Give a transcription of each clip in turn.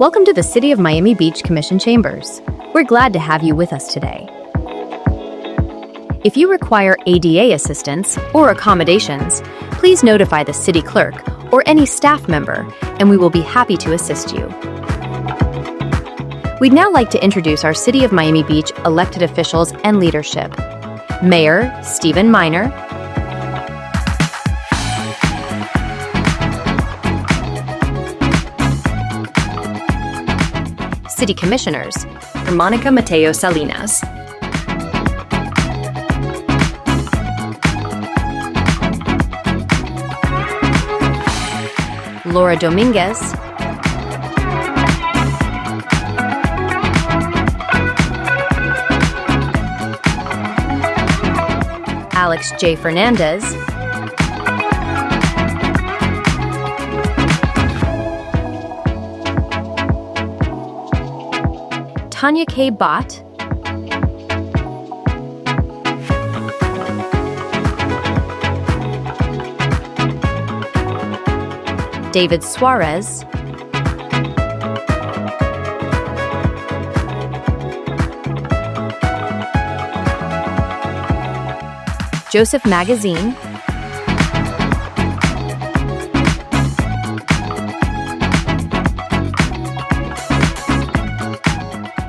Welcome to the City of Miami Beach Commission Chambers. We're glad to have you with us today. If you require ADA assistance or accommodations, please notify the city clerk or any staff member, and we will be happy to assist you. We'd now like to introduce our City of Miami Beach elected officials and leadership. Mayor Stephen Minor, City Commissioners, Monica Mateo Salinas, Laura Dominguez, Alex J. Fernandez, Tanya K. Bott, David Suarez, Joseph Magazine,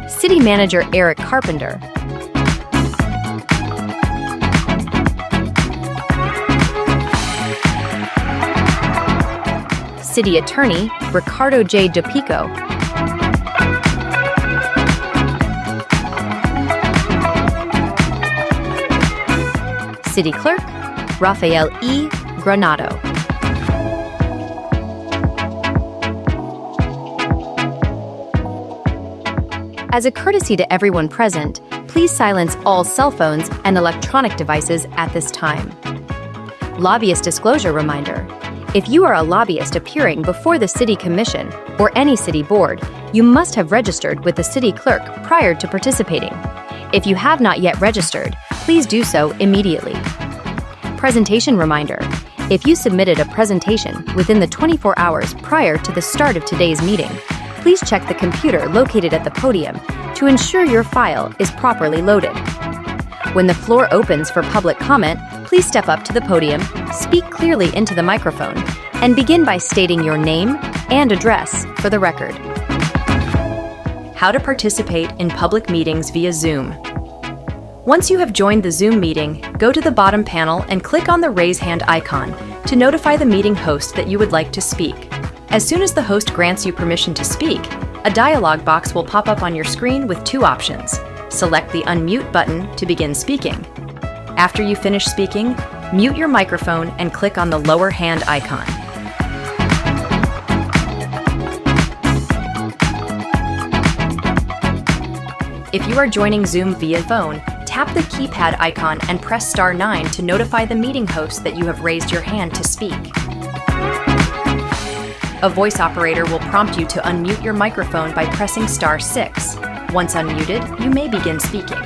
City Manager Eric Carpenter, City Attorney Ricardo J. DePico, City Clerk Rafael E. Granado. As a courtesy to everyone present, please silence all cell phones and electronic devices at this time. Lobbyist disclosure reminder. If you are a lobbyist appearing before the City Commission or any city board, you must have registered with the city clerk prior to participating. If you have not yet registered, please do so immediately. Presentation reminder. If you submitted a presentation within the 24 hours prior to the start of today's meeting, please check the computer located at the podium to ensure your file is properly loaded. When the floor opens for public comment, please step up to the podium, speak clearly into the microphone, and begin by stating your name and address for the record. How to participate in public meetings via Zoom. Once you have joined the Zoom meeting, go to the bottom panel and click on the raise hand icon to notify the meeting host that you would like to speak. As soon as the host grants you permission to speak, a dialog box will pop up on your screen with two options. Select the unmute button to begin speaking. After you finish speaking, mute your microphone and click on the lower hand icon. If you are joining Zoom via phone, tap the keypad icon and press *9 to notify the meeting host that you have raised your hand to speak. A voice operator will prompt you to unmute your microphone by pressing *6. Once unmuted, you may begin speaking.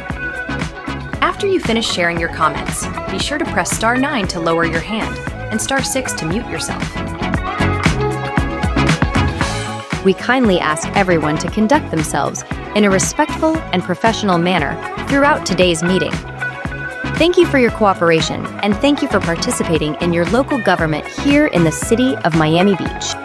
After you finish sharing your comments, be sure to press *9 to lower your hand and *6 to mute yourself. We kindly ask everyone to conduct themselves in a respectful and professional manner throughout today's meeting. Thank you for your cooperation, and thank you for participating in your local government here in the City of Miami Beach.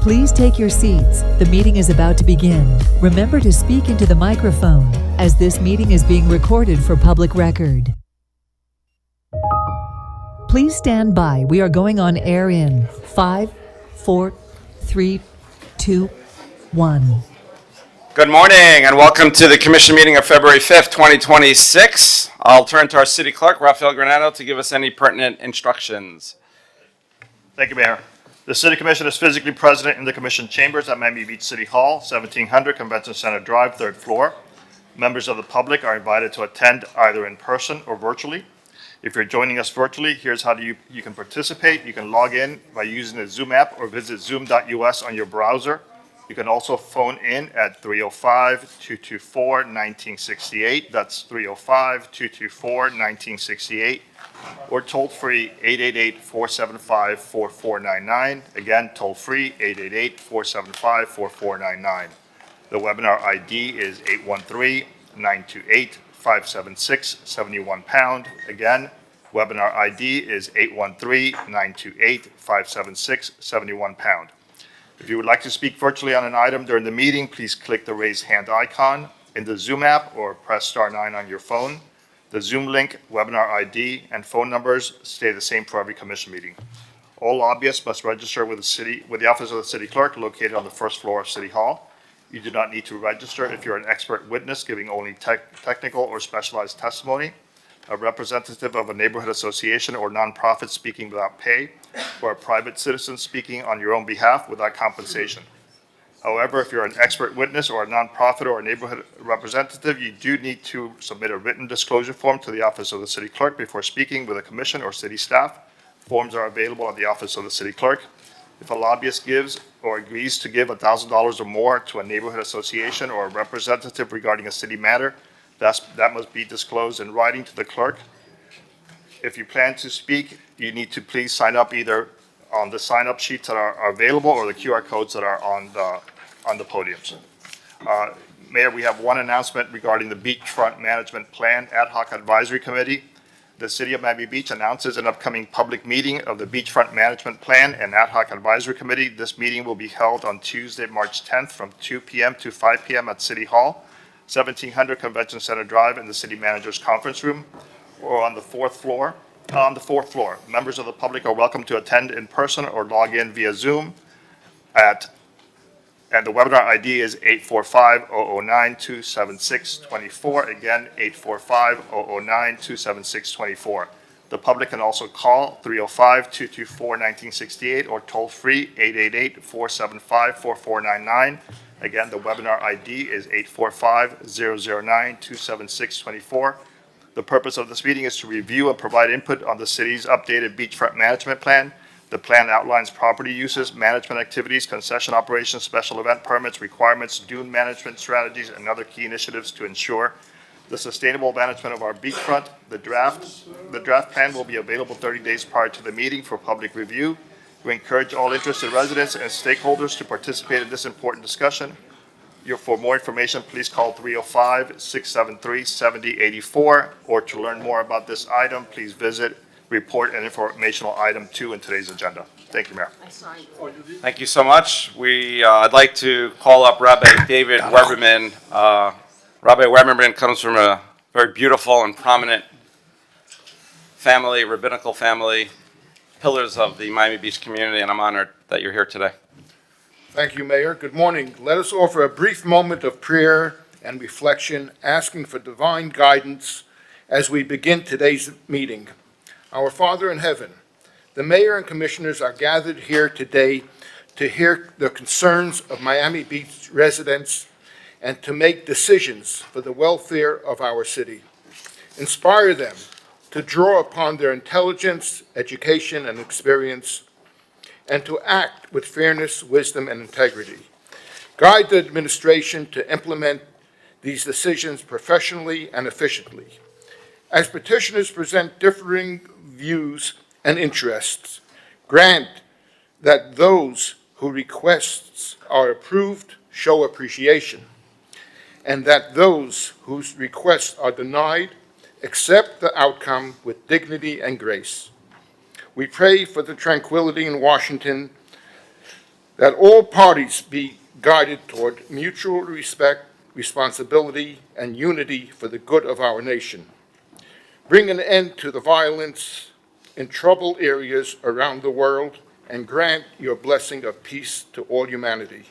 Please take your seats. The meeting is about to begin. Remember to speak into the microphone, as this meeting is being recorded for public record. Please stand by. We are going on air in 5, 4, 3, 2, 1. Good morning and welcome to the Commission meeting of February 5th, 2026. I'll turn to our City Clerk, Rafael Granado, to give us any pertinent instructions. Thank you, Mayor. The City Commission is physically present in the Commission chambers at Miami Beach City Hall, 1700 Convention Center Drive, 3rd floor. Members of the public are invited to attend either in person or virtually. If you're joining us virtually, here's how you can participate. You can log in by using the Zoom app or visit zoom.us on your browser. You can also phone in at 305-224-1968. That's 305-224-1968. Or toll-free 888-475-4499. Again, toll-free 888-475-4499. The webinar ID is 813-928-576-71#. Again, webinar ID is 813-928-576-71#. If you would like to speak virtually on an item during the meeting, please click the raise hand icon in the Zoom app or press *9 on your phone. The Zoom link, webinar ID, and phone numbers stay the same for every commission meeting. All lobbyists must register with the Office of the City Clerk located on the 1st floor of City Hall. You do not need to register if you're an expert witness giving only technical or specialized testimony, a representative of a neighborhood association or nonprofit speaking without pay, or a private citizen speaking on your own behalf without compensation. However, if you're an expert witness or a nonprofit or a neighborhood representative, you do need to submit a written disclosure form to the Office of the City Clerk before speaking with a commission or city staff. Forms are available at the Office of the City Clerk. If a lobbyist gives or agrees to give $1,000 or more to a neighborhood association or a representative regarding a city matter, that must be disclosed in writing to the clerk. If you plan to speak, you need to please sign up either on the sign-up sheets that are available or the QR codes that are on the podiums. Mayor, we have one announcement regarding the Beachfront Management Plan Ad Hoc Advisory Committee. The City of Miami Beach announces an upcoming public meeting of the Beachfront Management Plan and Ad Hoc Advisory Committee. This meeting will be held on Tuesday, March 10th from 2 p.m. to 5 p.m. at City Hall, 1700 Convention Center Drive in the City Manager's Conference Room, or on the 4th floor. On the 4th floor, members of the public are welcome to attend in person or log in via Zoom and the webinar ID is 845-009-27624. Again, 845-009-27624. The public can also call 305-224-1968 or toll free 888-475-4499. Again, the webinar ID is 845-009-27624. The purpose of this meeting is to review and provide input on the city's updated beachfront management plan. The plan outlines property uses, management activities, concession operations, special event permits, requirements, dune management strategies, and other key initiatives to ensure the sustainable management of our beachfront. The draft plan will be available 30 days prior to the meeting for public review. We encourage all interested residents and stakeholders to participate in this important discussion. For more information, please call 305-673-7084, or to learn more about this item, please visit report and informational item 2 in today's agenda. Thank you, Mayor. Thank you so much. I'd like to call up Rabbi David Weberman. Rabbi Weberman comes from a very beautiful and prominent family, rabbinical family, pillars of the Miami Beach community, and I'm honored that you're here today. Thank you, Mayor. Good morning. Let us offer a brief moment of prayer and reflection, asking for divine guidance as we begin today's meeting. Our Father in heaven, the Mayor and Commissioners are gathered here today to hear the concerns of Miami Beach residents and to make decisions for the welfare of our city. Inspire them to draw upon their intelligence, education, and experience, and to act with fairness, wisdom, and integrity. Guide the administration to implement these decisions professionally and efficiently. As petitioners present differing views and interests, grant that those whose requests are approved show appreciation, and that those whose requests are denied accept the outcome with dignity and grace. We pray for the tranquility in Washington that all parties be guided toward mutual respect, responsibility, and unity for the good of our nation. Bring an end to the violence in troubled areas around the world and grant your blessing of peace to all humanity.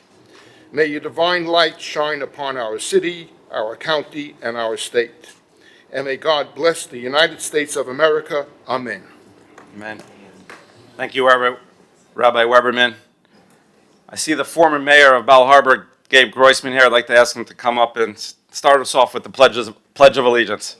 May your divine light shine upon our city, our county, and our state. And may God bless the United States of America. Amen. Amen. Thank you, Rabbi Weberman. I see the former mayor of Bal Harbour, Gabe Groisman, here. I'd like to ask him to come up and start us off with the Pledge of Allegiance.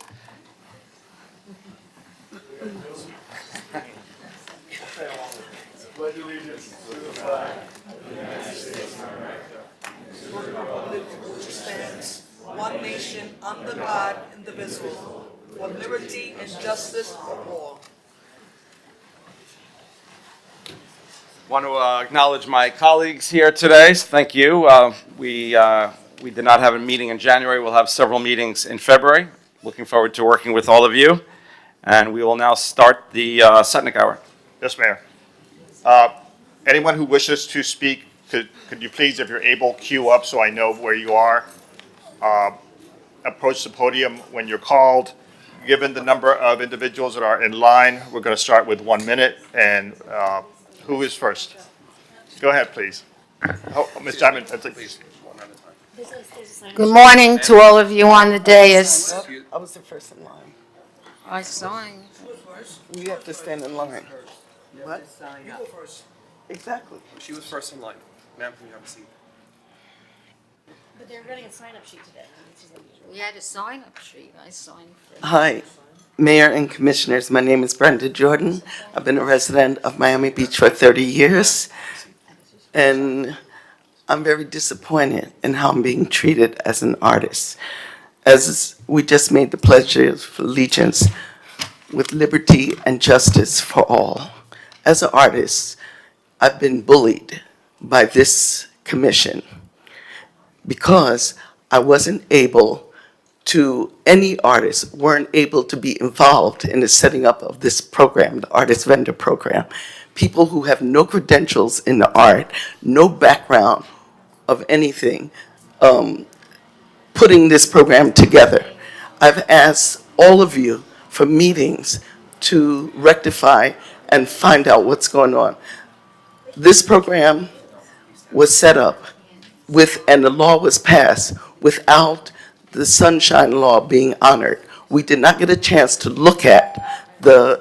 Pledge allegiance to the flag of the United States of America, to the republic which stands, one nation, under God, indivisible, with liberty and justice for all. Want to acknowledge my colleagues here today. Thank you. We did not have a meeting in January. We'll have several meetings in February. Looking forward to working with all of you. And we will now start the Setnik Hour. Yes, Mayor. Anyone who wishes to speak, could you please, if you're able, queue up so I know where you are. Approach the podium when you're called. Given the number of individuals that are in line, we're going to start with 1 minute. And who is first? Go ahead, please. Oh, Ms. Diamond, please. Good morning to all of you on the dais. I was the first in line. I signed. You have to stand in line. What? You go first. Exactly. She was first in line. Ma'am, can you have a seat? But they're running a sign-up sheet today, which is unusual. We had a sign-up sheet. I signed for it. Hi, Mayor and Commissioners. My name is Brenda Jordan. I've been a resident of Miami Beach for 30 years. And I'm very disappointed in how I'm being treated as an artist. As we just made the Pledge of Allegiance with liberty and justice for all. As an artist, I've been bullied by this commission because I wasn't able to, any artists weren't able to be involved in the setting up of this program, the Artist Vendor Program. People who have no credentials in the art, no background of anything, putting this program together. I've asked all of you for meetings to rectify and find out what's going on. This program was set up with, and the law was passed without the Sunshine Law being honored. We did not get a chance to look at the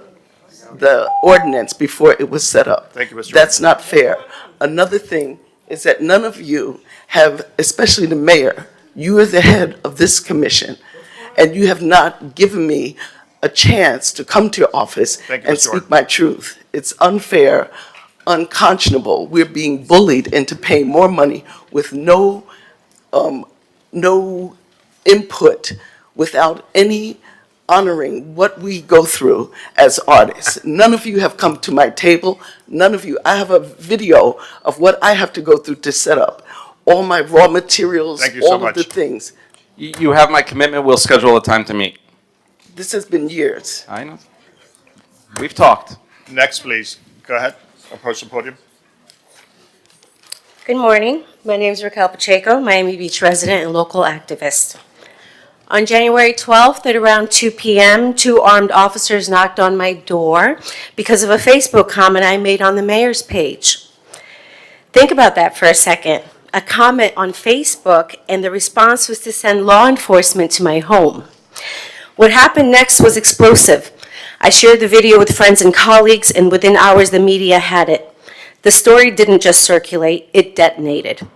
ordinance before it was set up. Thank you, Mr. That's not fair. Another thing is that none of you have, especially the mayor, you are the head of this commission, and you have not given me a chance to come to your office and speak my truth. It's unfair, unconscionable. We're being bullied into paying more money with no input, without any honoring what we go through as artists. None of you have come to my table. None of you. I have a video of what I have to go through to set up all my raw materials, all of the things. You have my commitment. We'll schedule a time to meet. This has been years. I know. We've talked. Next, please. Go ahead. Approach the podium. Good morning. My name is Raquel Pacheco, Miami Beach resident and local activist. On January 12th at around 2 p.m., 2 armed officers knocked on my door because of a Facebook comment I made on the mayor's page. Think about that for a second. A comment on Facebook, and the response was to send law enforcement to my home. What happened next was explosive. I shared the video with friends and colleagues, and within hours the media had it. The story didn't just circulate, it detonated.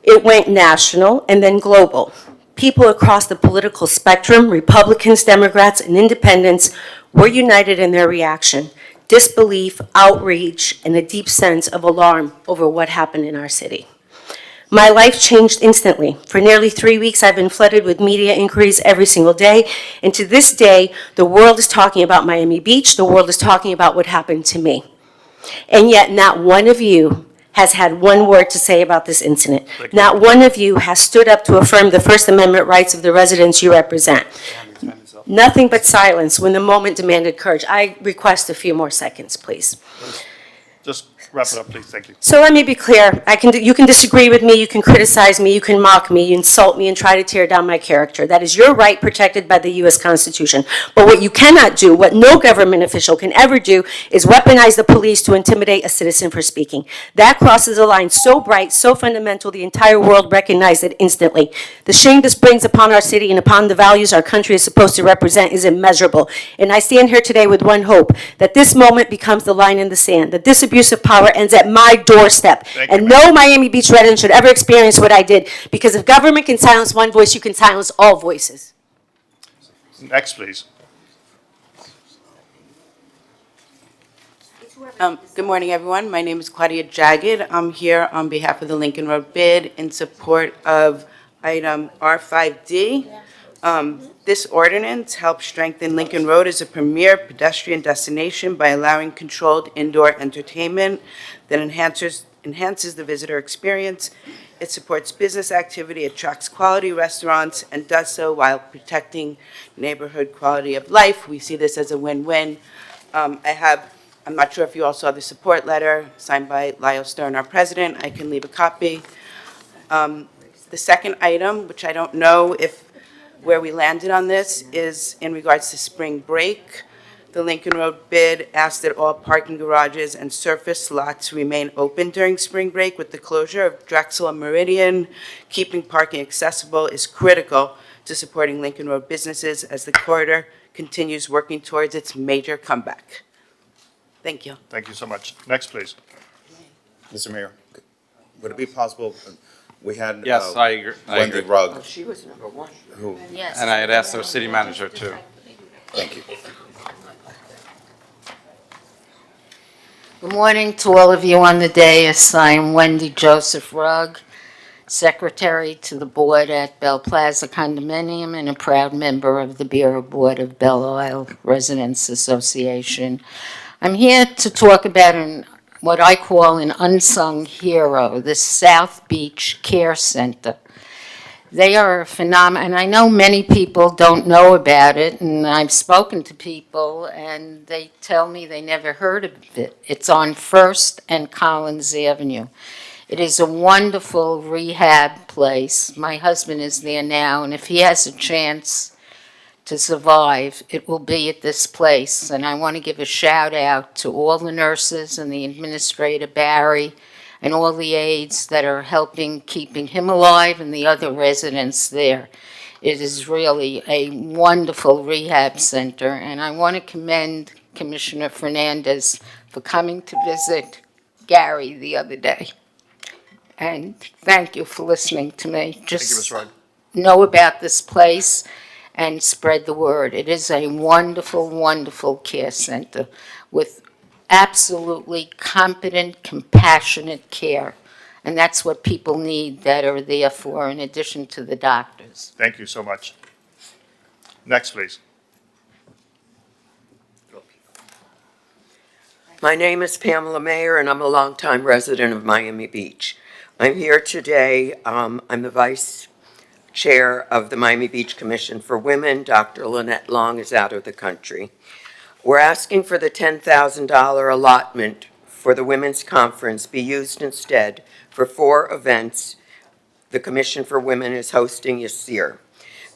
It went national and then global. People across the political spectrum, Republicans, Democrats, and independents, were united in their reaction. Disbelief, outrage, and a deep sense of alarm over what happened in our city. My life changed instantly. For nearly 3 weeks, I've been flooded with media inquiries every single day, and to this day, the world is talking about Miami Beach, the world is talking about what happened to me. And yet, not one of you has had one word to say about this incident. Not one of you has stood up to affirm the First Amendment rights of the residents you represent. Nothing but silence when the moment demanded courage. I request a few more seconds, please. Just Wrap it up, please. Thank you. So let me be clear. You can disagree with me, you can criticize me, you can mock me, you insult me, and try to tear down my character. That is your right protected by the U.S. Constitution. But what you cannot do, what no government official can ever do, is weaponize the police to intimidate a citizen for speaking. That crosses a line so bright, so fundamental, the entire world recognized it instantly. The shame this brings upon our city and upon the values our country is supposed to represent is immeasurable. And I stand here today with one hope, that this moment becomes the line in the sand, that this abuse of power ends at my doorstep. And no Miami Beach resident should ever experience what I did, because if government can silence one voice, you can silence all voices. Next, please. Good morning, everyone. My name is Claudia Jagged. I'm here on behalf of the Lincoln Road bid in support of item R5D. This ordinance helps strengthen Lincoln Road as a premier pedestrian destination by allowing controlled indoor entertainment that enhances the visitor experience. It supports business activity, attracts quality restaurants, and does so while protecting neighborhood quality of life. We see this as a win-win. I'm not sure if you all saw the support letter signed by Lyle Stern, our president. I can leave a copy. The second item, which I don't know where we landed on this, is in regards to spring break. The Lincoln Road bid asked that all parking garages and surface lots remain open during spring break. With the closure of Drexel and Meridian, keeping parking accessible is critical to supporting Lincoln Road businesses as the corridor continues working towards its major comeback. Thank you. Thank you so much. Next, please. Mr. Mayor, would it be possible, we had Yes, I agree. Wendy Rugg, She was number one. who, Yes. And I had asked our city manager too. thank you. Good morning to all of you on the dais. I am Wendy Joseph Rugg, Secretary to the Board at Bell Plaza Condominium and a proud member of the Bureau Board of Belle Isle Residents Association. I'm here to talk about what I call an unsung hero, the South Beach Care Center. They are a phenomenon, and I know many people don't know about it, and I've spoken to people, and they tell me they never heard of it. It's on 1st and Collins Avenue. It is a wonderful rehab place. My husband is there now, and if he has a chance to survive, it will be at this place. And I want to give a shout out to all the nurses and the administrator, Barry, and all the aides that are helping keeping him alive and the other residents there. It is really a wonderful rehab center, and I want to commend Commissioner Fernandez for coming to visit Gary the other day. And thank you for listening to me. Thank you, Ms. Rugg. Know about this place and spread the word. It is a wonderful, wonderful care center with absolutely competent, compassionate care. And that's what people need that are there for, in addition to the doctors. Thank you so much. Next, please. My name is Pamela Mayer, and I'm a longtime resident of Miami Beach. I'm here today. I'm the vice chair of the Miami Beach Commission for Women. Dr. Lynette Long is out of the country. We're asking for the $10,000 allotment for the Women's Conference be used instead for 4 events the Commission for Women is hosting this year.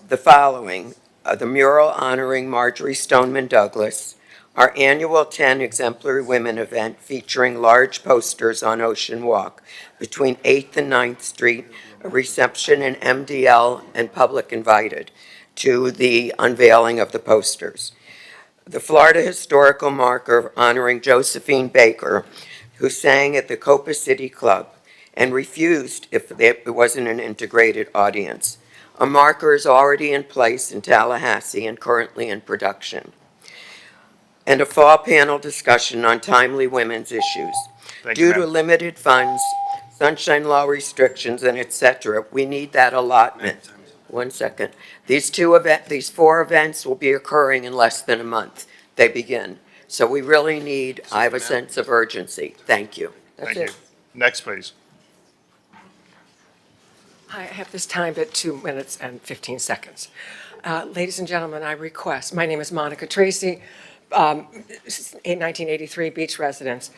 The following, the mural honoring Marjorie Stoneman Douglas, our annual 10 Exemplary Women event featuring large posters on Ocean Walk between 8th and 9th Street, a reception in MDL and public invited to the unveiling of the posters. The Florida Historical Marker honoring Josephine Baker, who sang at the Copa City Club and refused if it wasn't an integrated audience. A marker is already in place in Tallahassee and currently in production. And a fall panel discussion on timely women's issues. Due to limited funds, sunshine law restrictions, and et cetera, we need that allotment. 1 second. These 4 events will be occurring in less than a month. They begin. So we really need, I have a sense of urgency. Thank you. Thank you. Next, please. I have this timed at 2 minutes and 15 seconds. Ladies and gentlemen, I request, my name is Monica Tracy, 1983 beach residents.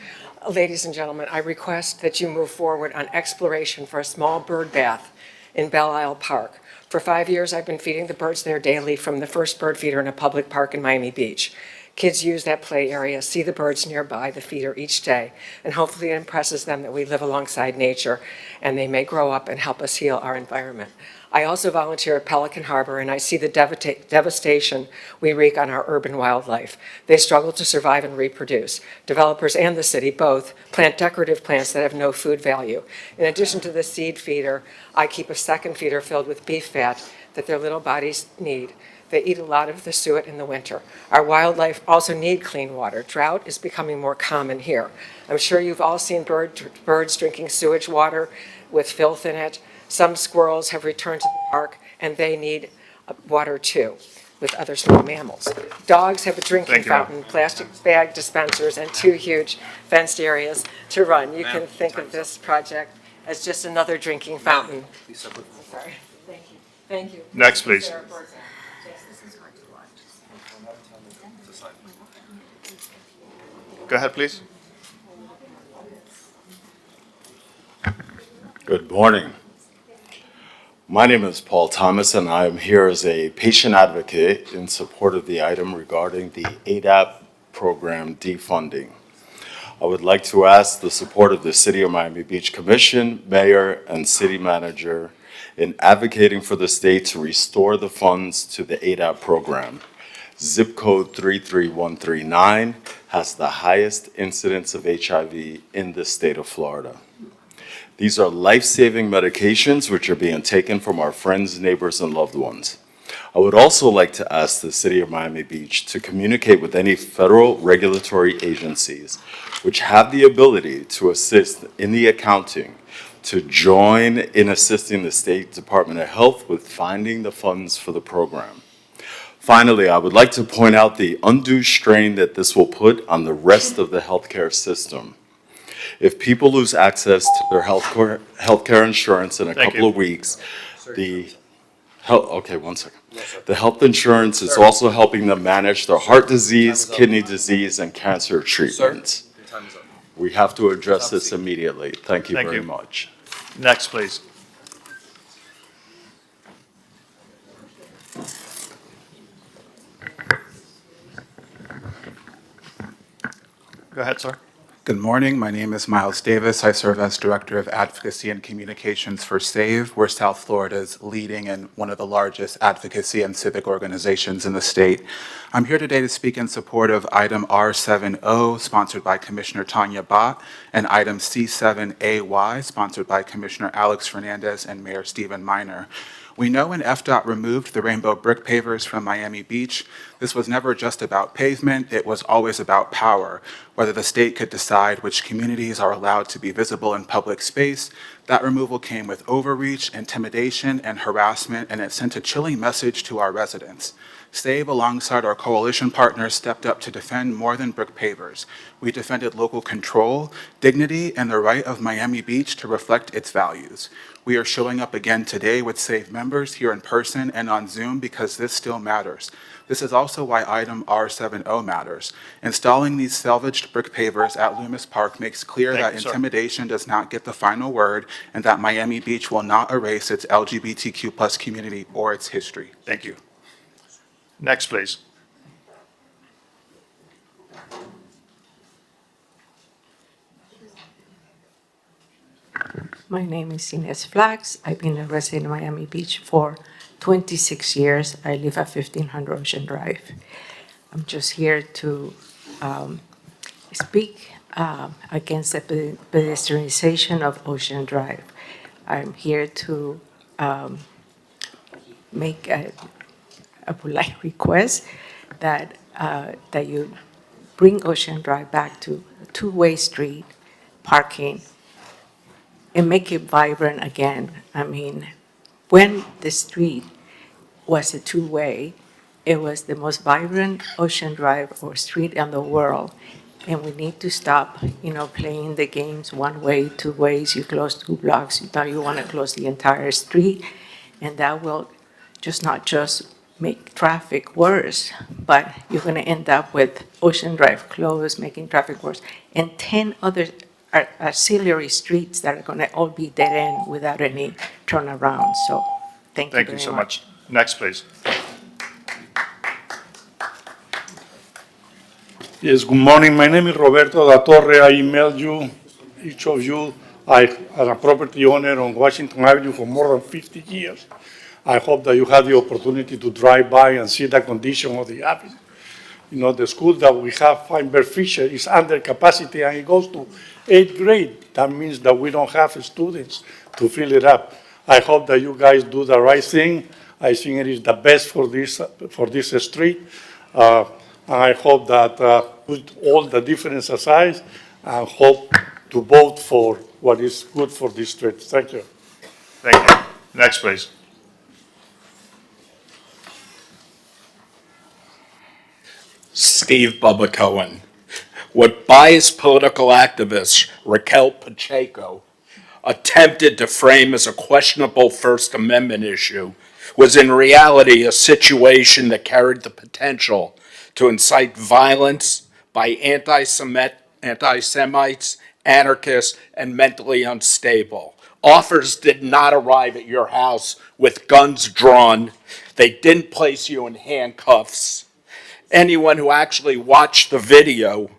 Ladies and gentlemen, I request that you move forward on exploration for a small bird bath in Belle Isle Park. For 5 years, I've been feeding the birds there daily from the first bird feeder in a public park in Miami Beach. Kids use that play area, see the birds nearby the feeder each day, and hopefully it impresses them that we live alongside nature and they may grow up and help us heal our environment. I also volunteer at Pelican Harbor, and I see the devastation we wreak on our urban wildlife. They struggle to survive and reproduce. Developers and the city both plant decorative plants that have no food value. In addition to the seed feeder, I keep a second feeder filled with beef fat that their little bodies need. They eat a lot of the suet in the winter. Our wildlife also need clean water. Drought is becoming more common here. I'm sure you've all seen birds drinking sewage water with filth in it. Some squirrels have returned to the park, and they need water too, with other small mammals. Dogs have a drinking fountain, plastic bag dispensers, and 2 huge fenced areas to run. You can think of this project as just another drinking fountain. Sorry. Thank you. Thank you. Next, please. Go ahead, please. Good morning. My name is Paul Thomas, and I am here as a patient advocate in support of the item regarding the ADAP program defunding. I would like to ask the support of the City of Miami Beach Commission, Mayor, and City Manager in advocating for the state to restore the funds to the ADAP program. Zip code 33139 has the highest incidence of HIV in the state of Florida. These are life-saving medications which are being taken from our friends, neighbors, and loved ones. I would also like to ask the City of Miami Beach to communicate with any federal regulatory agencies which have the ability to assist in the accounting to join in assisting the State Department of Health with finding the funds for the program. Finally, I would like to point out the undue strain that this will put on the rest of the healthcare system. If people lose access to their healthcare insurance in a couple of weeks, the health insurance is also helping them manage their heart disease, kidney disease, and cancer treatments. We have to address this immediately. Thank you very much. Next, please. Go ahead, sir. Good morning. My name is Miles Davis. I serve as Director of Advocacy and Communications for SAVE. We're South Florida's leading and one of the largest advocacy and civic organizations in the state. I'm here today to speak in support of item R70, sponsored by Commissioner Tanya Bott, and item C7AY, sponsored by Commissioner Alex Fernandez and Mayor Stephen Minor. We know when FDOT removed the rainbow brick pavers from Miami Beach, this was never just about pavement, it was always about power. Whether the state could decide which communities are allowed to be visible in public space, that removal came with overreach, intimidation, and harassment, and it sent a chilling message to our residents. SAVE, alongside our coalition partners, stepped up to defend more than brick pavers. We defended local control, dignity, and the right of Miami Beach to reflect its values. We are showing up again today with SAVE members here in person and on Zoom because this still matters. This is also why item R70 matters. Installing these salvaged brick pavers at Loomis Park makes clear that intimidation does not get the final word and that Miami Beach will not erase its LGBTQ+ community or its history. Thank you. Next, please. My name is Ines Flax. I've been a resident in Miami Beach for 26 years. I live at 1500 Ocean Drive. I'm just here to speak against the pedestrianization of Ocean Drive. I'm here to make a polite request that you bring Ocean Drive back to a two-way street parking and make it vibrant again. I mean, when the street was a two-way, it was the most vibrant Ocean Drive or street in the world. And we need to stop, playing the games one way, two ways, you close 2 blocks, now you want to close the entire street. And that will not just make traffic worse, but you're going to end up with Ocean Drive closed, making traffic worse, and 10 other auxiliary streets that are going to all be dead end without any turnaround. So thank you very so much. much. Next, please. Yes, good morning. My name is Roberto da Torre. I emailed you, each of you. I am a property owner on Washington Avenue for more than 50 years. I hope that you had the opportunity to drive by and see the condition of the avenue. You know, the school that we have, Feinberg Fisher, is under capacity and it goes to 8th grade. That means that we don't have students to fill it up. I hope that you guys do the right thing. I think it is the best for this street. And I hope that put all the difference aside and hope to vote for what is good for this street. Thank you. Thank you. Next, please. Steve Bubba Cohen. What biased political activist Raquel Pacheco attempted to frame as a questionable First Amendment issue was in reality a situation that carried the potential to incite violence by anti-Semites, anarchists, and mentally unstable. Offers did not arrive at your house with guns drawn. They didn't place you in handcuffs. Anyone who actually watched the video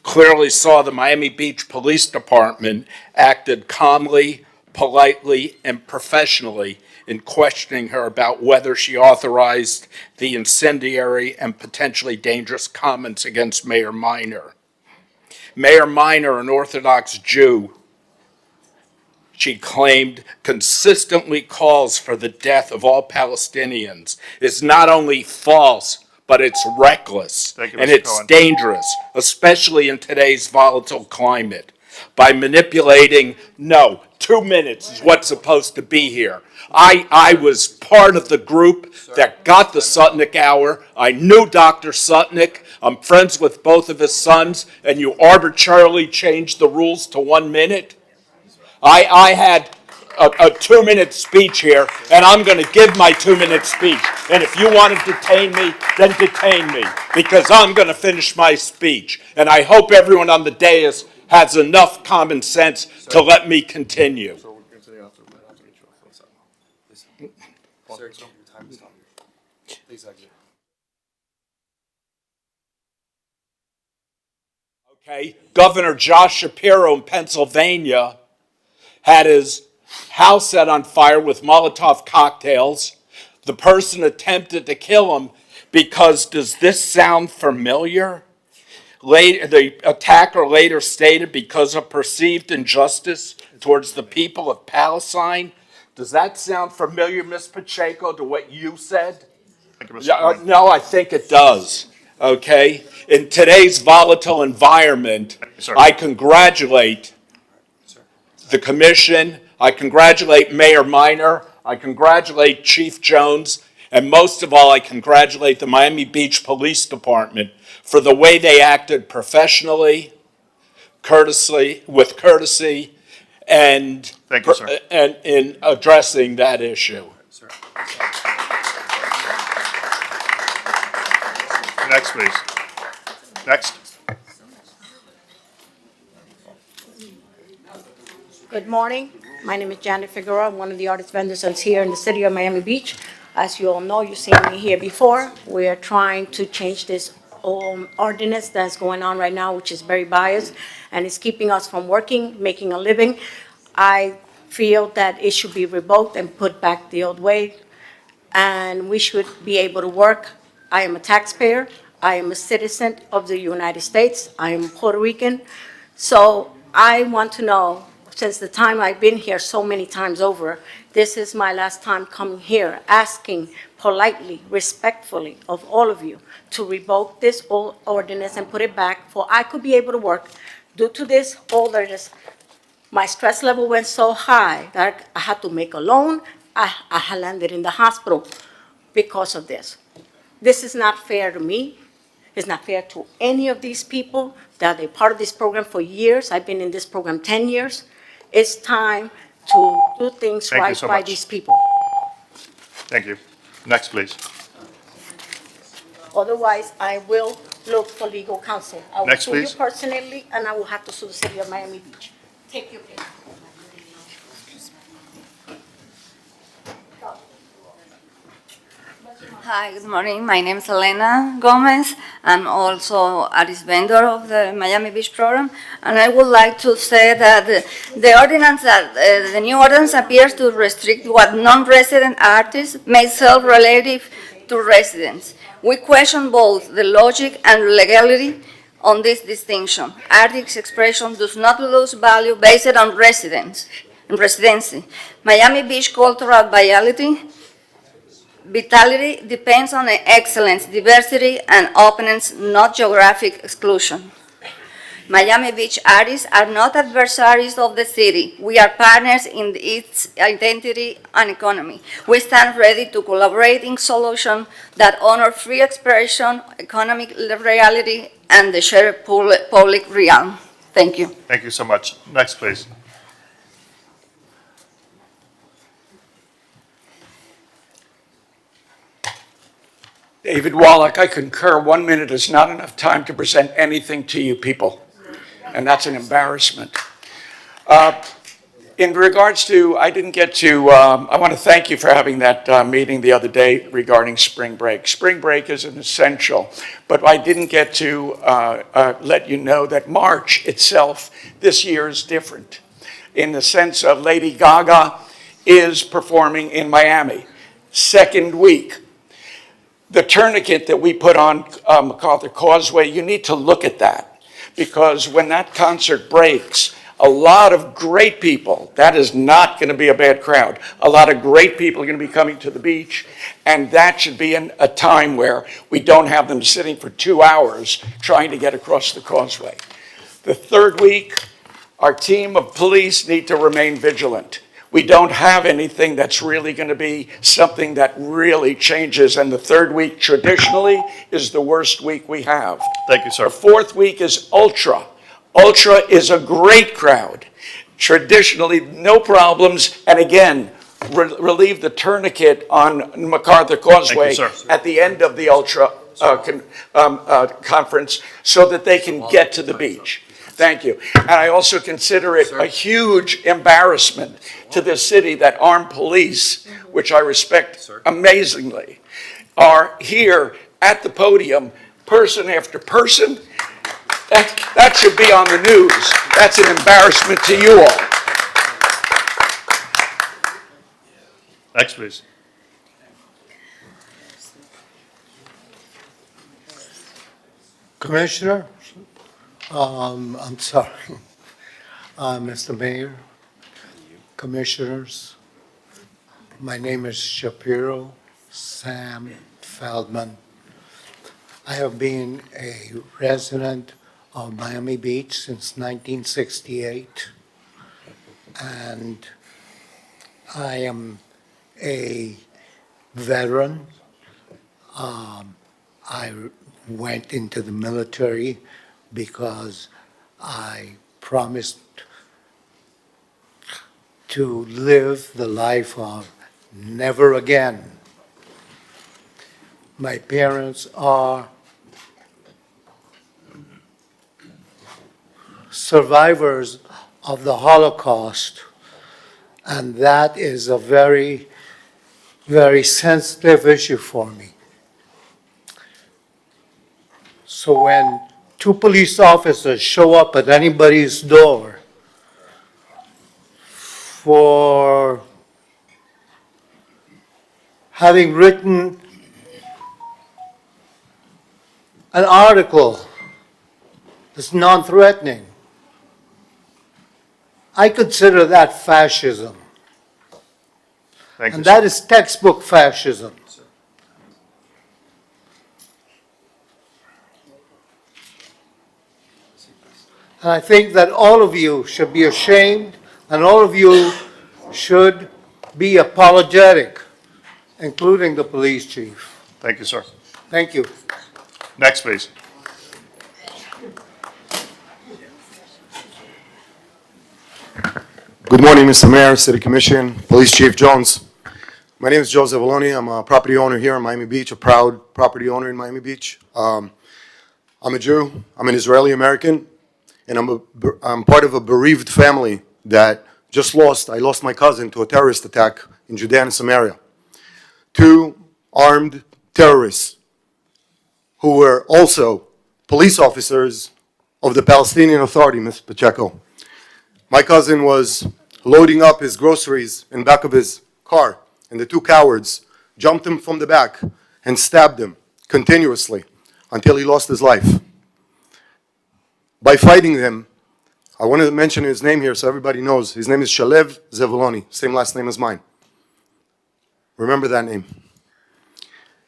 clearly saw the Miami Beach Police Department acted calmly, politely, and professionally in questioning her about whether she authorized the incendiary and potentially dangerous comments against Mayor Minor. Mayor Minor, an Orthodox Jew, she claimed, consistently calls for the death of all Palestinians, is not only false, but it's reckless, and it's dangerous, especially in today's volatile climate. By manipulating, no, 2 minutes is what's supposed to be here. I was part of the group that got the Sutnick Hour. I knew Dr. Sutnick. I'm friends with both of his sons, and you arbitrarily changed the rules to 1 minute. I had a 2-minute speech here, and I'm going to give my 2-minute speech. And if you want to detain me, then detain me, because I'm going to finish my speech. And I hope everyone on the dais has enough common sense to let me continue. Sir, your time is up. Please exit. Okay, Governor Josh Shapiro in Pennsylvania had his house set on fire with Molotov cocktails. The person attempted to kill him because, does this sound familiar? The attacker later stated, because of perceived injustice towards the people of Palestine. Does that sound familiar, Ms. Pacheco, to what you said? No, I think it does. Okay? In today's volatile environment, I congratulate the commission, I congratulate Mayor Minor, I congratulate Chief Jones, and most of all, I congratulate the Miami Beach Police Department for the way they acted professionally, with courtesy, and in addressing that issue. Next, please. Next. Good morning. My name is Janet Figueroa. I'm one of the artist vendors here in the city of Miami Beach. As you all know, you've seen me here before. We are trying to change this ordinance that's going on right now, which is very biased, and it's keeping us from working, making a living. I feel that it should be revoked and put back the old way, and we should be able to work. I am a taxpayer. I am a citizen of the United States. I am Puerto Rican. So I want to know, since the time I've been here so many times over, this is my last time coming here, asking politely, respectfully of all of you to revoke this old ordinance and put it back for I could be able to work. Due to this ordinance, my stress level went so high that I had to make a loan. I had landed in the hospital because of this. This is not fair to me. It's not fair to any of these people that they're part of this program for years. I've been in this program 10 years. It's time to do things right by these people. Thank you. Next, please. Otherwise, I will look for legal counsel. I will Next, sue you please. personally, and I will have to sue the city of Miami Beach. Take your pick. Hi, good morning. My name is Elena Gomez. I'm also a risk vendor of the Miami Beach program, and I would like to say that the ordinance, the new ordinance appears to restrict what non-resident artists may sell relative to residents. We question both the logic and legality on this distinction. Artist expression does not lose value based on residency. Miami Beach cultural vitality depends on excellence, diversity, and openness, not geographic exclusion. Miami Beach artists are not adversaries of the city. We are partners in its identity and economy. We stand ready to collaborate in solutions that honor free expression, economic reality, and the shared public realm. Thank you. Thank you so much. Next, please. David Wallach, I concur. 1 minute is not enough time to present anything to you people, and that's an embarrassment. In regards to, I didn't get to, I want to thank you for having that meeting the other day regarding spring break. Spring break is an essential, but I didn't get to let you know that March itself this year is different in the sense of Lady Gaga is performing in Miami. Second week. The tourniquet that we put on MacArthur Causeway, you need to look at that, because when that concert breaks, a lot of great people, that is not going to be a bad crowd, a lot of great people are going to be coming to the beach, and that should be in a time where we don't have them sitting for 2 hours trying to get across the causeway. The third week, our team of police need to remain vigilant. We don't have anything that's really going to be something that really changes. And the third week traditionally is the worst week we have. Thank you, sir. The fourth week is Ultra. Ultra is a great crowd. Traditionally, no problems. And again, relieve the tourniquet on MacArthur Causeway at the end of the Ultra conference so that they can get to the beach. Thank you. And I also consider it a huge embarrassment to this city that armed police, which I respect amazingly, are here at the podium, person after person. That should be on the news. That's an embarrassment to you all. Next, please. Commissioner, I'm sorry. Mr. Mayor, Commissioners, my name is Shapiro Sam Feldman. I have been a resident of Miami Beach since 1968, and I am a veteran. I went into the military because I promised to live the life of never again. My parents are survivors of the Holocaust, and that is a very, very sensitive issue for me. So when two police officers show up at anybody's door for having written an article that's non-threatening, I consider that fascism. And that is textbook fascism. And I think that all of you should be ashamed, and all of you should be apologetic, including the police chief. Thank you, sir. Thank you. Next, please. Good morning, Mr. Mayor, City Commission, Police Chief Jones. My name is Joe Zavaloni. I'm a property owner here in Miami Beach, a proud property owner in Miami Beach. I'm a Jew. I'm an Israeli American, and I'm part of a bereaved family that just lost. I lost my cousin to a terrorist attack in Judea and Samaria. 2 armed terrorists who were also police officers of the Palestinian Authority, Ms. Pacheco. My cousin was loading up his groceries in the back of his car, and the 2 cowards jumped him from the back and stabbed him continuously until he lost his life. By fighting them, I want to mention his name here so everybody knows. His name is Shalev Zavaloni, same last name as mine. Remember that name.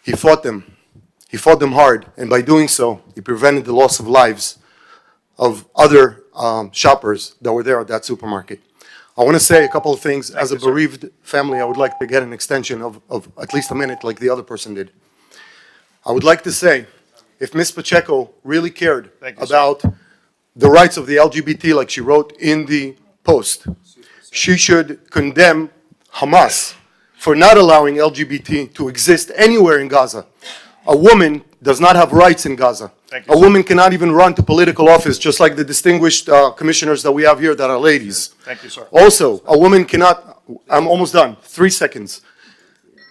He fought them. He fought them hard, and by doing so, he prevented the loss of lives of other shoppers that were there at that supermarket. I want to say a couple of things. As a bereaved family, I would like to get an extension of at least a minute like the other person did. I would like to say, if Ms. Pacheco really cared about the rights of the LGBT, like she wrote in the post, she should condemn Hamas for not allowing LGBT to exist anywhere in Gaza. A woman does not have rights in Gaza. A woman cannot even run to political office, just like the distinguished commissioners that we have here that are ladies. Thank you, sir. Also, a woman cannot, I'm almost done, 3 seconds.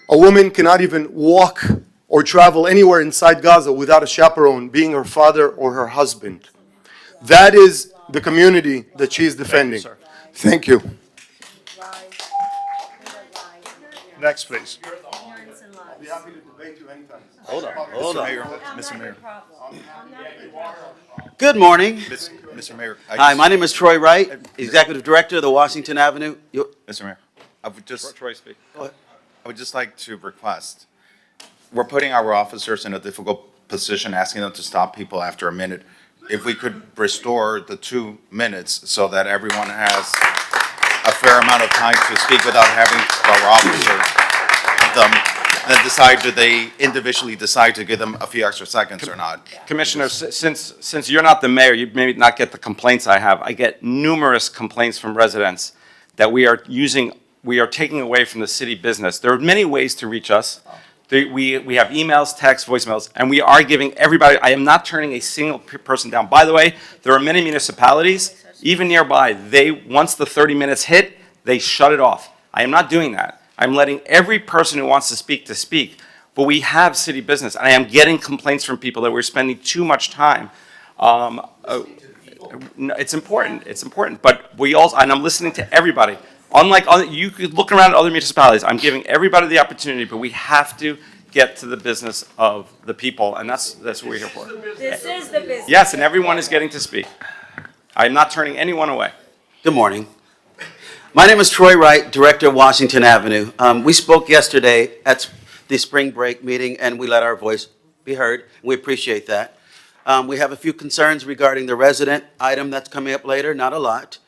A woman cannot even walk or travel anywhere inside Gaza without a chaperone, being her father or her husband. That is the community that she is defending. Thank you. Next, please. I'll be happy to debate you anytime. Hold on. Mr. Mayor. Good morning. Mr. Mayor. Hi, my name is Troy Wright, Executive Director of the Washington Avenue. Mr. Mayor, I would just, Troy, speak. I would just like to request, we're putting our officers in a difficult position, asking them to stop people after a minute. If we could restore the 2 minutes so that everyone has a fair amount of time to speak without having our officer then decide, do they individually decide to give them a few extra seconds or not? Commissioner, since you're not the mayor, you may not get the complaints I have. I get numerous complaints from residents that we are taking away from the city business. There are many ways to reach us. We have emails, texts, voicemails, and we are giving everybody, I am not turning a single person down. By the way, there are many municipalities, even nearby, once the 30 minutes hit, they shut it off. I am not doing that. I'm letting every person who wants to speak, but we have city business, and I am getting complaints from people that we're spending too much time. It's important, but we also, and I'm listening to everybody. Unlike, you could look around at other municipalities, I'm giving everybody the opportunity, but we have to get to the business of the people, and that's what we're here for. This is the business. Yes, and everyone is getting to speak. I'm not turning anyone away. Good morning. My name is Troy Wright, Director of Washington Avenue. We spoke yesterday at the spring break meeting, and we let our voice be heard. We appreciate that. We have a few concerns regarding the resident item that's coming up later, not a lot.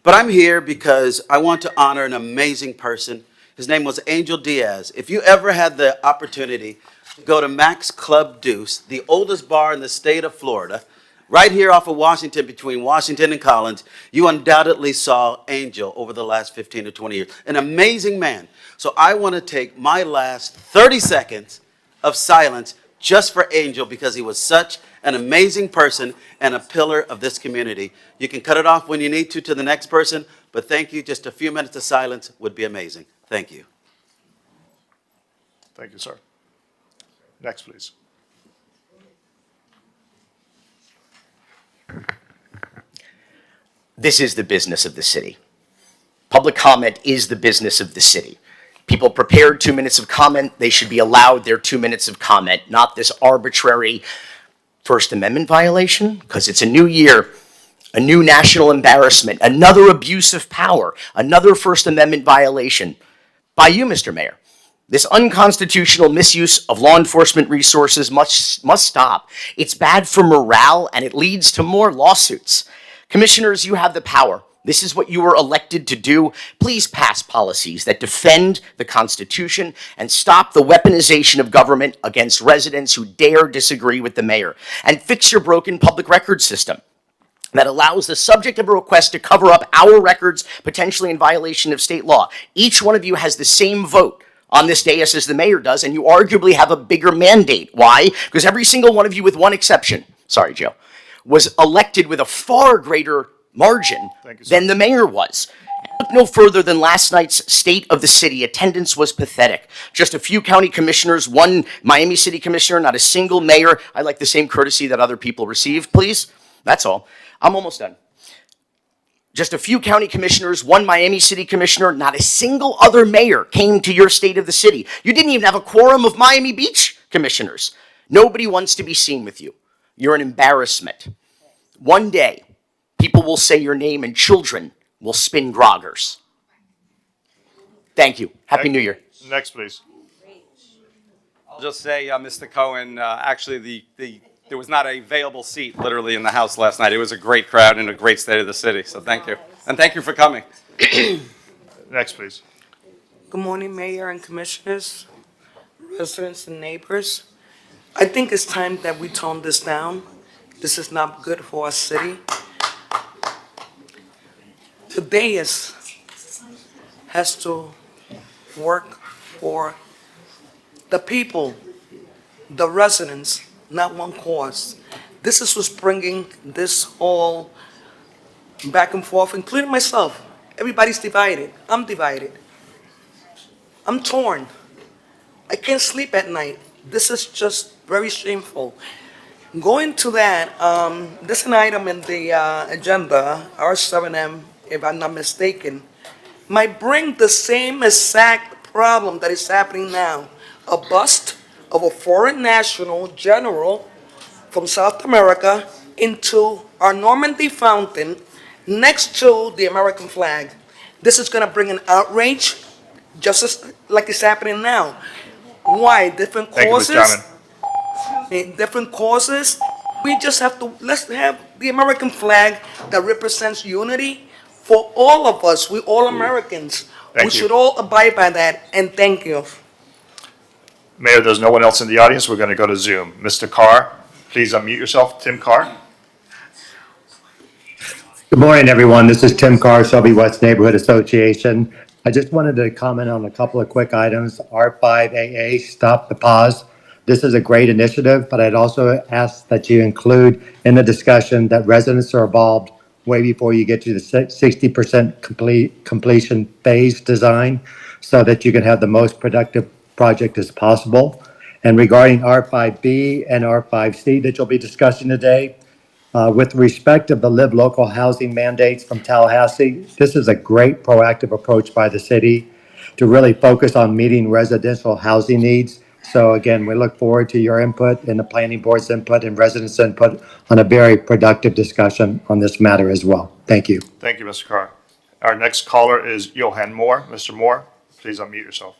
But I'm here because I want to honor an amazing person. His name was Angel Diaz. If you ever had the opportunity to go to Max Club Deuce, the oldest bar in the state of Florida, right here off of Washington, between Washington and Collins, you undoubtedly saw Angel over the last 15 to 20 years. An amazing man. So I want to take my last 30 seconds of silence just for Angel because he was such an amazing person and a pillar of this community. You can cut it off when you need to the next person, but thank you. Just a few minutes of silence would be amazing. Thank you. Thank you, sir. Next, please. This is the business of the city. Public comment is the business of the city. People prepared 2 minutes of comment, they should be allowed their 2 minutes of comment, not this arbitrary First Amendment violation, because it's a new year, a new national embarrassment, another abuse of power, another First Amendment violation by you, Mr. Mayor. This unconstitutional misuse of law enforcement resources must stop. It's bad for morale and it leads to more lawsuits. Commissioners, you have the power. This is what you were elected to do. Please pass policies that defend the Constitution and stop the weaponization of government against residents who dare disagree with the mayor. And fix your broken public record system that allows the subject of a request to cover up our records, potentially in violation of state law. Each one of you has the same vote on this dais as the mayor does, and you arguably have a bigger mandate. Why? Because every single one of you, with one exception, sorry, Joe, was elected with a far greater margin than the mayor was. Look no further than last night's State of the City. Attendance was pathetic. Just a few county commissioners, one Miami City commissioner, not a single mayor. I like the same courtesy that other people received, please. That's all. I'm almost done. Just a few county commissioners, one Miami City commissioner, not a single other mayor came to your State of the City. You didn't even have a quorum of Miami Beach commissioners. Nobody wants to be seen with you. You're an embarrassment. One day, people will say your name and children will spin groggers. Thank you. Happy New Year. Next, please. I'll just say, Mr. Cohen, actually, there was not a available seat literally in the House last night. It was a great crowd and a great state of the city, so thank you. And thank you for coming. Next, please. Good morning, Mayor and Commissioners, residents and neighbors. I think it's time that we tone this down. This is not good for our city. The dais has to work for the people, the residents, not one cause. This is what's bringing this all back and forth, including myself. Everybody's divided. I'm divided. I'm torn. I can't sleep at night. This is just very shameful. Going to that, there's an item in the agenda, R7M, if I'm not mistaken, might bring the same exact problem that is happening now. A bust of a foreign national general from South America into our Normandy fountain next to the American flag. This is going to bring an outrage, just as like it's happening now. Why? Different causes? Thank you, Ms. Jarman. Different causes. We just have to, let's have the American flag that represents unity for all of us. We're all Americans. Thank We you. should all abide by that, and thank you. Mayor, there's no one else in the audience. We're going to go to Zoom. Mr. Carr, please unmute yourself. Tim Carr. Good morning, everyone. This is Tim Carr, Shelby West Neighborhood Association. I just wanted to comment on a couple of quick items. R5AA, Stop the Pause. This is a great initiative, but I'd also ask that you include in the discussion that residents are involved way before you get to the 60% completion phase design so that you can have the most productive project as possible. And regarding R5B and R5C that you'll be discussing today, with respect of the Live Local housing mandates from Tallahassee, this is a great proactive approach by the city to really focus on meeting residential housing needs. So again, we look forward to your input and the planning board's input and residents' input on a very productive discussion on this matter as well. Thank you. Thank you, Mr. Carr. Our next caller is Johan Moore. Mr. Moore, please unmute yourself.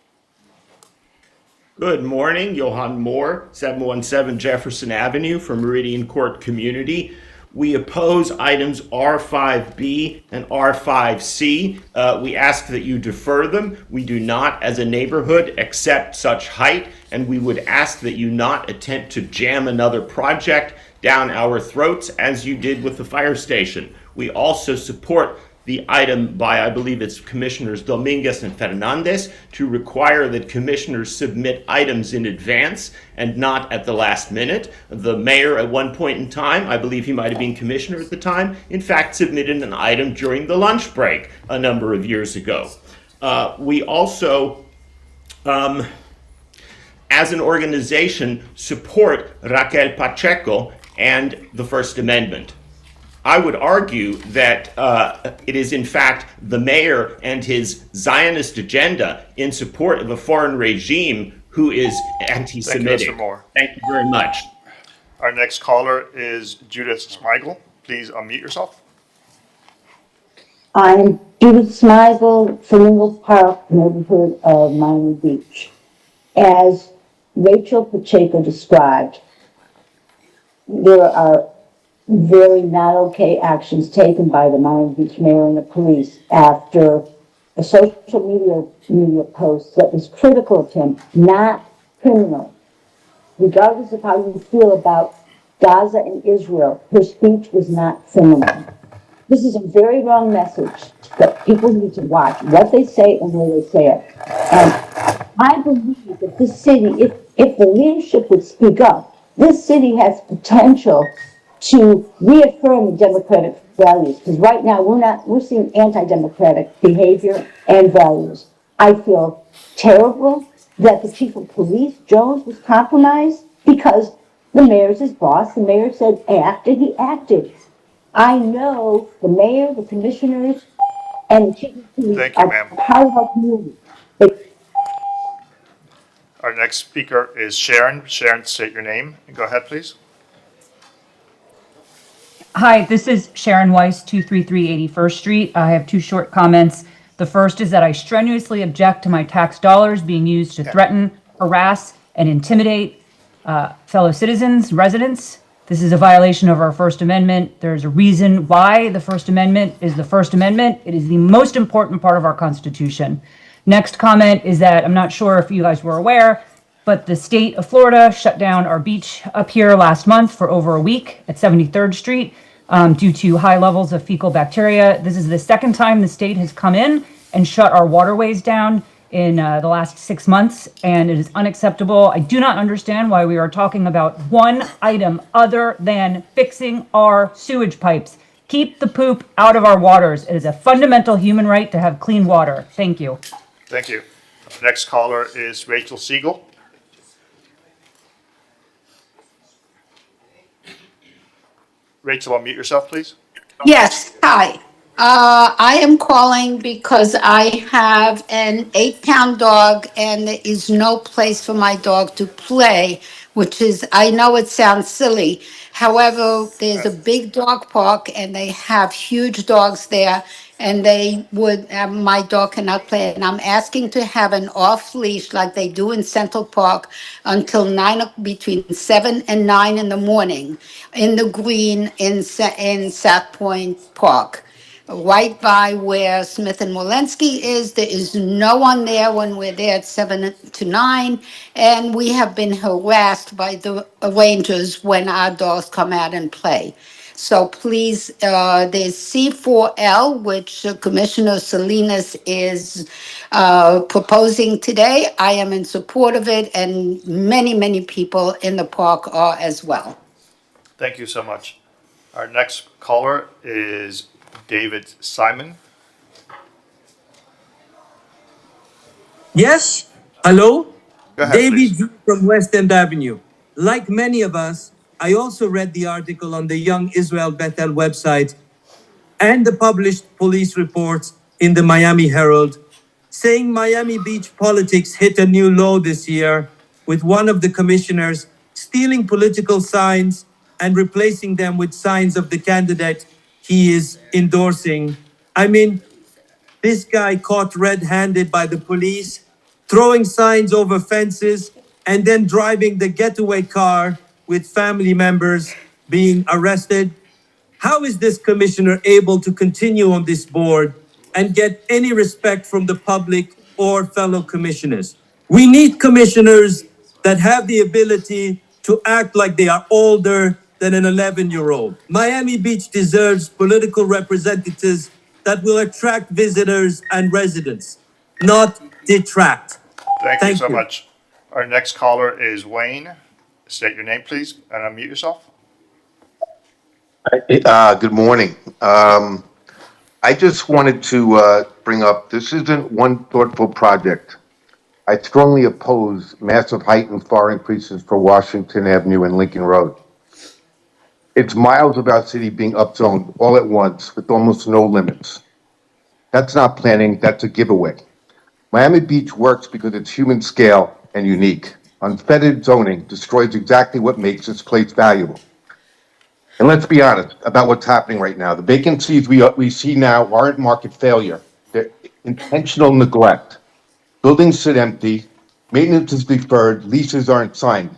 Good morning, Johan Moore, 717 Jefferson Avenue from Meridian Court Community. We oppose items R5B and R5C. We ask that you defer them. We do not, as a neighborhood, accept such height, and we would ask that you not attempt to jam another project down our throats as you did with the fire station. We also support the item by, I believe it's Commissioners Dominguez and Fernandez, to require that commissioners submit items in advance and not at the last minute. The mayor at one point in time, I believe he might have been commissioner at the time, in fact submitted an item during the lunch break a number of years ago. We also, as an organization, support Raquel Pacheco and the First Amendment. I would argue that it is in fact the mayor and his Zionist agenda in support of a foreign regime who is anti-Semitic. Thank you, Mr. Moore. Thank you very much. Our next caller is Judith Smigel. Please unmute yourself. I'm Judith Smigel, Flamingo Park, neighborhood of Miami Beach. As Rachel Pacheco described, there are very not okay actions taken by the Miami Beach mayor and the police after a social media post that was critical of him, not criminal. Regardless of how you feel about Gaza and Israel, her speech was not criminal. This is a very wrong message that people need to watch what they say and where they say it. And I believe that this city, if the leadership would speak up, this city has potential to reaffirm the democratic values. Because right now, we're seeing anti-democratic behavior and values. I feel terrible that the chief of police, Jones, was compromised because the mayor's his boss. The mayor said act, and he acted. I know the mayor, the commissioners, and the chief of police Thank you, are ma'am. part of our community. Our next speaker is Sharon. Sharon, state your name and go ahead, please. Hi, this is Sharon Weiss, 233 81st Street. I have two short comments. The first is that I strenuously object to my tax dollars being used to threaten, harass, and intimidate fellow citizens, residents. This is a violation of our First Amendment. There's a reason why the First Amendment is the First Amendment. It is the most important part of our Constitution. Next comment is that I'm not sure if you guys were aware, but the state of Florida shut down our beach up here last month for over a week at 73rd Street due to high levels of fecal bacteria. This is the second time the state has come in and shut our waterways down in the last 6 months, and it is unacceptable. I do not understand why we are talking about one item other than fixing our sewage pipes. Keep the poop out of our waters. It is a fundamental human right to have clean water. Thank you. Thank you. Next caller is Rachel Siegel. Rachel, unmute yourself, please. Yes, hi. I am calling because I have an 8-pound dog and there is no place for my dog to play, which is, I know it sounds silly. However, there's a big dog park and they have huge dogs there and my dog cannot play. And I'm asking to have an off leash like they do in Central Park until between 7 and 9 in the morning in the green in South Point Park. Right by where Smith and Walensky is. There is no one there when we're there at 7 to 9. And we have been harassed by the rangers when our dogs come out and play. So please, there's C4L, which Commissioner Salinas is proposing today. I am in support of it, and many, many people in the park are as well. Thank you so much. Our next caller is David Simon. Yes, hello? Go ahead, David please. G. from West End Avenue. Like many of us, I also read the article on the Young Israel Bethel website and the published police reports in the Miami Herald, saying Miami Beach politics hit a new low this year with one of the commissioners stealing political signs and replacing them with signs of the candidate he is endorsing. I mean, this guy caught red-handed by the police, throwing signs over fences, and then driving the getaway car with family members being arrested. How is this commissioner able to continue on this board and get any respect from the public or fellow commissioners? We need commissioners that have the ability to act like they are older than an 11-year-old. Miami Beach deserves political representatives that will attract visitors and residents, not detract. Thank you so much. Our next caller is Wayne. State your name, please, and unmute yourself. Good morning. I just wanted to bring up, this isn't one thoughtful project. I strongly oppose massive height and far increases for Washington Avenue and Lincoln Road. It's miles of our city being upzoned all at once with almost no limits. That's not planning, that's a giveaway. Miami Beach works because it's human scale and unique. Unfettered zoning destroys exactly what makes this place valuable. And let's be honest about what's happening right now. The vacancies we see now aren't market failure. They're intentional neglect. Buildings sit empty, maintenance is deferred, leases aren't signed.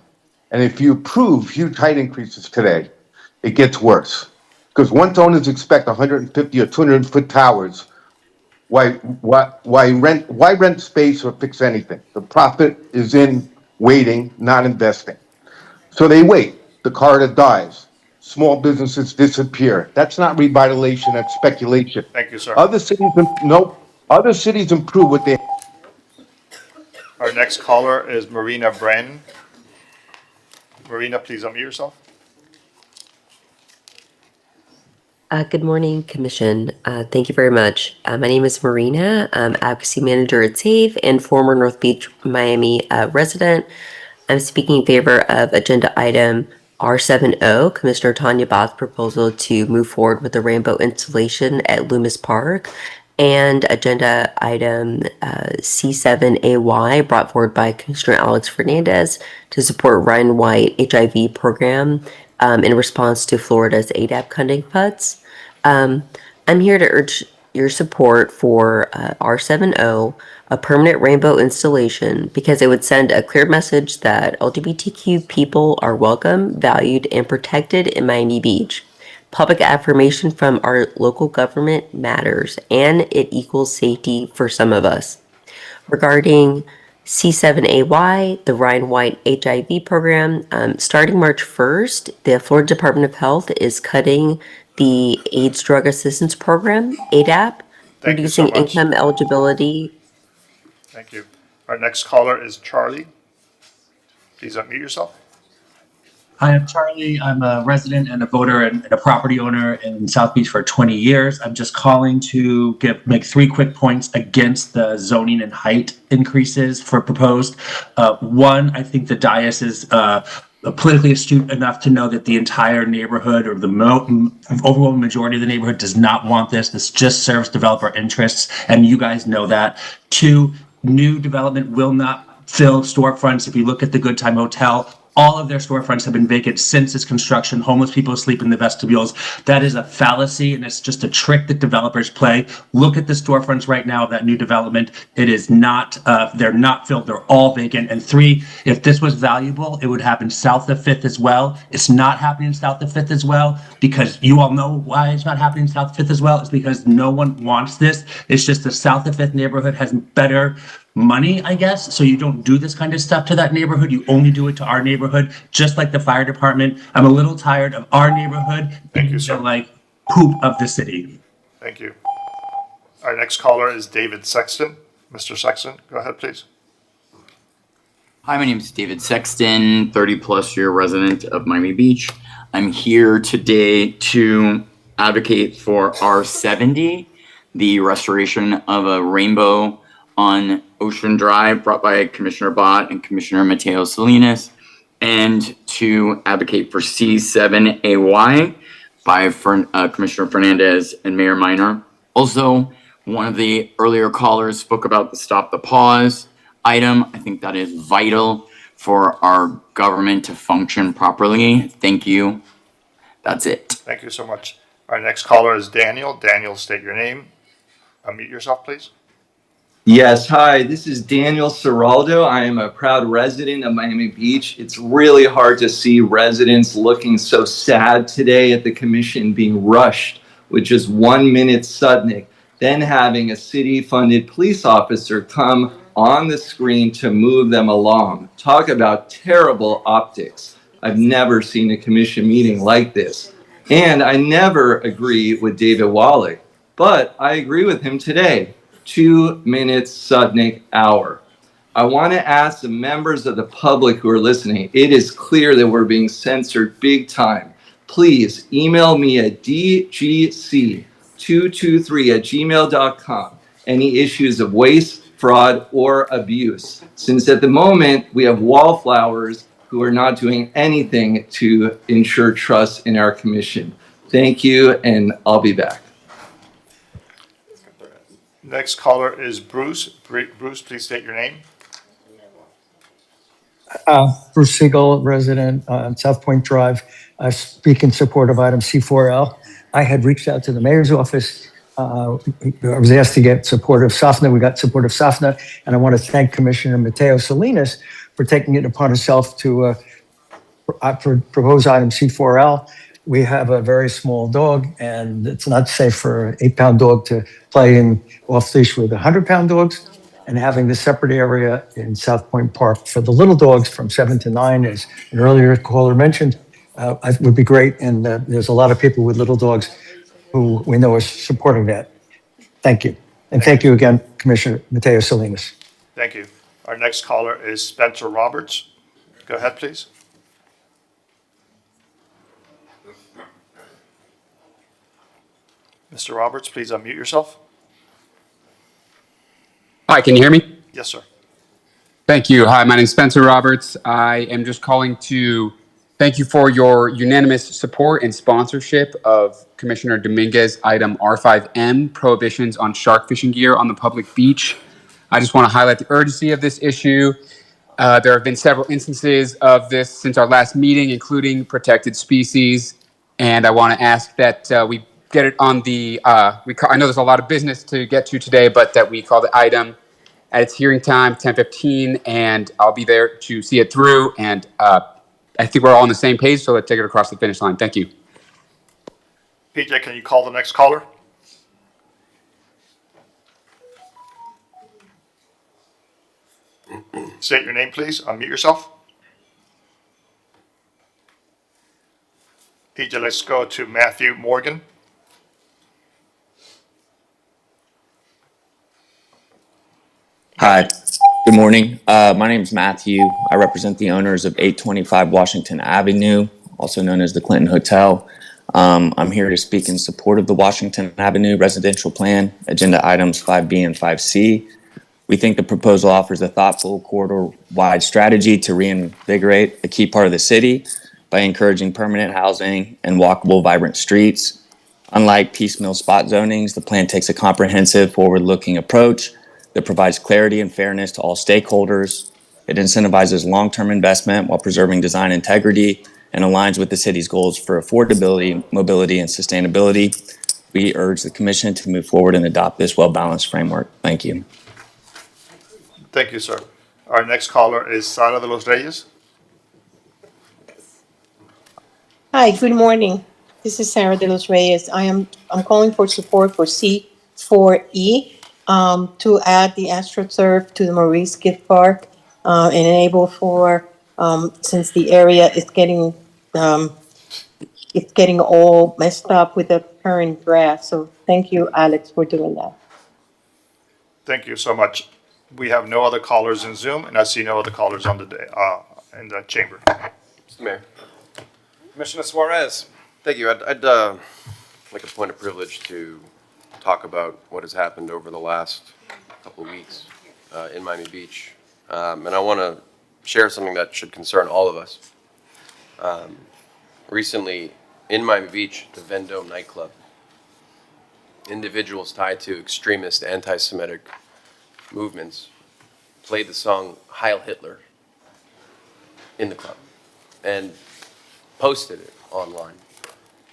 And if you approve huge height increases today, it gets worse. Because once owners expect 150 or 200-foot towers, why rent space or fix anything? The profit is in waiting, not investing. So they wait. The corridor dies. Small businesses disappear. That's not revitalization, that's speculation. Thank you, sir. Other cities improve what they Our next caller is Marina Brennan. Marina, please unmute yourself. Good morning, Commission. Thank you very much. My name is Marina. I'm Advocacy Manager at SAVE and former North Beach, Miami resident. I'm speaking in favor of Agenda Item R70, Commissioner Tanya Bott's proposal to move forward with the rainbow installation at Loomis Park, and Agenda Item C7AY, brought forward by Commissioner Alex Fernandez to support Ryan White HIV program in response to Florida's ADAP funding cuts. I'm here to urge your support for R70, a permanent rainbow installation, because it would send a clear message that LGBTQ people are welcome, valued, and protected in Miami Beach. Public affirmation from our local government matters, and it equals safety for some of us. Regarding C7AY, the Ryan White HIV program, starting March 1st, the Florida Department of Health is cutting the AIDS Drug Assistance Program, ADAP, reducing income eligibility. Thank you. Our next caller is Charlie. Please unmute yourself. Hi, I'm Charlie. I'm a resident and a voter and a property owner in South Beach for 20 years. I'm just calling to make 3 quick points against the zoning and height increases for proposed. One, I think the dais is politically astute enough to know that the entire neighborhood or the overwhelming majority of the neighborhood does not want this. This just serves developer interests, and you guys know that. 2, new development will not fill storefronts. If you look at the Good Time Hotel, all of their storefronts have been vacant since its construction. Homeless people sleep in the vestibules. That is a fallacy, and it's just a trick that developers play. Look at the storefronts right now of that new development. It is not, they're not filled. They're all vacant. And 3, if this was valuable, it would happen south of 5th as well. It's not happening south of 5th as well, because you all know why it's not happening south of 5th as well. It's because no one wants this. It's just the south of 5th neighborhood has better money, I guess, so you don't do this kind of stuff to that neighborhood. You only do it to our neighborhood, just like the fire department. I'm a little tired of our neighborhood being like poop of the city. Thank you. Our next caller is David Sexton. Mr. Sexton, go ahead, please. Hi, my name is David Sexton, 30-plus year resident of Miami Beach. I'm here today to advocate for R70, the restoration of a rainbow on Ocean Drive, brought by Commissioner Bott and Commissioner Mateo Salinas, and to advocate for C7AY by Commissioner Fernandez and Mayor Minor. Also, one of the earlier callers spoke about the Stop the Pause item. I think that is vital for our government to function properly. Thank you. That's it. Thank you so much. Our next caller is Daniel. Daniel, state your name. Unmute yourself, please. Yes, hi, this is Daniel Ciraldo. I am a proud resident of Miami Beach. It's really hard to see residents looking so sad today at the commission being rushed with just 1 minute Sudnick, then having a city-funded police officer come on the screen to move them along. Talk about terrible optics. I've never seen a commission meeting like this. And I never agree with David Wallach, but I agree with him today. 2 minutes Sudnick hour. I want to ask the members of the public who are listening, it is clear that we're being censored big time. Please email me at dgc223@gmail.com any issues of waste, fraud, or abuse. Since at the moment we have wallflowers who are not doing anything to ensure trust in our commission. Thank you, and I'll be back. Next caller is Bruce. Bruce, please state your name. Bruce Siegel, resident on South Point Drive. I speak in support of item C4L. I had reached out to the mayor's office. I was asked to get support of SAFNA. We got support of SAFNA, and I want to thank Commissioner Mateo Salinas for taking it upon herself to propose item C4L. We have a very small dog, and it's not safe for an 8-pound dog to play in off-leash with 100-pound dogs. And having the separate area in South Point Park for the little dogs from 7 to 9, as an earlier caller mentioned, would be great. And there's a lot of people with little dogs who we know are supporting that. Thank you. And thank you again, Commissioner Mateo Salinas. Thank you. Our next caller is Spencer Roberts. Go ahead, please. Mr. Roberts, please unmute yourself. Hi, can you hear me? Yes, sir. Thank you. Hi, my name is Spencer Roberts. I am just calling to thank you for your unanimous support and sponsorship of Commissioner Dominguez item R5M, prohibitions on shark fishing gear on the public beach. I just want to highlight the urgency of this issue. There have been several instances of this since our last meeting, including protected species. And I want to ask that we get it on the, I know there's a lot of business to get to today, but that we call the item at its hearing time, 10:15, and I'll be there to see it through. And I think we're all on the same page, so let's take it across the finish line. Thank you. PJ, can you call the next caller? State your name, please. Unmute yourself. PJ, let's go to Matthew Morgan. Hi, good morning. My name is Matthew. I represent the owners of 825 Washington Avenue, also known as the Clinton Hotel. I'm here to speak in support of the Washington Avenue residential plan, agenda items 5B and 5C. We think the proposal offers a thoughtful corridor-wide strategy to reinvigorate a key part of the city by encouraging permanent housing and walkable, vibrant streets. Unlike piecemeal spot zonings, the plan takes a comprehensive, forward-looking approach that provides clarity and fairness to all stakeholders. It incentivizes long-term investment while preserving design integrity and aligns with the city's goals for affordability, mobility, and sustainability. We urge the Commission to move forward and adopt this well-balanced framework. Thank you. Thank you, sir. Our next caller is Sara de los Reyes. Hi, good morning. This is Sarah de los Reyes. I'm calling for support for C4E to add the AstroTurf to the Maurice Gift Park and enable for, since the area is getting all messed up with the current grass. So thank you, Alex, for doing that. Thank you so much. We have no other callers in Zoom, and I see no other callers on the day, in the chamber. Mr. Mayor. Commissioner Suarez. Thank you. I'd like a point of privilege to talk about what has happened over the last couple of weeks in Miami Beach. And I want to share something that should concern all of us. Recently, in Miami Beach, the Vendome nightclub, individuals tied to extremist anti-Semitic movements played the song Heil Hitler in the club and posted it online.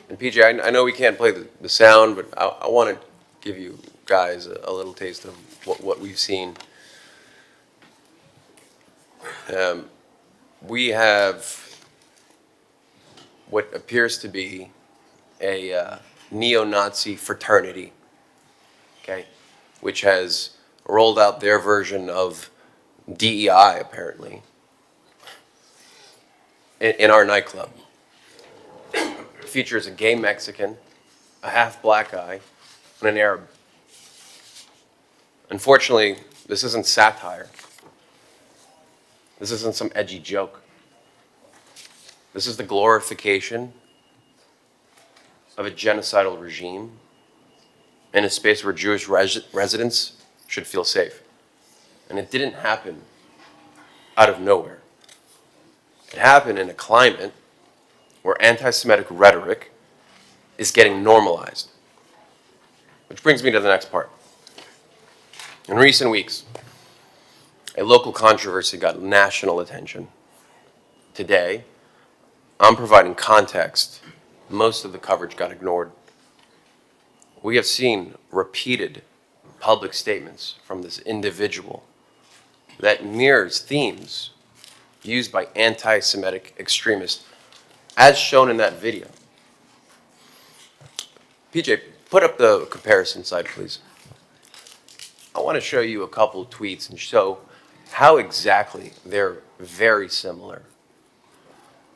And PJ, I know we can't play the sound, but I want to give you guys a little taste of what we've seen. We have what appears to be a neo-Nazi fraternity, okay, which has rolled out their version of DEI, apparently, in our nightclub. It features a gay Mexican, a half-black guy, and an Arab. Unfortunately, this isn't satire. This isn't some edgy joke. This is the glorification of a genocidal regime in a space where Jewish residents should feel safe. And it didn't happen out of nowhere. It happened in a climate where anti-Semitic rhetoric is getting normalized. Which brings me to the next part. In recent weeks, a local controversy got national attention. Today, I'm providing context. Most of the coverage got ignored. We have seen repeated public statements from this individual that mirrors themes used by anti-Semitic extremists, as shown in that video. PJ, put up the comparison slide, please. I want to show you a couple of tweets and show how exactly they're very similar.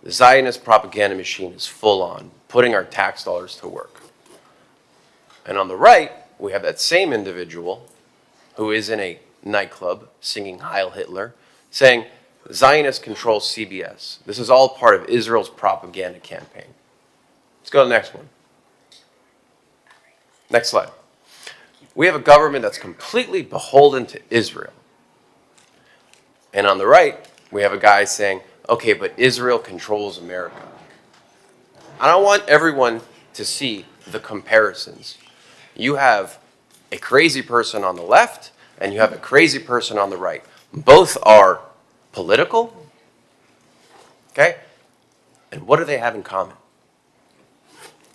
The Zionist propaganda machine is full on, putting our tax dollars to work. And on the right, we have that same individual who is in a nightclub singing Heil Hitler, saying Zionists control CBS. This is all part of Israel's propaganda campaign. Let's go to the next one. Next slide. We have a government that's completely beholden to Israel. And on the right, we have a guy saying, okay, but Israel controls America. I don't want everyone to see the comparisons. You have a crazy person on the left, and you have a crazy person on the right. Both are political, okay? And what do they have in common?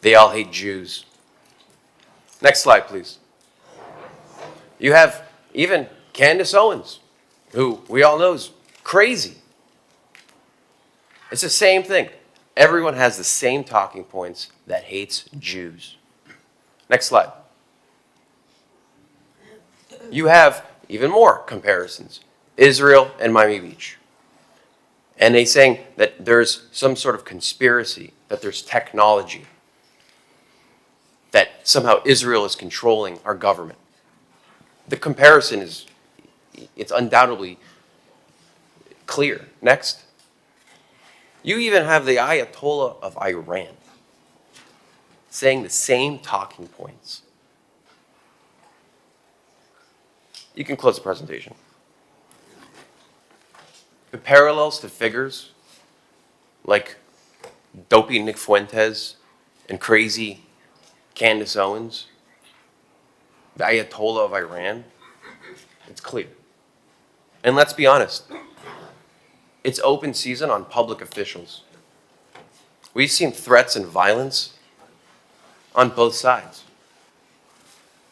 They all hate Jews. Next slide, please. You have even Candace Owens, who we all know is crazy. It's the same thing. Everyone has the same talking points that hates Jews. Next slide. You have even more comparisons. Israel and Miami Beach. And they saying that there's some sort of conspiracy, that there's technology, that somehow Israel is controlling our government. The comparison it's undoubtedly clear. Next. You even have the Ayatollah of Iran saying the same talking points. You can close the presentation. The parallels to figures like dopey Nick Fuentes and crazy Candace Owens, the Ayatollah of Iran, it's clear. And let's be honest, it's open season on public officials. We've seen threats and violence on both sides.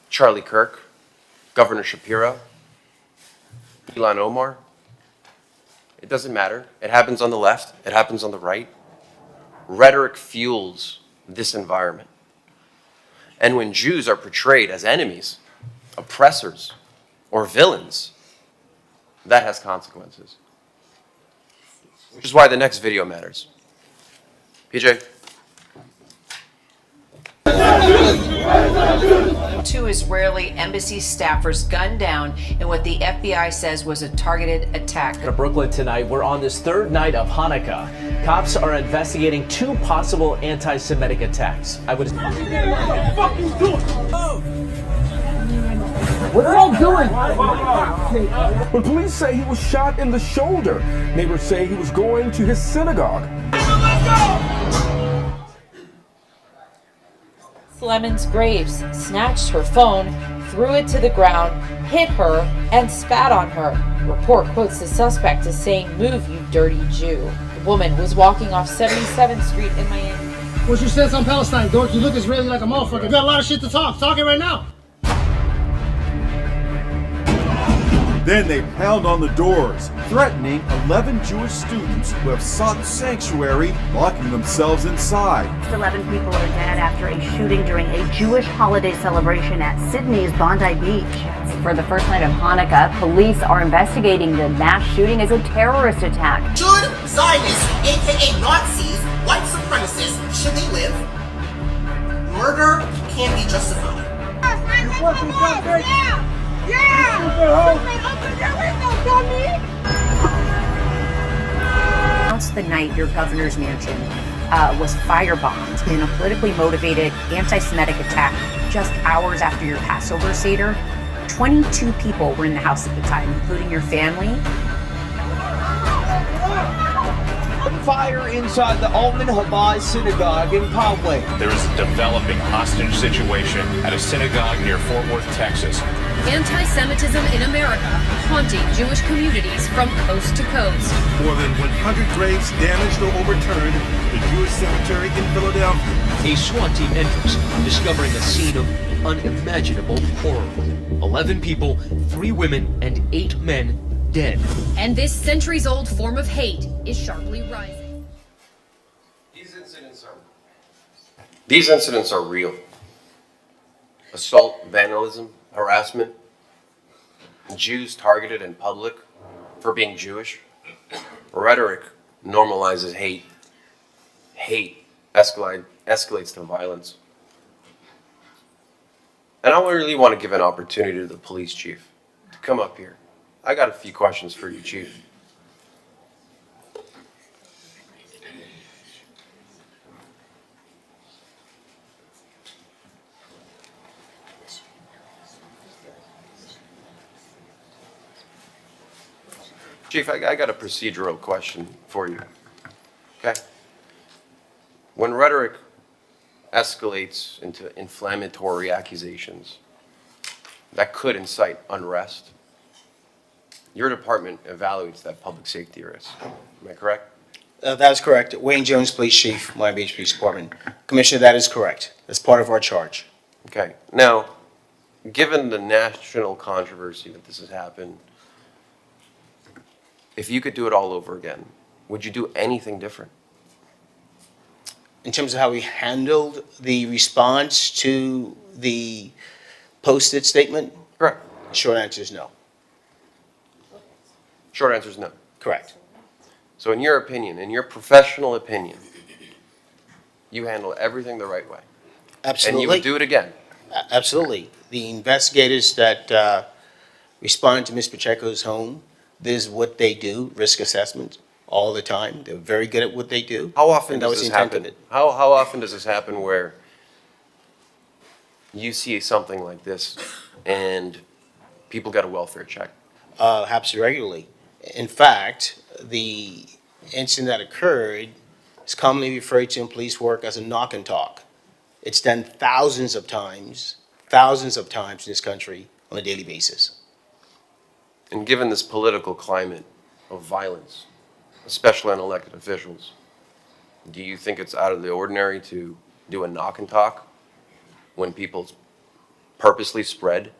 Charlie Kirk, Governor Shapiro, Ilhan Omar. It doesn't matter. It happens on the left. It happens on the right. Rhetoric fuels this environment. And when Jews are portrayed as enemies, oppressors, or villains, that has consequences. Which is why the next video matters. PJ? Two Israeli embassy staffers gunned down in what the FBI says was a targeted attack. In Brooklyn tonight, we're on this third night of Hanukkah. Cops are investigating two possible anti-Semitic attacks. What are you doing? When police say he was shot in the shoulder, neighbors say he was going to his synagogue. Lemons Graves snatched her phone, threw it to the ground, hit her, and spat on her. Report quotes the suspect as saying, "Move, you dirty Jew." The woman was walking off 77th Street in Miami. What's your stance on Palestine, dork? You look Israeli like a motherfucker. You got a lot of shit to talk. Talk it right now. Then they pound on the doors, threatening 11 Jewish students who have sought sanctuary, locking themselves inside. 11 people are dead after a shooting during a Jewish holiday celebration at Sydney's Bondi Beach. For the first night of Hanukkah, police are investigating the mass shooting as a terrorist attack. Should Zionists, aka Nazis, white supremacists, should they live? Murder can't be justified. Announced the night your governor's mansion was firebombed in a politically motivated anti-Semitic attack just hours after your Passover Seder. 22 people were in the house at the time, including your family. Fire inside the Alman Habaz synagogue in Poway. There is a developing hostage situation at a synagogue near Fort Worth, Texas. Anti-Semitism in America, haunting Jewish communities from coast to coast. More than 100 graves damaged or overturned at the Jewish cemetery in Philadelphia. A SWAT team enters, discovering a scene of unimaginable horror. 11 people, 3 women, and 8 men dead. And this centuries-old form of hate is sharply rising. These incidents are real. Assault, vandalism, harassment, Jews targeted in public for being Jewish. Rhetoric normalizes hate. Hate escalates to violence. And I really want to give an opportunity to the police chief to come up here I got a few questions for you, Chief. Chief, I got a procedural question for you. Okay? When rhetoric escalates into inflammatory accusations that could incite unrest, your department evaluates that public safety risk. Am I correct? That is correct. Wayne Jones, Police Chief, Miami Beach Police Department. Commissioner, that is correct. That's part of our charge. Okay. Now, given the national controversy that this has happened, if you could do it all over again, would you do anything different? In terms of how we handled the response to the posted statement? Correct. Short answer is no. Short answer is no. Correct. So in your opinion, in your professional opinion, you handle everything the right way? Absolutely. And you would do it again? Absolutely. The investigators that responded to Ms. Pacheco's home, this is what they do, risk assessment, all the time. They're very good at what they do. How often and that does was this the intent happen? of it. How often does this happen where you see something like this and people get a welfare check? Happens regularly. In fact, the incident that occurred is commonly referred to in police work as a knock and talk. It's done thousands of times in this country on a daily basis. And given this political climate of violence, especially on elected officials, do you think it's out of the ordinary to do a knock and talk when people purposely spread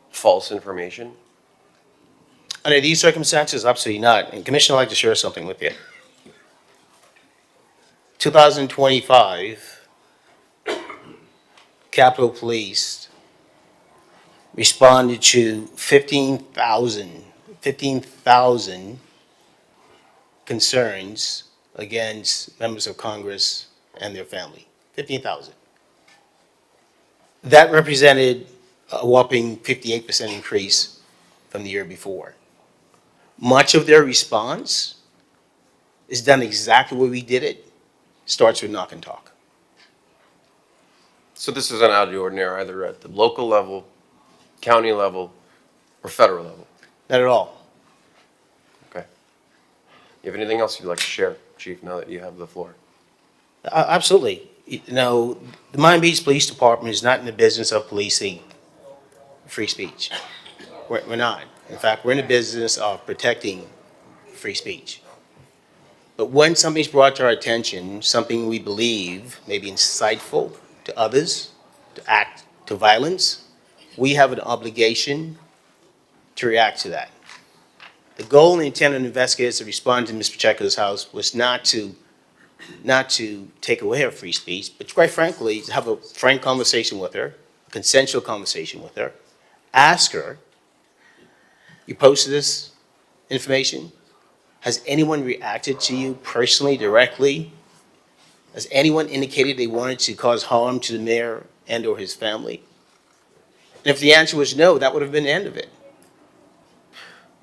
false information? Under these circumstances, absolutely not. And Commissioner, I'd like to share something with you. 2025, Capitol Police responded to 15,000 concerns against members of Congress and their family. 15,000. That represented a whopping 58% increase from the year before. Much of their response is done exactly where we did it, starts with knock and talk. So this isn't out of the ordinary either at the local level, county level, or federal level? Not at all. Okay. You have anything else you'd like to share, Chief, now that you have the floor? Absolutely. You know, the Miami Beach Police Department is not in the business of policing free speech. We're not. In fact, we're in the business of protecting free speech. But when something's brought to our attention, something we believe may be insightful to others, to act to violence, we have an obligation to react to that. The goal and intent of the investigators to respond to Ms. Pacheco's house was not to take away her free speech, but quite frankly, to have a frank conversation with her, a consensual conversation with her, ask her, you posted this information? Has anyone reacted to you personally, directly? Has anyone indicated they wanted to cause harm to the mayor and or his family? And if the answer was no, that would have been the end of it.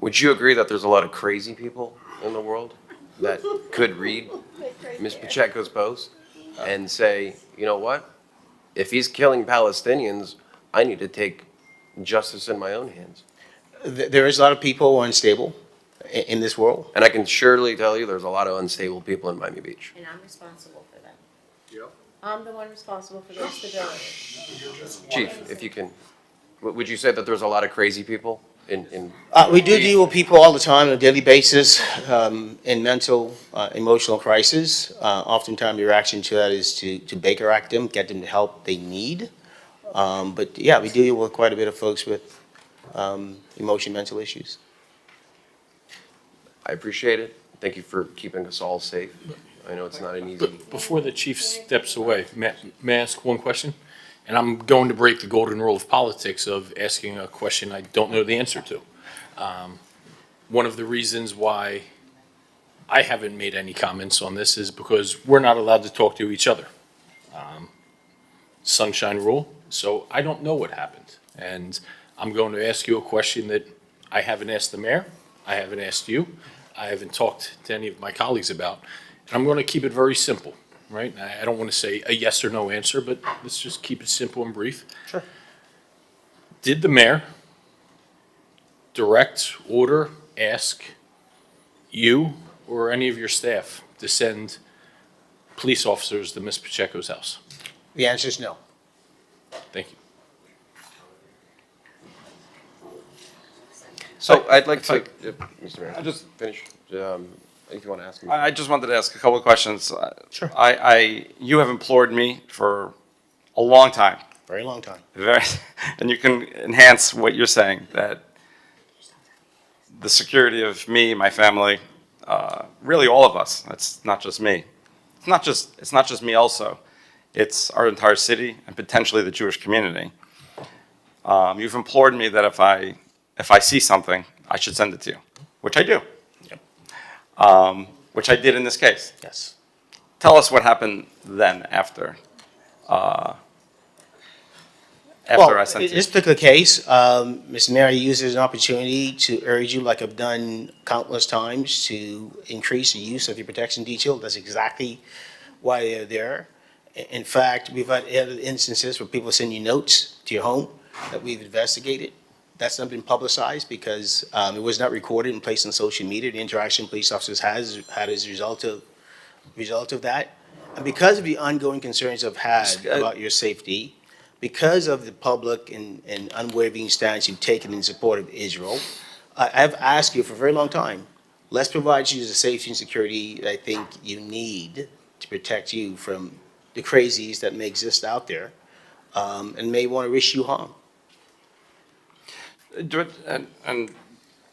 Would you agree that there's a lot of crazy people in the world that could read Ms. Pacheco's post and say, you know what? If he's killing Palestinians, I need to take justice in my own hands. There is a lot of people who are unstable in this world. And I can surely tell you there's a lot of unstable people in Miami Beach. And I'm responsible for them. Yep. I'm the one responsible for their stability. Chief, if you can, would you say that there's a lot of crazy people in We do deal with people all the time on a daily basis in mental, emotional crisis. Oftentimes the reaction to that is to Baker Act them, get them the help they need. But yeah, we deal with quite a bit of folks with emotion, mental issues. I appreciate it. Thank you for keeping us all safe. I know it's not an easy. Before the chief steps away, may I ask one question? And I'm going to break the golden rule of politics of asking a question I don't know the answer to. One of the reasons why I haven't made any comments on this is because we're not allowed to talk to each other. Sunshine rule. So I don't know what happened. And I'm going to ask you a question that I haven't asked the mayor, I haven't asked you, I haven't talked to any of my colleagues about. And I'm going to keep it very simple, right? I don't want to say a yes or no answer, but let's just keep it simple and brief. Sure. Did the mayor direct, order, ask you or any of your staff to send police officers to Ms. Pacheco's house? The answer is no. Thank you. So I'd like to, Mr. Mayor, I just finish. If you want to ask me. I just wanted to ask a couple of questions. Sure. You have implored me for a long time. Very long time. And you can enhance what you're saying, that the security of me, my family, really all of us. It's not just me. It's not just me also. It's our entire city and potentially the Jewish community. You've implored me that if I see something, I should send it to you, which I do. Yep. Which I did in this case. Yes. Tell us what happened then after I sent in it. this particular case, Mr. Mayor uses an opportunity to urge you, like I've done countless times, to increase the use of your protection detail. That's exactly why they're there. In fact, we've had instances where people send you notes to your home that we've investigated. That's not been publicized because it was not recorded and placed on social media. The interaction police officers had as a result of that. And because of the ongoing concerns I've had about your safety, because of the public and unwavering stance you've taken in support of Israel, I've asked you for a very long time, let's provide you the safety and security that I think you need to protect you from the crazies that may exist out there and may want to wish you harm. And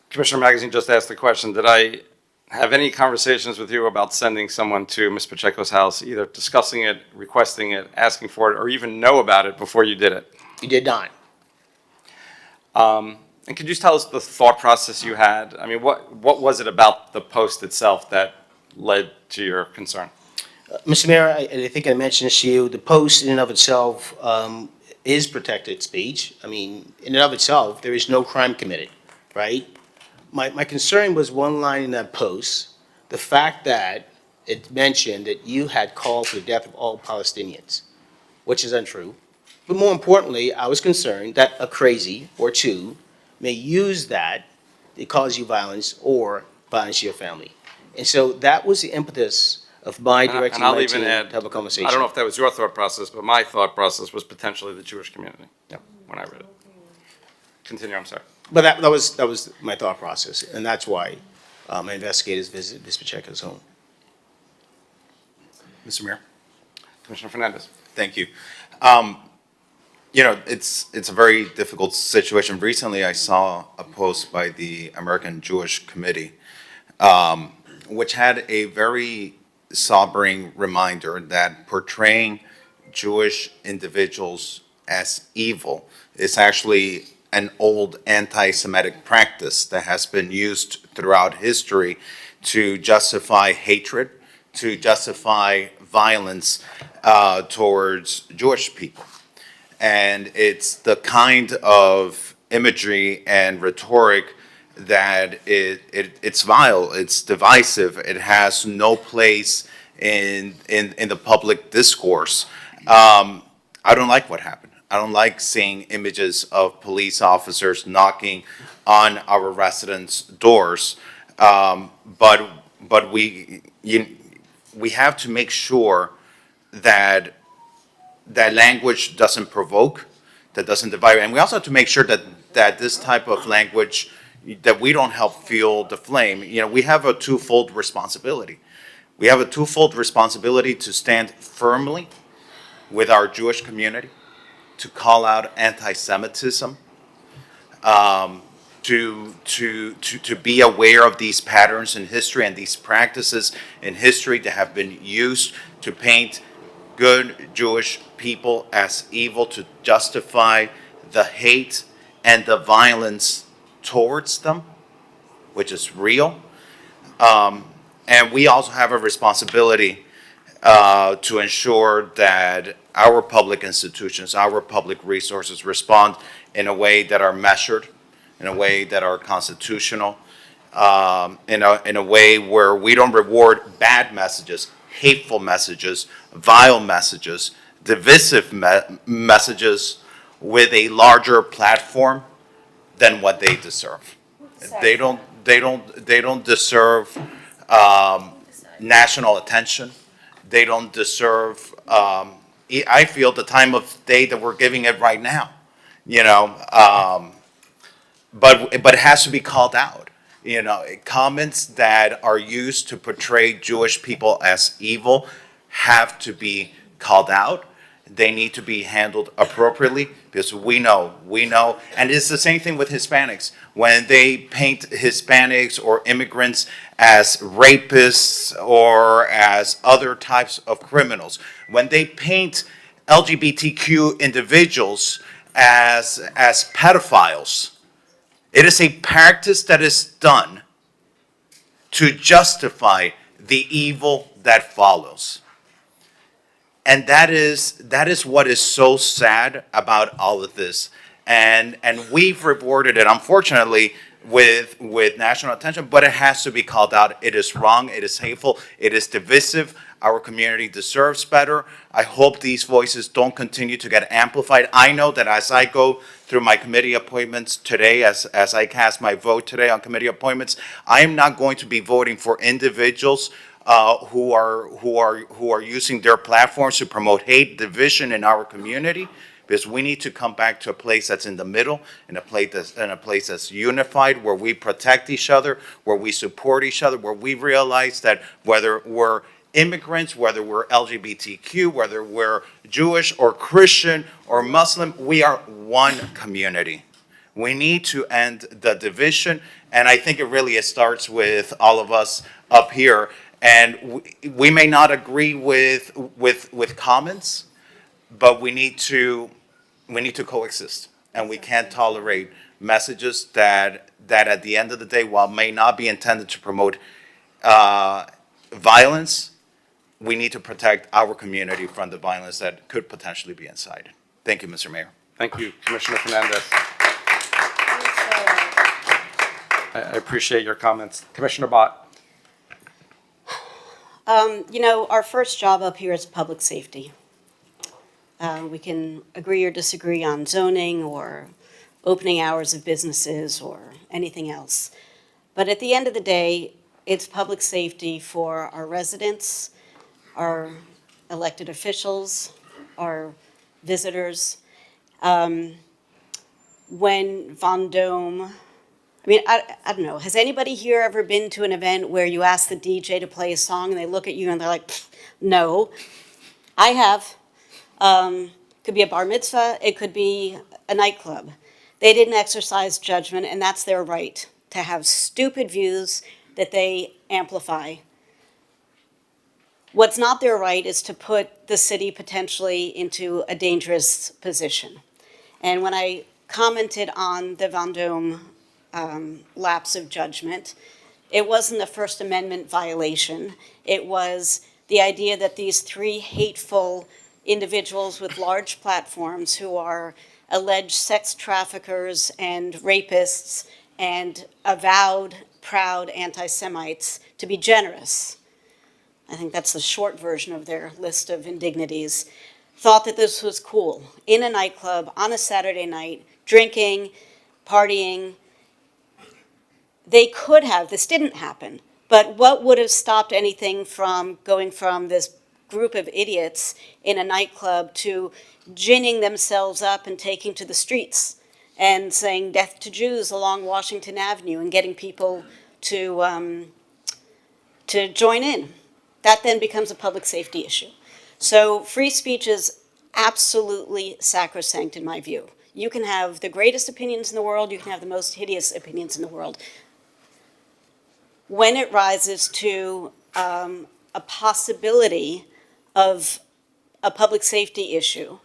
Commissioner Magazine just asked the question, did I have any conversations with you about sending someone to Ms. Pacheco's house, either discussing it, requesting it, asking for it, or even know about it before you did it? You did not. And could you tell us the thought process you had? I mean, what was it about the post itself that led to your concern? Mr. Mayor, I think I mentioned this to you, the post in and of itself is protected speech. I mean, in and of itself, there is no crime committed, right? My concern was one line in that post, the fact that it mentioned that you had called for the death of all Palestinians, which is untrue. But more importantly, I was concerned that a crazy or two may use that to cause you violence or violence to your family. And so that was the impetus of my directing my team to have a conversation. I don't know if that was your thought process, but my thought process was potentially the Jewish community. Yep. When I read it. Continue, I'm sorry. But that was my thought process, and that's why my investigators visited Ms. Pacheco's home. Mr. Mayor. Commissioner Fernandez. Thank you. You know, it's a very difficult situation. Recently, I saw a post by the American Jewish Committee, which had a very sobering reminder that portraying Jewish individuals as evil is actually an old anti-Semitic practice that has been used throughout history to justify hatred, to justify violence towards Jewish people. And it's the kind of imagery and rhetoric that it's vile, it's divisive, it has no place in the public discourse. I don't like what happened. I don't like seeing images of police officers knocking on our residents' doors. But we have to make sure that that language doesn't provoke, that doesn't divide, and we also have to make sure that this type of language, that we don't help fuel the flame. You know, we have a twofold responsibility. We have a twofold responsibility to stand firmly with our Jewish community, to call out anti-Semitism, to be aware of these patterns in history and these practices in history that have been used to paint good Jewish people as evil, to justify the hate and the violence towards them, which is real. And we also have a responsibility to ensure that our public institutions, our public resources respond in a way that are measured in a way that are constitutional, in a way where we don't reward bad messages, hateful messages, vile messages, divisive messages with a larger platform than what they deserve. They don't deserve national attention. They don't deserve, I feel, the time of day that we're giving it right now, you know. But it has to be called out. You know, comments that are used to portray Jewish people as evil have to be called out. They need to be handled appropriately because we know, and it's the same thing with Hispanics. When they paint Hispanics or immigrants as rapists or as other types of criminals, when they paint LGBTQ individuals as pedophiles, it is a practice that is done to justify the evil that follows. And that is what is so sad about all of this. And we've rewarded it, unfortunately, with national attention, but it has to be called out. It is wrong, it is hateful, it is divisive. Our community deserves better. I hope these voices don't continue to get amplified. I know that as I go through my committee appointments today, as I cast my vote today on committee appointments, I am not going to be voting for individuals who are using their platforms to promote hate, division in our community, because we need to come back to a place that's in the middle, in a place that's unified, where we protect each other, where we support each other, where we realize that whether we're immigrants, whether we're LGBTQ, whether we're Jewish or Christian or Muslim, we are one community. We need to end the division, and I think it starts with all of us up here. And we may not agree with comments, but we need to coexist, and we can't tolerate messages that at the end of the day, while may not be intended to promote violence, we need to protect our community from the violence that could potentially be incited. Thank you, Mr. Mayor. Thank you, Commissioner Fernandez. I appreciate your comments. Commissioner Bott. You know, our first job up here is public safety. We can agree or disagree on zoning or opening hours of businesses or anything else. But at the end of the day, it's public safety for our residents, our elected officials, our visitors. When Vendôme, I mean, I don't know, has anybody here ever been to an event where you ask the DJ to play a song and they look at you and they're like, no? I have. Could be a bar mitzvah, it could be a nightclub. They didn't exercise judgment, and that's their right, to have stupid views that they amplify. What's not their right is to put the city potentially into a dangerous position. And when I commented on the Vendôme lapse of judgment, it wasn't a First Amendment violation. It was the idea that these three hateful individuals with large platforms who are alleged sex traffickers and rapists and avowed proud anti-Semites, to be generous, I think that's the short version of their list of indignities, thought that this was cool, in a nightclub on a Saturday night, drinking, partying. They could have, this didn't happen, but what would have stopped anything from going from this group of idiots in a nightclub to ginning themselves up and taking to the streets and saying death to Jews along Washington Avenue and getting people to join in? That then becomes a public safety issue. So free speech is absolutely sacrosanct in my view. You can have the greatest opinions in the world, you can have the most hideous opinions in the world. When it rises to a possibility of a public safety issue,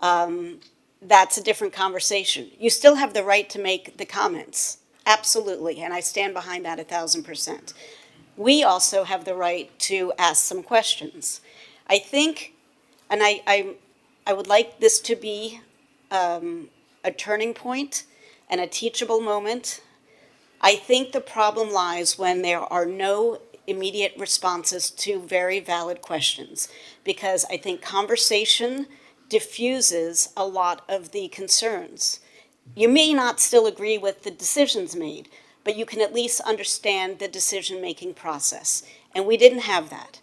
that's a different conversation. You still have the right to make the comments, absolutely, and I stand behind that 1,000%. We also have the right to ask some questions. I think, and I would like this to be a turning point, and a teachable moment. I think the problem lies when there are no immediate responses to very valid questions, because I think conversation diffuses a lot of the concerns. You may not still agree with the decisions made, but you can at least understand the decision-making process. And we didn't have that.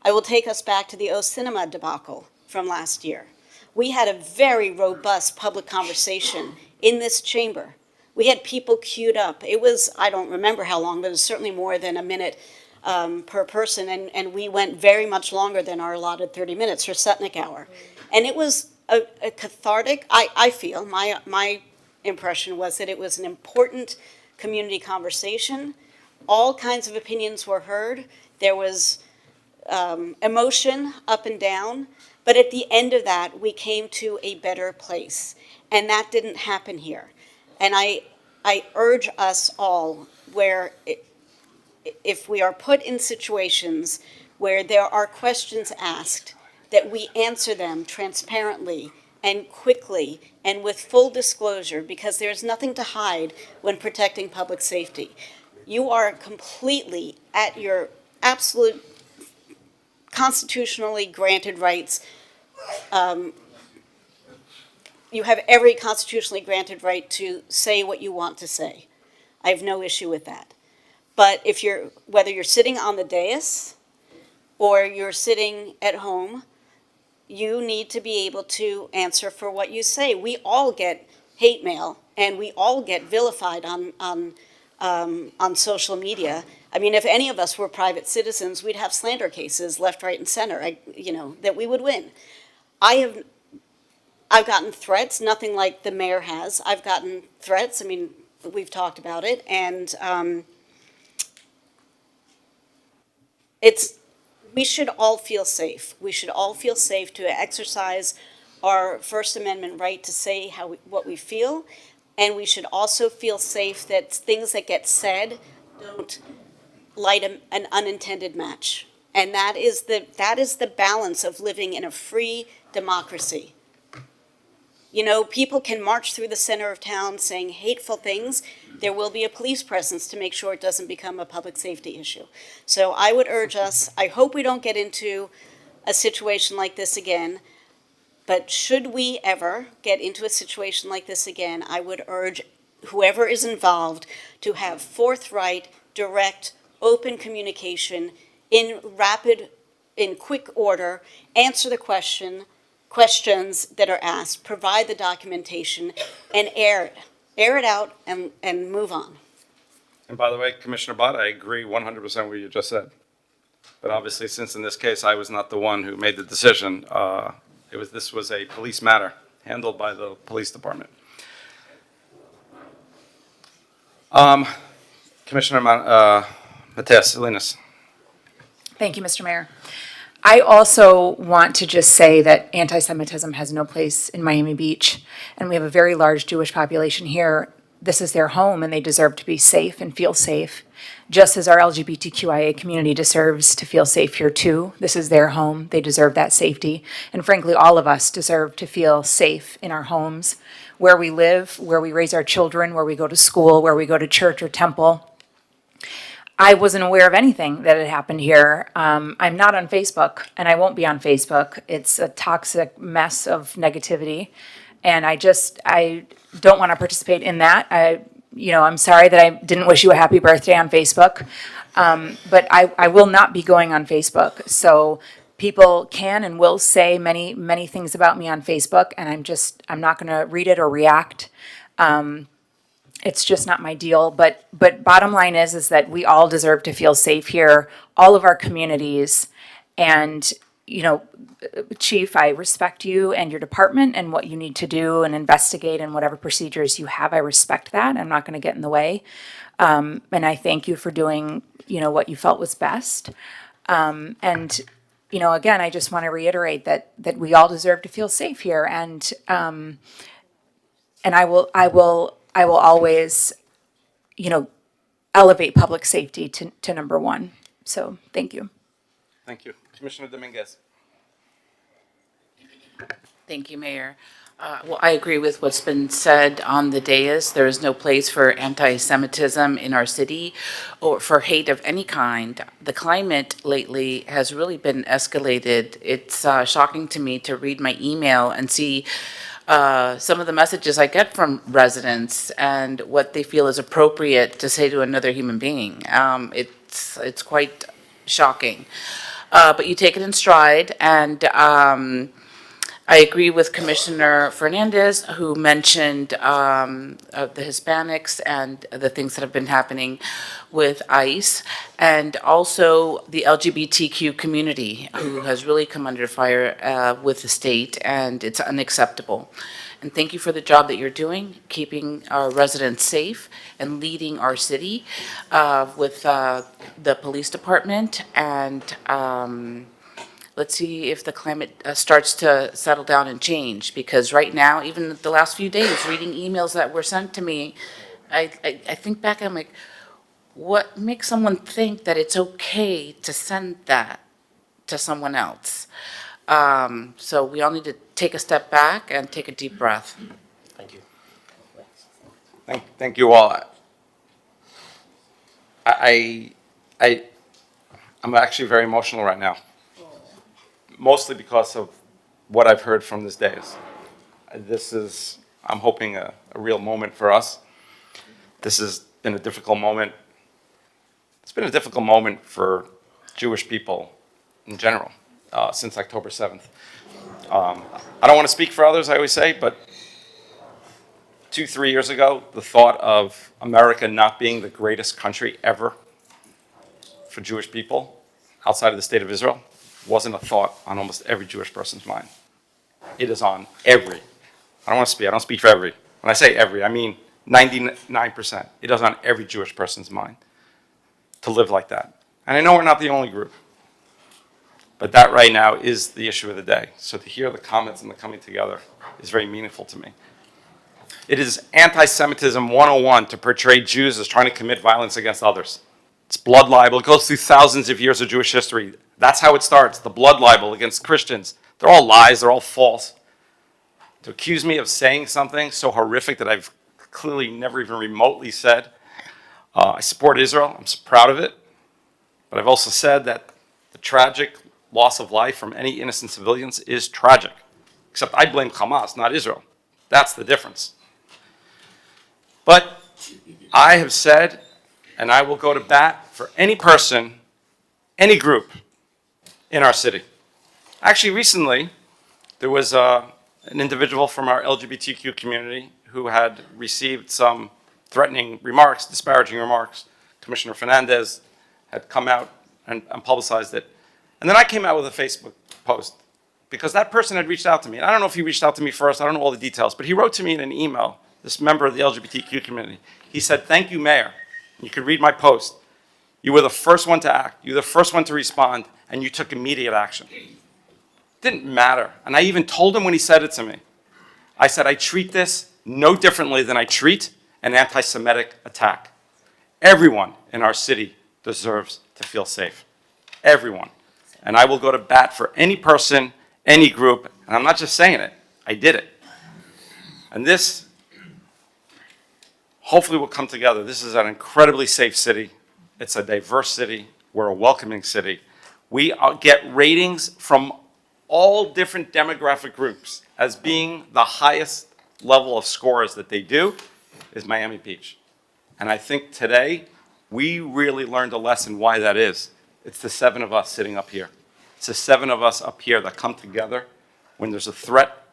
I will take us back to the O Cinema debacle from last year. We had a very robust public conversation in this chamber. We had people queued up. It was, I don't remember how long, but it was certainly more than a minute per person, and we went very much longer than our allotted 30 minutes for Sutnick Hour. And it was a cathartic, I feel, my impression was that it was an important community conversation. All kinds of opinions were heard. There was emotion up and down, but at the end of that, we came to a better place, and that didn't happen here. And I urge us all, where if we are put in situations where there are questions asked, that we answer them transparently and quickly and with full disclosure, because there's nothing to hide when protecting public safety. You are completely at your absolute constitutionally granted rights. You have every constitutionally granted right to say what you want to say. I have no issue with that. But whether you're sitting on the dais or you're sitting at home, you need to be able to answer for what you say. We all get hate mail, and we all get vilified on social media. I mean, if any of us were private citizens, we'd have slander cases left, right, and center, that we would win. I've gotten threats, nothing like the mayor has. I've gotten threats. I mean, we've talked about it, and we should all feel safe. We should all feel safe to exercise our First Amendment right to say what we feel, and we should also feel safe that things that get said don't light an unintended match. And that is the balance of living in a free democracy. You know, people can march through the center of town saying hateful things. There will be a police presence to make sure it doesn't become a public safety issue. So I would urge us, I hope we don't get into a situation like this again, but should we ever get into a situation like this again, I would urge whoever is involved to have forthright, direct, open communication in quick order, answer the questions that are asked, provide the documentation, and air it out and move on. And by the way, Commissioner Bott, I agree 100% with what you just said. But obviously, since in this case I was not the one who made the decision, this was a police matter handled by the police department. Commissioner Mateus Salinas. Thank you, Mr. Mayor. I also want to just say that anti-Semitism has no place in Miami Beach, and we have a very large Jewish population here. This is their home, and they deserve to be safe and feel safe, just as our LGBTQIA community deserves to feel safe here too. This is their home. They deserve that safety. And frankly, all of us deserve to feel safe in our homes, where we live, where we raise our children, where we go to school, where we go to church or temple. I wasn't aware of anything that had happened here. I'm not on Facebook, and I won't be on Facebook. It's a toxic mess of negativity, and I don't want to participate in that. I'm sorry that I didn't wish you a happy birthday on Facebook, but I will not be going on Facebook. So people can and will say many, many things about me on Facebook, and I'm not going to read it or react. It's just not my deal. But bottom line is that we all deserve to feel safe here, all of our communities. And, Chief, I respect you and your department and what you need to do and investigate and whatever procedures you have. I respect that. I'm not going to get in the way. And I thank you for doing, what you felt was best. And, again, I just want to reiterate that we all deserve to feel safe here. And I will always, elevate public safety to number one. So thank you. Thank you. Commissioner Dominguez. Thank you, Mayor. Well, I agree with what's been said on the dais. There is no place for anti-Semitism in our city or for hate of any kind. The climate lately has really been escalated. It's shocking to me to read my email and see some of the messages I get from residents and what they feel is appropriate to say to another human being. It's quite shocking. But you take it in stride, and I agree with Commissioner Fernandez, who mentioned the Hispanics and the things that have been happening with ICE, and also the LGBTQ community, who has really come under fire with the state, and it's unacceptable. And thank you for the job that you're doing, keeping our residents safe and leading our city with the police department, and let's see if the climate starts to settle down and change, because right now, even the last few days, reading emails that were sent to me, I think back, I'm like, what makes someone think that it's okay to send that to someone else? So we all need to take a step back and take a deep breath. Thank you. Thank you all. I'm actually very emotional right now, mostly because of what I've heard from this dais. This is, I'm hoping, a real moment for us. This has been a difficult moment. It's been a difficult moment for Jewish people in general since October 7th. I don't want to speak for others, I always say, but 2-3 years ago, the thought of America not being the greatest country ever for Jewish people outside of the state of Israel wasn't a thought on almost every Jewish person's mind. It is on every. I don't speak for every. When I say every, I mean 99%. It is on every Jewish person's mind to live like that. And I know we're not the only group, but that right now is the issue of the day. So to hear the comments and the coming together is very meaningful to me. It is anti-Semitism 101 to portray Jews as trying to commit violence against others. It's blood libel. It goes through thousands of years of Jewish history. That's how it starts, the blood libel against Christians. They're all lies, they're all false. To accuse me of saying something so horrific that I've clearly never even remotely said. I support Israel, I'm so proud of it. But I've also said that the tragic loss of life from any innocent civilians is tragic. Except I blame Hamas, not Israel. That's the difference. But I have said, and I will go to bat for any person, any group in our city. Actually, recently, there was an individual from our LGBTQ community who had received some threatening remarks, disparaging remarks. Commissioner Fernandez had come out and publicized it. And then I came out with a Facebook post because that person had reached out to me. And I don't know if he reached out to me first, I don't know all the details, but he wrote to me in an email, this member of the LGBTQ community. He said, "Thank you, Mayor." You could read my post. You were the first one to act. You were the first one to respond, and you took immediate action. It didn't matter. And I even told him when he said it to me. I said, I treat this no differently than I treat an anti-Semitic attack. Everyone in our city deserves to feel safe. Everyone. And I will go to bat for any person, any group, and I'm not just saying it, I did it. And this hopefully will come together. This is an incredibly safe city. It's a diverse city. We're a welcoming city. We get ratings from all different demographic groups as being the highest level of scores that they do is Miami Beach. And I think today we really learned a lesson why that is. It's the 7 of us sitting up here. It's the 7 of us up here that come together when there's a threat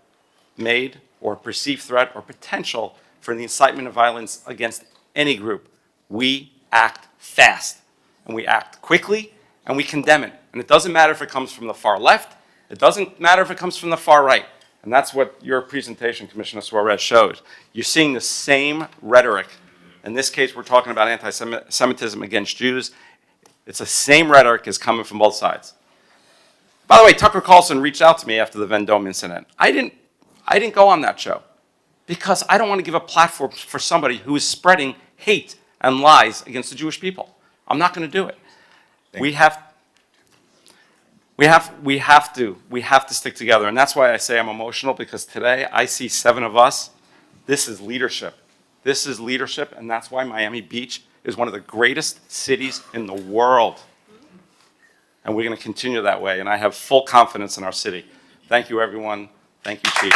made or a perceived threat or potential for the incitement of violence against any group. We act fast and we act quickly and we condemn it. And it doesn't matter if it comes from the far left. It doesn't matter if it comes from the far right. And that's what your presentation, Commissioner Suarez, showed. You're seeing the same rhetoric. In this case, we're talking about anti-Semitism against Jews. It's the same rhetoric is coming from both sides. By the way, Tucker Carlson reached out to me after the Vendome incident. I didn't go on that show because I don't want to give a platform for somebody who is spreading hate and lies against the Jewish people. I'm not going to do it. We have to stick together. And that's why I say I'm emotional, because today I see 7 of us. This is leadership. This is leadership, and that's why Miami Beach is one of the greatest cities in the world. And we're going to continue that way, and I have full confidence in our city. Thank you, everyone. Thank you, Chief.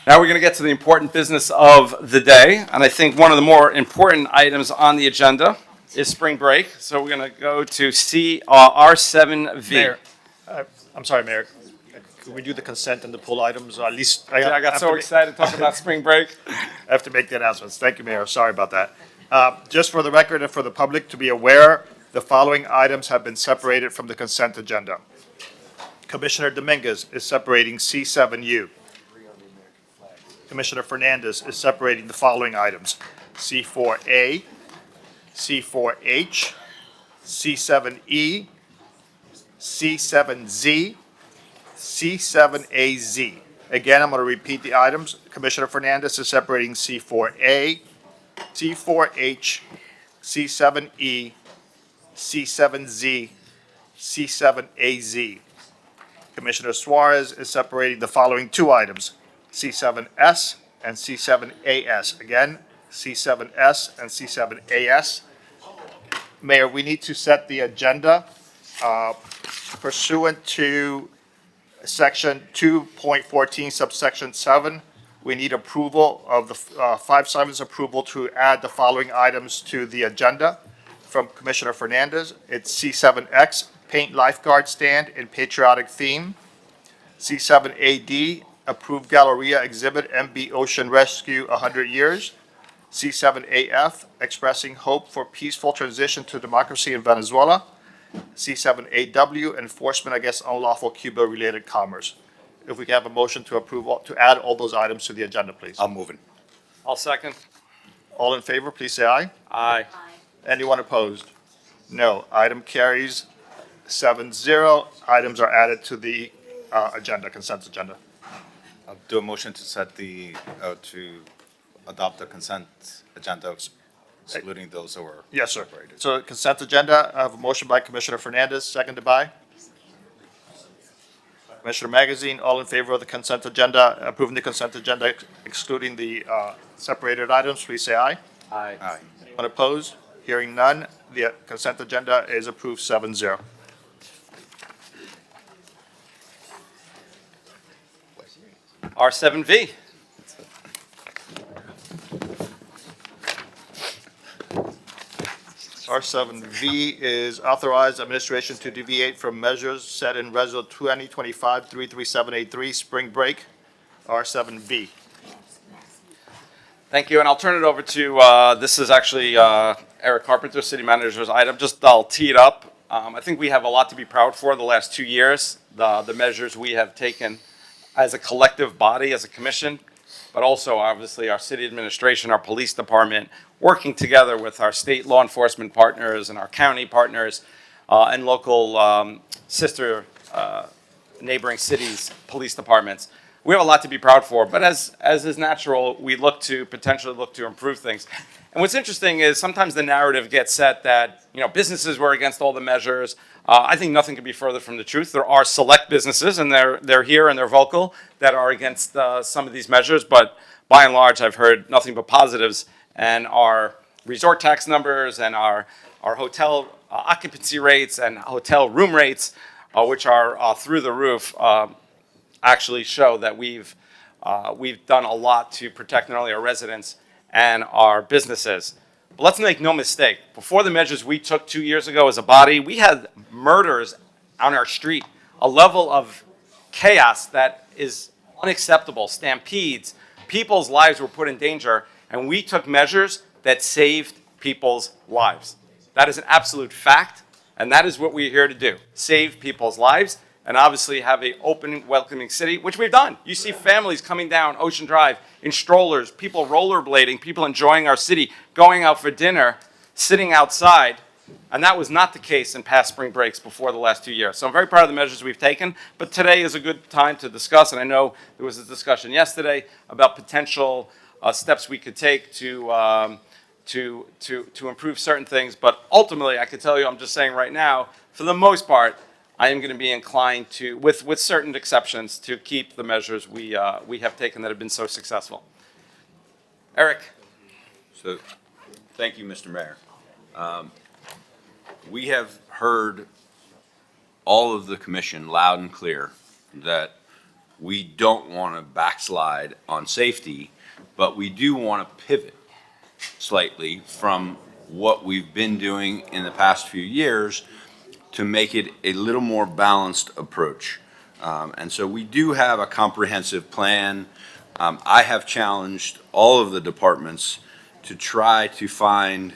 Now we're going to get to the important business of the day, and I think one of the more important items on the agenda is spring break. So we're going to go to R7V. Mayor, I'm sorry, Mayor. Could we do the consent and the pull items? At least I got so excited to talk about spring break. I have to make the announcements. Thank you, Mayor. Sorry about that. Just for the record and for the public to be aware, the following items have been separated from the consent agenda. Commissioner Dominguez is separating C7U. Commissioner Fernandez is separating the following items: C4A, C4H, C7E, C7Z, C7AZ. Again, I'm going to repeat the items. Commissioner Fernandez is separating C4A, C4H, C7E, C7Z, C7AZ. Commissioner Suarez is separating the following 2 items: C7S and C7AS. Again, C7S and C7AS. Mayor, we need to set the agenda pursuant to Section 2.14 subsection 7. We need approval of the 5-7's approval to add the following items to the agenda from Commissioner Fernandez. It's C7X, paint lifeguard stand in patriotic theme. C7AD, approved Galleria exhibit MB Ocean Rescue 100 years. C7AF, expressing hope for peaceful transition to democracy in Venezuela. C7AW, enforcement against unlawful Cuba-related commerce. If we can have a motion to approve, to add all those items to the agenda, please. I'll move it. I'll second. All in favor, please say aye. Aye. Anyone opposed? No. Item carries 7-0. Items are added to the agenda, consent agenda. I'll do a motion to set to adopt the consent agenda, excluding those that were Yes, sir. separated. So consent agenda, I have a motion by Commissioner Fernandez, seconded by Commissioner Magazine. All in favor of the consent agenda, approving the consent agenda excluding the separated items, please say aye. Aye. Aye. Anyone opposed? Hearing none, the consent agenda is approved 7-0. R7V. R7V is authorized administration to deviate from measures set in Resol 2025-33783, spring break. R7V. Thank you, and I'll turn it over to, this is actually Eric Carpenter, City Manager's item. I'll tee it up. I think we have a lot to be proud for the last 2 years, the measures we have taken as a collective body, as a commission, but also obviously our city administration, our police department, working together with our state law enforcement partners and our county partners and local sister neighboring cities, police departments. We have a lot to be proud for, but as is natural, we potentially look to improve things. And what's interesting is sometimes the narrative gets set that, businesses were against all the measures. I think nothing could be further from the truth. There are select businesses, and they're here and they're vocal, that are against some of these measures, but by and large, I've heard nothing but positives. And our resort tax numbers and our hotel occupancy rates and hotel room rates, which are through the roof, actually show that we've done a lot to protect not only our residents and our businesses. But let's make no mistake, before the measures we took 2 years ago as a body, we had murders on our street, a level of chaos that is unacceptable, stampedes, people's lives were put in danger, and we took measures that saved people's lives. That is an absolute fact, and that is what we're here to do, save people's lives, and obviously have an open, welcoming city, which we've done. You see families coming down Ocean Drive in strollers, people rollerblading, people enjoying our city, going out for dinner, sitting outside, and that was not the case in past spring breaks before the last 2 years. So I'm very proud of the measures we've taken, but today is a good time to discuss, and I know there was a discussion yesterday about potential steps we could take to to improve certain things, but ultimately, I can tell you, I'm just saying right now, for the most part, I am going to be inclined to, with certain exceptions, to keep the measures we have taken that have been so successful. Eric. So, thank you, Mr. Mayor. We have heard all of the commission loud and clear that we don't want to backslide on safety, but we do want to pivot slightly from what we've been doing in the past few years to make it a little more balanced approach. And so we do have a comprehensive plan. I have challenged all of the departments to try to find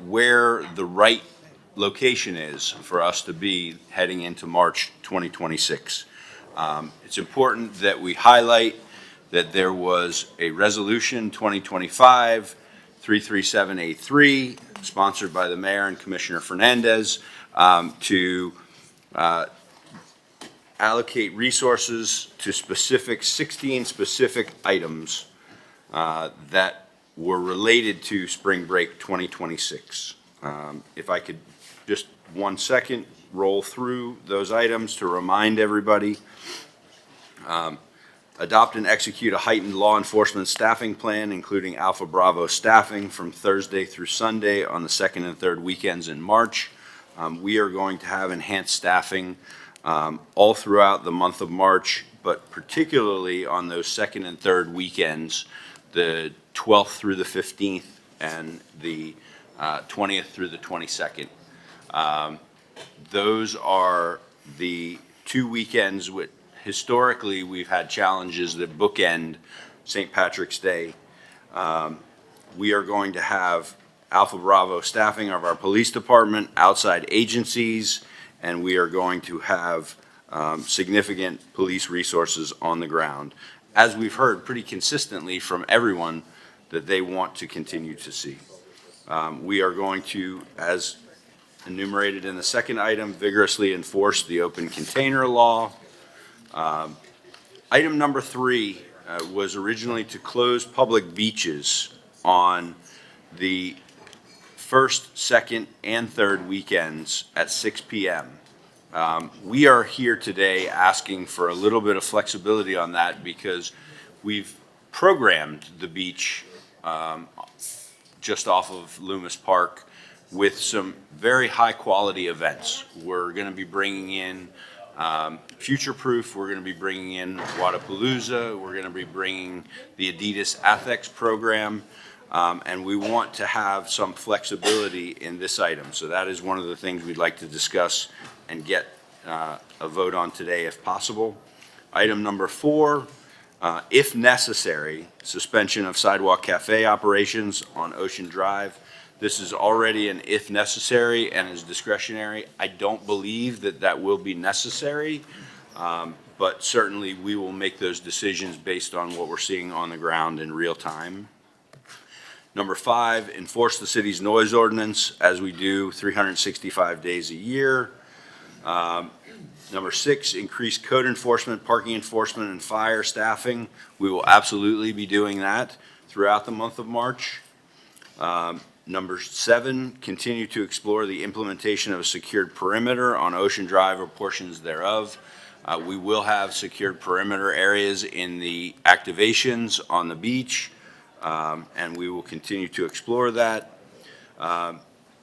where the right location is for us to be heading into March 2026. It's important that we highlight that there was a resolution 2025-33783 sponsored by the mayor and Commissioner Fernandez to allocate resources to 16 specific items that were related to spring break 2026. If I could just 1 second roll through those items to remind everybody. Adopt and execute a heightened law enforcement staffing plan, including Alpha Bravo staffing from Thursday through Sunday on the second and third weekends in March. We are going to have enhanced staffing all throughout the month of March, but particularly on those second and third weekends, the 12th through the 15th and the 20th through the 22nd. Those are the 2 weekends with historically we've had challenges that bookend St. Patrick's Day. We are going to have Alpha Bravo staffing of our police department, outside agencies, and we are going to have significant police resources on the ground, as we've heard pretty consistently from everyone that they want to continue to see. We are going to, as enumerated in the second item, vigorously enforce the open container law. Item number 3 was originally to close public beaches on the first, second, and third weekends at 6 p.m. We are here today asking for a little bit of flexibility on that because we've programmed the beach just off of Loomis Park with some very high-quality events. We're going to be bringing in Future Proof, we're going to be bringing in Wadapalooza, we're going to be bringing the Adidas Athex program, and we want to have some flexibility in this item. So that is one of the things we'd like to discuss and get a vote on today if possible. Item number 4, if necessary, suspension of sidewalk cafe operations on Ocean Drive. This is already an if necessary and is discretionary. I don't believe that that will be necessary, but certainly we will make those decisions based on what we're seeing on the ground in real time. Number 5, enforce the city's noise ordinance as we do 365 days a year. Number 6, increase code enforcement, parking enforcement, and fire staffing. We will absolutely be doing that throughout the month of March. Number 7, continue to explore the implementation of a secured perimeter on Ocean Drive or portions thereof. We will have secured perimeter areas in the activations on the beach, and we will continue to explore that.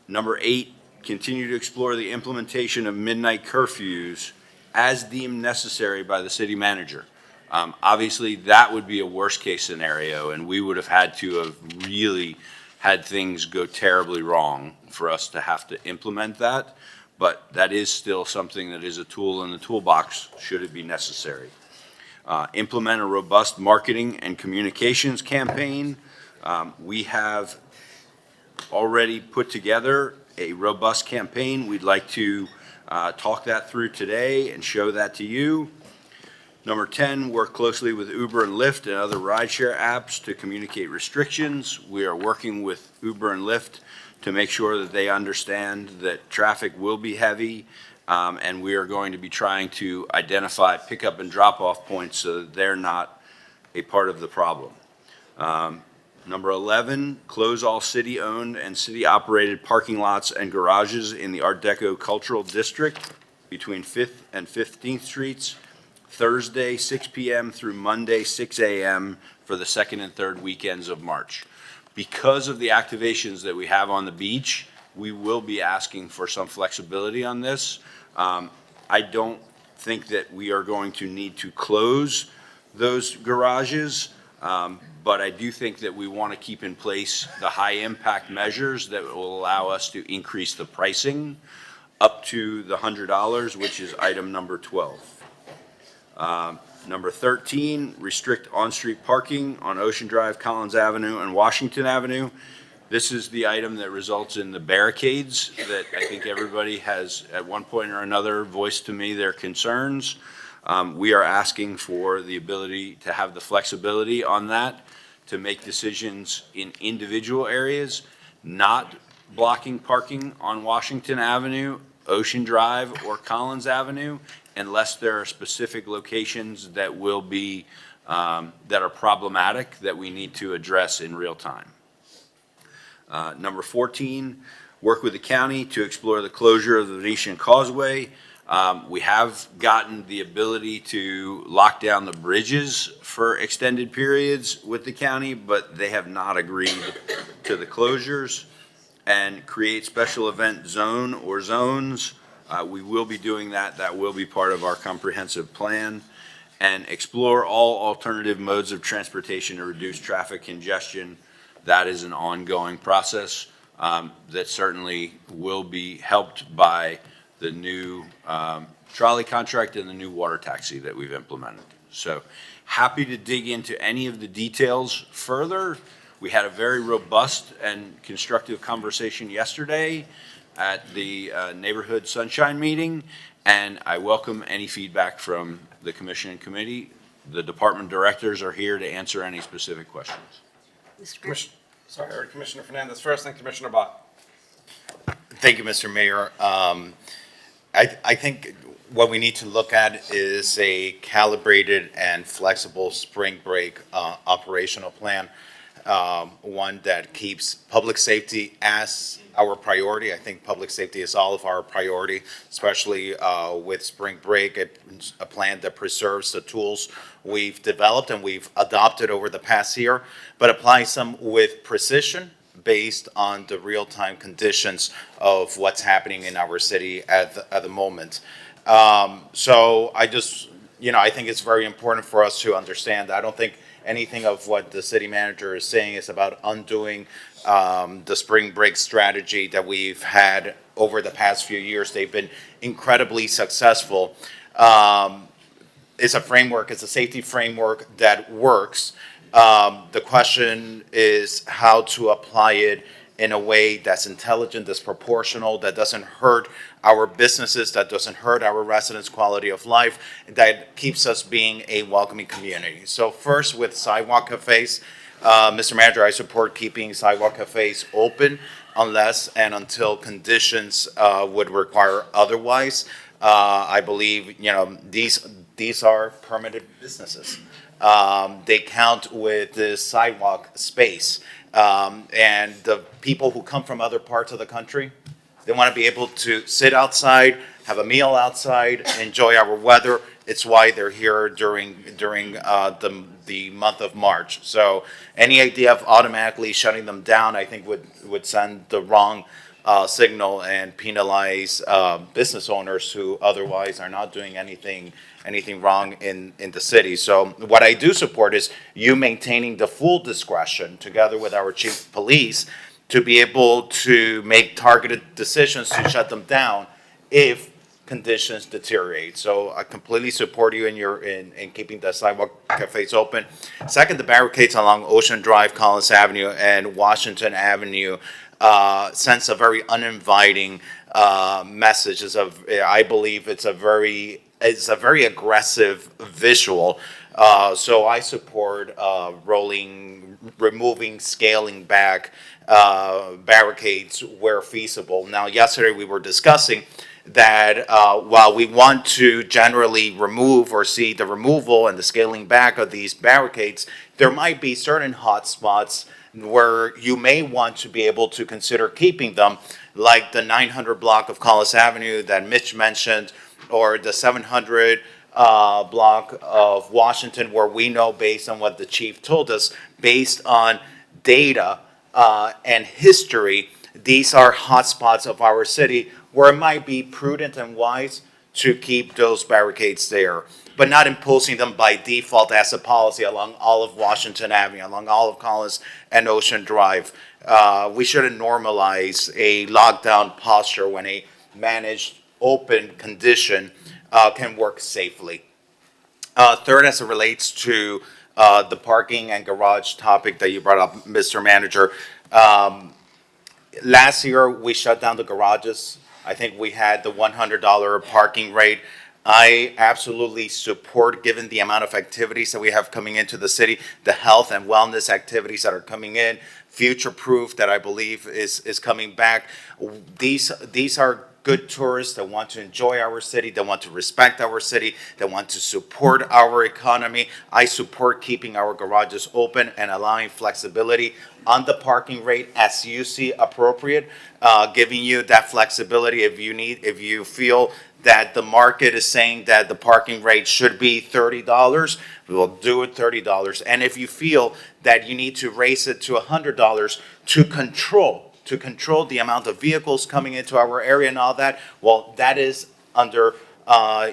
Number 8, continue to explore the implementation of midnight curfews as deemed necessary by the city manager. Obviously, that would be a worst-case scenario, and we would have had to have really had things go terribly wrong for us to have to implement that, but that is still something that is a tool in the toolbox should it be necessary. Implement a robust marketing and communications campaign. We have already put together a robust campaign. We'd like to talk that through today and show that to you. Number 10, work closely with Uber and Lyft and other rideshare apps to communicate restrictions. We are working with Uber and Lyft to make sure that they understand that traffic will be heavy, and we are going to be trying to identify pickup and drop-off points so that they're not a part of the problem. Number 11, close all city-owned and city-operated parking lots and garages in the Art Deco Cultural District between 5th and 15th Streets, Thursday, 6 p.m. through Monday, 6 a.m. for the second and third weekends of March. Because of the activations that we have on the beach, we will be asking for some flexibility on this. I don't think that we are going to need to close those garages, but I do think that we want to keep in place the high-impact measures that will allow us to increase the pricing up to the $100, which is item number 12. Number 13, restrict on-street parking on Ocean Drive, Collins Avenue, and Washington Avenue. This is the item that results in the barricades that I think everybody has, at one point or another, voiced to me their concerns. We are asking for the ability to have the flexibility on that, to make decisions in individual areas, not blocking parking on Washington Avenue, Ocean Drive, or Collins Avenue, unless there are specific locations that will be, that are problematic that we need to address in real time. Number 14, work with the county to explore the closure of the Venetian Causeway. We have gotten the ability to lock down the bridges for extended periods with the county, but they have not agreed to the closures. And create special event zone or zones. We will be doing that. That will be part of our comprehensive plan. And explore all alternative modes of transportation to reduce traffic congestion. That is an ongoing process that certainly will be helped by the new trolley contract and the new water taxi that we've implemented. So happy to dig into any of the details further. We had a very robust and constructive conversation yesterday at the Neighborhood Sunshine meeting, and I welcome any feedback from the commission and committee. The department directors are here to answer any specific questions. Sorry, I heard Commissioner Fernandez first, then Commissioner Bott. Thank you, Mr. Mayor. I think what we need to look at is a calibrated and flexible spring break operational plan. One that keeps public safety as our priority. I think public safety is all of our priority, especially with spring break. It's a plan that preserves the tools we've developed and we've adopted over the past year, but applies them with precision based on the real-time conditions of what's happening in our city at the moment. So I just, I think it's very important for us to understand. I don't think anything of what the city manager is saying is about undoing the spring break strategy that we've had over the past few years. They've been incredibly successful. It's a framework, it's a safety framework that works. The question is how to apply it in a way that's intelligent, that's proportional, that doesn't hurt our businesses, that doesn't hurt our residents' quality of life, that keeps us being a welcoming community. So first, with sidewalk cafes, Mr. Manager, I support keeping sidewalk cafes open unless and until conditions would require otherwise. I believe, these are permitted businesses. They count with the sidewalk space. And the people who come from other parts of the country, they want to be able to sit outside, have a meal outside, enjoy our weather. It's why they're here during the month of March. So any idea of automatically shutting them down, I think would send the wrong signal and penalize business owners who otherwise are not doing anything wrong in the city. So what I do support is you maintaining the full discretion together with our chief of police to be able to make targeted decisions to shut them down if conditions deteriorate. So I completely support you in keeping the sidewalk cafes open. Second, the barricades along Ocean Drive, Collins Avenue, and Washington Avenue sends a very uninviting message. I believe it's a very aggressive visual. So I support removing, scaling back barricades where feasible. Now, yesterday we were discussing that while we want to generally remove or see the removal and the scaling back of these barricades, there might be certain hot spots where you may want to be able to consider keeping them, like the 900 block of Collis Avenue that Mitch mentioned, or the 700 block of Washington, where we know, based on what the chief told us, based on data and history, these are hotspots of our city where it might be prudent and wise to keep those barricades there, but not imposing them by default as a policy along all of Washington Avenue, along all of Collins and Ocean Drive. We shouldn't normalize a lockdown posture when a managed open condition can work safely. Third, as it relates to the parking and garage topic that you brought up, Mr. Manager, last year we shut down the garages. I think we had the $100 parking rate. I absolutely support, given the amount of activities that we have coming into the city, the health and wellness activities that are coming in, future-proof that I believe is coming back. These are good tourists that want to enjoy our city, that want to respect our city, that want to support our economy. I support keeping our garages open and allowing flexibility on the parking rate as you see appropriate, giving you that flexibility if you feel that the market is saying that the parking rate should be $30, we will do it $30. And if you feel that you need to raise it to $100 to control the amount of vehicles coming into our area and all that, well, that is under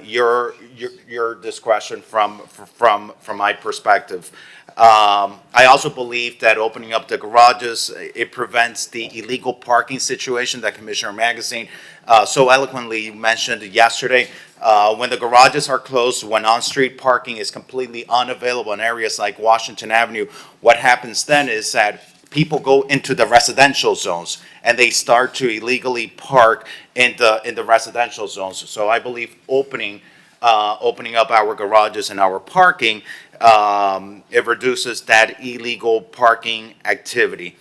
your discretion from my perspective. I also believe that opening up the garages, it prevents the illegal parking situation that Commissioner Magazine so eloquently mentioned yesterday. When the garages are closed, when on-street parking is completely unavailable in areas like Washington Avenue, what happens then is that people go into the residential zones and they start to illegally park in the residential zones. So I believe opening up our garages and our parking, it reduces that illegal parking activity.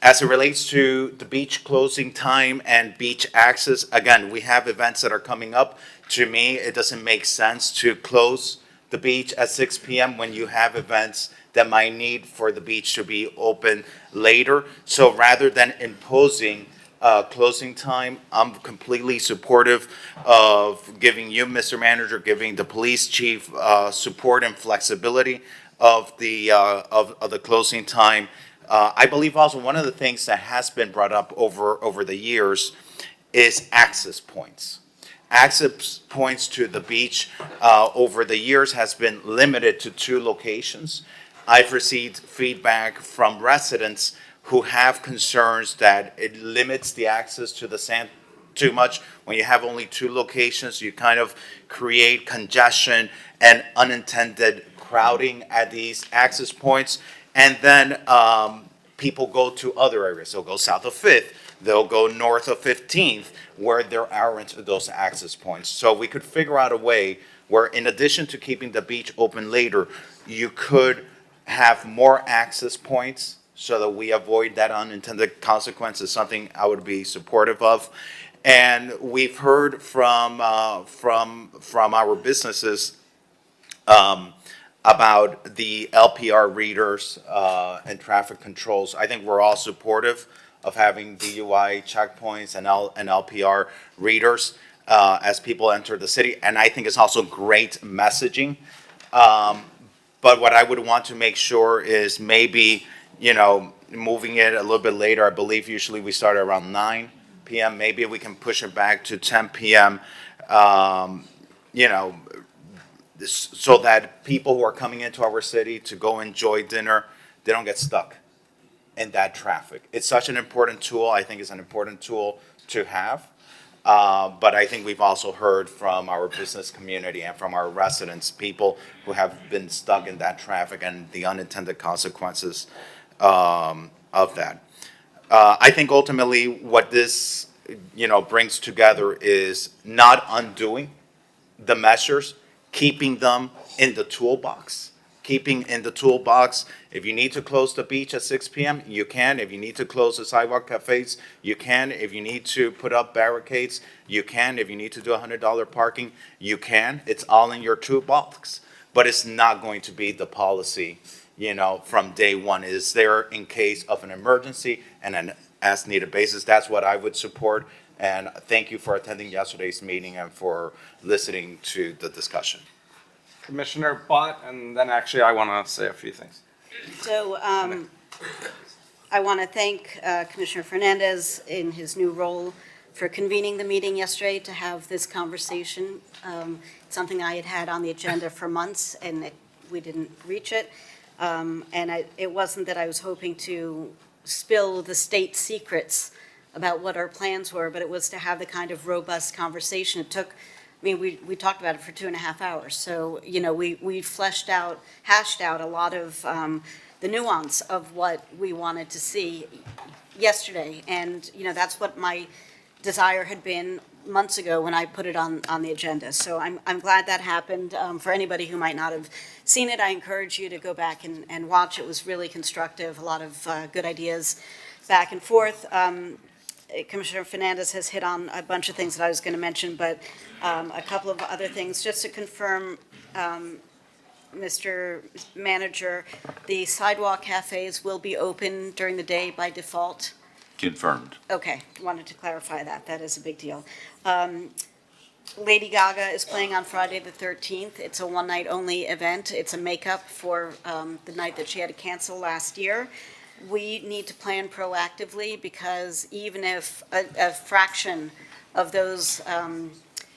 As it relates to the beach closing time and beach access, again, we have events that are coming up. To me, it doesn't make sense to close the beach at 6 p.m. when you have events that might need for the beach to be open later. So rather than imposing closing time, I'm completely supportive of giving you, Mr. Manager, giving the police chief support and flexibility of the closing time. I believe also one of the things that has been brought up over the years is access points. Access points to the beach over the years has been limited to 2 locations. I've received feedback from residents who have concerns that it limits the access to the sand too much. When you have only 2 locations, you kind of create congestion and unintended crowding at these access points. And then people go to other areas. They'll go south of 5th. They'll go north of 15th, where there aren't those access points. So we could figure out a way where, in addition to keeping the beach open later, you could have more access points so that we avoid that unintended consequences, something I would be supportive of. And we've heard from our businesses about the LPR readers and traffic controls. I think we're all supportive of having DUI checkpoints and LPR readers as people enter the city. And I think it's also great messaging. But what I would want to make sure is maybe, moving it a little bit later. I believe usually we start around 9 p.m. Maybe we can push it back to 10 p.m., so that people who are coming into our city to go enjoy dinner, they don't get stuck in that traffic. It's such an important tool. I think it's an important tool to have. But I think we've also heard from our business community and from our residents, people who have been stuck in that traffic and the unintended consequences of that. I think ultimately what this, brings together is not undoing the measures, keeping them in the toolbox. If you need to close the beach at 6 p.m., you can. If you need to close the sidewalk cafes, you can. If you need to put up barricades, you can. If you need to do $100 parking, you can. It's all in your toolbox. but it's not going to be the policy, from day one. It is there in case of an emergency and an as-needed basis. That's what I would support. And thank you for attending yesterday's meeting and for listening to the discussion. Commissioner Bott, and then actually I want to say a few things. So I want to thank Commissioner Fernandez in his new role for convening the meeting yesterday to have this conversation. Something I had on the agenda for months, and we didn't reach it. It wasn't that I was hoping to spill the state secrets about what our plans were, but it was to have the kind of robust conversation. It took, we talked about it for 2.5 hours. So, we hashed out a lot of the nuance of what we wanted to see yesterday. And, that's what my desire had been months ago when I put it on the agenda. So I'm glad that happened. For anybody who might not have seen it, I encourage you to go back and watch. It was really constructive, a lot of good ideas back and forth. Commissioner Fernandez has hit on a bunch of things that I was going to mention, but a couple of other things. Just to confirm, Mr. Manager, the sidewalk cafes will be open during the day by default? Confirmed. Okay, wanted to clarify that. That is a big deal. Lady Gaga is playing on Friday the 13th. It's a one-night only event. It's a makeup for the night that she had to cancel last year. We need to plan proactively because even if a fraction of those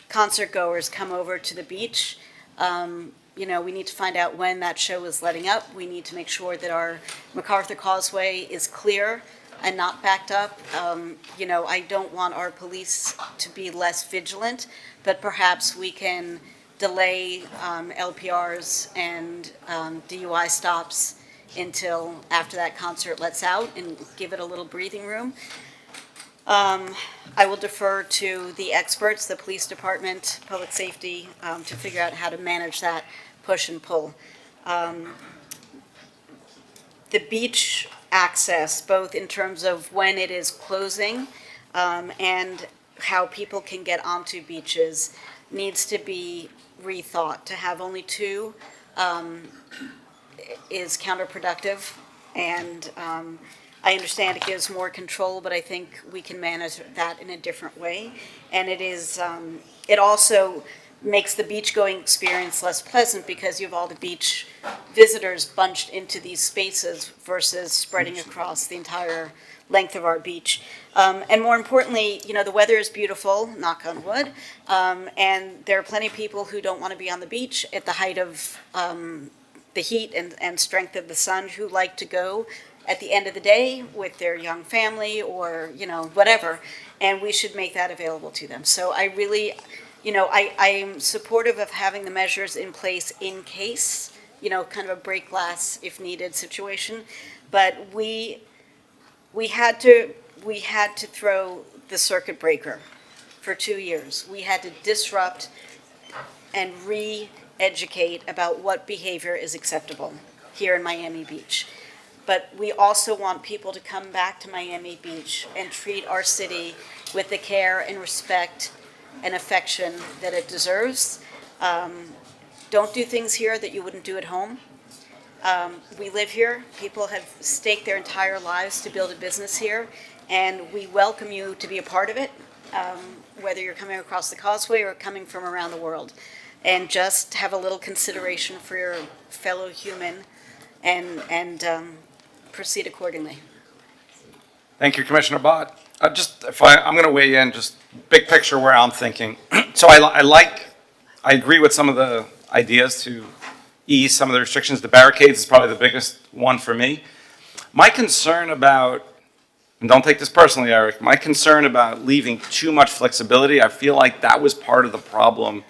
concert goers come over to the beach, we need to find out when that show is letting up. We need to make sure that our MacArthur Causeway is clear and not backed up. I don't want our police to be less vigilant, but perhaps we can delay LPRs and DUI stops until after that concert lets out and give it a little breathing room. I will defer to the experts, the police department, public safety, to figure out how to manage that push and pull. The beach access, both in terms of when it is closing and how people can get onto beaches, needs to be rethought. To have only two is counterproductive, and I understand it gives more control, but I think we can manage that in a different way. And it also makes the beach-going experience less pleasant because you have all the beach visitors bunched into these spaces versus spreading across the entire length of our beach. And more importantly, the weather is beautiful, knock on wood, and there are plenty of people who don't want to be on the beach at the height of the heat and strength of the sun who like to go at the end of the day with their young family or, whatever, and we should make that available to them. So I really, I'm supportive of having the measures in place in case, kind of a break glass if needed situation, but we had to throw the circuit breaker for 2 years. We had to disrupt and re-educate about what behavior is acceptable here in Miami Beach. But we also want people to come back to Miami Beach and treat our city with the care and respect and affection that it deserves. Don't do things here that you wouldn't do at home. We live here. People have staked their entire lives to build a business here, and we welcome you to be a part of it, whether you're coming across the causeway or coming from around the world. And just have a little consideration for your fellow human and proceed accordingly. Thank you, Commissioner Bott. I'm going to weigh in, just big picture where I'm thinking. So I agree with some of the ideas to ease some of the restrictions. The barricades is probably the biggest one for me. My concern about, and don't take this personally, Eric, my concern about leaving too much flexibility, I feel like that was part of the problem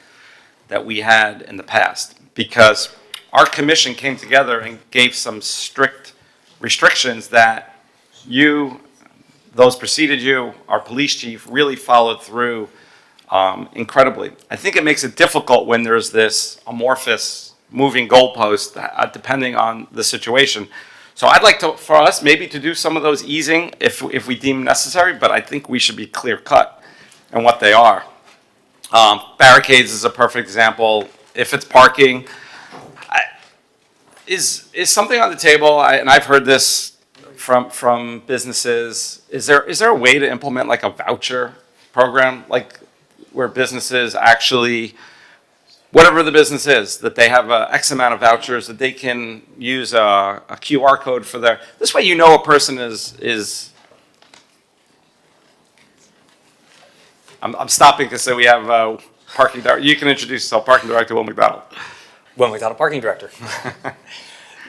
that we had in the past, because our commission came together and gave some strict restrictions that those preceded you, our police chief, really followed through incredibly. I think it makes it difficult when there's this amorphous moving goalpost depending on the situation. So I'd like for us maybe to do some of those easing if we deem necessary, but I think we should be clear cut in what they are. Barricades is a perfect example. If it's parking, is something on the table, and I've heard this from businesses, is there a way to implement like a voucher program, like where businesses actually, whatever the business is, that they have a X amount of vouchers that they can use a QR code for their, this way you know a person is I'm stopping to say we have parking director. You can introduce yourself, parking director Will McDonald. Will McDonald, parking director.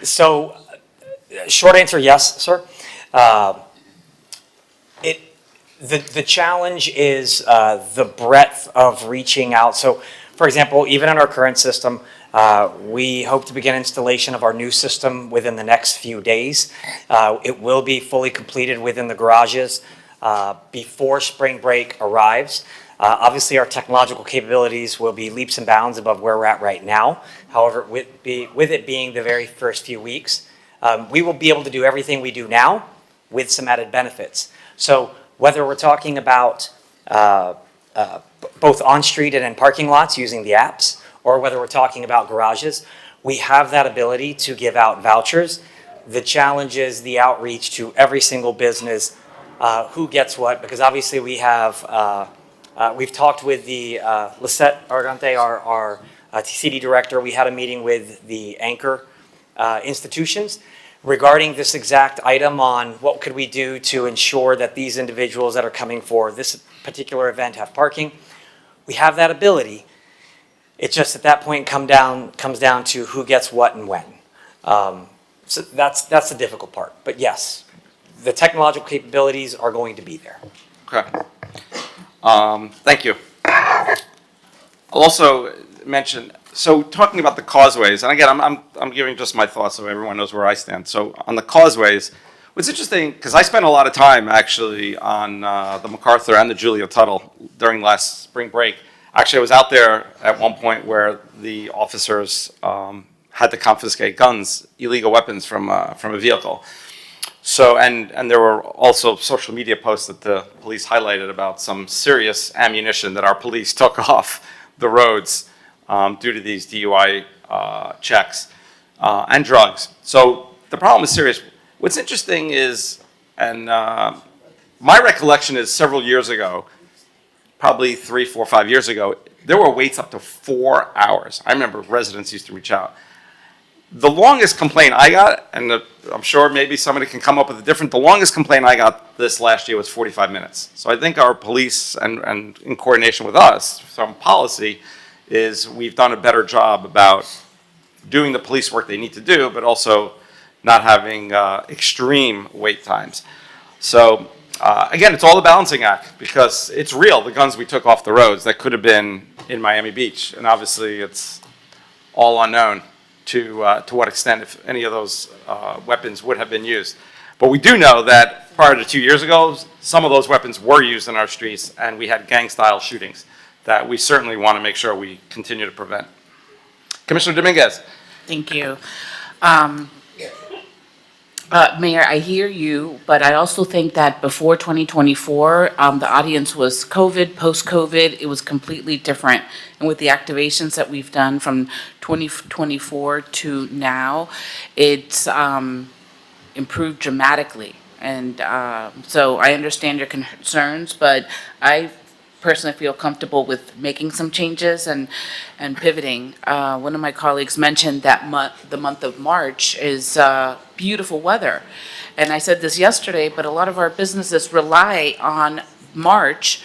So, short answer, yes, sir. The challenge is the breadth of reaching out. So, for example, even in our current system, we hope to begin installation of our new system within the next few days. It will be fully completed within the garages before spring break arrives. Obviously, our technological capabilities will be leaps and bounds above where we're at right now. However, with it being the very first few weeks, we will be able to do everything we do now with some added benefits. So whether we're talking about both on-street and in parking lots using the apps, or whether we're talking about garages, we have that ability to give out vouchers. The challenge is the outreach to every single business, who gets what, because obviously we have, we've talked with the Lisette Argante, our TCD director. We had a meeting with the anchor institutions regarding this exact item on what could we do to ensure that these individuals that are coming for this particular event have parking. We have that ability. It's just at that point comes down to who gets what and when. So that's the difficult part. But yes, the technological capabilities are going to be there. Okay. Thank you. I'll also mention, so talking about the causeways, and again, I'm giving just my thoughts so everyone knows where I stand. So on the causeways, what's interesting, because I spent a lot of time actually on the MacArthur and the Julia Tuttle during last spring break. Actually, I was out there at one point where the officers had to confiscate guns, illegal weapons from a vehicle. So, and there were also social media posts that the police highlighted about some serious ammunition that our police took off the roads due to these DUI checks and drugs. So the problem is serious. What's interesting is, and my recollection is several years ago, probably 3, 4, 5 years ago, there were waits up to 4 hours. I remember residents used to reach out. The longest complaint I got, and I'm sure maybe somebody can come up with a different, the longest complaint I got this last year was 45 minutes. So I think our police, and in coordination with us, from policy, is we've done a better job about doing the police work they need to do, but also not having extreme wait times. So again, it's all a balancing act because it's real, the guns we took off the roads that could have been in Miami Beach. And obviously it's all unknown to what extent, if any of those weapons would have been used. But we do know that prior to 2 years ago, some of those weapons were used in our streets and we had gang-style shootings that we certainly want to make sure we continue to prevent. Commissioner Dominguez. Thank you. Mayor, I hear you, but I also think that before 2024, the audience was COVID, post-COVID, it was completely different. And with the activations that we've done from 2024 to now, it's improved dramatically. And so I understand your concerns, but I personally feel comfortable with making some changes and pivoting. One of my colleagues mentioned that the month of March is beautiful weather. And I said this yesterday, but a lot of our businesses rely on March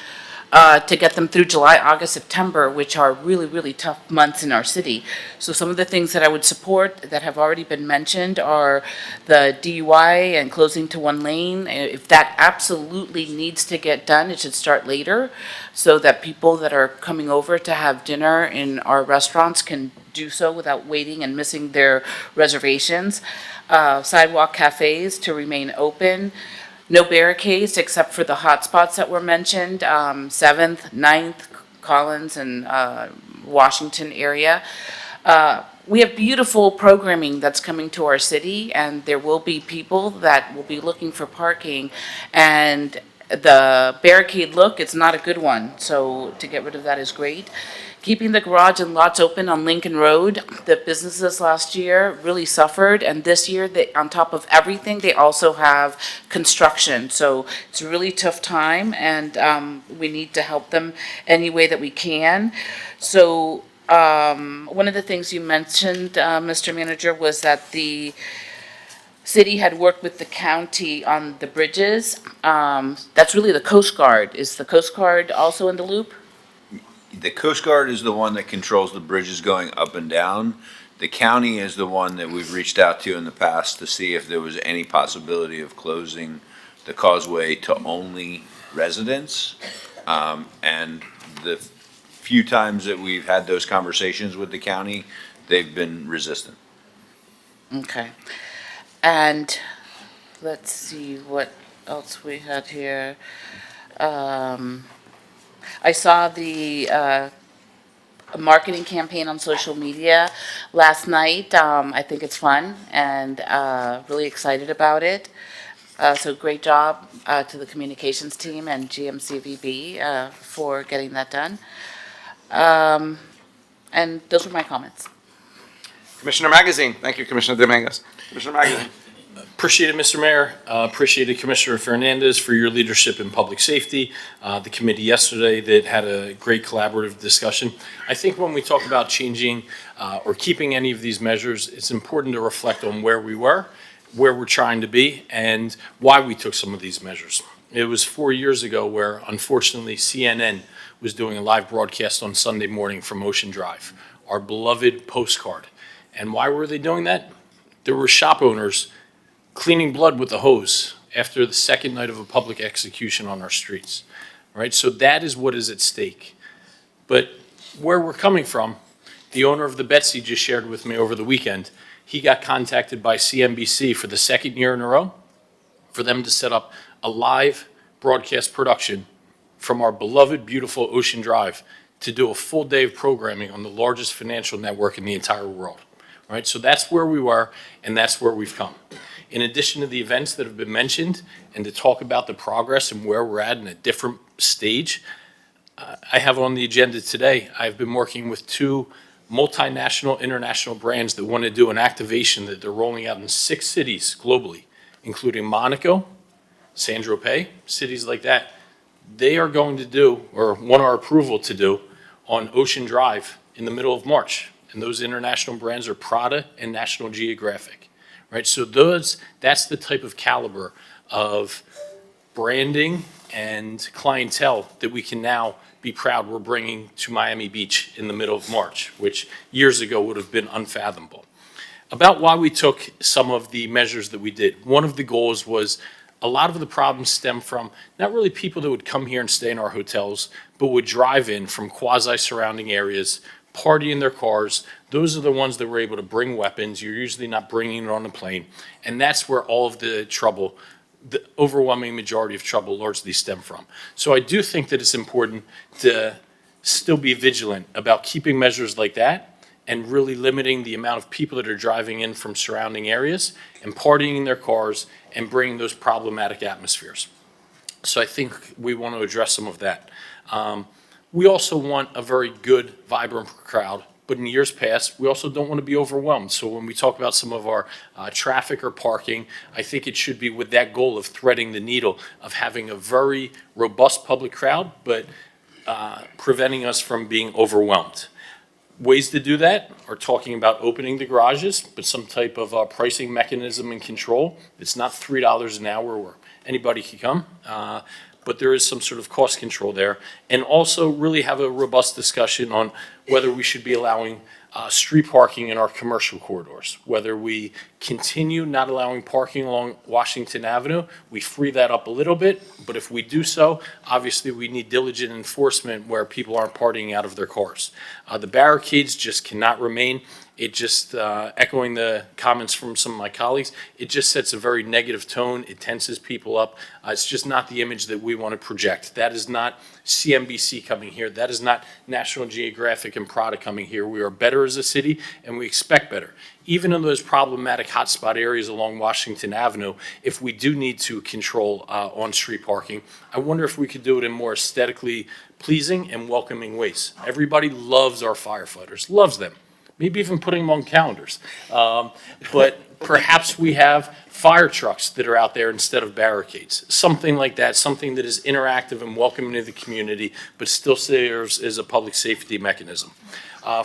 to get them through July, August, September, which are really, really tough months in our city. So some of the things that I would support that have already been mentioned are the DUI and closing to one lane. If that absolutely needs to get done, it should start later so that people that are coming over to have dinner in our restaurants can do so without waiting and missing their reservations. Sidewalk cafes to remain open. No barricades except for the hot spots that were mentioned, 7th, 9th, Collins, and Washington area. We have beautiful programming that's coming to our city, and there will be people that will be looking for parking. And the barricade look, it's not a good one, so to get rid of that is great. keeping the garage and lots open on Lincoln Road. The businesses last year really suffered, and this year, on top of everything, they also have construction. So it's a really tough time, and we need to help them any way that we can. So one of the things you mentioned, Mr. Manager, was that the city had worked with the county on the bridges. That's really the Coast Guard. Is the Coast Guard also in the loop? The Coast Guard is the one that controls the bridges going up and down. The county is the one that we've reached out to in the past to see if there was any possibility of closing the causeway to only residents. And the few times that we've had those conversations with the county, they've been resistant. Okay. And let's see what else we had here. I saw the marketing campaign on social media last night. I think it's fun and really excited about it. So great job to the communications team and GMCVB for getting that done. And those were my comments. Commissioner Magazine. Thank you, Commissioner Dominguez. Commissioner Magazine. Appreciate it, Mr. Mayor. Appreciated Commissioner Fernandez for your leadership in public safety. The committee yesterday that had a great collaborative discussion. I think when we talk about changing or keeping any of these measures, it's important to reflect on where we were, where we're trying to be, and why we took some of these measures. It was 4 years ago where, unfortunately, CNN was doing a live broadcast on Sunday morning from Ocean Drive, our beloved postcard. And why were they doing that? There were shop owners cleaning blood with a hose after the second night of a public execution on our streets, right? So that is what is at stake. But where we're coming from, the owner of the Betsy just shared with me over the weekend, he got contacted by CNBC for the second year in a row for them to set up a live broadcast production from our beloved, beautiful Ocean Drive to do a full day of programming on the largest financial network in the entire world, right? So that's where we were, and that's where we've come. In addition to the events that have been mentioned, and to talk about the progress and where we're at in a different stage, I have on the agenda today, I've been working with two multinational, international brands that want to do an activation that they're rolling out in 6 cities globally, including Monaco, Saint-Tropez, cities like that. They are going to do, or want our approval to do, on Ocean Drive in the middle of March. And those international brands are Prada and National Geographic. Right, so that's the type of caliber of branding and clientele that we can now be proud we're bringing to Miami Beach in the middle of March, which years ago would have been unfathomable. About why we took some of the measures that we did. One of the goals was a lot of the problems stem from not really people that would come here and stay in our hotels, but would drive in from quasi-surrounding areas, party in their cars. Those are the ones that were able to bring weapons. You're usually not bringing it on a plane. And that's where all of the trouble, the overwhelming majority of trouble largely stem from. So I do think that it's important to still be vigilant about keeping measures like that and really limiting the amount of people that are driving in from surrounding areas and partying in their cars and bringing those problematic atmospheres. So I think we want to address some of that. We also want a very good, vibrant crowd, but in years past, we also don't want to be overwhelmed. So when we talk about some of our traffic or parking, I think it should be with that goal of threading the needle of having a very robust public crowd, but preventing us from being overwhelmed. Ways to do that are talking about opening the garages, but some type of pricing mechanism and control. It's not $3 an hour where anybody can come. But there is some sort of cost control there. And also really have a robust discussion on whether we should be allowing street parking in our commercial corridors, whether we continue not allowing parking along Washington Avenue, we free that up a little bit, but if we do so, obviously we need diligent enforcement where people aren't partying out of their cars. The barricades just cannot remain It just, echoing the comments from some of my colleagues, it just sets a very negative tone. It tenses people up. It's just not the image that we want to project. That is not CNBC coming here. That is not National Geographic and Prada coming here. We are better as a city, and we expect better. Even in those problematic hotspot areas along Washington Avenue, if we do need to control on-street parking, I wonder if we could do it in more aesthetically pleasing and welcoming ways. Everybody loves our firefighters, loves them. Maybe even putting them on calendars. But perhaps we have fire trucks that are out there instead of barricades. Something like that, something that is interactive and welcoming to the community, but still serves as a public safety mechanism.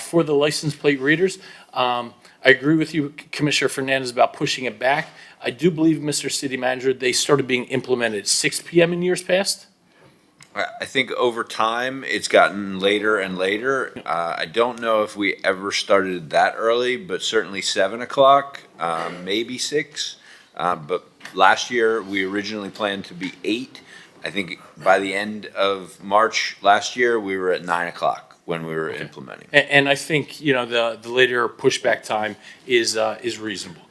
For the license plate readers, I agree with you, Commissioner Fernandez, about pushing it back. I do believe, Mr. City Manager, they started being implemented at 6 p.m. in years past. I think over time, it's gotten later and later. I don't know if we ever started that early, but certainly 7 o'clock, maybe 6. But last year, we originally planned to be 8. I think by the end of March last year, we were at 9 o'clock when we were implementing. And I think, you know, the later pushback time is reasonable.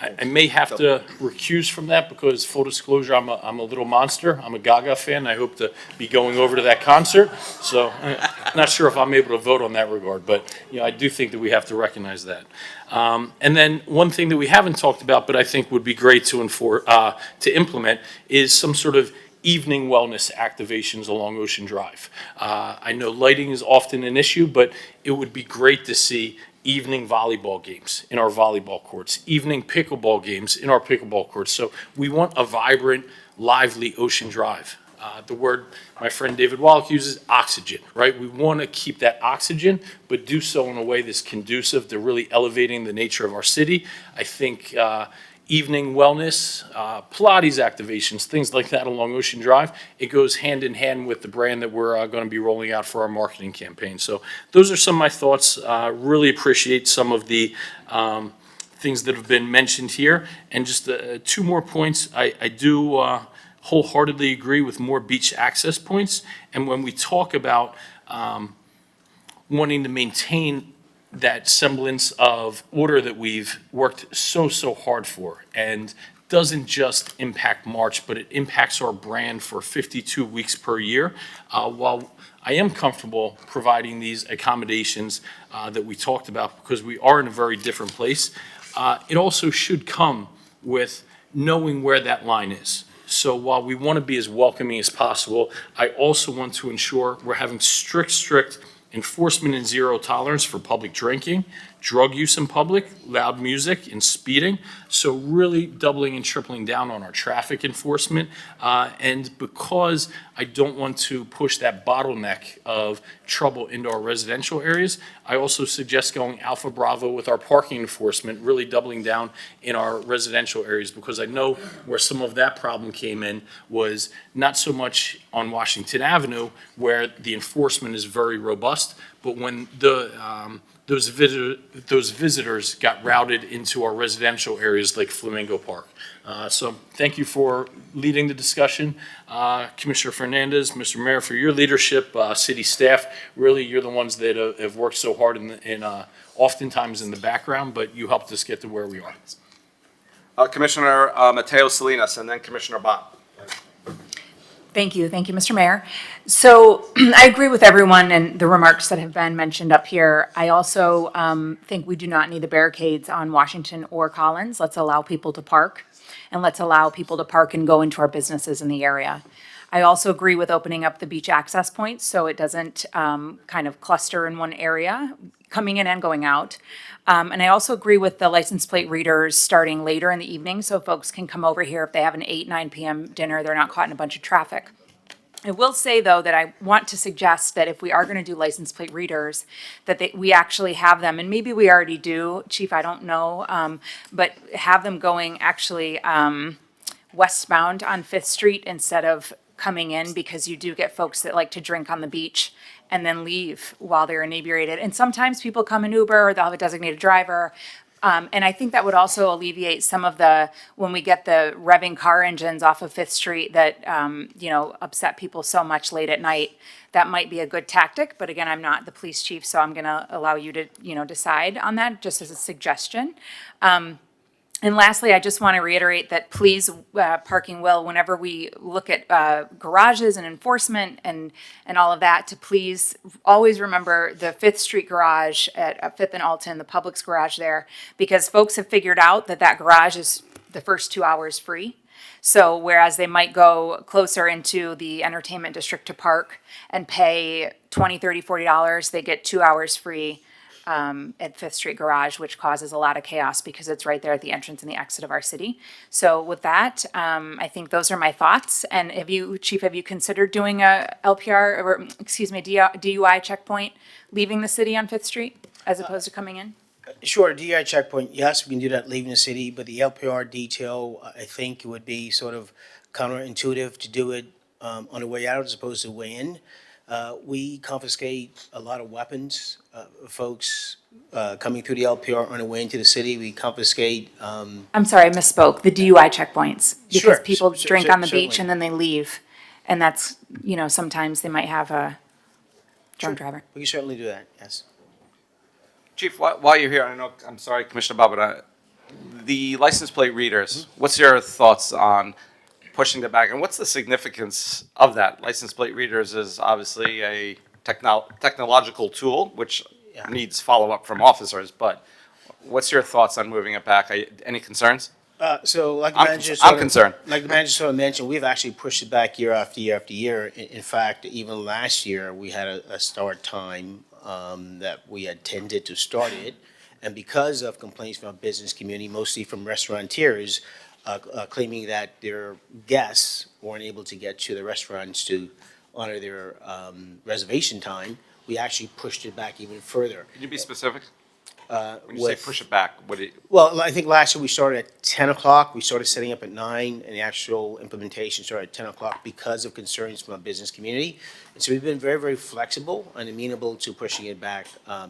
I may have to recuse from that because, full disclosure, I'm a little monster. I'm a Gaga fan. I hope to be going over to that concert. So I'm not sure if I'm able to vote on that regard, but you know, I do think that we have to recognize that. And then one thing that we haven't talked about, but I think would be great to implement, is some sort of evening wellness activations along Ocean Drive. I know lighting is often an issue, but it would be great to see evening volleyball games in our volleyball courts, evening pickleball games in our pickleball courts. So we want a vibrant, lively Ocean Drive. The word my friend David Wallach uses, oxygen, right? We want to keep that oxygen, but do so in a way that's conducive to really elevating the nature of our city. I think evening wellness, Pilates activations, things like that along Ocean Drive, it goes hand in hand with the brand that we're going to be rolling out for our marketing campaign. So those are some of my thoughts. Really appreciate some of the things that have been mentioned here. And just 2 more points. I do wholeheartedly agree with more beach access points. And when we talk about wanting to maintain that semblance of order that we've worked so hard for, and doesn't just impact March, but it impacts our brand for 52 weeks per year. While I am comfortable providing these accommodations that we talked about because we are in a very different place, it also should come with knowing where that line is. So while we want to be as welcoming as possible, I also want to ensure we're having strict enforcement and zero tolerance for public drinking, drug use in public, loud music, and speeding. So really doubling and tripling down on our traffic enforcement. And because I don't want to push that bottleneck of trouble into our residential areas, I also suggest going Alpha Bravo with our parking enforcement, really doubling down in our residential areas, because I know where some of that problem came in was not so much on Washington Avenue, where the enforcement is very robust, but when those visitors got routed into our residential areas like Flamingo Park. So thank you for leading the discussion. Commissioner Fernandez, Mr. Mayor, for your leadership, city staff, really you're the ones that have worked so hard oftentimes in the background, but you helped us get to where we are. Commissioner Mateo Salinas, and then Commissioner Bond. Thank you, Mr. Mayor. So I agree with everyone and the remarks that have been mentioned up here. I also think we do not need the barricades on Washington or Collins. Let's allow people to park, and let's allow people to park and go into our businesses in the area. I also agree with opening up the beach access points so it doesn't kind of cluster in one area, coming in and going out. And I also agree with the license plate readers starting later in the evening so folks can come over here if they have an 8-9 p.m. dinner, they're not caught in a bunch of traffic. I will say, though, that I want to suggest that if we are going to do license plate readers, that we actually have them, and maybe we already do, Chief, I don't know, but have them going actually westbound on 5th Street instead of coming in, because you do get folks that like to drink on the beach and then leave while they're inebriated. And sometimes people come in Uber or they'll have a designated driver. And I think that would also alleviate some of when we get the revving car engines off of Fifth Street that, upset people so much late at night. That might be a good tactic, but again, I'm not the police chief, so I'm gonna allow you to, decide on that, just as a suggestion. And lastly, I just want to reiterate that please, parking will, whenever we look at garages and enforcement and all of that, to please always remember the Fifth Street garage at Fifth and Alton, the Publix garage there, because folks have figured out that garage is the first 2 hours free. So whereas they might go closer into the entertainment district to park and pay $20, $30, $40, they get 2 hours free at Fifth Street Garage, which causes a lot of chaos because it's right there at the entrance and the exit of our city. So with that, I think those are my thoughts. And Chief, have you considered doing a LPR or, DUI checkpoint leaving the city on Fifth Street as opposed to coming in? Sure, DI checkpoint, yes, we can do that leaving the city, but the LPR detail, I think it would be sort of counterintuitive to do it on the way out as opposed to the way in. We confiscate a lot of weapons, folks coming through the LPR on the way into the city. We confiscate. I'm sorry, I misspoke. The DUI checkpoints. Because Sure, people drink on the beach certainly. and then they leave. And that's, sometimes they might have a drunk driver. We can certainly do that, yes. Chief, while you're here, I'm sorry, Commissioner Babada, the license plate readers, what's your thoughts on pushing that back? And what's the significance of that? License plate readers is obviously a technological tool, which needs follow-up from officers, but what's your thoughts on moving it back? Any concerns? So like the I'm manager concerned. Like the manager sort of mentioned, we've actually pushed it back year after year after year. In fact, even last year, we had a start time that we had tended to start it. And because of complaints from our business community, mostly from restaurateurs, claiming that their guests weren't able to get to the restaurants to honor their reservation time, we actually pushed it back even further. Can you be specific? When you say push it back, what do you? Well, I think last year we started at 10 o'clock. We started setting up at 9, and the actual implementation started at 10 o'clock because of concerns from our business community. And so we've been very, very flexible and amenable to pushing it back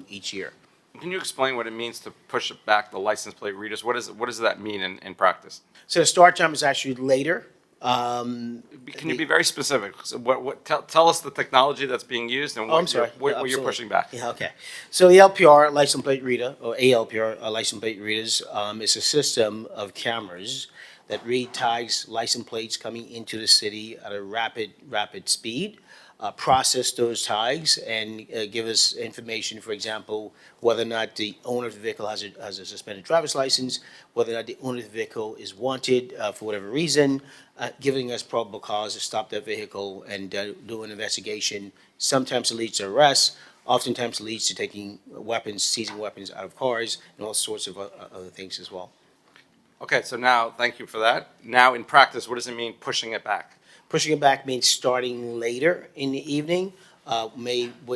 each year. Can you explain what it means to push it back, the license plate readers? What does that mean in practice? So the start time is actually later. Can you be very specific? So tell us the technology that's being used and what you're pushing back. Yeah, okay. So the LPR license plate reader, or ALPR license plate readers, is a system of cameras that read tags, license plates coming into the city at a rapid speed, process those tags and give us information, for example, whether or not the owner of the vehicle has a suspended driver's license, whether or not the owner of the vehicle is wanted for whatever reason, giving us probable cause to stop that vehicle and do an investigation. Sometimes it leads to arrests, oftentimes it leads to taking weapons, seizing weapons out of cars, and all sorts of other things as well. Okay, so now, thank you for that. Now, in practice, what does it mean pushing it back? Pushing it back means starting later in the evening. It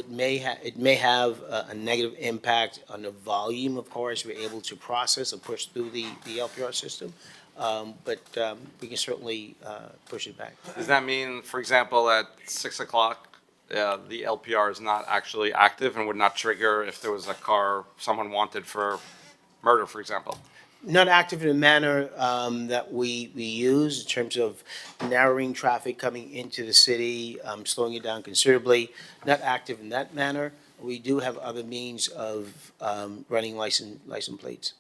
may have a negative impact on the volume of cars we're able to process and push through the LPR system, but we can certainly push it back. Does that mean, for example, at 6 o'clock, the LPR is not actually active and would not trigger if there was a car someone wanted for murder, for example? Not active in a manner that we use in terms of narrowing traffic coming into the city, slowing it down considerably. Not active in that manner. We do have other means of running license plates.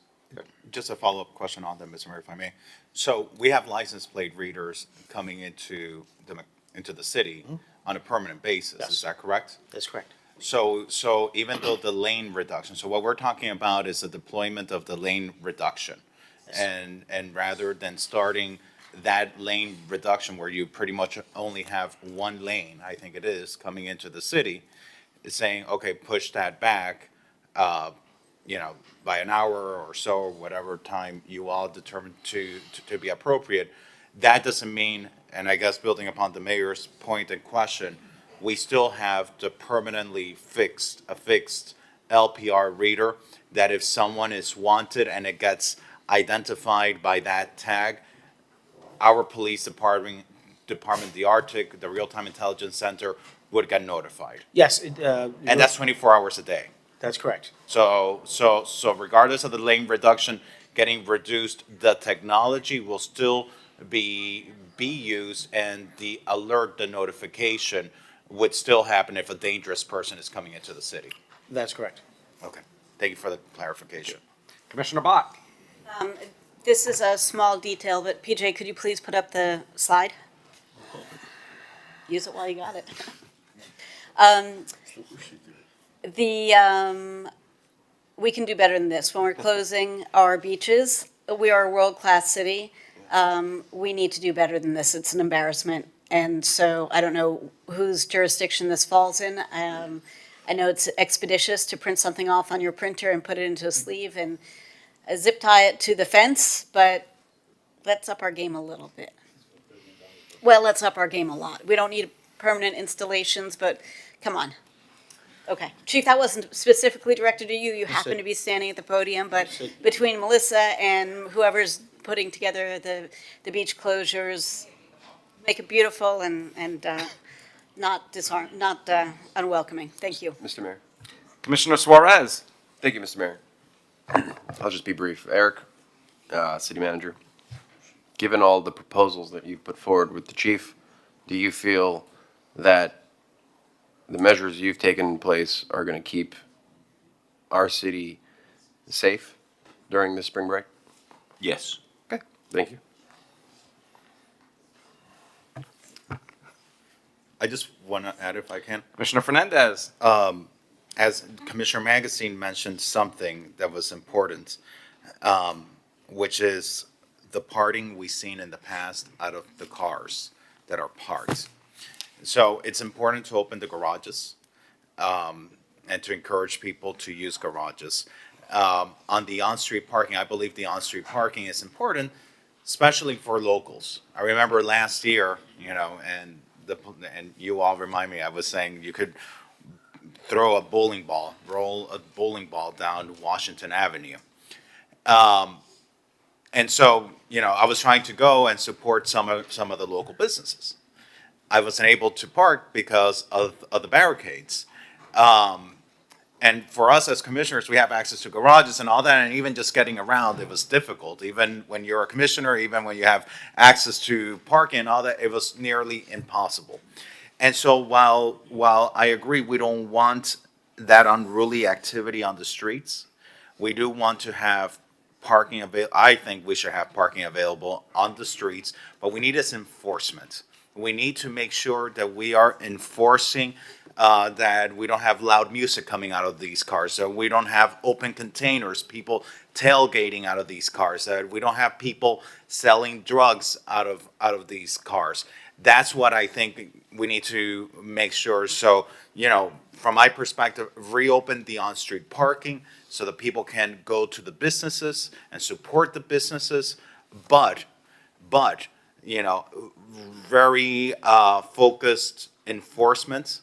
Just a follow-up question on that, Mr. Mayor, if I may. So we have license plate readers coming into the city on a permanent basis. Yes. Is that correct? That's correct. So even though the lane reduction, so what we're talking about is the deployment of the lane reduction. And rather than starting that lane reduction where you pretty much only have one lane, I think it is, coming into the city, it's saying, okay, push that back, by an hour or so, or whatever time you all determine to be appropriate. That doesn't mean, and I guess building upon the mayor's point and question, we still have the permanently fixed LPR reader that if someone is wanted and it gets identified by that tag, our police department, the RTIC, the Real-Time Intelligence Center, would get notified. Yes. And that's 24 hours a day. That's correct. So regardless of the lane reduction getting reduced, the technology will still be used, and the alert, the notification would still happen if a dangerous person is coming into the city. That's correct. Okay, thank you for the clarification. Commissioner Bott. This is a small detail, but PJ, could you please put up the slide? Use it while you got it. We can do better than this. When we're closing our beaches, we are a world-class city. We need to do better than this. It's an embarrassment. And so I don't know whose jurisdiction this falls in. I know it's expeditious to print something off on your printer and put it into a sleeve and zip tie it to the fence, but let's up our game a little bit. Well, let's up our game a lot. We don't need permanent installations, but come on. Okay. Chief, that wasn't specifically directed to you. You happen to be standing at the podium, but between Melissa and whoever's putting together the beach closures, make it beautiful and not unwelcoming. Thank you. Mr. Mayor. Commissioner Suarez. Thank you, Mr. Mayor. I'll just be brief. Eric, City Manager, given all the proposals that you've put forward with the chief, do you feel that the measures you've taken in place are going to keep our city safe during the spring break? Yes. Okay, thank you. I just want to add, if I can. Commissioner Fernandez. As Commissioner Magazine mentioned something that was important, which is the parting we've seen in the past out of the cars that are parked. So it's important to open the garages and to encourage people to use garages. On the on-street parking, I believe the on-street parking is important, especially for locals. I remember last year, and you all remind me, I was saying you could roll a bowling ball down Washington Avenue. And so, I was trying to go and support some of the local businesses. I wasn't able to park because of the barricades. And for us as commissioners, we have access to garages and all that, and even just getting around, it was difficult. Even when you're a commissioner, even when you have access to parking and all that, it was nearly impossible. And so while I agree we don't want that unruly activity on the streets, we do want to have parking available. I think we should have parking available on the streets, but we need this enforcement. We need to make sure that we are enforcing that we don't have loud music coming out of these cars, that we don't have open containers, people tailgating out of these cars, that we don't have people selling drugs out of these cars. That's what I think we need to make sure. So, from my perspective, reopen the on-street parking so that people can go to the businesses and support the businesses, but very focused enforcement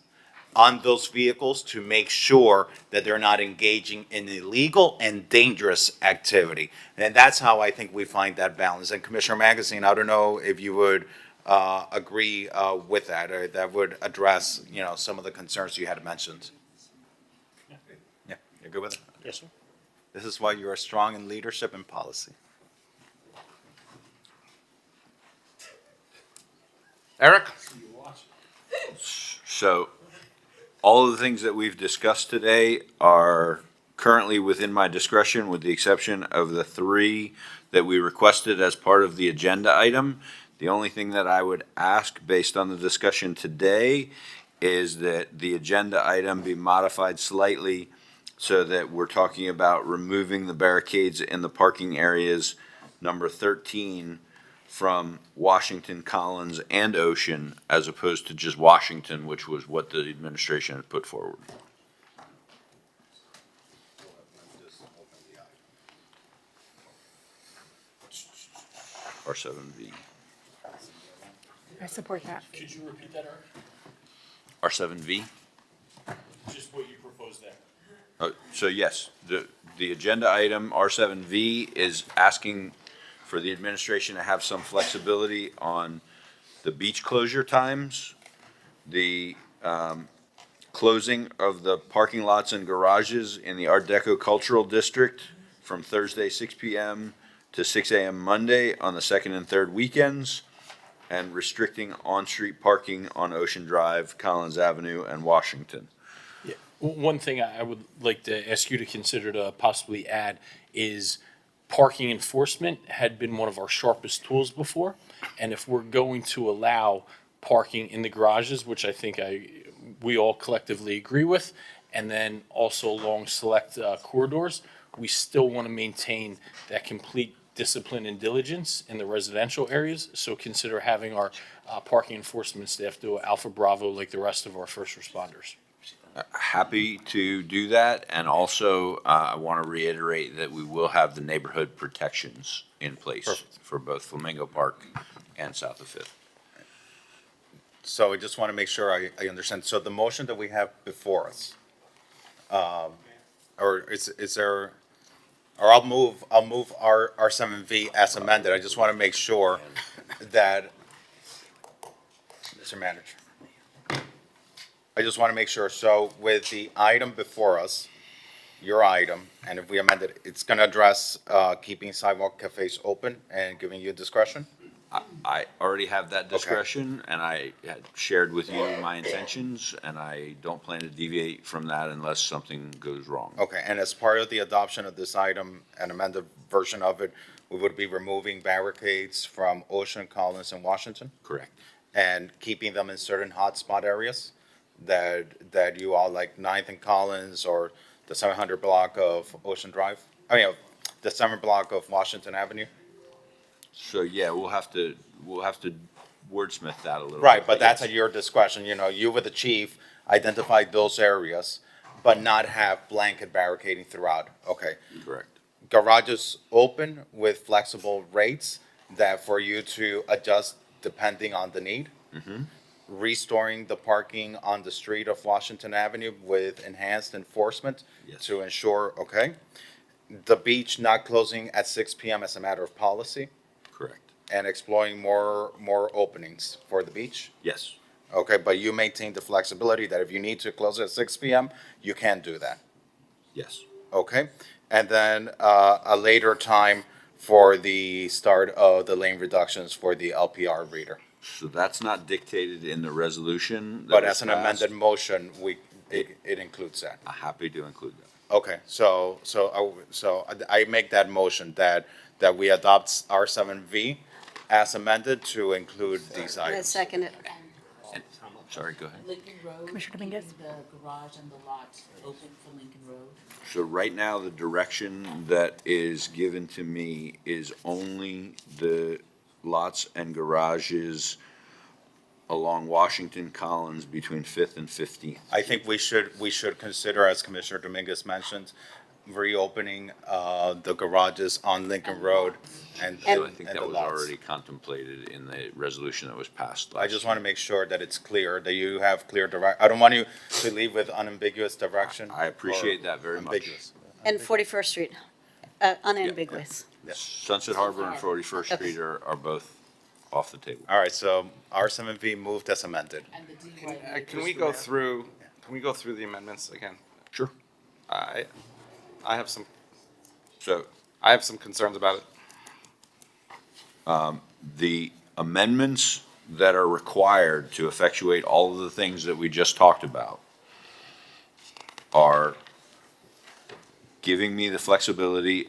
on those vehicles to make sure that they're not engaging in illegal and dangerous activity. And that's how I think we find that balance. And Commissioner Magazine, I don't know if you would agree with that, or that would address, some of the concerns you had mentioned. Yeah, you're good with it? Yes, sir. This is why you are strong in leadership and policy. Eric? So all of the things that we've discussed today are currently within my discretion, with the exception of the 3 that we requested as part of the agenda item. The only thing that I would ask, based on the discussion today, is that the agenda item be modified slightly so that we're talking about removing the barricades in the parking areas, number 13, from Washington, Collins, and Ocean, as opposed to just Washington, which was what the administration had put forward. R7V. I support that. Could you repeat that, Eric? R7V? Just what you proposed there. So yes, the agenda item R7V is asking for the administration to have some flexibility on the beach closure times, the closing of the parking lots and garages in the Art Deco Cultural District from Thursday, 6 p.m. to 6 a.m. Monday on the second and third weekends, and restricting on-street parking on Ocean Drive, Collins Avenue, and Washington. One thing I would like to ask you to consider to possibly add is parking enforcement had been one of our sharpest tools before. And if we're going to allow parking in the garages, which I think we all collectively agree with, and then also along select corridors, we still want to maintain that complete discipline and diligence in the residential areas. So consider having our parking enforcement staff do Alpha Bravo like the rest of our first responders. Happy to do that, and also I want to reiterate that we will have the neighborhood protections in place for both Flamingo Park and south of Fifth. So I just want to make sure I understand. So the motion that we have before us, or is there, or I'll move our R7V as amended. I just want to make sure that, Mr. Manager, I just want to make sure. So with the item before us, your item, and if we amend it, it's going to address keeping sidewalk cafes open and giving you discretion? I already have that discretion, and I had shared with you my intentions, and I don't plan to deviate from that unless something goes wrong. Okay, and as part of the adoption of this item, an amended version of it, we would be removing barricades from Ocean, Collins, and Washington? Correct. And keeping them in certain hotspot areas that you all, like 9th and Collins, or the 700 block of Ocean Drive? I mean, the 7 block of Washington Avenue? So, yeah, we'll have to wordsmith that a little bit. Right, but that's at your discretion. You know, you with the chief identify those areas, but not have blanket barricading throughout. Okay. Correct. Garages open with flexible rates that for you to adjust depending on the need. Mm-hmm. Restoring the parking on the street of Washington Avenue with enhanced enforcement to ensure, okay. The beach not closing at 6 p.m. as a matter of policy. Correct. And exploring more openings for the beach? Yes. Okay, but you maintain the flexibility that if you need to close at 6 p.m., you can do that? Yes. Okay, and then a later time for the start of the lane reductions for the LPR reader? So that's not dictated in the resolution. But as an amended motion, it includes that? I'm happy to include that. Okay, so I make that motion that we adopt R7V as amended to include these I items. second it. Sorry, go ahead. Lincoln Road, Commissioner Dominguez? the garage and the lot open for Lincoln Road? So right now, the direction that is given to me is only the lots and garages along Washington Collins between 5th and 15th. I think we should consider, as Commissioner Dominguez mentioned, reopening the garages on Lincoln Road and I think the that was lots. already contemplated in the resolution that was passed I last just want to make sure that it's clear, that you have clear direct, I don't want you to leave with unambiguous direction. I appreciate that very much. Ambiguous. And 41st Street, unambiguous. Sunset Harbor and 41st Street are both off the table. All right, so R7V moved as amended. Can we go through the amendments again? Sure. I have some So concerns about it. the amendments that are required to effectuate all of the things that we just talked about are giving me the flexibility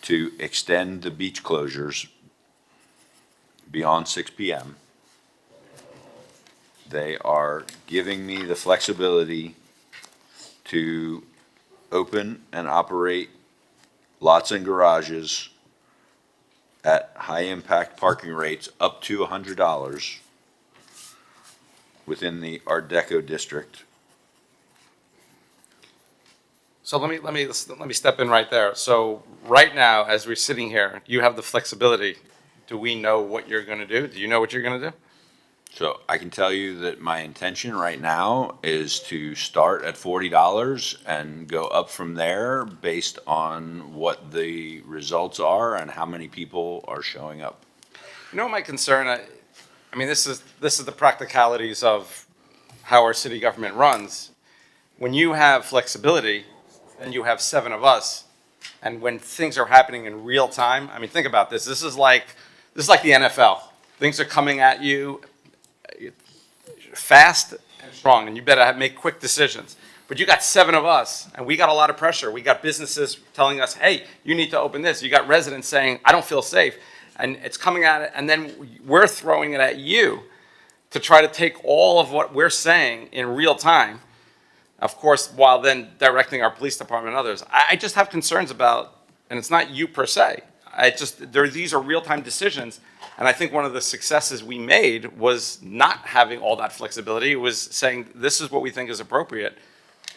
to extend the beach closures beyond 6 p.m. They are giving me the flexibility to open and operate lots and garages at high-impact parking rates up to $100 within the Art Deco district. So let me step in right there. So right now, as we're sitting here, you have the flexibility. Do we know what you're going to do? Do you know what you're going to do? So I can tell you that my intention right now is to start at $40 and go up from there based on what the results are and how many people are showing up. You know, my concern, I mean, this is the practicalities of how our city government runs. when you have flexibility and you have 7 of us, and when things are happening in real time, I mean, think about this. This is like the NFL. Things are coming at you fast and strong, and you better make quick decisions. But you got 7 of us, and we got a lot of pressure. We got businesses telling us, hey, you need to open this. You got residents saying, I don't feel safe. And it's coming at it, and then we're throwing it at you to try to take all of what we're saying in real time, of course, while then directing our police department and others. I just have concerns about, and it's not you per se, these are real-time decisions, and I think one of the successes we made was not having all that flexibility. It was saying, this is what we think is appropriate,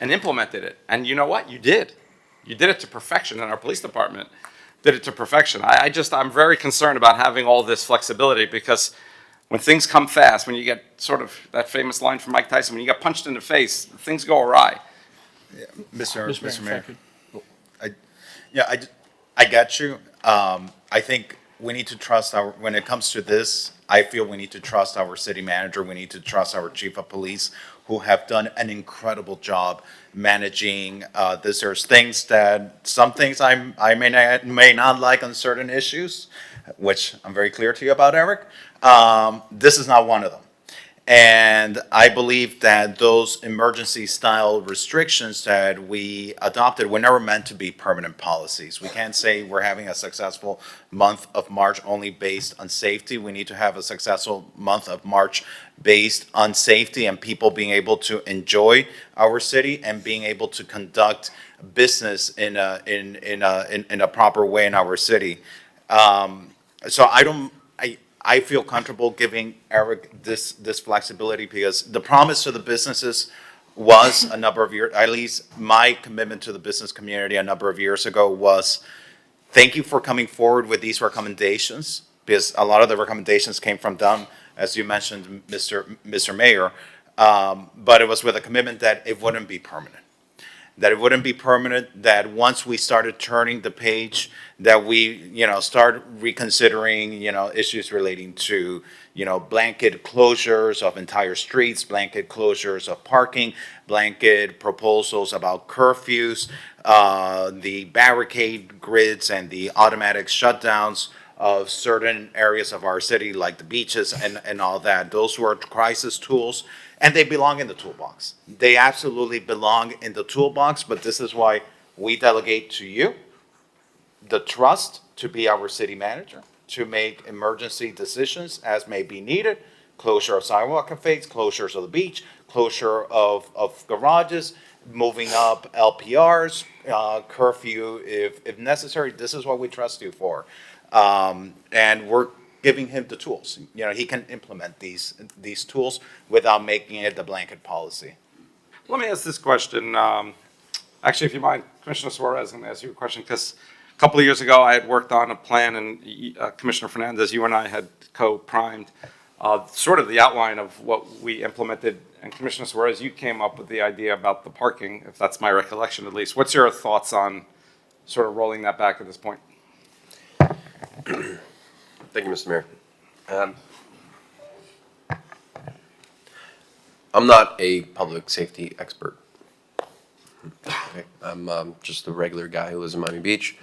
and implemented it. And you know what? You did. You did it to perfection, and our police department did it to perfection. I'm very concerned about having all this flexibility, because when things come fast, when you get sort of that famous line from Mike Tyson, when you get punched in the face, things go awry. Yeah, Mr. Mayor. I get you. I think we need to trust when it comes to this, I feel we need to trust our city manager. We need to trust our chief of police, who have done an incredible job managing this. There's some things I may not like on certain issues, which I'm very clear to you about, Eric. This is not one of them. And I believe that those emergency style restrictions that we adopted were never meant to be permanent policies. We can't say we're having a successful month of March only based on safety. We need to have a successful month of March based on safety and people being able to enjoy our city and being able to conduct business in a proper way in our city. So I feel comfortable giving Eric this flexibility, because the promise to the businesses was a number of years, at least my commitment to the business community a number of years ago was, thank you for coming forward with these recommendations, because a lot of the recommendations came from them, as you mentioned, Mr. Mayor, but it was with a commitment that it wouldn't be permanent. That once we started turning the page, that we, start reconsidering, issues relating to, blanket closures of entire streets, blanket closures of parking, blanket proposals about curfews, the barricade grids and the automatic shutdowns of certain areas of our city, like the beaches and all that. Those were crisis tools. And they belong in the toolbox. They absolutely belong in the toolbox, but this is why we delegate to you the trust to be our city manager, to make emergency decisions as may be needed, closure of sidewalk cafes, closures of the beach, closure of garages, moving up LPRs, curfew if necessary. This is what we trust you for. And we're giving him the tools. He can implement these tools without making it the blanket policy. Let me ask this question. Actually, if you mind, Commissioner Suarez, I'm going to ask you a question, because a couple of years ago, I had worked on a plan, and Commissioner Fernandez, you and I had co-primed sort of the outline of what we implemented. And Commissioner Suarez, you came up with the idea about the parking, if that's my recollection at least. What's your thoughts on sort of rolling that back at this point? Thank you, Mr. Mayor. I'm not a public safety expert. Okay. I'm just a regular guy who lives in Miami Beach.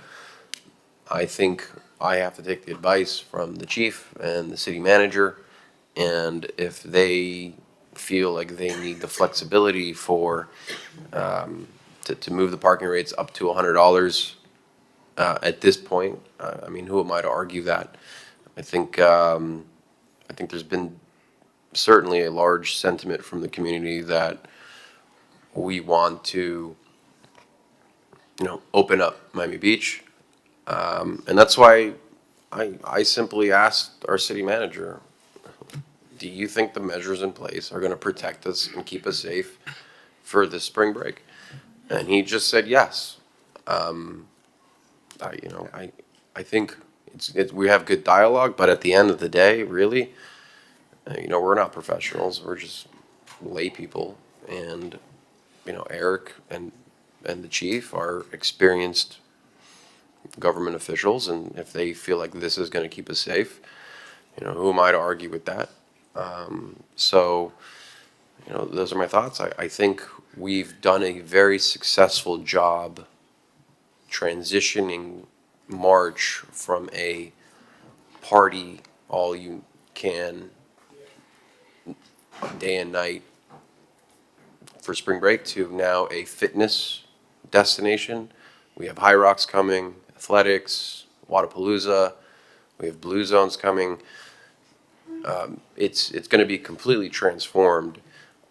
I think I have to take the advice from the chief and the city manager, and if they feel like they need the flexibility for to move the parking rates up to $100 at this point, I mean, who am I to argue that? I think there's been certainly a large sentiment from the community that we want to, open up Miami Beach, and that's why I simply asked our city manager, do you think the measures in place are going to protect us and keep us safe for this spring break? And he just said yes. I think we have good dialogue, but at the end of the day, really, we're not professionals. We're just lay people, and Eric and the chief are experienced government officials, and if they feel like this is going to keep us safe, who am I to argue with that? So, those are my thoughts. I think we've done a very successful job transitioning March from a party all you can day and night for spring break to now a fitness destination. We have High Rocks coming, athletics, Wadapalooza, we have Blue Zones coming. It's going to be completely transformed.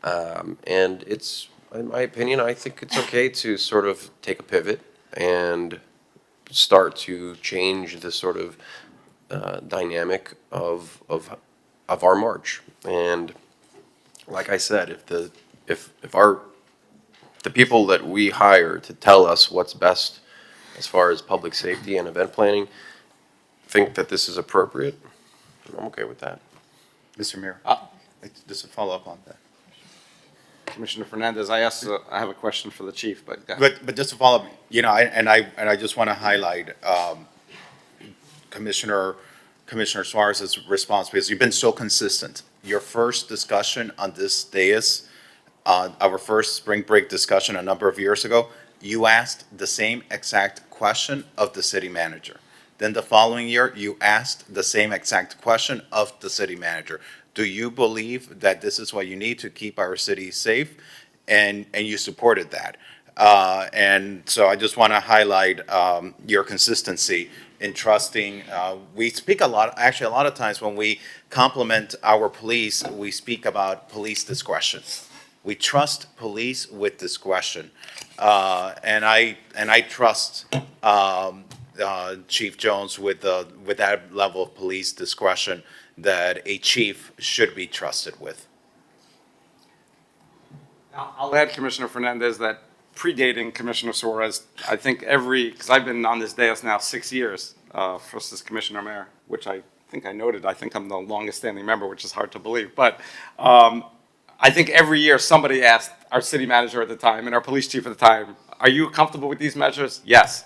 And it's, in my opinion, I think it's okay to sort of take a pivot and start to change the sort of dynamic of our march. And like I said, if the people that we hire to tell us what's best as far as public safety and event planning think that this is appropriate, I'm okay with that. Mr. Mayor, just a follow-up on that. Commissioner Fernandez, I have a question for the chief, but go ahead. But just to follow up, I just want to highlight Commissioner Suarez's response, because you've been so consistent. Your first discussion on this dais, our first spring break discussion a number of years ago, you asked the same exact question of the city manager. Then the following year, you asked the same exact question of the city manager. Do you believe that this is what you need to keep our city safe? And you supported that. And so I just want to highlight your consistency in trusting. We speak a lot of times when we compliment our police, we speak about police discretion. We trust police with discretion. And I trust Chief Jones with that level of police discretion that a chief should be trusted with. I'll add, Commissioner Fernandez, that predating Commissioner Suarez, I think because I've been on this dais now 6 years, first as Commissioner Mayor, which I think I noted. I think I'm the longest standing member, which is hard to believe. But I think every year somebody asked our city manager at the time and our police chief at the time, are you comfortable with these measures? Yes.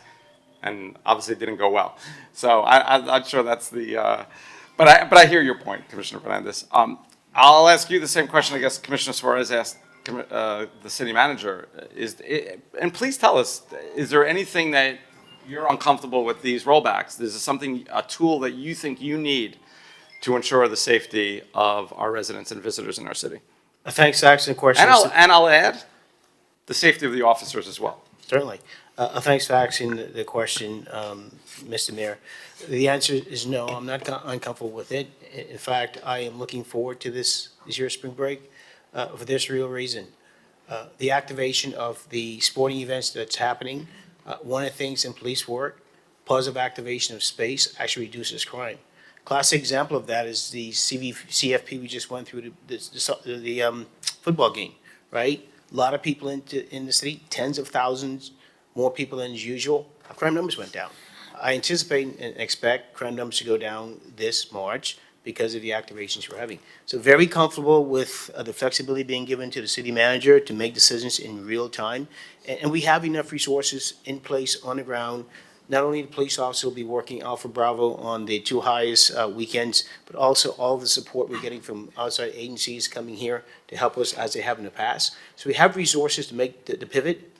And obviously it didn't go well. So I'm not sure that's the, but I hear your point, Commissioner Fernandez. I'll ask you the same question I guess Commissioner Suarez asked the city manager. And please tell us, is there anything that you're uncomfortable with these rollbacks? Is there a tool that you think you need to ensure the safety of our residents and visitors in our city? Thanks for asking the question. And I'll add the safety of the officers as well. Certainly. Thanks for asking the question, Mr. Mayor. The answer is no, I'm not uncomfortable with it. In fact, I am looking forward to this year's spring break for this real reason. The activation of the sporting events that's happening, one of the things in police work, positive activation of space actually reduces crime. Classic example of that is the CFP we just went through, the football game, right? A lot of people in the city, tens of thousands, more people than usual. Our crime numbers went down. I anticipate and expect crime numbers to go down this March because of the activations we're having. So very comfortable with the flexibility being given to the city manager to make decisions in real time. And we have enough resources in place on the ground. Not only the police officer will be working Alpha Bravo on the 2 highest weekends, but also all the support we're getting from outside agencies coming here to help us as they have in the past. So we have resources to make the pivot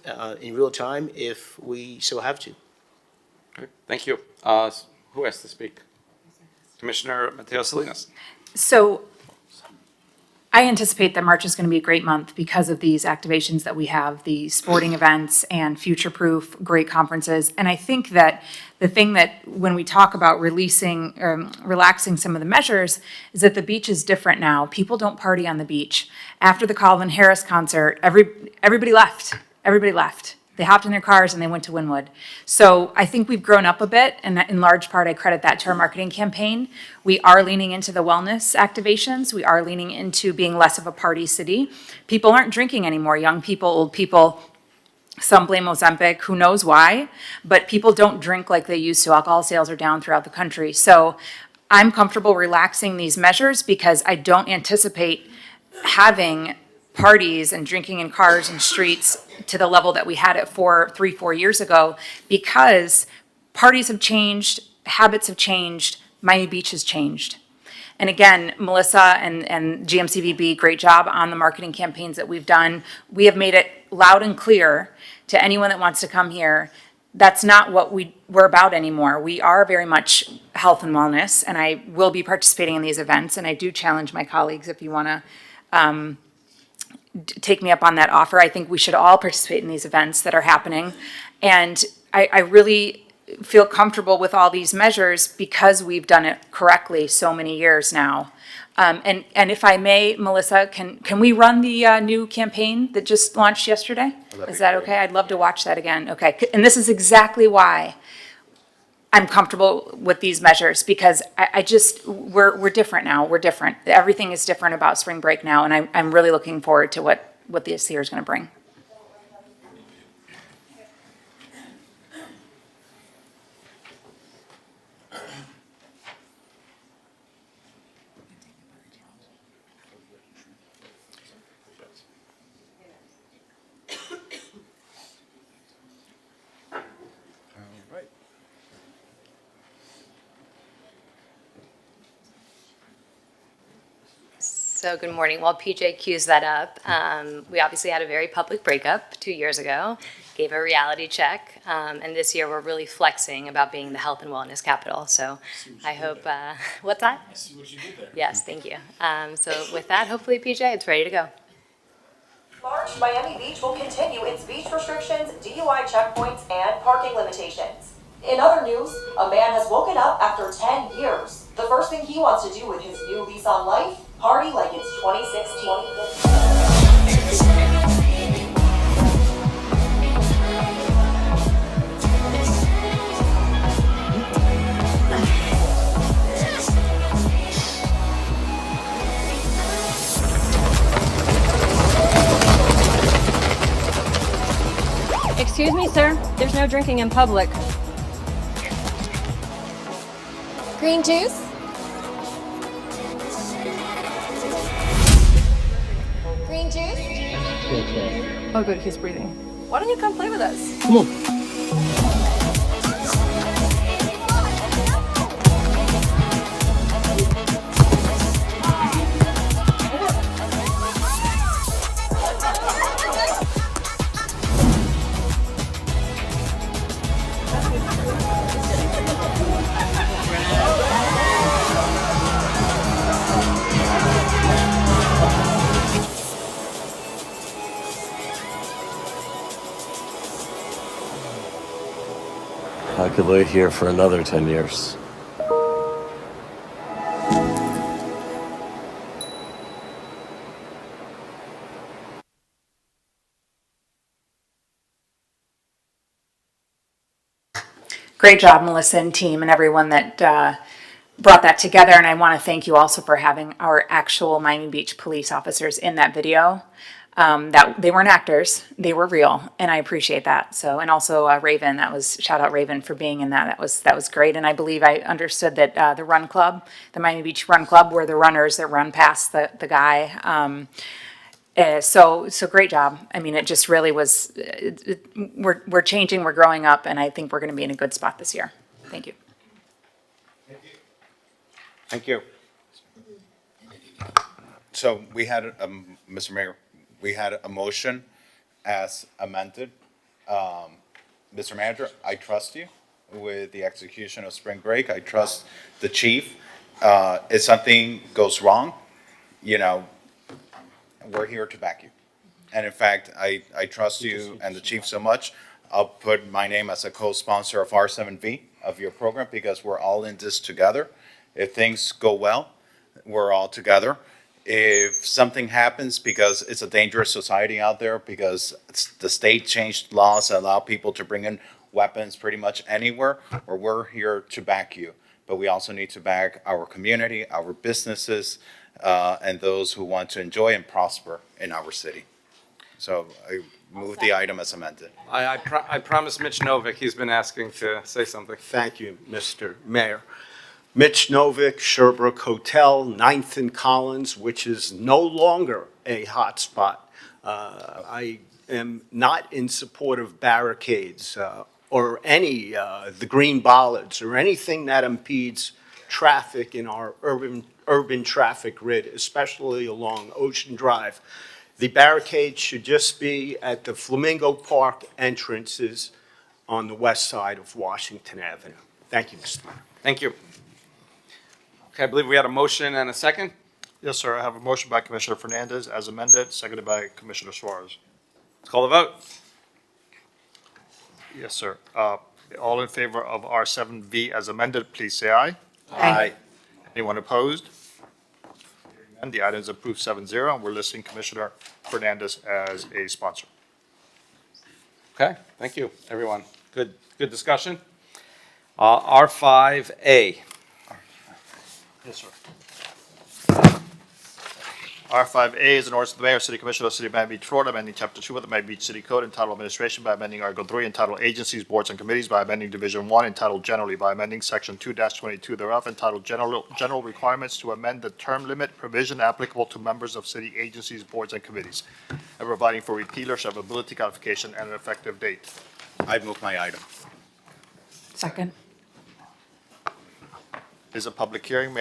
in real time if we so have to. Okay, thank you. Who has to speak? Commissioner Mateo Salinas. So I anticipate that March is going to be a great month because of these activations that we have, the sporting events and future-proof great conferences. And I think that the thing that when we talk about relaxing some of the measures is that the beach is different now. People don't party on the beach. After the Calvin Harris concert, everybody left. Everybody left. They hopped in their cars and they went to Wynwood. So I think we've grown up a bit, and in large part, I credit that to our marketing campaign. We are leaning into the wellness activations. We are leaning into being less of a party city. People aren't drinking anymore, young people, old people. Some blame Ozempic, who knows why, but people don't drink like they used to. Alcohol sales are down throughout the country. So I'm comfortable relaxing these measures because I don't anticipate having parties and drinking in cars and streets to the level that we had it 4 years ago, because parties have changed, habits have changed, Miami Beach has changed. And again, Melissa and GMCVB, great job on the marketing campaigns that we've done. We have made it loud and clear to anyone that wants to come here, that's not what we're about anymore. We are very much health and wellness, and I will be participating in these events, and I do challenge my colleagues if you want to take me up on that offer. I think we should all participate in these events that are happening, and I really feel comfortable with all these measures because we've done it correctly so many years now. And if I may, Melissa, can we run the new campaign that just launched yesterday? Is that okay? I'd love to watch that again. Okay, and this is exactly why I'm comfortable with these measures, because I just, we're different now. We're different. Everything is different about spring break now, and I'm really looking forward to what this year is going to bring. So good morning. While PJ cues that up, we obviously had a very public breakup 2 years ago, gave a reality check, and this year we're really flexing about being the health and wellness capital. So I hope, what's that? I see what you did there. Yes, thank you. So with that, hopefully PJ, it's ready to go. March, Miami Beach will continue its beach restrictions, DUI checkpoints, and parking limitations. In other news, a man has woken up after 10 years. The first thing he wants to do with his new lease on life, party like it's 2016. Excuse me, sir. There's no drinking in public. Green juice? Green juice? Oh, good, he's breathing. Why don't you come play with us? Come on. I could lay here for another 10 years. Great job, Melissa and team, and everyone that brought that together. And I want to thank you also for having our actual Miami Beach police officers in that video. That they weren't actors, they were real, and I appreciate that. So, and also Raven, shout out Raven for being in that. That was great. And I believe I understood that the Run Club, the Miami Beach Run Club, were the runners that run past the guy. So great job. I mean, it just really was. We're changing, we're growing up, and I think we're going to be in a good spot this year. Thank you. Thank you. So we had, Mr. Mayor, we had a motion as amended. Mr. Manager, I trust you with the execution of spring break. I trust the chief. If something goes wrong, we're here to back you. And in fact, I trust you and the chief so much, I'll put my name as a co-sponsor of R7V of your program, because we're all in this together. If things go well, we're all together. If something happens, because it's a dangerous society out there, because the state changed laws that allow people to bring in weapons pretty much anywhere, or we're here to back you. But we also need to back our community, our businesses, and those who want to enjoy and prosper in our city. So I move the item as amended. I promised Mitch Novick, he's been asking to say something. Thank you, Mr. Mayor. Mitch Novick, Sherbrooke Hotel, 9th and Collins, which is no longer a hotspot. I am not in support of barricades or any, the green bollards or anything that impedes traffic in our urban traffic grid, especially along Ocean Drive. The barricades should just be at the Flamingo Park entrances on the west side of Washington Avenue. Thank you, Mr. Mayor. Thank you. Okay, I believe we had a motion and a second. Yes, sir. I have a motion by Commissioner Fernandez as amended, seconded by Commissioner Suarez. Let's call the vote. Yes, sir. All in favor of R7V as amended, please say aye. Aye. Anyone opposed? And the item is approved 7-0, and we're listing Commissioner Fernandez as a sponsor. Okay, thank you, everyone. Good discussion. R5A. Yes, sir. R5A is an ordinance of the Mayor, City Commissioner of the City of Miami Beach, Florida, amending Chapter 2 of the Miami Beach City Code entitled Administration by amending Article 3 entitled Agencies, Boards, and Committees by amending Division 1 entitled Generally by amending Section 2-22 thereof entitled General Requirements to amend the term limit provision applicable to members of city agencies, boards, and committees, and providing for repealer, severability, codification, and an effective date. I move my item. Second. Is a public hearing.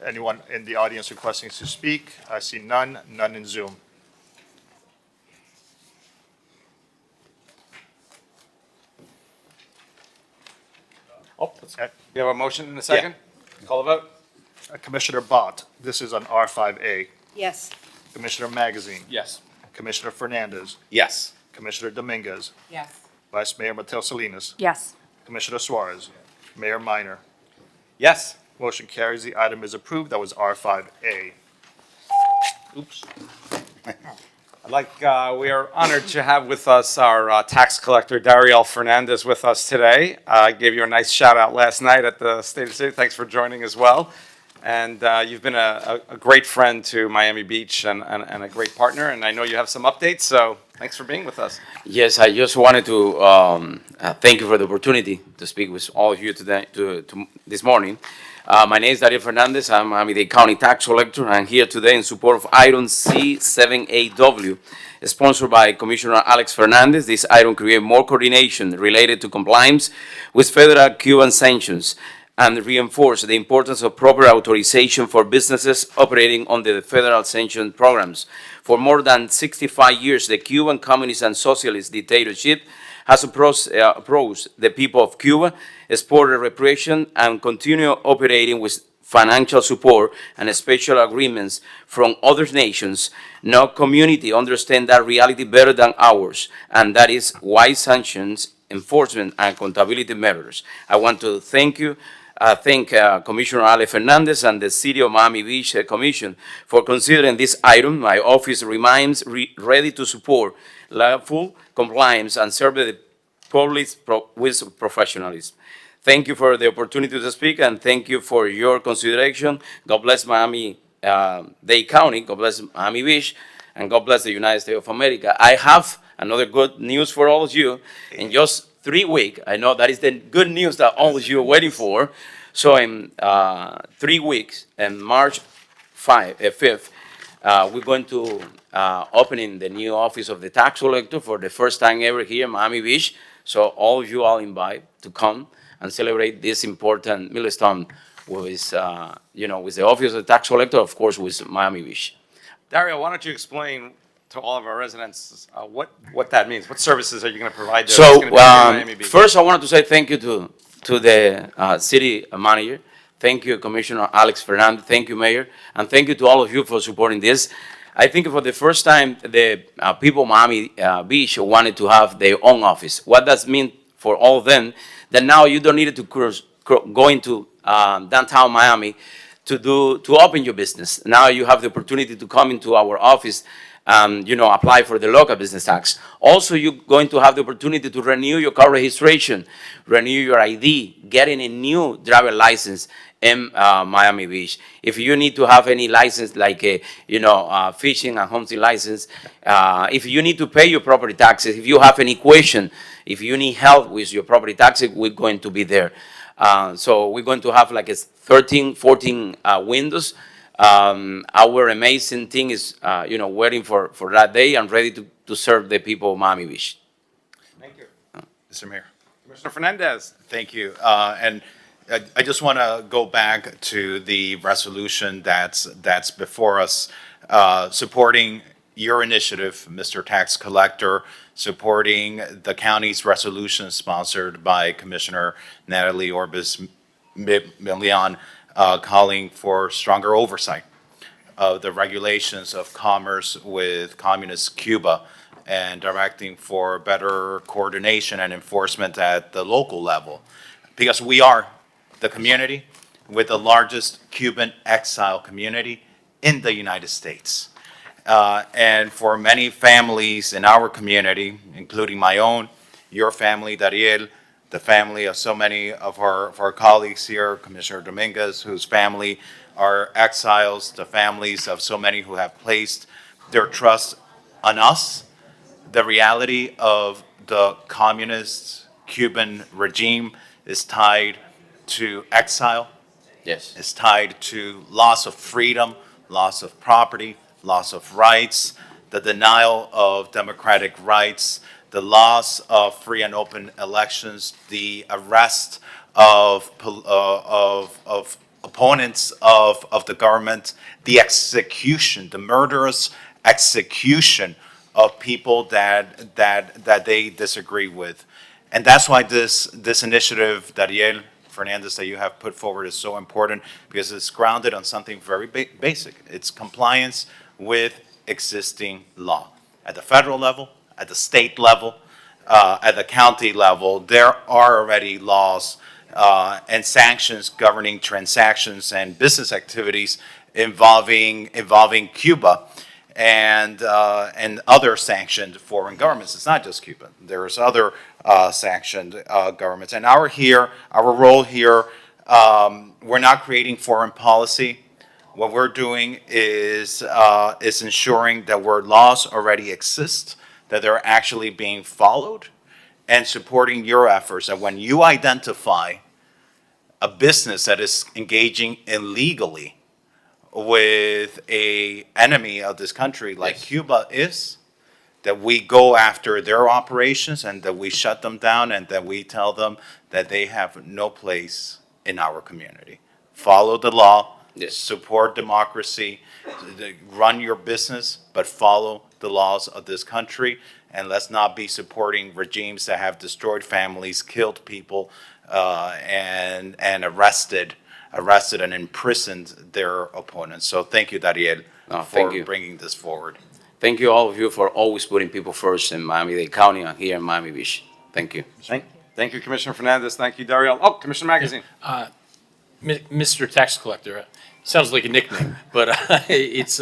Anyone in the audience requesting to speak? I see none in Zoom. You have a motion and a second? Call the vote. Commissioner Bott, this is on R5A. Yes. Commissioner Magazine. Yes. Commissioner Fernandez. Yes. Commissioner Dominguez. Yes. Vice Mayor Mateo Salinas. Yes. Commissioner Suarez. Mayor Minor. Yes. Motion carries. The item is approved. That was R5A. Oops. We are honored to have with us our tax collector, Dariel Fernandez, with us today. I gave you a nice shout out last night at the State of the City. Thanks for joining as well. And you've been a great friend to Miami Beach and a great partner. And I know you have some updates, so thanks for being with us. Yes, I just wanted to thank you for the opportunity to speak with all of you today, this morning. My name is Dariel Fernandez. I'm Miami-Dade County Tax Collector. I'm here today in support of item C7AW, sponsored by Commissioner Alex Fernandez. This item creates more coordination related to compliance with federal Cuban sanctions and reinforce the importance of proper authorization for businesses operating under the federal sanction programs. For more than 65 years, the Cuban Communist and Socialist dictatorship has approached the people of Cuba, exported repression, and continue operating with financial support and special agreements from other nations. No community understands that reality better than ours, and that is why sanctions, enforcement, and accountability matters. I want to thank Commissioner Alex Fernandez and the City of Miami Beach Commission for considering this item. My office remains ready to support lawful compliance and serve the public with professionalism. Thank you for the opportunity to speak, and thank you for your consideration. God bless Miami-Dade County, God bless Miami Beach, and God bless the United States of America. I have another good news for all of you. In just 3 weeks, I know that is the good news that all of you are waiting for. So in 3 weeks, on March 5th, we're going to opening the new office of the tax collector for the first time ever here in Miami Beach. So all of you are invited to come and celebrate this important milestone with, with the office of the tax collector, of course, with Miami Beach. Dario, why don't you explain to all of our residents what that means? What services are you going to provide there? That's gonna be here in Miami Beach? First, I wanted to say thank you to the city manager. Thank you, Commissioner Alex Fernandez. Thank you, Mayor. And thank you to all of you for supporting this. I think for the first time, the people of Miami Beach wanted to have their own office. What does mean for all of them? That now you don't need to go into downtown Miami to open your business. Now you have the opportunity to come into our office and apply for the local business tax. Also, you're going to have the opportunity to renew your car registration, renew your ID, getting a new driver license in Miami Beach. If you need to have any license like fishing and homestead license, if you need to pay your property taxes, if you have any question, if you need help with your property taxes, we're going to be there. So we're going to have like 13, 14 windows. Our amazing team is, waiting for that day and ready to serve the people of Miami Beach. Thank you. Mr. Mayor. Commissioner Fernandez. Thank you. And I just want to go back to the resolution that's before us, supporting your initiative, Mr. Tax Collector, supporting the county's resolution sponsored by Commissioner Natalie Orbis Milian, calling for stronger oversight of the regulations of commerce with communist Cuba and directing for better coordination and enforcement at the local level. Because we are the community with the largest Cuban exile community in the United States. And for many families in our community, including my own, your family, Dariel, the family of so many of our colleagues here, Commissioner Dominguez, whose family are exiles, the families of so many who have placed their trust on us, the reality of the communist Cuban regime is tied to exile. Yes. It's tied to loss of freedom, loss of property, loss of rights, the denial of democratic rights, the loss of free and open elections, the arrest of opponents of the government, the execution, the murderous execution of people that they disagree with. And that's why this initiative, Dariel Fernandez, that you have put forward is so important, because it's grounded on something very basic. It's compliance with existing law. At the federal level, at the state level, at the county level, there are already laws and sanctions governing transactions and business activities involving Cuba and other sanctioned foreign governments. It's not just Cuba. There's other sanctioned governments. And our role here, we're not creating foreign policy. What we're doing is ensuring that where laws already exist, that they're actually being followed, and supporting your efforts. And when you identify a business that is engaging illegally with an enemy of this country like Cuba is, that we go after their operations and that we shut them down and that we tell them that they have no place in our community. Follow the law, support democracy, run your business, but follow the laws of this country. And let's not be supporting regimes that have destroyed families, killed people, and arrested and imprisoned their opponents. So thank you, Dariel, for bringing this forward. Thank you, all of you, for always putting people first in Miami-Dade County and here in Miami Beach. Thank you. Thank you, Commissioner Fernandez. Thank you, Dariel. Oh, Commissioner Magazine. Mr. Tax Collector, sounds like a nickname, but it's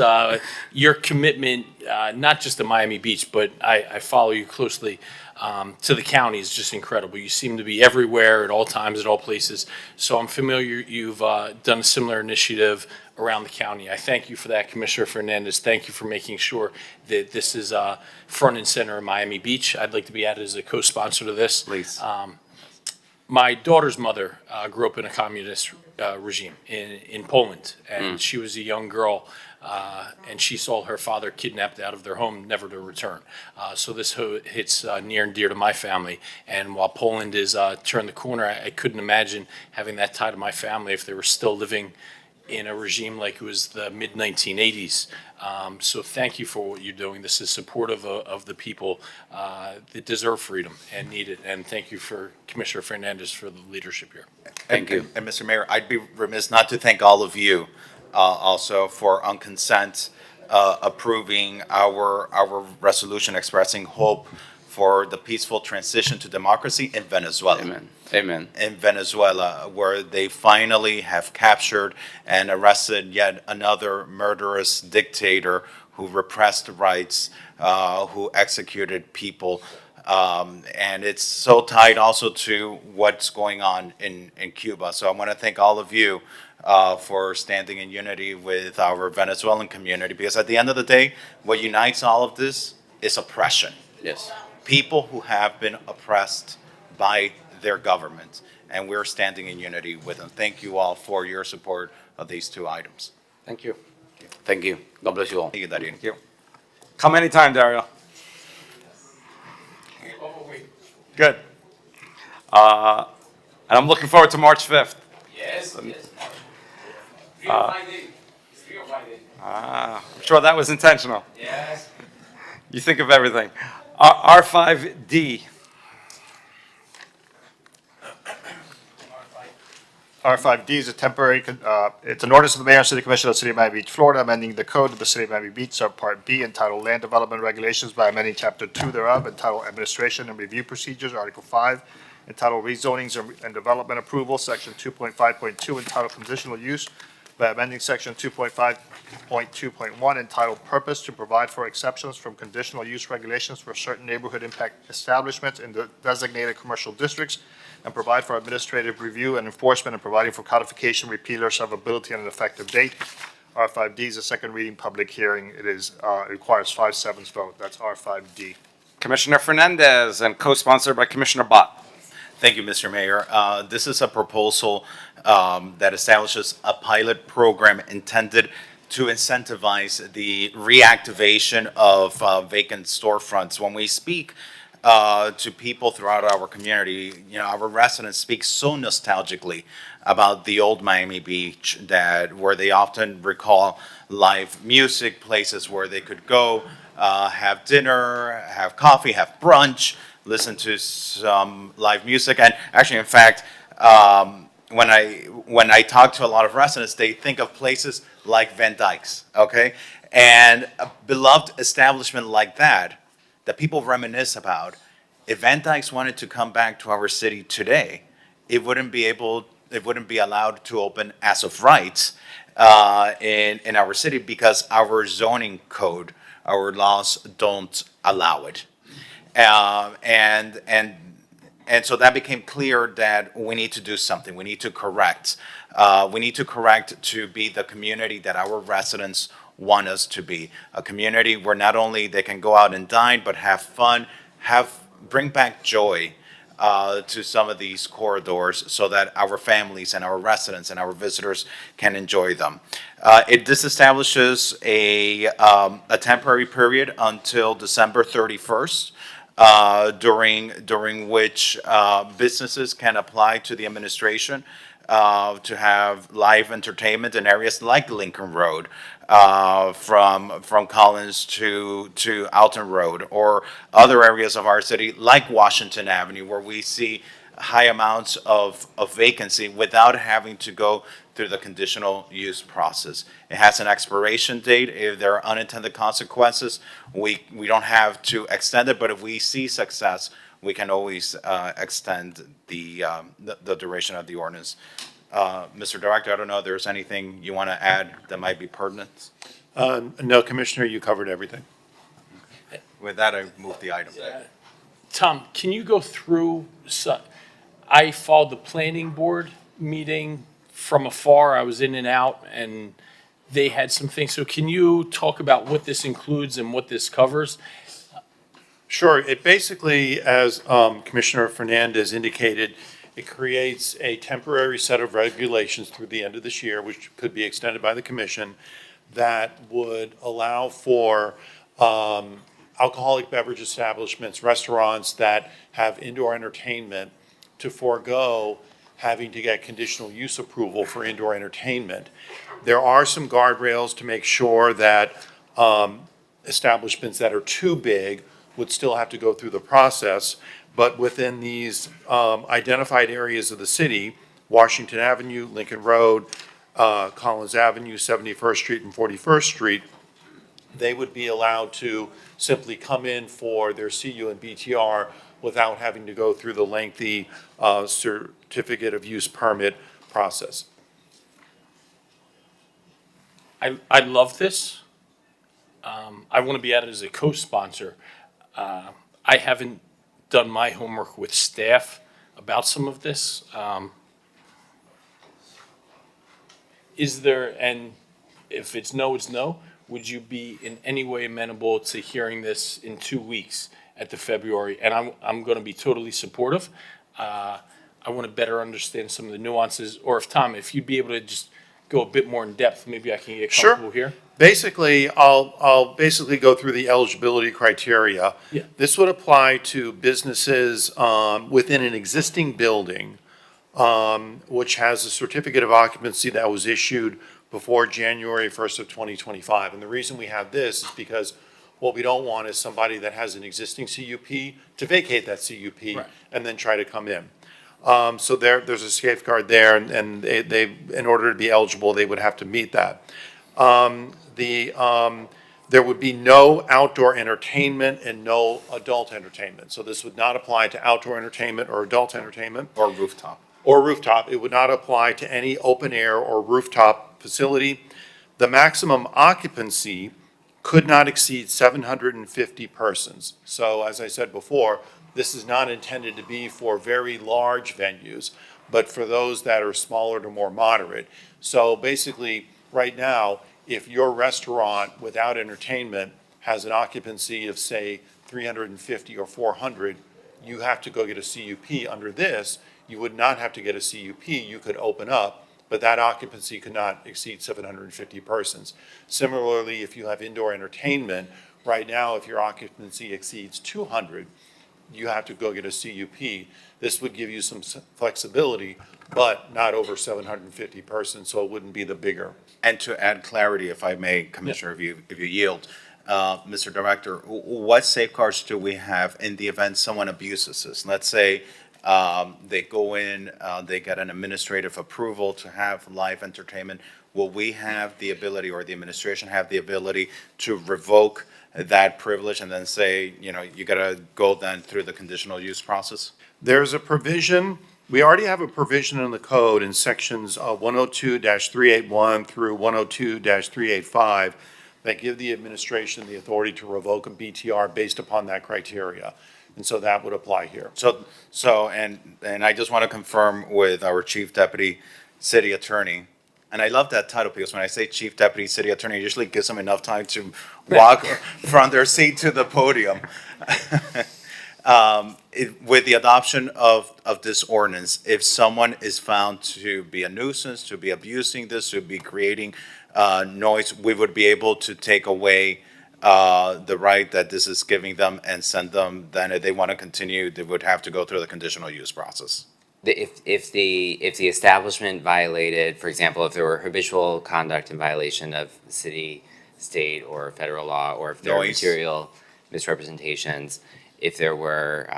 your commitment, not just to Miami Beach, but I follow you closely, to the county is just incredible. You seem to be everywhere at all times, at all places. So I'm familiar, you've done a similar initiative around the county. I thank you for that, Commissioner Fernandez. Thank you for making sure that this is front and center in Miami Beach. I'd like to be added as a co-sponsor to this. Please. My daughter's mother grew up in a communist regime in Poland, and she was a young girl, and she saw her father kidnapped out of their home, never to return. So this hits near and dear to my family. And while Poland is turned the corner, I couldn't imagine having that tie to my family if they were still living in a regime like it was the mid-1980s. So thank you for what you're doing. This is supportive of the people that deserve freedom and need it. And thank you for Commissioner Fernandez for the leadership here. Thank you. And Mr. Mayor, I'd be remiss not to thank all of you also for on consent approving our resolution expressing hope for the peaceful transition to democracy in Venezuela. Amen. Amen. In Venezuela, where they finally have captured and arrested yet another murderous dictator who repressed rights, who executed people. And it's so tied also to what's going on in Cuba. So I want to thank all of you for standing in unity with our Venezuelan community, because at the end of the day, what unites all of this is oppression. Yes. People who have been oppressed by their government, and we're standing in unity with them. Thank you all for your support of these two items. Thank you. Thank you. God bless you all. Thank you, Darío. Thank you. Come anytime, Dario. Good. And I'm looking forward to March 5th. Yes, Um, yes. I'm sure that was intentional. Yes. You think of everything. R5D. R5D is a temporary, it's an ordinance of the Mayor and City Commission of the City of Miami Beach, Florida, amending the code of the City of Miami Beach, Subpart B, entitled Land Development Regulations by amending Chapter 2 thereof, entitled Administration and Review Procedures, Article 5, entitled Rezonings and Development Approval, Section 2.5.2, entitled Conditional Use, by amending Section 2.5.2.1, entitled Purpose, to provide for exceptions from conditional use regulations for certain neighborhood impact establishments in the designated commercial districts, and provide for administrative review and enforcement, and providing for codification, repealer, severability, and an effective date. R5D is a second reading public hearing. It requires 5/7 vote. That's R5D. Commissioner Fernandez, and co-sponsored by Commissioner Bott. Thank you, Mr. Mayor. This is a proposal that establishes a pilot program intended to incentivize the reactivation of vacant storefronts. When we speak to people throughout our community, our residents speak so nostalgically about the old Miami Beach where they often recall live music, places where they could go, have dinner, have coffee, have brunch, listen to some live music. And actually, in fact, when I talk to a lot of residents, they think of places like Van Dyke's, okay? And a beloved establishment like that people reminisce about, if Van Dyke's wanted to come back to our city today, it wouldn't be allowed to open as of right in our city, because our zoning code, our laws don't allow it. And so that became clear that we need to do something. We need to correct. We need to correct to be the community that our residents want us to be. A community where not only they can go out and dine, but have fun, bring back joy to some of these corridors, so that our families and our residents and our visitors can enjoy them. It disestablishes a temporary period until December 31st. During which businesses can apply to the administration to have live entertainment in areas like Lincoln Road, from Collins to Alton Road, or other areas of our city like Washington Avenue, where we see high amounts of vacancy without having to go through the conditional use process. It has an expiration date. If there are unintended consequences, we don't have to extend it, but if we see success, we can always extend the duration of the ordinance. Mr. Director, I don't know if there's anything you want to add that might be pertinent? No, Commissioner, you covered everything. With that, I move the item. Tom, can you go through, I followed the planning board meeting from afar. I was in and out, and they had some things. So can you talk about what this includes and what this covers? Sure. It basically, as Commissioner Fernandez indicated, it creates a temporary set of regulations through the end of this year, which could be extended by the commission, that would allow for alcoholic beverage establishments, restaurants that have indoor entertainment, to forego having to get conditional use approval for indoor entertainment. There are some guardrails to make sure that establishments that are too big would still have to go through the process, but within these identified areas of the city, Washington Avenue, Lincoln Road, Collins Avenue, 71st Street, and 41st Street, they would be allowed to simply come in for their CU and BTR without having to go through the lengthy certificate of use permit process. I love this. I want to be added as a co-sponsor. I haven't done my homework with staff about some of this. Is there, and if it's no, it's no, would you be in any way amenable to hearing this in 2 weeks at the February? And I'm going to be totally supportive. I want to better understand some of the nuances, or if you'd be able to just go a bit more in depth, maybe I can get comfortable here. Basically, I'll basically go through the eligibility criteria. Yeah. This would apply to businesses within an existing building which has a certificate of occupancy that was issued before January 1st of 2025. And the reason we have this is because what we don't want is somebody that has an existing CUP to vacate that CUP Right. and then try to come in. So there's a safeguard there, and they, in order to be eligible, they would have to meet that. There would be no outdoor entertainment and no adult entertainment. So this would not apply to outdoor entertainment or adult entertainment. Or rooftop. Or rooftop. It would not apply to any open air or rooftop facility. The maximum occupancy could not exceed 750 persons. So as I said before, this is not intended to be for very large venues, but for those that are smaller to more moderate. So basically, right now, if your restaurant without entertainment has an occupancy of, say, 350 or 400, you have to go get a CUP. Under this, you would not have to get a CUP. You could open up, but that occupancy could not exceed 750 persons. Similarly, if you have indoor entertainment, right now, if your occupancy exceeds 200, you have to go get a CUP. This would give you some flexibility, but not over 750 persons, so it wouldn't be the bigger. And to add clarity, if I may, Commissioner, if you yield, Mr. Director, what safeguards do we have in the event someone abuses this? Let's say they go in, they get an administrative approval to have live entertainment. Will we have the ability, or the administration have the ability, to revoke that privilege and then say, you know, you gotta go then through the conditional use process? There's a provision, we already have a provision in the code in sections 102-381 through 102-385 that give the administration the authority to revoke a BTR based upon that criteria. And so that would apply here. And I just want to confirm with our Chief Deputy City Attorney, and I love that title because when I say Chief Deputy City Attorney, it usually gives them enough time to walk from their seat to the podium. With the adoption of this ordinance, if someone is found to be a nuisance, to be abusing this, to be creating noise, we would be able to take away the right that this is giving them and send them, then if they want to continue, they would have to go through the conditional use process. If the establishment violated, for example, if there were habitual conduct in violation of city, state, or federal law, or if there were material misrepresentations, if there were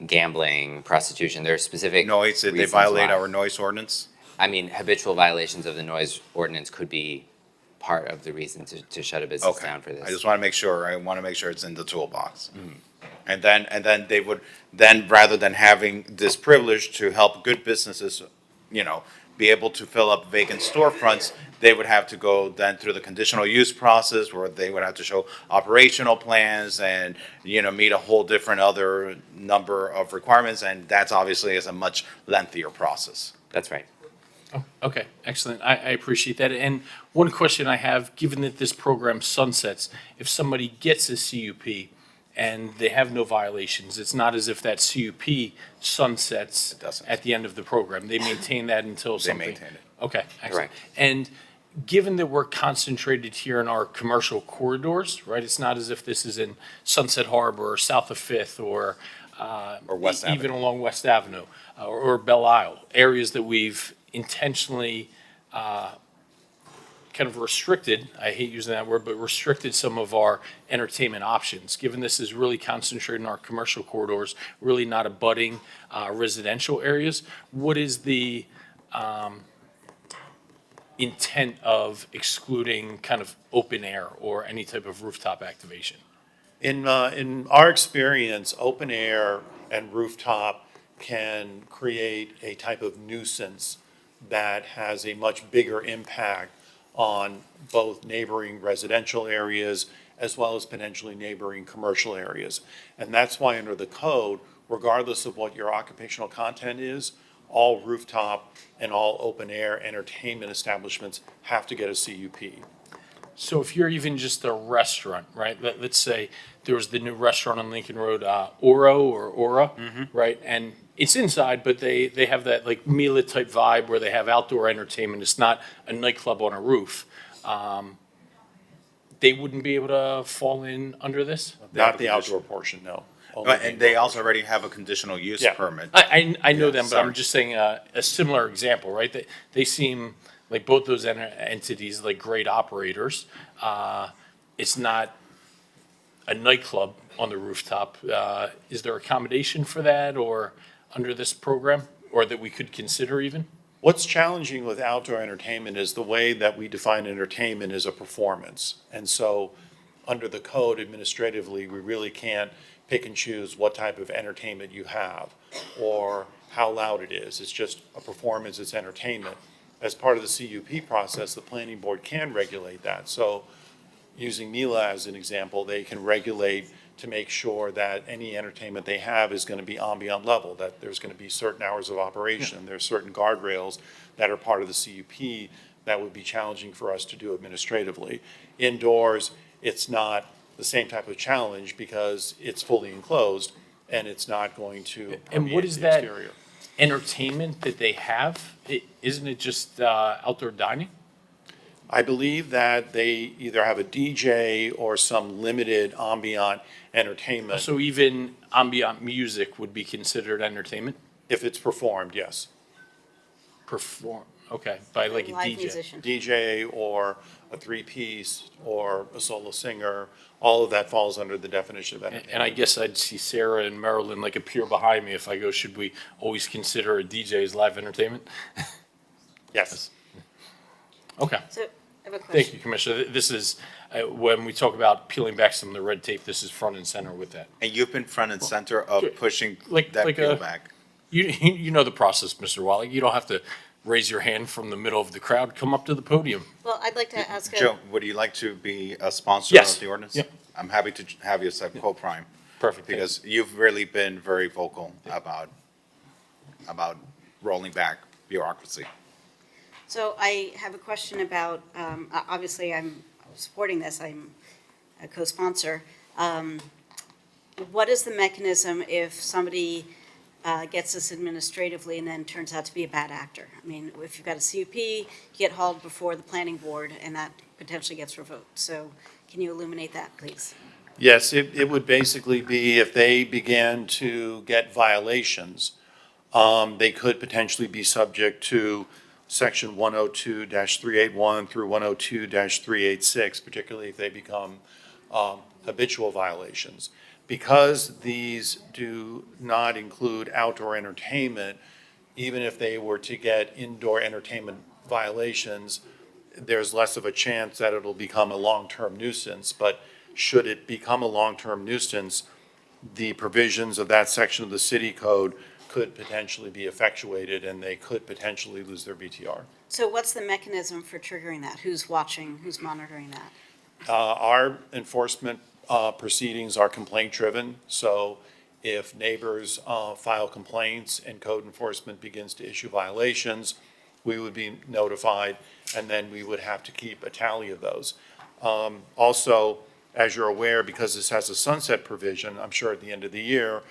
gambling, prostitution, there are specific noise, did they violate our noise ordinance? I mean, habitual violations of the noise ordinance could be part of the reason to shut a business down for this. I just want to make sure, it's in the toolbox. Mm-hmm. And then they would, then rather than having this privilege to help good businesses, you know, be able to fill up vacant storefronts, they would have to go then through the conditional use process where they would have to show operational plans and, you know, meet a whole different other number of requirements. And that's obviously is a much lengthier process. That's right. Oh, okay, excellent. I appreciate that. And one question I have, given that this program sunsets, if somebody gets a CUP and they have no violations, it's not as if that CUP sunsets at the end of the program. They maintain that until something. They maintain it. Okay, excellent. Correct. And given that we're concentrated here in our commercial corridors, right? It's not as if this is in Sunset Harbor or south of Fifth or West even Avenue. along West Avenue or Belle Isle, areas that we've intentionally kind of restricted, I hate using that word, but restricted some of our entertainment options. Given this is really concentrated in our commercial corridors, really not abutting residential areas, what is the intent of excluding kind of open air or any type of rooftop activation? In our experience, open air and rooftop can create a type of nuisance that has a much bigger impact on both neighboring residential areas as well as potentially neighboring commercial areas. And that's why under the code, regardless of what your occupational content is, all rooftop and all open air entertainment establishments have to get a CUP. So if you're even just a restaurant, right? Let's say there was the new restaurant on Lincoln Road, Oro or Aura, right? And it's inside, but they have that like Mila type vibe where they have outdoor entertainment. It's not a nightclub on a roof. They wouldn't be able to fall in under this? Not the outdoor portion, no. only And they also already have a conditional use Yeah. permit. I know Yeah, them, but sorry. I'm just saying a similar example, right? They seem like both those entities like great operators. It's not a nightclub on the rooftop. Is there accommodation for that or under this program or that we could consider even? What's challenging with outdoor entertainment is the way that we define entertainment is a performance. And so, under the code administratively, we really can't pick and choose what type of entertainment you have or how loud it is. It's just a performance, it's entertainment. As part of the CUP process, the planning board can regulate that. So, using Mila as an example, they can regulate to make sure that any entertainment they have is going to be ambient level, that there's going to be certain hours of operation. There's certain guardrails that are part of the CUP that would be challenging for us to do administratively. Indoors, it's not the same type of challenge because it's fully enclosed and it's not going to And what permeate is the that exterior. entertainment that they have? Isn't it just outdoor dining? I believe that they either have a DJ or some limited ambient entertainment. So even ambient music would be considered entertainment? If it's performed, yes. Perform, okay, by like a Live DJ. musician. DJ or a three-piece or a solo singer, all of that falls under the definition of entertainment. And I guess I'd see Sarah and Marilyn like appear behind me if I go, should we always consider a DJ as live entertainment? Yes. Okay. So I have a question. Thank you, Commissioner. This is, when we talk about peeling back some of the red tape, this is front and center with that. And you've been front and center of pushing Like that a- peel back. You know the process, Mr. Wally. You don't have to raise your hand from the middle of the crowd. Come up to the podium. Well, I'd like to ask Joe, would you like to be a sponsor Yes. of the ordinance? Yep. I'm happy to have you as a co-prime. Perfect. Because you've really been very vocal about rolling back bureaucracy. So I have a question about, obviously, I'm supporting this, I'm a co-sponsor. What is the mechanism if somebody gets this administratively and then turns out to be a bad actor? I mean, if you've got a CUP, you get hauled before the planning board, and that potentially gets revoked. So can you illuminate that, please? Yes, it would basically be if they began to get violations, they could potentially be subject to section 102-381 through 102-386, particularly if they become habitual violations. Because these do not include outdoor entertainment, even if they were to get indoor entertainment violations, there's less of a chance that it'll become a long-term nuisance. But should it become a long-term nuisance, the provisions of that section of the city code could potentially be effectuated and they could potentially lose their BTR. So what's the mechanism for triggering that? Who's watching, who's monitoring that? Our enforcement proceedings are complaint-driven, so if neighbors file complaints and code enforcement begins to issue violations, we would be notified, and then we would have to keep a tally of those. Also, as you're aware, because this has a sunset provision, I'm sure at the end of the year,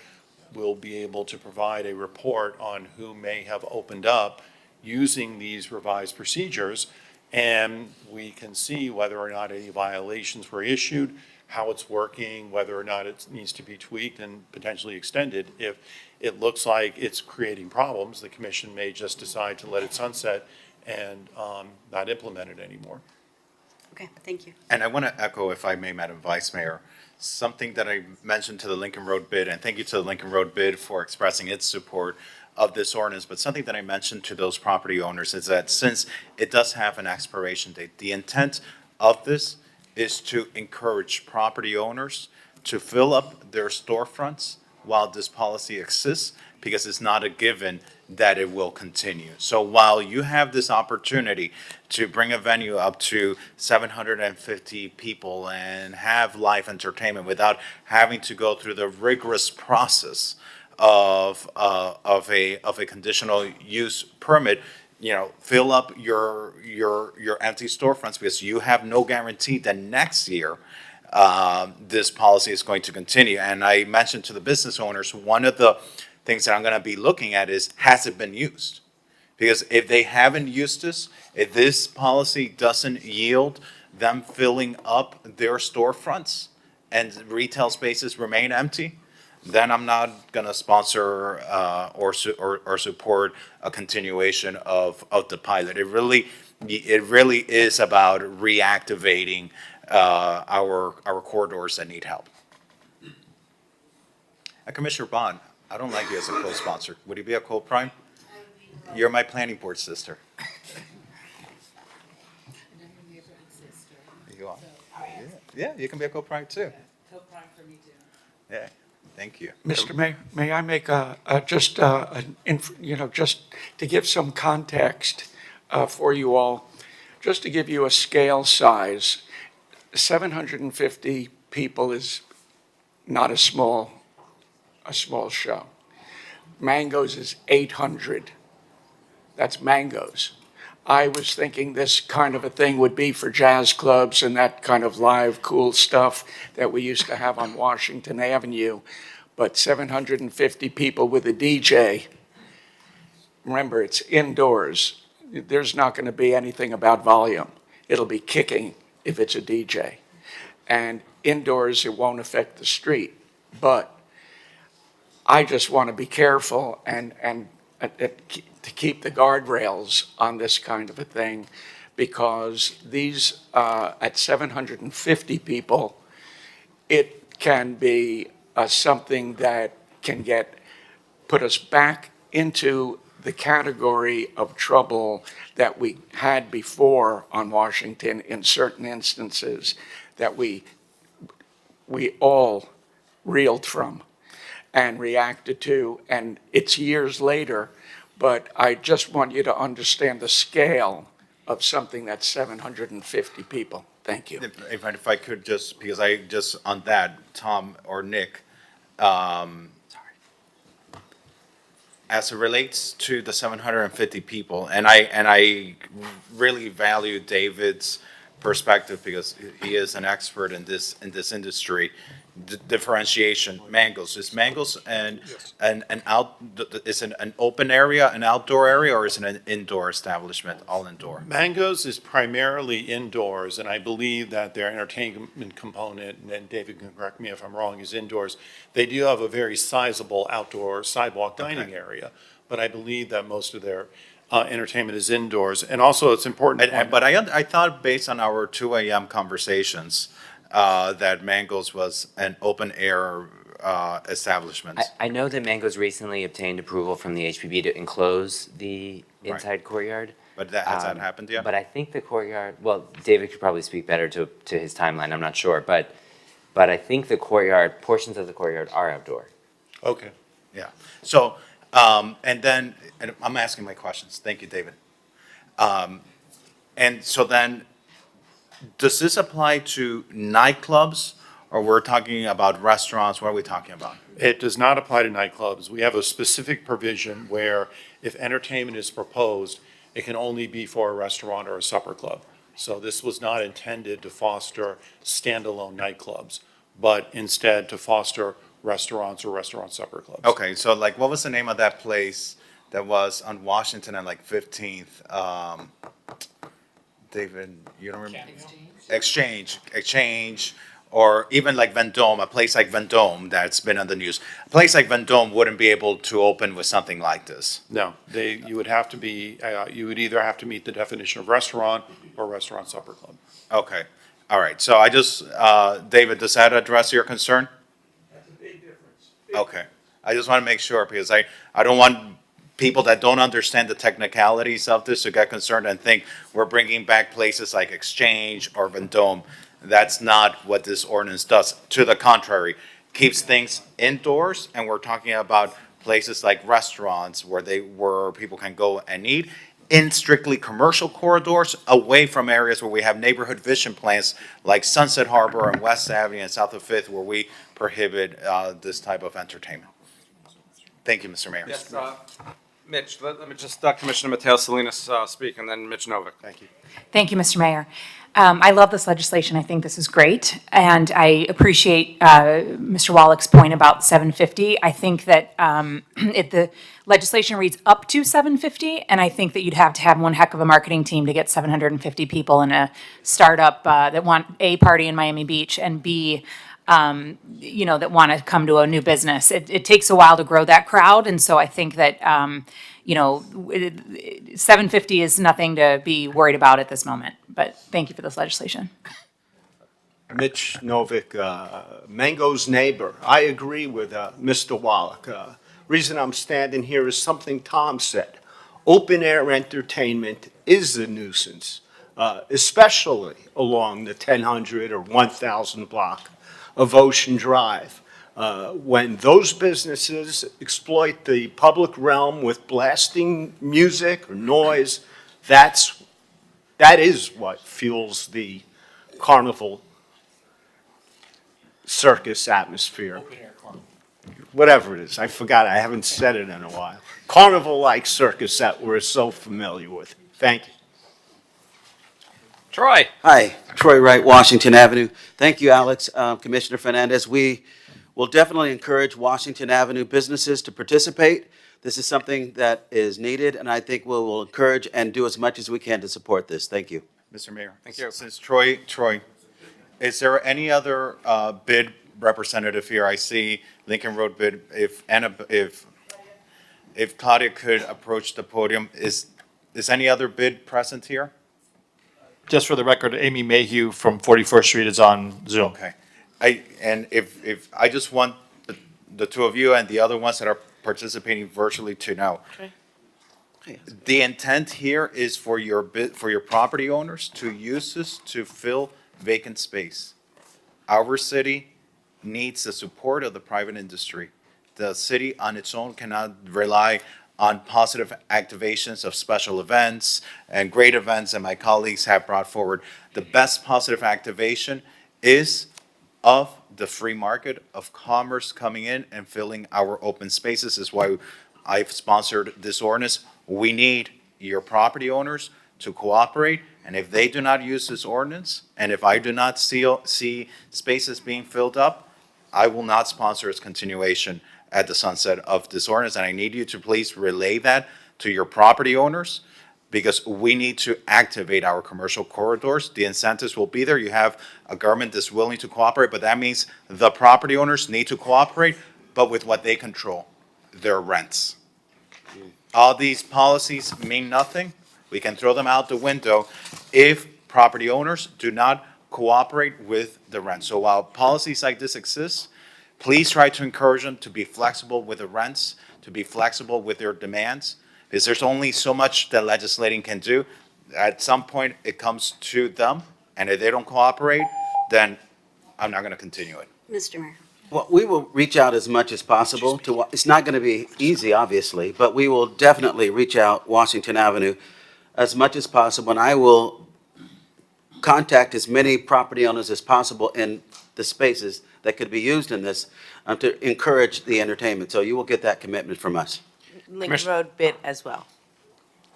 we'll be able to provide a report on who may have opened up using these revised procedures, and we can see whether or not any violations were issued, how it's working, whether or not it needs to be tweaked and potentially extended. If it looks like it's creating problems, the commission may just decide to let it sunset and not implement it anymore. Okay, thank you. And I want to echo, if I may, Madam Vice Mayor, something that I mentioned to the Lincoln Road bid, and thank you to the Lincoln Road bid for expressing its support of this ordinance, but something that I mentioned to those property owners is that since it does have an expiration date, the intent of this is to encourage property owners to fill up their storefronts while this policy exists, because it's not a given that it will continue. So while you have this opportunity to bring a venue up to 750 people and have live entertainment without having to go through the rigorous process of a conditional use permit, you know, fill up your empty storefronts, because you have no guarantee that next year this policy is going to continue. And I mentioned to the business owners, one of the things that I'm going to be looking at is, has it been used? Because if they haven't used this, if this policy doesn't yield them filling up their storefronts and retail spaces remain empty, then I'm not gonna sponsor or support a continuation of the pilot. It really is about reactivating our corridors that need help. Commissioner Bond, I don't like you as a co-sponsor. Would you be a co-prime? You're my planning board sister. You are. Yeah, you can be a co-prime too. Co-prime for me too. Yeah, thank you. Mr. Mayor, may I make just to give some context for you all, just to give you a scale size, 750 people is not a small show. Mangoes is 800. That's Mangoes. I was thinking this kind of a thing would be for jazz clubs and that kind of live, cool stuff that we used to have on Washington Avenue. But 750 people with a DJ, remember, it's indoors. There's not going to be anything about volume. It'll be kicking if it's a DJ. And indoors, it won't affect the street. But I just want to be careful and to keep the guardrails on this kind of a thing, because these, at 750 people, it can be something that can put us back into the category of trouble that we had before on Washington in certain instances that we all reeled from and reacted to, and it's years later. But I just want you to understand the scale of something that's 750 people. Thank you. If I could just, because I just, on that, Tom or Nick, as it relates to the 750 people, and I really value David's perspective because he is an expert in this industry. Differentiation, Mangoes. Is Mangoes an open area, an outdoor area, or is it an indoor establishment, all indoor? Mangoes is primarily indoors, and I believe that their entertainment component, and David can correct me if I'm wrong, is indoors. They do have a very sizable outdoor sidewalk dining area, but I believe that most of their entertainment is indoors. And also, it's important. But I thought, based on our 2 a.m. conversations, that Mangoes was an open air establishment. I know that Mangoes recently obtained approval from the HPB to enclose the inside courtyard. But has that happened yet? But I think the courtyard, well, David could probably speak better to his timeline, I'm not sure. But I think the courtyard, portions of the courtyard are outdoor. Okay. Yeah. So, and I'm asking my questions. Thank you, David. And so then, does this apply to nightclubs, or we're talking about restaurants? What are we talking about? It does not apply to nightclubs. We have a specific provision where if entertainment is proposed, it can only be for a restaurant or a supper club. So this was not intended to foster standalone nightclubs, but instead to foster restaurants or restaurant supper clubs. Okay, so like, what was the name of that place that was on Washington and like 15th? David, you don't remember? Exchange, or even like Vendome, a place like Vendome that's been on the news. A place like Vendome wouldn't be able to open with something like this. No, you would have to be, you would either have to meet the definition of restaurant or restaurant supper club. Okay, all right, so I just, David, does that address your concern? That's a big difference. Okay, I just want to make sure, because I don't want people that don't understand the technicalities of this to get concerned and think we're bringing back places like Exchange or Vendome. That's not what this ordinance does. To the contrary, keeps things indoors, and we're talking about places like restaurants where people can go and eat in strictly commercial corridors, away from areas where we have neighborhood vision plans like Sunset Harbor and West Avenue and South of Fifth, where we prohibit this type of entertainment. Thank you, Mr. Mayor. Yes, Mitch, let me just, Commissioner Mateo Salinas speak, and then Mitch Novick. Thank you. Thank you, Mr. Mayor. I love this legislation. I think this is great. And I appreciate Mr. Wallach's point about 750. I think that the legislation reads up to 750, and I think that you'd have to have one heck of a marketing team to get 750 people in a startup that want A, party in Miami Beach, and B, that want to come to a new business. It takes a while to grow that crowd, and so I think that, 750 is nothing to be worried about at this moment. But thank you for this legislation. Mitch Novick, Mango's neighbor. I agree with Mr. Wallach. Reason I'm standing here is something Tom said. Open air entertainment is a nuisance, especially along the 1000 or 1000 block of Ocean Drive. When those businesses exploit the public realm with blasting music or noise, that is what fuels the carnival circus atmosphere. Whatever it is, I forgot, I haven't said it in a while. Carnival-like circus that we're so familiar with. Thank you. Troy. Hi, Troy Wright, Washington Avenue. Thank you, Alex. Commissioner Fernandez, we will definitely encourage Washington Avenue businesses to participate. This is something that is needed, and I think we will encourage and do as much as we can to support this. Thank you. Mr. Mayor. Thank you. Since Troy, is there any other bid representative here? I see Lincoln Road bid. If Claudia could approach the podium, is any other bid present here? Just for the record, Amy Mayhew from 41st Street is on Zoom. Okay. If I just want the two of you and the other ones that are participating virtually to know. Okay. The intent here is for your property owners to use this to fill vacant space. Our city needs the support of the private industry. The city on its own cannot rely on positive activations of special events and great events that my colleagues have brought forward. The best positive activation is of the free market of commerce coming in and filling our open spaces. This is why I've sponsored this ordinance. We need your property owners to cooperate, and if they do not use this ordinance, and if I do not see spaces being filled up, I will not sponsor its continuation at the sunset of this ordinance, and I need you to please relay that to your property owners, because we need to activate our commercial corridors. The incentives will be there. You have a government that's willing to cooperate, but that means the property owners need to cooperate, but with what they control, their rents. All these policies mean nothing. We can throw them out the window if property owners do not cooperate with the rent. So while policies like this exist, please try to encourage them to be flexible with the rents, to be flexible with their demands, because there's only so much that legislating can do. At some point, it comes to them, and if they don't cooperate, then I'm not going to continue it. Mr. Mayor. Well, we will reach out as much as possible to, it's not going to be easy, obviously, but we will definitely reach out Washington Avenue as much as possible, and I will contact as many property owners as possible in the spaces that could be used in this to encourage the entertainment. So you will get that commitment from us. Lincoln Road bid as well.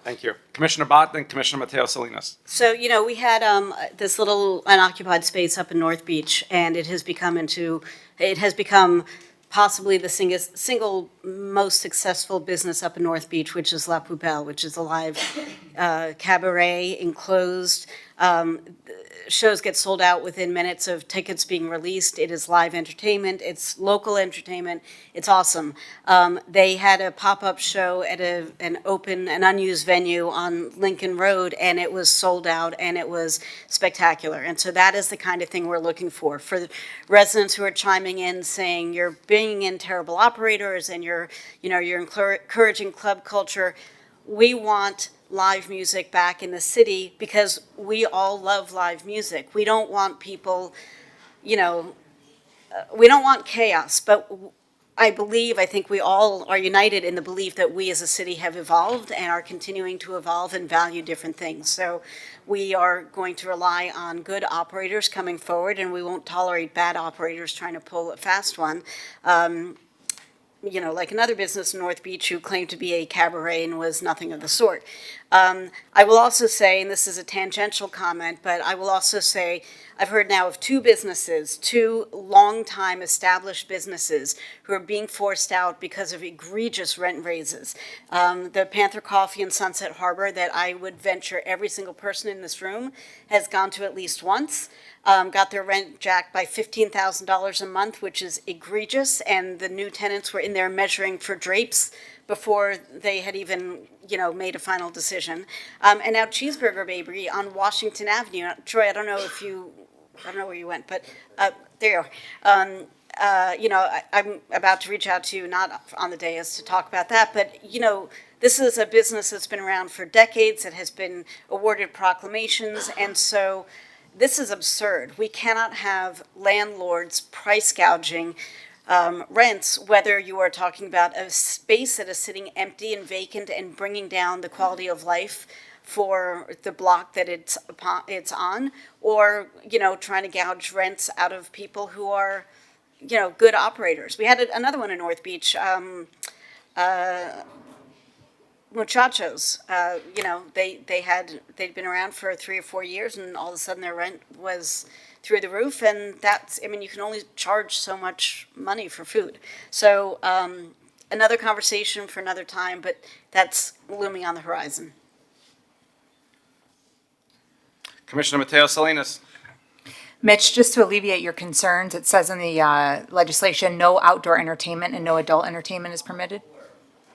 Thank you. Commissioner Bott, then Commissioner Mateo Salinas. So, we had this little unoccupied space up in North Beach, and it has become possibly the single most successful business up in North Beach, which is La Poubelle, which is a live cabaret, enclosed. Shows get sold out within minutes of tickets being released. It is live entertainment. It's local entertainment. It's awesome. They had a pop-up show at an unused venue on Lincoln Road, and it was sold out, and it was spectacular. And so that is the kind of thing we're looking for the residents who are chiming in saying you're bringing in terrible operators and you're encouraging club culture. We want live music back in the city because we all love live music. We don't want people, we don't want chaos, but I think we all are united in the belief that we as a city have evolved and are continuing to evolve and value different things. So we are going to rely on good operators coming forward, and we won't tolerate bad operators trying to pull a fast one. Like another business in North Beach who claimed to be a cabaret and was nothing of the sort. I will also say, and this is a tangential comment, but I will also say I've heard now of two long-time established businesses who are being forced out because of egregious rent raises. The Panther Coffee in Sunset Harbor that I would venture every single person in this room has gone to at least once. got their rent jacked by $15,000 a month, which is egregious, and the new tenants were in there measuring for drapes before they had even, made a final decision. And now Cheeseburger Bakery on Washington Avenue. Troy, I don't know where you went, but there you are. I'm about to reach out to you, not on the dais to talk about that, but, this is a business that's been around for decades. It has been awarded proclamations, and so this is absurd. We cannot have landlords price gouging rents, whether you are talking about a space that is sitting empty and vacant and bringing down the quality of life for the block that it's on, or, trying to gouge rents out of people who are, good operators. We had another one in North Beach, Muchachos, they'd been around for 3 or 4 years, and all of a sudden their rent was through the roof, and you can only charge so much money for food. So another conversation for another time, but that's looming on the horizon. Commissioner Mateo Salinas. Mitch, just to alleviate your concerns, it says in the legislation, no outdoor entertainment and no adult entertainment is permitted?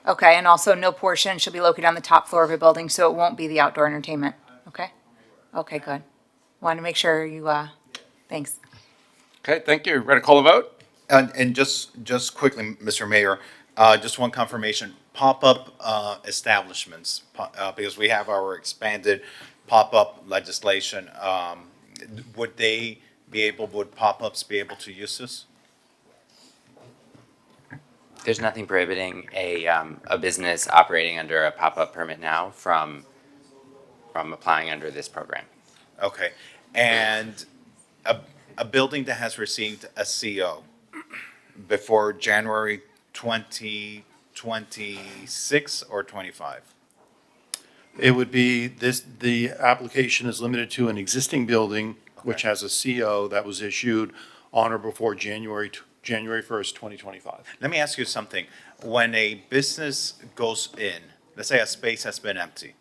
Okay, and also no portion shall be located on the top floor of a building, so it won't be the outdoor entertainment, okay? Okay, good. Want to make sure you, thanks. Okay, thank you. Ready to call the vote? And just quickly, Mr. Mayor, just one confirmation, pop-up establishments, because we have our expanded pop-up legislation, would pop-ups be able to use this? There's nothing prohibiting a business operating under a pop-up permit now from applying under this program. Okay, and a building that has received a CO before January 2026 or 25? It would be the application is limited to an existing building, which has a CO that was issued on or before January 1st, 2025. Let me ask you something. When a business goes in, let's say a space has been empty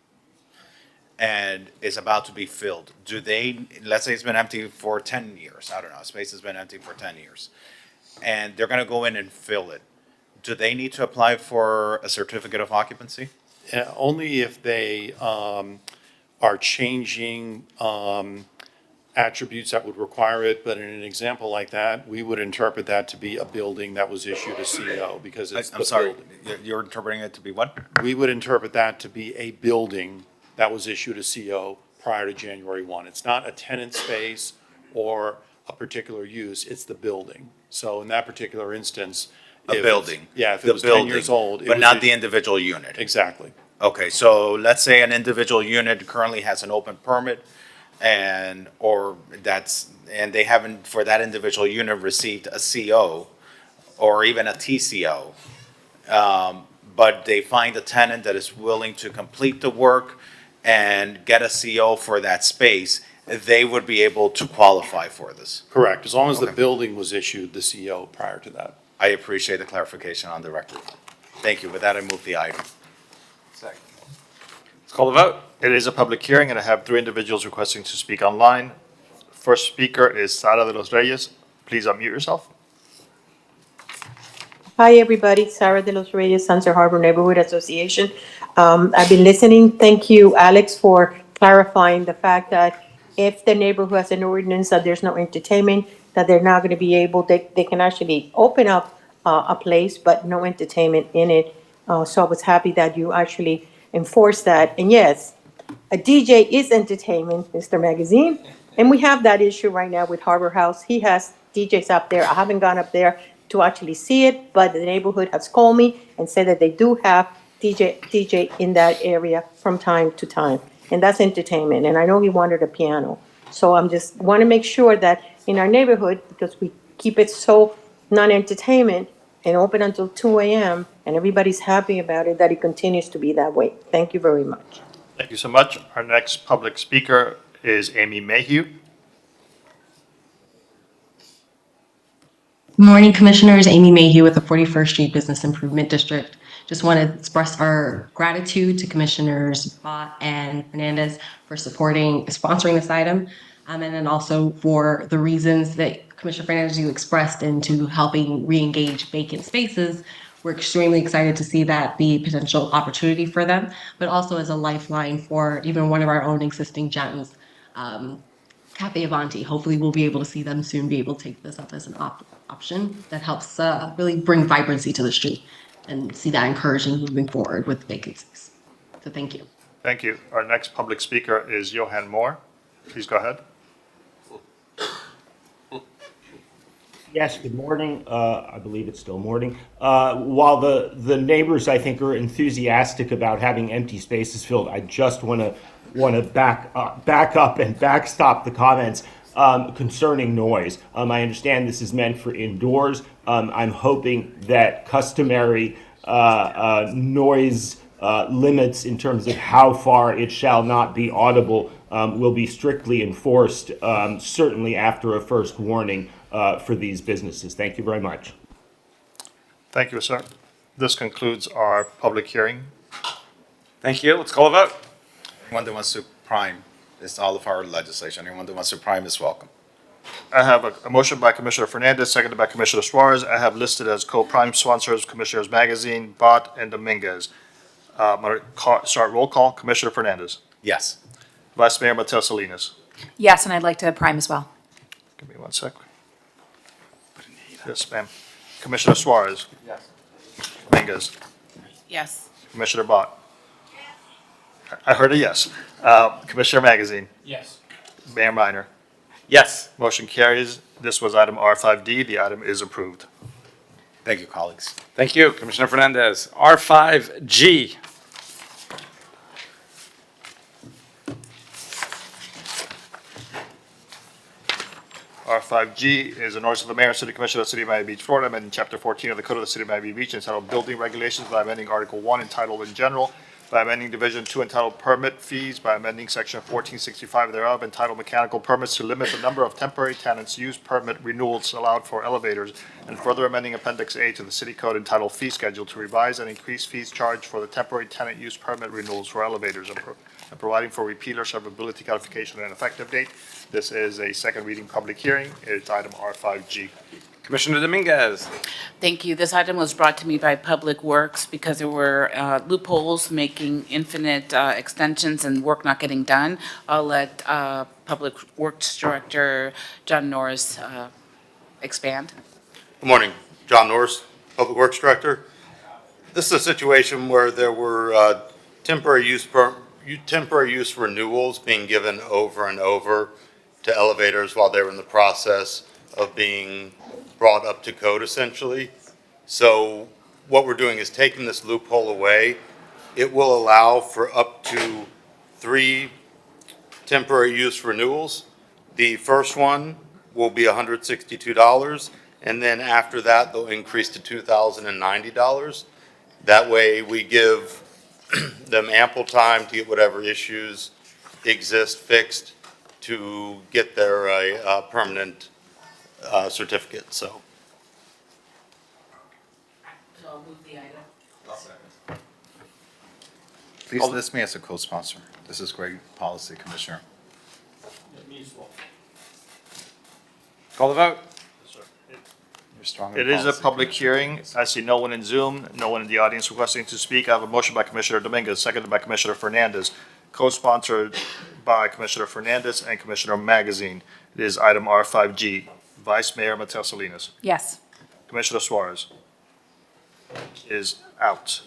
and is about to be filled, let's say it's been empty for 10 years, I don't know, a space has been empty for 10 years, and they're gonna go in and fill it, do they need to apply for a certificate of occupancy? Only if they are changing attributes that would require it, but in an example like that, we would interpret that to be a building that was issued a CO because it's I'm sorry, you're interpreting it to be what? We would interpret that to be a building that was issued a CO prior to January 1. It's not a tenant space or a particular use, it's the building. So in that particular instance. A building. Yeah, if it was 10 years old. But not the individual unit. Exactly. Okay, so let's say an individual unit currently has an open permit and they haven't, for that individual unit, received a CO or even a TCO. But they find a tenant that is willing to complete the work and get a CO for that space, they would be able to qualify for this. Correct, as long as the Okay. building was issued the CO prior to that. I appreciate the clarification on the record. Thank you. With that, I move the item. Second. Let's call the vote. It is a public hearing, and I have 3 individuals requesting to speak online. First speaker is Sara de los Reyes. Please unmute yourself. Hi, everybody. Sarah de los Reyes, Sunset Harbor Neighborhood Association. I've been listening. Thank you, Alex, for clarifying the fact that if the neighborhood has an ordinance that there's no entertainment, that they're not going to be able, they can actually open up a place, but no entertainment in it. So I was happy that you actually enforced that. And yes, a DJ is entertainment, Mr. Magazine. And we have that issue right now with Harbor House. He has DJs up there. I haven't gone up there to actually see it, but the neighborhood has called me and said that they do have DJ in that area from time to time. And that's entertainment. And I know he wanted a piano. So I'm just want to make sure that in our neighborhood, because we keep it so non-entertainment and open until 2 a.m. and everybody's happy about it, that it continues to be that way. Thank you very much. Thank you so much. Our next public speaker is Amy Mayhew. Good morning, Commissioners. Amy Mayhew with the 41st Street Business Improvement District. Just want to express our gratitude to Commissioners Bott and Fernandez for sponsoring this item. And then also for the reasons that Commissioner Fernandez, you expressed into helping re-engage vacant spaces. We're extremely excited to see that be a potential opportunity for them, but also as a lifeline for even one of our own existing gems, Cafe Avanti. Hopefully we'll be able to see them soon be able to take this up as an option that helps really bring vibrancy to the street and see that encouraging moving forward with vacancies. So thank you. Thank you. Our next public speaker is Johan Moore. Please go ahead. Yes, good morning. I believe it's still morning. While the neighbors, I think, are enthusiastic about having empty spaces filled, I just want to back up and backstop the comments concerning noise. I understand this is meant for indoors. I'm hoping that customary noise limits in terms of how far it shall not be audible will be strictly enforced, certainly after a first warning for these businesses. Thank you very much. Thank you, sir. This concludes our public hearing. Thank you. Let's call a vote. Anyone that wants to prime, it's all of our legislation. Anyone that wants to prime is welcome. I have a motion by Commissioner Fernandez, seconded by Commissioner Suarez. I have listed as co-prime sponsors Commissioners Magazine, Bott, and Dominguez. I'm going to start roll call. Commissioner Fernandez. Yes. Vice Mayor Mateo Salinas. Yes, and I'd like to prime as well. Give me 1 sec. Yes, ma'am. Commissioner Suarez. Yes. Dominguez. Yes. Commissioner Bott. I heard a yes. Commissioner Magazine. Yes. Mayor Minor. Yes. Motion carries. This was item R5D. The item is approved. Thank you, colleagues. Thank you, Commissioner Fernandez. R5G. R5G is an ordinance of the Mayor and City Commission of the City of Miami Beach, Florida, amending Chapter 14 of the Code of the City of Miami Beach entitled Building Regulations by amending Article 1 entitled In General, by amending Division 2 entitled Permit Fees, by amending Section 1465 thereof entitled Mechanical Permits to limit the number of temporary tenants use permit renewals allowed for elevators, and further amending Appendix A to the City Code entitled Fee Schedule to revise and increase fees charged for the temporary tenant use permit renewals for elevators and providing for repealer servability codification and effective date. This is a second reading public hearing. It's item R5G. Commissioner Dominguez. Thank you. This item was brought to me by Public Works because there were loopholes making infinite extensions and work not getting done. I'll let Public Works Director John Norris expand. Good morning. John Norris, Public Works Director. This is a situation where there were temporary use renewals being given over and over to elevators while they were in the process of being brought up to code, essentially. So what we're doing is taking this loophole away. It will allow for up to 3 temporary use renewals. The first one will be $162, and then after that, they'll increase to $2,090. That way, we give them ample time to get whatever issues exist fixed to get their permanent certificate. So I'll move the item. Please list me as a co-sponsor. This is great policy, Commissioner. Call the vote. You're strong. It is a public hearing. I see no one in Zoom, no one in the audience requesting to speak. I have a motion by Commissioner Dominguez, seconded by Commissioner Fernandez, co-sponsored by Commissioner Fernandez and Commissioner Magazine. It is item R5G. Vice Mayor Mateo Salinas. Yes. Commissioner Suarez is out.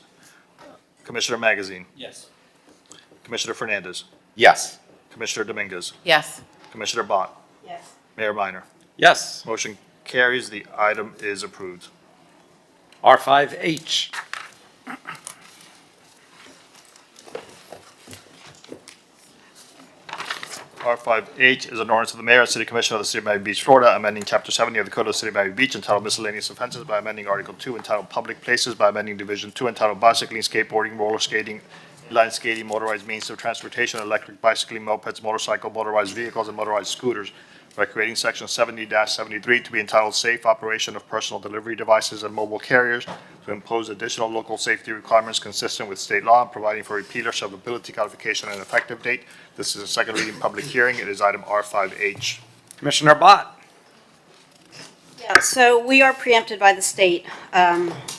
Commissioner Magazine. Yes. Commissioner Fernandez. Yes. Commissioner Dominguez. Yes. Commissioner Bott. Yes. Mayor Minor. Yes. Motion carries. The item is approved. R5H. R5H is an ordinance of the Mayor and City Commission of the City of Miami Beach, Florida, amending Chapter 70 of the Code of the City of Miami Beach entitled Miscellaneous Offenses by amending Article 2 entitled Public Places by amending Division 2 entitled Bicycling, Skateboarding, Roller Skating, inline skating, motorized means of transportation, electric bicycling, mopeds, motorcycle, motorized vehicles, and motorized scooters by creating section 70-73 to be entitled Safe Operation of Personal Delivery Devices and Mobile Carriers, to impose additional local safety requirements consistent with state law, providing for repeal or severability, codification, and effective date. This is a second reading public hearing. It is item R5H. Commissioner Bott. Yeah, so we are preempted by the state,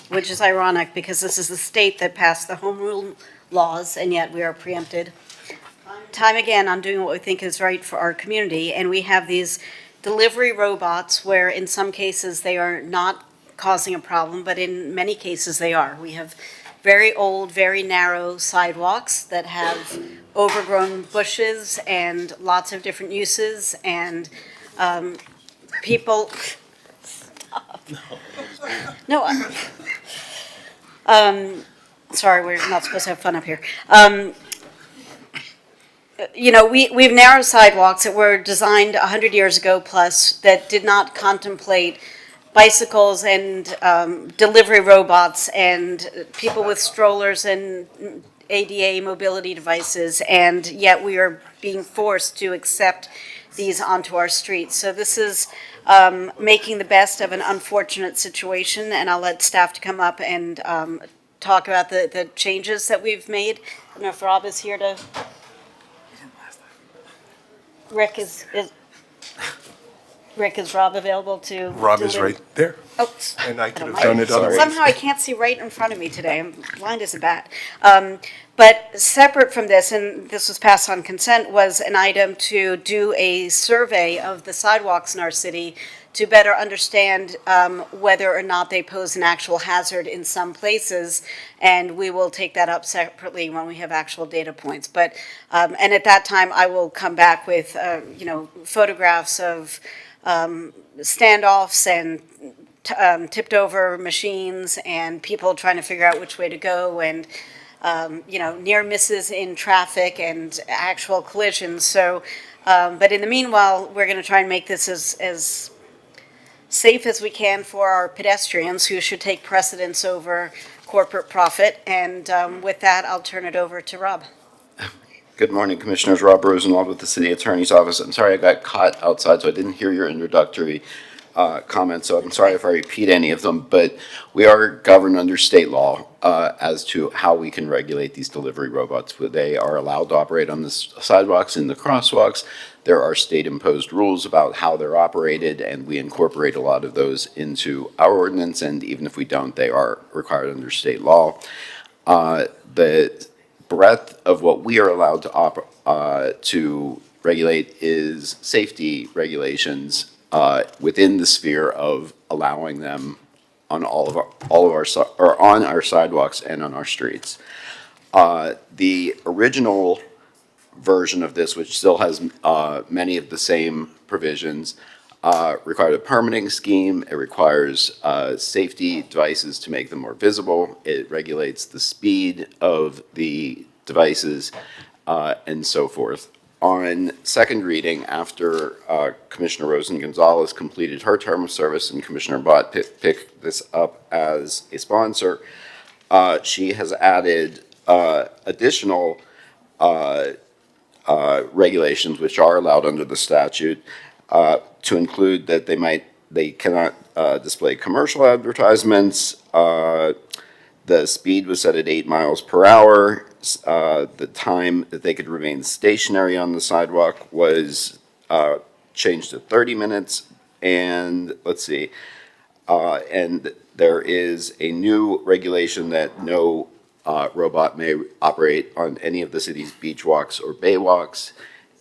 which is ironic because this is the state that passed the home rule laws, and yet we are preempted time again on doing what we think is right for our community. And we have these delivery robots where in some cases they are not causing a problem, but in many cases they are. We have very old, very narrow sidewalks that have overgrown bushes and lots of different uses, and people. No, sorry, we're not supposed to have fun up here. You know, we have narrow sidewalks that were designed 100 years ago plus that did not contemplate bicycles and delivery robots and people with strollers and ADA mobility devices, and yet we are being forced to accept these onto our streets. So this is making the best of an unfortunate situation, and I'll let staff to come up and talk about the changes that we've made. I don't know if Rob is here to. Rick is Rob available to? Rob is right there. Oh, And I could have mind. done it otherwise. Somehow I can't see right in front of me today. I'm blind as a bat. But separate from this, and this was passed on consent, was an item to do a survey of the sidewalks in our city to better understand whether or not they pose an actual hazard in some places. And we will take that up separately when we have actual data points. But, and at that time, I will come back with, you know, photographs of standoffs and tipped over machines and people trying to figure out which way to go, and you know, near misses in traffic and actual collisions. So, but in the meanwhile, we're going to try and make this as safe as we can for our pedestrians, who should take precedence over corporate profit. And with that, I'll turn it over to Rob. Good morning, Commissioners. Rob Rosenwald with the City Attorney's Office. I'm sorry I got caught outside, so I didn't hear your introductory comments, so I'm sorry if I repeat any of them, but we are governed under state law as to how we can regulate these delivery robots. They are allowed to operate on the sidewalks, in the crosswalks. There are state-imposed rules about how they're operated, and we incorporate a lot of those into our ordinance, and even if we don't, they are required under state law. The breadth of what we are allowed to regulate is safety regulations within the sphere of allowing them on on our sidewalks and on our streets. The original version of this, which still has many of the same provisions, required a permitting scheme. It requires safety devices to make them more visible. It regulates the speed of the devices and so forth. On second reading, after Commissioner Rosen Gonzalez completed her term of service and Commissioner Bott picked this up as a sponsor, she has added additional regulations which are allowed under the statute to include that they cannot display commercial advertisements. The speed was set at 8 miles per hour. The time that they could remain stationary on the sidewalk was changed to 30 minutes. And let's see, and there is a new regulation that no robot may operate on any of the city's beach walks or bay walks.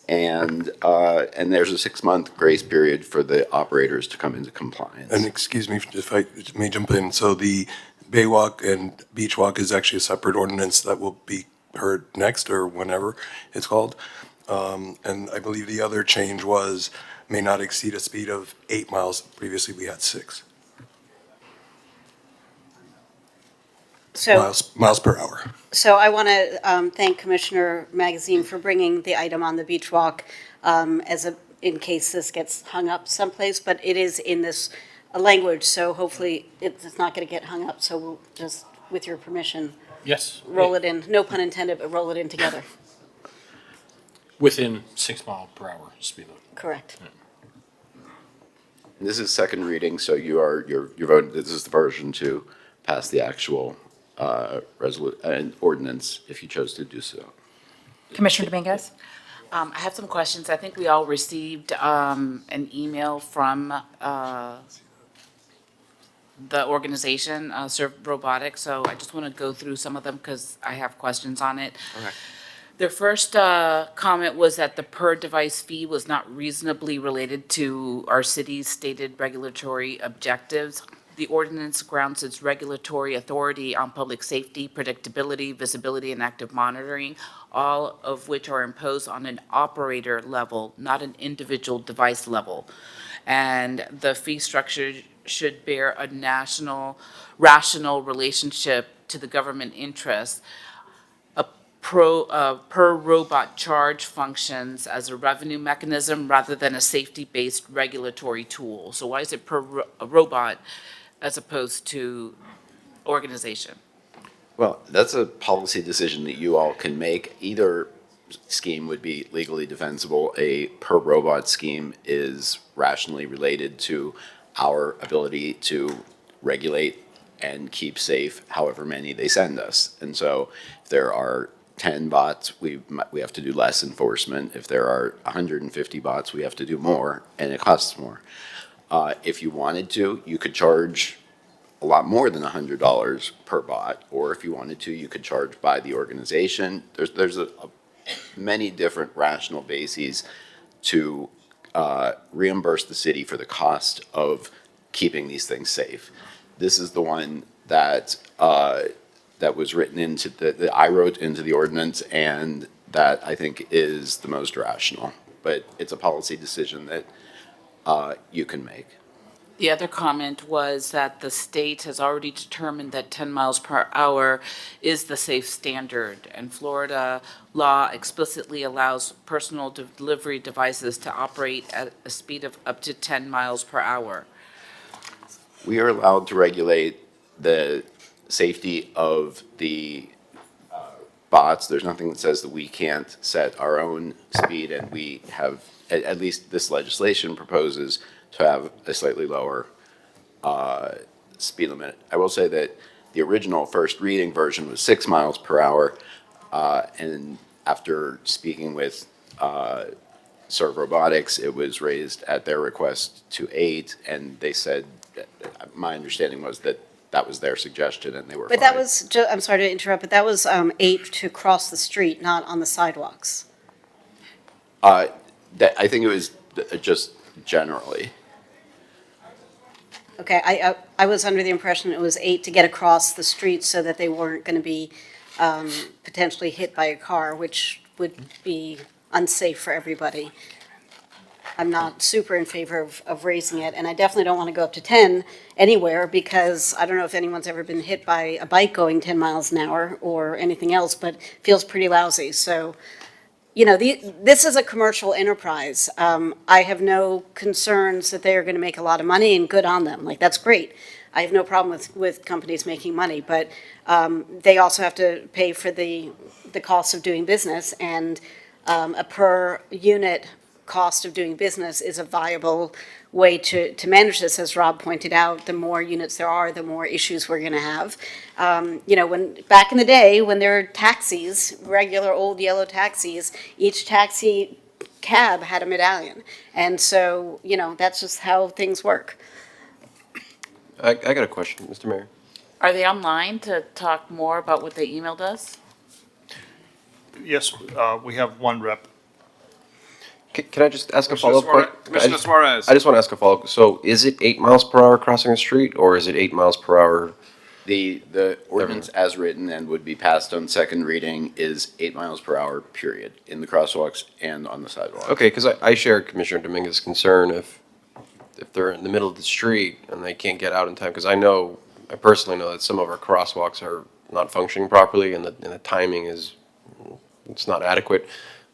And there's a 6-month grace period for the operators to come into compliance. And excuse me if I may jump in. So the Bay Walk and Beach Walk is actually a separate ordinance that will be heard next or whenever it's called. And I believe the other change was may not exceed a speed of 8 miles. Previously, we had 6. So, miles per hour. So I want to thank Commissioner Magazine for bringing the item on the beach walk in case this gets hung up someplace, but it is in this language, so hopefully it's not going to get hung up, so we'll just, with your permission, Yes. roll it in, no pun intended, but roll it in together. Within 6 mile per hour speed limit. Correct. This is second reading, so you're voting, this is the version to pass the actual ordinance if you chose to do so. Commissioner Dominguez? I have some questions. I think we all received an email from the organization, Serve Robotics, so I just want to go through some of them because I have questions on it. Okay. Their first comment was that the per-device fee was not reasonably related to our city's stated regulatory objectives. The ordinance grounds its regulatory authority on public safety, predictability, visibility, and active monitoring, all of which are imposed on an operator level, not an individual device level. And the fee structure should bear a rational relationship to the government interest. Per robot charge functions as a revenue mechanism rather than a safety-based regulatory tool. So why is it per robot as opposed to organization? Well, that's a policy decision that you all can make. Either scheme would be legally defensible. A per robot scheme is rationally related to our ability to regulate and keep safe however many they send us. And so if there are 10 bots, we have to do less enforcement. If there are 150 bots, we have to do more, and it costs more. If you wanted to, you could charge a lot more than $100 per bot, or if you wanted to, you could charge by the organization. There's many different rational bases to reimburse the city for the cost of keeping these things safe. This is the one that that was written into that I wrote into the ordinance, and that I think is the most rational. But it's a policy decision that you can make. The other comment was that the state has already determined that 10 miles per hour is the safe standard, and Florida law explicitly allows personal delivery devices to operate at a speed of up to 10 miles per hour. We are allowed to regulate the safety of the bots. There's nothing that says that we can't set our own speed, and we have, at least this legislation proposes, to have a slightly lower speed limit. I will say that the original first reading version was 6 miles per hour, and after speaking with Serve Robotics, it was raised at their request to 8, and they said, my understanding was that that was their suggestion, and they were But fine. that was, I'm sorry to interrupt, but that was 8 to cross the street, not on the sidewalks. I think it was just generally. Okay, I was under the impression it was 8 to get across the street so that they weren't going to be potentially hit by a car, which would be unsafe for everybody. I'm not super in favor of raising it, and I definitely don't want to go up to 10 anywhere, because I don't know if anyone's ever been hit by a bike going 10 miles an hour or anything else, but it feels pretty lousy. So, you know, this is a commercial enterprise. I have no concerns that they are going to make a lot of money, and good on them. Like, that's great. I have no problem with companies making money, but they also have to pay for the cost of doing business, and a per unit cost of doing business is a viable way to manage this. As Rob pointed out, the more units there are, the more issues we're going to have. You know, when back in the day, when there were taxis, regular old yellow taxis, each taxi cab had a medallion. And so, you know, that's just how things work. I got a question, Mr. Mayor. Are they online to talk more about what they emailed us? Yes, we have one rep. Can I just ask a follow-up question? Commissioner Suarez. I just want to ask a follow-up. So is it 8 miles per hour crossing the street, or is it 8 miles per hour? The ordinance as written and would be passed on second reading is 8 miles per hour, period, in the crosswalks and on the sidewalks. Okay, because I share Commissioner Dominguez's concern if they're in the middle of the street and they can't get out in time, because I personally know that some of our crosswalks are not functioning properly, and the timing it's not adequate.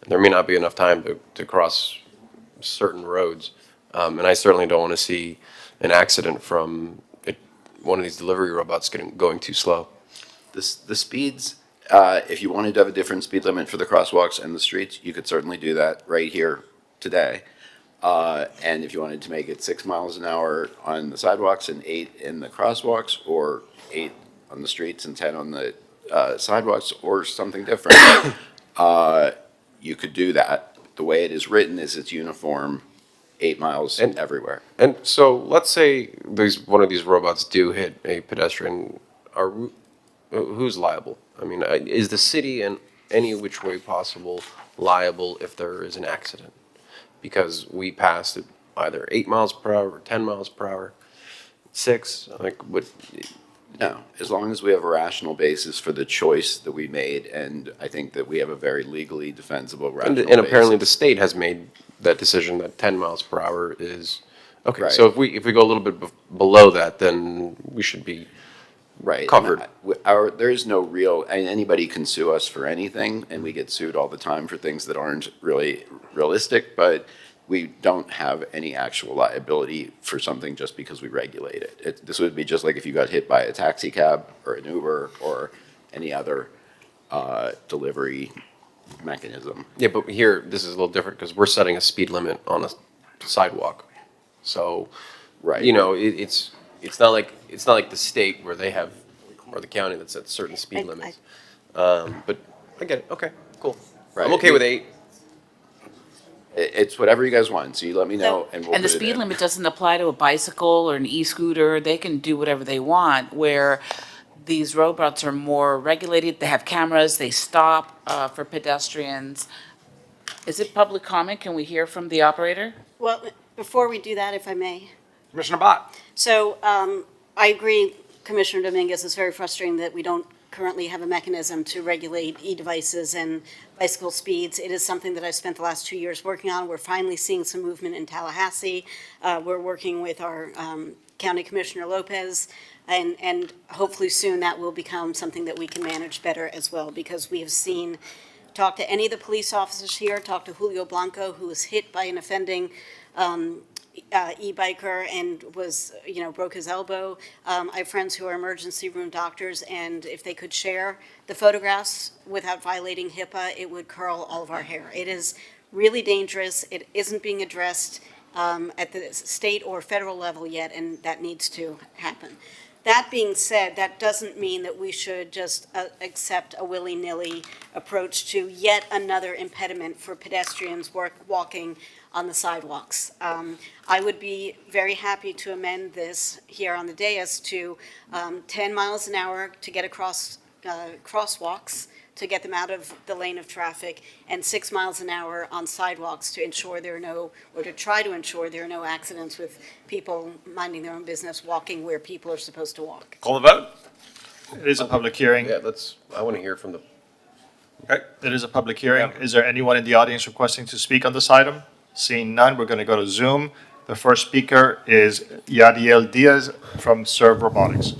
There may not be enough time to cross certain roads. And I certainly don't want to see an accident from one of these delivery robots going too slow. The speeds, if you wanted to have a different speed limit for the crosswalks and the streets, you could certainly do that right here today. And if you wanted to make it 6 miles an hour on the sidewalks and 8 in the crosswalks, or 8 on the streets and 10 on the sidewalks, or something different, you could do that. The way it is written is it's uniform, 8 miles everywhere. And so let's say one of these robots do hit a pedestrian, who's liable? I mean, is the city in any which way possible liable if there is an accident? Because we passed it either 8 miles per hour or 10 miles per hour, 6, No, as long as we have a rational basis for the choice that we made, and I think that we have a very legally defensible rational basis. And apparently the state has made that decision that 10 miles per hour is, okay, Right. so if we go a little bit below that, then we should be Right. covered. There is no real, and anybody can sue us for anything, and we get sued all the time for things that aren't really realistic, but we don't have any actual liability for something just because we regulate it. This would be just like if you got hit by a taxi cab or an Uber or any other delivery mechanism. Yeah, but here, this is a little different because we're setting a speed limit on a sidewalk. So, Right. you know, it's not like the state where they have, or the county that sets certain speed limits. But I get it. Okay, cool. Right. I'm okay with 8. It's whatever you guys want, so you let me know and we'll And the put it speed in. limit doesn't apply to a bicycle or an e-scooter. They can do whatever they want, where these robots are more regulated. They have cameras, they stop for pedestrians. Is it public comment? Can we hear from the operator? Well, before we do that, if I may. Commissioner Bott. So I agree, Commissioner Dominguez, it's very frustrating that we don't currently have a mechanism to regulate e-devices and bicycle speeds. It is something that I've spent the last 2 years working on. We're finally seeing some movement in Tallahassee. We're working with our County Commissioner Lopez, and hopefully soon that will become something that we can manage better as well, because we have seen, talk to any of the police officers here, talk to Julio Blanco, who was hit by an offending e-biker and was, broke his elbow. I have friends who are emergency room doctors, and if they could share the photographs without violating HIPAA, it would curl all of our hair. It is really dangerous. It isn't being addressed at the state or federal level yet, and that needs to happen. That being said, that doesn't mean that we should just accept a willy-nilly approach to yet another impediment for pedestrians walking on the sidewalks. I would be very happy to amend this here on the dais to 10 miles an hour to get across crosswalks, to get them out of the lane of traffic, and 6 miles an hour on sidewalks to ensure there are no, or to try to ensure there are no accidents with people minding their own business, walking where people are supposed to walk. Call the vote. It is a public hearing. Yeah, I want to hear from the. Okay. It is a public hearing. Is there anyone in the audience requesting to speak on this item? Seeing none, we're going to go to Zoom. The first speaker is Yadiel Diaz from Serve Robotics.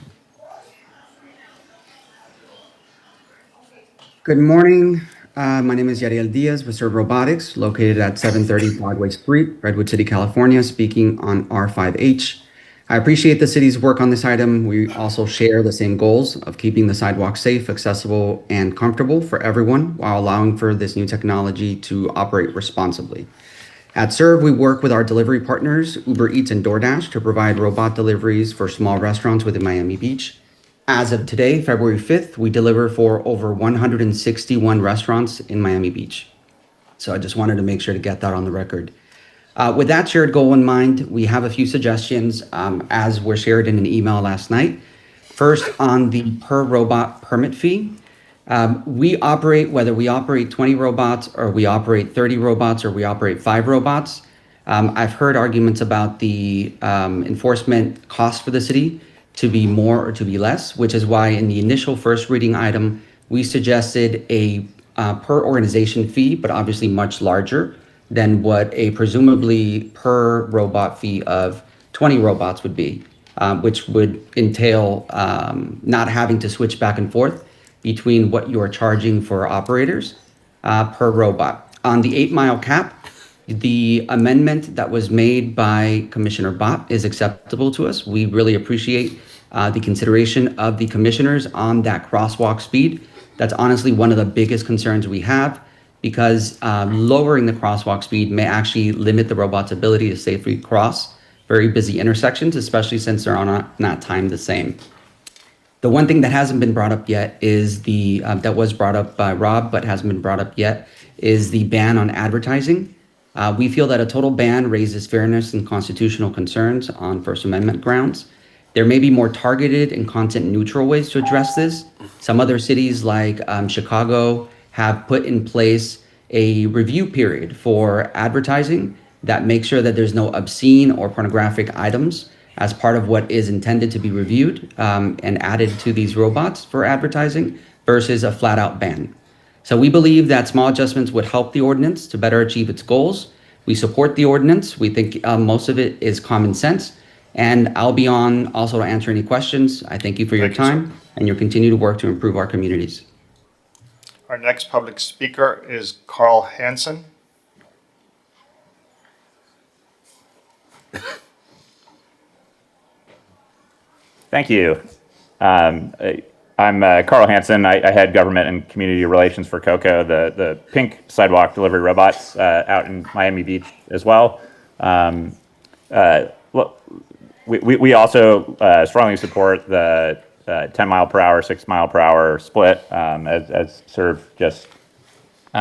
Good morning. My name is Yadiel Diaz with Serve Robotics, located at 730 Broadway Street, Redwood City, California, speaking on R5H. I appreciate the city's work on this item. We also share the same goals of keeping the sidewalk safe, accessible, and comfortable for everyone while allowing for this new technology to operate responsibly. At Serve, we work with our delivery partners, Uber Eats and DoorDash, to provide robot deliveries for small restaurants within Miami Beach. As of today, February 5th, we deliver for over 161 restaurants in Miami Beach. So I just wanted to make sure to get that on the record. With that shared goal in mind, we have a few suggestions as were shared in an email last night. First, on the per robot permit fee. We operate, whether we operate 20 robots or we operate 30 robots or we operate 5 robots. I've heard arguments about the enforcement cost for the city to be more or to be less, which is why in the initial first reading item, we suggested a per organization fee, but obviously much larger than what a presumably per robot fee of 20 robots would be, which would entail not having to switch back and forth between what you are charging for operators per robot. On the 8-mile cap, the amendment that was made by Commissioner Bott is acceptable to us. We really appreciate the consideration of the commissioners on that crosswalk speed. That's honestly one of the biggest concerns we have, because lowering the crosswalk speed may actually limit the robot's ability to safely cross very busy intersections, especially since they're not timed the same. The one thing that hasn't been brought up yet is that was brought up by Rob, but hasn't been brought up yet, is the ban on advertising. We feel that a total ban raises fairness and constitutional concerns on First Amendment grounds. There may be more targeted and content neutral ways to address this. Some other cities like Chicago have put in place a review period for advertising that makes sure that there's no obscene or pornographic items as part of what is intended to be reviewed and added to these robots for advertising versus a flat out ban. So we believe that small adjustments would help the ordinance to better achieve its goals. We support the ordinance. We think most of it is common sense. And I'll be on also to answer any questions. I thank you for your time and your continued work to improve our communities. Our next public speaker is Carl Hansen. Thank you. I'm Carl Hansen. I head government and community relations for COCO, the pink sidewalk delivery robots out in Miami Beach as well. We also strongly support the 10 mile per hour, 6 mile per hour split, as Serv just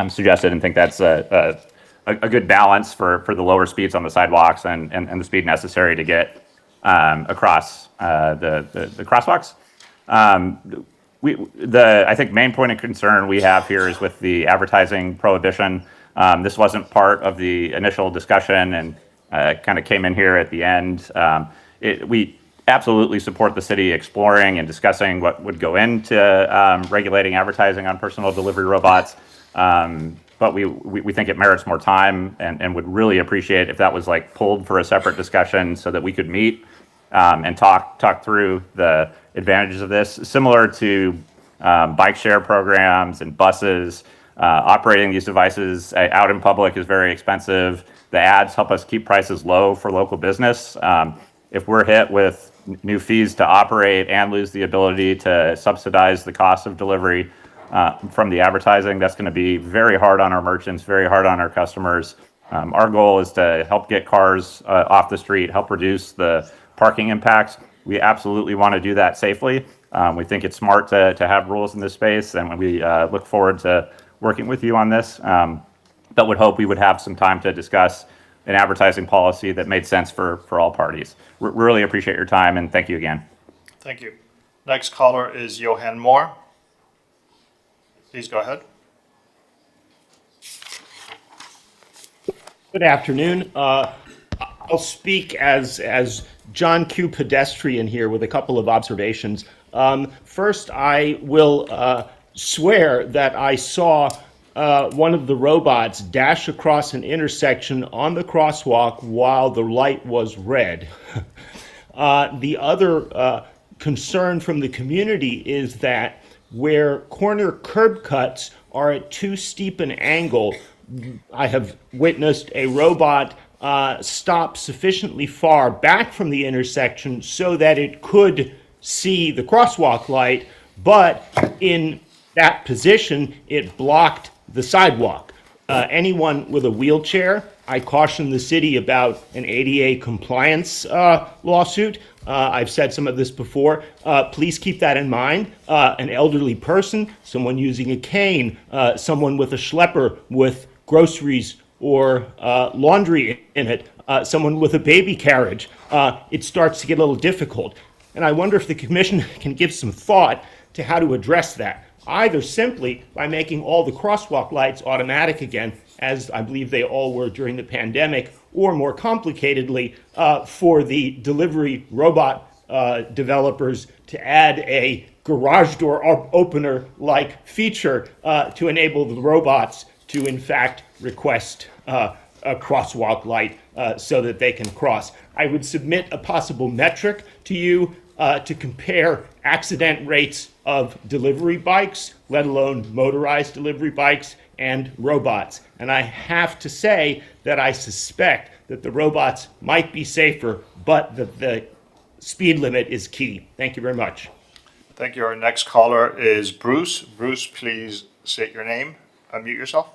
suggested, and think that's a good balance for the lower speeds on the sidewalks and the speed necessary to get across the crosswalks. I think main point of concern we have here is with the advertising prohibition. This wasn't part of the initial discussion and kind of came in here at the end. We absolutely support the city exploring and discussing what would go into regulating advertising on personal delivery robots. But we think it merits more time and would really appreciate if that was like pulled for a separate discussion so that we could meet and talk through the advantages of this. Similar to bike share programs and buses, operating these devices out in public is very expensive. The ads help us keep prices low for local business. If we're hit with new fees to operate and lose the ability to subsidize the cost of delivery from the advertising, that's going to be very hard on our merchants, very hard on our customers. Our goal is to help get cars off the street, help reduce the parking impacts. We absolutely want to do that safely. We think it's smart to have rules in this space, and we look forward to working with you on this. But would hope we would have some time to discuss an advertising policy that made sense for all parties. Really appreciate your time, and thank you again. Thank you. Next caller is Johan Moore. Please go ahead. Good afternoon. I'll speak as John Q. pedestrian here with a couple of observations. First, I will swear that I saw one of the robots dash across an intersection on the crosswalk while the light was red. The other concern from the community is that where corner curb cuts are at too steep an angle, I have witnessed a robot stop sufficiently far back from the intersection so that it could see the crosswalk light, but in that position, it blocked the sidewalk. Anyone with a wheelchair, I caution the city about an ADA compliance lawsuit. I've said some of this before. Please keep that in mind. An elderly person, someone using a cane, someone with a schlepper with groceries or laundry in it, someone with a baby carriage, it starts to get a little difficult. And I wonder if the commission can give some thought to how to address that, either simply by making all the crosswalk lights automatic again, as I believe they all were during the pandemic, or more complicatedly, for the delivery robot developers to add a garage door opener-like feature to enable the robots to, in fact, request a crosswalk light so that they can cross. I would submit a possible metric to you to compare accident rates of delivery bikes, let alone motorized delivery bikes, and robots. And I have to say that I suspect that the robots might be safer, but that the speed limit is key. Thank you very much. Thank you. Our next caller is Bruce. Bruce, please state your name, unmute yourself.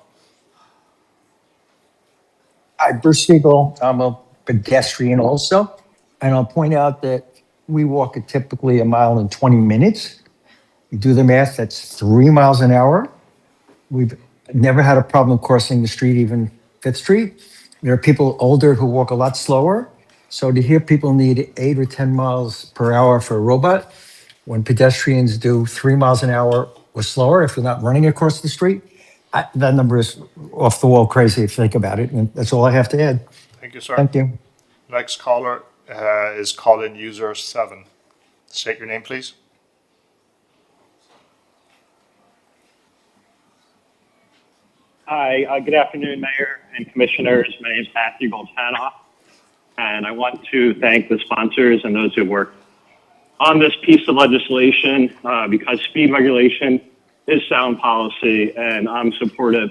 Hi, Bruce Siegel. I'm a pedestrian also. And I'll point out that we walk at typically 1 mile in 20 minutes. You do the math, that's 3 miles an hour. We've never had a problem crossing the street, even Fifth Street. There are people older who walk a lot slower. So to hear people need 8 or 10 miles per hour for a robot, when pedestrians do 3 miles an hour or slower, if you're not running across the street, that number is off the wall crazy if you think about it. And that's all I have to add. Thank you, sir. Thank you. Next caller is call-in user 7. State your name, please. Hi, good afternoon, Mayor and Commissioners. My name is Matthew Goltanoff, and I want to thank the sponsors and those who worked on this piece of legislation because speed regulation is sound policy, and I'm supportive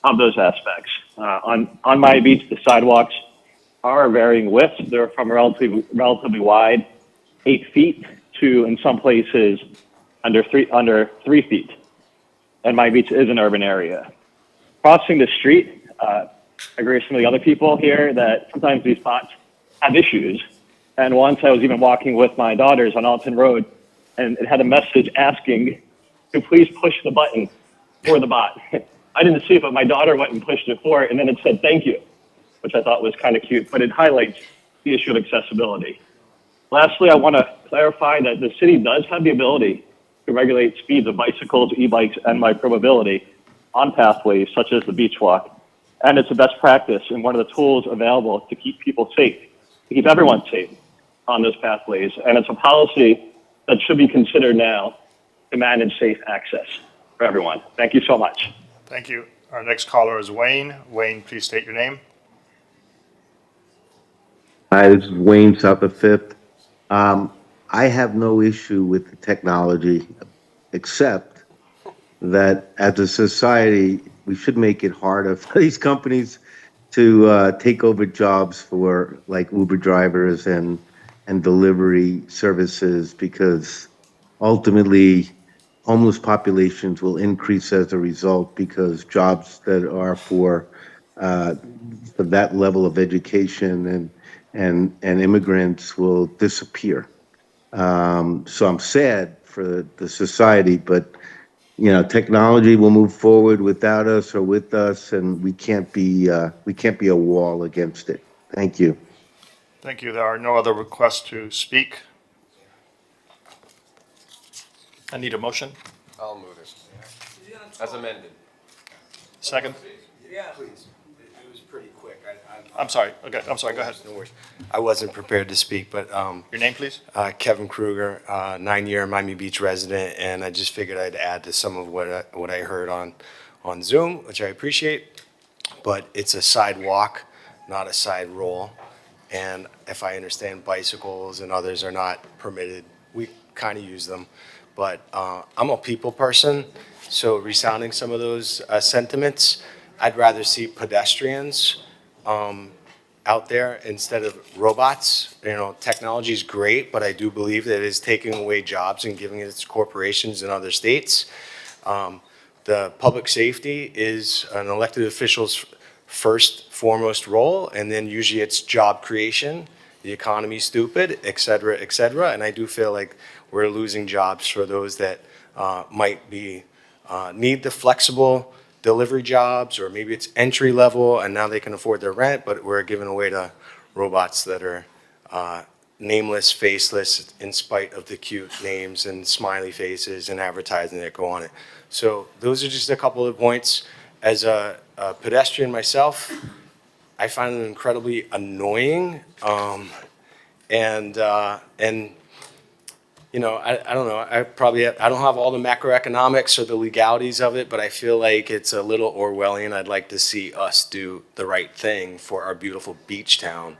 of those aspects. On my beach, the sidewalks are varying widths. They're from relatively wide, 8 feet, to in some places under 3 feet. And my beach is an urban area. Crossing the street, I agree with some of the other people here that sometimes these spots have issues. And once I was even walking with my daughters on Alton Road, and it had a message asking to please push the button for the bot. I didn't see it, but my daughter went and pushed it for it, and then it said thank you, which I thought was kind of cute, but it highlights the issue of accessibility. Lastly, I want to clarify that the city does have the ability to regulate speeds of bicycles, e-bikes, and micromobility on pathways such as the beach walk. And it's a best practice and one of the tools available to keep people safe, to keep everyone safe on those pathways. And it's a policy that should be considered now to manage safe access for everyone. Thank you so much. Thank you. Our next caller is Wayne. Wayne, please state your name. Hi, this is Wayne, South of Fifth. I have no issue with the technology, except that as a society, we should make it harder for these companies to take over jobs for like Uber drivers and delivery services, because ultimately homeless populations will increase as a result, because jobs that are for that level of education and immigrants will disappear. So I'm sad for the society, but you know, technology will move forward without us or with us, and we can't be a wall against it. Thank you. Thank you. There are no other requests to speak. I need a motion. I'll move it. As amended. Second. Yeah, please. It was pretty quick. I'm sorry. Okay, I'm sorry. Go ahead. No worries. I wasn't prepared to speak, but your name, please. Kevin Kruger, 9-year Miami Beach resident, and I just figured I'd add to some of what I heard on Zoom, which I appreciate. But it's a sidewalk, not a side roll. And if I understand, bicycles and others are not permitted. We kind of use them, but I'm a people person, so resounding some of those sentiments, I'd rather see pedestrians out there instead of robots. You know, technology is great, but I do believe that it is taking away jobs and giving it to corporations in other states. The public safety is an elected official's first foremost role, and then usually it's job creation, the economy's stupid, et cetera, and I do feel like we're losing jobs for those that might be need the flexible delivery jobs, or maybe it's entry level and now they can afford their rent, but we're giving away to robots that are nameless, faceless, in spite of the cute names and smiley faces and advertising that go on it. So those are just a couple of points. As a pedestrian myself, I find them incredibly annoying, and you know, I don't know, I don't have all the macroeconomics or the legalities of it, but I feel like it's a little Orwellian. I'd like to see us do the right thing for our beautiful beach town.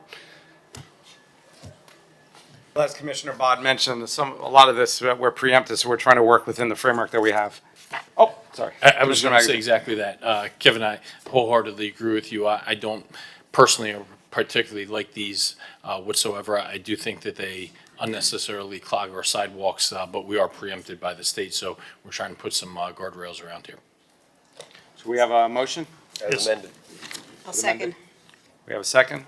Well, as Commissioner Bod mentioned, a lot of this, we're preempted, so we're trying to work within the framework that we have. Oh, sorry. I was going to say exactly that. Kevin, I wholeheartedly agree with you. I don't personally or particularly like these whatsoever. I do think that they unnecessarily clog our sidewalks, but we are preempted by the state, so we're trying to put some guardrails around here. So we have a motion? As amended. I'll second. We have a second?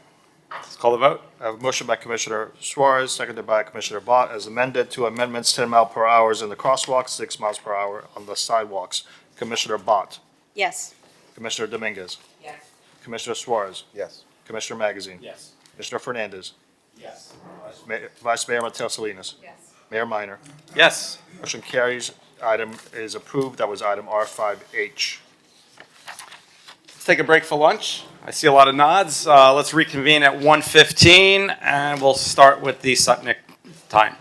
Let's call the vote. I have a motion by Commissioner Suarez, seconded by Commissioner Bott, as amended to amendments 10 mile per hour in the crosswalks, 6 miles per hour on the sidewalks. Commissioner Bott, Yes. Commissioner Dominguez, Yes. Commissioner Suarez, Yes. Commissioner Magazine, Yes. Commissioner Fernandez, Yes. Vice Mayor Mateo Salinas, Yes. Mayor Minor. Yes. Motion carries. Item is approved. That was item R5H. Let's take a break for lunch. I see a lot of nods. Let's reconvene at 1:15, and we'll start with the Sutnick time.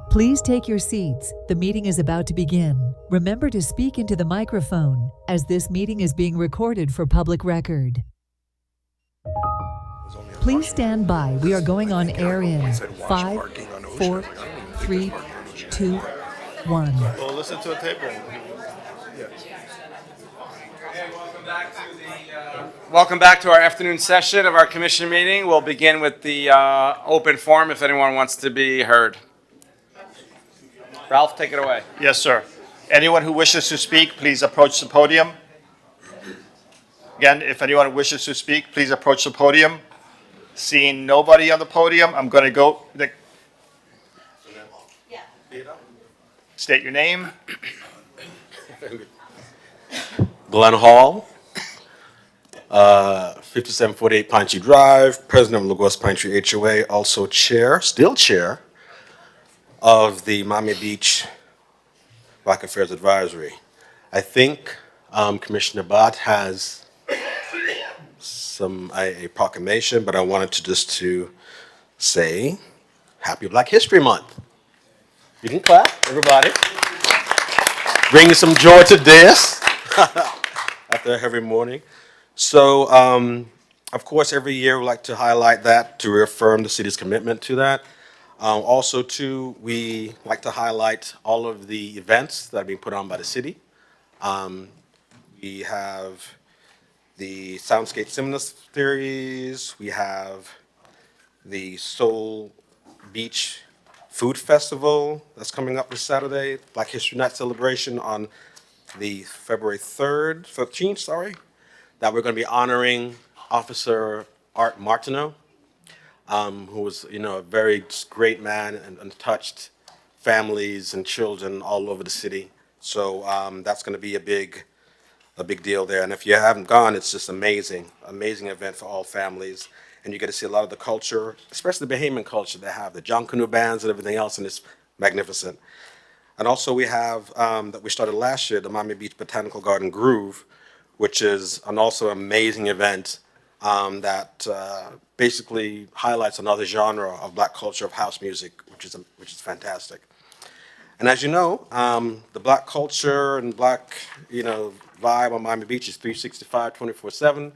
Please take your seats. The meeting is about to begin. Remember to speak into the microphone, as this meeting is being recorded for public record. Please stand by. We are going on air in 5, 4, 3, 2, 1. Well, listen to a tape. Welcome back to our afternoon session of our commission meeting. We'll begin with the open forum if anyone wants to be heard. Ralph, take it away. Yes, sir. Anyone who wishes to speak, please approach the podium. Again, if anyone wishes to speak, please approach the podium. Seeing nobody on the podium, I'm going to go. State your name. Glenn Hall, 5748 Pine Tree Drive, president of Lagos Pine Tree HOA, also still chair of the Miami Beach Black Affairs Advisory. I think Commissioner Bott has a proclamation, but I wanted to say Happy Black History Month. You can clap, everybody. Bringing some joy to this after a heavy morning. So, of course, every year we like to highlight that to reaffirm the city's commitment to that. Also, too, we like to highlight all of the events that are being put on by the city. We have the Soundscape Cinema Series. We have the Soul Beach Food Festival that's coming up this Saturday. Black History Night celebration on the February 13th, that we're going to be honoring Officer Art Martineau, who was, a very great man and touched families and children all over the city. So that's going to be a big deal there. And if you haven't gone, it's just amazing event for all families. And you get to see a lot of the culture, especially the Bahamian culture they have, the John Canoe bands and everything else, and it's magnificent. And also we have, that we started last year, the Miami Beach Botanical Garden Groove, which is also amazing event that basically highlights another genre of Black culture of house music, which is fantastic. And as you know, the Black culture and Black, vibe on Miami Beach is 365, 24/7.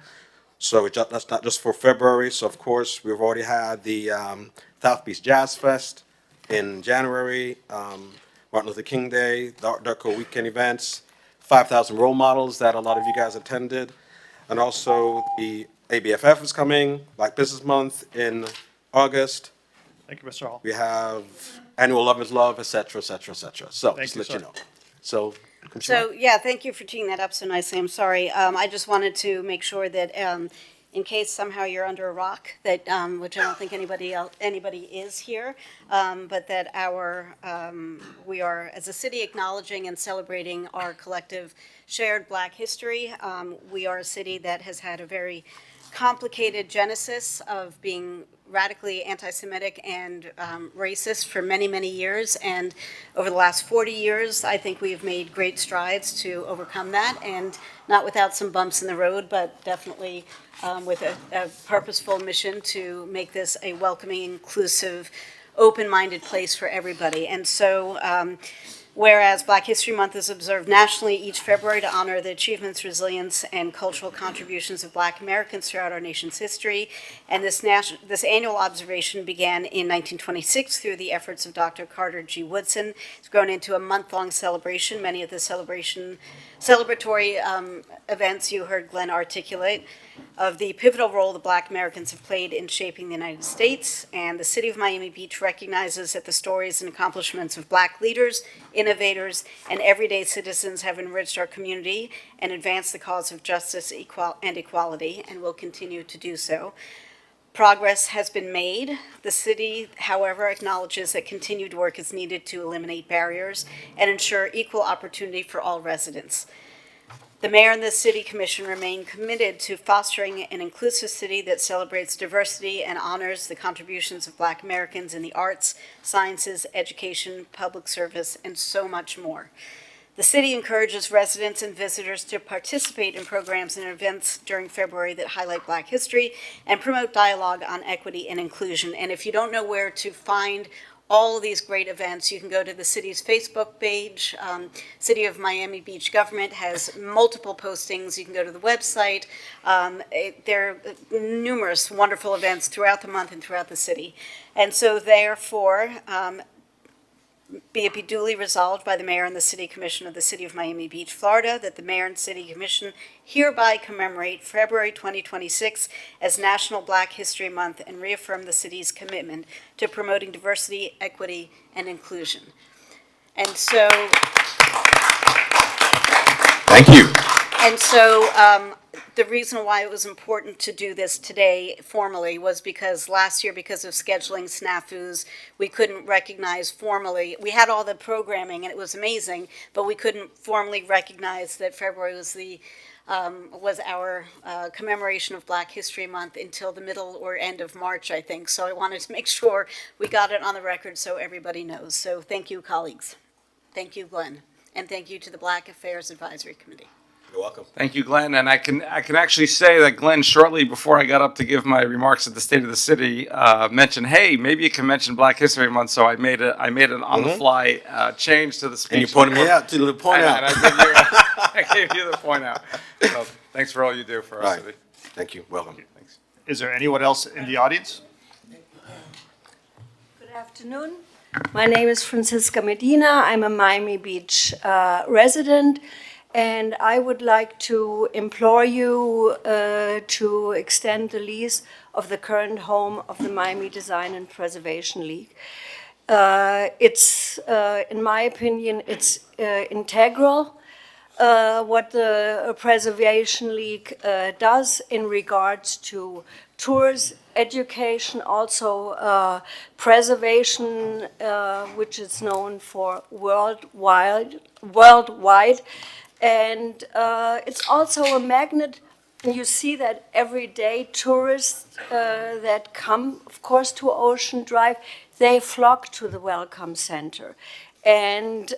So that's not just for February. So of course, we've already had the South Beach Jazz Fest in January, Martin Luther King Day, the Art Deco weekend events, 5,000 role models that a lot of you guys attended. And also the ABFF is coming, Black Business Month in August. Thank you, Mr. Hall. We have annual Love is Love, et cetera, et cetera, et cetera. So just to let you know. So, yeah, thank you for teeing that up so nicely. I'm sorry. I just wanted to make sure that in case somehow you're under a rock, that which I don't think anybody is here, but that we are as a city acknowledging and celebrating our collective shared Black history. We are a city that has had a very complicated genesis of being radically anti-Semitic and racist for many, many years. And over the last 40 years, I think we've made great strides to overcome that, and not without some bumps in the road, but definitely with a purposeful mission to make this a welcoming, inclusive, open-minded place for everybody. And so, whereas Black History Month is observed nationally each February to honor the achievements, resilience, and cultural contributions of Black Americans throughout our nation's history, and this annual observation began in 1926 through the efforts of Dr. Carter G. Woodson. It's grown into a month-long celebration. Many of the celebratory events you heard Glenn articulate of the pivotal role the Black Americans have played in shaping the United States, and the City of Miami Beach recognizes that the stories and accomplishments of Black leaders, innovators, and everyday citizens have enriched our community and advanced the cause of justice and equality, and will continue to do so. Progress has been made. The city, however, acknowledges that continued work is needed to eliminate barriers and ensure equal opportunity for all residents. The mayor and the city commission remain committed to fostering an inclusive city that celebrates diversity and honors the contributions of Black Americans in the arts, sciences, education, public service, and so much more. The city encourages residents and visitors to participate in programs and events during February that highlight Black history and promote dialogue on equity and inclusion. And if you don't know where to find all of these great events. You can go to the city's Facebook page. City of Miami Beach government has multiple postings. You can go to the website. There are numerous wonderful events throughout the month and throughout the city. And so therefore, be it be duly resolved by the mayor and the city commission of the city of Miami Beach, Florida, that the mayor and city commission hereby commemorate February 2026 as National Black History Month and reaffirm the city's commitment to promoting diversity, equity, and inclusion. And so. Thank you. And so the reason why it was important to do this today formally was because last year, because of scheduling snafus, we couldn't recognize formally. We had all the programming and it was amazing, but we couldn't formally recognize that February was our commemoration of Black History Month until the middle or end of March, I think. So I wanted to make sure we got it on the record so everybody knows. So thank you, colleagues. Thank you, Glenn. And thank you to the Black Affairs Advisory Committee. You're welcome. Thank you, Glenn. And I can actually say that Glenn, shortly before I got up to give my remarks at the State of the City, mentioned, "Hey, maybe you can mention Black History Month." So I made an on-the-fly change to the speech. And you pointed me out to the point out. And I gave you the point out. So thanks for all you do for our city. Thank you. Welcome. Thanks. Is there anyone else in the audience? Good afternoon. My name is Francisca Medina. I'm a Miami Beach resident, and I would like to implore you to extend the lease of the current home of the Miami Design and Preservation League. It's, in my opinion, it's integral what the Preservation League does in regards to tours, education, also preservation, which is known for worldwide. And it's also a magnet. You see that every day tourists that come, of course, to Ocean Drive, they flock to the Welcome Center. And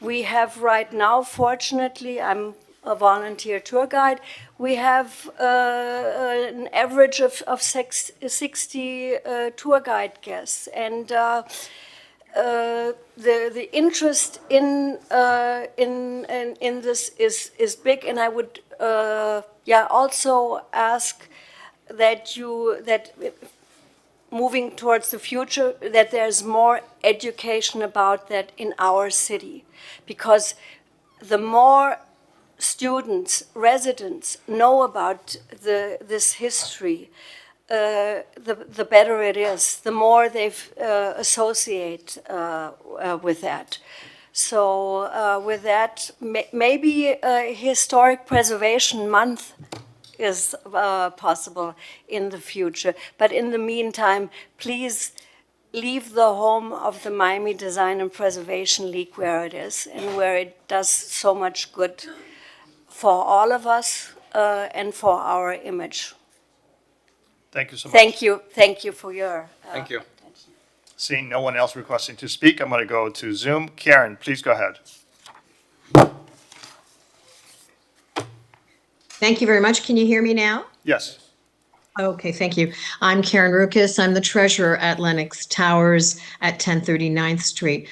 we have right now, fortunately, I'm a volunteer tour guide, we have an average of 60 tour guide guests. And the interest in this is big, and I would also ask that moving towards the future, that there's more education about that in our city, because the more students, residents know about this history, the better it is, the more they associate with that. So with that, maybe a Historic Preservation Month is possible in the future. But in the meantime, please leave the home of the Miami Design and Preservation League where it is and where it does so much good for all of us and for our image. Thank you so much. Thank you for your Thank you. attention. Seeing no one else requesting to speak, I'm going to go to Zoom. Karen, please go ahead. Thank you very much. Can you hear me now? Yes. Okay, thank you. I'm Karen Rukas. I'm the treasurer at Lenox Towers at 1039th Street.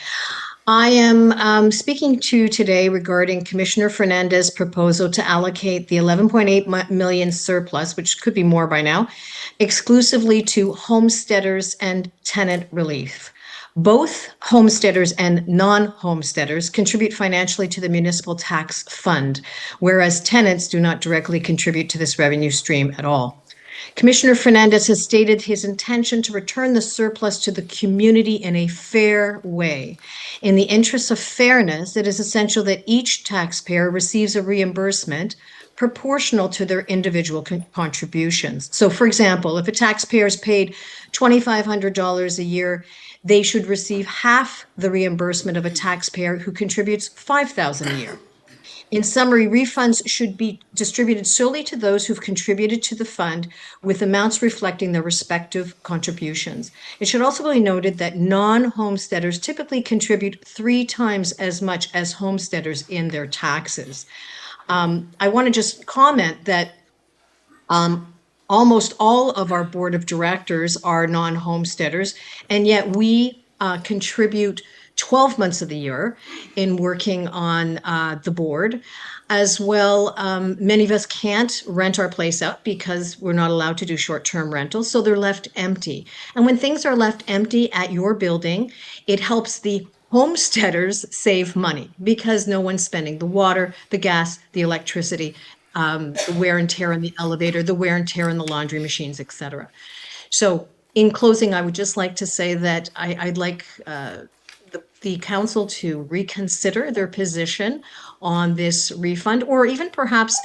I am speaking to you today regarding Commissioner Fernandez's proposal to allocate the 11.8 million surplus, which could be more by now, exclusively to homesteaders and tenant relief. Both homesteaders and non-homesteaders contribute financially to the municipal tax fund, whereas tenants do not directly contribute to this revenue stream at all. Commissioner Fernandez has stated his intention to return the surplus to the community in a fair way. In the interest of fairness, it is essential that each taxpayer receives a reimbursement proportional to their individual contributions. So, for example, if a taxpayer is paid $2,500 a year, they should receive half the reimbursement of a taxpayer who contributes $5,000 a year. In summary, refunds should be distributed solely to those who've contributed to the fund, with amounts reflecting their respective contributions. It should also be noted that non-homesteaders typically contribute 3 times as much as homesteaders in their taxes. I want to just comment that almost all of our board of directors are non-homesteaders, and yet we contribute 12 months of the year in working on the board. As well, many of us can't rent our place out because we're not allowed to do short-term rentals, so they're left empty. And when things are left empty at your building, it helps the homesteaders save money because no one's spending the water, the gas, the electricity, the wear and tear on the elevator, the wear and tear on the laundry machines, et cetera. So in closing, I would just like to say that I'd like the council to reconsider their position on this refund, or even perhaps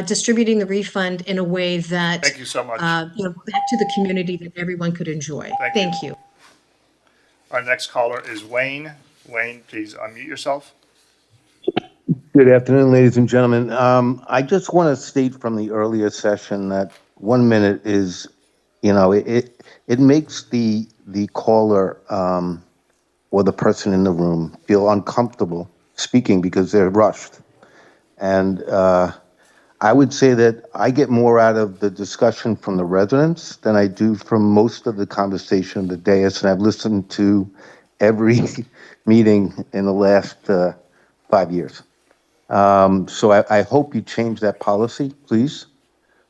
distributing the refund in a way that Thank you so much. back to the community that everyone could enjoy. Thank you. Our next caller is Wayne. Wayne, please unmute yourself. Good afternoon, ladies and gentlemen. I just want to state from the earlier session that 1 minute is, it makes the caller or the person in the room feel uncomfortable speaking because they're rushed. And I would say that I get more out of the discussion from the residents than I do from most of the conversation of the dais, and I've listened to every meeting in the last 5 years. So I hope you change that policy, please.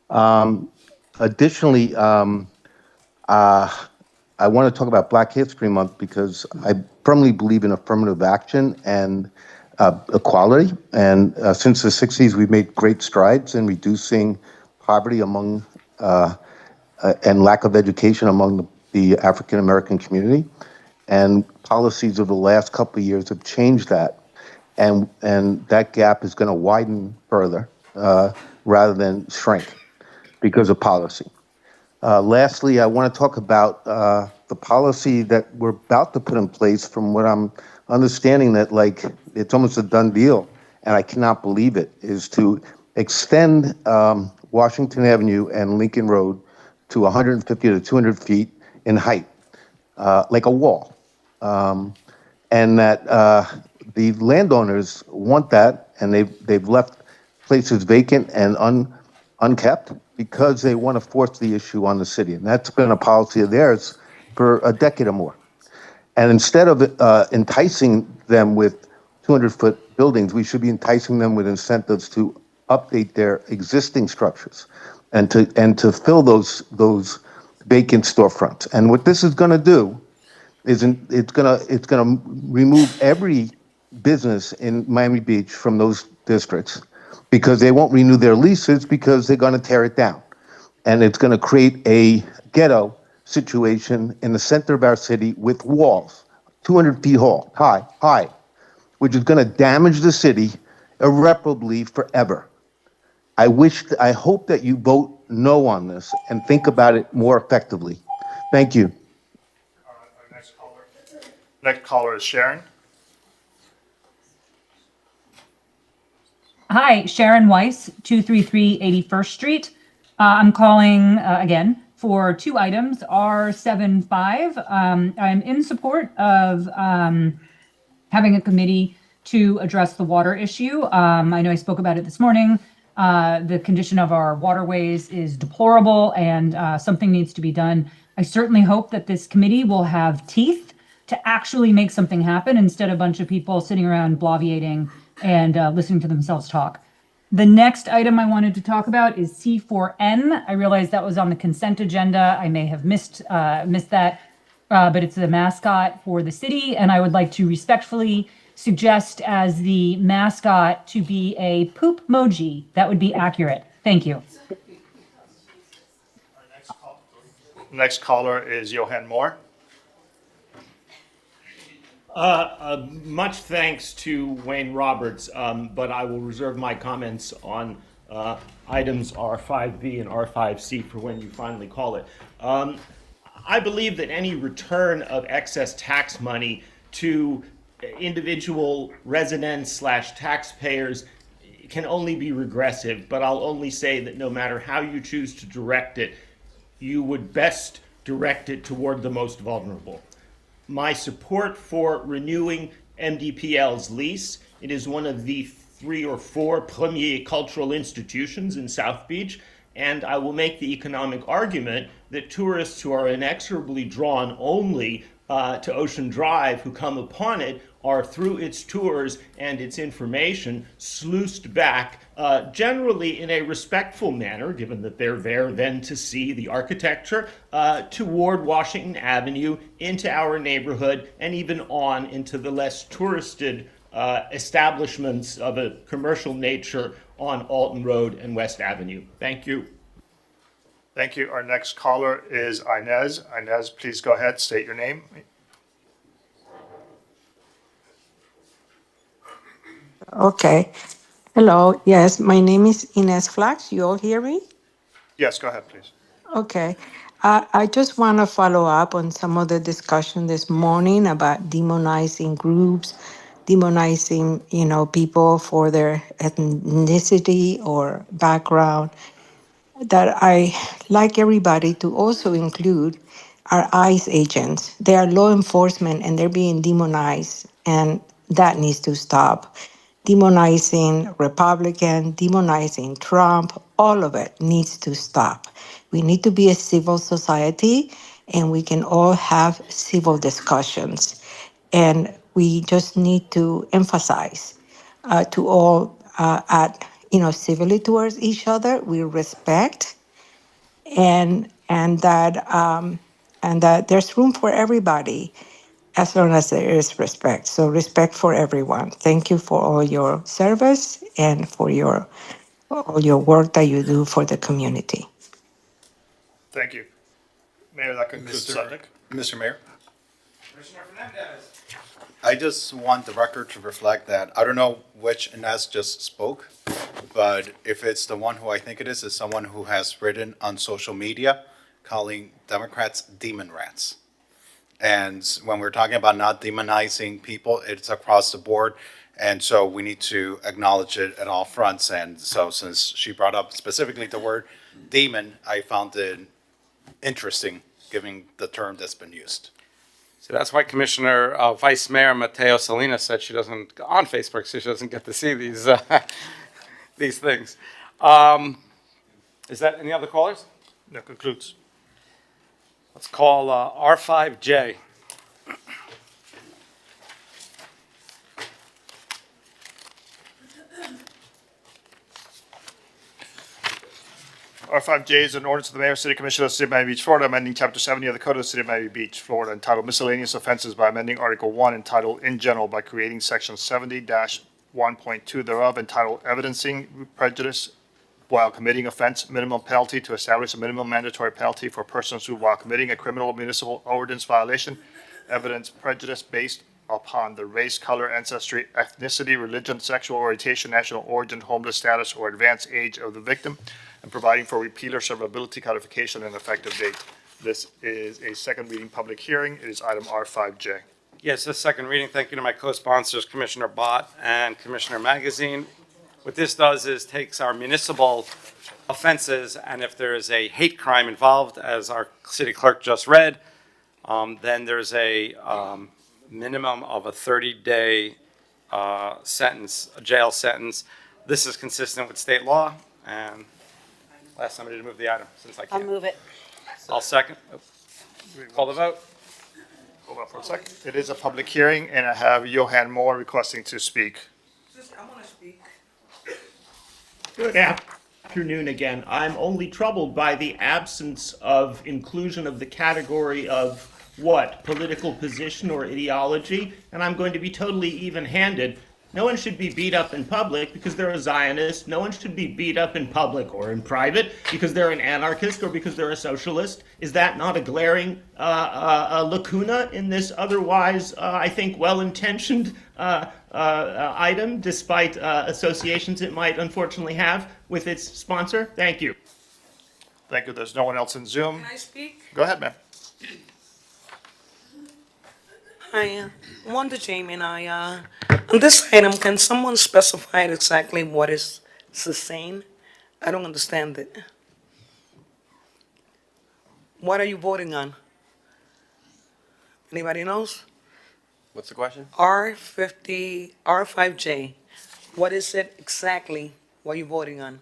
Additionally, I want to talk about Black History Month because I firmly believe in affirmative action and equality. And since the 60s, we've made great strides in reducing poverty among and lack of education among the African American community. And policies of the last couple of years have changed that. And that gap is going to widen further rather than shrink because of policy. Lastly, I want to talk about the policy that we're about to put in place. From what I'm understanding, that it's almost a done deal, and I cannot believe it, is to extend Washington Avenue and Lincoln Road to 150 to 200 feet in height, like a wall. And that the landowners want that, and they've left places vacant and unkept because they want to force the issue on the city. And that's been a policy of theirs for a decade or more. And instead of enticing them with 200-foot buildings, we should be enticing them with incentives to update their existing structures and to fill those vacant storefronts. And what this is going to do is it's going to remove every business in Miami Beach from those districts, because they won't renew their leases because they're going to tear it down. And it's going to create a ghetto situation in the center of our city with walls, 200 feet high, which is going to damage the city irreparably forever. I hope that you vote no on this and think about it more effectively. Thank you. All right, our next caller is Sharon. Hi, Sharon Weiss, 233 81st Street. I'm calling again for two items, R75. I'm in support of having a committee to address the water issue. I know I spoke about it this morning. The condition of our waterways is deplorable, and something needs to be done. I certainly hope that this committee will have teeth to actually make something happen instead of a bunch of people sitting around bloviating and listening to themselves talk. The next item I wanted to talk about is C4N. I realized that was on the consent agenda. I may have missed that, but it's the mascot for the city, and I would like to respectfully suggest as the mascot to be a poop emoji. That would be accurate. Thank you. Next caller is Johan Moore. Much thanks to Wayne Roberts, but I will reserve my comments on items R5B and R5C for when you finally call it. I believe that any return of excess tax money to individual residents / taxpayers can only be regressive, but I'll only say that no matter how you choose to direct it, you would best direct it toward the most vulnerable. My support for renewing MDPL's lease. It is one of the 3 or 4 premier cultural institutions in South Beach, and I will make the economic argument that tourists who are inexorably drawn only to Ocean Drive who come upon it are, through its tours and its information, sluiced back generally in a respectful manner, given that they're there then to see the architecture, toward Washington Avenue, into our neighborhood, and even on into the less touristed establishments of a commercial nature on Alton Road and West Avenue. Thank you. Thank you. Our next caller is Inez. Inez, please go ahead, state your name. Okay. Hello. Yes, my name is Ines Flax. You all hear me? Yes, go ahead, please. Okay. I just want to follow up on some of the discussion this morning about demonizing groups, demonizing, people for their ethnicity or background. That I like everybody to also include our ICE agents. They are law enforcement and they're being demonized, and that needs to stop. Demonizing Republican, demonizing Trump, all of it needs to stop. We need to be a civil society and we can all have civil discussions. And we just need to emphasize to all act, civilly towards each other. We respect, and that there's room for everybody as long as there is respect. So respect for everyone. Thank you for all your service and for all your work that you do for the community. Thank you. Mayor, that concludes the subject. Mr. Mayor? I just want the record to reflect that I don't know which Inez just spoke, but if it's the one who I think it is someone who has written on social media calling Democrats demon rats. And when we're talking about not demonizing people, it's across the board. And so we need to acknowledge it at all fronts. And so since she brought up specifically the word demon, I found it interesting, given the term that's been used. So that's why Commissioner Vice Mayor Mateo Salinas said she doesn't go on Facebook, so she doesn't get to see these these things. Is that any other callers? That concludes. Let's call R5J. R5J is an ordinance of the Mayor, City Commission of the City of Miami Beach, Florida, amending Chapter 70 of the Code of the City of Miami Beach, Florida, entitled Miscellaneous Offenses by amending Article 1, entitled In General, by creating Section 70-1.2 thereof, entitled Evidencing Prejudice while committing offense, minimum penalty, to establish a minimum mandatory penalty for persons who, while committing a criminal municipal ordinance violation, evidence prejudice based upon the race, color, ancestry, ethnicity, religion, sexual orientation, national origin, homeless status, or advanced age of the victim, and providing for repeal or severability, codification, and effective date. This is a second reading public hearing. It is item R5J. Yes, this second reading. Thank you to my co-sponsors, Commissioner Bott and Commissioner Magazine. What this does is takes our municipal offenses, and if there is a hate crime involved, as our city clerk just read, then there's a minimum of a 30-day sentence, a jail sentence. This is consistent with state law, and I'll ask somebody to move the item since I can't. I'll move it. I'll second. Call the vote. Hold on for a second. It is a public hearing, and I have Johan Moore requesting to speak. I want to speak. Good afternoon again. I'm only troubled by the absence of inclusion of the category of what? Political position or ideology? And I'm going to be totally even-handed. No one should be beat up in public because they're a Zionist. No one should be beat up in public or in private because they're an anarchist or because they're a socialist. Is that not a glaring lacuna in this otherwise, I think, well-intentioned item, despite associations it might unfortunately have with its sponsor? Thank you. Thank you. There's no one else in Zoom. Can I speak? Go ahead, ma'am. Hi, Wanda Jamie and I, on this item, can someone specify exactly what is sustained? I don't understand it. What are you voting on? Anybody knows? What's the question? R5J. What is it exactly? What are you voting on?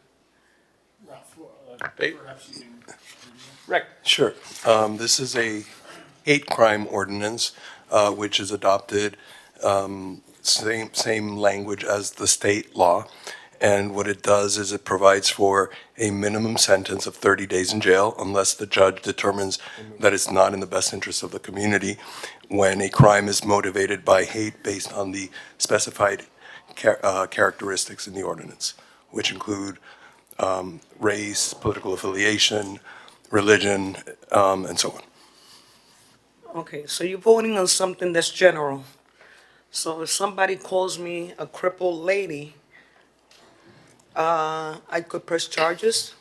Rick. Sure. This is a hate crime ordinance, which is adopted same language as the state law. And what it does is it provides for a minimum sentence of 30 days in jail unless the judge determines that it's not in the best interest of the community when a crime is motivated by hate based on the specified characteristics in the ordinance, which include race, political affiliation, religion, and so on. Okay, so you're voting on something that's general. So if somebody calls me a crippled lady, I could press charges?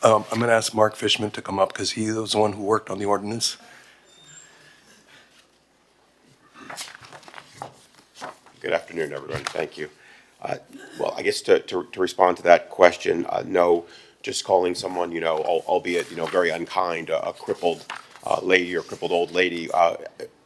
I'm going to ask Mark Fishman to come up because he was the one who worked on the ordinance. Good afternoon, everyone. Thank you. Well, I guess to respond to that question, no, just calling someone, albeit, very unkind, a crippled lady or crippled old lady,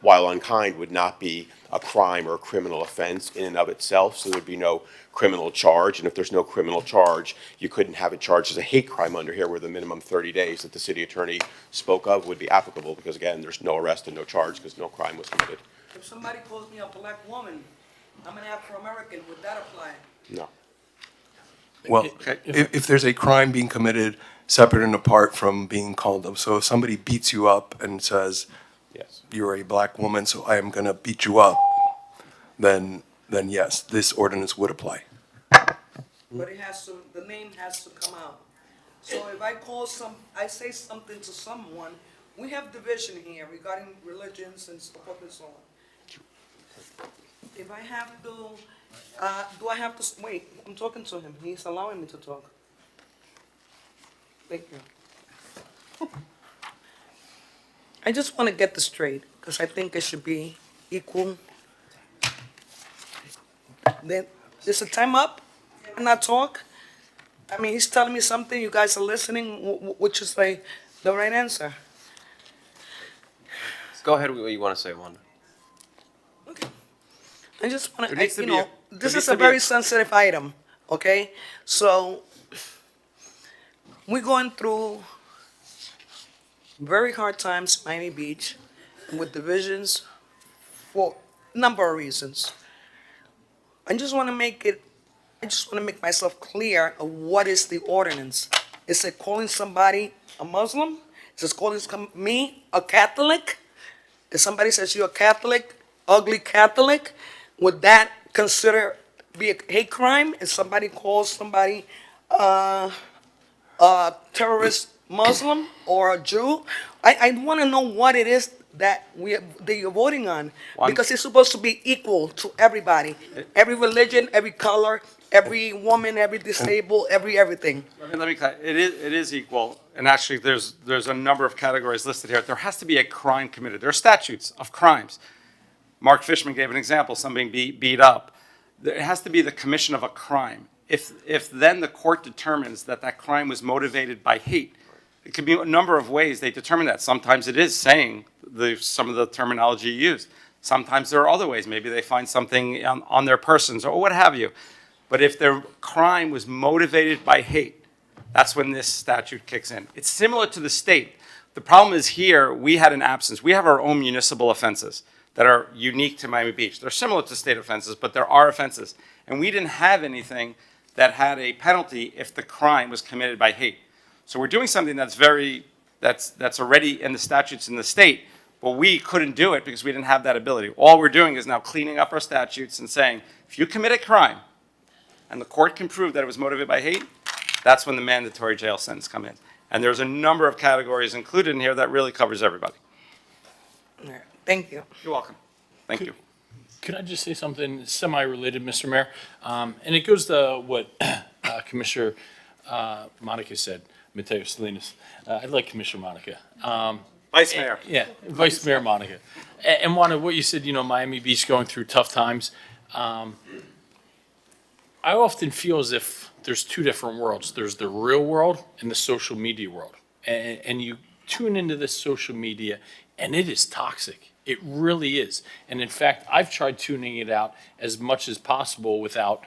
while unkind, would not be a crime or a criminal offense in and of itself, so there'd be no criminal charge. And if there's no criminal charge, you couldn't have it charged as a hate crime under here, where the minimum 30 days that the city attorney spoke of would be applicable, because again, there's no arrest and no charge because no crime was committed. If somebody calls me a black woman, I'm an Afro-American, would that apply? No. Well, if there's a crime being committed separate and apart from being called up, so if somebody beats you up and says, yes, you're a black woman, so I am going to beat you up, then yes, this ordinance would apply. But it has to, the name has to come out. So if I say something to someone, we have division here regarding religions and so forth and so on. If I have to, do I have to, wait, I'm talking to him. He's allowing me to talk. Thank you. I just want to get this straight, because I think it should be equal. Then, is the time up? Can I talk? I mean, he's telling me something, you guys are listening, which is the right answer. Go ahead with what you want to say, Wanda. I just want There to, needs to be a- this there is needs a to be a- very sensitive item, okay? So, we're going through very hard times in Miami Beach with divisions for a number of reasons. I just want to make myself clear of what is the ordinance. Is it calling somebody a Muslim? Is it calling me a Catholic? If somebody says you're a Catholic, ugly Catholic, would that consider be a hate crime? If somebody calls somebody a terrorist Muslim or a Jew? I want to know what it is that you're voting on, because it's supposed to be equal to everybody, every religion, every color, every woman, every disabled, everything. Let me clarify. It is equal, and actually, there's a number of categories listed here. There has to be a crime committed. There are statutes of crimes. Mark Fishman gave an example, somebody being beat up. It has to be the commission of a crime. If then the court determines that that crime was motivated by hate, it could be a number of ways they determine that. Sometimes it is saying some of the terminology used. Sometimes there are other ways. Maybe they find something on their persons or what have you. But if their crime was motivated by hate, that's when this statute kicks in. It's similar to the state. The problem is here, we had an absence. We have our own municipal offenses that are unique to Miami Beach. They're similar to state offenses, but there are offenses. And we didn't have anything that had a penalty if the crime was committed by hate. So we're doing something that's already in the statutes in the state, but we couldn't do it because we didn't have that ability. All we're doing is now cleaning up our statutes and saying, if you commit a crime and the court can prove that it was motivated by hate, that's when the mandatory jail sentence come in. And there's a number of categories included in here that really covers everybody. Thank you. You're welcome. Thank you. Could I just say something semi-related, Mr. Mayor? And it goes to what Commissioner Monica said, Mateo Salinas. I like Commissioner Monica. Vice Mayor. Yeah, Vice Mayor Monica. And Wanda, what you said, Miami Beach going through tough times. I often feel as if there's two different worlds. There's the real world and the social media world. And you tune into this social media, and it is toxic. It really is. And in fact, I've tried tuning it out as much as possible without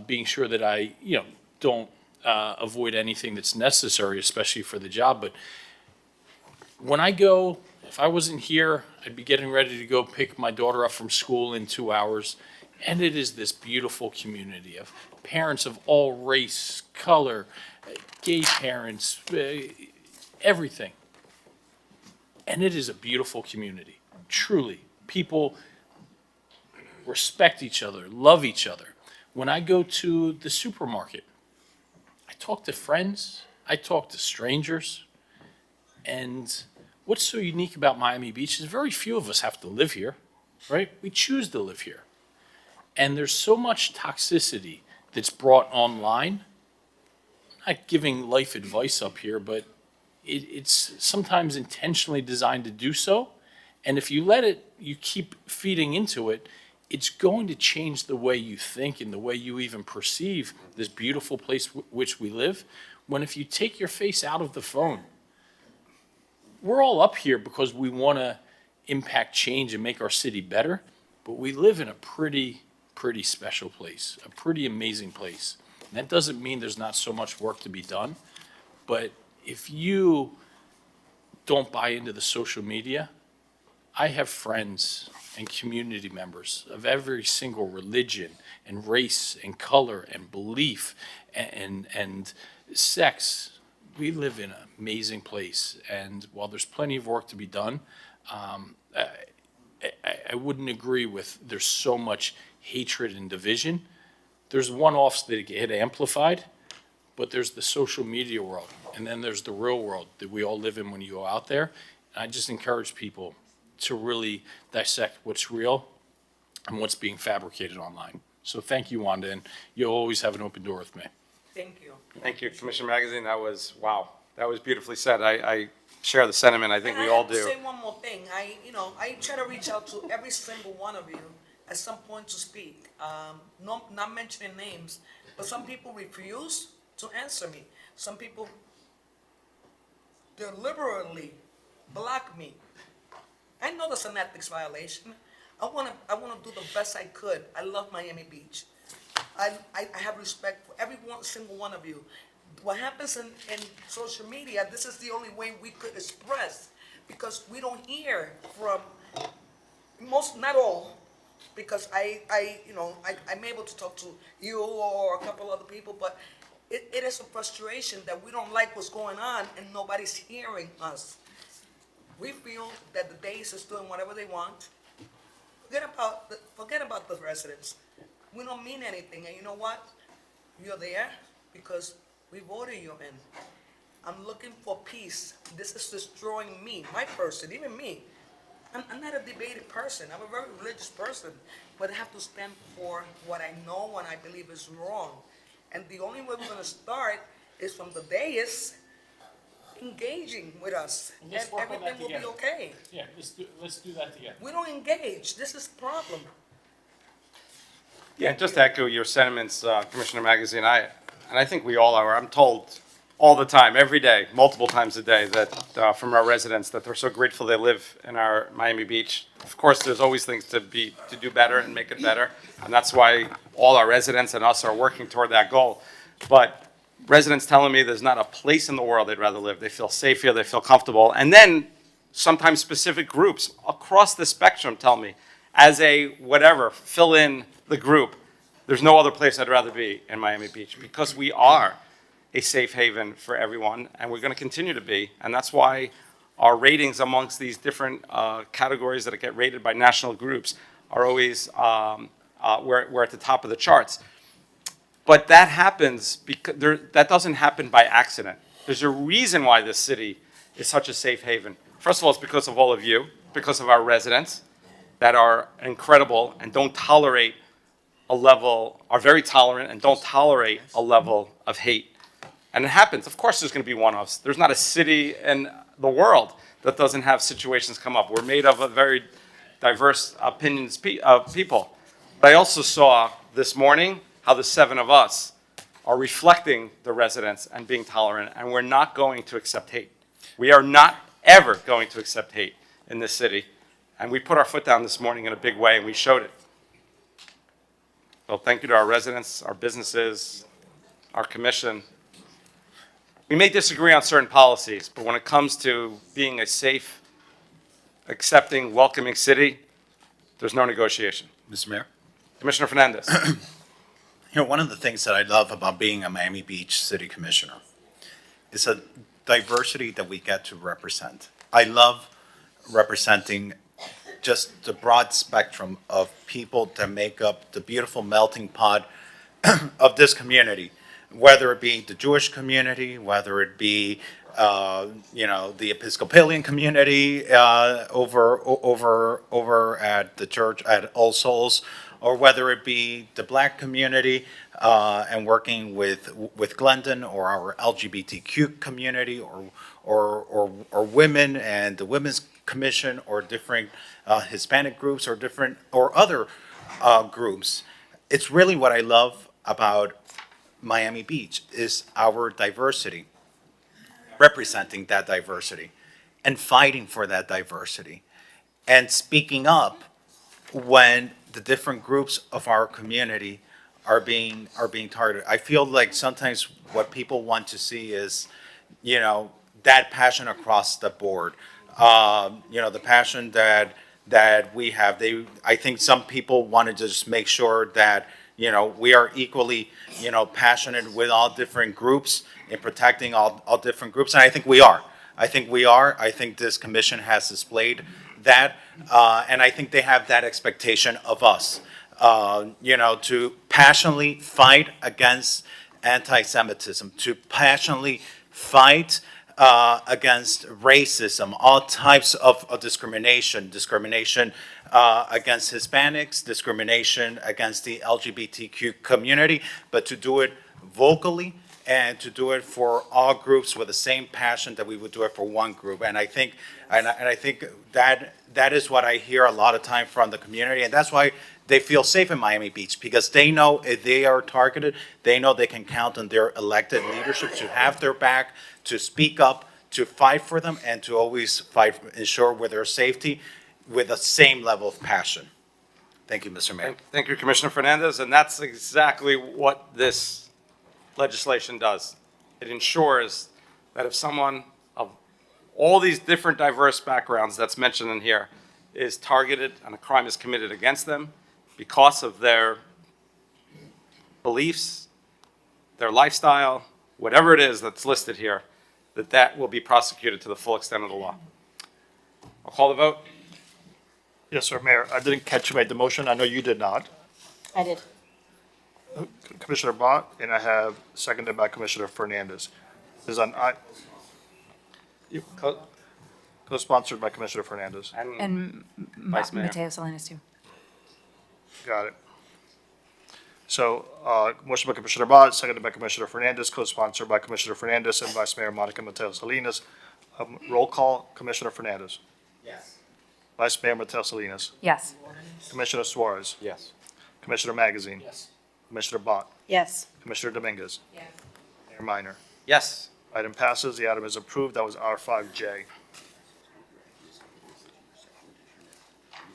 being sure that I, don't avoid anything that's necessary, especially for the job. But when I go If I wasn't here, I'd be getting ready to go pick my daughter up from school in 2 hours. And it is this beautiful community of parents of all race, color, gay parents, everything. And it is a beautiful community, truly. People respect each other, love each other. When I go to the supermarket, I talk to friends, I talk to strangers. And what's so unique about Miami Beach is very few of us have to live here, right? We choose to live here. And there's so much toxicity that's brought online. I'm not giving life advice up here, but it's sometimes intentionally designed to do so. And if you let it, you keep feeding into it, it's going to change the way you think and the way you even perceive this beautiful place which we live. When if you take your face out of the phone, we're all up here because we want to impact change and make our city better, but we live in a pretty special place, a pretty amazing place. And that doesn't mean there's not so much work to be done, but if you don't buy into the social media, I have friends and community members of every single religion and race and color and belief and sex. We live in an amazing place, and while there's plenty of work to be done, I wouldn't agree with there's so much hatred and division. There's one-offs that get amplified, but there's the social media world, and then there's the real world that we all live in when you go out there. And I just encourage people to really dissect what's real and what's being fabricated online. So thank you, Wanda, and you'll always have an open door with me. Thank you. Thank you, Commissioner Magazine. That was, wow, that was beautifully said. I share the sentiment. I think we all I have do. to say one more thing. I try to reach out to every single one of you at some point to speak. Not mentioning names, but some people refuse to answer me. Some people deliberately block me. I know that's an ethics violation. I wanna do the best I could. I love Miami Beach. I have respect for every single one of you. What happens in social media, this is the only way we could express, because we don't hear from most, not all, because I'm able to talk to you or a couple other people, but it is a frustration that we don't like what's going on and nobody's hearing us. We feel that the Days is doing whatever they want. Forget about the residents. We don't mean anything, and you know what? You're there because we voted you in. I'm looking for peace. This is destroying me, my person, even me. I'm not a debated person. I'm a very religious person, but I have to stand for what I know and I believe is wrong. And the only way we're going to start is from the dais engaging with us, and everything will be okay. Yeah, let's do that together. We don't engage. This is the problem. Yeah, just to echo your sentiments, Commissioner Magazine, and I think we all are. I'm told all the time, every day, multiple times a day, that from our residents that they're so grateful they live in our Miami Beach. Of course, there's always things to do better and make it better, and that's why all our residents and us are working toward that goal. But residents telling me there's not a place in the world they'd rather live. They feel safe here, they feel comfortable, and then sometimes specific groups across the spectrum tell me, as a whatever, fill in the group, there's no other place I'd rather be in Miami Beach, because we are a safe haven for everyone, and we're going to continue to be. And that's why our ratings amongst these different categories that get rated by national groups are always, we're at the top of the charts. But that happens because that doesn't happen by accident. There's a reason why this city is such a safe haven. First of all, it's because of all of you, because of our residents that are incredible and don't tolerate a level, are very tolerant and don't tolerate a level of hate. And it happens. Of course there's going to be one-offs. There's not a city in the world that doesn't have situations come up. We're made of a very diverse opinions of people. But I also saw this morning how the 7 of us are reflecting the residents and being tolerant, and we're not going to accept hate. We are not ever going to accept hate in this city. And we put our foot down this morning in a big way, and we showed it. So thank you to our residents, our businesses, our commission. We may disagree on certain policies, but when it comes to being a safe accepting, welcoming city, there's no negotiation. Mr. Mayor? Commissioner Fernandez. You know, one of the things that I love about being a Miami Beach City Commissioner is a diversity that we get to represent. I love representing just the broad spectrum of people that make up the beautiful melting pot of this community, whether it be the Jewish community, whether it be the Episcopalian community over at the church at All Souls, or whether it be the Black community and working with Glendon, or our LGBTQ community, or women and the Women's Commission, or different Hispanic groups, or other groups. It's really what I love about Miami Beach is our diversity, representing that diversity and fighting for that diversity and speaking up when the different groups of our community are being targeted. I feel like sometimes what people want to see is, that passion across the board. The passion that we have. I think some people want to just make sure that, we are equally, passionate with all different groups in protecting all different groups. And I think we are. I think this commission has displayed that. And I think they have that expectation of us, to passionately fight against anti-Semitism, to passionately fight against racism, all types of discrimination against Hispanics, discrimination against the LGBTQ community, but to do it vocally and to do it for all groups with the same passion that we would do it for one group. And I think that is what I hear a lot of time from the community, and that's why they feel safe in Miami Beach, because they know if they are targeted, they know they can count on their elected leadership to have their back, to speak up, to fight for them, and to always ensure with their safety with the same level of passion. Thank you, Mr. Mayor. Thank you, Commissioner Fernandez, and that's exactly what this legislation does. It ensures that if someone of all these different diverse backgrounds that's mentioned in here is targeted and a crime is committed against them because of their beliefs, their lifestyle, whatever it is that's listed here, that will be prosecuted to the full extent of the law. I'll call the vote. Yes, sir, Mayor. I didn't catch you made the motion. I know you did not. I did. Commissioner Bott, and I have seconded by Commissioner Fernandez. This is on co-sponsored by Commissioner Fernandez. And Vice Mayor. Mateo Salinas too. Got it. So, motion by Commissioner Bott, seconded by Commissioner Fernandez, co-sponsored by Commissioner Fernandez and Vice Mayor Monica Mateo Salinas. Roll call, Commissioner Fernandez. Yes. Vice Mayor Mateo Salinas. Yes. Commissioner Suarez. Yes. Commissioner Magazine. Yes. Commissioner Bott. Yes. Commissioner Dominguez. Yes. Mayor Minor. Yes. Item passes. The item is approved. That was R5J.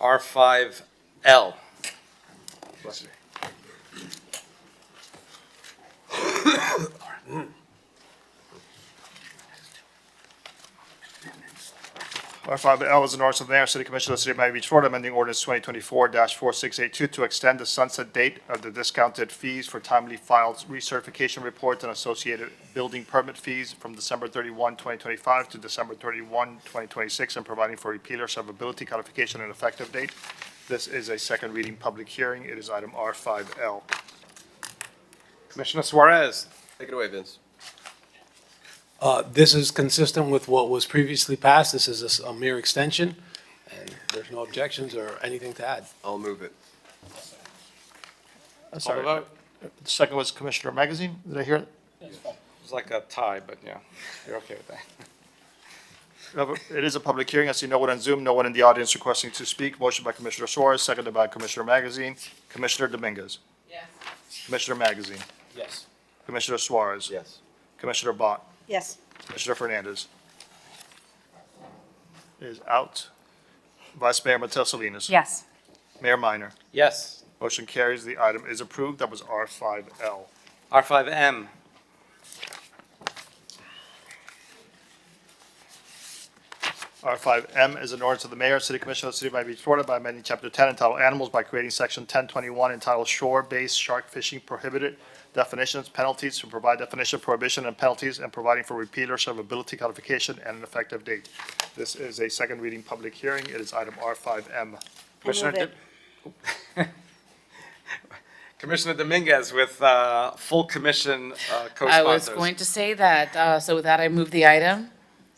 R5L. R5L is an ordinance of the Mayor, City Commission of the City of Miami Beach, Florida, amending ordinance 2024-4682 to extend the sunset date of the discounted fees for timely filed recertification reports and associated building permit fees from December 31, 2025 to December 31, 2026, and providing for repeal or severability, codification, and effective date. This is a second reading public hearing. It is item R5L. Commissioner Suarez. Take it away, Vince. This is consistent with what was previously passed. This is a mere extension, and there's no objections or anything to add. I'll move it. Sorry. vote. The second was Commissioner Magazine. Did I hear it? It's like a tie, but yeah, you're okay with that. It is a public hearing. I see no one on Zoom, no one in the audience requesting to speak. Motion by Commissioner Suarez, seconded by Commissioner Magazine. Commissioner Dominguez. Yes. Commissioner Magazine. Yes. Commissioner Suarez. Yes. Commissioner Bott. Yes. Commissioner Fernandez is out. Vice Mayor Mateo Salinas. Yes. Mayor Minor. Yes. Motion carries. The item is approved. That was R5L. R5M. R5M is an ordinance of the mayor and city commission of the city of Miami Beach, Florida by amending chapter 10 entitled Animals by creating section 1021 entitled Shore-Based Shark Fishing Prohibited, definitions, penalties, to provide definition, prohibition, and penalties, and providing for repeal or severability codification and an effective date. This is a second reading public hearing. It is item R5M. Commissioner, Commissioner Dominguez with full commission co-sponsors. I was going to say that, so with that, I move the item.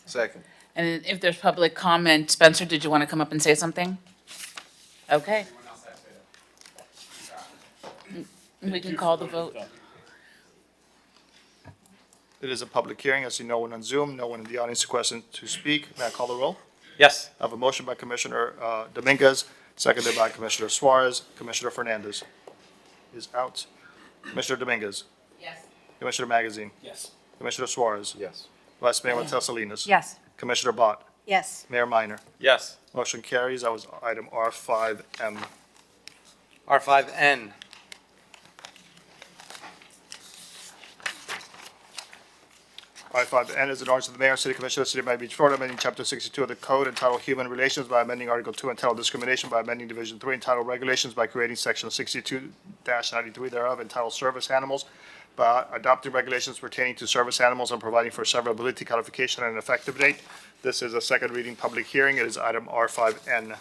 Second. And if there's public comment, Spencer, did you want to come up and say something? Okay. We can call the vote. It is a public hearing. I see no one on Zoom, no one in the audience requesting to speak. May I call the roll? Yes. I have a motion by Commissioner Dominguez, seconded by Commissioner Suarez. Commissioner Fernandez is out. Commissioner Dominguez. Yes. Commissioner Magazine. Yes. Commissioner Suarez. Yes. Vice Mayor Matel Salinas. Yes. Commissioner Bott. yes. Mayor Minor. Yes. Motion carries. That was item R5M. R5N. R5N is an ordinance of the mayor and city commission of the city of Miami Beach, Florida, amending chapter 62 of the code entitled Human Relations by amending article 2 entitled Discrimination by amending division 3 entitled Regulations by creating section 62-93 thereof entitled Service Animals, by adopting regulations pertaining to service animals and providing for severability, codification, and an effective date. This is a second reading public hearing. It is item R5N.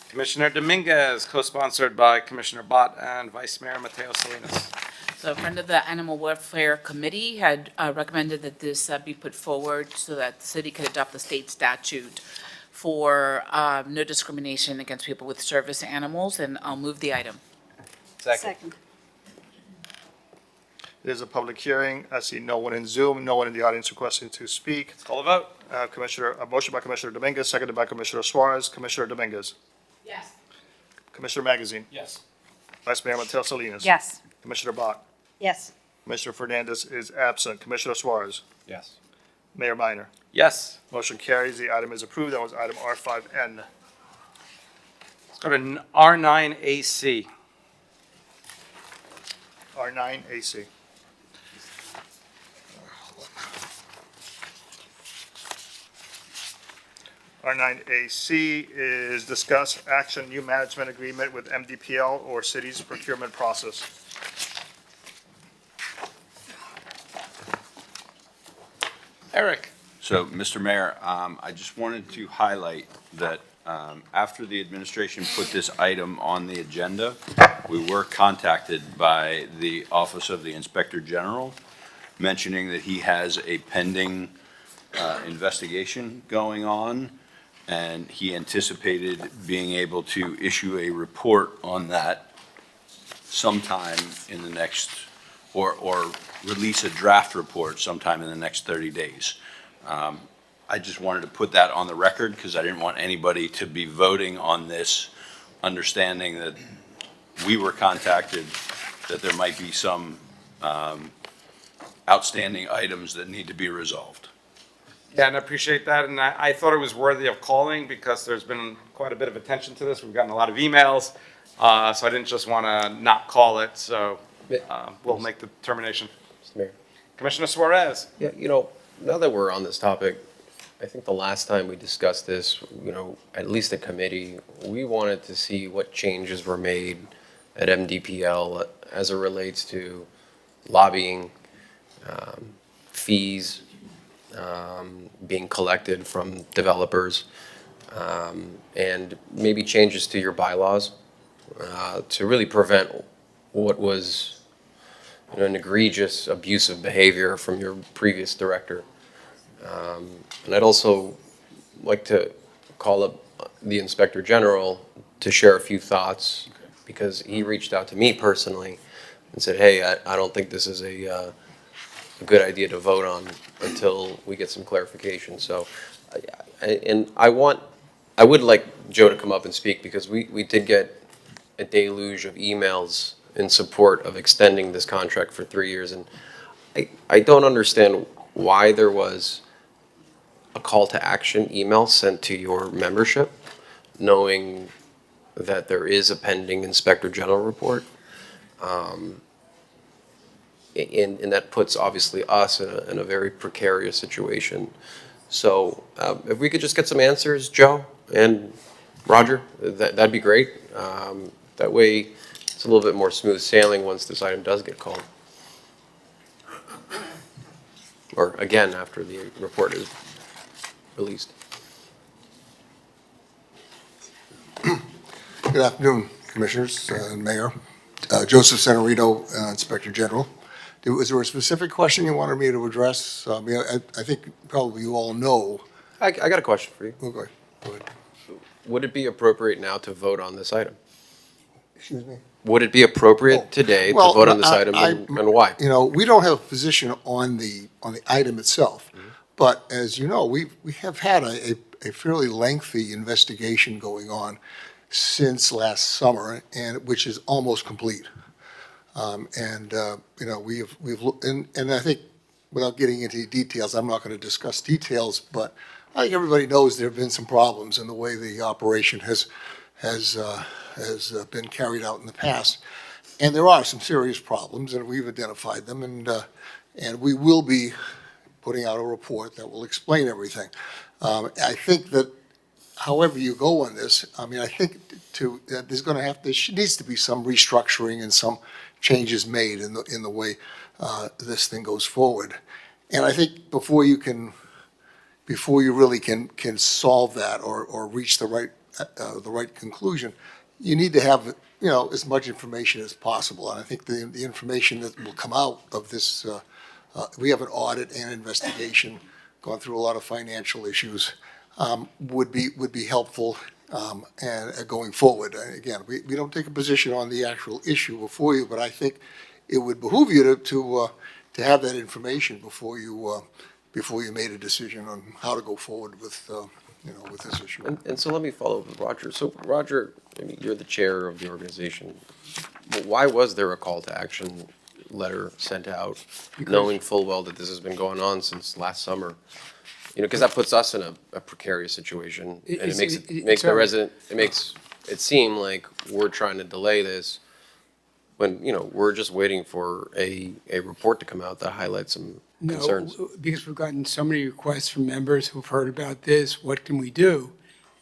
Commissioner Dominguez, co-sponsored by Commissioner Bott and Vice Mayor Mateo Salinas. So a friend of the Animal Welfare Committee had recommended that this be put forward so that the city could adopt the state statute for no discrimination against people with service animals, and I'll move the item. Second. It is a public hearing. I see no one in Zoom, no one in the audience requesting to speak. Let's call the vote. A motion by Commissioner Dominguez, seconded by Commissioner Suarez. Commissioner Dominguez. Yes. Commissioner Magazine. Yes. Vice Mayor Matel Salinas. Yes. Commissioner Bott. Yes. Commissioner Fernandez is absent. Commissioner Suarez. Yes. Mayor Minor. Yes. Motion carries. The item is approved. That was item R5N. Let's go to R9AC. R9AC. R9AC is discuss action new management agreement with MDPL or city's procurement process. Eric. So, Mr. Mayor, I just wanted to highlight that after the administration put this item on the agenda, we were contacted by the Office of the Inspector General, mentioning that he has a pending investigation going on, and he anticipated being able to issue a report on that sometime in the next, or release a draft report sometime in the next 30 days. I just wanted to put that on the record because I didn't want anybody to be voting on this, understanding that we were contacted, that there might be some outstanding items that need to be resolved. Yeah, and I appreciate that, and I thought it was worthy of calling because there's been quite a bit of attention to this. We've gotten a lot of emails, so I didn't just want to not call it, so we'll make the determination. Mr. Mayor. Commissioner Suarez. Yeah, now that we're on this topic, I think the last time we discussed this, at least the committee, we wanted to see what changes were made at MDPL as it relates to lobbying, fees being collected from developers, and maybe changes to your bylaws to really prevent what was an egregious abusive behavior from your previous director. And I'd also like to call up the Inspector General to share a few thoughts, because he reached out to me personally and said, hey, I don't think this is a good idea to vote on until we get some clarification. So, I would like Joe to come up and speak, because we did get a deluge of emails in support of extending this contract for 3 years. And I don't understand why there was a call to action email sent to your membership, knowing that there is a pending Inspector General report. And that puts obviously us in a very precarious situation So if we could just get some answers, Joe and Roger, that'd be great. That way, it's a little bit more smooth sailing once this item does get called. Or again, after the report is released. Good afternoon, Commissioners and Mayor. Joseph Senorito, Inspector General. Was there a specific question you wanted me to address? I think probably you all know. I got a question for you. Okay, go ahead. Would it be appropriate now to vote on this item? Excuse me? Would it be appropriate today to vote on this item and why? You know, we don't have a position on the item itself, but as you know, we have had a fairly lengthy investigation going on since last summer, and which is almost complete. You know, we've looked, and I think without getting into details, I'm not going to discuss details, but I think everybody knows there have been some problems in the way the operation has been carried out in the past. And there are some serious problems, and we've identified them, and we will be putting out a report that will explain everything. I think that however you go on this, I mean, I think there needs to be some restructuring and some changes made in the way this thing goes forward. And I think before you really can solve that or reach the right conclusion, you need to have, you know, as much information as possible. And I think the information that will come out of this, we have an audit and investigation, gone through a lot of financial issues, would be helpful and going forward. And again, we don't take a position on the actual issue before you, but I think it would behoove you to have that information before you made a decision on how to go forward with with this issue. And so let me follow up with Roger. So Roger, I mean, you're the chair of the organization. But why was there a call to action letter sent out, knowing full well that this has been going on since last summer? You know, because that puts us in a precarious situation, and it makes the resident, it makes it seem like we're trying to delay this when, you know, we're just waiting for a report to come out that highlights some concerns. No, because we've gotten so many requests from members who've heard about this, what can we do?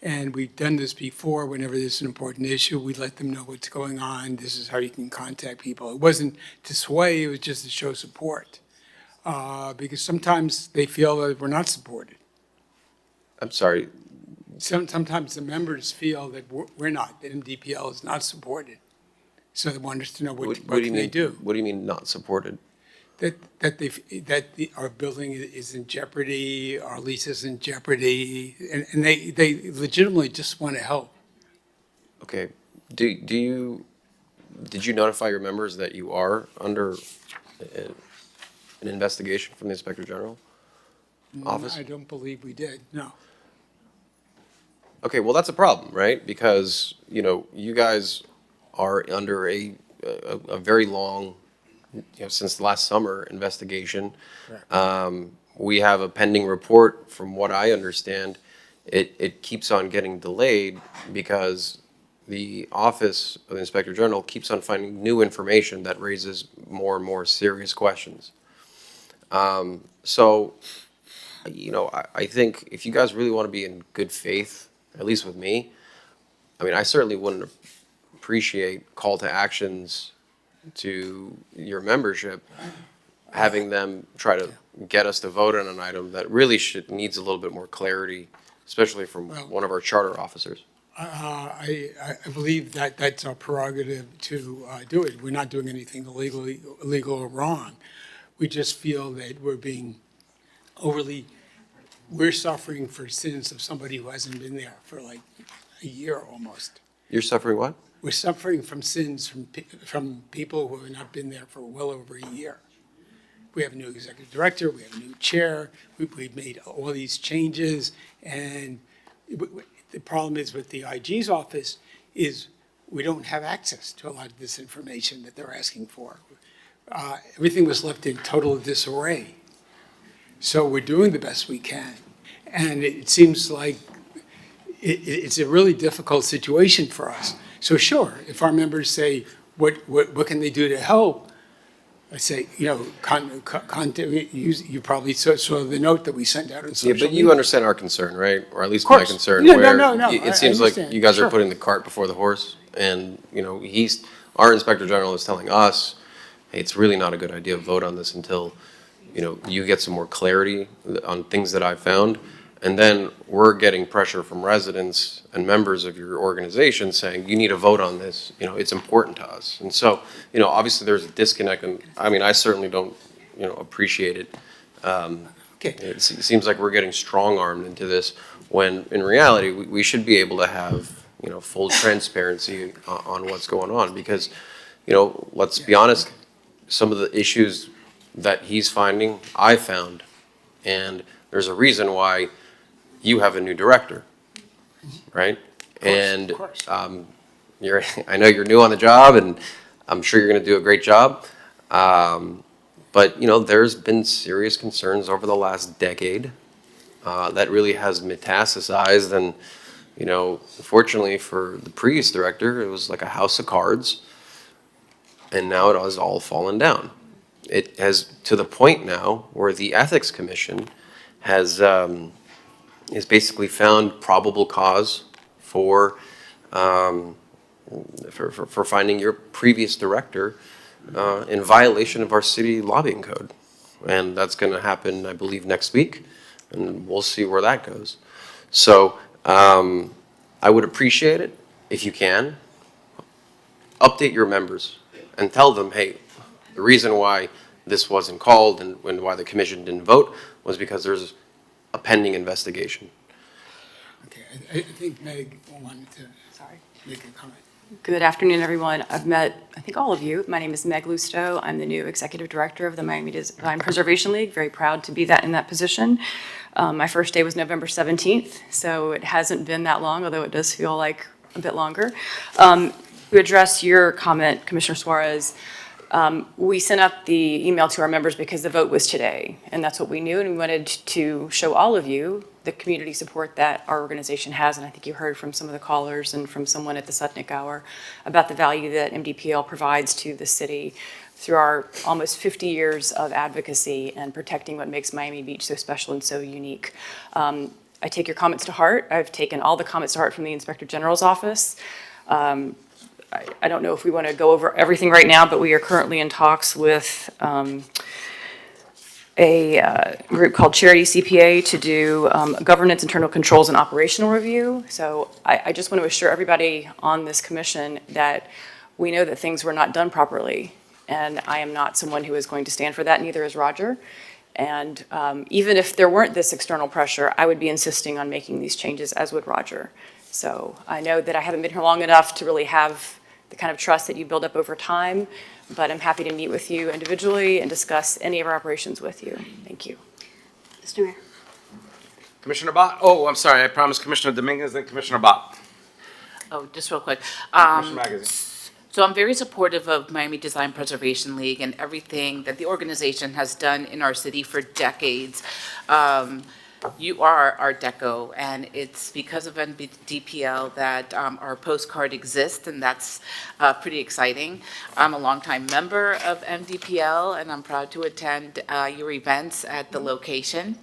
And we've done this before. Whenever there's an important issue, we let them know what's going on. This is how you can contact people. It wasn't to sway, it was just to show support. Because sometimes they feel that we're not supported. I'm sorry. Sometimes the members feel that we're not, that MDPL is not supported. So they want us to know what can they do. What do you mean not supported? That our building is in jeopardy, our lease is in jeopardy, and they legitimately just want to help. Okay. Did you notify your members that you are under an investigation from the Inspector General office? I don't believe we did, no. Okay, well, that's a problem, right? Because, you know, you guys are under a very long, you know, since last summer investigation. We have a pending report. From what I understand, it keeps on getting delayed because the Office of the Inspector General keeps on finding new information that raises more and more serious questions. So, you know, I think if you guys really want to be in good faith, at least with me, I mean, I certainly wouldn't appreciate call to actions to your membership, having them try to get us to vote on an item that really needs a little bit more clarity, especially from one of our charter officers. I believe that that's our prerogative to do it. We're not doing anything illegal or wrong. We just feel that we're being we're suffering for sins of somebody who hasn't been there for like a year almost. You're suffering what? We're suffering from sins from people who have not been there for well over a year. We have a new executive director, we have a new chair, we've made all these changes, and the problem is with the IG's office is we don't have access to a lot of this information that they're asking for. Everything was left in total disarray. So we're doing the best we can. And it seems like it's a really difficult situation for us. So sure, if our members say, what can they do to help? I say, you probably saw the note that we sent out on Yeah, social but you media. understand our concern, right? Or at least Of my course. concern, Yeah, where no, it I seems like understand. you guys Sure. are putting the cart before the horse. And, our Inspector General is telling us, hey, it's really not a good idea to vote on this until, you get some more clarity on things that I've found. And then we're getting pressure from residents and members of your organization saying, you need to vote on this, it's important to us. And so, obviously there's a disconnect, and I certainly don't, appreciate it. It seems like we're getting strong-armed into this, when in reality, we should be able to have, full transparency on what's going on, because, let's be honest, some of the issues that he's finding, I found, and there's a reason why you have a new director, right? And I know you're new on the job, and I'm sure you're going to do a great job. But there's been serious concerns over the last decade that really has metastasized, and fortunately for the previous director, it was like a house of cards, and now it has all fallen down. It has, to the point now where the Ethics Commission has basically found probable cause for finding your previous director in violation of our city lobbying code. And that's going to happen, I believe, next week, and we'll see where that goes. So I would appreciate it if you can update your members and tell them, hey, the reason why this wasn't called and why the commission didn't vote was because there's a pending investigation. Okay, I think Meg wanted to make a comment. Good afternoon, everyone. I've met, I think, all of you. My name is Meg Lusto. I'm the new Executive Director of the Miami Design Preservation League. Very proud to be in that position. My first day was November 17th, so it hasn't been that long, although it does feel like a bit longer. To address your comment, Commissioner Suarez, we sent out the email to our members because the vote was today, and that's what we knew, and we wanted to show all of you the community support that our organization has, and I think you heard from some of the callers and from someone at the Sutnick Hour about the value that MDPL provides to the city through our almost 50 years of advocacy and protecting what makes Miami Beach so special and so unique. I take your comments to heart. I've taken all the comments to heart from the Inspector General's office. I don't know if we want to go over everything right now, but we are currently in talks with a group called Charity CPA to do governance, internal controls, and operational review. So I just want to assure everybody on this commission that we know that things were not done properly, and I am not someone who is going to stand for that, neither is Roger. And even if there weren't this external pressure, I would be insisting on making these changes, as would Roger. So I know that I haven't been here long enough to really have the kind of trust that you build up over time, but I'm happy to meet with you individually and discuss any of our operations with you. Thank you. Mr. Mayor. Commissioner Bott? Oh, I'm sorry, I promised Commissioner Dominguez, then Commissioner Bott. Oh, just real quick. Commissioner Magazine. So I'm very supportive of Miami Design Preservation League and everything that the organization has done in our city for decades. You are Art Deco, and it's because of MDPL that our postcard exists, and that's pretty exciting. I'm a longtime member of MDPL, and I'm proud to attend your events at the location.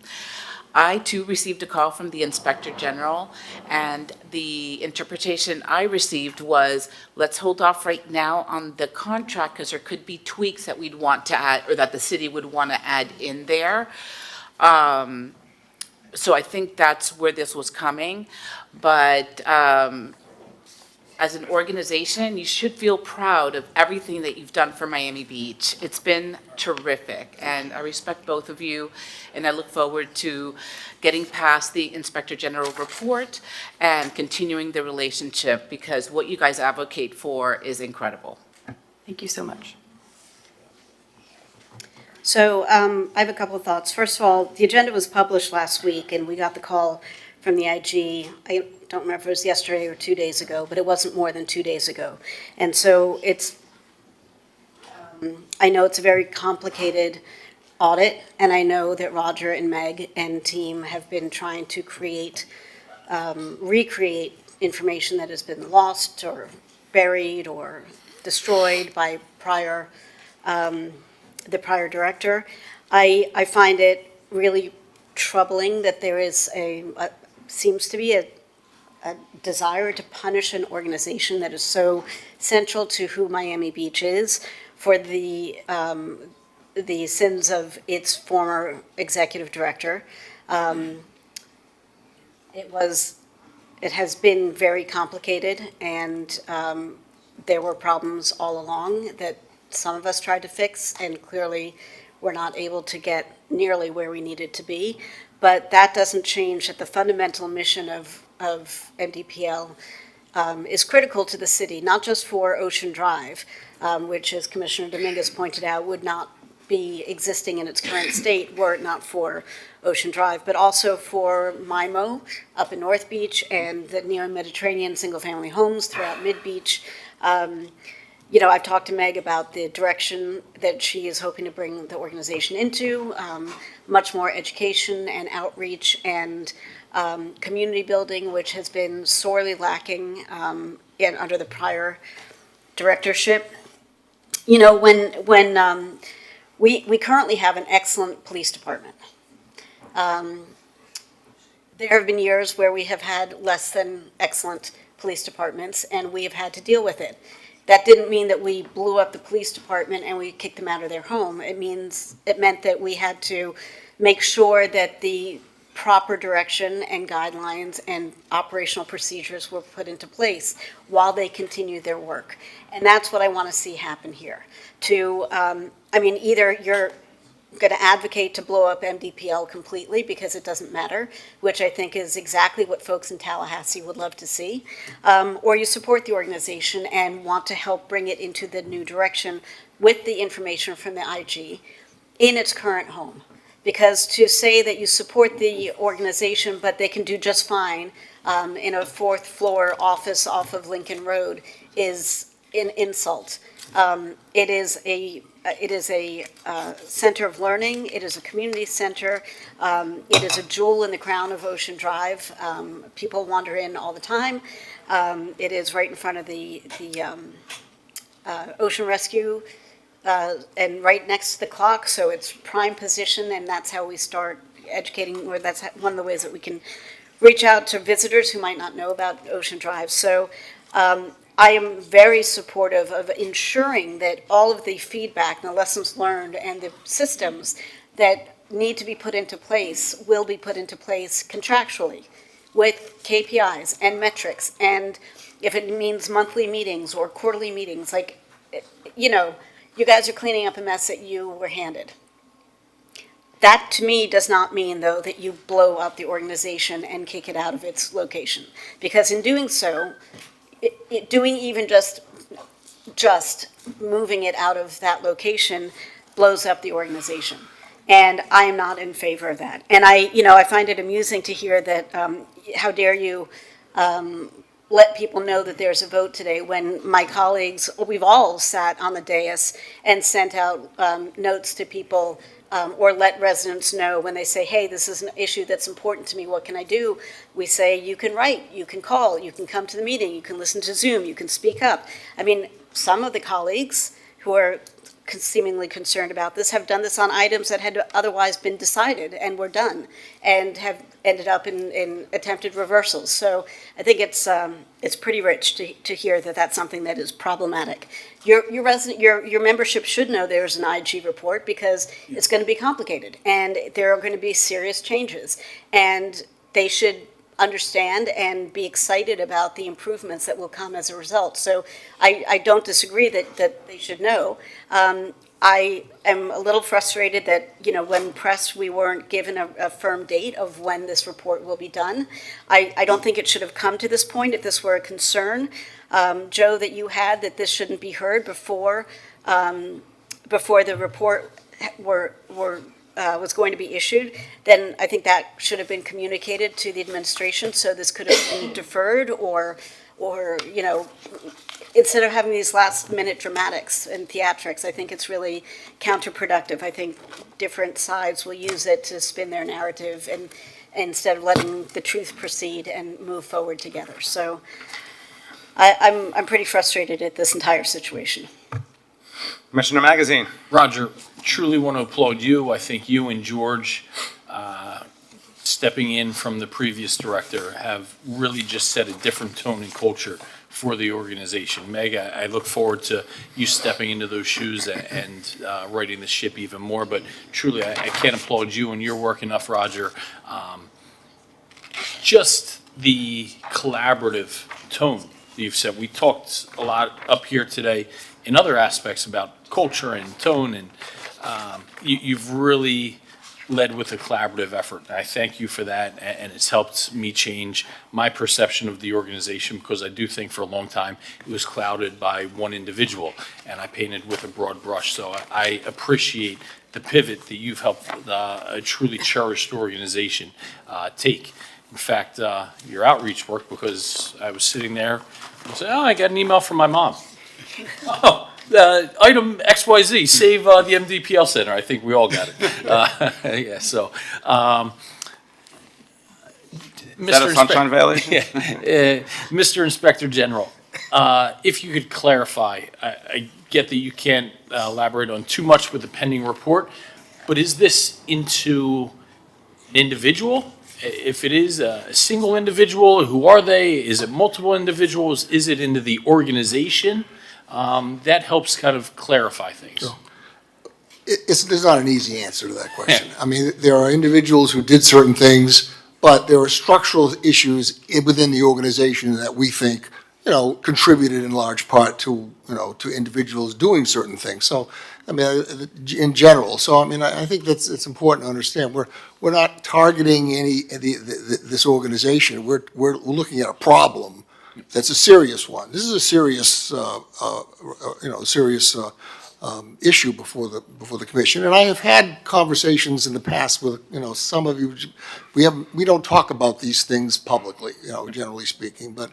I, too, received a call from the Inspector General, and the interpretation I received was, let's hold off right now on the contract because there could be tweaks that we'd want to add, or that the city would want to add in there. So I think that's where this was coming, but as an organization, you should feel proud of everything that you've done for Miami Beach. It's been terrific, and I respect both of you, and I look forward to getting past the Inspector General report and continuing the relationship, because what you guys advocate for is incredible. Thank you so much. So I have a couple of thoughts. First of all, the agenda was published last week, and we got the call from the IG. I don't remember if it was yesterday or 2 days ago, but it wasn't more than 2 days ago. And so I know it's a very complicated audit, and I know that Roger and Meg and team have been trying to recreate information that has been lost or buried or destroyed by prior the prior director. I find it really troubling that there is seems to be a desire to punish an organization that is so central to who Miami Beach is for the sins of its former executive director. It has been very complicated, and there were problems all along that some of us tried to fix, and clearly we're not able to get nearly where we needed to be. But that doesn't change that the fundamental mission of MDPL is critical to the city, not just for Ocean Drive, which, as Commissioner Dominguez pointed out, would not be existing in its current state were it not for Ocean Drive, but also for MIMO up in North Beach and the neo-Mediterranean single-family homes throughout Mid-Beach. You know, I've talked to Meg about the direction that she is hoping to bring the organization into, much more education and outreach and community building, which has been sorely lacking under the prior directorship. You know, when we currently have an excellent police department. There have been years where we have had less than excellent police departments, and we have had to deal with it. That didn't mean that we blew up the police department and we kicked them out of their home. It meant that we had to make sure that the proper direction and guidelines and operational procedures were put into place while they continued their work. And that's what I want to see happen here. I mean, either you're going to advocate to blow up MDPL completely because it doesn't matter, which I think is exactly what folks in Tallahassee would love to see, or you support the organization and want to help bring it into the new direction with the information from the IG in its current home. Because to say that you support the organization, but they can do just fine in a fourth floor office off of Lincoln Road is an insult. It is a center of learning. It is a community center. It is a jewel in the crown of Ocean Drive. People wander in all the time. It is right in front of the Ocean Rescue and right next to the clock, so it's prime position, and that's how we start educating, or that's one of the ways that we can reach out to visitors who might not know about Ocean Drive. So I am very supportive of ensuring that all of the feedback and the lessons learned and the systems that need to be put into place will be put into place contractually with KPIs and metrics. And if it means monthly meetings or quarterly meetings, like, you know, you guys are cleaning up a mess that you were handed. That, to me, does not mean, though, that you blow up the organization and kick it out of its location. Because in doing so, doing even just moving it out of that location blows up the organization. And I am not in favor of that. And I find it amusing to hear that, how dare you let people know that there's a vote today when my colleagues, we've all sat on the dais and sent out notes to people or let residents know when they say, hey, this is an issue that's important to me, what can I do? We say, you can write, you can call, you can come to the meeting, you can listen to Zoom, you can speak up. I mean, some of the colleagues who are seemingly concerned about this have done this on items that had otherwise been decided and were done and have ended up in attempted reversals. So I think it's pretty rich to hear that that's something that is problematic. Your membership should know there's an IG report because it's going to be complicated and there are going to be serious changes, and they should understand and be excited about the improvements that will come as a result. So I don't disagree that they should know. I am a little frustrated that, when pressed, we weren't given a firm date of when this report will be done. I don't think it should have come to this point if this were a concern, Joe, that you had, that this shouldn't be heard before the report was going to be issued. Then I think that should have been communicated to the administration, so this could have been deferred or instead of having these last-minute dramatics and theatrics. I think it's really counterproductive. I think different sides will use it to spin their narrative and instead of letting the truth proceed and move forward together. So I'm pretty frustrated at this entire situation. Commissioner Magazine. Roger, truly want to applaud you. I think you and George, stepping in from the previous director, have really just set a different tone and culture for the organization. Meg, I look forward to you stepping into those shoes and righting the ship even more. But truly, I can't applaud you and your work enough, Roger. Just the collaborative tone you've said. We talked a lot up here today in other aspects about culture and tone, and you've really led with a collaborative effort. I thank you for that, and it's helped me change my perception of the organization, because I do think for a long time it was clouded by one individual, and I painted with a broad brush. So I appreciate the pivot that you've helped a truly cherished organization take. In fact, your outreach work, because I was sitting there and said, oh, I got an email from my mom. Oh, item XYZ, save the MDPL Center. I think we all got it. Yeah, so. Is that a sunshine violation? Yeah. Mr. Inspector General, if you could clarify, I get that you can't elaborate on too much with the pending report, but is this into an individual? If it is a single individual, who are they? Is it multiple individuals? Is it into the organization? That helps kind of clarify things. There's not an easy answer to that question. I mean, there are individuals who did certain things, but there are structural issues within the organization that we think, contributed in large part to, to individuals doing certain things. So, I mean, in general. So, I mean, I think it's important to understand. We're not targeting this organization. We're looking at a problem that's a serious one. This is a serious, issue before the commission. And I have had conversations in the past with, some of you. We don't talk about these things publicly, generally speaking. But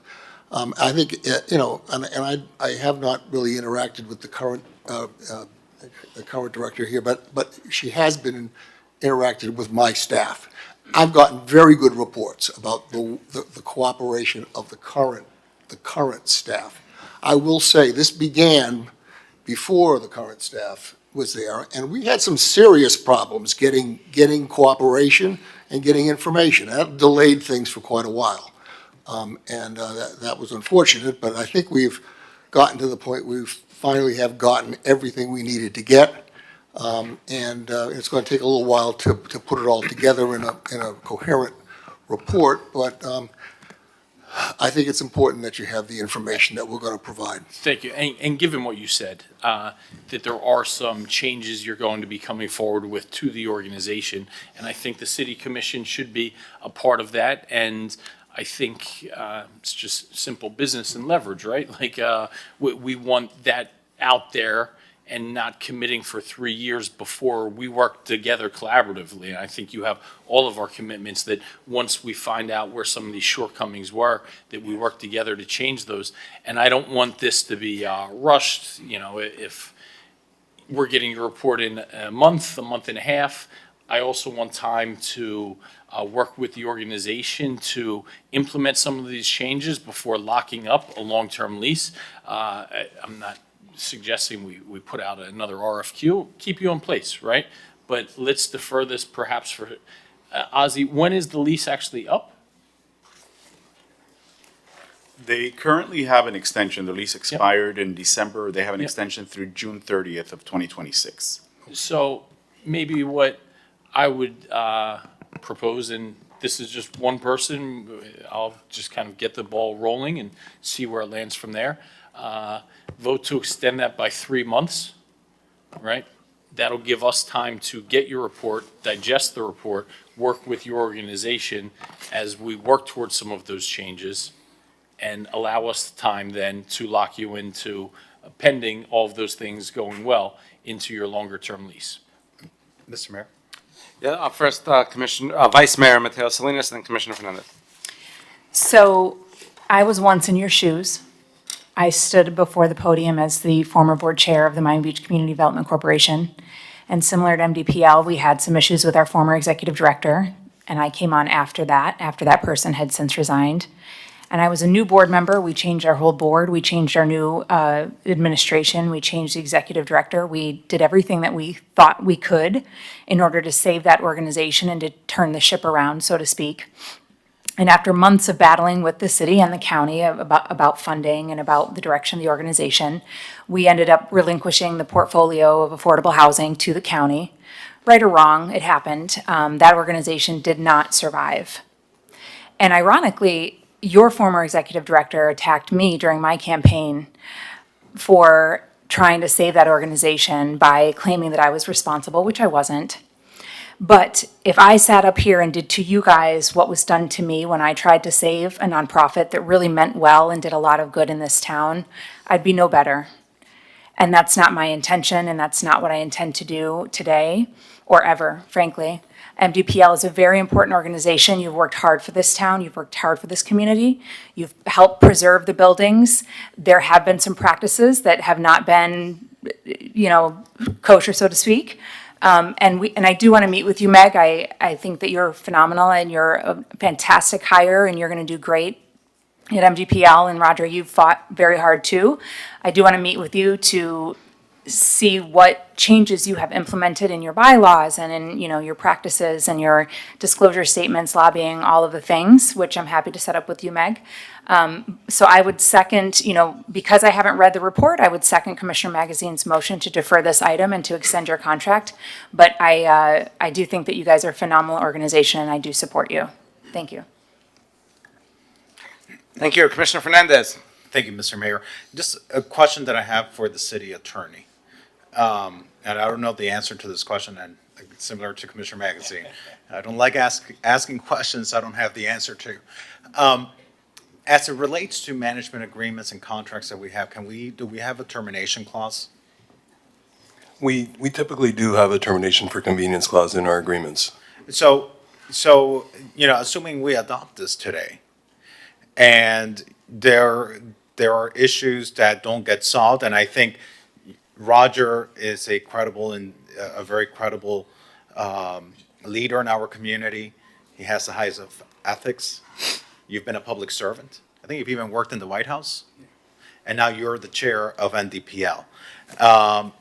I think, and I have not really interacted with the current director here, but she has been interacted with my staff. I've gotten very good reports about the cooperation of the current staff. I will say this began before the current staff was there, and we had some serious problems getting cooperation and getting information. That delayed things for quite a while, and that was unfortunate. But I think we've gotten to the point we finally have gotten everything we needed to get. And it's going to take a little while to put it all together in a coherent report, but I think it's important that you have the information that we're going to provide. Thank you. And given what you said, that there are some changes you're going to be coming forward with to the organization, and I think the City Commission should be a part of that. And I think it's just simple business and leverage, right? Like we want that out there and not committing for 3 years before we work together collaboratively. And I think you have all of our commitments that once we find out where some of these shortcomings were, that we work together to change those. And I don't want this to be rushed. If we're getting a report in a month and a half, I also want time to work with the organization to implement some of these changes before locking up a long-term lease. I'm not suggesting we put out another RFQ, keep you in place, right? But let's defer this perhaps for, Ozzy, when is the lease actually up? They currently have an extension. The lease expired in December. They have an extension through June 30th of 2026. So maybe what I would propose, and this is just one person, I'll just kind of get the ball rolling and see where it lands from there. Vote to extend that by 3 months, right? That'll give us time to get your report, digest the report, work with your organization as we work towards some of those changes, and allow us the time then to lock you into, pending all of those things going well, into your longer-term lease. Mr. Mayor? Yeah, first, Vice Mayor Mateo Salinas, and then Commissioner Fernandez. So I was once in your shoes. I stood before the podium as the former board chair of the Miami Beach Community Development Corporation. And similar to MDPL, we had some issues with our former executive director. And I came on after that person had since resigned. And I was a new board member. We changed our whole board. We changed our new administration. We changed the executive director. We did everything that we thought we could in order to save that organization and to turn the ship around, so to speak. And after months of battling with the city and the county about funding and about the direction of the organization, we ended up relinquishing the portfolio of affordable housing to the county. Right or wrong, it happened. That organization did not survive. And ironically, your former executive director attacked me during my campaign for trying to save that organization by claiming that I was responsible, which I wasn't. But if I sat up here and did to you guys what was done to me when I tried to save a nonprofit that really meant well and did a lot of good in this town, I'd be no better. And that's not my intention, and that's not what I intend to do today or ever, frankly. MDPL is a very important organization. You've worked hard for this town. You've worked hard for this community. You've helped preserve the buildings. There have been some practices that have not been, kosher, so to speak. And I do want to meet with you, Meg. I think that you're phenomenal and you're a fantastic hire and you're going to do great at MDPL. And Roger, you've fought very hard too. I do want to meet with you to see what changes you have implemented in your bylaws and in, your practices and your disclosure statements, lobbying, all of the things, which I'm happy to set up with you, Meg. So I would second, because I haven't read the report, I would second Commissioner Magazine's motion to defer this item and to extend your contract. But I do think that you guys are a phenomenal organization and I do support you. Thank you. Thank you. Commissioner Fernandez. Thank you, Mr. Mayor. Just a question that I have for the city attorney. And I don't know the answer to this question, and similar to Commissioner Magazine. I don't like asking questions I don't have the answer to. As it relates to management agreements and contracts that we have, do we have a termination clause? We typically do have a termination for convenience clause in our agreements. So assuming we adopt this today, and there are issues that don't get solved, and I think Roger is a credible and a very credible leader in our community. He has the highest of ethics. You've been a public servant. I think you've even worked in the White House. And now you're the chair of NDPL.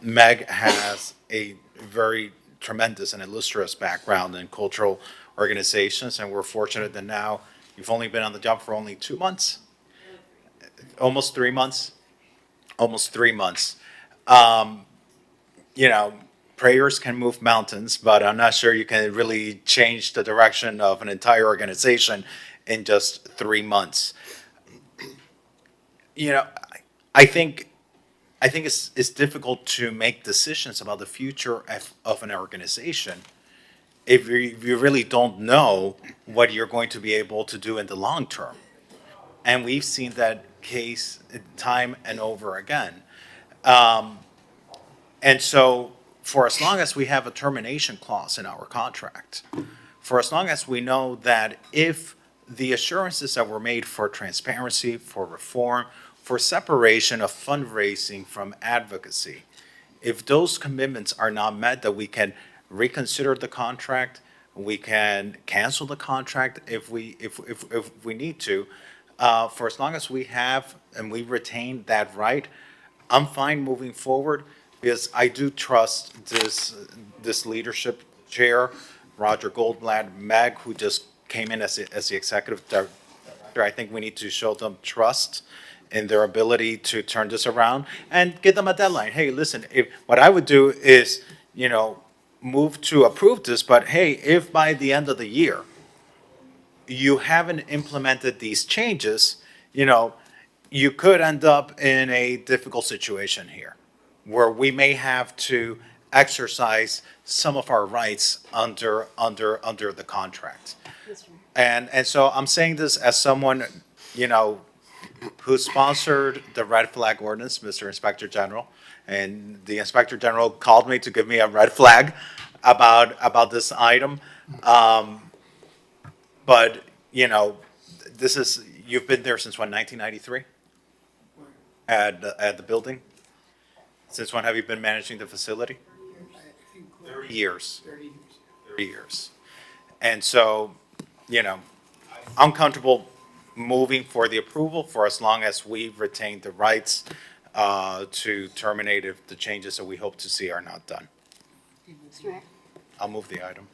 Meg has a very tremendous and illustrious background in cultural organizations, and we're fortunate that now you've only been on the job for only 2 months. Almost 3 months. Almost 3 months. Prayers can move mountains, but I'm not sure you can really change the direction of an entire organization in just 3 months. I think it's difficult to make decisions about the future of an organization if you really don't know what you're going to be able to do in the long term. And we've seen that case time and over again. And so for as long as we have a termination clause in our contract, for as long as we know that if the assurances that were made for transparency, for reform, for separation of fundraising from advocacy, if those commitments are not met, that we can reconsider the contract, we can cancel the contract if we need to. For as long as we have and we retain that right, I'm fine moving forward because I do trust this leadership chair, Roger Goldblatt, Meg, who just came in as the executive director. I think we need to show them trust in their ability to turn this around and give them a deadline. Hey, listen, what I would do is, move to approve this, but hey, if by the end of the year you haven't implemented these changes, you could end up in a difficult situation here where we may have to exercise some of our rights under the contract. And so I'm saying this as someone, who sponsored the red flag ordinance, Mr. Inspector General, and the Inspector General called me to give me a red flag about this item. But you've been there since when, 1993? At the building? Since when have you been managing the facility? 30 years. 30 years. And so, I'm comfortable moving for the approval for as long as we've retained the rights to terminate if the changes that we hope to see are not done. Mr. Mayor, I'll move the item.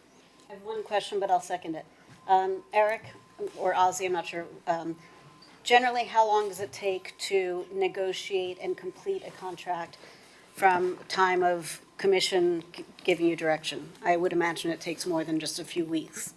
I have one question, but I'll second it. Eric, or Ozzy, I'm not sure. Generally, how long does it take to negotiate and complete a contract from time of commission giving you direction? I would imagine it takes more than just a few weeks.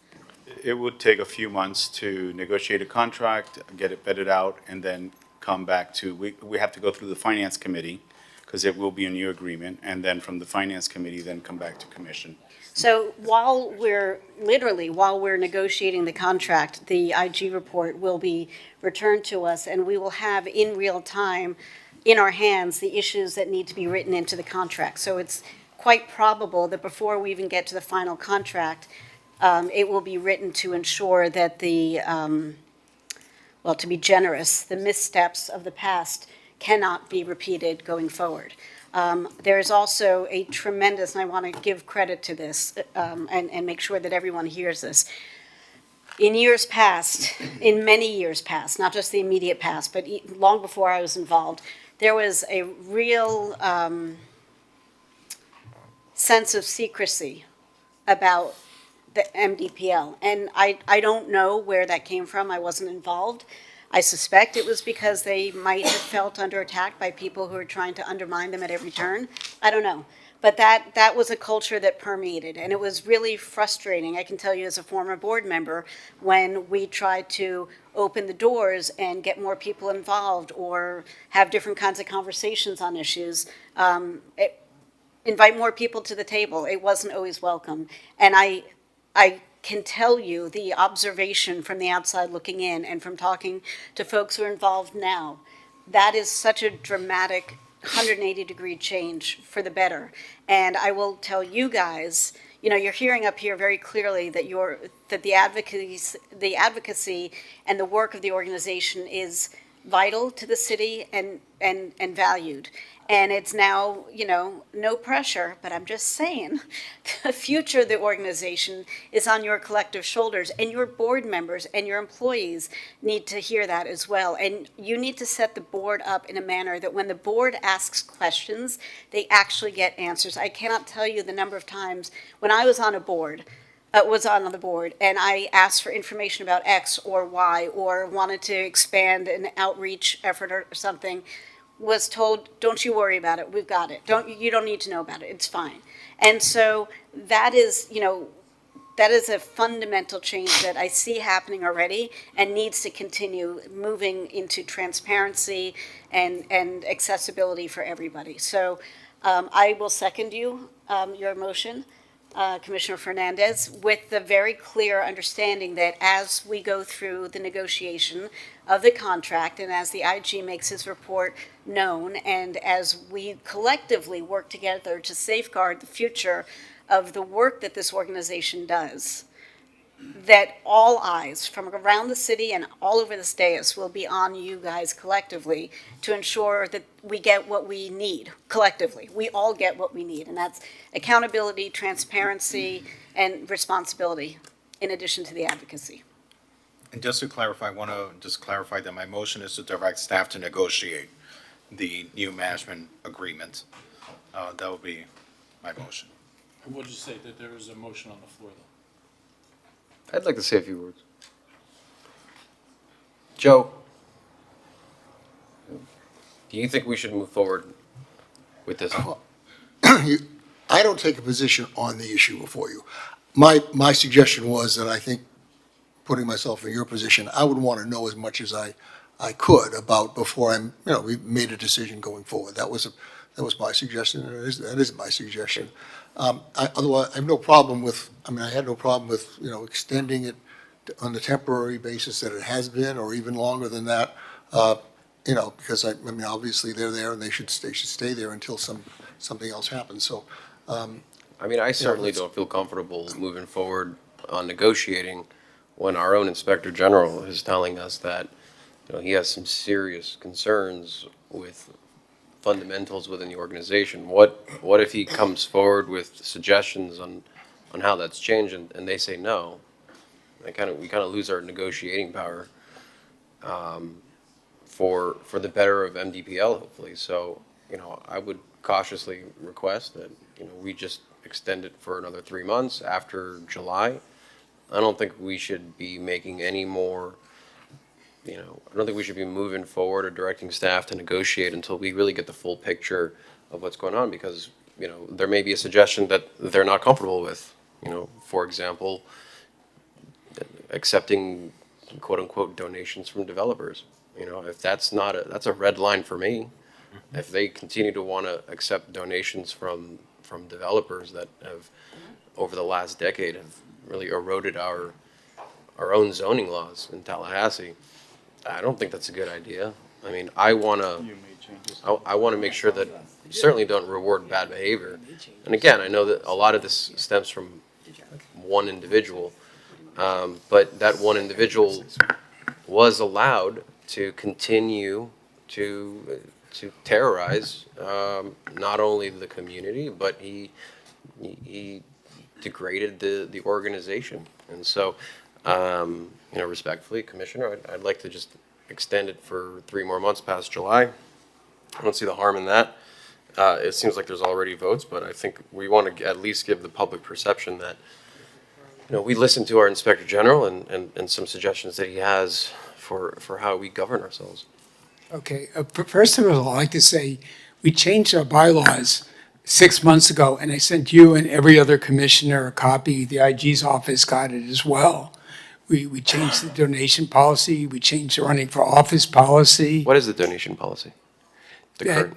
It would take a few months to negotiate a contract, get it vetted out, and then come back to, we have to go through the finance committee, because it will be a new agreement, and then from the finance committee, then come back to commission. So while we're negotiating the contract, the IG report will be returned to us, and we will have in real time in our hands the issues that need to be written into the contract. So it's quite probable that before we even get to the final contract, it will be written to ensure that the, well, to be generous, the missteps of the past cannot be repeated going forward. There is also a tremendous, and I want to give credit to this and make sure that everyone hears this. In years past, in many years past, not just the immediate past, but long before I was involved, there was a real sense of secrecy about the MDPL. And I don't know where that came from. I wasn't involved. I suspect it was because they might have felt under attack by people who were trying to undermine them at every turn. I don't know. But that was a culture that permeated, and it was really frustrating, I can tell you as a former board member, when we tried to open the doors and get more people involved or have different kinds of conversations on issues, invite more people to the table. It wasn't always welcome. And I can tell you the observation from the outside looking in and from talking to folks who are involved now, that is such a dramatic 180-degree change for the better. And I will tell you guys, you know, you're hearing up here very clearly that the advocacy and the work of the organization is vital to the city and valued. And it's now, you know, no pressure, but I'm just saying, the future of the organization is on your collective shoulders, and your board members and your employees need to hear that as well. And you need to set the board up in a manner that when the board asks questions, they actually get answers. I cannot tell you the number of times when I was on the board, and I asked for information about X or Y or wanted to expand an outreach effort or something, was told, don't you worry about it, we've got it. You don't need to know about it, it's fine. And so that is, you know, that is a fundamental change that I see happening already and needs to continue moving into transparency and accessibility for everybody. So I will second your motion, Commissioner Fernandez, with the very clear understanding that as we go through the negotiation of the contract and as the IG makes his report known and as we collectively work together to safeguard the future of the work that this organization does, that all eyes from around the city and all over this dais will be on you guys collectively to ensure that we get what we need collectively. We all get what we need, and that's accountability, transparency, and responsibility in addition to the advocacy. And just to clarify, I want to just clarify that my motion is to direct staff to negotiate the new management agreement. That would be my motion. I would just say that there is a motion on the floor, though. I'd like to say a few words. Joe, do you think we should move forward with this? I don't take a position on the issue before you. My suggestion was that I think, putting myself in your position, I would want to know as much as I could about before we made a decision going forward. That was my suggestion, and that is my suggestion. Otherwise, I have no problem with, I had no problem with, extending it on the temporary basis that it has been, or even longer than that, because obviously they're there and they should stay there until something else happens, so. I certainly don't feel comfortable moving forward on negotiating when our own Inspector General is telling us that, he has some serious concerns with fundamentals within the organization. What if he comes forward with suggestions on how that's changed and they say no? We kind of lose our negotiating power. for the better of MDPL, hopefully. So, I would cautiously request that, we just extend it for another 3 months after July. I don't think we should be making any more, I don't think we should be moving forward or directing staff to negotiate until we really get the full picture of what's going on, because, there may be a suggestion that they're not comfortable with. For example, accepting quote-unquote donations from developers. If that's that's a red line for me. If they continue to want to accept donations from developers that have, over the last decade, have really eroded our own zoning laws in Tallahassee, I don't think that's a good idea. I mean, I want to make sure that you certainly don't reward bad behavior. And again, I know that a lot of this stems from one individual, but that one individual was allowed to continue to terrorize not only the community, but he degraded the organization. And so, respectfully, Commissioner, I'd like to just extend it for 3 more months past July. I don't see the harm in that. It seems like there's already votes, but I think we want to at least give the public perception that, we listened to our Inspector General and some suggestions that he has for how we govern ourselves. Okay, first of all, I'd like to say, we changed our bylaws 6 months ago, and I sent you and every other commissioner a copy. The IG's office got it as well. We changed the donation policy, we changed the running for office policy. What is the donation policy?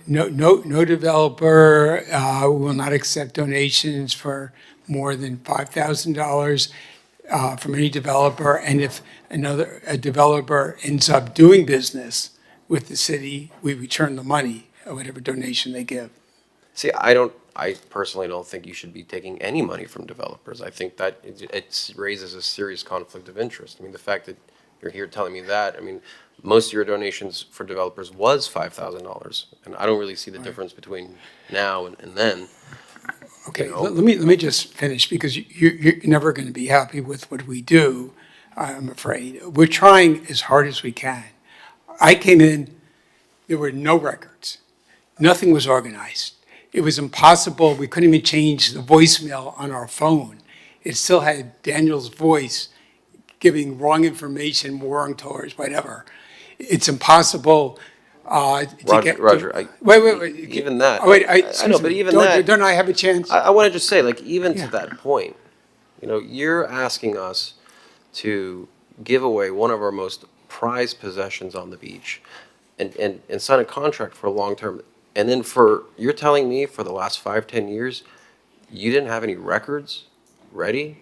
No developer will not accept donations for more than $5,000 from any developer, and if a developer ends up doing business with the city, we return the money, or whatever donation they give. See, I personally don't think you should be taking any money from developers. I think that it raises a serious conflict of interest. I mean, the fact that you're here telling me that, I mean, most of your donations for developers was $5,000, and I don't really see the difference between now and then. Okay, let me just finish, because you're never going to be happy with what we do, I'm afraid. We're trying as hard as we can. I came in, there were no records. Nothing was organized. It was impossible. We couldn't even change the voicemail on our phone. It still had Daniel's voice giving wrong information, wrong tours, whatever. It's impossible to get... Roger, wait. Even that. Wait, I know, but even that... Don't I have a chance? I want to just say, like, even to that point, you're asking us to give away one of our most prized possessions on the beach and sign a contract for a long term. And then you're telling me for the last 5-10 years, you didn't have any records ready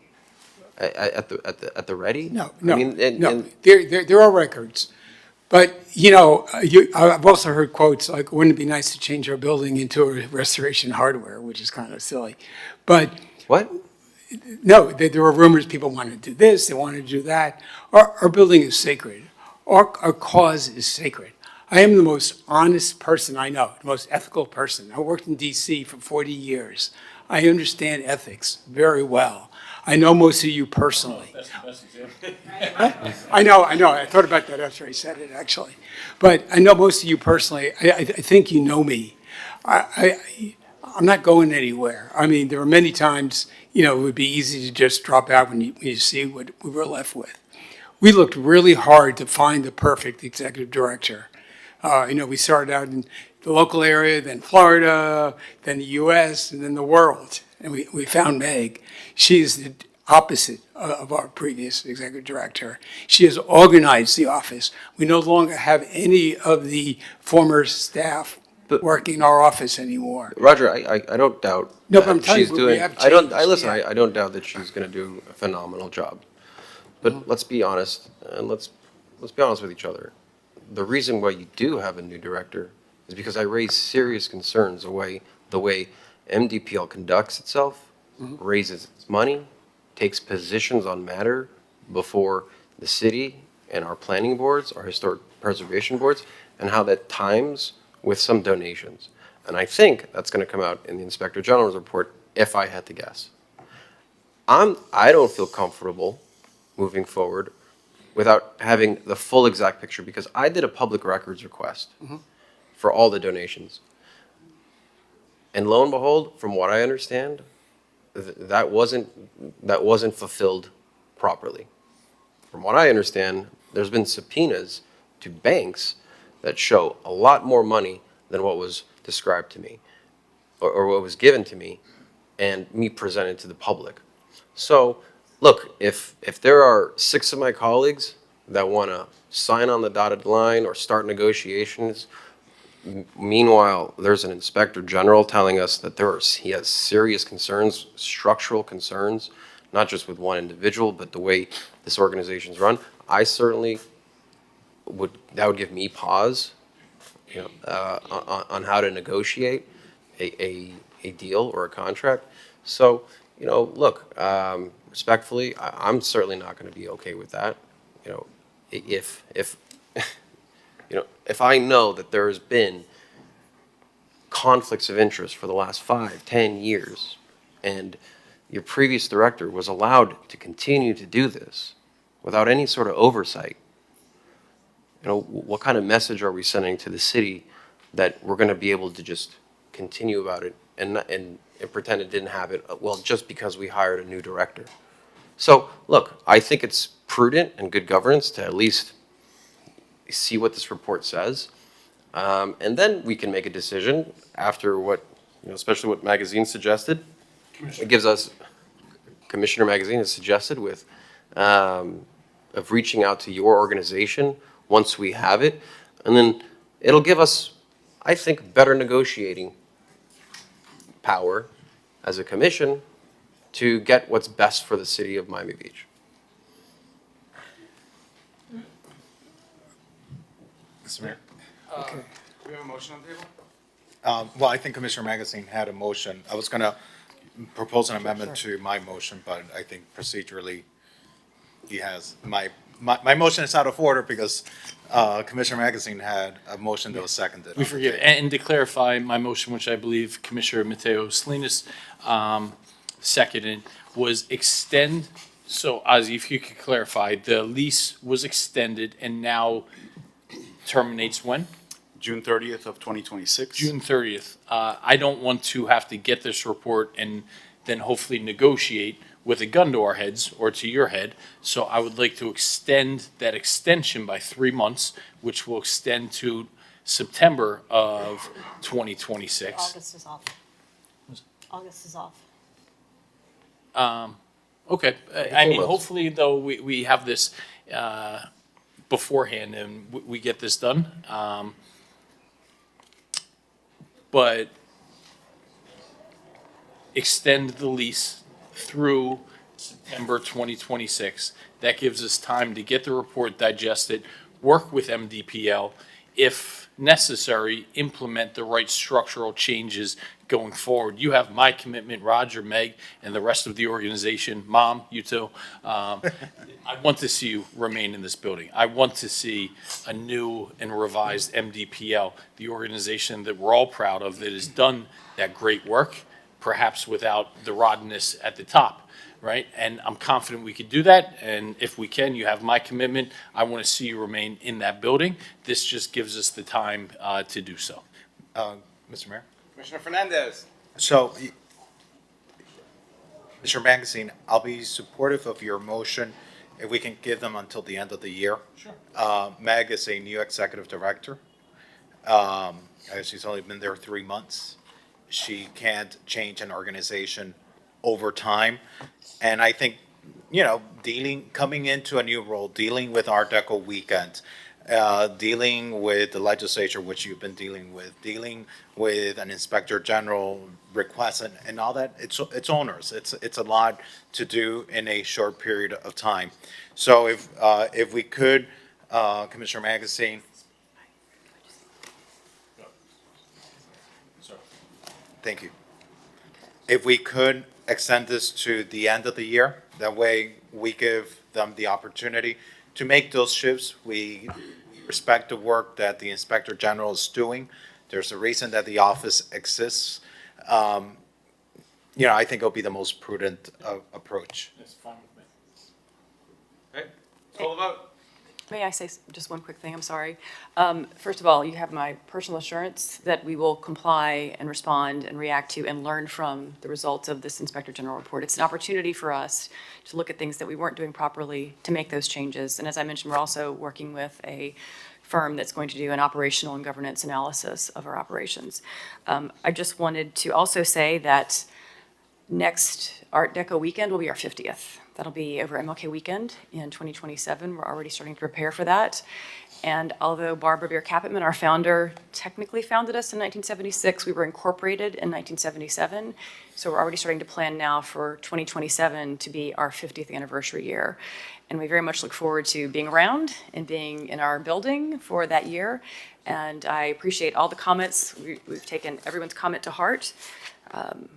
at the ready? No. I mean, There are records. But, I've also heard quotes like, wouldn't it be nice to change our building into a Restoration Hardware, which is kind of silly. But... What? No, there were rumors people wanted to do this, they wanted to do that. Our building is sacred. Our cause is sacred. I am the most honest person I know, the most ethical person. I worked in D.C. for 40 years. I understand ethics very well. I know most of you personally. I know. I thought about that after I said it, actually. But I know most of you personally. I think you know me. I'm not going anywhere. I mean, there are many times, it would be easy to just drop out when you see what we were left with. We looked really hard to find the perfect executive director. We started out in the local area, then Florida, then the U.S., and then the world. And we found Meg. She is the opposite of our previous executive director. She has organized the office. We no longer have any of the former staff working in our office anymore. Roger, I don't doubt No, but I'm telling she's you, doing. we have changed. I don't doubt that she's going to do a phenomenal job. But let's be honest, and let's be honest with each other. The reason why you do have a new director is because I raise serious concerns the way MDPL conducts itself, raises its money, takes positions on matter before the city and our planning boards, our historic preservation boards, and how that times with some donations. And I think that's going to come out in the Inspector General's report, if I had to guess. I don't feel comfortable moving forward without having the full exact picture, because I did a public records request for all the donations. And lo and behold, from what I understand, that wasn't fulfilled properly. From what I understand, there's been subpoenas to banks that show a lot more money than what was described to me, or what was given to me, and me presented to the public. So, look, if there are 6 of my colleagues that want to sign on the dotted line or start negotiations, meanwhile, there's an inspector general telling us that he has serious concerns, structural concerns, not just with one individual, but the way this organization's run, I certainly that would give me pause, on how to negotiate a deal or a contract. So, look, respectfully, I'm certainly not going to be okay with that. If if I know that there has been conflicts of interest for the last 5, 10 years, and your previous director was allowed to continue to do this without any sort of oversight, what kind of message are we sending to the city that we're going to be able to just continue about it and pretend it didn't happen, well, just because we hired a new director? So, look, I think it's prudent and good governance to at least see what this report says, and then we can make a decision after what, especially what Magazine suggested. It gives us, Commissioner Magazine has suggested with, of reaching out to your organization once we have it, and then it'll give us, I think, better negotiating power as a commission to get what's best for the city of Miami Beach. Mr. Mayor? Okay. Do we have a motion on the table? Well, I think Commissioner Magazine had a motion. I was going to propose an amendment to my motion, but I think procedurally he has, my motion is out of order because Commissioner Magazine had a motion that was seconded. We forgive. And to clarify, my motion, which I believe Commissioner Mateo Salinas seconded, was extend. So, Ozzy, if you could clarify, the lease was extended and now terminates when? June 30th of 2026. June 30th. I don't want to have to get this report and then hopefully negotiate with a gun to our heads or to your head. So I would like to extend that extension by 3 months, which will extend to September of 2026. August is off. August is off. Okay. I mean, hopefully, though, we have this beforehand and we get this done. But extend the lease through September 2026. That gives us time to get the report digested, work with MDPL, if necessary, implement the right structural changes going forward. You have my commitment, Roger, Meg, and the rest of the organization. Mom, you too. I want to see you remain in this building. I want to see a new and revised MDPL, the organization that we're all proud of that has done that great work, perhaps without the rottenness at the top, right? And I'm confident we could do that. And if we can, you have my commitment. I want to see you remain in that building. This just gives us the time to do so. Mr. Mayor? Commissioner Fernandez. So, Mr. Magazine, I'll be supportive of your motion if we can give them until the end of the year. Sure. Meg is a new executive director. She's only been there 3 months. She can't change an organization over time. And I think, coming into a new role, dealing with Art Deco weekend, dealing with the legislature, which you've been dealing with an inspector general request and all that, it's onerous. It's a lot to do in a short period of time. So if we could, Commissioner Magazine. Thank you. If we could extend this to the end of the year, that way we give them the opportunity to make those shifts. We respect the work that the Inspector General is doing. There's a reason that the office exists. I think it'll be the most prudent approach. That's fine with me. Okay, call the vote. May I say just one quick thing? I'm sorry. First of all, you have my personal assurance that we will comply and respond and react to and learn from the results of this Inspector General report. It's an opportunity for us to look at things that we weren't doing properly, to make those changes. And as I mentioned, we're also working with a firm that's going to do an operational and governance analysis of our operations. I just wanted to also say that next Art Deco weekend will be our 50th. That'll be over MLK weekend in 2027. We're already starting to prepare for that. And although Barbara Beer Capitman, our founder, technically founded us in 1976, we were incorporated in 1977. So we're already starting to plan now for 2027 to be our 50th anniversary year. And we very much look forward to being around and being in our building for that year. And I appreciate all the comments. We've taken everyone's comment to heart.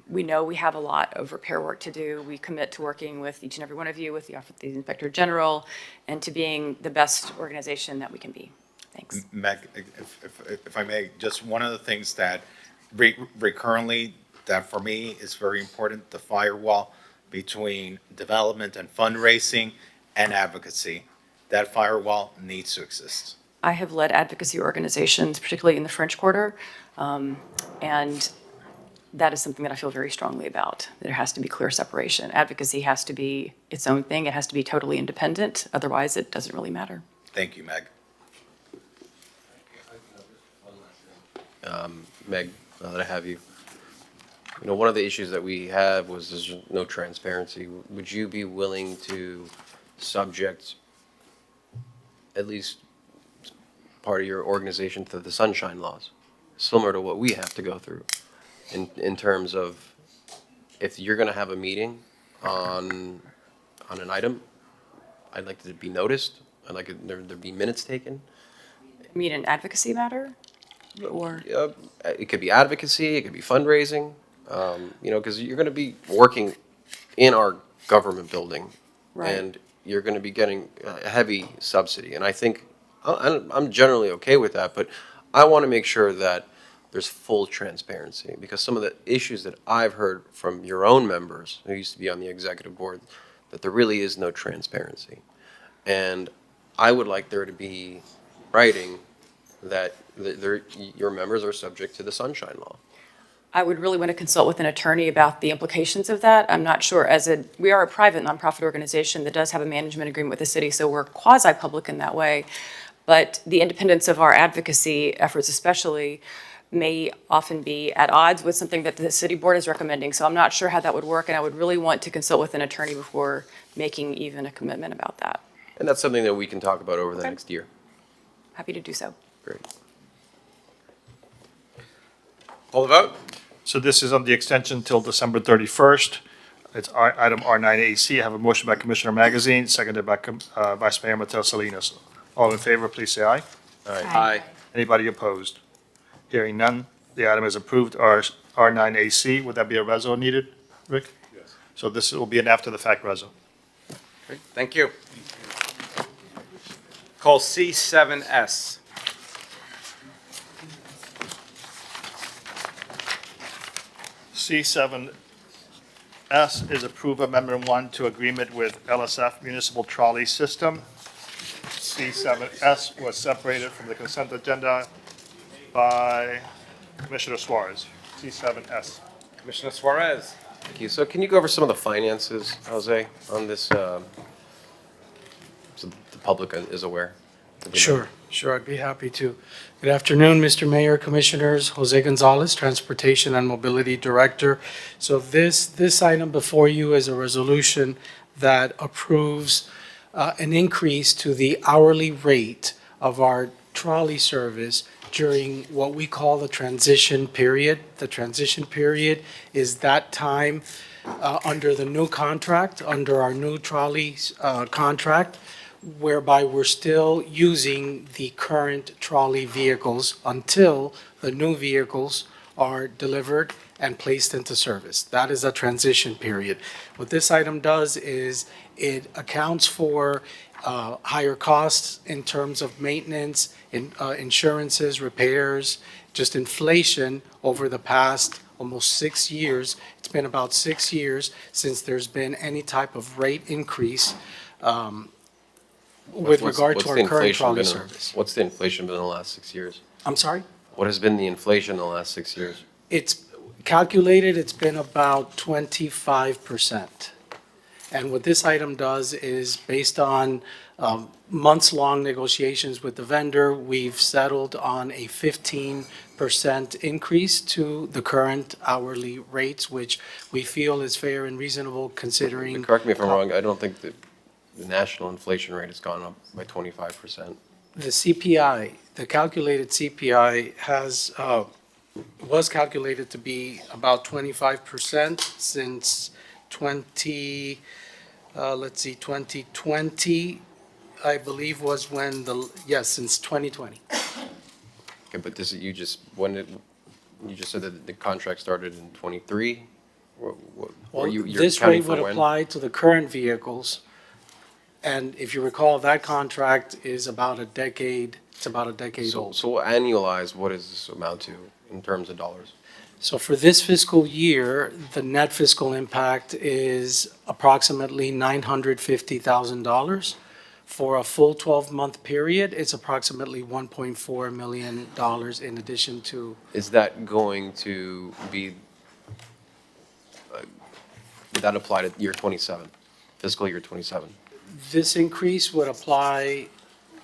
We know we have a lot of repair work to do. We commit to working with each and every one of you, with the Office of the Inspector General, and to being the best organization that we can be. Thanks. Meg, if I may, just one of the things that recurrently, that for me is very important, the firewall between development and fundraising and advocacy. That firewall needs to exist. I have led advocacy organizations, particularly in the French Quarter, and that is something that I feel very strongly about. There has to be clear separation. Advocacy has to be its own thing. It has to be totally independent. Otherwise, it doesn't really matter. Thank you, Meg. Meg, now that I have you, one of the issues that we have was there's no transparency. Would you be willing to subject at least part of your organization to the sunshine laws, similar to what we have to go through, in terms of if you're going to have a meeting on an item, I'd like it to be noticed. I'd like there to be minutes taken. You mean an advocacy matter? Or It could be advocacy, it could be fundraising, because you're going to be working in our government building, Right. and you're going to be getting a heavy subsidy. And I think I'm generally okay with that, but I want to make sure that there's full transparency, because some of the issues that I've heard from your own members who used to be on the executive board, that there really is no transparency. And I would like there to be writing that your members are subject to the sunshine law. I would really want to consult with an attorney about the implications of that. I'm not sure. We are a private nonprofit organization that does have a management agreement with the city, so we're quasi-public in that way. But the independence of our advocacy efforts especially may often be at odds with something that the city board is recommending. So I'm not sure how that would work, and I would really want to consult with an attorney before making even a commitment about that. And that's something that we can talk about over the next year. Happy to do so. Great. Call the vote. So this is on the extension till December 31st. It's item R9AC. I have a motion by Commissioner Magazine, seconded by Vice Mayor Mateo Salinas. All in favor, please say aye. Aye. Anybody opposed? Hearing none, the item is approved. R9AC, would that be a reso needed, Rick? Yes. So this will be an after-the-fact reso. Great, thank you. Call C7S. C7S is approve Amendment 1 to agreement with LSF Municipal Trolley System. C7S was separated from the consent agenda by Commissioner Suarez. C7S. Commissioner Suarez. Thank you. So can you go over some of the finances, Jose, on this, so the public is aware? Sure, I'd be happy to. Good afternoon, Mr. Mayor, Commissioners. Jose Gonzalez, Transportation and Mobility Director. So this item before you is a resolution that approves an increase to the hourly rate of our trolley service during what we call the transition period. The transition period is that time under the new contract, under our new trolley contract, whereby we're still using the current trolley vehicles until the new vehicles are delivered and placed into service. That is a transition period. What this item does is it accounts for higher costs in terms of maintenance, insurances, repairs, just inflation over the past almost 6 years. It's been about 6 years since there's been any type of rate increase with regard what's to the our current inflation trolley been in- service. What's the inflation been in the last 6 years? I'm sorry? What has been the inflation in the last 6 years? It's calculated, it's been about 25%. And what this item does is, based on months-long negotiations with the vendor, we've settled on a 15% increase to the current hourly rates, which we feel is fair and reasonable considering. Correct me if I'm wrong, I don't think that the national inflation rate has gone up by 25%. The CPI, the calculated CPI was calculated to be about 25% since 2020, I believe was when since 2020. Okay, but this, you just said that the contract started in '23? Well, this rate would apply to the current vehicles. And if you recall, that contract is about a decade, it's about a decade old. So annualized, what does this amount to in terms of dollars? So for this fiscal year, the net fiscal impact is approximately $950,000. For a full 12-month period, it's approximately $1.4 million in addition to. Is that going to be, would that apply to year 27, fiscal year 27? This increase would apply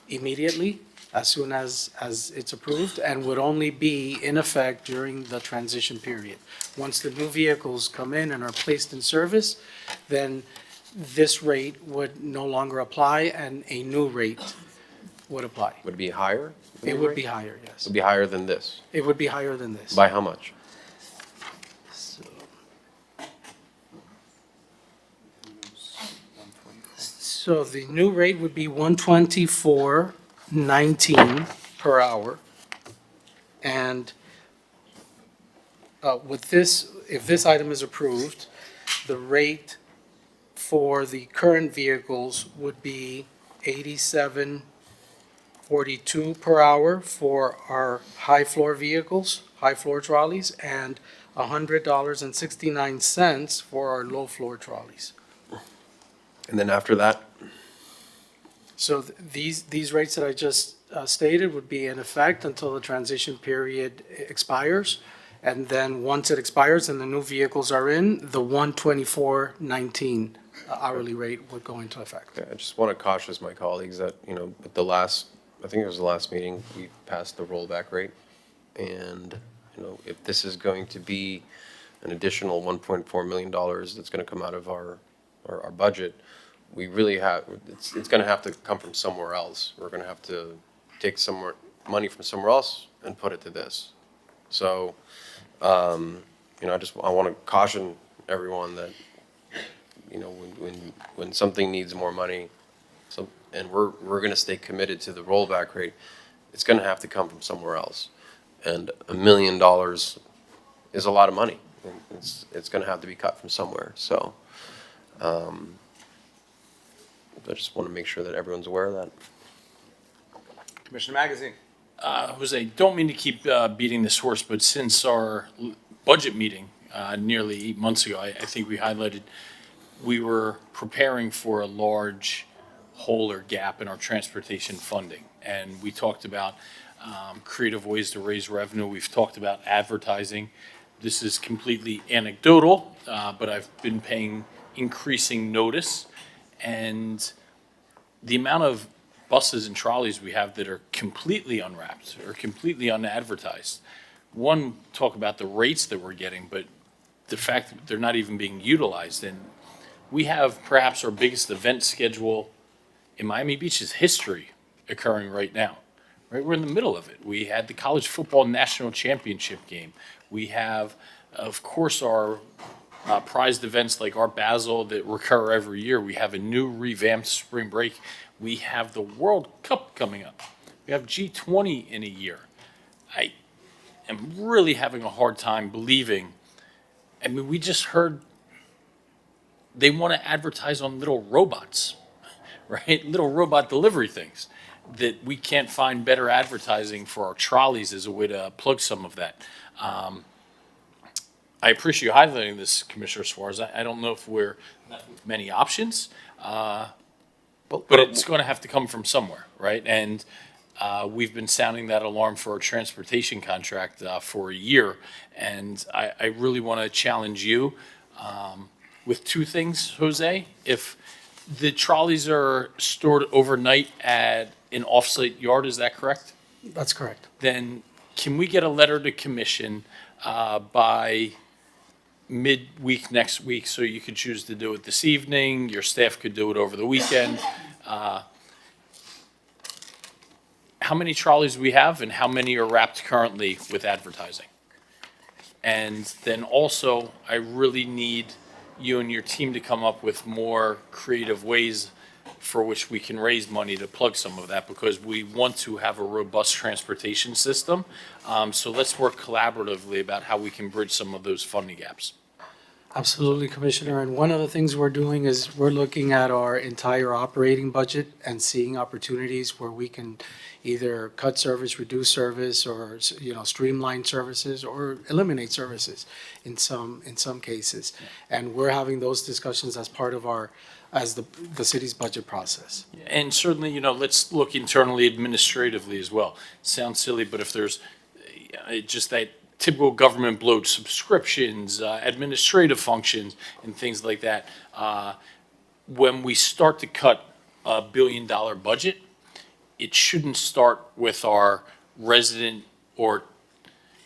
immediately, as soon as it's approved, and would only be in effect during the transition period. Once the new vehicles come in and are placed in service, then this rate would no longer apply and a new rate would apply. Would it be higher? It would be higher, yes. It would be higher than this? It would be higher than this. By how much? So the new rate would be 124.19 per hour. And with this, if this item is approved, the rate for the current vehicles would be 87.42 per hour for our high floor vehicles, high floor trolleys, and $100.69 for our low floor trolleys. And then after that? So these rates that I just stated would be in effect until the transition period expires. And then once it expires and the new vehicles are in, the 124.19 hourly rate would go into effect. I just want to caution my colleagues that, at the last, I think it was the last meeting, we passed the rollback rate. And, if this is going to be an additional $1.4 million that's going to come out of our budget, we really have, it's going to have to come from somewhere else. We're going to have to take money from somewhere else and put it to this. So, I want to caution everyone that, when something needs more money, and we're going to stay committed to the rollback rate, it's going to have to come from somewhere else. And $1 million is a lot of money. It's going to have to be cut from somewhere. So, I just want to make sure that everyone's aware of that. Commissioner Magazine. Jose, don't mean to keep beating this horse, but since our budget meeting nearly 8 months ago, I think we highlighted we were preparing for a large hole or gap in our transportation funding. And we talked about creative ways to raise revenue. We've talked about advertising. This is completely anecdotal, but I've been paying increasing notice. And the amount of buses and trolleys we have that are completely unwrapped or completely unadvertised. One, talk about the rates that we're getting, but the fact that they're not even being utilized. And we have perhaps our biggest event schedule in Miami Beach's history occurring right now. Right, we're in the middle of it. We had the college football national championship game. We have, of course, our prized events like Art Basel that recur every year. We have a new revamped spring break. We have the World Cup coming up. We have G20 in a year. I am really having a hard time believing. I mean, we just heard they want to advertise on little robots, right? Little robot delivery things, that we can't find better advertising for our trolleys as a way to plug some of that. I appreciate you highlighting this, Commissioner Suarez. I don't know if we're met with many options, But it's going to have to come from somewhere, right? And we've been sounding that alarm for our transportation contract for a year. And I really want to challenge you with two things, Jose. If the trolleys are stored overnight at an off-site yard, is that correct? That's correct. Then can we get a letter to commission by midweek next week, so you could choose to do it this evening, your staff could do it over the weekend? How many trolleys we have and how many are wrapped currently with advertising? And then also, I really need you and your team to come up with more creative ways for which we can raise money to plug some of that, because we want to have a robust transportation system. So let's work collaboratively about how we can bridge some of those funding gaps. Absolutely, Commissioner. And one of the things we're doing is we're looking at our entire operating budget and seeing opportunities where we can either cut service, reduce service, or, streamline services or eliminate services in some cases. And we're having those discussions as part of the city's budget process. And certainly, let's look internally administratively as well. Sounds silly, but if there's just that typical government bloat, subscriptions, administrative functions, and things like that, when we start to cut a $1 billion budget, it shouldn't start with our resident or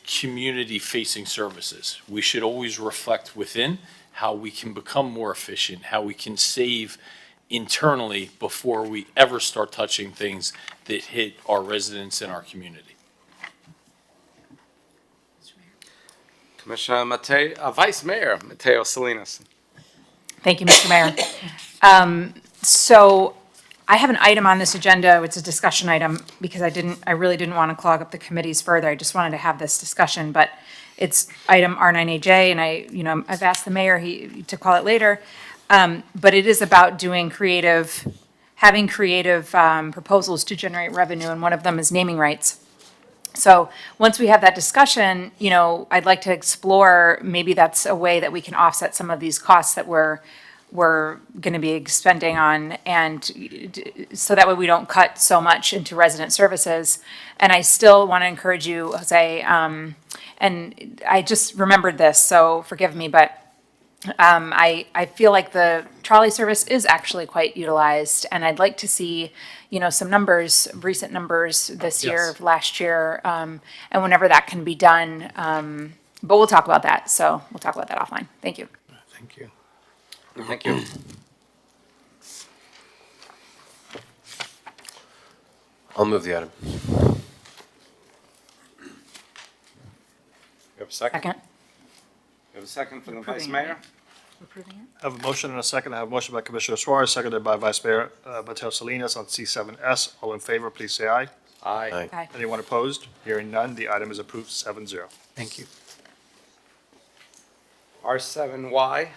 community-facing services. We should always reflect within how we can become more efficient, how we can save internally before we ever start touching things that hit our residents and our community. Commissioner Vice Mayor Mateo Salinas. Thank you, Mr. Mayor. So I have an item on this agenda. It's a discussion item because I really didn't want to clog up the committees further. I just wanted to have this discussion, but it's item R9AJ, and I've asked the mayor to call it later. But it is about having creative proposals to generate revenue, and one of them is naming rights. So once we have that discussion, I'd like to explore, maybe that's a way that we can offset some of these costs that we're going to be expending on, and so that way we don't cut so much into resident services. And I still want to encourage you, Jose, and I just remembered this, so forgive me, but I feel like the trolley service is actually quite utilized, and I'd like to see, some numbers, recent numbers this year, last year, and whenever that can be done. But we'll talk about that. So we'll talk about that offline. Thank you. Thank you. Thank you. I'll move the item. You have a second? Second. You have a second from the Vice Approving Mayor? Approving it? I have a motion and a second. I have a motion by Commissioner Suarez, seconded by Vice Mayor Mateo Salinas on C7S. All in favor, please say aye. Aye. Aye. Anyone opposed? Hearing none, the item is approved 7-0. Thank you. R7Y.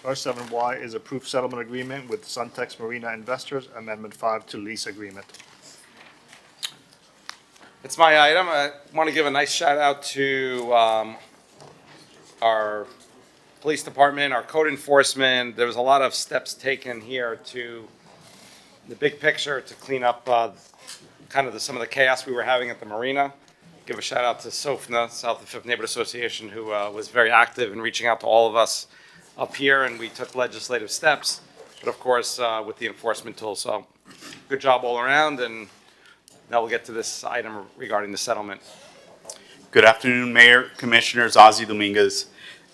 R7Y is approved settlement agreement with Suntex Marina Investors, Amendment 5 to lease agreement. It's my item. I want to give a nice shout out to our police department, our code enforcement. There was a lot of steps taken here to the big picture to clean up some of the chaos we were having at the Marina. Give a shout out to SOFNA, South of Fifth Neighborhood Association, who was very active in reaching out to all of us up here, and we took legislative steps, but of course with the enforcement tool. So good job all around, and now we'll get to this item regarding the settlement. Good afternoon, Mayor, Commissioners. Ozzie Dominguez,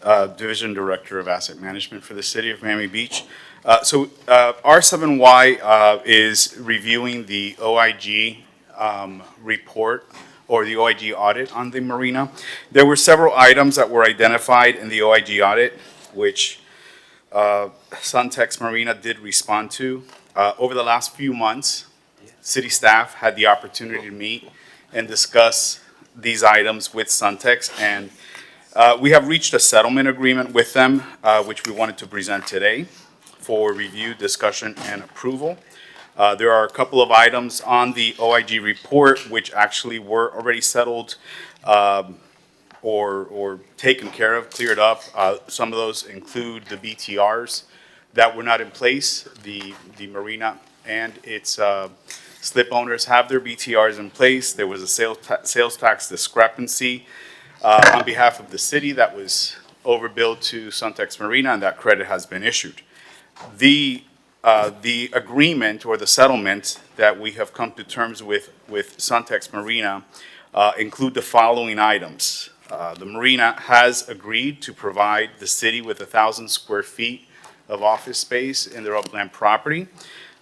Division Director of Asset Management for the City of Miami Beach. R7Y is reviewing the OIG report, or the OIG audit on the Marina. There were several items that were identified in the OIG audit, which Suntex Marina did respond to. Over the last few months, city staff had the opportunity to meet and discuss these items with Suntex, and we have reached a settlement agreement with them, which we wanted to present today for review, discussion, and approval. There are a couple of items on the OIG report which actually were already settled or taken care of, cleared up. Some of those include the BTRs that were not in place. The Marina and its slip owners have their BTRs in place. There was a sales tax discrepancy on behalf of the city that was overbilled to Suntex Marina, and that credit has been issued. The agreement or the settlement that we have come to terms with Suntex Marina include the following items. The Marina has agreed to provide the city with 1,000 square feet of office space in their upland property.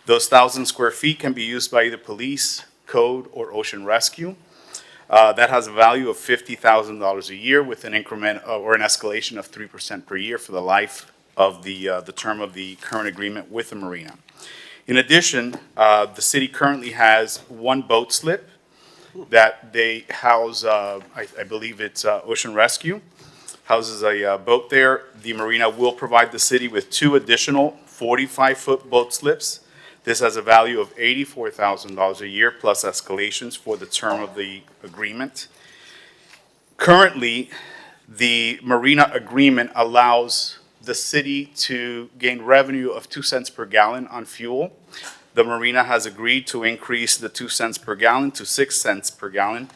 Those 1,000 square feet can be used by either police, code, or ocean rescue. That has a value of $50,000 a year with an increment or an escalation of 3% per year for the life of the term of the current agreement with the Marina. In addition, the city currently has one boat slip that they house, I believe it's Ocean Rescue, houses a boat there. The Marina will provide the city with 2 additional 45-foot boat slips. This has a value of $84,000 a year plus escalations for the term of the agreement. Currently, the Marina agreement allows the city to gain revenue of 2 cents per gallon on fuel. The Marina has agreed to increase the 2 cents per gallon to 6 cents per gallon.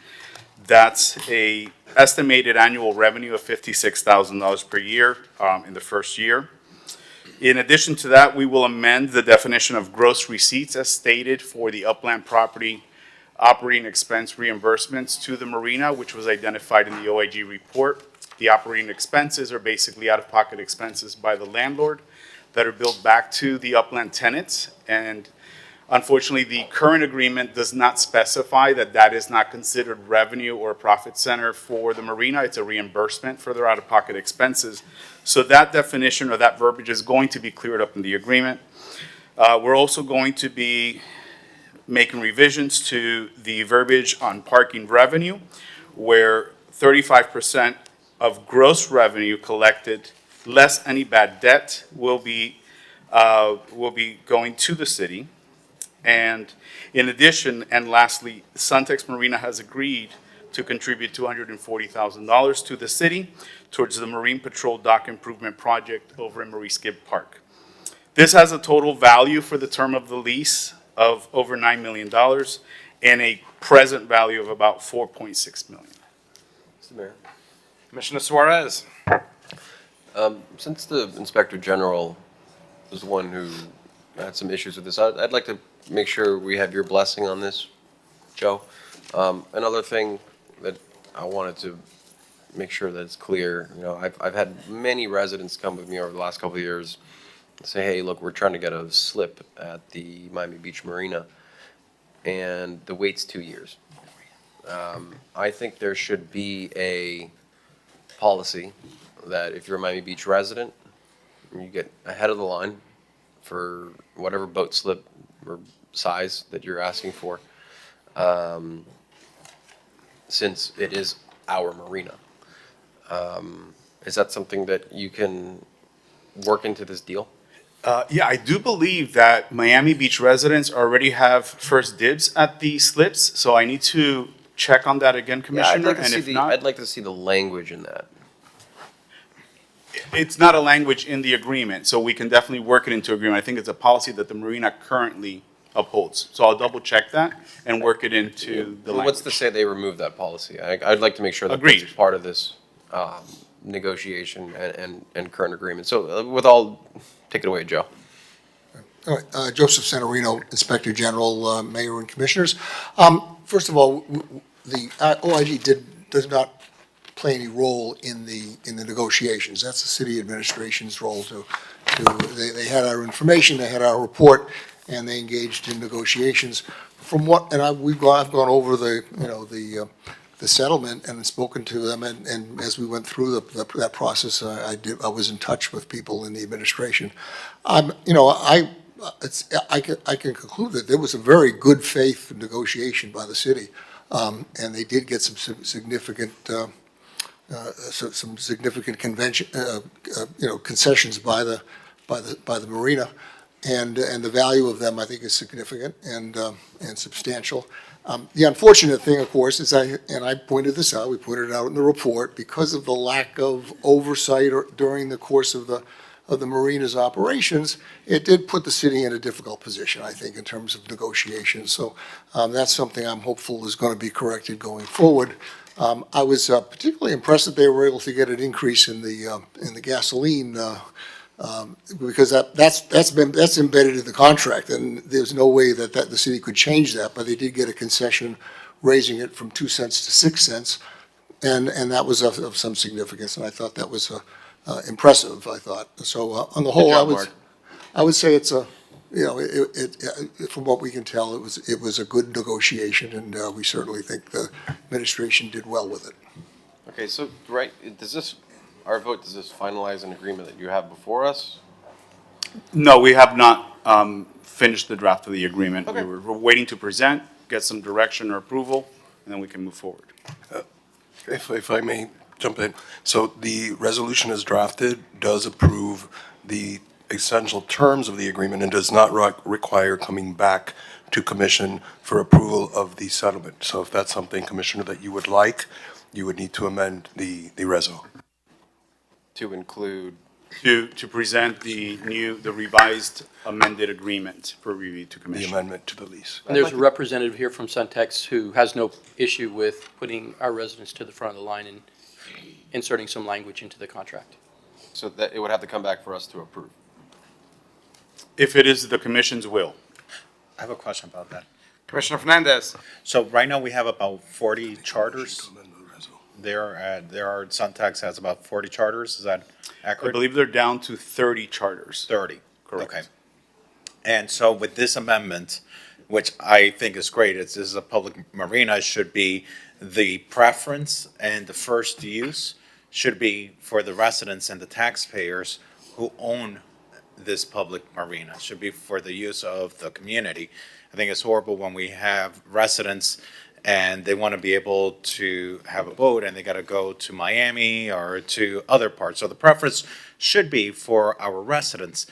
That's a estimated annual revenue of $56,000 per year in the first year. In addition to that, we will amend the definition of gross receipts as stated for the upland property operating expense reimbursements to the Marina, which was identified in the OIG report. The operating expenses are basically out-of-pocket expenses by the landlord that are billed back to the upland tenants. And unfortunately, the current agreement does not specify that that is not considered revenue or a profit center for the Marina. It's a reimbursement for their out-of-pocket expenses. So that definition or that verbiage is going to be cleared up in the agreement. We're also going to be making revisions to the verbiage on parking revenue, where 35% of gross revenue collected, less any bad debt, will be going to the city. And in addition, and lastly, Suntex Marina has agreed to contribute $240,000 to the city towards the Marine Patrol Dock Improvement Project over in Marie-Skib Park. This has a total value for the term of the lease of over $9 million and a present value of about $4.6 million. Mr. Mayor. Commissioner Suarez. Since the Inspector General was the one who had some issues with this, I'd like to make sure we have your blessing on this, Joe. Another thing that I wanted to make sure that it's clear, you know, I've had many residents come with me over the last couple of years and say, hey, look, we're trying to get a slip at the Miami Beach Marina, and the wait's 2 years. I think there should be a policy that if you're a Miami Beach resident, you get ahead of the line for whatever boat slip or size that you're asking for, since it is our marina. Is that something that you can work into this deal? Yeah, I do believe that Miami Beach residents already have first dibs at the slips, so I need to check on that again, Commissioner, and if not... I'd like to see the language in that. It's not a language in the agreement, so we can definitely work it into agreement. I think it's a policy that the Marina currently upholds. So I'll double check that and work it into the language. What's to say they remove that policy? I'd like to make sure that Agreed. it's part of this negotiation and current agreement. So with all, take it away, Joe. All right, Joseph Santorino, Inspector General, Mayor and Commissioners. First of all, the OIG does not play any role in the negotiations. That's the city administration's role they had our information, they had our report, and they engaged in negotiations. From what, and I've gone over the settlement and spoken to them, and as we went through that process, I was in touch with people in the administration. I can conclude that there was a very good faith negotiation by the city, and they did get some significant concessions by the marina, and the value of them I think is significant and substantial. The unfortunate thing, of course, is I pointed this out. We pointed it out in the report, because of the lack of oversight during the course of of the Marina's operations, it did put the city in a difficult position, I think, in terms of negotiations. So that's something I'm hopeful is going to be corrected going forward. I was particularly impressed that they were able to get an increase in the gasoline because that's embedded in the contract, and there's no way that the city could change that, but they did get a concession raising it from 2 cents to 6 cents, and that was of some significance, and I thought that was impressive, I thought. So on the whole, I would say it's from what we can tell, it was a good negotiation, and we certainly think the administration did well with it. Okay, so, right, does this finalize an agreement that you have before us? No, we have not finished the draft of the agreement. Okay. We're waiting to present, get some direction or approval, and then we can move forward. If I may jump in. So the resolution as drafted does approve the essential terms of the agreement and does not require coming back to commission for approval of the settlement. So if that's something, Commissioner, that you would like, you would need to amend the reso. To include? To present the revised amended agreement for review to commission. The amendment to the lease. And there's a representative here from Suntex who has no issue with putting our residents to the front of the line and inserting some language into the contract. So that it would have to come back for us to approve? If it is the commission's will. I have a question about that. Commissioner Fernandez. So right now we have about 40 charters. Suntex has about 40 charters, is that accurate? I believe they're down to 30 charters. 30. Correct. Okay. And so with this amendment, which I think is great, this is a public marina, should be the preference and the first use should be for the residents and the taxpayers who own this public marina. It should be for the use of the community. I think it's horrible when we have residents and they want to be able to have a boat and they got to go to Miami or to other parts. So the preference should be for our residents.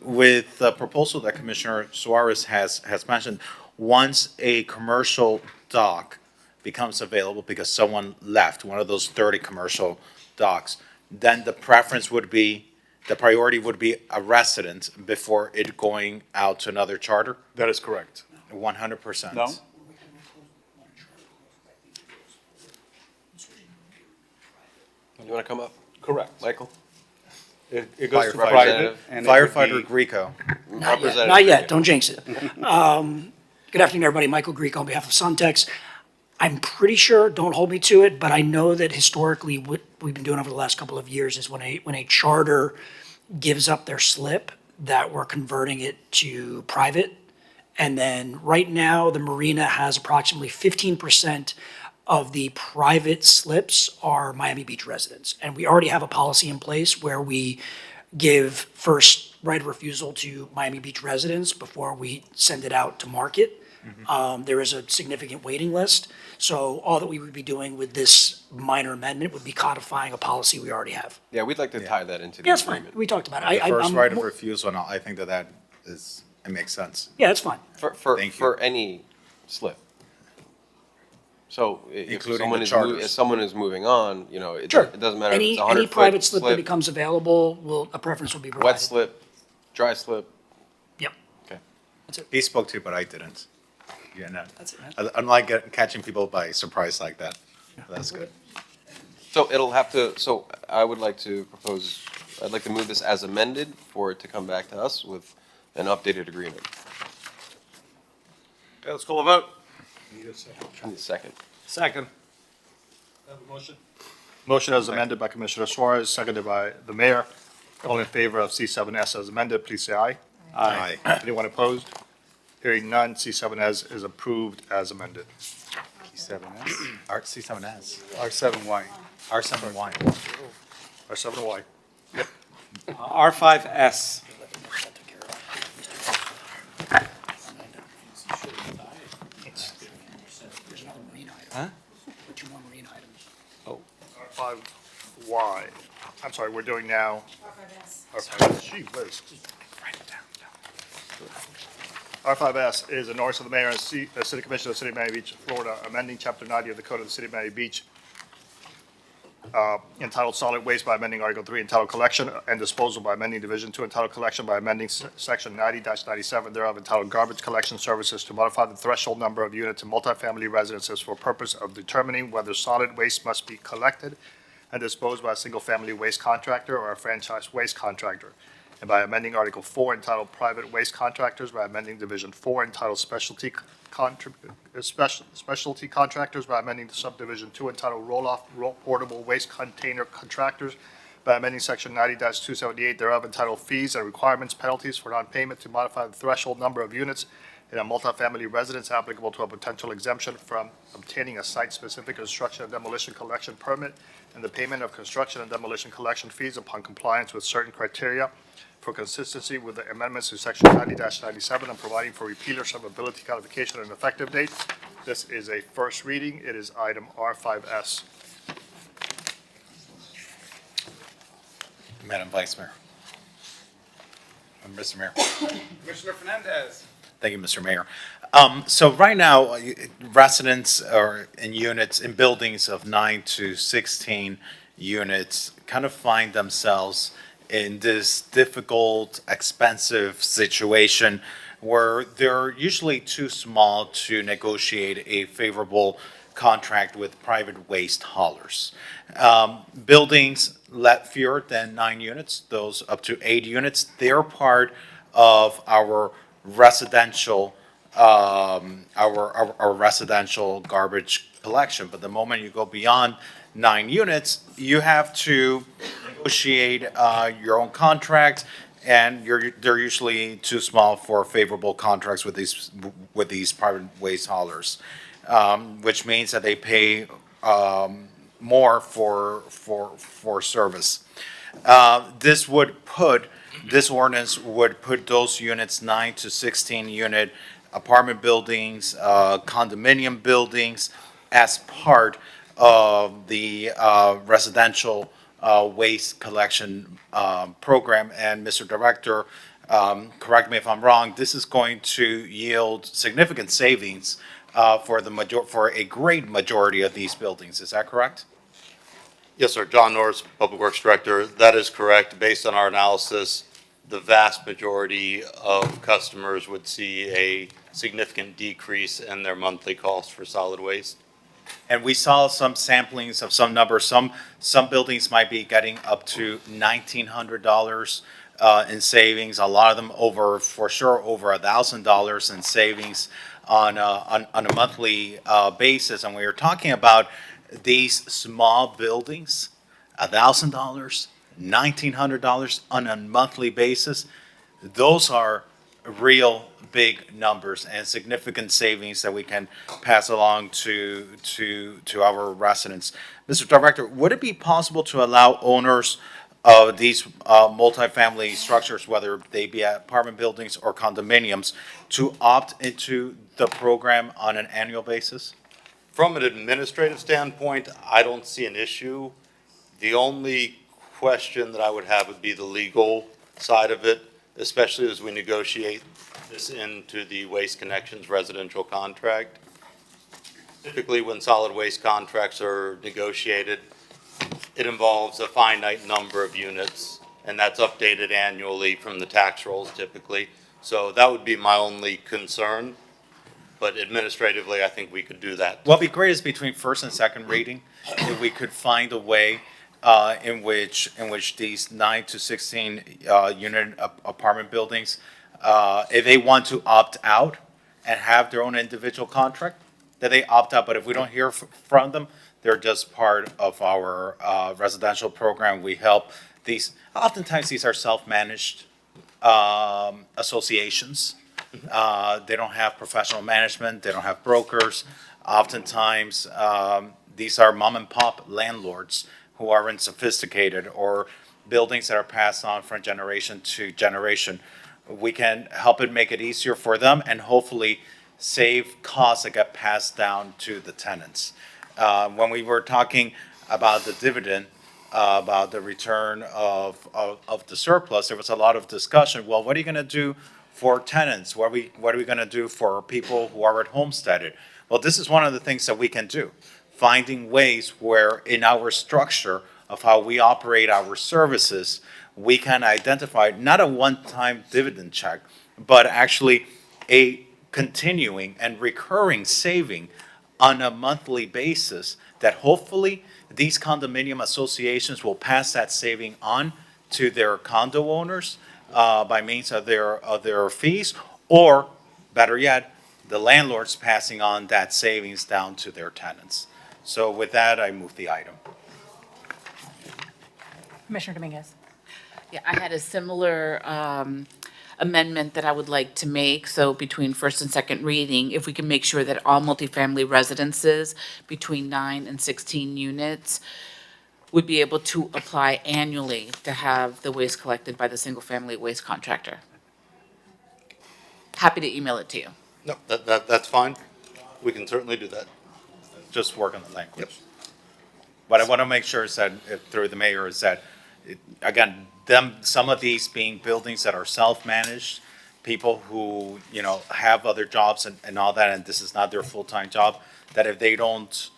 With the proposal that Commissioner Suarez has mentioned, once a commercial dock becomes available because someone left one of those 30 commercial docks, then the preference would be, the priority would be a resident before it going out to another charter? That is correct. 100%. No? You want to come up? Correct. Michael? It goes to Firefighter. private. and it could Firefighter be- Greco. Not yet, don't jinx it. Good afternoon, everybody. Michael Greek on behalf of Suntex. I'm pretty sure, don't hold me to it, but I know that historically what we've been doing over the last couple of years is when a charter gives up their slip, that we're converting it to private. And then right now, the marina has approximately 15% of the private slips are Miami Beach residents. And we already have a policy in place where we give first right of refusal to Miami Beach residents before we send it out to market. There is a significant waiting list. So all that we would be doing with this minor amendment would be codifying a policy we already have. Yeah, we'd like to tie that into the Yeah, that's fine. agreement. We talked about it. The first I'm right of more- refusal, and I think that it makes sense. Yeah, that's fine. Thank you. For any slip. So if Including someone the is, charters. if someone is moving on, you know, it Sure. it doesn't matter if it's a Any 100-foot private slip that becomes available, a preference will be provided. wet slip, dry slip. Yep. Okay. He spoke to, but I didn't. Yeah, no. That's it, man. I like catching people by surprise like that. That's good. So it'll have to, so I would like to propose, I'd like to move this as amended for it to come back to us with an updated agreement. Okay, let's call a vote. Need a second. Second. Motion as amended by Commissioner Suarez, seconded by the mayor. All in favor of C7S as amended, please say aye. Aye. Anyone opposed? Hearing none, C7S is approved as amended. C7S? C7S. R7Y. R7Y. R7Y. R5S. Huh? Two more marina items. R5Y. I'm sorry, we're doing now. R5S. Gee whiz. R5S is an ordinance of the mayor and City Commission of the City of Miami Beach, Florida, amending Chapter 90 of the Code of the City of Miami Beach entitled Solid Waste by amending Article 3 entitled Collection and Disposal by amending Division 2 entitled Collection by amending Section 90-97 thereof entitled Garbage Collection Services to modify the threshold number of units in multifamily residences for purpose of determining whether solid waste must be collected and disposed by a single-family waste contractor or a franchise waste contractor, and by amending Article 4 entitled Private Waste Contractors by amending Division 4 entitled Specialty Contractors by amending the Subdivision 2 entitled Roll-Off Portable Waste Container Contractors by amending Section 90-278 thereof entitled Fees and Requirements Penalties for Non-Payment to modify the threshold number of units in a multifamily residence applicable to a potential exemption from obtaining a site-specific construction and demolition collection permit and the payment of construction and demolition collection fees upon compliance with certain criteria for consistency with the amendments to Section 90-97 and providing for repealer severability, codification, and effective date. This is a first reading. It is item R5S. Madam Vice Mayor. Mr. Mayor. Commissioner Fernandez. Thank you, Mr. Mayor. So right now, residents are in units, in buildings of 9 to 16 units kind of find themselves in this difficult, expensive situation where they're usually too small to negotiate a favorable contract with private waste haulers. Buildings let fewer than 9 units, those up to 8 units, they're part of our residential, our residential garbage collection. But the moment you go beyond 9 units, you have to negotiate your own contract, and they're usually too small for favorable contracts with these private waste haulers, which means that they pay more for service. This ordinance would put those units, 9 to 16 unit apartment buildings, condominium buildings, as part of the residential waste collection program. And Mr. Director, correct me if I'm wrong, this is going to yield significant savings for a great majority of these buildings. Is that correct? Yes, sir. John Norris, Public Works Director. That is correct. Based on our analysis, the vast majority of customers would see a significant decrease in their monthly cost for solid waste. And we saw some samplings of some numbers. Some buildings might be getting up to $1,900 in savings. A lot of them for sure over $1,000 in savings on a monthly basis. And we were talking about these small buildings, $1,000, $1,900 on a monthly basis. Those are real big numbers and significant savings that we can pass along to our residents. Mr. Director, would it be possible to allow owners of these multifamily structures, whether they be apartment buildings or condominiums, to opt into the program on an annual basis? From an administrative standpoint, I don't see an issue. The only question that I would have would be the legal side of it, especially as we negotiate this into the Waste Connections residential contract. Typically, when solid waste contracts are negotiated, it involves a finite number of units, and that's updated annually from the tax rolls typically. So that would be my only concern. But administratively, I think we could do that. What would be great is between first and second reading, if we could find a way in which these 9 to 16 unit apartment buildings, if they want to opt out and have their own individual contract, that they opt out. But if we don't hear from them, they're just part of our residential program. We help these. Oftentimes, these are self-managed associations. They don't have professional management. They don't have brokers. Oftentimes, these are mom and pop landlords who aren't sophisticated, or buildings that are passed on from generation to generation. We can help make it easier for them and hopefully save costs that get passed down to the tenants. When we were talking about the dividend, about the return of the surplus, there was a lot of discussion. Well, what are you going to do for tenants? What are we going to do for people who are at homesteaded? Well, this is one of the things that we can do. finding ways where in our structure of how we operate our services, we can identify not a one-time dividend check, but actually a continuing and recurring saving on a monthly basis that hopefully these condominium associations will pass that saving on to their condo owners by means of their fees, or better yet, the landlords passing on that savings down to their tenants. So with that, I move the item. Commissioner Dominguez. Yeah, I had a similar amendment that I would like to make. So between first and second reading, if we can make sure that all multifamily residences between 9 and 16 units would be able to apply annually to have the waste collected by the single-family waste contractor. Happy to email it to you. No, that's fine. We can certainly do that. Just work on the language. What I want to make sure is that, through the mayor, is that, again, some of these being buildings that are self-managed, people who, have other jobs and all that, and this is not their full-time job, that if they don't,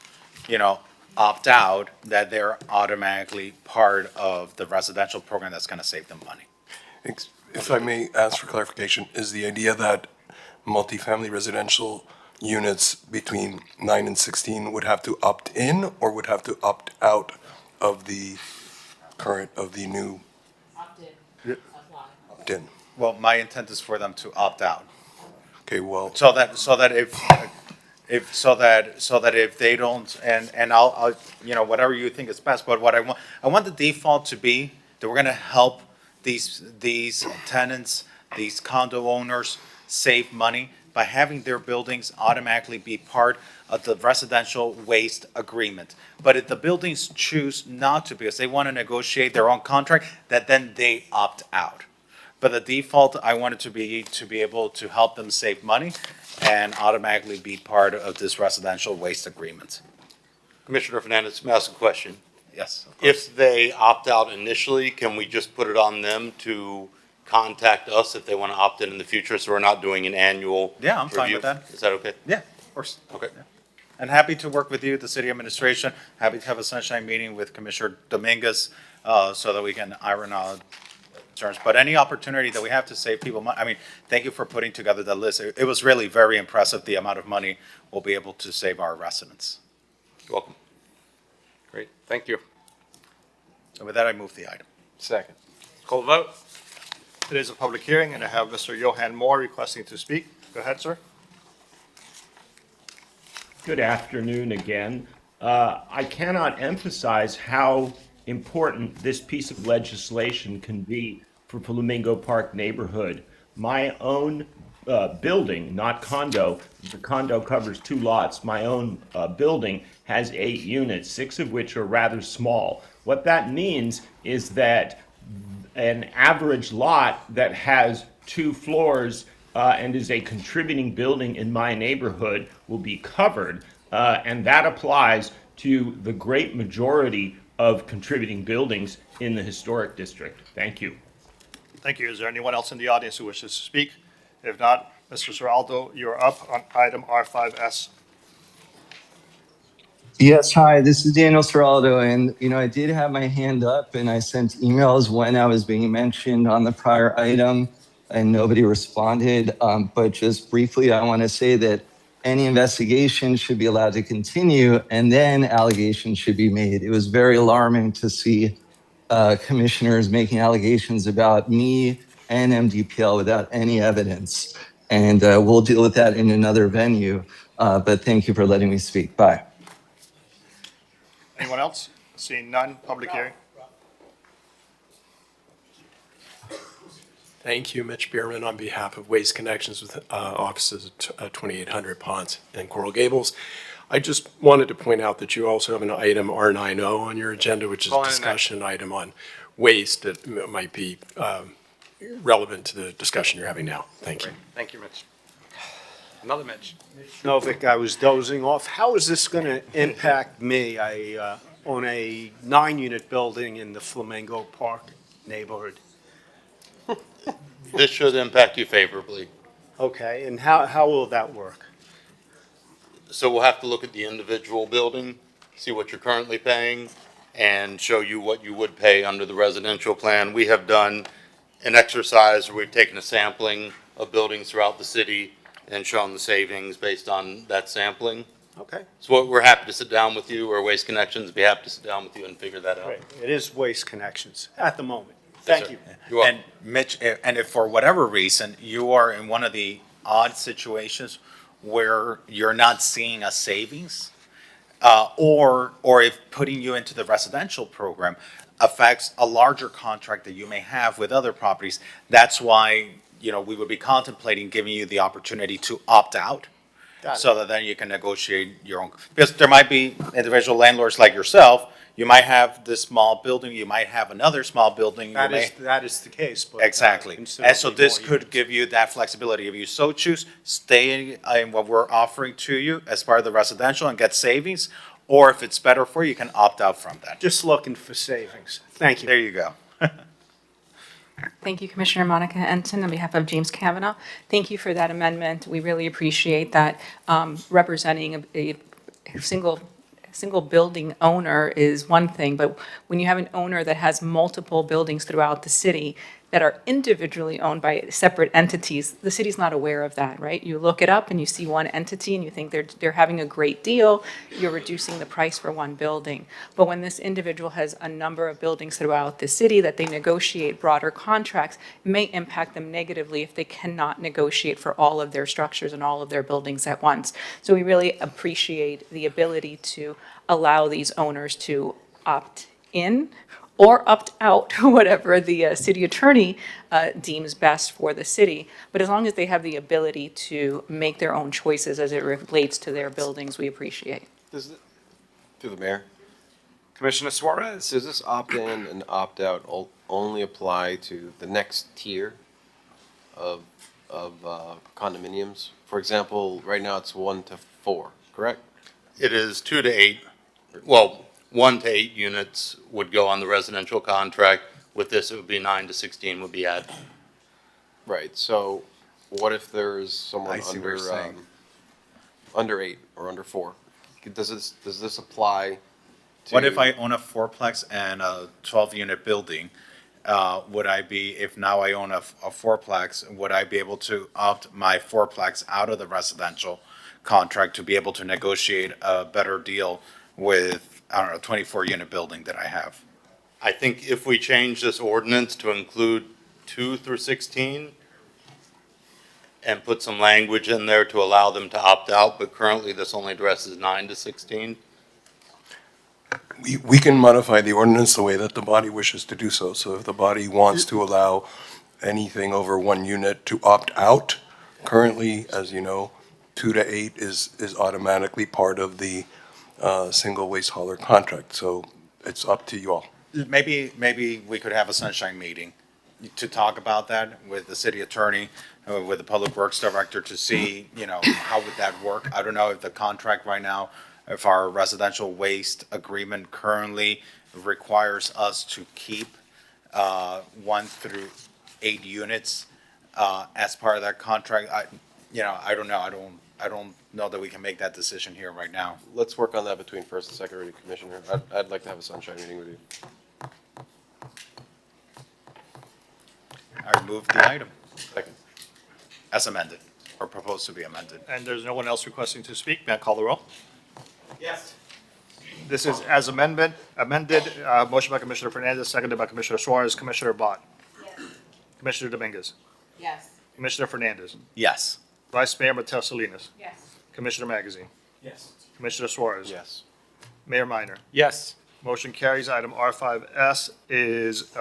opt out, that they're automatically part of the residential program that's going to save them money. If I may ask for clarification, is the idea that multifamily residential units between 9 and 16 would have to opt in or would have to opt out of the new? Opt in. Well, my intent is for them to opt out. Okay, well. So that if they don't, and I'll, whatever you think is best, but what I want the default to be that we're gonna help these tenants, these condo owners save money by having their buildings automatically be part of the residential waste agreement. But if the buildings choose not to, because they want to negotiate their own contract, that then they opt out. But the default, I want it to be able to help them save money and automatically be part of this residential waste agreement. Commissioner Fernandez, may I ask a question? Yes. If they opt out initially, can we just put it on them to contact us if they want to opt in the future, so we're not doing an annual review? Yeah, I'm fine with that. Is that okay? Yeah, of course. Okay. Yeah. And happy to work with you, the city administration, happy to have a sunshine meeting with Commissioner Dominguez, so that we can iron out concerns. But any opportunity that we have to save people money, thank you for putting together the list. It was really very impressive, the amount of money we'll be able to save our residents. You're welcome. Great, thank you. So with that, I move the item. Second. Call the vote. It is a public hearing, and I have Mr. Johan Moore requesting to speak. Go ahead, sir. Good afternoon again. I cannot emphasize how important this piece of legislation can be for Flamingo Park neighborhood. My own building, not condo, the condo covers 2 lots. My own building has 8 units, 6 of which are rather small. What that means is that an average lot that has 2 floors and is a contributing building in my neighborhood will be covered, and that applies to the great majority of contributing buildings in the historic district. Thank you. Thank you. Is there anyone else in the audience who wishes to speak? If not, Mr. Seraldo, you're up on item R5S. Yes, hi, this is Daniel Seraldo, and I did have my hand up and I sent emails when I was being mentioned on the prior item and nobody responded. But just briefly, I want to say that any investigation should be allowed to continue and then allegations should be made. It was very alarming to see commissioners making allegations about me and MDPL without any evidence. And we'll deal with that in another venue. But thank you for letting me speak. Bye. Anyone else? Seeing none, public hearing. Thank you, Mitch Bierman, on behalf of Waste Connections with offices at 2800 Ponce and Coral Gables. I just wanted to point out that you also have an item R90 on your agenda, which is a discussion item on waste that might be relevant to the discussion you're having now. Thank you. Thank you, Mitch. Another Mitch. Novik, I was dozing off. How is this going to impact me? I own a 9-unit building in the Flamingo Park neighborhood. This should impact you favorably. Okay, and how will that work? So we'll have to look at the individual building see what you're currently paying, and show you what you would pay under the residential plan. We have done an exercise where we've taken a sampling of buildings throughout the city and shown the savings based on that sampling. Okay. So we're happy to sit down with you, or Waste Connections be happy to sit down with you and figure that out. Great. It is Waste Connections at the moment. Yes, Thank sir. you. You're welcome. And Mitch, and if for whatever reason, you are in one of the odd situations where you're not seeing a savings, or if putting you into the residential program affects a larger contract that you may have with other properties, that's why, we would be contemplating giving you the opportunity to opt out. Got it. So that then you can negotiate your own, because there might be individual landlords like yourself, you might have this small building, you might have another small building. you That may- is the case, but. Exactly. And so considerably this more could units. give you that flexibility. If you so choose, stay in what we're offering to you as part of the residential and get savings, or if it's better for you, you can opt out from that. Just looking for savings. Thank you. There you go. Thank you, Commissioner Monica Enton, on behalf of James Kavanaugh. Thank you for that amendment. We really appreciate that. Representing a single building owner is one thing, but when you have an owner that has multiple buildings throughout the city that are individually owned by separate entities, the city's not aware of that, right? You look it up and you see one entity and you think they're having a great deal, you're reducing the price for one building. But when this individual has a number of buildings throughout the city that they negotiate broader contracts, it may impact them negatively if they cannot negotiate for all of their structures and all of their buildings at once. So we really appreciate the ability to allow these owners to opt in or opt out, whatever the city attorney deems best for the city. But as long as they have the ability to make their own choices as it relates to their buildings, we appreciate. Through the mayor, Commissioner Suarez. does this opt-in and opt-out only apply to the next tier of condominiums? For example, right now it's 1 to 4, correct? It is 2 to 8, well, 1 to 8 units would go on the residential contract. With this, it would be 9 to 16 would be added. Right, so what if there's someone I see what you're saying. under 8 or under 4? Does this apply to? What if I own a fourplex and a 12-unit building? Would I be, if now I own a fourplex, would I be able to opt my fourplex out of the residential contract to be able to negotiate a better deal with, I don't know, 24-unit building that I have? I think if we change this ordinance to include 2 through 16 and put some language in there to allow them to opt out, but currently this only addresses 9 to 16. We can modify the ordinance the way that the body wishes to do so. So if the body wants to allow anything over 1 unit to opt out, currently, as you know, 2 to 8 is automatically part of the single waste hauler contract. So it's up to you all. Maybe we could have a sunshine meeting to talk about that with the city attorney, with the public works director to see, how would that work? I don't know if the contract right now, if our residential waste agreement currently requires us to keep 1 through 8 units as part of that contract. I don't know. I don't know that we can make that decision here right now. Let's work on that between first and second reading, Commissioner. I'd like to have a sunshine meeting with you. I move the item Second. as amended, or proposed to be amended. And there's no one else requesting to speak. May I call the roll? Yes. This is as amended, motion by Commissioner Fernandez, seconded by Commissioner Suarez. Commissioner Bott. Yes. Commissioner Dominguez. Yes. Commissioner Fernandez. Yes. Vice Mayor Matel Salinas. Yes. Commissioner Magazine. Yes. Commissioner Suarez. Yes. Mayor Minor. Yes. Motion carries. Item R5S is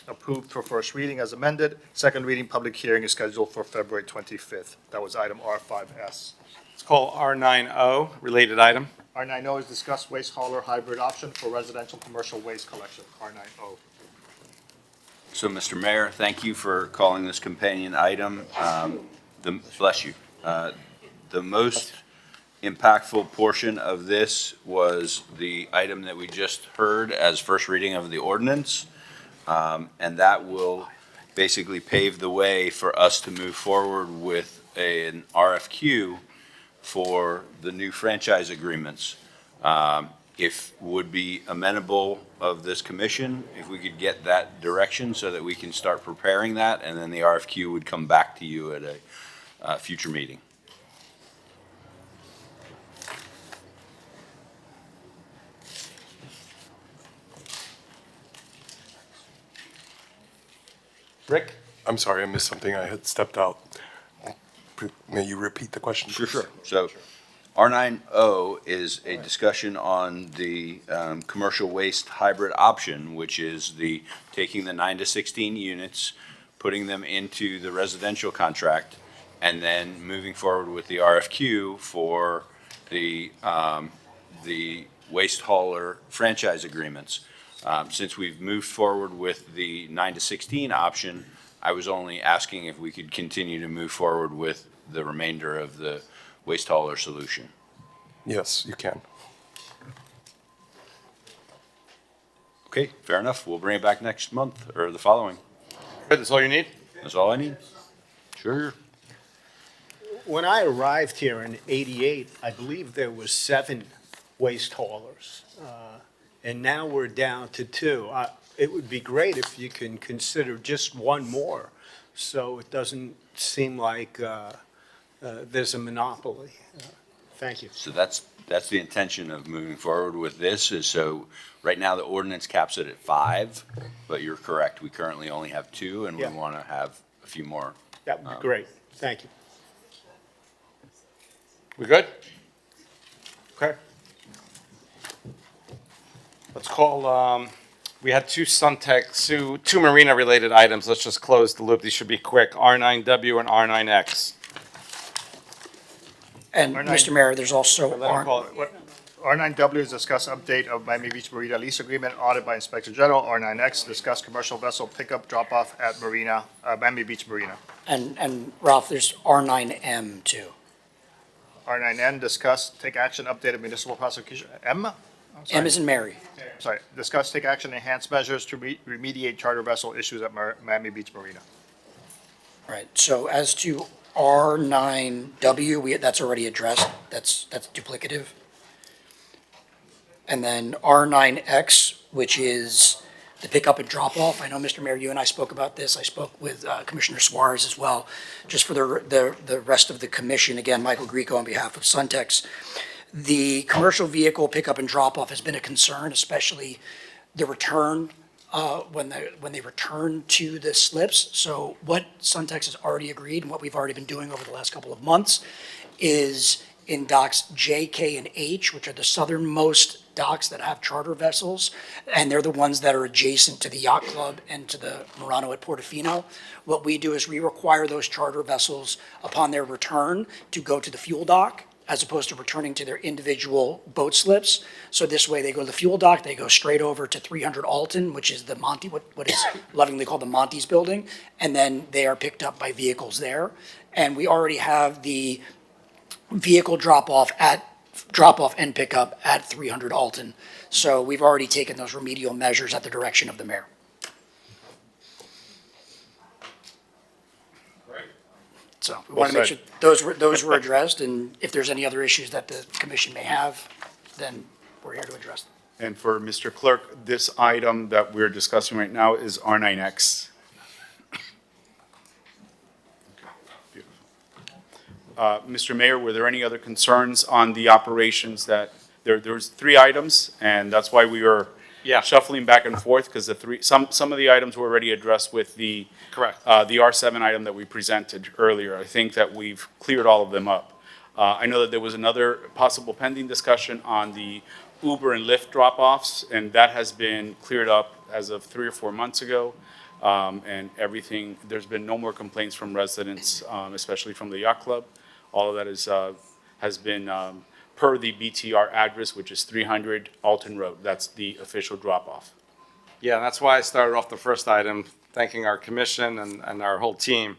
approved for first reading as amended. Second reading, public hearing is scheduled for February 25th. That was item R5S. Let's call R9O, related item. R9O is discuss waste hauler hybrid option for residential commercial waste collection, R9O. So, Mr. Mayor, thank you for calling this companion item. Bless you. The most impactful portion of this was the item that we just heard as first reading of the ordinance. And that will basically pave the way for us to move forward with an RFQ for the new franchise agreements. if would be amenable of this commission, if we could get that direction so that we can start preparing that, and then the RFQ would come back to you at a future meeting. Rick? I'm sorry, I missed something. I had stepped out. May you repeat the question? Sure. So R9O is a discussion on the commercial waste hybrid option, which is the taking the 9 to 16 units, putting them into the residential contract, and then moving forward with the RFQ for the waste hauler franchise agreements. Since we've moved forward with the 9 to 16 option, I was only asking if we could continue to move forward with the remainder of the waste hauler solution. Yes, you can. Okay, fair enough. We'll bring it back next month or the following. Good, that's all you need? That's all I need. Sure. When I arrived here in '88, I believe there was 7 waste haulers, and now we're down to 2. It would be great if you can consider just one more, so it doesn't seem like there's a monopoly. Thank you. So that's the intention of moving forward with this, is so right now the ordinance caps it at 5, but you're correct, we currently only have 2, and we Yeah. want to have a few more. That would be great. Thank you. We good? Okay. Let's call, we had 2 Suntech, 2 Marina-related items. Let's just close the loop. These should be quick. R9W and R9X. And Mr. Mayor, there's also R9W is discuss update of Miami Beach Marina lease agreement audit by Inspector General. R9X, discuss commercial vessel pickup drop-off at Marina, Miami Beach Marina. and Ralph, there's R9M too. R9N, discuss, take action, update of municipal prosecution. M? I'm sorry. M is in Mary. Sorry, discuss, take action, enhance measures to remediate charter vessel issues at Miami Beach Marina. Right, so as to R9W, that's already addressed, that's duplicative. And then R9X, which is the pickup and drop-off. I know, Mr. Mayor, you and I spoke about this. I spoke with Commissioner Suarez as well. Just for the rest of the commission, again, Michael Grieco on behalf of Suntex. The commercial vehicle pickup and drop-off has been a concern, especially the return, when they return to the slips. So what Suntex has already agreed and what we've already been doing over the last couple of months is in docks J, K, and H, which are the southernmost docks that have charter vessels, and they're the ones that are adjacent to the yacht club and to the Murano at Portofino. What we do is we require those charter vessels upon their return to go to the fuel dock as opposed to returning to their individual boat slips. So this way they go to the fuel dock, they go straight over to 300 Alton, which is the Monty, what is lovingly called the Monty's building, and then they are picked up by vehicles there. And we already have the vehicle drop-off and pickup at 300 Alton. So we've already taken those remedial measures at the direction of the mayor. So we want to make sure those were addressed, and if there's any other issues that the commission may have, then we're here to address them. And for Mr. Clerk, this item that we're discussing right now is R9X. Mr. Mayor, were there any other concerns on the operations that, there's 3 items, and that's why we were shuffling back and forth, because some of the items were already addressed with the the R7 item that we presented earlier. I think that we've cleared all of them up. I know that there was another possible pending discussion on the Uber and Lyft drop-offs, and that has been cleared up as of 3 or 4 months ago. And everything, there's been no more complaints from residents, especially from the yacht club. All of that has been per the BTR address, which is 300 Alton Road. That's the official drop-off. Yeah, that's why I started off the first item, thanking our commission and our whole team,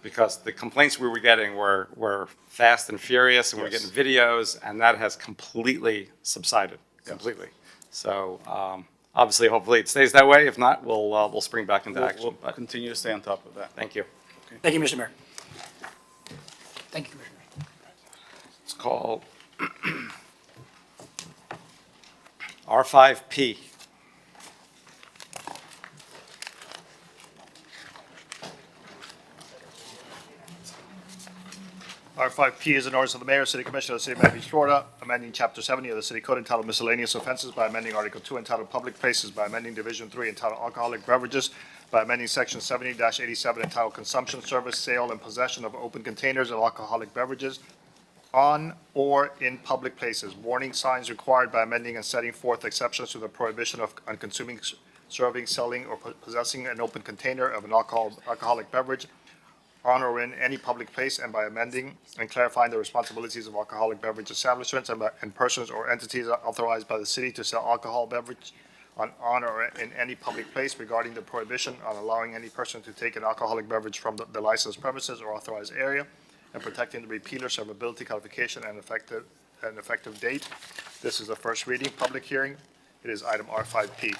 because the complaints we were getting were fast and furious, and we were getting videos, and that has completely subsided, completely. So obviously, hopefully it stays that way. If not, we'll spring back into action. We'll continue to stay on top of that. Thank you. Okay. Thank you, Mr. Mayor. Thank you, Commissioner. Let's call R5P. R5P is an ordinance of the mayor, city commission of the city of Miami Beach, Florida, amending chapter 70 of the city code entitled miscellaneous offenses by amending article 2 entitled public places, by amending division 3 entitled alcoholic beverages, by amending section 70-87 entitled consumption, service, sale, and possession of open containers of alcoholic beverages on or in public places. Warning signs required by amending and setting forth exceptions to the prohibition of on consuming, serving, selling, or possessing an open container of an alcoholic beverage on or in any public place, and by amending and clarifying the responsibilities of alcoholic beverage establishments and persons or entities authorized by the city to sell alcohol beverage on or in any public place, regarding the prohibition on allowing any person to take an alcoholic beverage from the licensed premises or authorized area, and protecting the repealer, servability, codification, and effective date. This is the first reading, public hearing. It is item R5P.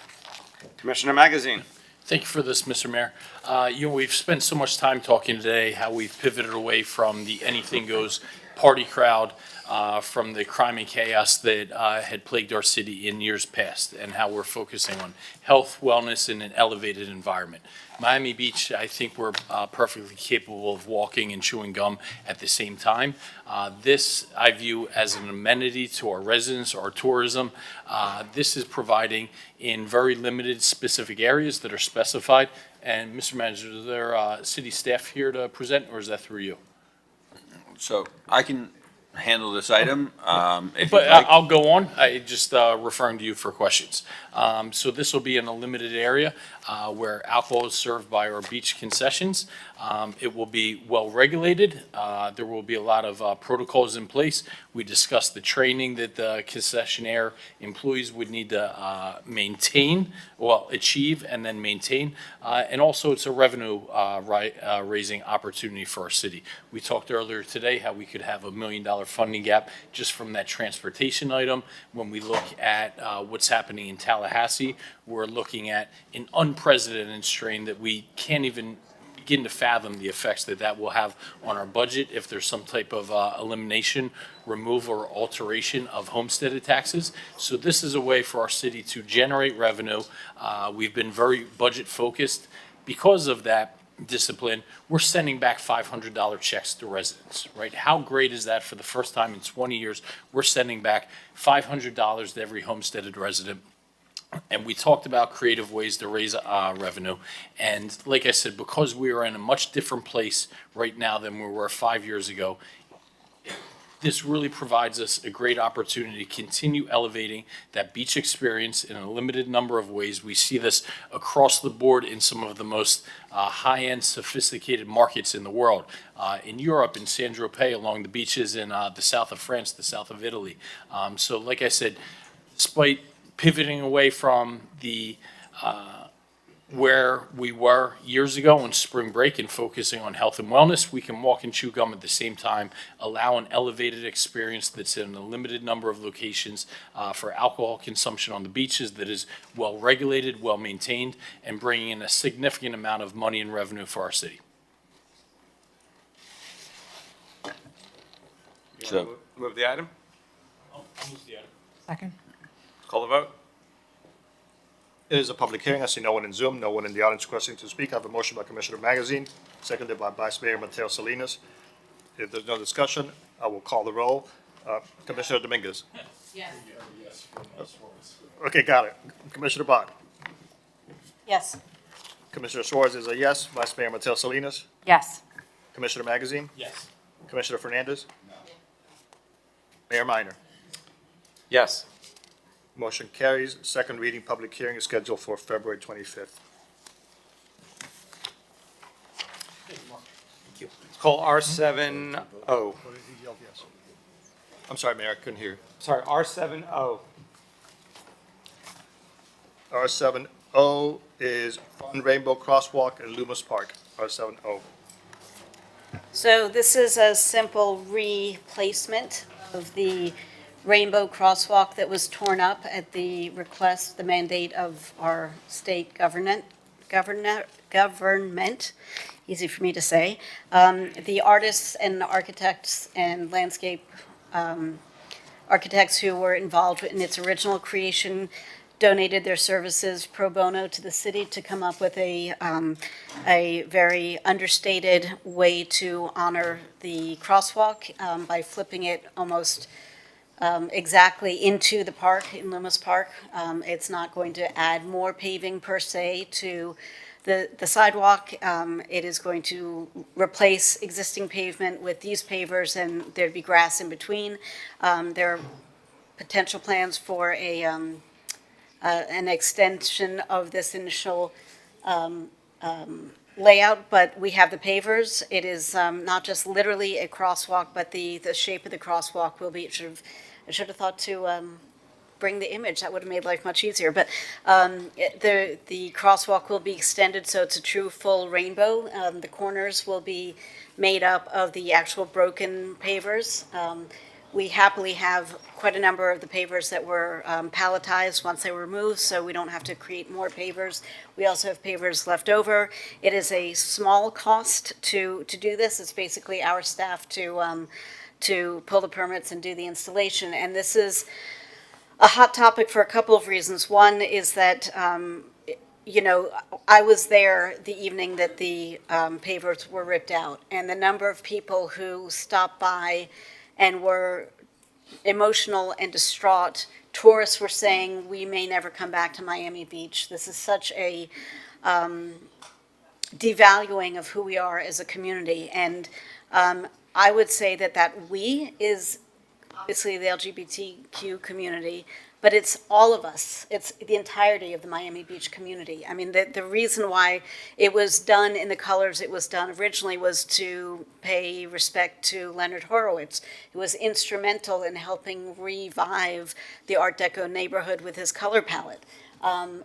Commissioner Magazine. Thank you for this, Mr. Mayor. We've spent so much time talking today how we've pivoted away from the anything goes party crowd, from the crime and chaos that had plagued our city in years past, and how we're focusing on health, wellness, and an elevated environment. Miami Beach, I think we're perfectly capable of walking and chewing gum at the same time. This I view as an amenity to our residents, our tourism. This is providing in very limited specific areas that are specified. And Mr. Manager, is there city staff here to present, or is that through you? So I can handle this item, if But you'd like. I'll go on. I just referring to you for questions. So this will be in a limited area where alcohol is served by our beach concessions. It will be well regulated. There will be a lot of protocols in place. We discussed the training that the concessionaire employees would need to maintain, achieve and then maintain. And also it's a revenue raising opportunity for our city. We talked earlier today how we could have $1 million funding gap just from that transportation item. When we look at what's happening in Tallahassee, we're looking at an unprecedented strain that we can't even begin to fathom the effects that that will have on our budget if there's some type of elimination, removal, or alteration of homesteaded taxes. So this is a way for our city to generate revenue. We've been very budget focused. Because of that discipline, we're sending back $500 checks to residents, right? How great is that? For the first time in 20 years, we're sending back $500 to every homesteaded resident. And we talked about creative ways to raise revenue. And like I said, because we are in a much different place right now than we were 5 years ago, this really provides us a great opportunity to continue elevating that beach experience in a limited number of ways. We see this across the board in some of the most high-end, sophisticated markets in the world. In Europe, in Saint-Tropez, along the beaches in the south of France, the south of Italy. So like I said, despite pivoting away from the where we were years ago on spring break and focusing on health and wellness, we can walk and chew gum at the same time, allow an elevated experience that's in a limited number of locations for alcohol consumption on the beaches that is well regulated, well maintained, and bringing in a significant amount of money and revenue for our city. So, Move the item. Second. Call the vote. It is a public hearing. I see no one in Zoom, no one in the audience requesting to speak. I have a motion by Commissioner Magazine, seconded by Vice Mayor Mateo Salinas. If there's no discussion, I will call the roll. Commissioner Dominguez. Yes. Okay, got it. Commissioner Bott. Yes. Commissioner Suarez is a yes. Vice Mayor Mateo Salinas. Yes. Commissioner Magazine. Yes. Commissioner Fernandez. Mayor Minor. Yes. Motion carries. Second reading, public hearing is scheduled for February 25th. Call R70. I'm sorry, Mayor, I couldn't hear. Sorry, R70. R70 is Fun Rainbow Crosswalk in Loomis Park, R70. So this is a simple replacement of the rainbow crosswalk that was torn up at the request, the mandate of our state government, easy for me to say. The artists and architects and landscape architects who were involved in its original creation donated their services pro bono to the city to come up with a very understated way to honor the crosswalk by flipping it almost exactly into the park, in Loomis Park. It's not going to add more paving per se to the sidewalk. It is going to replace existing pavement with these pavers, and there'd be grass in between. There are potential plans for an extension of this initial layout, but we have the pavers. It is not just literally a crosswalk, but the shape of the crosswalk will be, I should have thought to bring the image. That would have made life much easier. But the crosswalk will be extended, so it's a true full rainbow. The corners will be made up of the actual broken pavers. We happily have quite a number of the pavers that were palletized once they were removed, so we don't have to create more pavers. We also have pavers left over. It is a small cost to do this. It's basically our staff to pull the permits and do the installation. And this is a hot topic for a couple of reasons. One is that, you know, I was there the evening that the pavers were ripped out, and the number of people who stopped by and were emotional and distraught. Tourists were saying, we may never come back to Miami Beach. This is such a devaluing of who we are as a community. And I would say that we is obviously the LGBTQ community, but it's all of us. It's the entirety of the Miami Beach community. I mean, the reason why it was done in the colors it was done originally was to pay respect to Leonard Horowitz, who was instrumental in helping revive the Art Deco neighborhood with his color palette.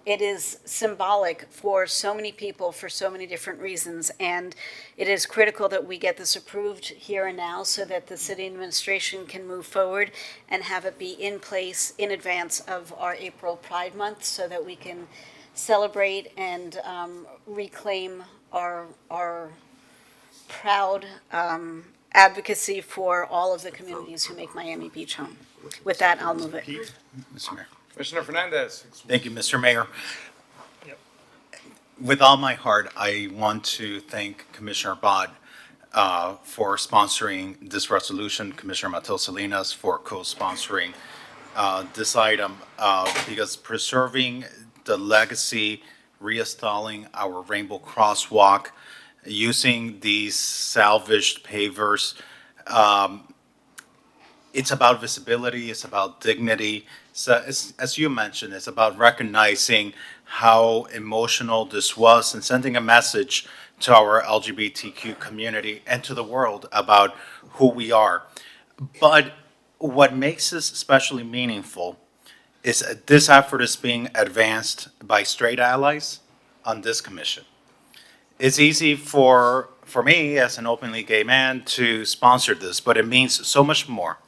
It is symbolic for so many people for so many different reasons, and it is critical that we get this approved here and now so that the city administration can move forward and have it be in place in advance of our April Pride Month so that we can celebrate and reclaim our proud advocacy for all of the communities who make Miami Beach home. With that, I'll move it. Mr. Mayor. Commissioner Fernandez. Thank you, Mr. Mayor. With all my heart, I want to thank Commissioner Bott for sponsoring this resolution, Commissioner Matil Salinas for co-sponsoring this item, because preserving the legacy, reinstalling our rainbow crosswalk, using these salvaged pavers, it's about visibility, it's about dignity. So as you mentioned, it's about recognizing how emotional this was and sending a message to our LGBTQ community and to the world about who we are. But what makes this especially meaningful is that this effort is being advanced by straight allies on this commission. It's easy for me as an openly gay man to sponsor this, but it means so much more.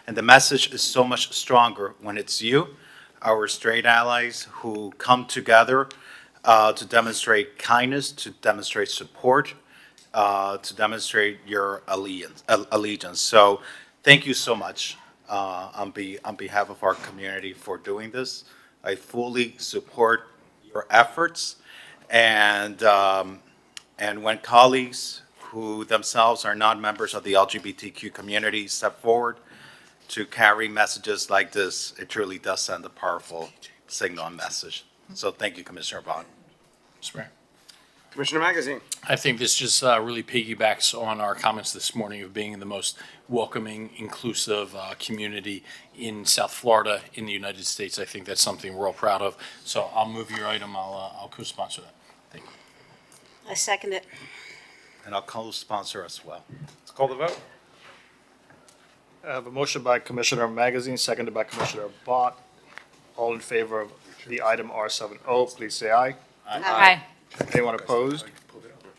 And the message is so much stronger when it's you, our straight allies, who come together to demonstrate kindness, to demonstrate support, to demonstrate your allegiance. So thank you so much on behalf of our community for doing this. I fully support your efforts. And when colleagues who themselves are not members of the LGBTQ community step forward to carry messages like this, it truly does send a powerful signal and message. So thank you, Commissioner Bott. Commissioner Magazine. I think this just really piggybacks on our comments this morning of being the most welcoming, inclusive community in South Florida, in the United States. I think that's something we're all proud of. So I'll move your item. I'll co-sponsor that. Thank you. I second it. And I'll co-sponsor as well. Let's call the vote. I have a motion by Commissioner Magazine, seconded by Commissioner Bott. All in favor of the item R70, please say aye. Aye. Anyone opposed?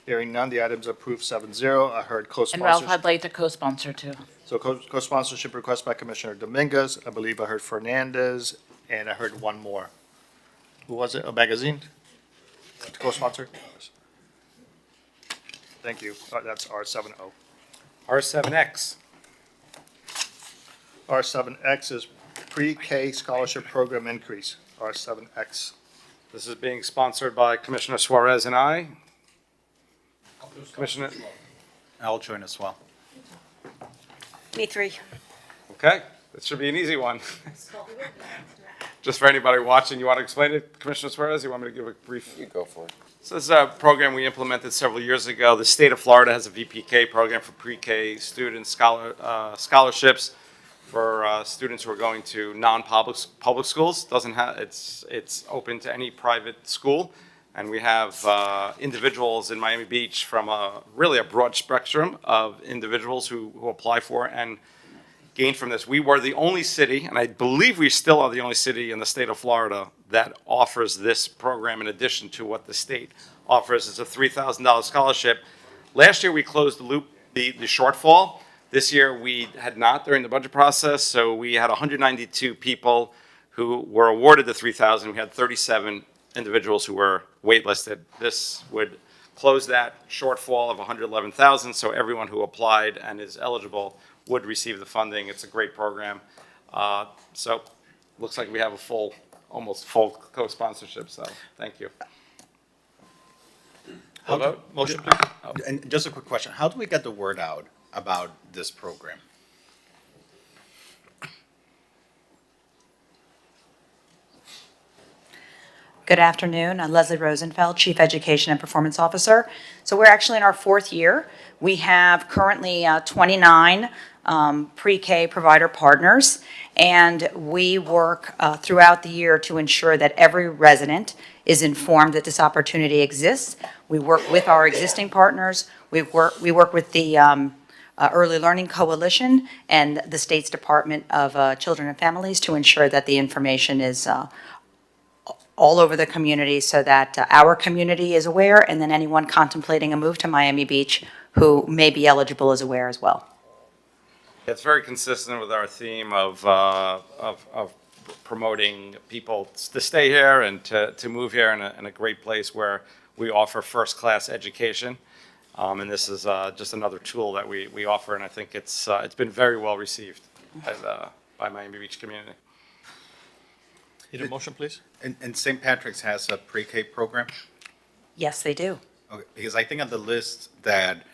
Hearing none, the item's approved 7-0. I heard And Ralph, co-sponsorship. I'd like to co-sponsor too. So co-sponsorship request by Commissioner Dominguez. I believe I heard Fernandez, and I heard one more. Who was it? A Magazine? Co-sponsor? Thank you. That's R70. R7X. R7X is pre-K scholarship program increase, R7X. This is being sponsored by Commissioner Suarez and I. Commissioner, I'll join as well. Me three. okay, this should be an easy one. Just for anybody watching, you want to explain it, Commissioner Suarez? You want me to give a brief? You go for it. So this is a program we implemented several years ago. The state of Florida has a VPK program for pre-K students, scholarships for students who are going to non-public schools. Doesn't have, it's open to any private school. And we have individuals in Miami Beach from really a broad spectrum of individuals who apply for and gain from this. We were the only city, and I believe we still are the only city in the state of Florida that offers this program in addition to what the state offers. It's a $3,000 scholarship. Last year, we closed the loop, the shortfall. This year, we had not during the budget process, so we had 192 people who were awarded the $3,000. We had 37 individuals who were waitlisted. This would close that shortfall of 111,000, so everyone who applied and is eligible would receive the funding. It's a great program. So looks like we have a almost full co-sponsorship, so thank you. Motion, please. And just a quick question. How do we get the word out about this program? Good afternoon. I'm Leslie Rosenfeld, Chief Education and Performance Officer. So we're actually in our 4th year. We have currently 29 pre-K provider partners, and we work throughout the year to ensure that every resident is informed that this opportunity exists. We work with our existing partners. We work with the Early Learning Coalition and the state's Department of Children and Families to ensure that the information is all over the community so that our community is aware, and then anyone contemplating a move to Miami Beach who may be eligible is aware as well. It's very consistent with our theme of promoting people to stay here and to move here in a great place where we offer first-class education. And this is just another tool that we offer, and I think it's been very well received by Miami Beach community. Need a motion, please? And St. Patrick's has a pre-K program? Yes, they do. Okay, because I think on the list that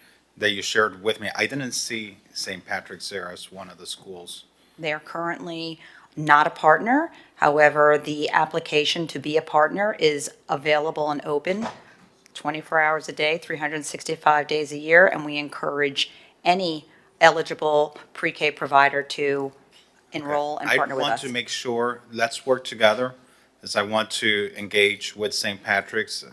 you shared with me, I didn't see St. Patrick's there as one of the schools. They are currently not a partner. However, the application to be a partner is available and open 24 hours a day, 365 days a year, and we encourage any eligible pre-K provider to enroll and partner with us. I want to make sure, let's work together, as I want to engage with St. Patrick's.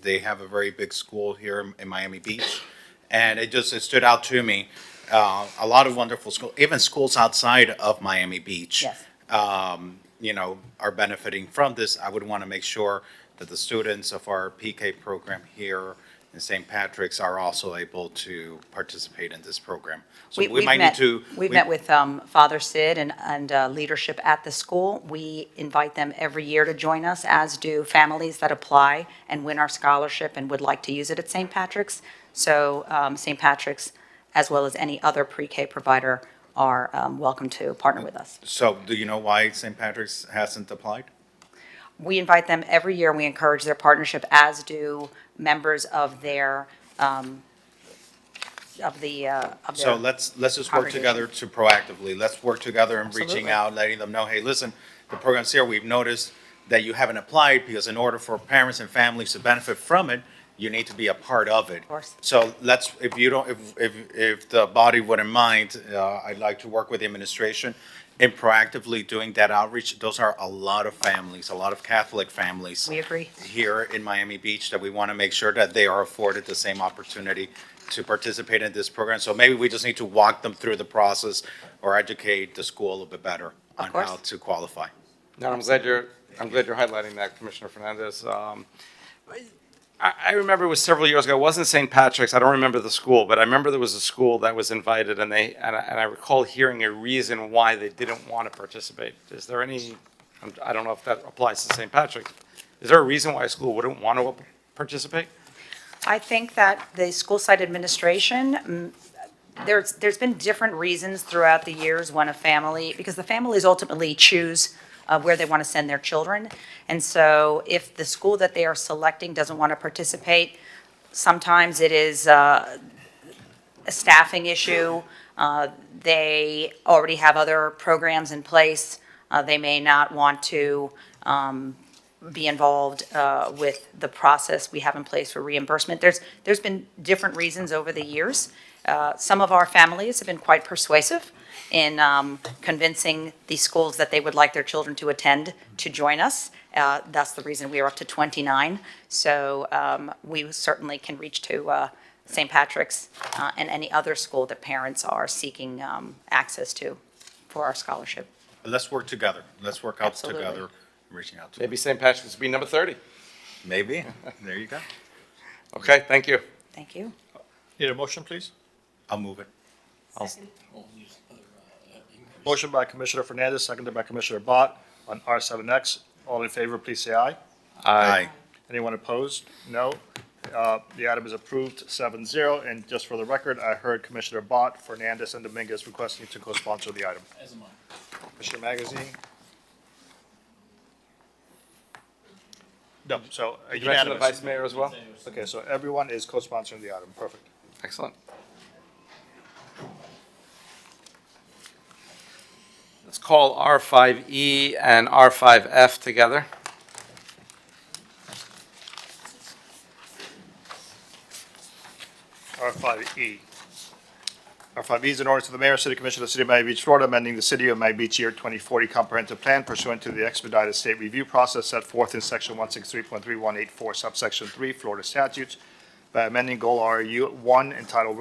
They have a very big school here in Miami Beach, and it stood out to me. A lot of wonderful schools, even schools outside of Miami Beach, Yes. Are benefiting from this. I would want to make sure that the students of our PK program here in St. Patrick's are also able to participate in this program. So we might need to. We've met with Father Sid and leadership at the school. We invite them every year to join us, as do families that apply and win our scholarship and would like to use it at St. Patrick's. So St. Patrick's, as well as any other pre-K provider, are welcome to partner with us. So do you know why St. Patrick's hasn't applied? We invite them every year, and we encourage their partnership, as do members of their, So let's just work together to proactively, let's work together in reaching Absolutely. out, letting them know, hey, listen, the program's here, we've noticed that you haven't applied, because in order for parents and families to benefit from it, you need to be a part of it. Of course. So let's, if the body wouldn't mind, I'd like to work with the administration in proactively doing that outreach. Those are a lot of families, a lot of Catholic families. We agree. Here in Miami Beach, that we want to make sure that they are afforded the same opportunity to participate in this program. So maybe we just need to walk them through the process or educate the school a little bit better on how to qualify. No, I'm glad you're highlighting that, Commissioner Fernandez. I remember it was several years ago. It wasn't St. Patrick's. I don't remember the school, but I remember there was a school that was invited, and I recall hearing a reason why they didn't want to participate. Is there any? I don't know if that applies to St. Patrick's. Is there a reason why a school wouldn't want to participate? I think that the school site administration there's been different reasons throughout the years when a family, because the families ultimately choose where they want to send their children. And so if the school that they are selecting doesn't want to participate, sometimes it is a staffing issue. They already have other programs in place. They may not want to be involved with the process we have in place for reimbursement. There's been different reasons over the years. Some of our families have been quite persuasive in convincing the schools that they would like their children to attend to join us. That's the reason we are up to 29. So we certainly can reach to St. Patrick's and any other school that parents are seeking access to for our scholarship. Let's work together. Let's work out Absolutely. together, reaching out to Maybe St. Patrick's will be number 30. Maybe. There you go. Okay, thank you. Thank you. Need a motion, please? I'll move it. Motion by Commissioner Fernandez, seconded by Commissioner Bott on R7X. All in favor, please say aye. Aye. Anyone opposed? No. The item is approved 7-0. And just for the record, I heard Commissioner Bott, Fernandez, and Dominguez requesting to co-sponsor the item. As am I. Commissioner Magazine? No, so Did you mention the unanimous. Vice Mayor as well? Okay, so everyone is co-sponsoring the item. Perfect. Excellent. Let's call R5E and R5F together. R5E. R5E is an ordinance of the Mayor, City Commission of the City of Miami Beach, Florida, amending the City of Miami Beach Year 2040 Comprehensive Plan pursuant to the expedited state review process set forth in Section 163.3184 subsection 3 Florida statutes by amending Goal RLU 1 entitled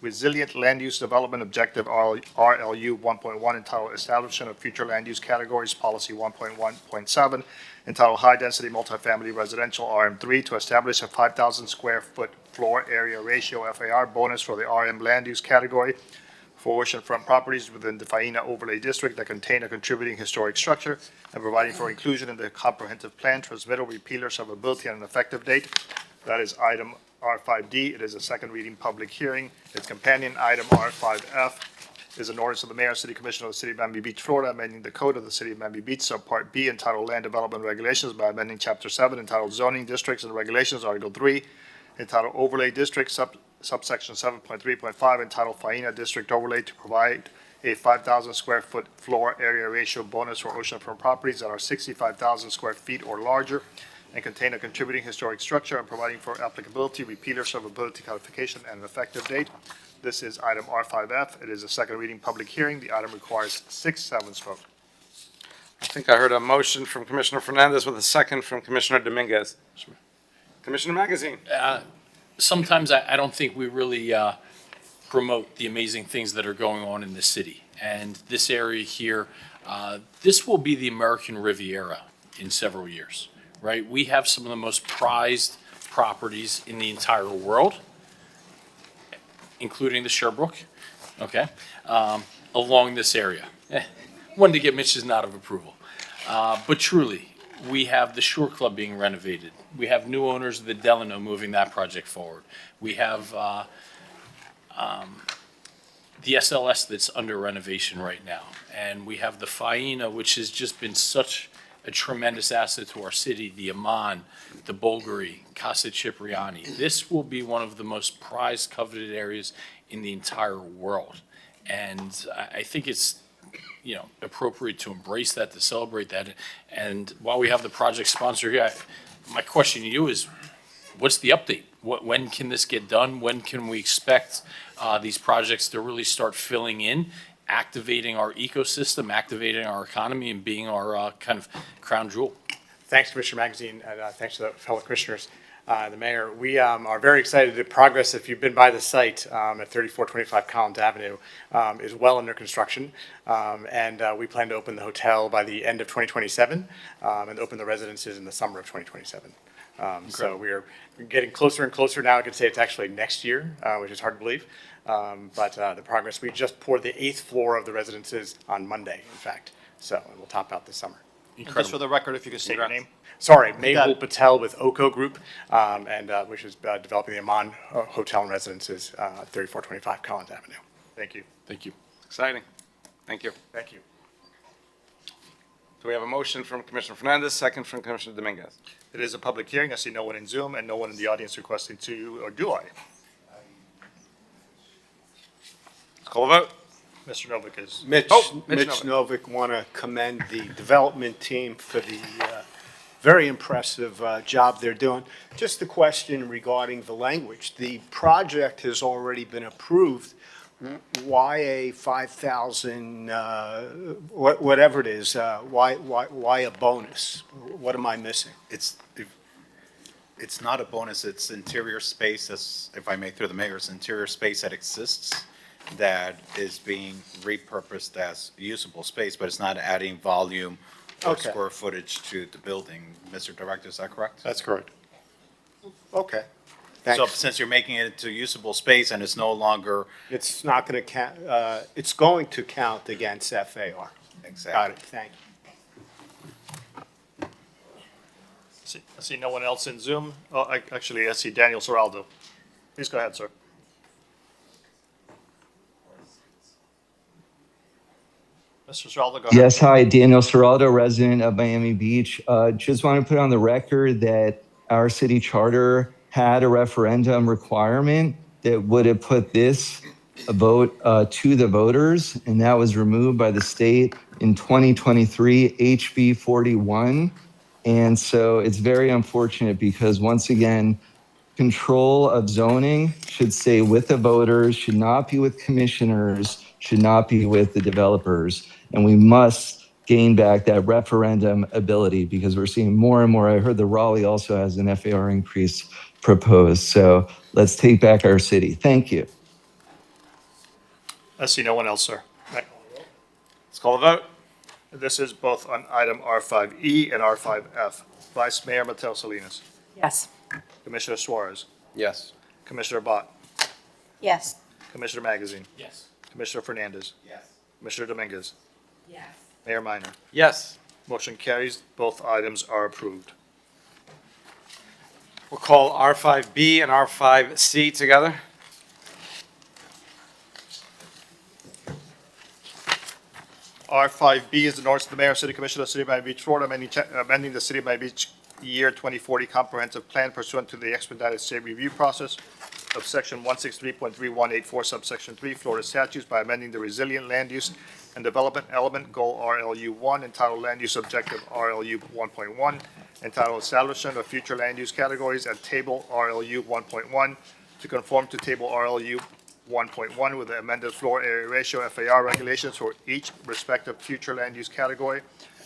Resilient Land Use Development Objective RLU 1.1 entitled Establishment of Future Land Use Categories Policy 1.1.7 entitled High Density Multifamily Residential RM3 to establish a 5,000 square foot floor area ratio FAR bonus for the RM land use category for oceanfront properties within the Faena Overlay District that contain a contributing historic structure and providing for inclusion in the comprehensive plan, transmittal, repealer, severability, and an effective date. That is item R5D. It is a second reading public hearing. Its companion item R5F is an ordinance of the Mayor and City Commission of the City of Miami Beach, Florida, amending the code of the City of Miami Beach, subpart B, entitled Land Development Regulations by amending Chapter 7, entitled Zoning Districts and Regulations, Article 3, entitled Overlay District, subsection 7.3.5, entitled Faena District Overlay to provide a 5,000 square foot floor area ratio bonus for oceanfront properties that are 65,000 square feet or larger and contain a contributing historic structure and providing for applicability, repealer, servability, codification, and an effective date. This is item R5F. It is a second reading public hearing. The item requires 6/7 vote. I think I heard a motion from Commissioner Fernandez with a second from Commissioner Dominguez. Commissioner Magazine. Sometimes I don't think we really promote the amazing things that are going on in the city. And this area here, this will be the American Riviera in several years, right? We have some of the most prized properties in the entire world, including the Sherbrooke, okay, along this area. One to get Mitch's nod of approval. But truly, we have the Shore Club being renovated. We have new owners of the Delano moving that project forward. We have the SLS that's under renovation right now. And we have the Faena, which has just been such a tremendous asset to our city, the Amman, the Bulgari, Casa Cipriani. This will be one of the most prized, coveted areas in the entire world. And I think it's, appropriate to embrace that, to celebrate that. And while we have the project sponsor here, my question to you is, what's the update? When can this get done? When can we expect these projects to really start filling in, activating our ecosystem, activating our economy, and being our kind of crown jewel? Thanks, Commissioner Magazine, and thanks to the fellow commissioners. The mayor, we are very excited that progress, if you've been by the site at 3425 Collins Avenue, is well under construction. And we plan to open the hotel by the end of 2027 and open the residences in the summer of 2027. So we are getting closer and closer now. I could say it's actually next year, which is hard to believe. But the progress, we just poured the 8th floor of the residences on Monday, in fact. So we'll top out this summer. And just for the record, if you could state your name. Sorry, got Mehul it. Patel with Oko Group, which is developing the Amman Hotel and Residences, 3425 Collins Avenue. Thank you. Thank you. Exciting. Thank you. Thank you. Do we have a motion from Commissioner Fernandez, second from Commissioner Dominguez? It is a public hearing. I see no one in Zoom and no one in the audience requesting to, or do I? Call the vote. Mr. Novick is. Mitch Mitch Novick, want to commend the development team for the very impressive job they're doing. Just a question regarding the language. The project has already been approved. Why a 5,000, whatever it is, why a bonus? What am I missing? It's not a bonus, it's interior space, that's, if I may through the mayor, it's interior space that exists that is being repurposed as usable space, but it's not adding volume or Okay. square footage to the building. Mr. Director, is that correct? That's correct. Okay. So Thanks. since you're making it into usable space and it's no longer. It's not going to count, it's going to count against FAR. Exactly. Got it, thank you. I see no one else in Zoom. Oh, actually, I see Daniel Soraldo. Please go ahead, sir. Mr. Soraldo, go ahead. Yes, hi, Daniel Seraldo, resident of Miami Beach. Just want to put on the record that our city charter had a referendum requirement that would have put this vote to the voters, and that was removed by the state in 2023, HB 41. And so it's very unfortunate because once again, control of zoning should stay with the voters, should not be with commissioners, should not be with the developers. And we must gain back that referendum ability because we're seeing more and more. I heard the Raleigh also has an FAR increase proposed. So let's take back our city. Thank you. I see no one else, sir. Right. Let's call the vote. This is both on item R5E and R5F. Vice Mayor Matteo Salinas, Yes. Commissioner Suarez, Yes. Commissioner Bott, Yes. Commissioner Magazine, Yes. Commissioner Fernandez, Yes. Commissioner Dominguez, Yes. Mayor Minor. Yes. Motion carries. Both items are approved. We'll call R5B and R5C together. R5B is the North of the Mayor, City Commission of the City of Miami Beach, Florida, amending the City of Miami Beach Year 2040 Comprehensive Plan pursuant to the expedited state review process of Section 163.3184 subsection 3 Florida statutes by amending the Resilient Land Use and Development Element Goal RLU 1 entitled Land Use Objective RLU 1.1 entitled Establishment of Future Land Use Categories at Table RLU 1.1 to conform to Table RLU 1.1 with the amended floor area ratio FAR regulations for each respective future land use category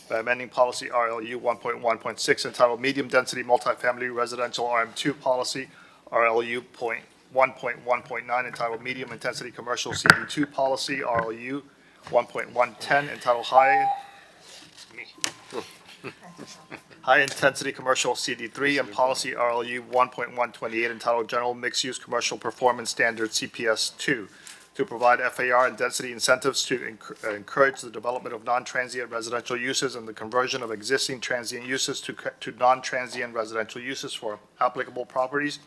by amending policy RLU 1.1.6 entitled Medium Density Multifamily Residential RM2 Policy RLU 1.1.9 entitled Medium Intensity Commercial CD2 Policy RLU 1.110 entitled High Intensity Commercial CD3 and Policy RLU 1.128 entitled General Mixed Use Commercial Performance Standard CPS 2 to provide FAR and density incentives to encourage the development of non-transient residential uses and the conversion of existing transient uses to non-transient residential uses for applicable properties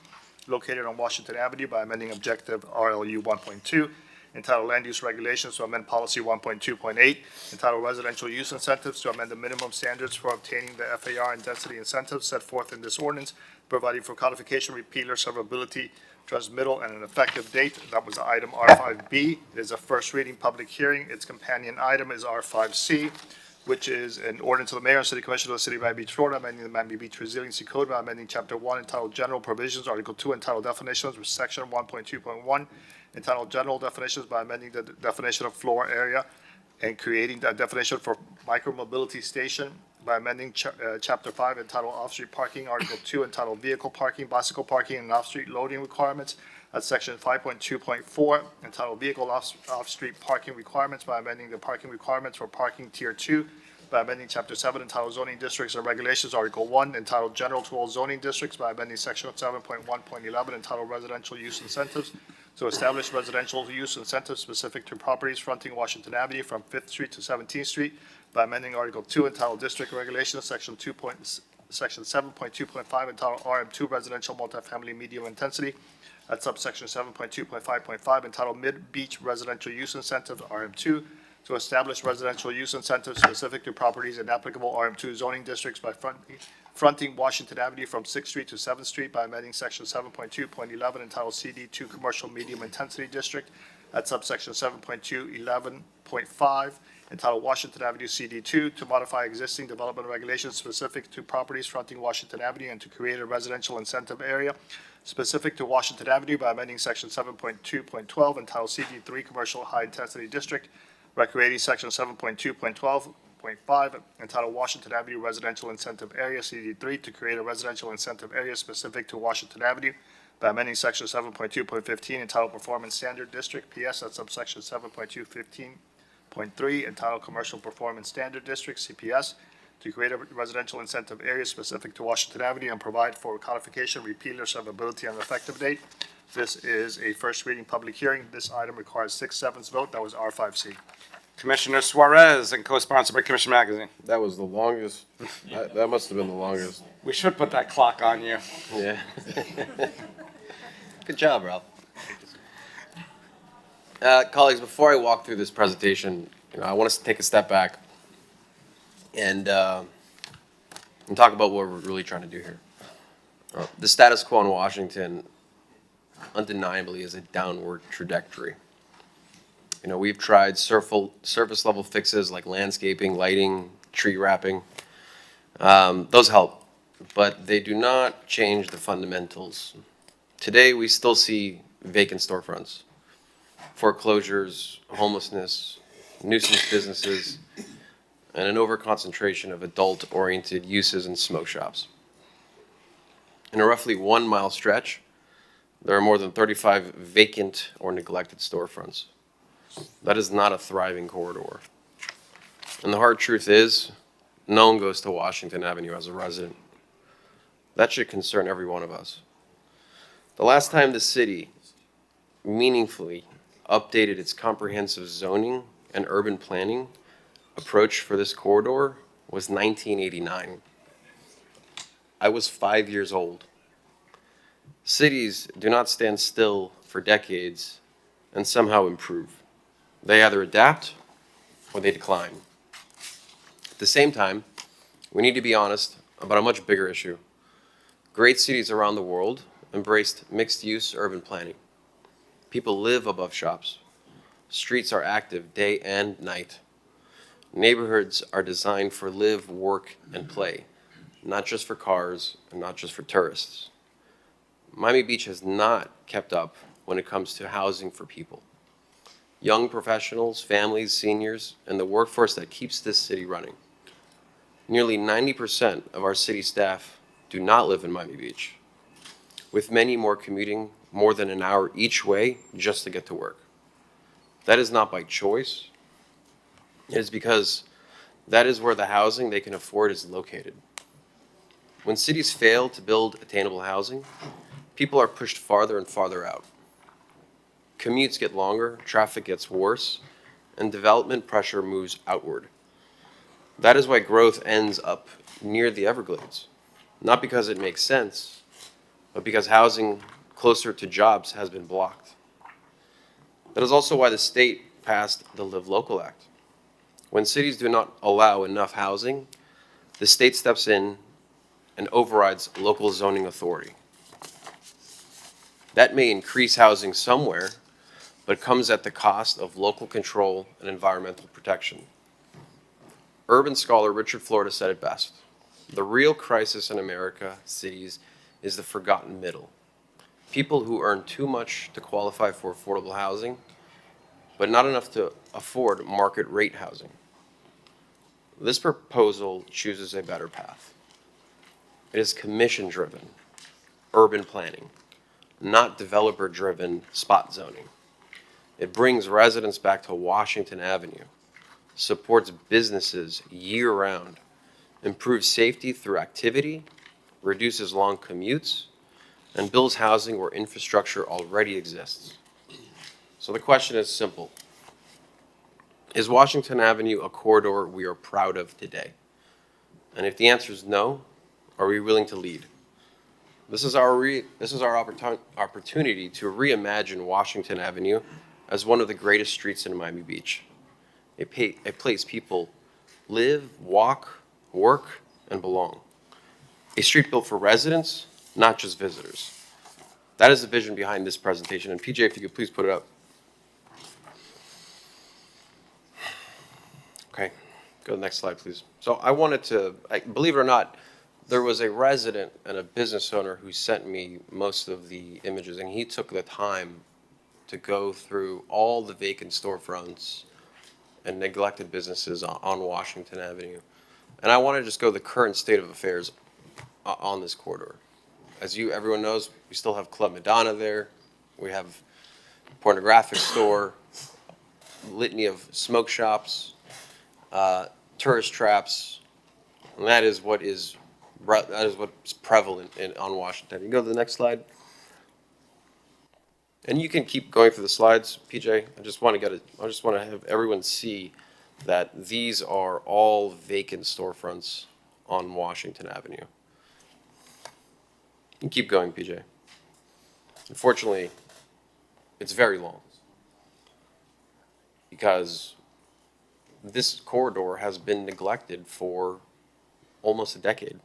located on Washington Avenue by amending Objective RLU 1.2 entitled Land Use Regulations to amend Policy 1.2.8, entitled Residential Use Incentives to amend the minimum standards for obtaining the FAR and density incentives set forth in this ordinance, providing for codification, repealer, severability, transmittal, and an effective date. That was item R5B. It is a first reading public hearing. Its companion item is R5C, which is an ordinance of the mayor and city commission of the city of Miami Beach, Florida, amending the Miami Beach Resiliency Code by amending Chapter 1 entitled General Provisions, Article 2 entitled Definitions, with Section 1.2.1 entitled General Definitions by amending the definition of floor area and creating that definition for micromobility station by amending Chapter 5 entitled Off-Street Parking, Article 2 entitled Vehicle Parking, Bicycle Parking, and Off-Street Loading Requirements at Section 5.2.4 entitled Vehicle Off-Street Parking Requirements by amending the parking requirements for parking Tier 2 by amending Chapter 7 entitled Zoning Districts and Regulations, Article 1 entitled General to All Zoning Districts by amending Section 7.1.11 entitled Residential Use Incentives to establish residential use incentives specific to properties fronting Washington Avenue from 5th Street to 17th Street by amending Article 2 entitled District Regulations, Section 7.2.5 entitled RM2 Residential Multifamily Medium Intensity at subsection 7.2.5.5 entitled Mid-Beach Residential Use Incentive, RM2, to establish residential use incentives specific to properties in applicable RM2 zoning districts by fronting Washington Avenue from 6th Street to 7th Street by amending Section 7.2.11 entitled CD2 Commercial Medium Intensity District at subsection 7.2.11.5 entitled Washington Avenue CD2 to modify existing development regulations specific to properties fronting Washington Avenue and to create a residential incentive area specific to Washington Avenue by amending Section 7.2.12 entitled CD3 Commercial High Intensity District, recreating Section 7.2.12.5 entitled Washington Avenue Residential Incentive Area CD3 to create a residential incentive area specific to Washington Avenue by amending Section 7.2.15 entitled Performance Standard District PS at subsection 7.215.3 entitled Commercial Performance Standard District CPS to create a residential incentive area specific to Washington Avenue and provide for codification, repeal, or severability on the effective date. This is a first reading public hearing. This item requires 6/7 vote. That was R5C. Commissioner Suarez and co-sponsored by Commissioner Magazine. That was the longest, that must have been the longest. We should put that clock on you. Yeah. Good job, Ralph. Colleagues, before I walk through this presentation, I want us to take a step back and talk about what we're really trying to do here. The status quo in Washington undeniably is a downward trajectory. We've tried surface level fixes like landscaping, lighting, tree wrapping. Those help, but they do not change the fundamentals. Today, we still see vacant storefronts, foreclosures, homelessness, nuisance businesses, and an overconcentration of adult-oriented uses and smoke shops. In a roughly 1 mile stretch, there are more than 35 vacant or neglected storefronts. That is not a thriving corridor. And the hard truth is, no one goes to Washington Avenue as a resident. That should concern every one of us. The last time the city meaningfully updated its comprehensive zoning and urban planning approach for this corridor was 1989. I was 5 years old. Cities do not stand still for decades and somehow improve. They either adapt or they decline. At the same time, we need to be honest about a much bigger issue. Great cities around the world embraced mixed-use urban planning. People live above shops. Streets are active day and night. Neighborhoods are designed for live, work, and play, not just for cars and not just for tourists. Miami Beach has not kept up when it comes to housing for people. Young professionals, families, seniors, and the workforce that keeps this city running. Nearly 90% of our city staff do not live in Miami Beach, with many more commuting more than an hour each way just to get to work. That is not by choice. It is because that is where the housing they can afford is located. When cities fail to build attainable housing, people are pushed farther and farther out. Commutes get longer, traffic gets worse, and development pressure moves outward. That is why growth ends up near the Everglades. Not because it makes sense, but because housing closer to jobs has been blocked. That is also why the state passed the Live Local Act. When cities do not allow enough housing, the state steps in and overrides local zoning authority. That may increase housing somewhere, but it comes at the cost of local control and environmental protection. Urban scholar Richard Florida said it best. The real crisis in America cities is the forgotten middle. People who earn too much to qualify for affordable housing, but not enough to afford market rate housing. This proposal chooses a better path. It is commission-driven urban planning, not developer-driven spot zoning. It brings residents back to Washington Avenue, supports businesses year-round, improves safety through activity, reduces long commutes, and builds housing where infrastructure already exists. So the question is simple. Is Washington Avenue a corridor we are proud of today? And if the answer is no, are we willing to lead? This is our opportunity to reimagine Washington Avenue as one of the greatest streets in Miami Beach. A place people live, walk, work, and belong. A street built for residents, not just visitors. That is the vision behind this presentation. And PJ, if you could please put it up. Okay, go to the next slide, please. So I wanted to, believe it or not, there was a resident and a business owner who sent me most of the images, and he took the time to go through all the vacant storefronts and neglected businesses on Washington Avenue. And I want to just go the current state of affairs on this corridor. As everyone knows, we still have Club Madonna there. We have a pornographic store, litany of smoke shops, tourist traps, and that is what's prevalent on Washington. You can go to the next slide. And you can keep going through the slides, PJ. I just want to have everyone see that these are all vacant storefronts on Washington Avenue. You can keep going, PJ. Unfortunately, it's very long because this corridor has been neglected for almost a decade.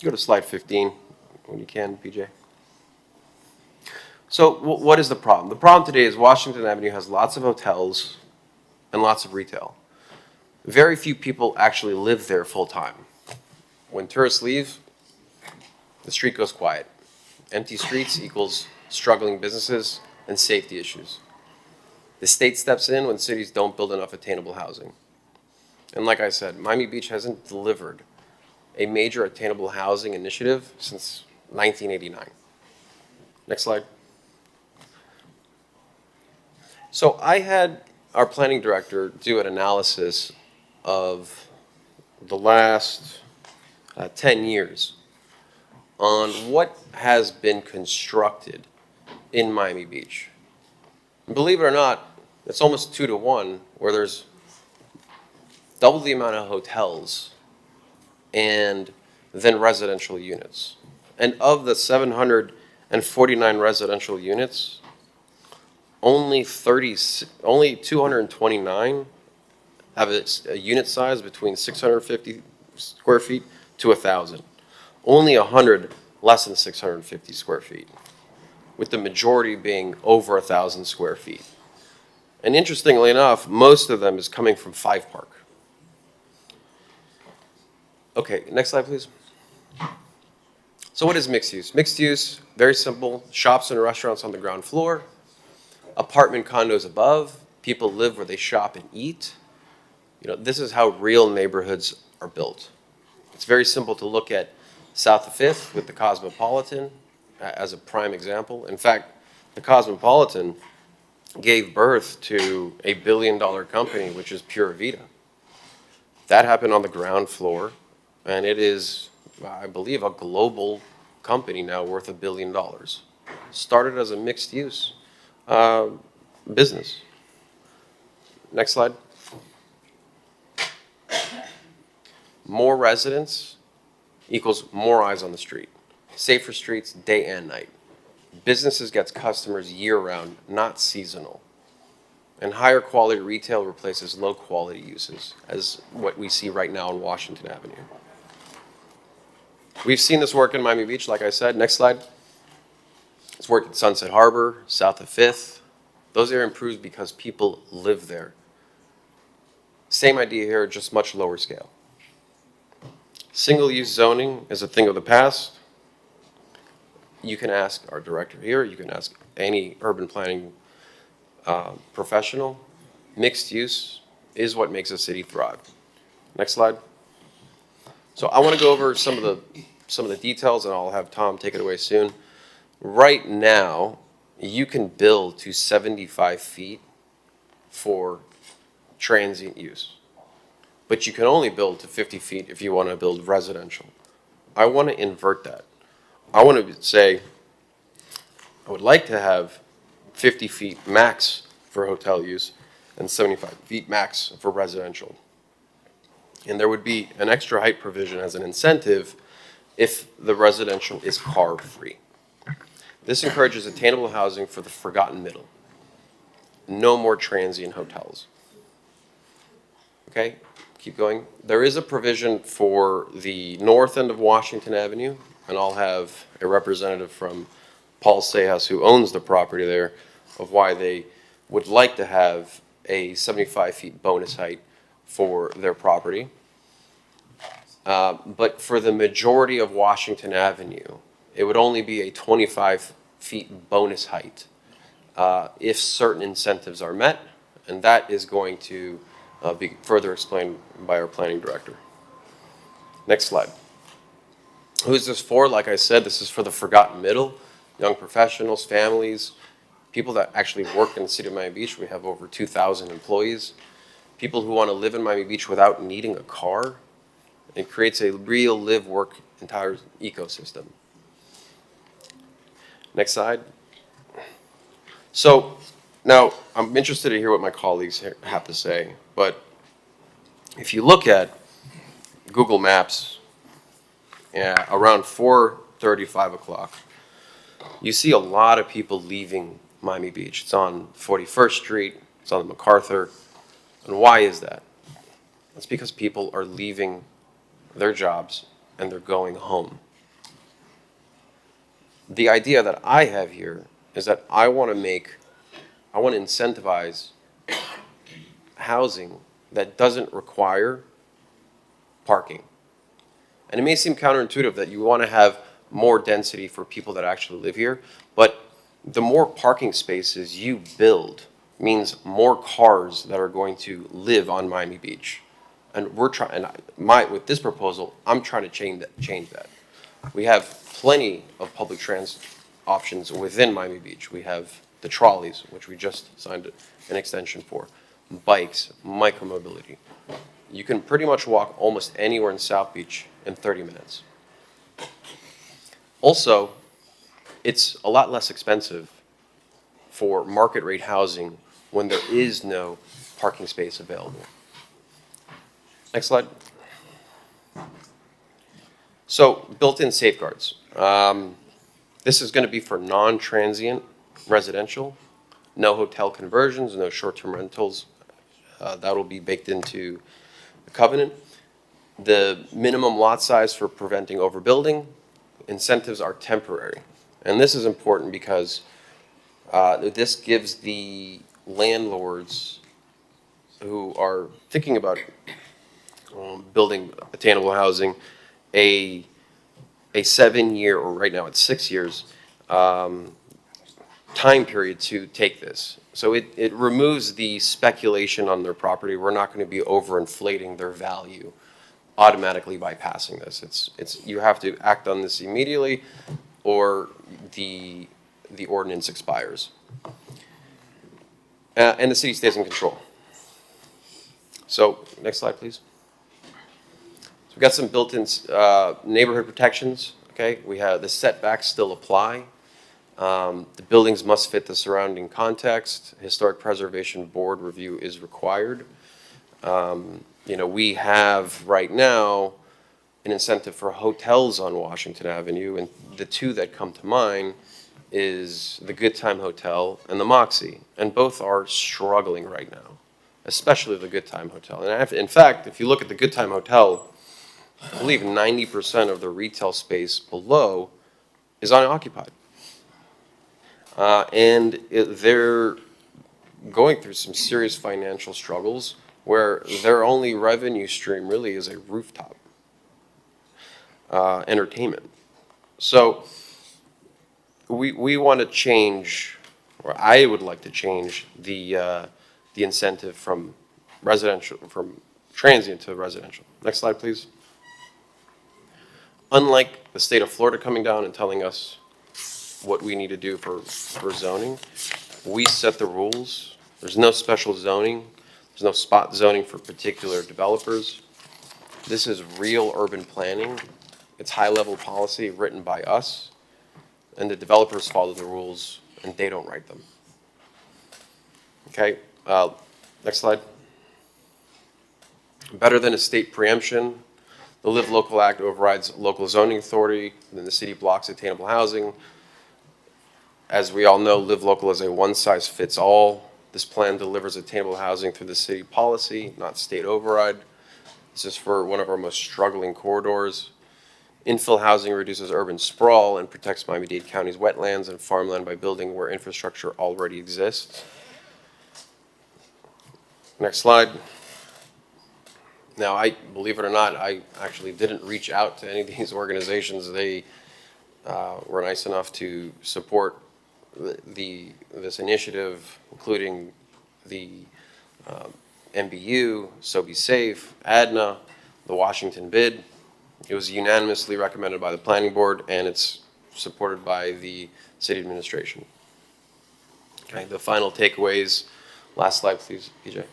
Go to slide 15 when you can, PJ. So what is the problem? The problem today is Washington Avenue has lots of hotels and lots of retail. Very few people actually live there full time. When tourists leave, the street goes quiet. Empty streets equals struggling businesses and safety issues. The state steps in when cities don't build enough attainable housing. And like I said, Miami Beach hasn't delivered a major attainable housing initiative since 1989. Next slide. So I had our planning director do an analysis of the last 10 years on what has been constructed in Miami Beach. And believe it or not, it's almost 2 to 1, where there's double the amount of hotels and then residential units. And of the 749 residential units, only 229 have a unit size between 650 square feet to 1,000. Only 100 less than 650 square feet, with the majority being over 1,000 square feet. And interestingly enough, most of them is coming from Five Park. Okay, next slide, please. So what is mixed use? Mixed use, very simple, shops and restaurants on the ground floor, apartment condos above, people live where they shop and eat. You know, this is how real neighborhoods are built. It's very simple to look at South of 5th with the Cosmopolitan as a prime example. In fact, the Cosmopolitan gave birth to a billion-dollar company, which is Pura Vida. That happened on the ground floor, and it is, I believe, a global company now worth $1 billion. Started as a mixed-use business. Next slide. More residents equals more eyes on the street. Safer streets day and night. Businesses gets customers year-round, not seasonal. And higher quality retail replaces low quality uses, as what we see right now on Washington Avenue. We've seen this work in Miami Beach, like I said. Next slide. It's worked at Sunset Harbor, South of 5th. Those are improved because people live there. Same idea here, just much lower scale. Single-use zoning is a thing of the past. You can ask our director here, you can ask any urban planning professional. Mixed use is what makes a city thrive. Next slide. So I want to go over some of the details, and I'll have Tom take it away soon. Right now, you can build to 75 feet for transient use. But you can only build to 50 feet if you want to build residential. I want to invert that. I want to say I would like to have 50 feet max for hotel use and 75 feet max for residential. And there would be an extra height provision as an incentive if the residential is car-free. This encourages attainable housing for the forgotten middle. No more transient hotels. Okay, keep going. There is a provision for the north end of Washington Avenue, and I'll have a representative from Paul Sejas, who owns the property there, of why they would like to have a 75 feet bonus height for their property. But for the majority of Washington Avenue, it would only be a 25 feet bonus height if certain incentives are met, and that is going to be further explained by our planning director. Next slide. Who is this for? Like I said, this is for the forgotten middle, young professionals, families, people that actually work in the city of Miami Beach. We have over 2,000 employees. People who want to live in Miami Beach without needing a car. It creates a real live-work entire ecosystem. Next slide. So now I'm interested to hear what my colleagues have to say, but if you look at Google Maps around 4:30, 5 o'clock, you see a lot of people leaving Miami Beach. It's on 41st Street, it's on MacArthur. And why is that? It's because people are leaving their jobs and they're going home. The idea that I have here is that I want to incentivize housing that doesn't require parking. And it may seem counterintuitive that you want to have more density for people that actually live here, but the more parking spaces you build means more cars that are going to live on Miami Beach. And we're trying, with this proposal, I'm trying to change that. We have plenty of public transit options within Miami Beach. We have the trolleys, which we just signed an extension for, bikes, micromobility. You can pretty much walk almost anywhere in South Beach in 30 minutes. Also, it's a lot less expensive for market rate housing when there is no parking space available. Next slide. So, built-in safeguards. This is going to be for non-transient residential, no hotel conversions, no short-term rentals. That will be baked into the covenant. The minimum lot size for preventing overbuilding. Incentives are temporary. And this is important because this gives the landlords who are thinking about building attainable housing a 7-year, or right now it's 6 years, time period to take this. So it removes the speculation on their property. We're not going to be overinflating their value automatically by passing this. It's you have to act on this immediately, or the ordinance expires. And the city stays in control. So, next slide, please. So we've got some built-in neighborhood protections. Okay, we have the setbacks still apply. The buildings must fit the surrounding context. Historic Preservation Board review is required. We have right now an incentive for hotels on Washington Avenue, and the two that come to mind is the Good Time Hotel and the Moxie, and both are struggling right now, especially the Good Time Hotel. And in fact, if you look at the Good Time Hotel, I believe 90% of the retail space below is unoccupied. And they're going through some serious financial struggles where their only revenue stream really is a rooftop entertainment. So we want to change, or I would like to change the incentive from transient to residential. Next slide, please. Unlike the state of Florida coming down and telling us what we need to do for zoning, we set the rules. There's no special zoning. There's no spot zoning for particular developers. This is real urban planning. It's high-level policy written by us. and the developers follow the rules, and they don't write them. Okay, next slide. Better than a state preemption, the Live Local Act overrides local zoning authority, then the city blocks attainable housing. As we all know, Live Local is a one-size-fits-all. This plan delivers attainable housing through the city policy, not state override. This is for one of our most struggling corridors. Infill housing reduces urban sprawl and protects Miami-Dade County's wetlands and farmland by building where infrastructure already exists. Next slide. Now, believe it or not, I actually didn't reach out to any of these organizations. They were nice enough to support this initiative, including the MBU, So Be Safe, ADNA, the Washington bid. It was unanimously recommended by the planning board, and it's supported by the city administration. Okay, the final takeaways. Last slide, please, PJ.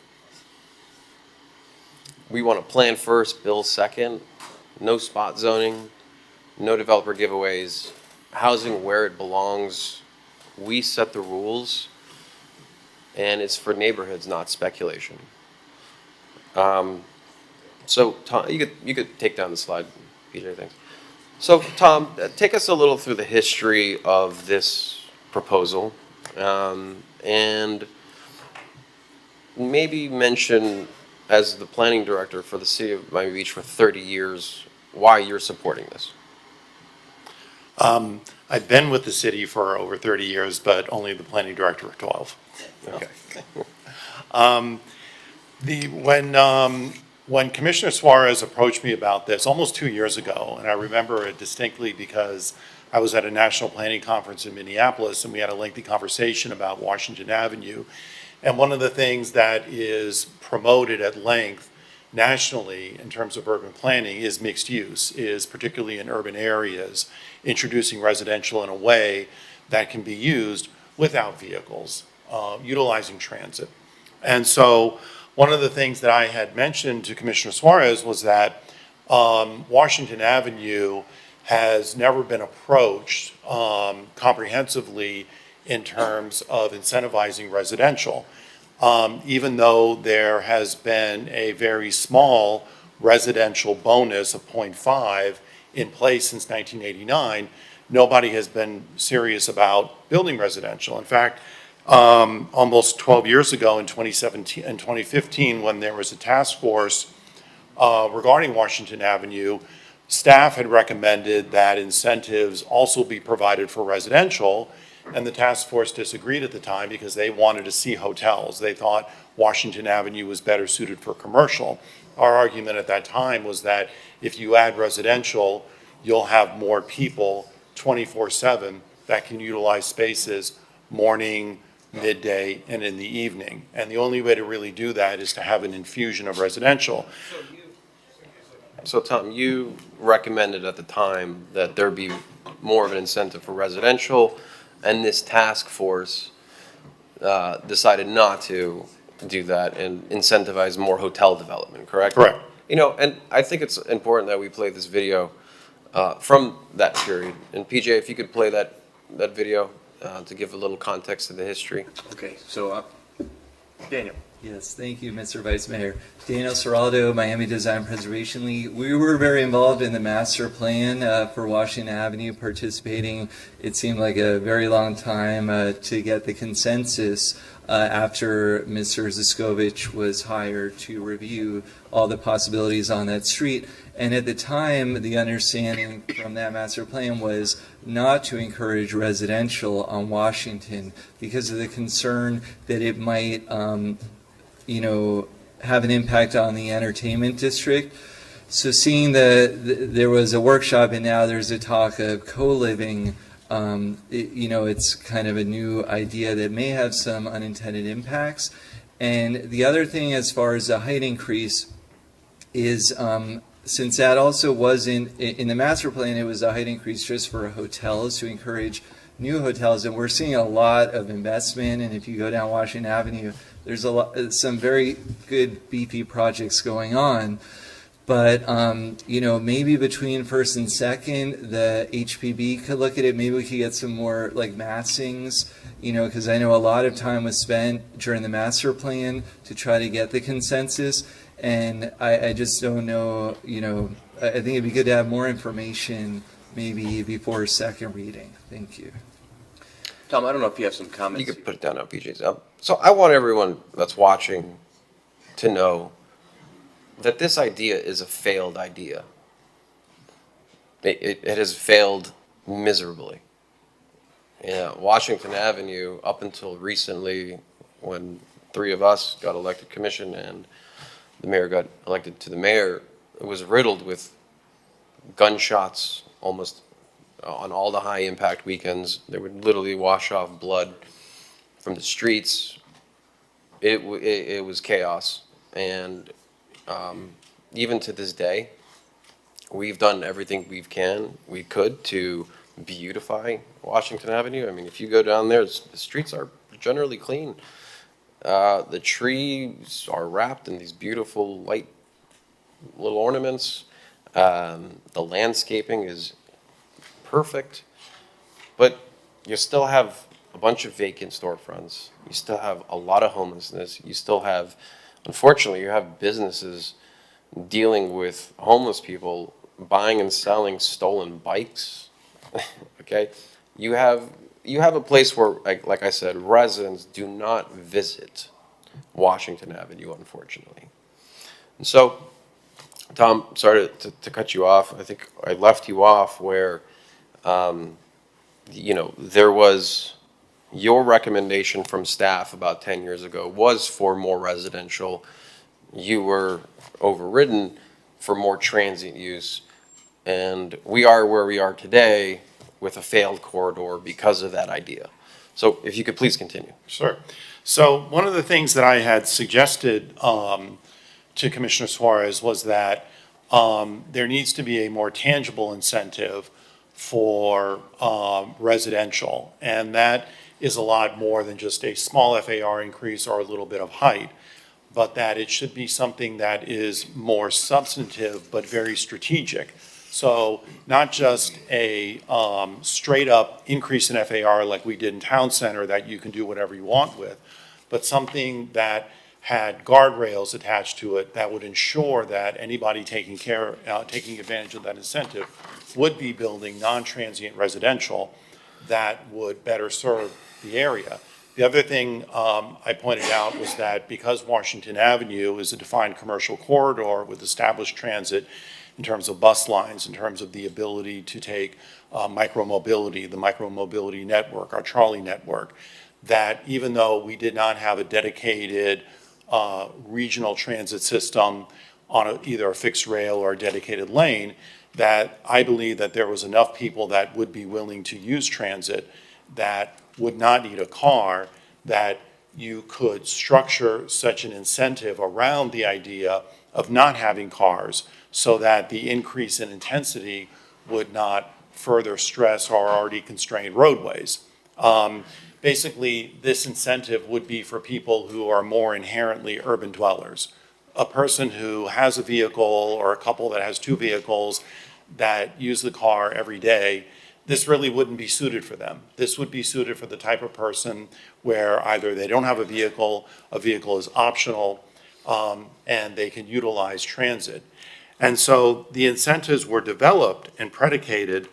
We want to plan first, build second, no spot zoning, no developer giveaways, housing where it belongs. We set the rules, and it's for neighborhoods, not speculation. So Tom, you could take down the slide, PJ, thanks. So Tom, take us a little through the history of this proposal, and maybe mention, as the planning director for the city of Miami Beach for 30 years, why you're supporting this. I've been with the city for over 30 years, but only the planning director for 12. Okay. When Commissioner Suarez approached me about this almost 2 years ago, and I remember it distinctly because I was at a national planning conference in Minneapolis, and we had a lengthy conversation about Washington Avenue. And one of the things that is promoted at length nationally in terms of urban planning is mixed use, is particularly in urban areas, introducing residential in a way that can be used without vehicles, utilizing transit. And so one of the things that I had mentioned to Commissioner Suarez was that Washington Avenue has never been approached comprehensively in terms of incentivizing residential. Even though there has been a very small residential bonus of 0.5 in place since 1989, nobody has been serious about building residential. In fact, almost 12 years ago in 2017 and 2015, when there was a task force regarding Washington Avenue, staff had recommended that incentives also be provided for residential, and the task force disagreed at the time because they wanted to see hotels. They thought Washington Avenue was better suited for commercial. Our argument at that time was that if you add residential, you'll have more people 24/7 that can utilize spaces morning, midday, and in the evening. And the only way to really do that is to have an infusion of residential. So Tom, you recommended at the time that there be more of an incentive for residential, and this task force decided not to do that and incentivize more hotel development, correct? Correct. You know, and I think it's important that we play this video from that period. And PJ, if you could play that video to give a little context to the history. Okay, so Daniel. Yes, thank you, Mr. Vice Mayor. Daniel Serraldo, Miami Design Preservation League. We were very involved in the master plan for Washington Avenue, participating, it seemed like a very long time to get the consensus after Mr. Ziskovich was hired to review all the possibilities on that street. And at the time, the understanding from that master plan was not to encourage residential on Washington because of the concern that it might have an impact on the entertainment district. So seeing there was a workshop and now there's a talk of co-living, it's kind of a new idea that may have some unintended impacts. And the other thing as far as the height increase is, since that also wasn't, in the master plan, it was a height increase just for hotels to encourage new hotels, and we're seeing a lot of investment, and if you go down Washington Avenue, there's some very good beefy projects going on. But, you know, maybe between first and second, the HPB could look at it. Maybe we could get some more like massings, you know, because I know a lot of time was spent during the master plan to try to get the consensus. And I just don't know, you know, I think it'd be good to have more information maybe before second reading. Thank you. Tom, I don't know if you have some comments. You could put it down now, PJ's up. So I want everyone that's watching to know that this idea is a failed idea. It has failed miserably. Yeah, Washington Avenue, up until recently, when 3 of us got elected commission and the mayor got elected to the mayor, it was riddled with gunshots almost on all the high impact weekends. They would literally wash off blood from the streets. It was chaos. And even to this day, we've done everything we could to beautify Washington Avenue. I mean, if you go down there, the streets are generally clean. The trees are wrapped in these beautiful light little ornaments. The landscaping is perfect, but you still have a bunch of vacant storefronts. You still have a lot of homelessness. You still have, unfortunately, you have businesses dealing with homeless people buying and selling stolen bikes. Okay, you have a place where, like I said, residents do not visit Washington Avenue, unfortunately. And so, Tom, sorry to cut you off. I think I left you off where, you know, there was your recommendation from staff about 10 years ago was for more residential. You were overridden for more transient use. And we are where we are today with a failed corridor because of that idea. So if you could please continue. Sure. So one of the things that I had suggested to Commissioner Suarez was that there needs to be a more tangible incentive for residential. And that is a lot more than just a small FAR increase or a little bit of height, but that it should be something that is more substantive but very strategic. So not just a straight up increase in FAR like we did in Town Center that you can do whatever you want with, but something that had guardrails attached to it that would ensure that anybody taking advantage of that incentive would be building non-transient residential that would better serve the area. The other thing I pointed out was that because Washington Avenue is a defined commercial corridor with established transit in terms of bus lines, in terms of the ability to take micromobility, the micromobility network, our Trolley network, that even though we did not have a dedicated regional transit system on either a fixed rail or a dedicated lane, that I believe that there was enough people that would be willing to use transit that would not need a car, that you could structure such an incentive around the idea of not having cars so that the increase in intensity would not further stress our already constrained roadways. Basically, this incentive would be for people who are more inherently urban dwellers. A person who has a vehicle or a couple that has 2 vehicles that use the car every day, this really wouldn't be suited for them. This would be suited for the type of person where either they don't have a vehicle is optional, and they can utilize transit. And so the incentives were developed and predicated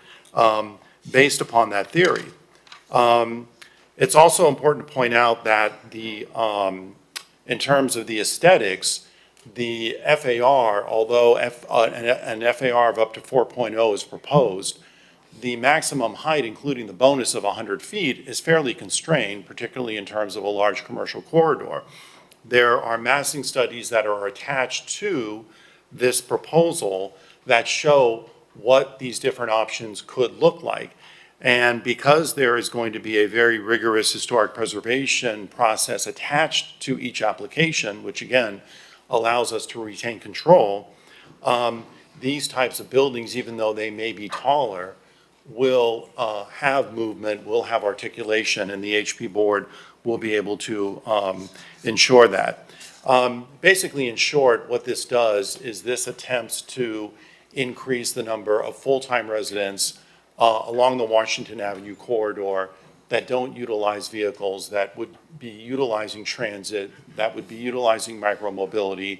based upon that theory. It's also important to point out that in terms of the aesthetics, the FAR, although an FAR of up to 4.0 is proposed, the maximum height, including the bonus of 100 feet, is fairly constrained, particularly in terms of a large commercial corridor. There are massing studies that are attached to this proposal that show what these different options could look like. And because there is going to be a very rigorous historic preservation process attached to each application, which again allows us to retain control, these types of buildings, even though they may be taller, will have movement, will have articulation, and the HP board will be able to ensure that. Basically, in short, what this does is this attempts to increase the number of full-time residents along the Washington Avenue corridor that don't utilize vehicles, that would be utilizing transit, that would be utilizing micromobility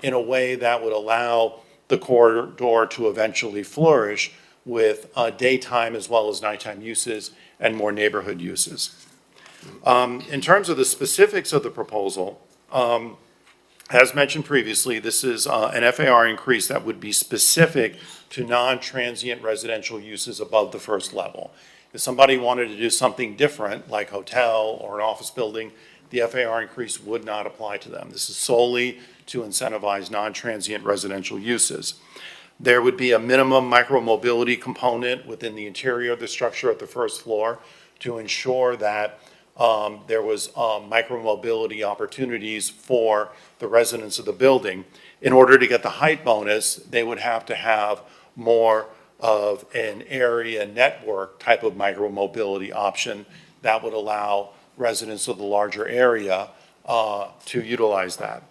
in a way that would allow the corridor to eventually flourish with daytime as well as nighttime uses and more neighborhood uses. In terms of the specifics of the proposal, as mentioned previously, this is an FAR increase that would be specific to non-transient residential uses above the first level. If somebody wanted to do something different, like hotel or an office building, the FAR increase would not apply to them. This is solely to incentivize non-transient residential uses. There would be a minimum micromobility component within the interior of the structure at the first floor to ensure that there was micromobility opportunities for the residents of the building. In order to get the height bonus, they would have to have more of an area network type of micromobility option that would allow residents of the larger area to utilize that.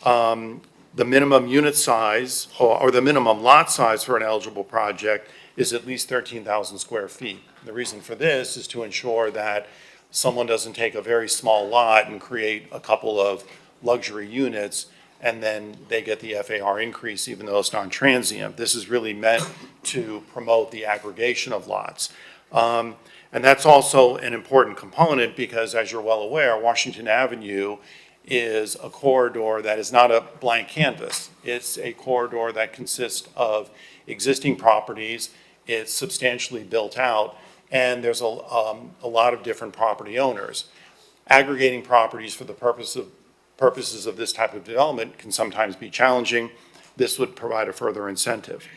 The minimum unit size or the minimum lot size for an eligible project is at least 13,000 square feet. The reason for this is to ensure that someone doesn't take a very small lot and create a couple of luxury units and then they get the FAR increase even though it's non-transient. This is really meant to promote the aggregation of lots. And that's also an important component because, as you're well aware, Washington Avenue is a corridor that is not a blank canvas. It's a corridor that consists of existing properties. It's substantially built out, and there's a lot of different property owners. Aggregating properties for the purposes of this type of development can sometimes be challenging. This would provide a further incentive.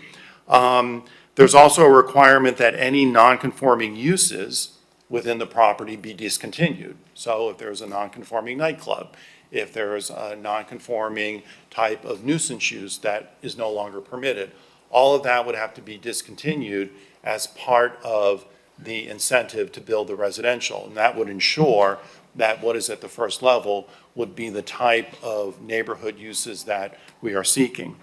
There's also a requirement that any non-conforming uses within the property be discontinued. So if there's a non-conforming nightclub, if there's a non-conforming type of nuisance use that is no longer permitted, all of that would have to be discontinued as part of the incentive to build the residential. And that would ensure that what is at the first level would be the type of neighborhood uses that we are seeking.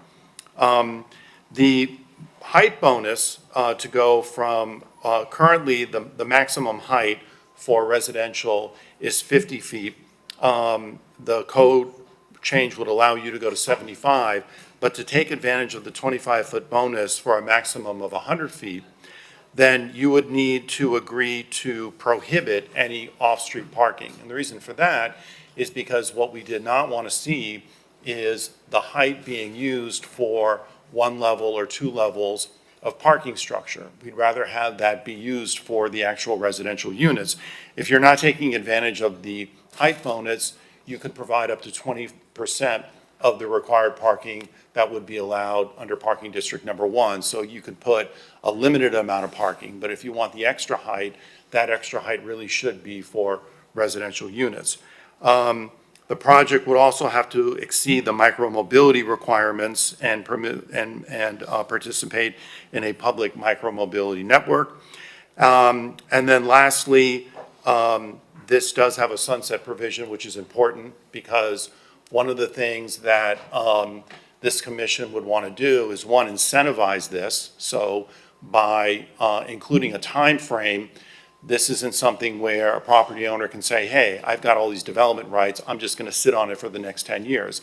The height bonus to go from currently the maximum height for residential is 50 feet. The code change would allow you to go to 75, but to take advantage of the 25-foot bonus for a maximum of 100 feet, then you would need to agree to prohibit any off-street parking. And the reason for that is because what we did not want to see is the height being used for one level or two levels of parking structure. We'd rather have that be used for the actual residential units. If you're not taking advantage of the height bonus, you could provide up to 20% of the required parking that would be allowed under parking district number 1. So you could put a limited amount of parking, but if you want the extra height, that extra height really should be for residential units. The project would also have to exceed the micromobility requirements and participate in a public micromobility network. And then lastly, this does have a sunset provision, which is important because one of the things that this commission would want to do is, one, incentivize this. So by including a time frame, this isn't something where a property owner can say, hey, I've got all these development rights, I'm just going to sit on it for the next 10 years.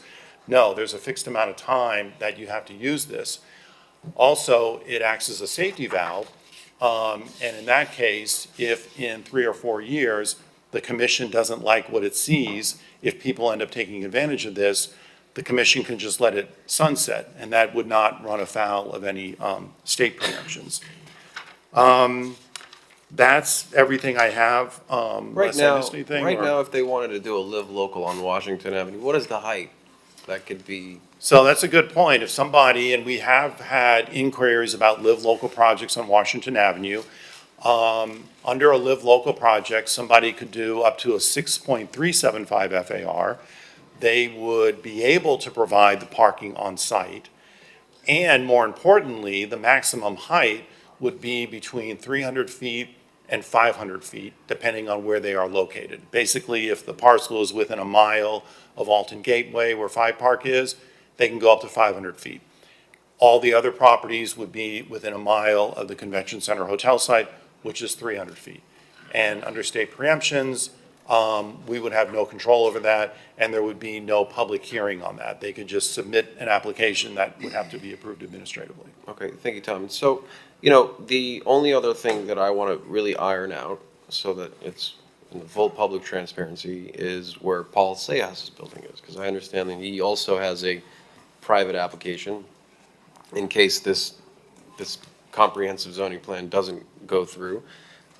No, there's a fixed amount of time that you have to use this. Also, it acts as a safety valve. And in that case, if in 3 or 4 years, the commission doesn't like what it sees, if people end up taking advantage of this, the commission can just let it sunset, and that would not run afoul of any state preemptions. That's everything I have. Right now, if they wanted to do a live local on Washington Avenue, what is the height that could be? So that's a good point. If somebody, and we have had inquiries about live local projects on Washington Avenue, under a live local project, somebody could do up to a 6.375 FAR. They would be able to provide the parking on site. And more importantly, the maximum height would be between 300 feet and 500 feet, depending on where they are located. Basically, if the parcel is within a mile of Alton Gateway, where Five Park is, they can go up to 500 feet. All the other properties would be within a mile of the convention center hotel site, which is 300 feet. And under state preemptions, we would have no control over that, and there would be no public hearing on that. They could just submit an application that would have to be approved administratively. Okay, thank you, Tom. So, you know, the only other thing that I want to really iron out so that it's in the full public transparency is where Paul Sayas's building is, because I understand that he also has a private application in case this comprehensive zoning plan doesn't go through.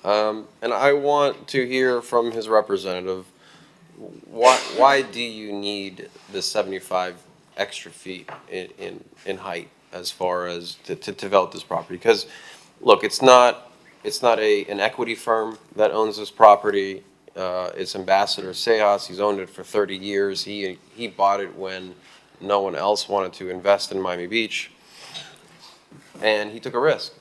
And I want to hear from his representative, why do you need the 75 extra feet in height as far as to develop this property? Because, look, it's not an equity firm that owns this property. It's Ambassador Sayas. He's owned it for 30 years. He bought it when no one else wanted to invest in Miami Beach. And he took a risk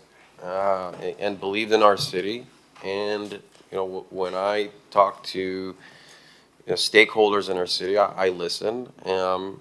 and believed in our city. And, you know, when I talk to stakeholders in our city, I listen. And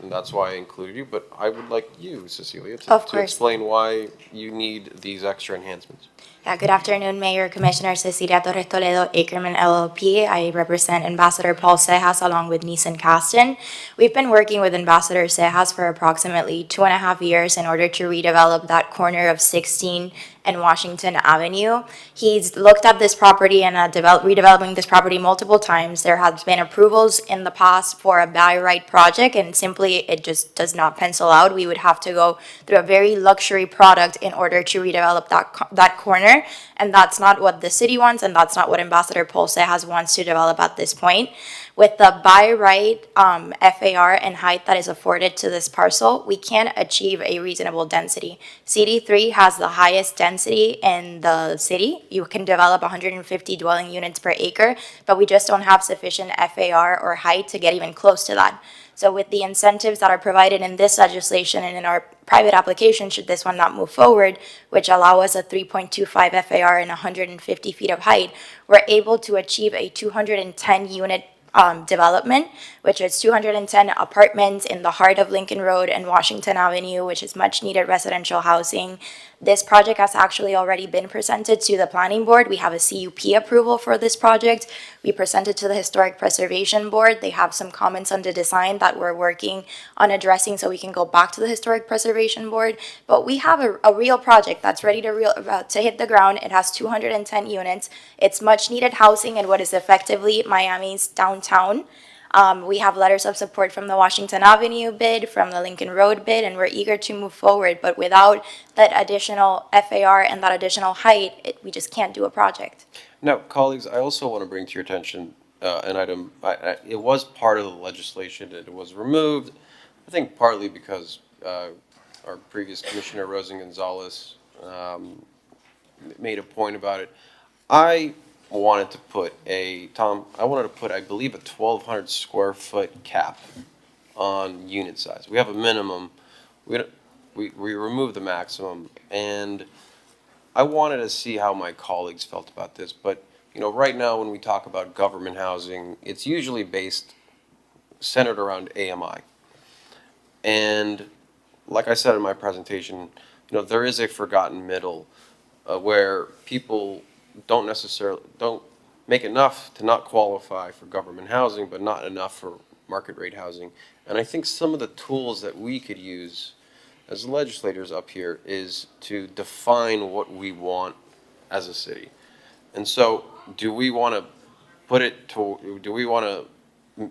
that's why I included you. But I would like you, Cecilia, to explain why you need these extra enhancements. Yeah, good afternoon, Mayor, Commissioner Cecilia Torres Toledo, Ackerman LLP. I represent Ambassador Paul Cejas along with Neeson Caston. We've been working with Ambassador Cejas for approximately 2.5 years in order to redevelop that corner of 16 and Washington Avenue. He's looked at this property and redeveloping this property multiple times. There has been approvals in the past for a buy right project, and simply it just does not pencil out. We would have to go through a very luxury product in order to redevelop that corner, and that's not what the city wants, and that's not what Ambassador Paul Cejas wants to develop at this point. With the by right FAR and height that is afforded to this parcel, we can achieve a reasonable density. CD3 has the highest density in the city. You can develop 150 dwelling units per acre, but we just don't have sufficient FAR or height to get even close to that. So with the incentives that are provided in this legislation and in our private application, should this one not move forward, which allow us a 3.25 FAR and 150 feet of height, we're able to achieve a 210 unit development, which is 210 apartments in the heart of Lincoln Road and Washington Avenue, which is much needed residential housing. This project has actually already been presented to the planning board. We have a CUP approval for this project. We presented to the Historic Preservation Board. They have some comments on the design that we're working on addressing so we can go back to the Historic Preservation Board. But we have a real project that's ready to hit the ground. It has 210 units. It's much needed housing in what is effectively Miami's downtown. We have letters of support from the Washington Avenue bid, from the Lincoln Road bid, and we're eager to move forward. But without that additional FAR and that additional height, we just can't do a project. Now, colleagues, I also want to bring to your attention an item. It was part of the legislation, and it was removed, I think partly because our previous Commissioner Rosen Gonzalez made a point about it. I wanted to put I believe, a 1,200 square foot cap on unit size. We have a minimum, we removed the maximum, and I wanted to see how my colleagues felt about this. But, you know, right now when we talk about government housing, it's usually centered around AMI. And like I said in my presentation, you know, there is a forgotten middle where people don't make enough to not qualify for government housing, but not enough for market rate housing. And I think some of the tools that we could use as legislators up here is to define what we want as a city. And so do we want to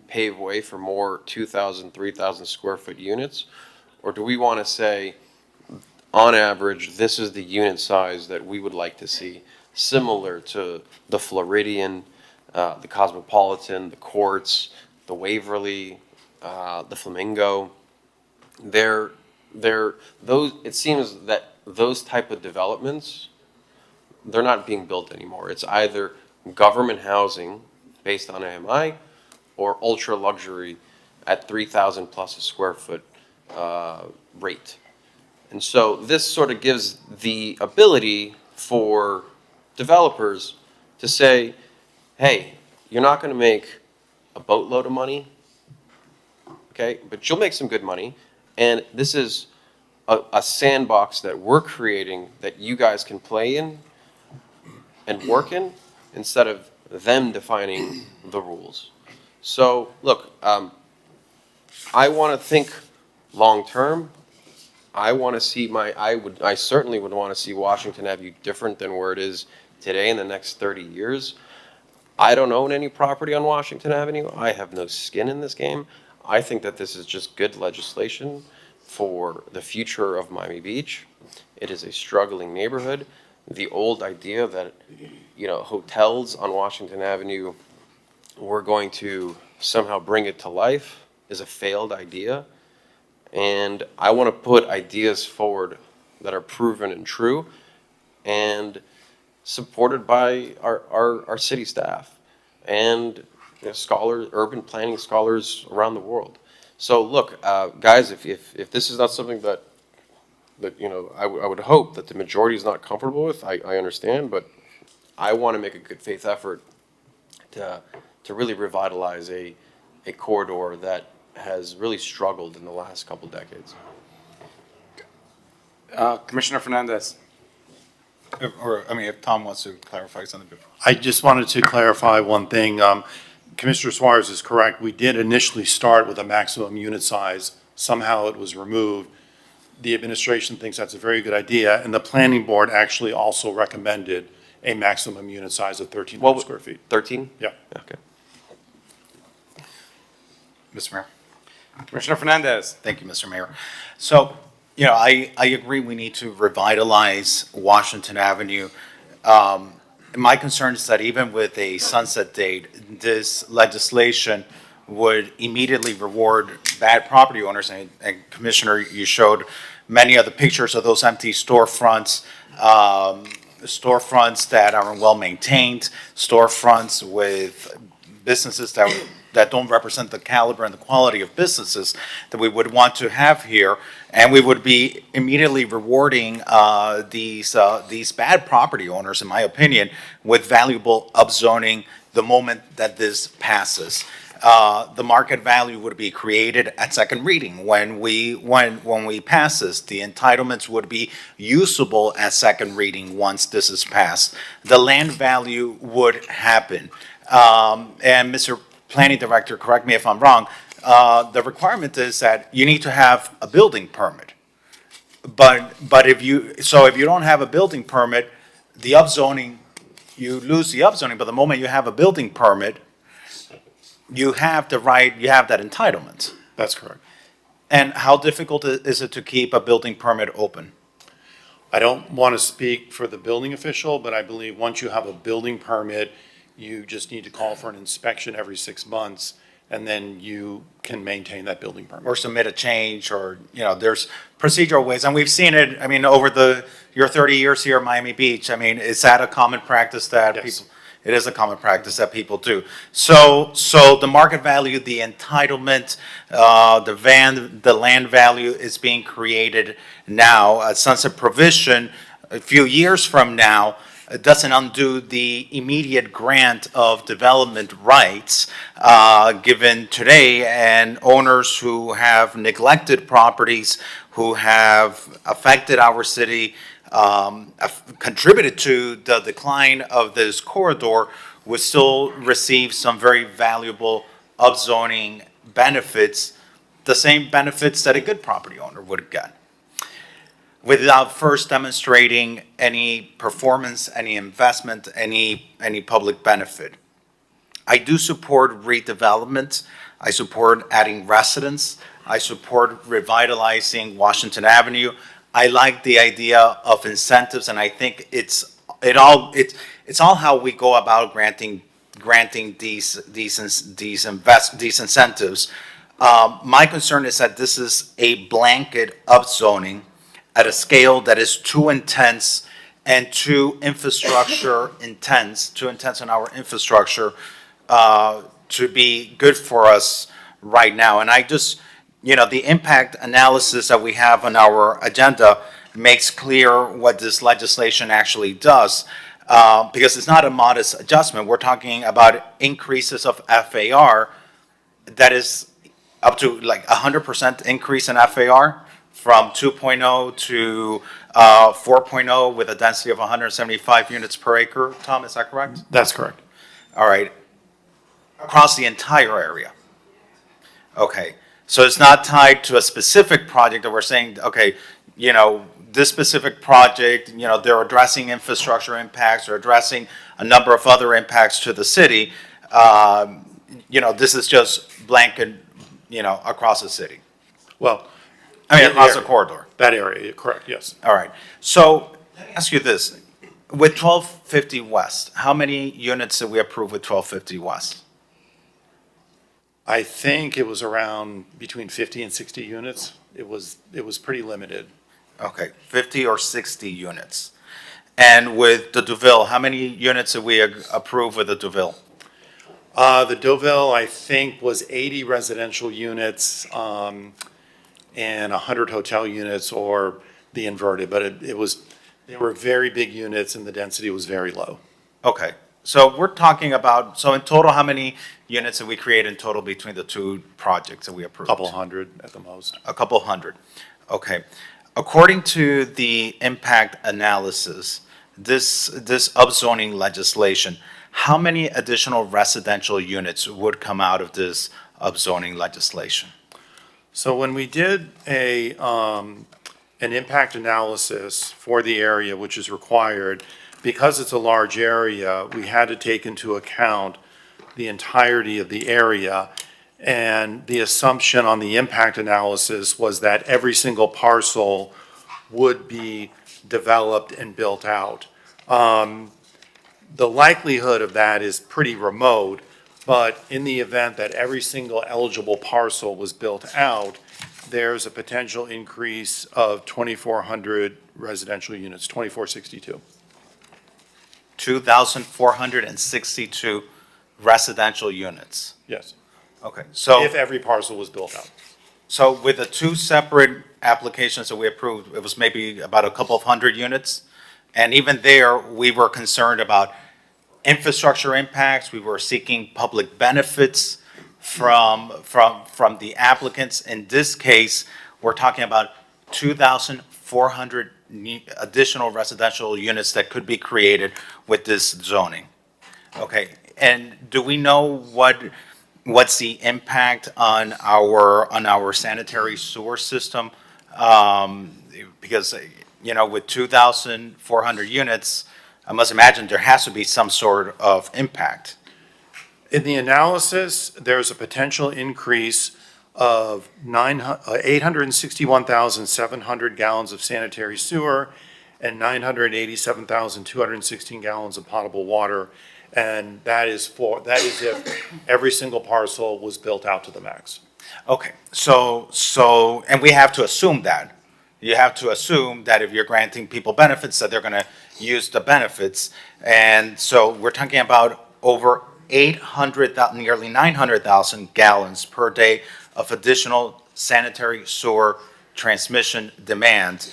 pave way for more 2,000, 3,000 square foot units? Or do we want to say, on average, this is the unit size that we would like to see, similar to the Floridian, the Cosmopolitan, the Courts, the Waverly, the Flamingo. It seems that those type of developments, they're not being built anymore. It's either government housing based on AMI or ultra luxury at 3,000 plus a square foot rate. And so this sort of gives the ability developers to say, hey, you're not going to make a boatload of money, okay, but you'll make some good money, and this is a sandbox that we're creating that you guys can play in and work in instead of them defining the rules. So, look, I want to think long-term. I want to see I certainly would want to see Washington Avenue different than where it is today in the next 30 years. I don't own any property on Washington Avenue. I have no skin in this game. I think that this is just good legislation for the future of Miami Beach. It is a struggling neighborhood. The old idea that, hotels on Washington Avenue, we're going to somehow bring it to life is a failed idea. And I want to put ideas forward that are proven and true and supported by our city staff and scholars, urban planning scholars around the world. So look, guys, if this is not something that I would hope that the majority is not comfortable with, I understand, but I want to make a good faith effort to really revitalize a corridor that has really struggled in the last couple decades. Commissioner Fernandez. If Tom wants to clarify something before. I just wanted to clarify one thing. Commissioner Suarez is correct. We did initially start with a maximum unit size. Somehow it was removed. The administration thinks that's a very good idea, and the planning board actually also recommended a maximum unit size of 1,300 square feet. 13? Yeah. Okay. Mr. Mayor. Commissioner Fernandez. Thank you, Mr. Mayor. So, I agree we need to revitalize Washington Avenue. My concern is that even with a sunset date, this legislation would immediately reward bad property owners. And Commissioner, you showed many of the pictures of those empty storefronts, storefronts that aren't well maintained, storefronts with businesses that don't represent the caliber and the quality of businesses that we would want to have here. And we would be immediately rewarding these bad property owners, in my opinion, with valuable upzoning the moment that this passes. The market value would be created at second reading when we pass this. The entitlements would be usable at second reading once this is passed. The land value would happen. And Mr. Planning Director, correct me if I'm wrong, the requirement is that you need to have a building permit. But if you don't have a building permit, the upzoning, you lose the upzoning, but the moment you have a building permit, you have the right, you have that entitlement. That's correct. And how difficult is it to keep a building permit open? I don't want to speak for the building official, but I believe once you have a building permit, you just need to call for an inspection every 6 months, and then you can maintain that building permit. Or submit a change, or, there's procedural ways. And we've seen it, over your 30 years here at Miami Beach. Is that a common practice that Yes. people? It is a common practice that people do. So the market value, the entitlement, the land value is being created now. A sunset provision a few years from now doesn't undo the immediate grant of development rights given today, and owners who have neglected properties, who have affected our city, contributed to the decline of this corridor, would still receive some very valuable upzoning benefits, the same benefits that a good property owner would get, without first demonstrating any performance, any investment, any public benefit. I do support redevelopment. I support adding residents. I support revitalizing Washington Avenue. I like the idea of incentives, and I think it's all how we go about granting these incentives. My concern is that this is a blanket upzoning at a scale that is too intense and too infrastructure intense, too intense in our infrastructure to be good for us right now. And I just, the impact analysis that we have on our agenda makes clear what this legislation actually does. because it's not a modest adjustment. We're talking about increases of FAR that is up to like 100% increase in FAR from 2.0 to 4.0 with a density of 175 units per acre. Tom, is that correct? That's correct. All right. Across the entire area. Okay. So it's not tied to a specific project that we're saying, okay, you know, this specific project, you know, they're addressing infrastructure impacts or addressing a number of other impacts to the city. You know, this is just blanket, you know, across the city. Well, I mean, across the corridor. That area, correct, yes. All right. So let me ask you this. With 1250 West, how many units did we approve with 1250 West? I think it was around between 50 and 60 units. It was pretty limited. Okay, 50 or 60 units. And with the Deauville, how many units did we approve with the Deauville? The Deauville, I think, was 80 residential units and 100 hotel units, or the inverted, but they were very big units and the density was very low. Okay, so we're talking about, so in total, how many units did we create in total between the two projects that we approved? Couple hundred at the most. A couple hundred, okay. According to the impact analysis, this upzoning legislation, how many additional residential units would come out of this upzoning legislation? So when we did an impact analysis for the area, which is required, because it's a large area, we had to take into account the entirety of the area. And the assumption on the impact analysis was that every single parcel would be developed and built out. The likelihood of that is pretty remote, but in the event that every single eligible parcel was built out, there's a potential increase of 2,400 residential units, 2,462. 2,462 residential units. Yes. Okay, so. If every parcel was built out. So with the two separate applications that we approved, it was maybe about a couple of hundred units. And even there, we were concerned about infrastructure impacts. We were seeking public benefits from the applicants. In this case, we're talking about 2,400 additional residential units that could be created with this zoning. Okay, and do we know what's the impact on our sanitary sewer system? Because, you know, with 2,400 units, I must imagine there has to be some sort of impact. In the analysis, there's a potential increase of 861,700 gallons of sanitary sewer and 987,216 gallons of potable water. And that is if every single parcel was built out to the max. Okay, so, and we have to assume that. You have to assume that if you're granting people benefits, that they're gonna use the benefits. And so we're talking about over 800,000, nearly 900,000 gallons per day of additional sanitary sewer transmission demand.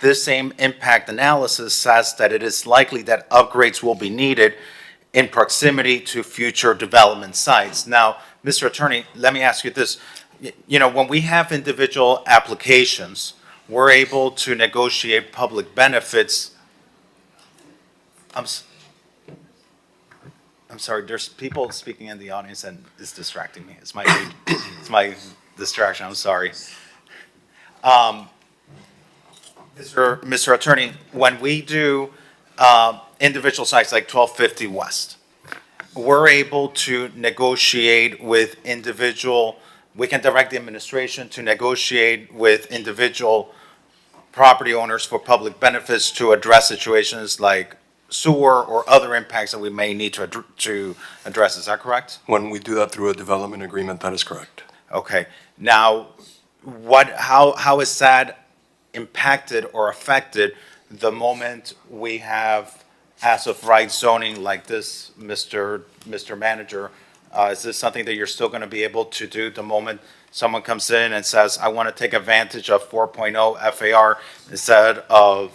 This same impact analysis says that it is likely that upgrades will be needed in proximity to future development sites. Now, Mr. Attorney, let me ask you this. You know, when we have individual applications, we're able to negotiate public benefits. I'm sorry, there's people speaking in the audience and it's distracting me. It's my distraction, I'm sorry. Mr. Attorney, when we do individual sites like 1250 West, we're able to negotiate with we can direct the administration to negotiate with individual property owners for public benefits to address situations like sewer or other impacts that we may need to address. Is that correct? When we do that through a development agreement, that is correct. Okay. Now, how is that impacted or affected the moment we have as of right zoning like this, Mr. Manager? Is this something that you're still going to be able to do the moment someone comes in and says, I want to take advantage of 4.0 FAR instead of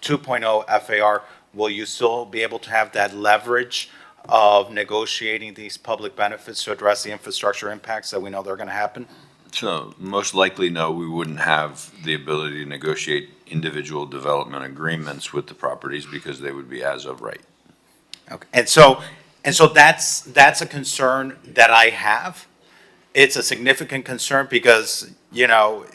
2.0 FAR? will you still be able to have that leverage of negotiating these public benefits to address the infrastructure impacts that we know they're going to happen? So most likely, no, we wouldn't have the ability to negotiate individual development agreements with the properties because they would be as of right. Okay. And so that's a concern that I have. It's a significant concern because, you know,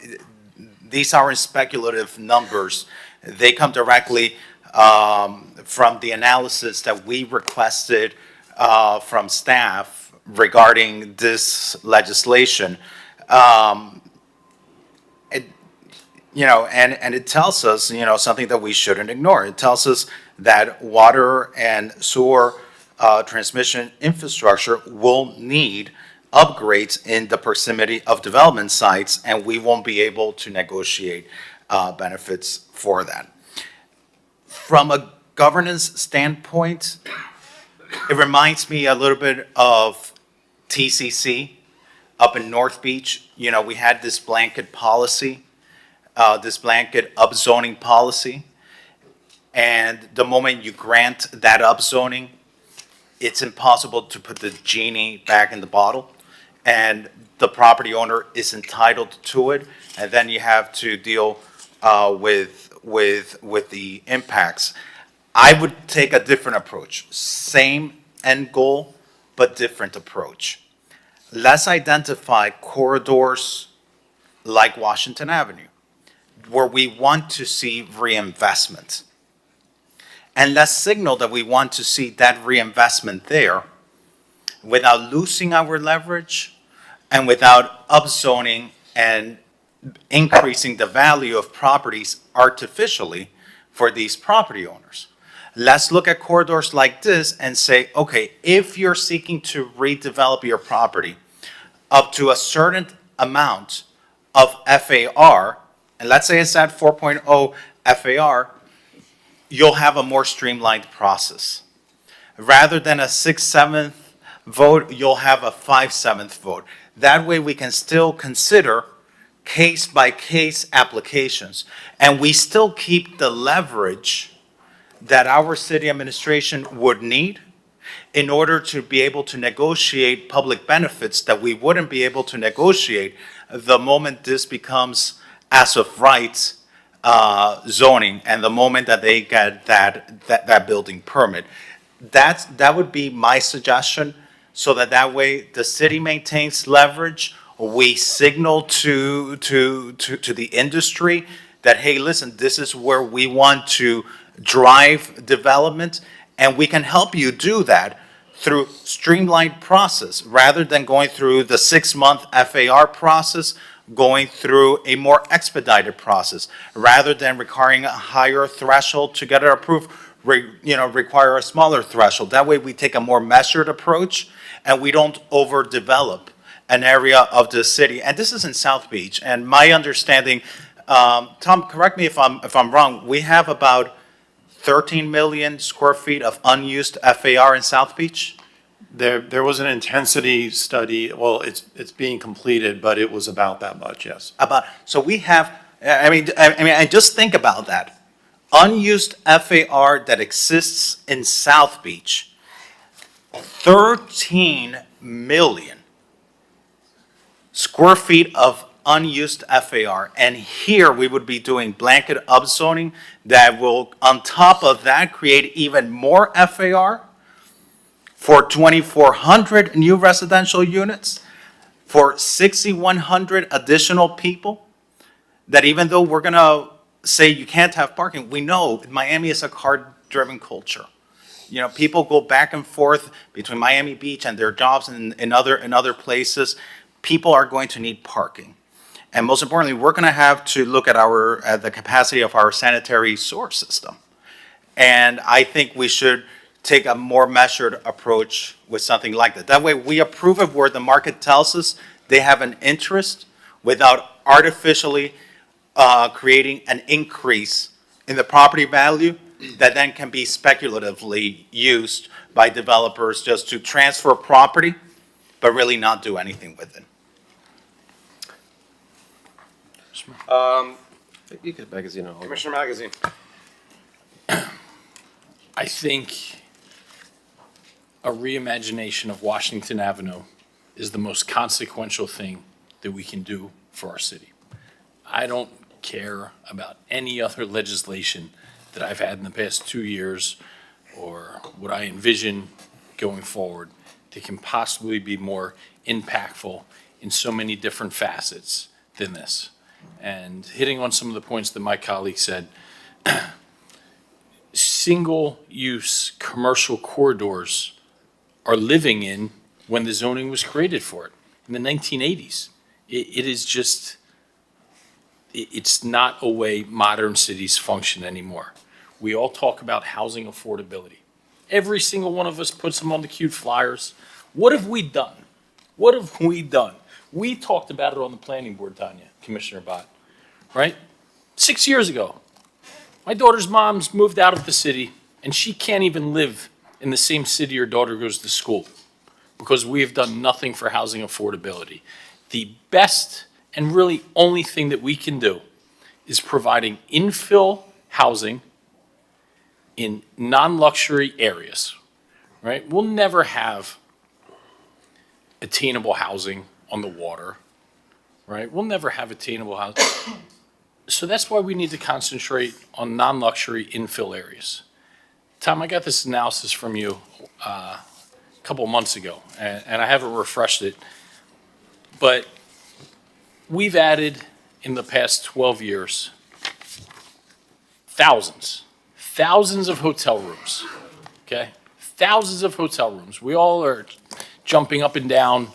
these aren't speculative numbers. They come directly from the analysis that we requested from staff regarding this legislation. You know, and it tells us, you know, something that we shouldn't ignore. It tells us that water and sewer transmission infrastructure will need upgrades in the proximity of development sites, and we won't be able to negotiate benefits for that. From a governance standpoint, it reminds me a little bit of TCC up in North Beach. You know, we had this blanket policy, this blanket upzoning policy, and the moment you grant that upzoning, it's impossible to put the genie back in the bottle, and the property owner is entitled to it, and then you have to deal with the impacts. I would take a different approach. Same end goal, but different approach. Let's identify corridors like Washington Avenue, where we want to see reinvestment. And let's signal that we want to see that reinvestment there without losing our leverage and without upzoning and increasing the value of properties artificially for these property owners. Let's look at corridors like this and say, okay, if you're seeking to redevelop your property up to a certain amount of FAR, and let's say it's at 4.0 FAR, you'll have a more streamlined process. Rather than a 6/7 vote, you'll have a 5/7 vote. That way we can still consider case-by-case applications, and we still keep the leverage that our city administration would need in order to be able to negotiate public benefits that we wouldn't be able to negotiate the moment this becomes as of right zoning and the moment that they get that building permit. That would be my suggestion, so that way the city maintains leverage. We signal to the industry that, hey, listen, this is where we want to drive development, and we can help you do that through streamlined process rather than going through the 6-month FAR process, going through a more expedited process rather than requiring a higher threshold to get it approved, require a smaller threshold. That way we take a more measured approach and we don't overdevelop an area of the city. And this is in South Beach. And my understanding, Tom, correct me if I'm wrong, we have about 13 million square feet of unused FAR in South Beach? There was an intensity study, well, it's being completed, but it was about that much, yes. So we have, I just think about that. Unused FAR that exists in South Beach, 13 million square feet of unused FAR. And here we would be doing blanket upzoning that will, on top of that, create even more FAR for 2,400 new residential units, for 6,100 additional people, that even though we're going to say you can't have parking, we know Miami is a car-driven culture. You know, people go back and forth between Miami Beach and their jobs in other places. People are going to need parking. And most importantly, we're going to have to look at the capacity of our sanitary sewer system. And I think we should take a more measured approach with something like that. That way we approve it where the market tells us they have an interest without artificially creating an increase in the property value that then can be speculatively used by developers just to transfer property, but really not do anything with it. You get Magazine. Commissioner Magazine. I think a reimagination of Washington Avenue is the most consequential thing that we can do for our city. I don't care about any other legislation that I've had in the past 2 years or what I envision going forward that can possibly be more impactful in so many different facets than this. And hitting on some of the points that my colleague said, single-use commercial corridors are living in when the zoning was created for it in the 1980s. It is just, it's not a way modern cities function anymore. We all talk about housing affordability. Every single one of us puts them on the cute flyers. What have we done? What have we done? We talked about it on the planning board, Tanya, Commissioner Bott, right? 6 years ago, my daughter's mom's moved out of the city, and she can't even live in the same city her daughter goes to school because we have done nothing for housing affordability. The best and really only thing that we can do is providing infill housing in non-luxury areas, right? We'll never have attainable housing on the water, right? We'll never have attainable housing. So that's why we need to concentrate on non-luxury infill areas. Tom, I got this analysis from you a couple months ago, and I haven't refreshed it, but we've added in the past 12 years thousands of hotel rooms, okay? Thousands of hotel rooms. We all are jumping up and down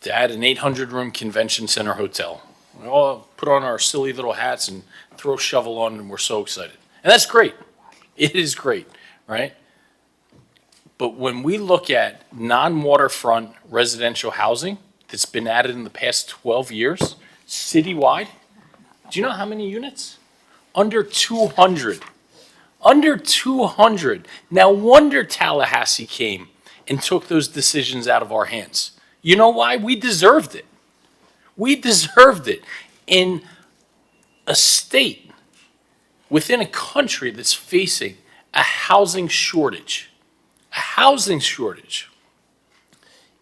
to add an 800-room convention center hotel. We all put on our silly little hats and throw a shovel on, and we're so excited. And that's great. It is great, right? But when we look at non-waterfront residential housing that's been added in the past 12 years, citywide, do you know how many units? Under 200. Under 200. Now, wonder Tallahassee came and took those decisions out of our hands. You know why? We deserved it. We deserved it. In a state within a country that's facing a housing shortage,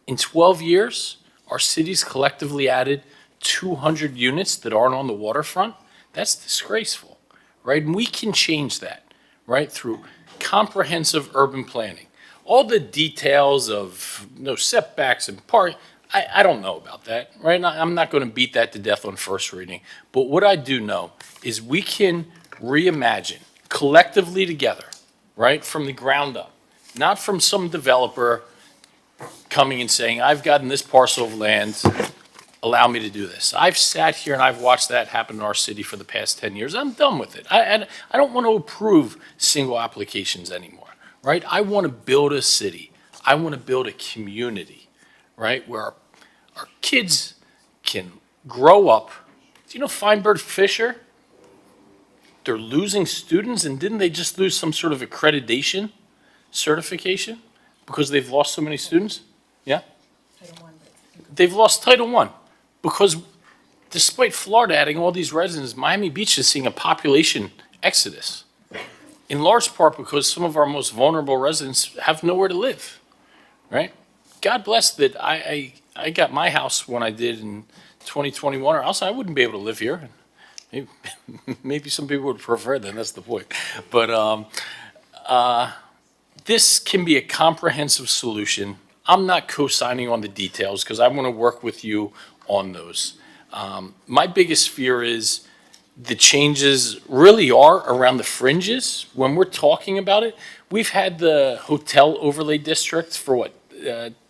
in 12 years, our cities collectively added 200 units that aren't on the waterfront. That's disgraceful, right? And we can change that, right, through comprehensive urban planning. All the details of no setbacks and parking, I don't know about that, right? I'm not going to beat that to death on first reading. But what I do know is we can reimagine collectively together, right, from the ground up, not from some developer coming and saying, I've gotten this parcel of land, allow me to do this. I've sat here and I've watched that happen in our city for the past 10 years. I'm done with it. I don't want to approve single applications anymore, right? I want to build a city. I want to build a community, right, where our kids can grow up. Do you know Feinberg Fisher? They're losing students, and didn't they just lose some sort of accreditation certification because they've lost so many students? Yeah? They've lost Title I because despite Florida adding all these residents, Miami Beach is seeing a population exodus, in large part because some of our most vulnerable residents have nowhere to live, right? God bless that I got my house when I did in 2021, or else I wouldn't be able to live here. Maybe some people would prefer that, that's the point. But this can be a comprehensive solution. I'm not co-signing on the details because I want to work with you on those. My biggest fear is the changes really are around the fringes. When we're talking about it, we've had the hotel overlay district for what,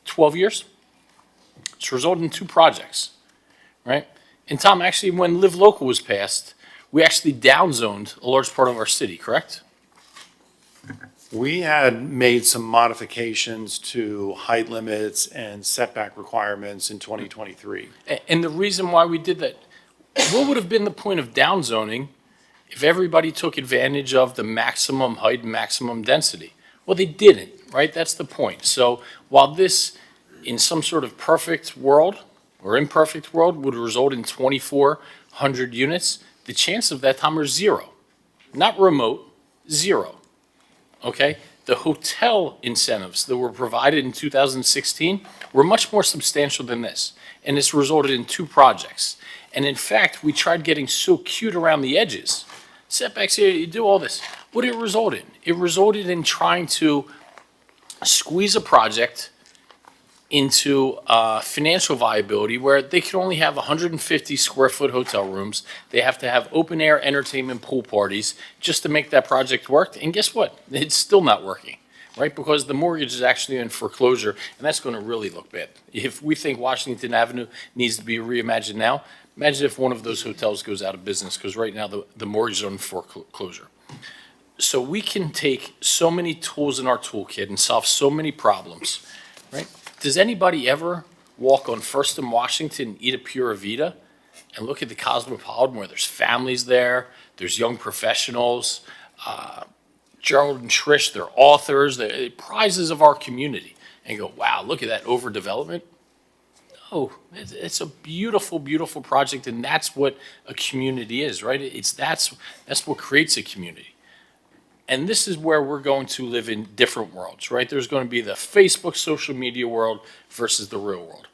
12 years? It's resulted in 2 projects, right? And Tom, actually, when Live Local was passed, we actually downzoned a large part of our city, correct? We had made some modifications to height limits and setback requirements in 2023. And the reason why we did that, what would have been the point of downzoning if everybody took advantage of the maximum height and maximum density? Well, they didn't, right? That's the point. So while this, in some sort of perfect world or imperfect world, would result in 2,400 units, the chance of that, Tom, are 0. Not remote, 0. Okay? The hotel incentives that were provided in 2016 were much more substantial than this, and this resulted in 2 projects. And in fact, we tried getting so cute around the edges. Setbacks here, you do all this. What did it result in? It resulted in trying to squeeze a project into financial viability where they could only have 150 square foot hotel rooms. They have to have open air entertainment pool parties just to make that project work. And guess what? It's still not working, right? Because the mortgage is actually in foreclosure, and that's going to really look bad. If we think Washington Avenue needs to be reimagined now, imagine if one of those hotels goes out of business, because right now the mortgage is on foreclosure. So we can take so many tools in our toolkit and solve so many problems, right? Does anybody ever walk on First and Washington and eat a Pura Vida and look at the Cosmopolitan where there's families there, there's young professionals, Gerald and Trish, they're authors, they're prizes of our community, and go, wow, look at that overdevelopment? No, it's a beautiful, beautiful project, and that's what a community is, right? That's what creates a community. And this is where we're going to live in different worlds, right? There's going to be the Facebook social media world versus the real world.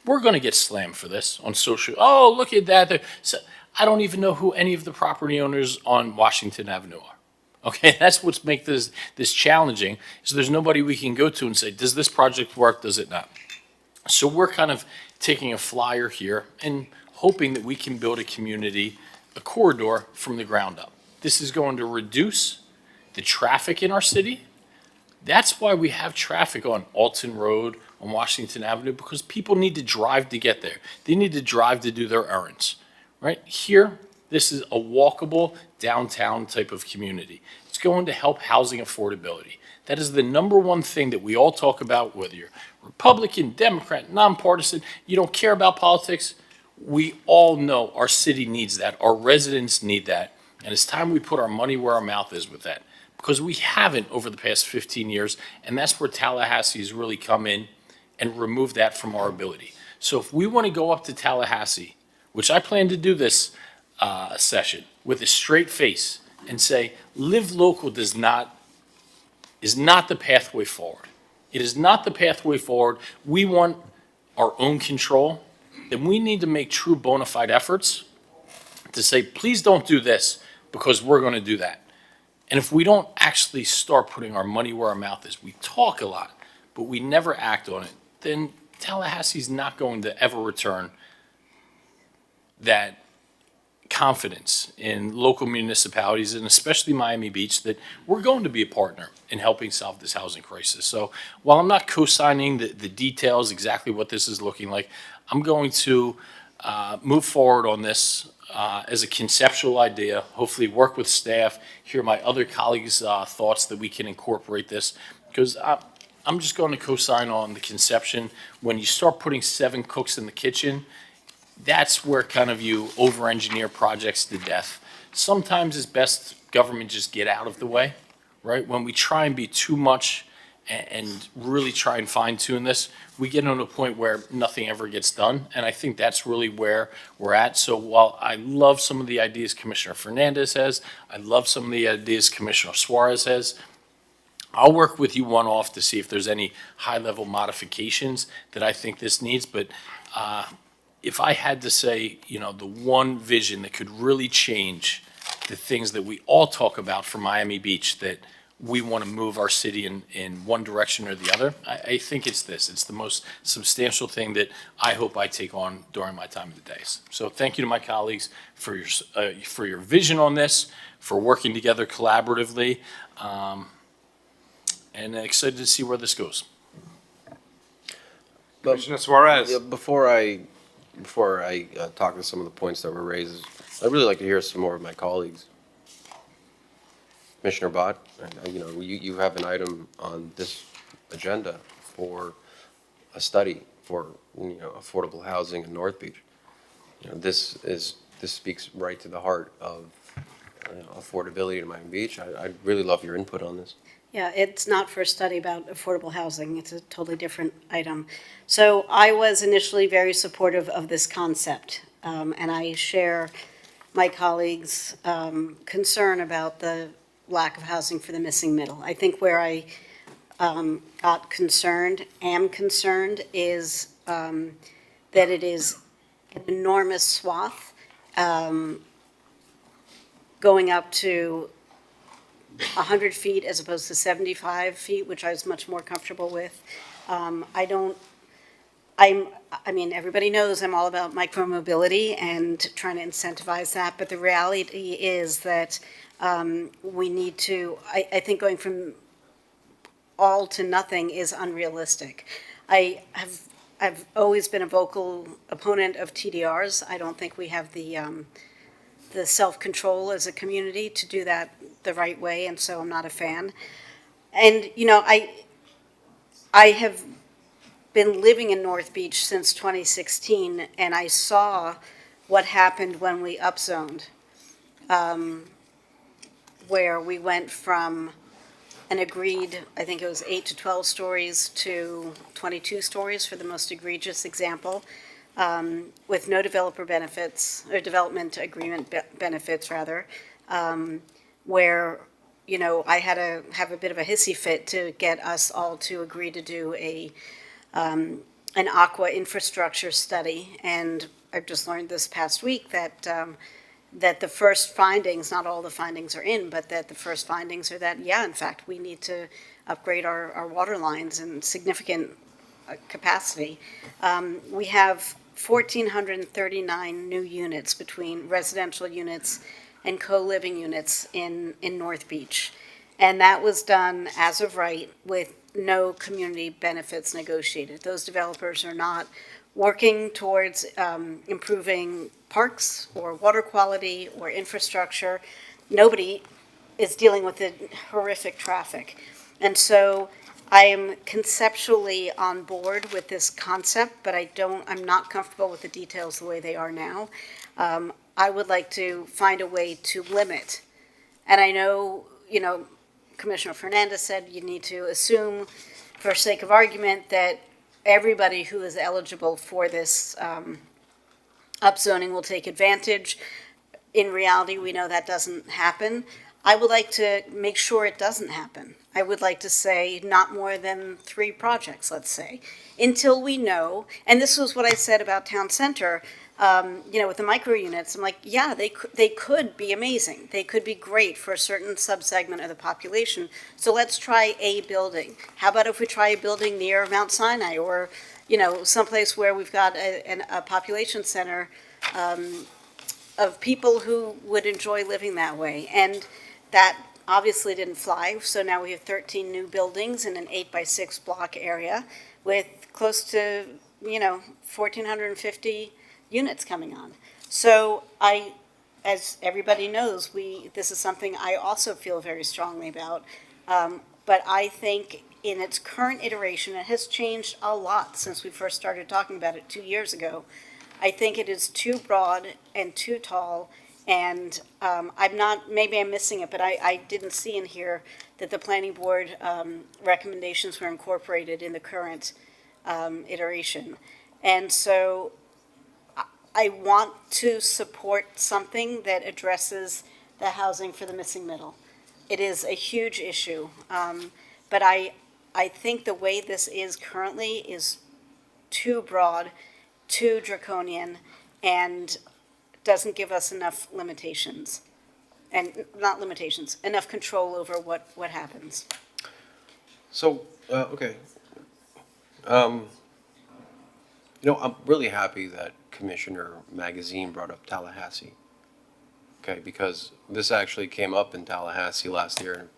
We're going to get slammed for this on social. Oh, look at that. So I don't even know who any of the property owners on Washington Avenue are. Okay, that's what's make this challenging. So there's nobody we can go to and say, does this project work? Does it not? So we're kind of taking a flyer here and hoping that we can build a community, a corridor from the ground up. This is going to reduce the traffic in our city. That's why we have traffic on Alton Road, on Washington Avenue, because people need to drive to get there. They need to drive to do their errands, right? Here, this is a walkable downtown type of community. It's going to help housing affordability. That is the #1 thing that we all talk about, whether you're Republican, Democrat, nonpartisan, you don't care about politics. We all know our city needs that. Our residents need that. And it's time we put our money where our mouth is with that, because we haven't over the past 15 years, and that's where Tallahassee has really come in and removed that from our ability. So if we want to go up to Tallahassee, which I plan to do this session, with a straight face and say, live local is not the pathway forward. It is not the pathway forward. We want our own control. Then we need to make true bona fide efforts to say, please don't do this because we're going to do that. And if we don't actually start putting our money where our mouth is, we talk a lot, but we never act on it, then Tallahassee's not going to ever return that confidence in local municipalities, and especially Miami Beach, that we're going to be a partner in helping solve this housing crisis. So while I'm not co-signing the details, exactly what this is looking like, I'm going to move forward on this as a conceptual idea, hopefully work with staff, hear my other colleagues' thoughts that we can incorporate this, because I'm just going to co-sign on the conception. When you start putting 7 cooks in the kitchen, that's where kind of you over-engineer projects to death. Sometimes it's best government just get out of the way, right? When we try and be too much and really try and fine-tune this, we get to a point where nothing ever gets done, and I think that's really where we're at. So while I love some of the ideas Commissioner Fernandez has, I love some of the ideas Commissioner Suarez has, I'll work with you one-off to see if there's any high-level modifications that I think this needs, but if I had to say, you know, the one vision that could really change the things that we all talk about for Miami Beach, that we want to move our city in one direction or the other, I think it's this. It's the most substantial thing that I hope I take on during my time of the days. So thank you to my colleagues for your vision on this, for working together collaboratively, and excited to see where this goes. Commissioner Suarez. Yeah, before I talk to some of the points that were raised, I'd really like to hear some more of my colleagues. Commissioner Bott, you know, you have an item on this agenda for a study for, you know, affordable housing in North Beach. You know, this speaks right to the heart of affordability in Miami Beach. I'd really love your input on this. Yeah, it's not for a study about affordable housing. It's a totally different item. So I was initially very supportive of this concept, and I share my colleagues' concern about the lack of housing for the missing middle. I think where I am concerned, is that it is an enormous swath, going up to 100 feet as opposed to 75 feet, which I was much more comfortable with. I mean, everybody knows I'm all about micromobility and trying to incentivize that, but the reality is that we need to, I think going from all to nothing is unrealistic. I've always been a vocal opponent of TDRs. I don't think we have the self-control as a community to do that the right way, and so I'm not a fan. And, you know, I have been living in North Beach since 2016, and I saw what happened when we upzoned, where we went from an agreed, I think it was 8 to 12 stories to 22 stories for the most egregious example, with no developer benefits, or development agreement benefits, rather, where, you know, I had to have a bit of a hissy fit to get us all to agree to do an aqua infrastructure study. And I've just learned this past week that that the first findings, not all the findings are in, but that the first findings are that, yeah, in fact, we need to upgrade our water lines in significant capacity. We have 1,439 new units between residential units and co-living units in North Beach. And that was done as of right with no community benefits negotiated. Those developers are not working towards improving parks or water quality or infrastructure. Nobody is dealing with the horrific traffic. And so I am conceptually on board with this concept, but I'm not comfortable with the details the way they are now. I would like to find a way to limit. And I know, you know, Commissioner Fernandez said you need to assume, for sake of argument, that everybody who is eligible for this upzoning will take advantage. In reality, we know that doesn't happen. I would like to make sure it doesn't happen. I would like to say not more than 3 projects, let's say, until we know. And this was what I said about Town Center, you know, with the micro units. I'm like, yeah, they could be amazing. They could be great for a certain subsegment of the population. So let's try a building. How about if we try a building near Mount Sinai, or, you know, someplace where we've got a population center of people who would enjoy living that way. And that obviously didn't fly. So now we have 13 new buildings in an 8x6 block area with close to, you know, 1,450 units coming on. So as everybody knows, this is something I also feel very strongly about. But I think in its current iteration, it has changed a lot since we first started talking about it 2 years ago. I think it is too broad and too tall, and maybe I'm missing it, but I didn't see in here that the planning board recommendations were incorporated in the current iteration. And so I want to support something that addresses the housing for the missing middle. It is a huge issue, but I think the way this is currently is too broad, too draconian, and doesn't give us enough limitations. And not limitations, enough control over what happens. So, okay. You know, I'm really happy that Commissioner Magazine brought up Tallahassee. Okay, because this actually came up in Tallahassee last year.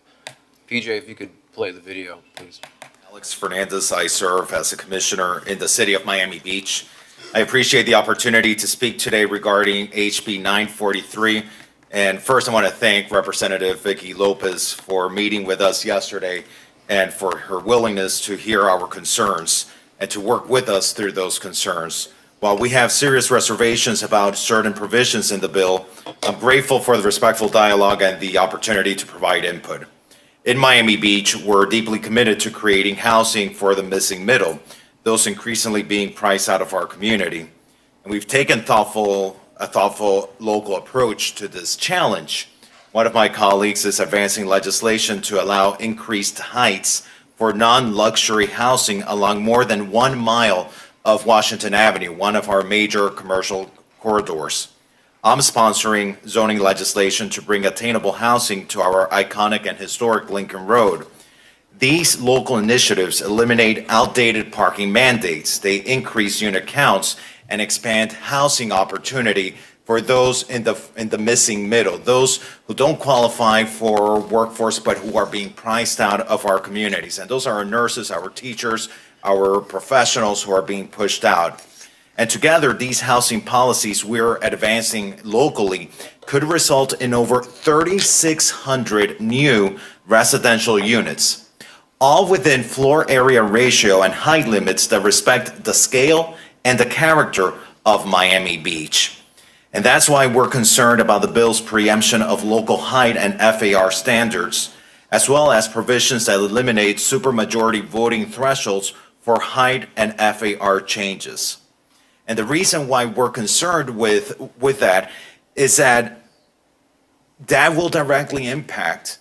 PJ, if you could play the video, please. Alex Fernandez, I serve as a commissioner in the city of Miami Beach. I appreciate the opportunity to speak today regarding HB 943. And first, I want to thank Representative Vicky Lopez for meeting with us yesterday and for her willingness to hear our concerns and to work with us through those concerns. While we have serious reservations about certain provisions in the bill, I'm grateful for the respectful dialogue and the opportunity to provide input. In Miami Beach, we're deeply committed to creating housing for the missing middle, those increasingly being priced out of our community. And we've taken a thoughtful local approach to this challenge. one of my colleagues is advancing legislation to allow increased heights for non-luxury housing along more than 1 mile of Washington Avenue, one of our major commercial corridors. I'm sponsoring zoning legislation to bring attainable housing to our iconic and historic Lincoln Road. These local initiatives eliminate outdated parking mandates. They increase unit counts and expand housing opportunity for those in the missing middle, those who don't qualify for workforce but who are being priced out of our communities. And those are our nurses, our teachers, our professionals who are being pushed out. And together, these housing policies we're advancing locally could result in over 3,600 new residential units, all within floor area ratio and height limits that respect the scale and the character of Miami Beach. And that's why we're concerned about the bill's preemption of local height and FAR standards, as well as provisions that eliminate supermajority voting thresholds for height and FAR changes. And the reason why we're concerned with that is that will directly impact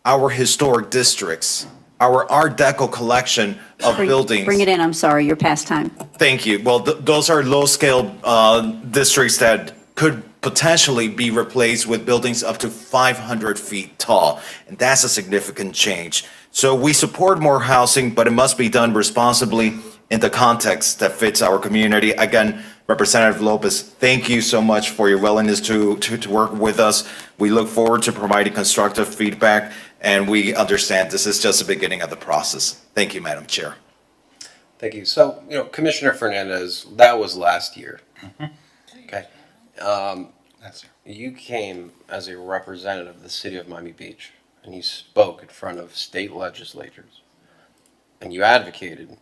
our historic districts, our Art Deco collection of buildings. Bring it in, I'm sorry, you're past time. Thank you. Well, those are low-scale districts that could potentially be replaced with buildings up to 500 feet tall, and that's a significant change. So we support more housing, but it must be done responsibly in the context that fits our community. Again, Representative Lopez, thank you so much for your willingness to work with us. We look forward to providing constructive feedback, and we understand this is just the beginning of the process. Thank you, Madam Chair. Thank you. So, Commissioner Fernandez, that was last year. Okay. You came as a representative of the city of Miami Beach, and you spoke in front of state legislatures, and you advocated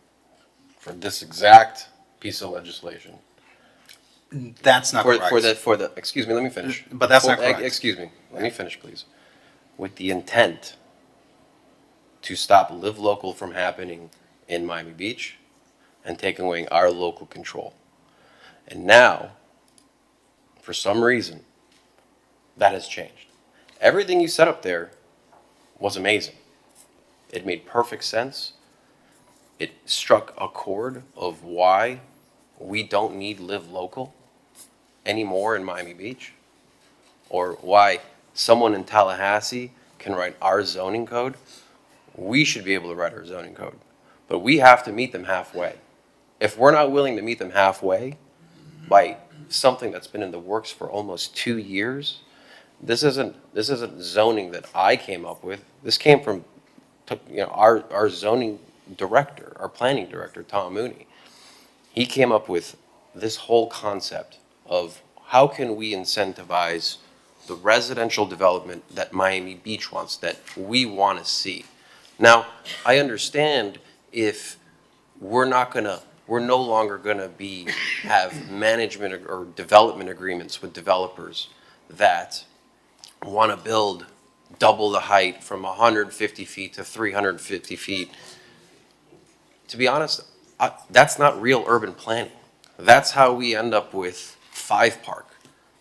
for this exact piece of legislation. That's not correct. Excuse me, let me finish. But that's not correct. Excuse me, let me finish, please. With the intent to stop Live Local from happening in Miami Beach and taking away our local control. And now, for some reason, that has changed. Everything you set up there was amazing. It made perfect sense. It struck a chord of why we don't need Live Local anymore in Miami Beach, or why someone in Tallahassee can write our zoning code. We should be able to write our zoning code, but we have to meet them halfway. If we're not willing to meet them halfway by something that's been in the works for almost 2 years, this isn't zoning that I came up with. This came from our zoning director, our planning director, Tom Mooney. He came up with this whole concept of how can we incentivize the residential development that Miami Beach wants, that we want to see. Now, I understand if we're no longer gonna have management or development agreements with developers that want to build double the height from 150 feet to 350 feet. To be honest, that's not real urban planning. That's how we end up with Five Park.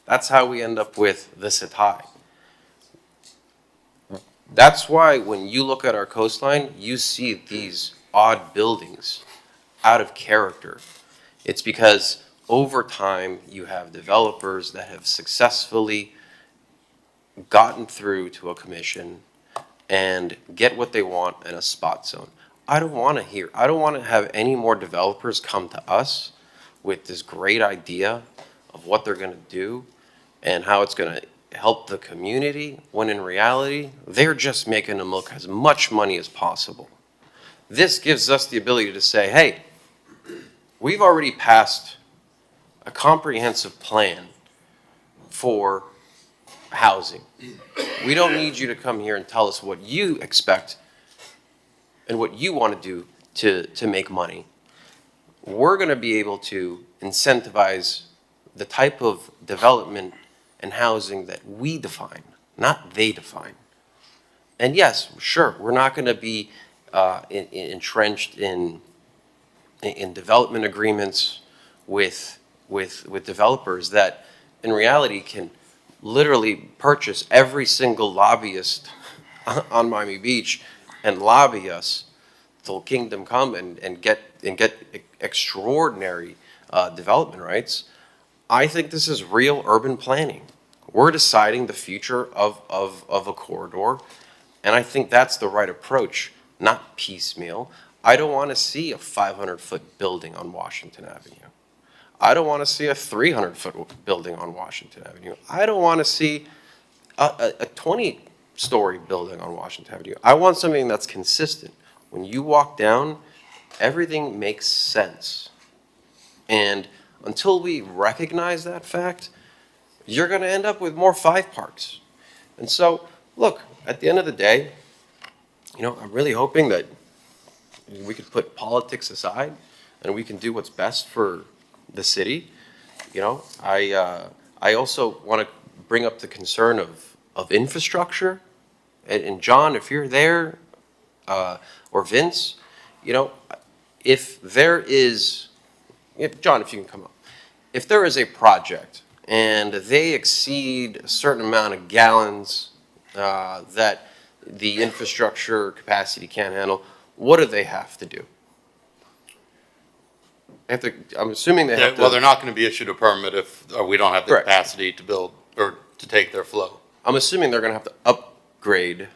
That's how we end up with the Setai. That's why when you look at our coastline, you see these odd buildings out of character. It's because over time, you have developers that have successfully gotten through to a commission and get what they want in a spot zone. I don't want to have any more developers come to us with this great idea of what they're going to do and how it's going to help the community, when in reality, they're just making them look as much money as possible. This gives us the ability to say, hey, we've already passed a comprehensive plan for housing. We don't need you to come here and tell us what you expect and what you want to do to make money. We're going to be able to incentivize the type of development and housing that we define, not they define. And yes, sure, we're not going to be entrenched in development agreements with developers that in reality can literally purchase every single lobbyist on Miami Beach and lobby us till kingdom come and get extraordinary development rights. I think this is real urban planning. We're deciding the future of a corridor, and I think that's the right approach, not piecemeal. I don't want to see a 500-foot building on Washington Avenue. I don't want to see a 300-foot building on Washington Avenue. I don't want to see a 20-story building on Washington Avenue. I want something that's consistent. When you walk down, everything makes sense. And until we recognize that fact, you're going to end up with more 5 parks. And so, look, at the end of the day, I'm really hoping that we could put politics aside and we can do what's best for the city. I also want to bring up the concern of infrastructure. And John, if you're there, or Vince, if there is, John, if you can come up. If there is a project and they exceed a certain amount of gallons that the infrastructure capacity can't handle, what do they have to do? I'm assuming they have to. Well, they're not going to be issued a permit if we don't have the Correct. capacity to build or to take their flow. I'm assuming they're going to have to upgrade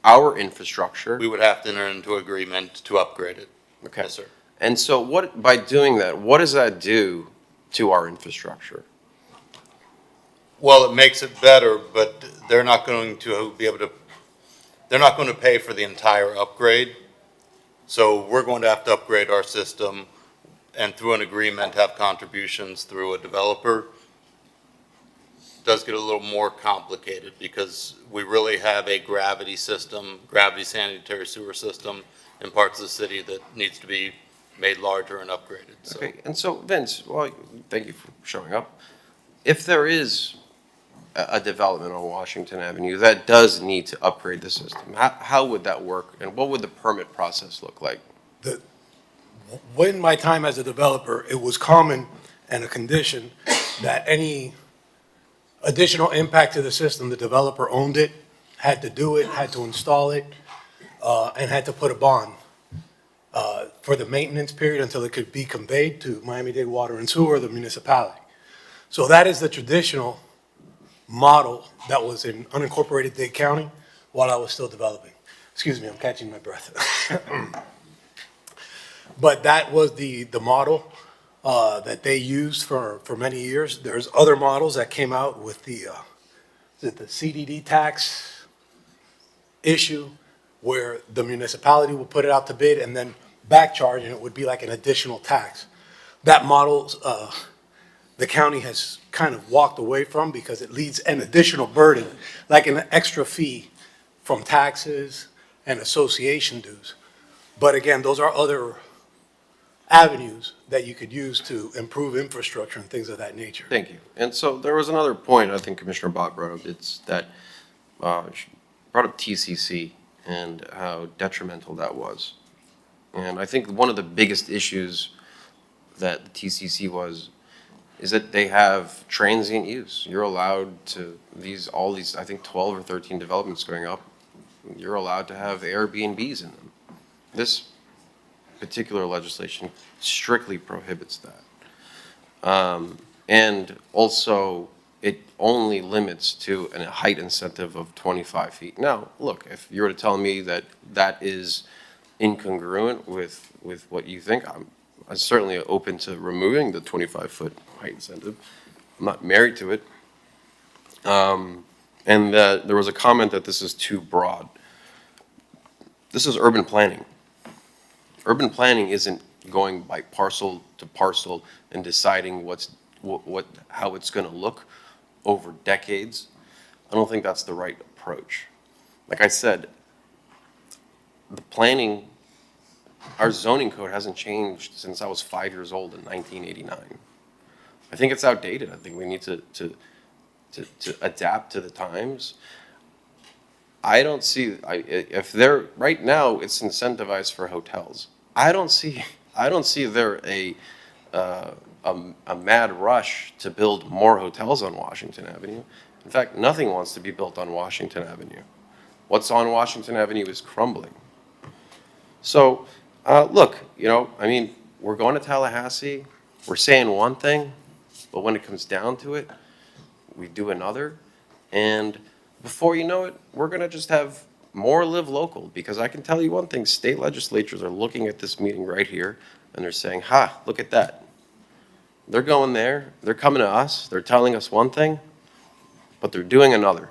our infrastructure. We would have to enter into agreement to upgrade it. Okay. Yes, sir. And so by doing that, what does that do to our infrastructure? Well, it makes it better, but they're not going to be able to, they're not going to pay for the entire upgrade. So we're going to have to upgrade our system and through an agreement have contributions through a developer. It does get a little more complicated because we really have a gravity sanitary sewer system in parts of the city that needs to be made larger and upgraded. So. Okay, and so Vince, well, thank you for showing up. If there is a development on Washington Avenue that does need to upgrade the system, how would that work and what would the permit process look like? When my time as a developer, it was common and a condition that any additional impact to the system, the developer owned it, had to do it, had to install it, and had to put a bond for the maintenance period until it could be conveyed to Miami-Dade Water and Sewer, the municipality. So that is the traditional model that was in unincorporated Dade County while I was still developing. Excuse me, I'm catching my breath. But that was the model that they used for many years. There's other models that came out with the CDD tax issue where the municipality would put it out to bid and then back charge and it would be like an additional tax. That model, the county has kind of walked away from because it leads an additional burden, like an extra fee from taxes and association dues. But again, those are other avenues that you could use to improve infrastructure and things of that nature. Thank you. And so there was another point I think Commissioner Bott brought up. It's that she brought up TCC and how detrimental that was. And I think one of the biggest issues that the TCC is that they have transient use. You're allowed to, all these, I think 12 or 13 developments going up, you're allowed to have Airbnbs in them. This particular legislation strictly prohibits that. And also, it only limits to a height incentive of 25 feet. Now, look, if you were to tell me that that is incongruent with what you think, I'm certainly open to removing the 25-foot height incentive. I'm not married to it. And there was a comment that this is too broad. This is urban planning. Urban planning isn't going by parcel to parcel and deciding how it's going to look over decades. I don't think that's the right approach. Like I said, the planning, our zoning code hasn't changed since I was 5 years old in 1989. I think it's outdated. I think we need to adapt to the times. I don't see, if they're, right now, it's incentivized for hotels. I don't see there a mad rush to build more hotels on Washington Avenue. In fact, nothing wants to be built on Washington Avenue. What's on Washington Avenue is crumbling. So, look, I mean, we're going to Tallahassee, we're saying one thing, but when it comes down to it, we do another. And before you know it, we're going to just have more live local. Because I can tell you one thing, state legislatures are looking at this meeting right here, and they're saying, ha, look at that. They're going there, they're coming to us, they're telling us one thing, but they're doing another.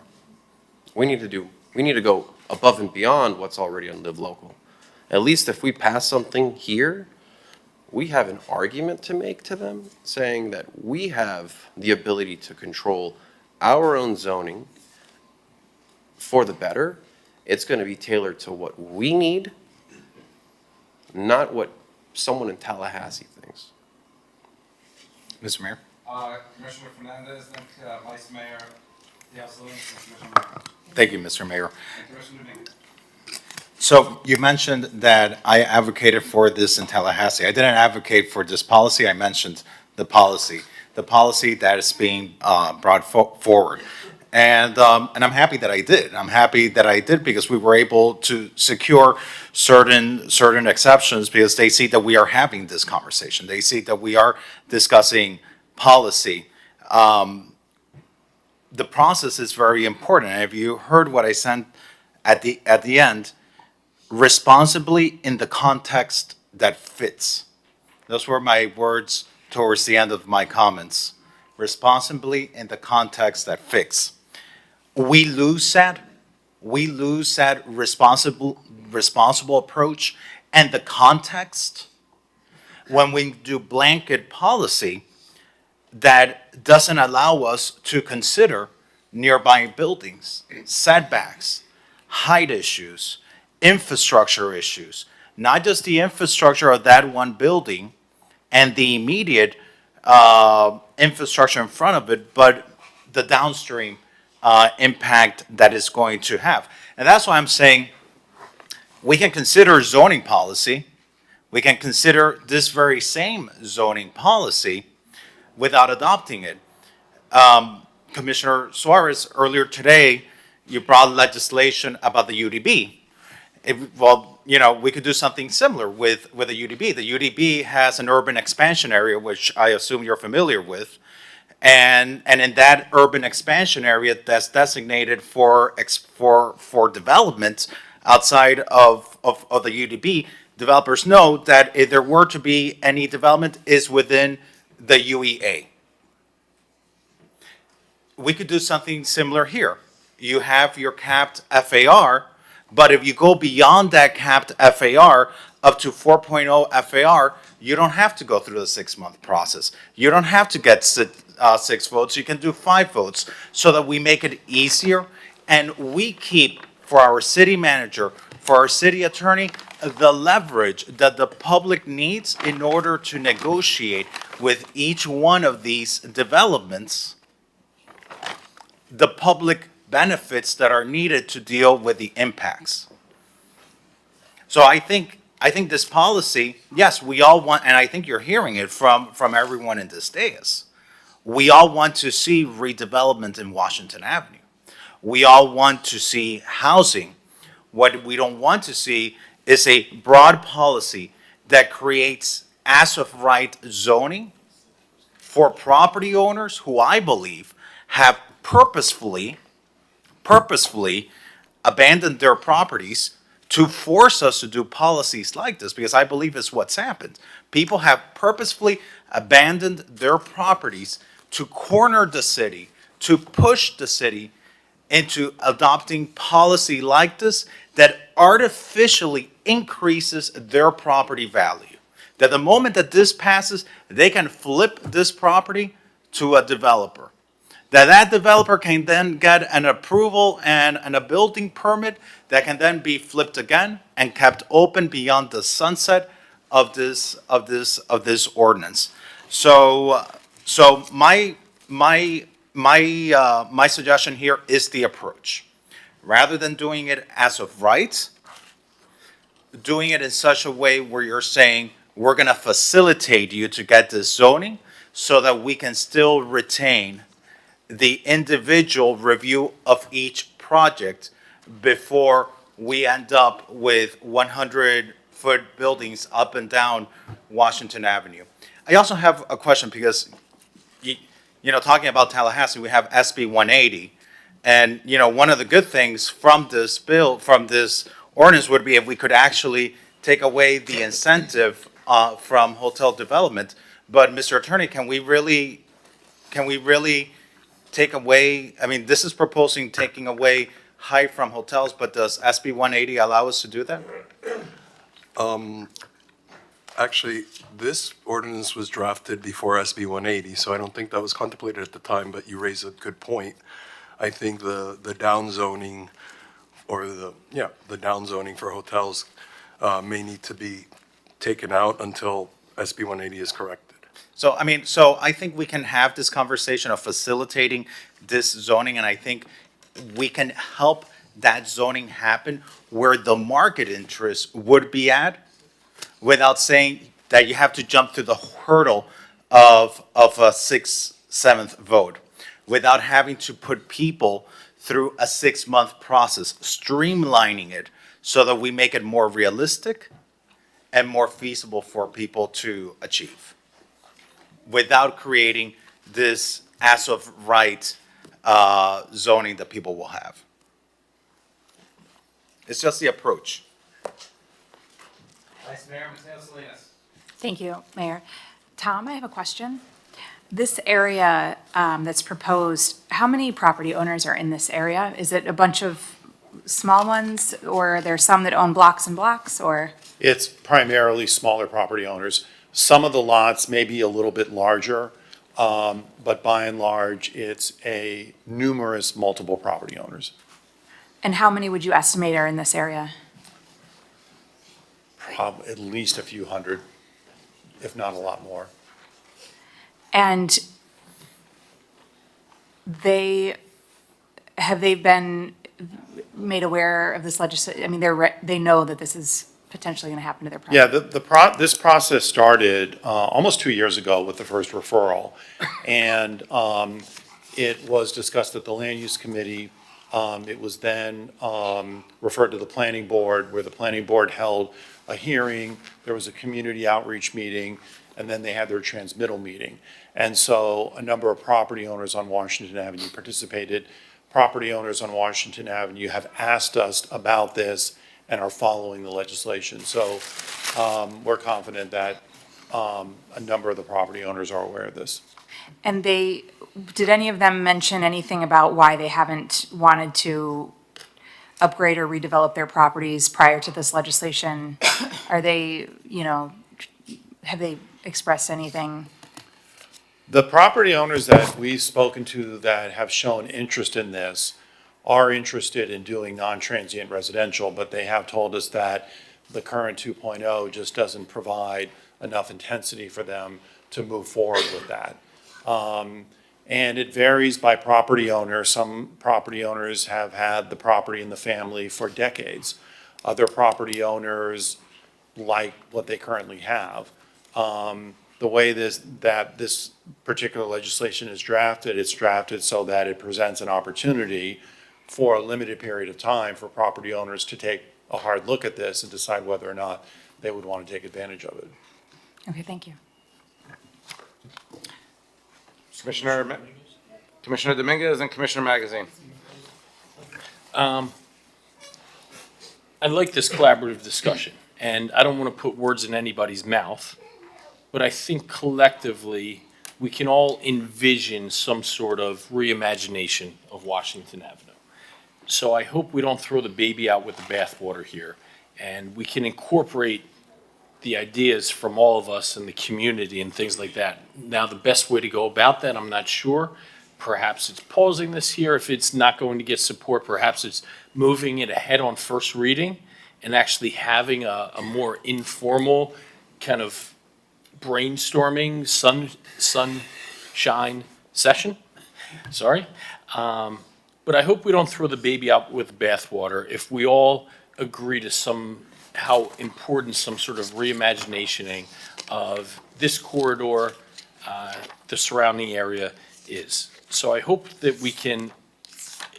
We need to go above and beyond what's already on live local. At least if we pass something here, we have an argument to make to them saying that we have the ability to control our own zoning for the better. It's going to be tailored to what we need, not what someone in Tallahassee thinks. Mr. Mayor? Commissioner Fernandez, then Vice Mayor Diaz-Solís, and Commissioner Mayor. Thank you, Mr. Mayor. And Commissioner Dominguez. So you mentioned that I advocated for this in Tallahassee. I didn't advocate for this policy. I mentioned the policy that is being brought forward. And I'm happy that I did. I'm happy that I did because we were able to secure certain exceptions because they see that we are having this conversation. They see that we are discussing policy. The process is very important. And if you heard what I said at the end, responsibly in the context that fits. Those were my words towards the end of my comments. Responsibly in the context that fits. We lose that responsible approach and the context when we do blanket policy that doesn't allow us to consider nearby buildings, setbacks, height issues, infrastructure issues, not just the infrastructure of that one building and the immediate infrastructure in front of it, but the downstream impact that it's going to have. And that's why I'm saying we can consider zoning policy. We can consider this very same zoning policy without adopting it. Commissioner Suarez, earlier today, you brought legislation about the UDB. We could do something similar with the UDB. The UDB has an urban expansion area, which I assume you're familiar with. And in that urban expansion area that's designated for development outside of the UDB, developers know that if there were to be any development is within the UEA. We could do something similar here. You have your capped FAR, but if you go beyond that capped FAR up to 4.0 FAR, you don't have to go through the 6-month process. You don't have to get 6 votes. You can do 5 votes so that we make it easier and we keep for our city manager, for our city attorney, the leverage that the public needs in order to negotiate with each one of these developments, the public benefits that are needed to deal with the impacts. So I think this policy, yes, we all want, and I think you're hearing it from everyone in this dais. We all want to see redevelopment in Washington Avenue. We all want to see housing. What we don't want to see is a broad policy that creates as of right zoning for property owners who I believe have purposefully abandoned their properties to force us to do policies like this, because I believe it's what's happened. People have purposefully abandoned their properties to corner the city, to push the city into adopting policy like this that artificially increases their property value. That the moment that this passes, they can flip this property to a developer. That developer can then get an approval and a building permit that can then be flipped again and kept open beyond the sunset of this ordinance. So my suggestion here is the approach. Rather than doing it as of right, doing it in such a way where you're saying, we're going to facilitate you to get this zoning so that we can still retain the individual review of each project before we end up with 100-foot buildings up and down Washington Avenue. I also have a question because, talking about Tallahassee, we have SB 180. And, one of the good things from this bill, from this ordinance would be if we could actually take away the incentive from hotel development. But, Mr. Attorney, can we really take away, this is proposing taking away height from hotels, but does SB 180 allow us to do that? Actually, this ordinance was drafted before SB 180, so I don't think that was contemplated at the time, but you raise a good point. I think the downzoning or the downzoning for hotels may need to be taken out until SB 180 is corrected. So I think we can have this conversation of facilitating this zoning, and I think we can help that zoning happen where the market interest would be at, without saying that you have to jump through the hurdle of a 6/7 vote, without having to put people through a 6-month process, streamlining it so that we make it more realistic and more feasible for people to achieve, without creating this as of right zoning that people will have. It's just the approach. Vice Mayor Mateo Salinas. Thank you, Mayor. Tom, I have a question. This area that's proposed, how many property owners are in this area? Is it a bunch of small ones, or are there some that own blocks and blocks, or? It's primarily smaller property owners. Some of the lots may be a little bit larger, but by and large, it's numerous multiple property owners. And how many would you estimate are in this area? Probably at least a few hundred, if not a lot more. And have they been made aware of this legislation? They know that this is potentially going to happen to their property. Yeah, this process started almost 2 years ago with the first referral. And it was discussed at the Land Use Committee. It was then referred to the Planning Board, where the Planning Board held a hearing. There was a community outreach meeting, and then they had their transmittal meeting. And so a number of property owners on Washington Avenue participated. Property owners on Washington Avenue have asked us about this and are following the legislation. So we're confident that a number of the property owners are aware of this. And did any of them mention anything about why they haven't wanted to upgrade or redevelop their properties prior to this legislation? Are they, have they expressed anything? The property owners that we've spoken to that have shown interest in this are interested in doing non-transient residential, but they have told us that the current 2.0 just doesn't provide enough intensity for them to move forward with that. And it varies by property owner. Some property owners have had the property in the family for decades. Other property owners like what they currently have. The way this particular legislation is drafted, it's drafted so that it presents an opportunity for a limited period of time for property owners to take a hard look at this and decide whether or not they would want to take advantage of it. Okay, thank you. Commissioner Dominguez and Commissioner Magazine. I like this collaborative discussion, and I don't want to put words in anybody's mouth, but I think collectively we can all envision some sort of reimagination of Washington Avenue. So I hope we don't throw the baby out with the bathwater here, and we can incorporate the ideas from all of us in the community and things like that. Now, the best way to go about that, I'm not sure. Perhaps it's pausing this here if it's not going to get support. Perhaps it's moving it ahead on first reading and actually having a more informal kind of brainstorming, sunshine session. Sorry. But I hope we don't throw the baby out with the bathwater if we all agree to how important some sort of reimagining of this corridor the surrounding area is. So I hope that we can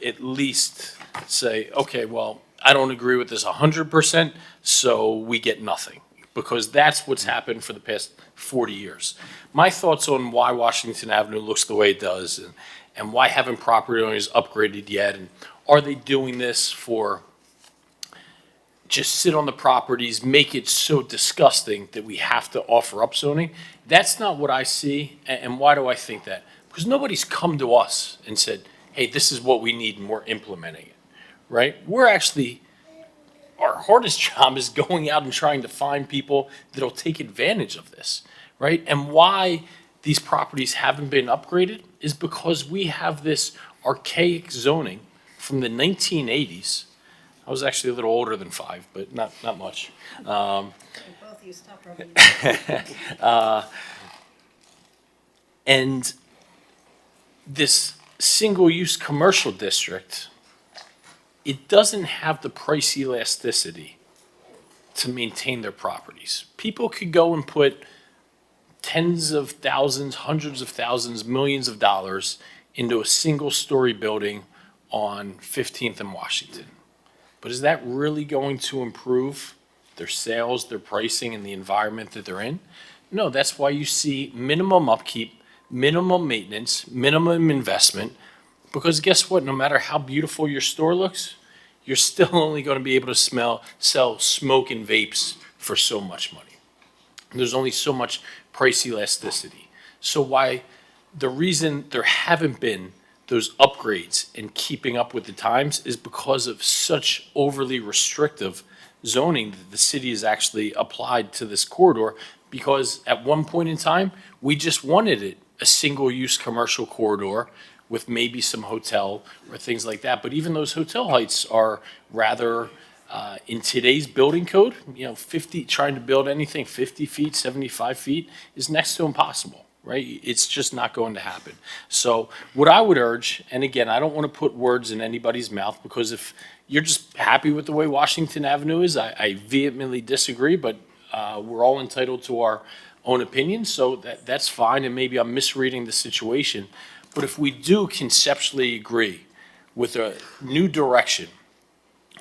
at least say, okay, well, I don't agree with this 100%, so we get nothing, because that's what's happened for the past 40 years. My thoughts on why Washington Avenue looks the way it does, and why haven't property owners upgraded yet, and are they doing this for just sit on the properties, make it so disgusting that we have to offer up zoning? That's not what I see, and why do I think that? Because nobody's come to us and said, hey, this is what we need and we're implementing it, right? We're actually, our hardest job is going out and trying to find people that'll take advantage of this, right? And why these properties haven't been upgraded is because we have this archaic zoning from the 1980s. I was actually a little older than 5, but not much. And this single-use commercial district, it doesn't have the price elasticity to maintain their properties. People could go and put tens of thousands, hundreds of thousands, millions of dollars into a single-story building on 15th and Washington. But is that really going to improve their sales, their pricing, and the environment that they're in? No, that's why you see minimum upkeep, minimum maintenance, minimum investment, because guess what? No matter how beautiful your store looks, you're still only going to be able to sell smoke and vapes for so much money. There's only so much price elasticity. So why the reason there haven't been those upgrades and keeping up with the times is because of such overly restrictive zoning that the city has actually applied to this corridor, because at one point in time, we just wanted it a single-use commercial corridor with maybe some hotel or things like that. But even those hotel heights are rather, in today's building code, 50, trying to build anything 50 feet, 75 feet is next to impossible, right? It's just not going to happen. So what I would urge, and again, I don't want to put words in anybody's mouth, because if you're just happy with the way Washington Avenue is, I vehemently disagree, but we're all entitled to our own opinion, so that's fine, and maybe I'm misreading the situation. But if we do conceptually agree with a new direction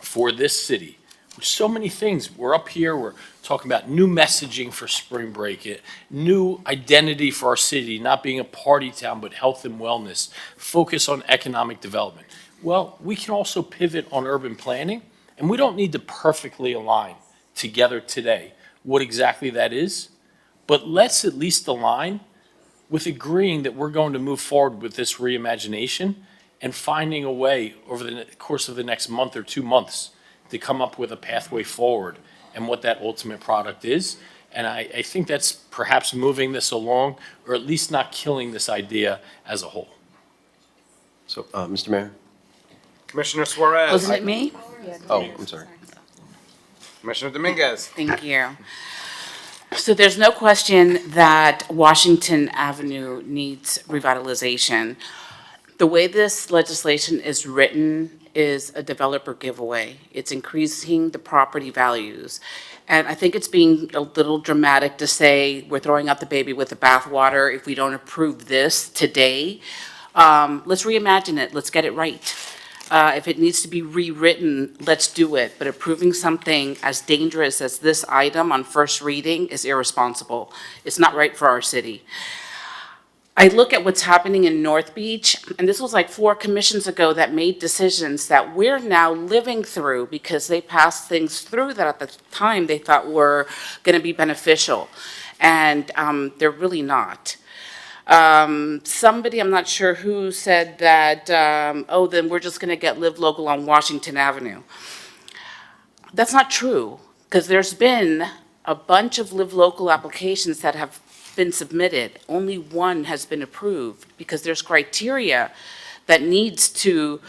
for this city, which so many things, we're up here, we're talking about new messaging for spring break, new identity for our city, not being a party town, but health and wellness, focus on economic development. Well, we can also pivot on urban planning, and we don't need to perfectly align together today what exactly that is. But let's at least align with agreeing that we're going to move forward with this reimagination and finding a way over the course of the next month or 2 months to come up with a pathway forward and what that ultimate product is. And I think that's perhaps moving this along, or at least not killing this idea as a whole. So, Mr. Mayor? Commissioner Suarez. Wasn't it me? Oh, I'm sorry. Commissioner Dominguez. Thank you. So there's no question that Washington Avenue needs revitalization. The way this legislation is written is a developer giveaway. It's increasing the property values. And I think it's being a little dramatic to say we're throwing out the baby with the bathwater if we don't approve this today. Let's reimagine it. Let's get it right. If it needs to be rewritten, let's do it. But approving something as dangerous as this item on first reading is irresponsible. It's not right for our city. I look at what's happening in North Beach, and this was like 4 commissions ago that made decisions that we're now living through because they passed things through that at the time they thought were going to be beneficial. And they're really not. Somebody, I'm not sure who, said that, oh, then we're just going to get Live Local on Washington Avenue. That's not true, because there's been a bunch of Live Local applications that have been submitted. Only one has been approved, because there's criteria that needs to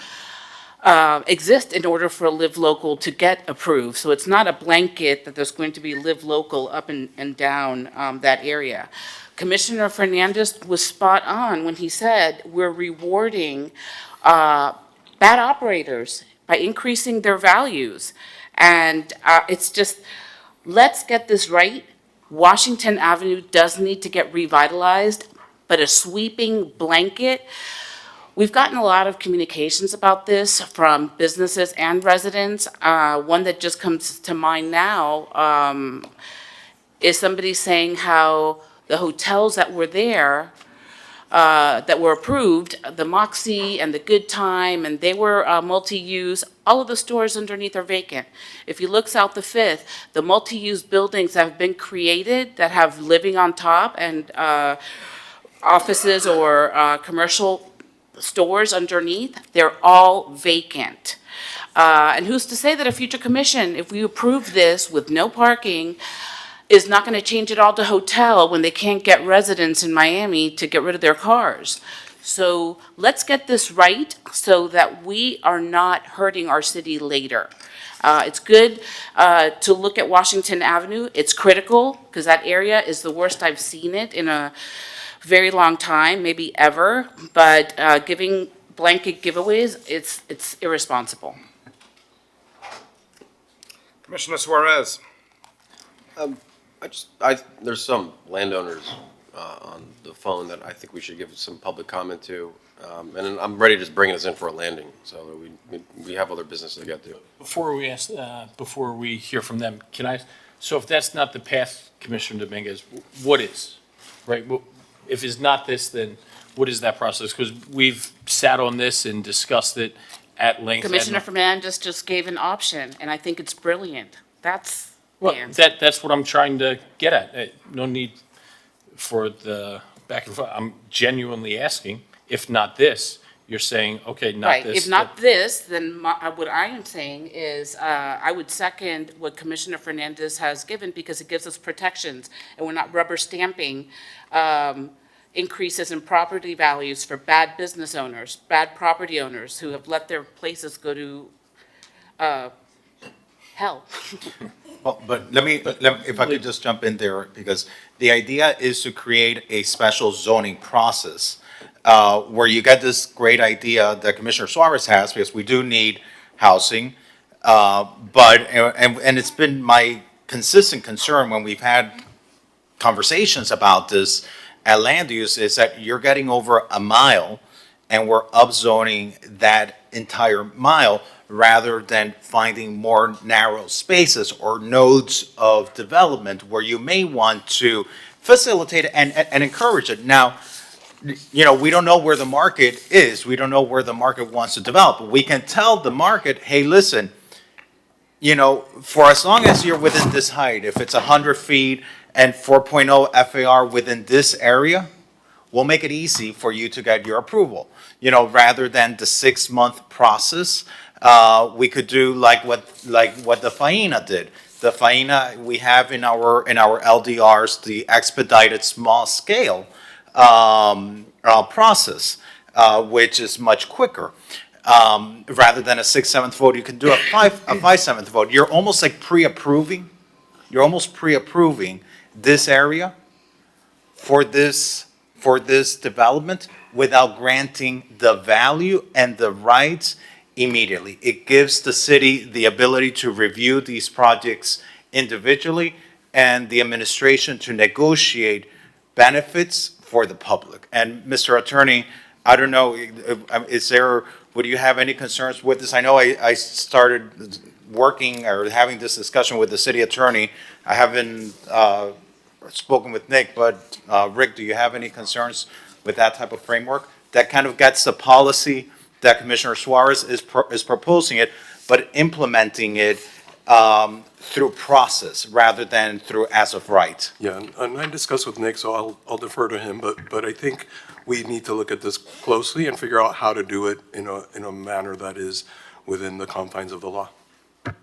exist in order for a Live Local to get approved. So it's not a blanket that there's going to be Live Local up and down that area. Commissioner Fernandez was spot on when he said we're rewarding bad operators by increasing their values. And it's just, let's get this right. Washington Avenue does need to get revitalized. but a sweeping blanket. We've gotten a lot of communications about this from businesses and residents. One that just comes to mind now is somebody saying how the hotels that were there, that were approved, the Moxie and the Good Time, and they were multi-use, all of the stores underneath are vacant. If you look south the Fifth, the multi-use buildings that have been created that have living on top and offices or commercial stores underneath, they're all vacant. And who's to say that a future commission, if we approve this with no parking, is not going to change it all to hotel when they can't get residents in Miami to get rid of their cars? So let's get this right so that we are not hurting our city later. It's good to look at Washington Avenue. It's critical because that area is the worst I've seen it in a very long time, maybe ever. But giving blanket giveaways, it's irresponsible. Commissioner Suarez. There's some landowners on the phone that I think we should give some public comment to. And I'm ready to just bring this in for a landing, so that we have other business to get to. Before we hear from them, so if that's not the path, Commissioner Dominguez, what is? Right, if it's not this, then what is that process? Because we've sat on this and discussed it at length. Commissioner Fernandez just gave an option, and I think it's brilliant. That's Well, the answer. that's what I'm trying to get at. No need for the back and forth. I'm genuinely asking, if not this, you're saying, okay, not Right, this. if not this, then what I am saying is, I would second what Commissioner Fernandez has given because it gives us protections, and we're not rubber stamping increases in property values for bad business owners, bad property owners who have let their places go to hell. Well, but if I could just jump in there, because the idea is to create a special zoning process where you get this great idea that Commissioner Suarez has, because we do need housing. And it's been my consistent concern when we've had conversations about this at land use is that you're getting over a mile and we're upzoning that entire mile rather than finding more narrow spaces or nodes of development where you may want to facilitate and encourage it. Now, you know, we don't know where the market is. We don't know where the market wants to develop. But we can tell the market, hey, listen, you know, for as long as you're within this height, if it's 100 feet and 4.0 FAR within this area, we'll make it easy for you to get your approval. You know, rather than the 6-month process, we could do like what the FAINA did. The FAINA, we have in our LDRs, the expedited small scale process, which is much quicker. Rather than a 6/7 vote, you can do a 5/7 vote. You're almost like pre-approving. You're almost pre-approving this area for this development without granting the value and the rights immediately. It gives the city the ability to review these projects individually and the administration to negotiate benefits for the public. And Mr. Attorney, I don't know, would you have any concerns with this? I know I started working or having this discussion with the city attorney. I haven't spoken with Nick, but Rick, do you have any concerns with that type of framework? That kind of gets the policy that Commissioner Suarez is proposing it, but implementing it through process rather than through as of right. Yeah, and I discussed with Nick, so I'll defer to him, but I think we need to look at this closely and figure out how to do it in a manner that is within the confines of the law.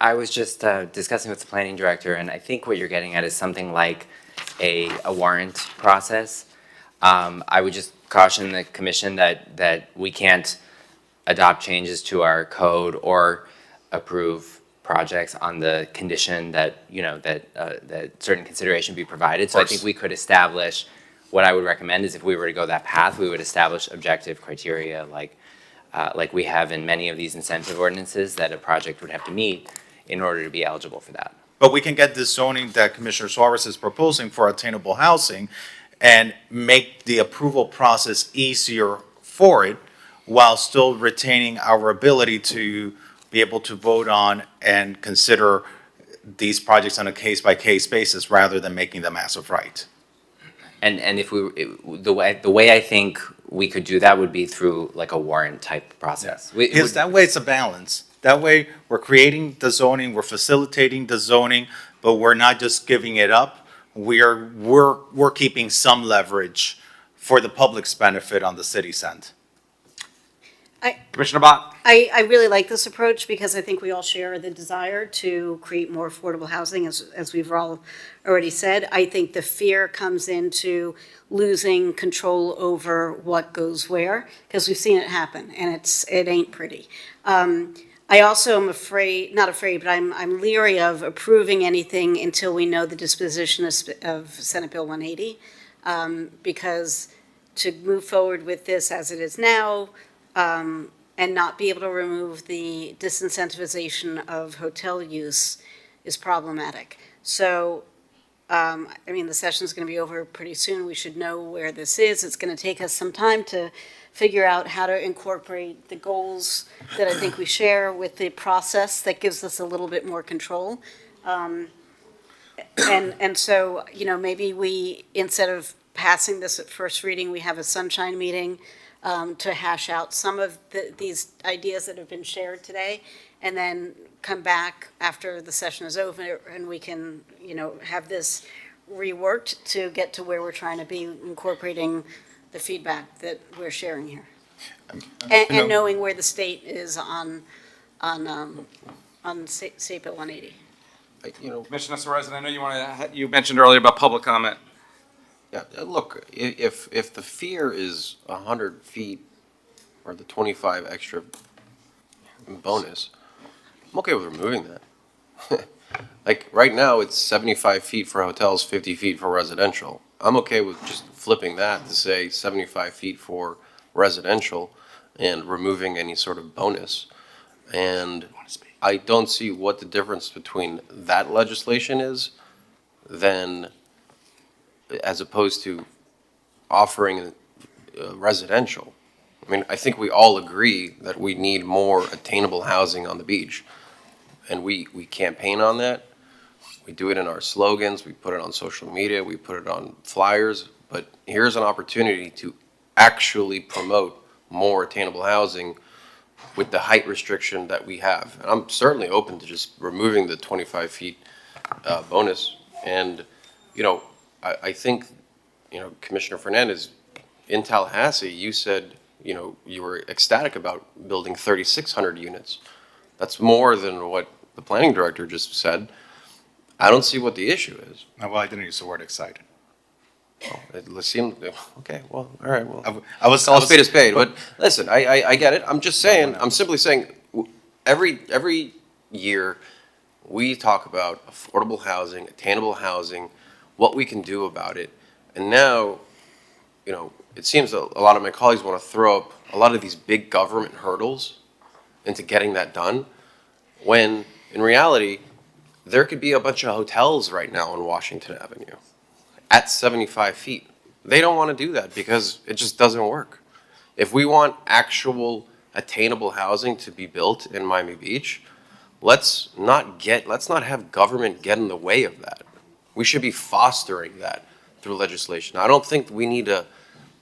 I was just discussing with the planning director, and I think what you're getting at is something like a warrant process. I would just caution the commission that we can't adopt changes to our code or approve projects on the condition that, you know, that certain consideration be provided. So I think we could establish, what I would recommend is if we were to go that path, we would establish objective criteria like we have in many of these incentive ordinances that a project would have to meet in order to be eligible for that. But we can get this zoning that Commissioner Suarez is proposing for attainable housing and make the approval process easier for it while still retaining our ability to be able to vote on and consider these projects on a case-by-case basis rather than making them as of right. And if the way I think we could do that would be through like a warrant type process. Because that way it's a balance. That way, we're creating the zoning, we're facilitating the zoning, but we're not just giving it up. We're keeping some leverage for the public's benefit on the city's end. Commissioner Bott? I really like this approach because I think we all share the desire to create more affordable housing, as we've all already said. I think the fear comes into losing control over what goes where, because we've seen it happen, and it ain't pretty. I also am not afraid, but I'm leery of approving anything until we know the disposition of Senate Bill 180, because to move forward with this as it is now, and not be able to remove the disincentivization of hotel use is problematic. So, I mean, the session's going to be over pretty soon. We should know where this is. It's going to take us some time to figure out how to incorporate the goals that I think we share with the process that gives us a little bit more control. And so, you know, maybe we, instead of passing this at first reading, we have a sunshine meeting to hash out some of these ideas that have been shared today, and then come back after the session is over and we can, you know, have this reworked to get to where we're trying to be, incorporating the feedback that we're sharing here. And knowing where the state is on State Bill 180. Commissioner Suarez, and I know you mentioned earlier about public comment. Yeah, look, if the fear is 100 feet or the 25 extra bonus, I'm okay with removing that. Like, right now, it's 75 feet for hotels, 50 feet for residential. I'm okay with just flipping that to say 75 feet for residential and removing any sort of bonus. And I don't see what the difference between that legislation is than as opposed to offering residential. I mean, I think we all agree that we need more attainable housing on the beach. And we campaign on that. We do it in our slogans, we put it on social media, we put it on flyers. But here's an opportunity to actually promote more attainable housing with the height restriction that we have. And I'm certainly open to just removing the 25 feet bonus. And, you know, I think, you know, Commissioner Fernandez, in Tallahassee, you said, you know, you were ecstatic about building 3,600 units. That's more than what the planning director just said. I don't see what the issue is. Well, I didn't use the word excited. Oh, it seemed, okay, well, all right, well. I was Spade is paid, but listen, I get it. I'm just saying, I'm simply saying, every year, we talk about affordable housing, attainable housing, what we can do about it. And now, you know, it seems a lot of my colleagues want to throw up a lot of these big government hurdles into getting that done, when in reality, there could be a bunch of hotels right now on Washington Avenue at 75 feet. They don't want to do that because it just doesn't work. If we want actual attainable housing to be built in Miami Beach, let's not have government get in the way of that. We should be fostering that through legislation. I don't think we need to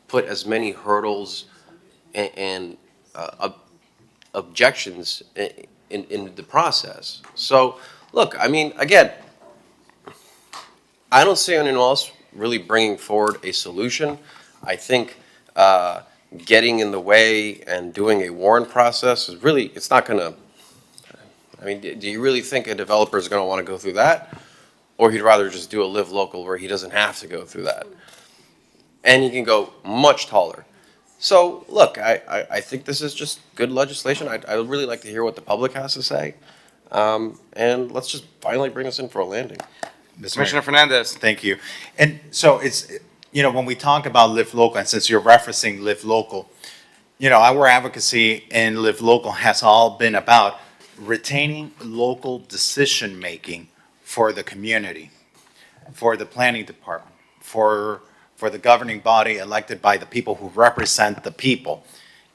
put as many hurdles and objections in the process. So, look, I mean, again, I don't see anyone else really bringing forward a solution. I think getting in the way and doing a warrant process is really, it's not going to, I mean, do you really think a developer is going to want to go through that? Or he'd rather just do a live local where he doesn't have to go through that? And he can go much taller. So, look, I think this is just good legislation. I'd really like to hear what the public has to say. And let's just finally bring us in for a landing. Commissioner Fernandez. Thank you. And so it's, you know, when we talk about Live Local, and since you're referencing Live Local, you know, our advocacy in Live Local has all been about retaining local decision-making for the community, for the planning department, for for the governing body elected by the people who represent the people.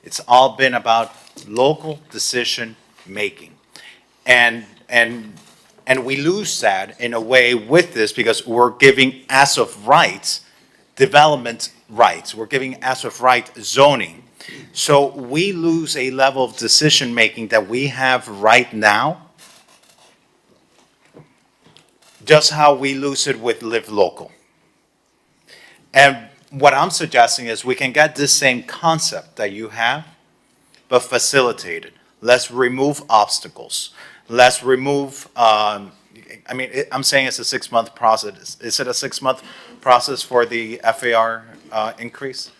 It's all been about local decision-making. And we lose that in a way with this because we're giving as of rights, development rights. We're giving as of right zoning. So we lose a level of decision-making that we have right now, just how we lose it with Live Local. And what I'm suggesting is we can get this same concept that you have, but facilitate it. Let's remove obstacles. Let's remove, I'm saying it's a 6-month process. Is it a 6-month process for the FAR increase?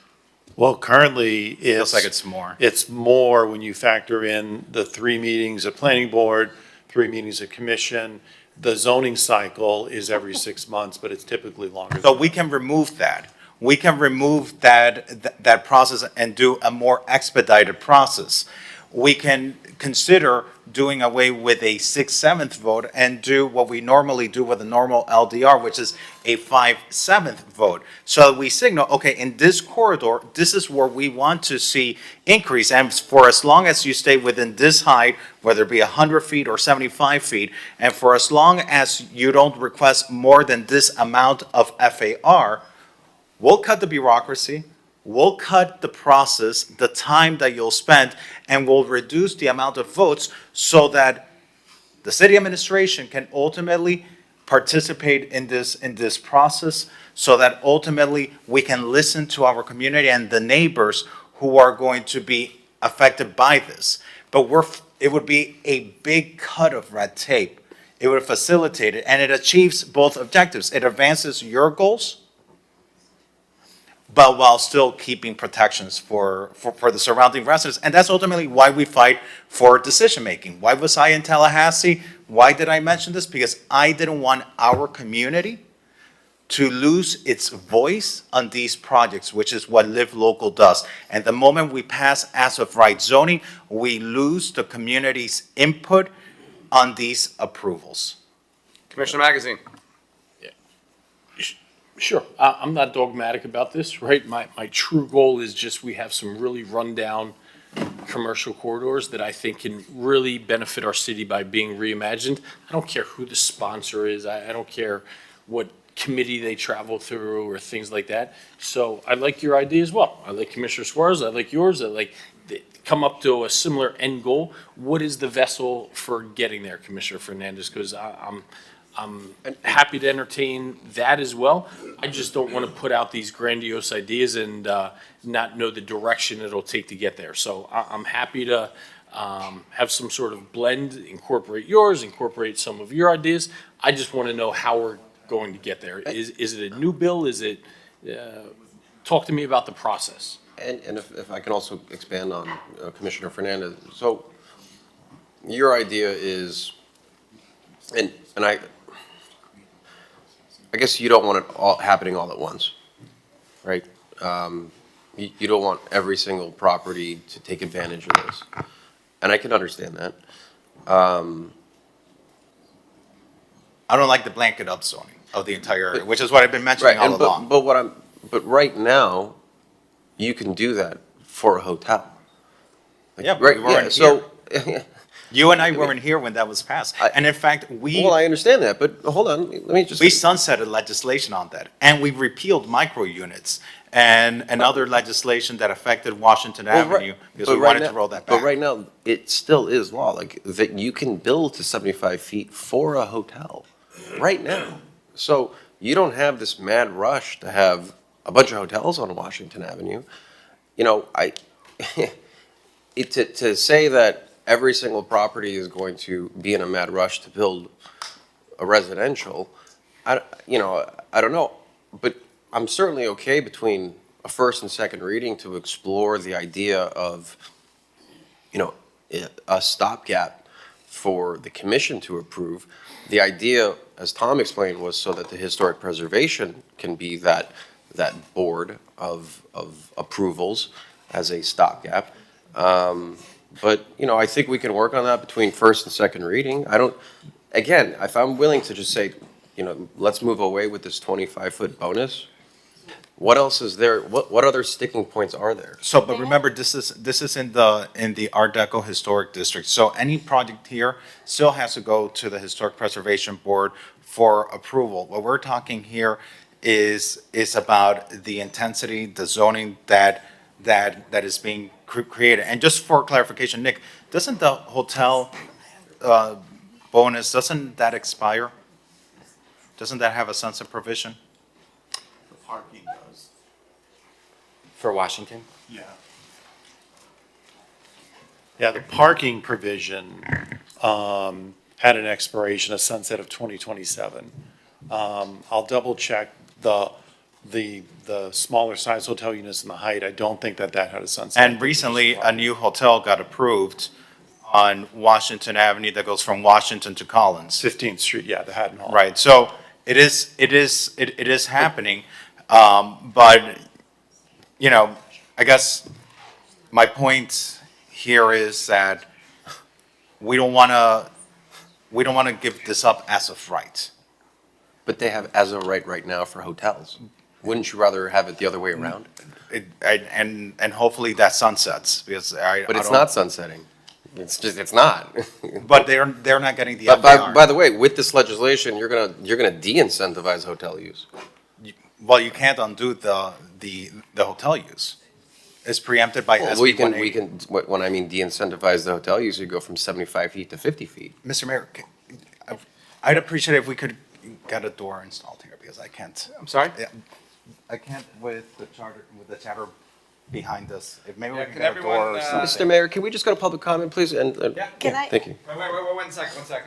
Well, currently, Feels like it's more. It's more when you factor in the 3 meetings of planning board, 3 meetings of commission. The zoning cycle is every 6 months, but it's typically longer. So we can remove that. We can remove that process and do a more expedited process. We can consider doing away with a 6/7 vote and do what we normally do with a normal LDR, which is a 5/7 vote. So we signal, okay, in this corridor, this is where we want to see increase. And for as long as you stay within this height, whether it be 100 feet or 75 feet, and for as long as you don't request more than this amount of FAR, we'll cut the bureaucracy, we'll cut the process, the time that you'll spend, and we'll reduce the amount of votes so that the city administration can ultimately participate in this process, so that ultimately we can listen to our community and the neighbors who are going to be affected by this. But it would be a big cut of red tape. It would facilitate it, and it achieves both objectives. It advances your goals, but while still keeping protections for the surrounding residents. And that's ultimately why we fight for decision-making. Why was I in Tallahassee? Why did I mention this? Because I didn't want our community to lose its voice on these projects, which is what Live Local does. And the moment we pass as of right zoning, we lose the community's input on these approvals. Commissioner Magazine. Sure. I'm not dogmatic about this, right? My true goal is just we have some really rundown commercial corridors that I think can really benefit our city by being reimagined. I don't care who the sponsor is. I don't care what committee they travel through or things like that. So I like your idea as well. I like Commissioner Suarez. I like yours. I like come up to a similar end goal. What is the vessel for getting there, Commissioner Fernandez? Because I'm happy to entertain that as well. I just don't want to put out these grandiose ideas and not know the direction it'll take to get there. So I'm happy to have some sort of blend, incorporate yours, incorporate some of your ideas. I just want to know how we're going to get there. Is it a new bill? Is it, talk to me about the process. And if I can also expand on Commissioner Fernandez. So your idea is, and I guess you don't want it all happening all at once, right? You don't want every single property to take advantage of this. And I can understand that. I don't like the blanket upzoning of the entire area, which is what I've been mentioning all along. But right now, you can do that for a hotel. Yeah, but we weren't so you and I weren't here when that was passed. And in fact, well, I understand that, but hold on, let me just. We sunsetted legislation on that, and we repealed micro units and other legislation that affected Washington Avenue because we wanted to roll that back. But right now, it still is law, like that you can build to 75 feet for a hotel, right now. So you don't have this mad rush to have a bunch of hotels on Washington Avenue. You know, to say that every single property is going to be in a mad rush to build a residential, I don't know, but I'm certainly okay between a first and second reading to explore the idea of, a stopgap for the commission to approve. The idea, as Tom explained, was so that the historic preservation can be that board of approvals as a stopgap. But, I think we can work on that between first and second reading. Again, if I'm willing to just say, let's move away with this 25-foot bonus, What else is there? What other sticking points are there? So, but remember, this is in the Art Deco Historic District. So any project here still has to go to the Historic Preservation Board for approval. What we're talking here is about the intensity, the zoning that is being created. And just for clarification, Nick, doesn't the hotel bonus, doesn't that expire? Doesn't that have a sunset provision? The parking does. For Washington? Yeah. Yeah, the parking provision had an expiration, a sunset of 2027. I'll double check the smaller size hotel units and the height. I don't think that had a sunset. And recently, a new hotel got approved on Washington Avenue that goes from Washington to Collins. 15th Street, yeah, the Haddon Hall. Right, so it is happening, but, you know, I guess my point here is that we don't want to give this up as of right. But they have as of right now for hotels. Wouldn't you rather have it the other way around? And hopefully that sunsets, because But it's not sunsetting. It's not. But they're not getting the But FAR. by the way, with this legislation, you're gonna de-incentivize hotel use. Well, you can't undo the hotel use. It's preempted by SB 180. When I mean de-incentivize the hotel use, you go from 75 feet to 50 feet. Mr. Mayor, I'd appreciate if we could get a door installed here, because I can't. I'm sorry? Yeah, I can't with the chatter behind us. If maybe we Yeah, can can get a door or everyone, something. Mr. Mayor, can we just go to public comment, please? And Can I- Thank you. Wait, 1 second.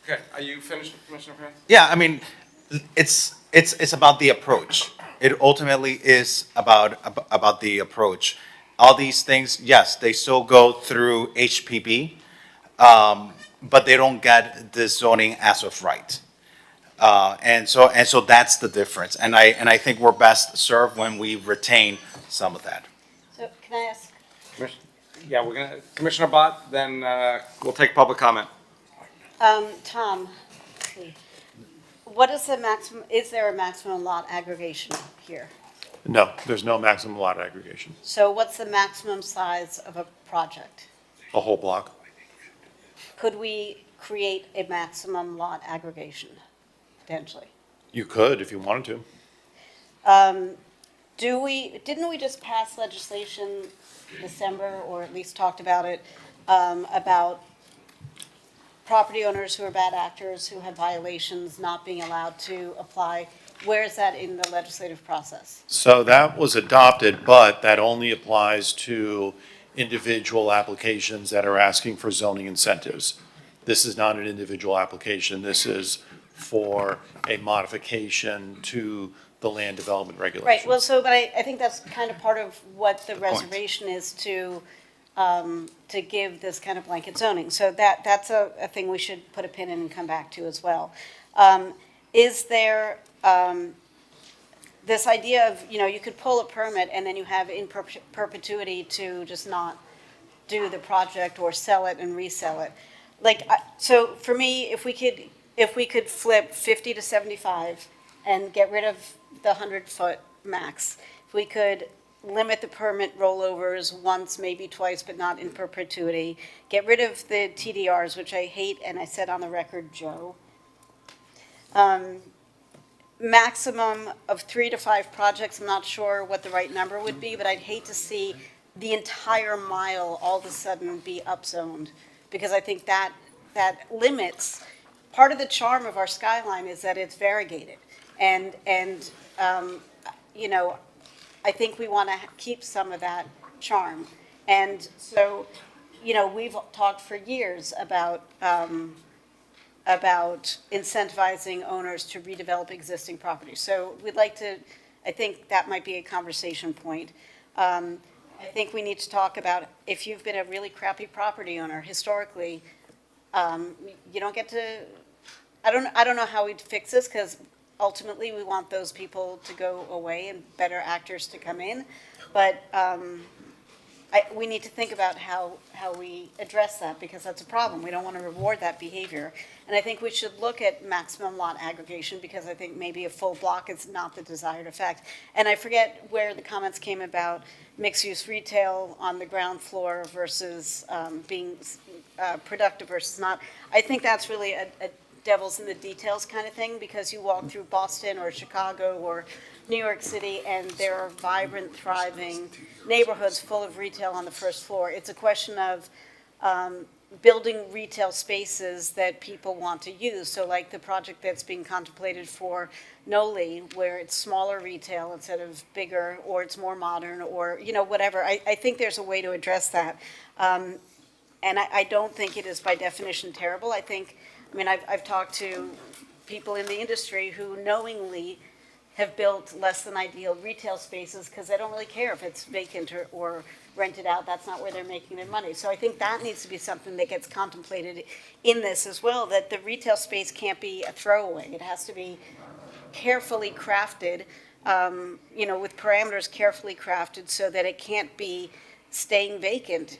Okay, are you finished, Commissioner Prince? Yeah, I mean, it's about the approach. It ultimately is about the approach. All these things, yes, they still go through HPB, but they don't get the zoning as of right. And so that's the difference. And I think we're best served when we retain some of that. So can I ask, Yeah, Commissioner Bott, then we'll take public comment. Tom, let's see. What is the maximum, is there a maximum lot aggregation here? No, there's no maximum lot aggregation. So what's the maximum size of a project? A whole block. Could we create a maximum lot aggregation, potentially? You could if you wanted to. Didn't we just pass legislation December, or at least talked about it, about property owners who are bad actors, who had violations, not being allowed to apply? Where is that in the legislative process? So that was adopted, but that only applies to individual applications that are asking for zoning incentives. This is not an individual application. This is for a modification to the land development regulations. Right, well, but I think that's kind of part of what the reservation is to give this kind of blanket zoning. So that's a thing we should put a pin in and come back to as well. Is there this idea of, you could pull a permit and then you have in perpetuity to just not do the project or sell it and resell it? So for me, if we could flip 50 to 75 and get rid of the 100-foot max, if we could limit the permit rollovers once, maybe twice, but not in perpetuity, get rid of the TDRs, which I hate, and I said on the record, Joe. Maximum of 3 to 5 projects. I'm not sure what the right number would be, but I'd hate to see the entire mile all of a sudden be upzoned, because I think that limits, part of the charm of our skyline is that it's variegated. And I think we want to keep some of that charm. And so, we've talked for years about incentivizing owners to redevelop existing properties. So we'd like to, I think that might be a conversation point. I think we need to talk about, if you've been a really crappy property owner historically, you don't get to, I don't know how we'd fix this, because ultimately we want those people to go away and better actors to come in. But we need to think about how we address that, because that's a problem. We don't want to reward that behavior. And I think we should look at maximum lot aggregation, because I think maybe a full block is not the desired effect. And I forget where the comments came about mixed-use retail on the ground floor versus being productive versus not. I think that's really a devil's in the details kind of thing, because you walk through Boston or Chicago or New York City, and there are vibrant, thriving neighborhoods full of retail on the first floor. It's a question of building retail spaces that people want to use. So like the project that's being contemplated for Noli, where it's smaller retail instead of bigger, or it's more modern, or, you know, whatever. I think there's a way to address that. And I don't think it is by definition terrible. I mean, I've talked to people in the industry who knowingly have built less than ideal retail spaces because they don't really care if it's vacant or rented out. That's not where they're making their money. So I think that needs to be something that gets contemplated in this as well, that the retail space can't be a throwaway. It has to be carefully crafted, you know, with parameters carefully crafted so that it can't be staying vacant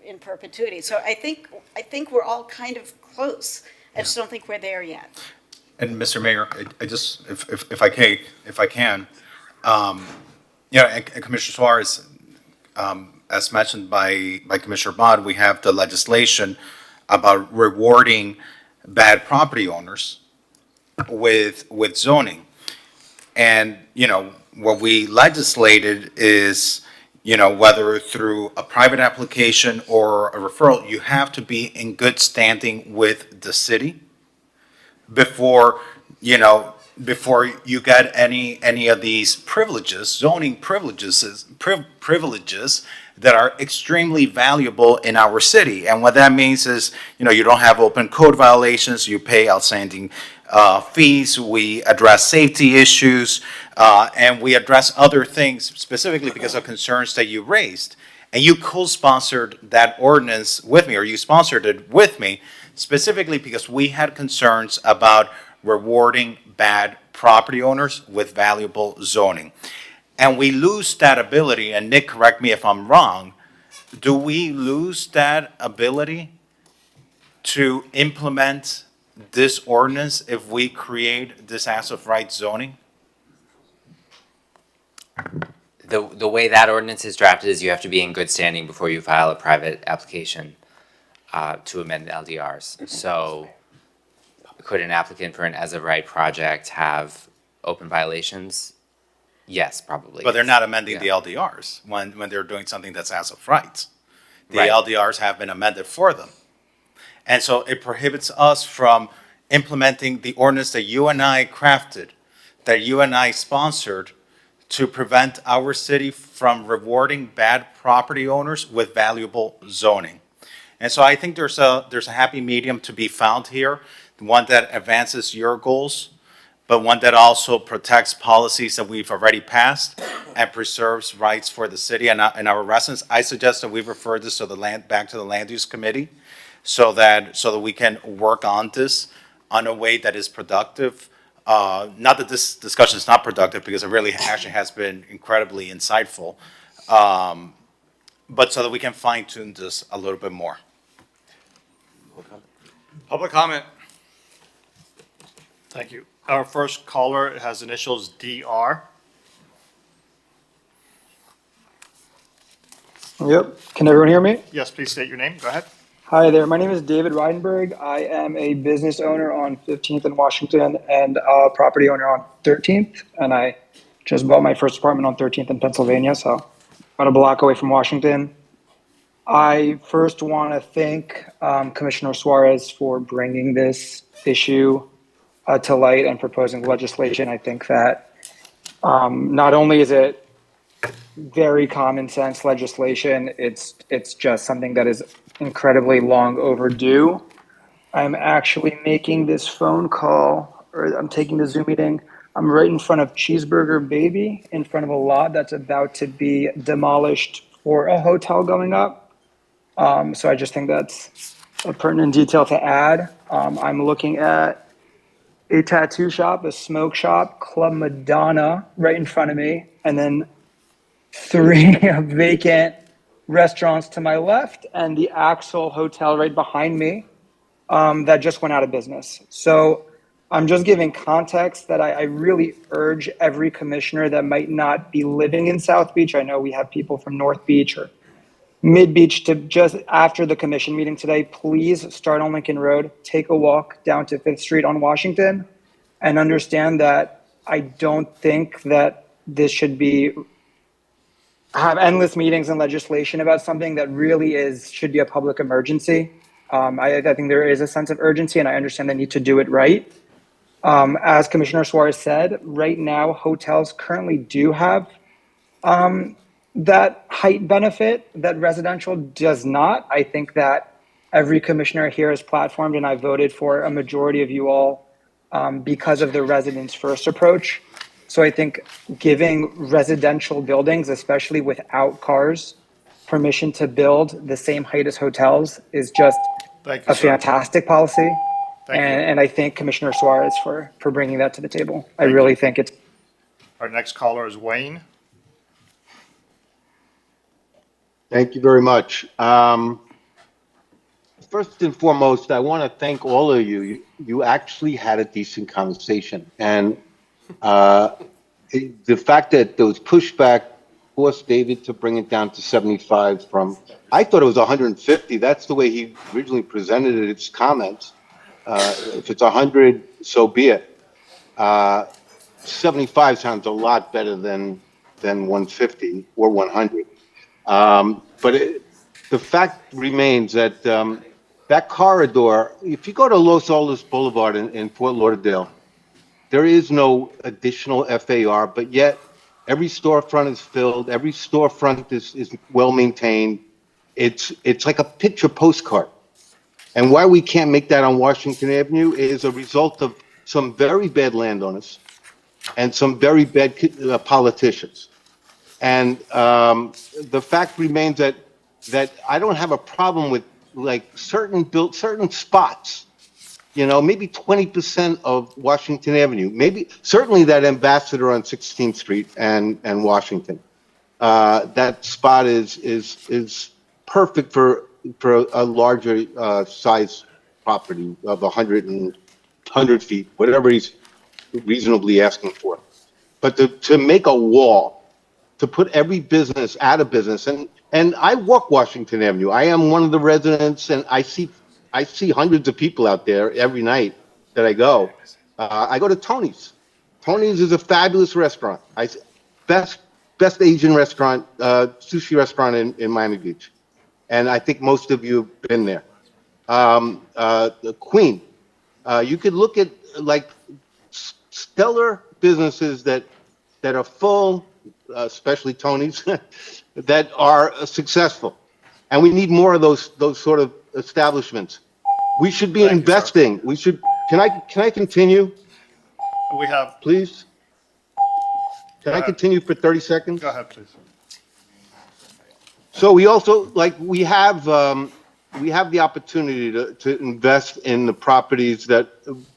in perpetuity. So I think we're all kind of close. I just don't think we're there yet. And Mr. Mayor, I just, if I can, you know, and Commissioner Suarez, as mentioned by Commissioner Bond, we have the legislation about rewarding bad property owners with zoning. And, you know, what we legislated is, you know, whether through a private application or a referral, you have to be in good standing with the city before you get any of these privileges, zoning privileges that are extremely valuable in our city. And what that means is, you know, you don't have open code violations, you pay outstanding fees, we address safety issues, and we address other things specifically because of concerns that you raised. And you co-sponsored that ordinance with me, or you sponsored it with me, specifically because we had concerns about rewarding bad property owners with valuable zoning. And we lose that ability, and Nick, correct me if I'm wrong, do we lose that ability to implement this ordinance if we create this as of right zoning? The way that ordinance is drafted is you have to be in good standing before you file a private application to amend the LDRs. So could an applicant for an as-of-right project have open violations? Yes, probably. But they're not amending the LDRs when they're doing something that's as of right. The Right. LDRs have been amended for them. And so it prohibits us from implementing the ordinance that you and I crafted, that you and I sponsored, to prevent our city from rewarding bad property owners with valuable zoning. And so I think there's a happy medium to be found here, one that advances your goals, but one that also protects policies that we've already passed and preserves rights for the city and our residents. I suggest that we refer this to back to the Land Use Committee so that we can work on this on a way that is productive. Not that this discussion is not productive, because it really actually has been incredibly insightful, but so that we can fine tune this a little bit more. Public comment. Thank you. Our first caller has initials DR. Yep. Can everyone hear me? Yes, please state your name. Go ahead. Hi there. My name is David Reidenberg. I am a business owner on 15th and Washington and a property owner on 13th. And I just bought my first apartment on 13th in Pennsylvania, so about a block away from Washington. I first want to thank Commissioner Suarez for bringing this issue to light and proposing legislation. I think that not only is it very common sense legislation, it's just something that is incredibly long overdue. I'm actually making this phone call, or I'm taking the Zoom meeting. I'm right in front of Cheeseburger Baby, in front of a lot that's about to be demolished for a hotel going up. So I just think that's a pertinent detail to add. I'm looking at a tattoo shop, a smoke shop, Club Madonna right in front of me, and then 3 vacant restaurants to my left and the Axel Hotel right behind me that just went out of business. So I'm just giving context that I really urge every commissioner that might not be living in South Beach. I know we have people from North Beach or Mid Beach to just after the commission meeting today, please start on Lincoln Road, take a walk down to 5th Street on Washington, and understand that I don't think that this should be have endless meetings and legislation about something that really should be a public emergency. I think there is a sense of urgency, and I understand the need to do it right. As Commissioner Suarez said, right now hotels currently do have that height benefit that residential does not. I think that every commissioner here is platformed, and I voted for a majority of you all because of the residents first approach. So I think giving residential buildings, especially without cars, permission to build the same height as hotels is just a fantastic policy. And I thank Commissioner Suarez for bringing that to the table. I really think it's. Our next caller is Wayne. Thank you very much. First and foremost, I want to thank all of you. You actually had a decent conversation. And the fact that there was pushback forced David to bring it down to 75 from, I thought it was 150. That's the way he originally presented it, its comments. If it's 100, so be it. 75 sounds a lot better than 150 or 100. But the fact remains that that corridor, if you go to Los Olas Boulevard in Fort Lauderdale, there is no additional FAR, but yet every storefront is filled, every storefront is well maintained. It's like a picture postcard. And why we can't make that on Washington Avenue is a result of some very bad landowners and some very bad politicians. And the fact remains that I don't have a problem with like certain spots, you know, maybe 20% of Washington Avenue, maybe certainly that Ambassador on 16th Street and Washington. That spot is perfect for a larger size property of 100 feet, whatever he's reasonably asking for. But to make a wall, to put every business out of business, and I walk Washington Avenue. I am one of the residents, and I see hundreds of people out there every night that I go. I go to Tony's. Tony's is a fabulous restaurant. Best Asian restaurant, sushi restaurant in Miami Beach. And I think most of you have been there. The Queen. You could look at like stellar businesses that are full, especially Tony's, that are successful. And we need more of those sort of establishments. We should be investing. We should. Can I continue? We have. Please. Can I continue for 30 seconds? Go ahead, please. So we also we have the opportunity to invest in the properties that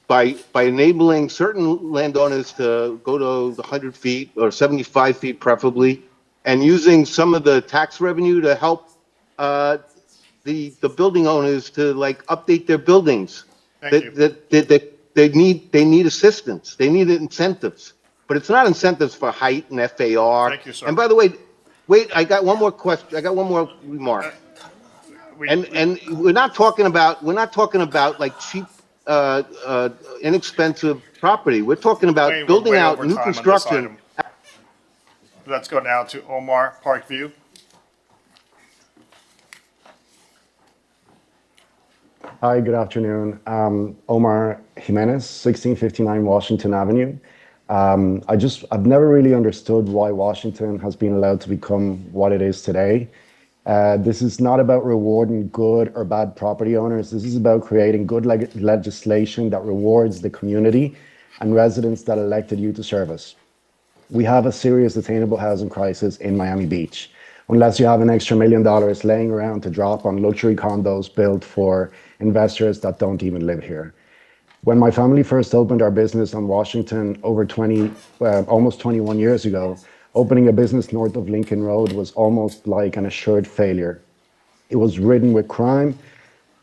by enabling certain landowners to go to the 100 feet or 75 feet preferably, and using some of the tax revenue to help the building owners to update their buildings. They need assistance. They need incentives, but it's not incentives for height and FAR. Thank you, sir. And by the way, wait, I got one more question. I got one more remark. And we're not talking about like cheap, inexpensive property. We're talking about building out new construction. Let's go now to Omar Parkview. Hi, good afternoon. Omar Jimenez, 1659 Washington Avenue. I've never really understood why Washington has been allowed to become what it is today. This is not about rewarding good or bad property owners. This is about creating good legislation that rewards the community and residents that elected you to serve us. We have a serious attainable housing crisis in Miami Beach. Unless you have an extra $1 million laying around to drop on luxury condos built for investors that don't even live here. When my family first opened our business on Washington almost 21 years ago, Opening a business north of Lincoln Road was almost like an assured failure. It was ridden with crime.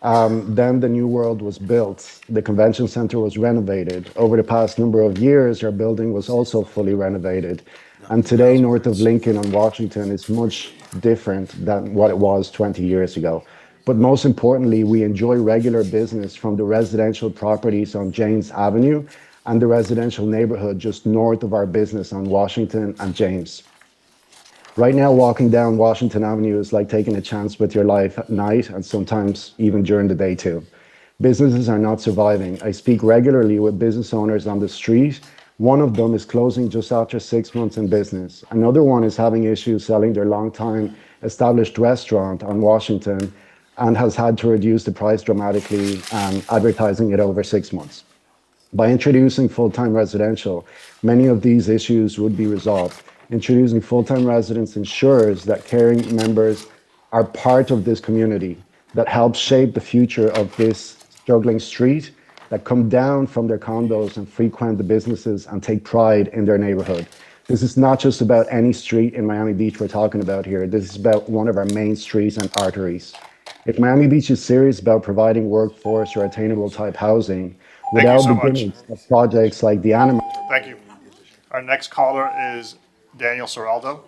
Then the new world was built. The convention center was renovated. Over the past number of years, our building was also fully renovated. And today, north of Lincoln on Washington is much different than what it was 20 years ago. But most importantly, we enjoy regular business from the residential properties on James Avenue and the residential neighborhood just north of our business on Washington and James. Right now, walking down Washington Avenue is like taking a chance with your life at night and sometimes even during the day too. Businesses are not surviving. I speak regularly with business owners on the street. One of them is closing just after 6 months in business. Another one is having issues selling their long-time established restaurant on Washington and has had to reduce the price dramatically and advertising it over 6 months. By introducing full-time residential, many of these issues would be resolved. Introducing full-time residents ensures that caring members are part of this community that helps shape the future of this struggling street, that come down from their condos and frequent the businesses and take pride in their neighborhood. This is not just about any street in Miami Beach we're talking about here. This is about one of our main streets and arteries. If Miami Beach is serious about providing workforce or attainable type housing, without so beginning of projects like the Anima. Thank you. Our next caller is Daniel Seraldo.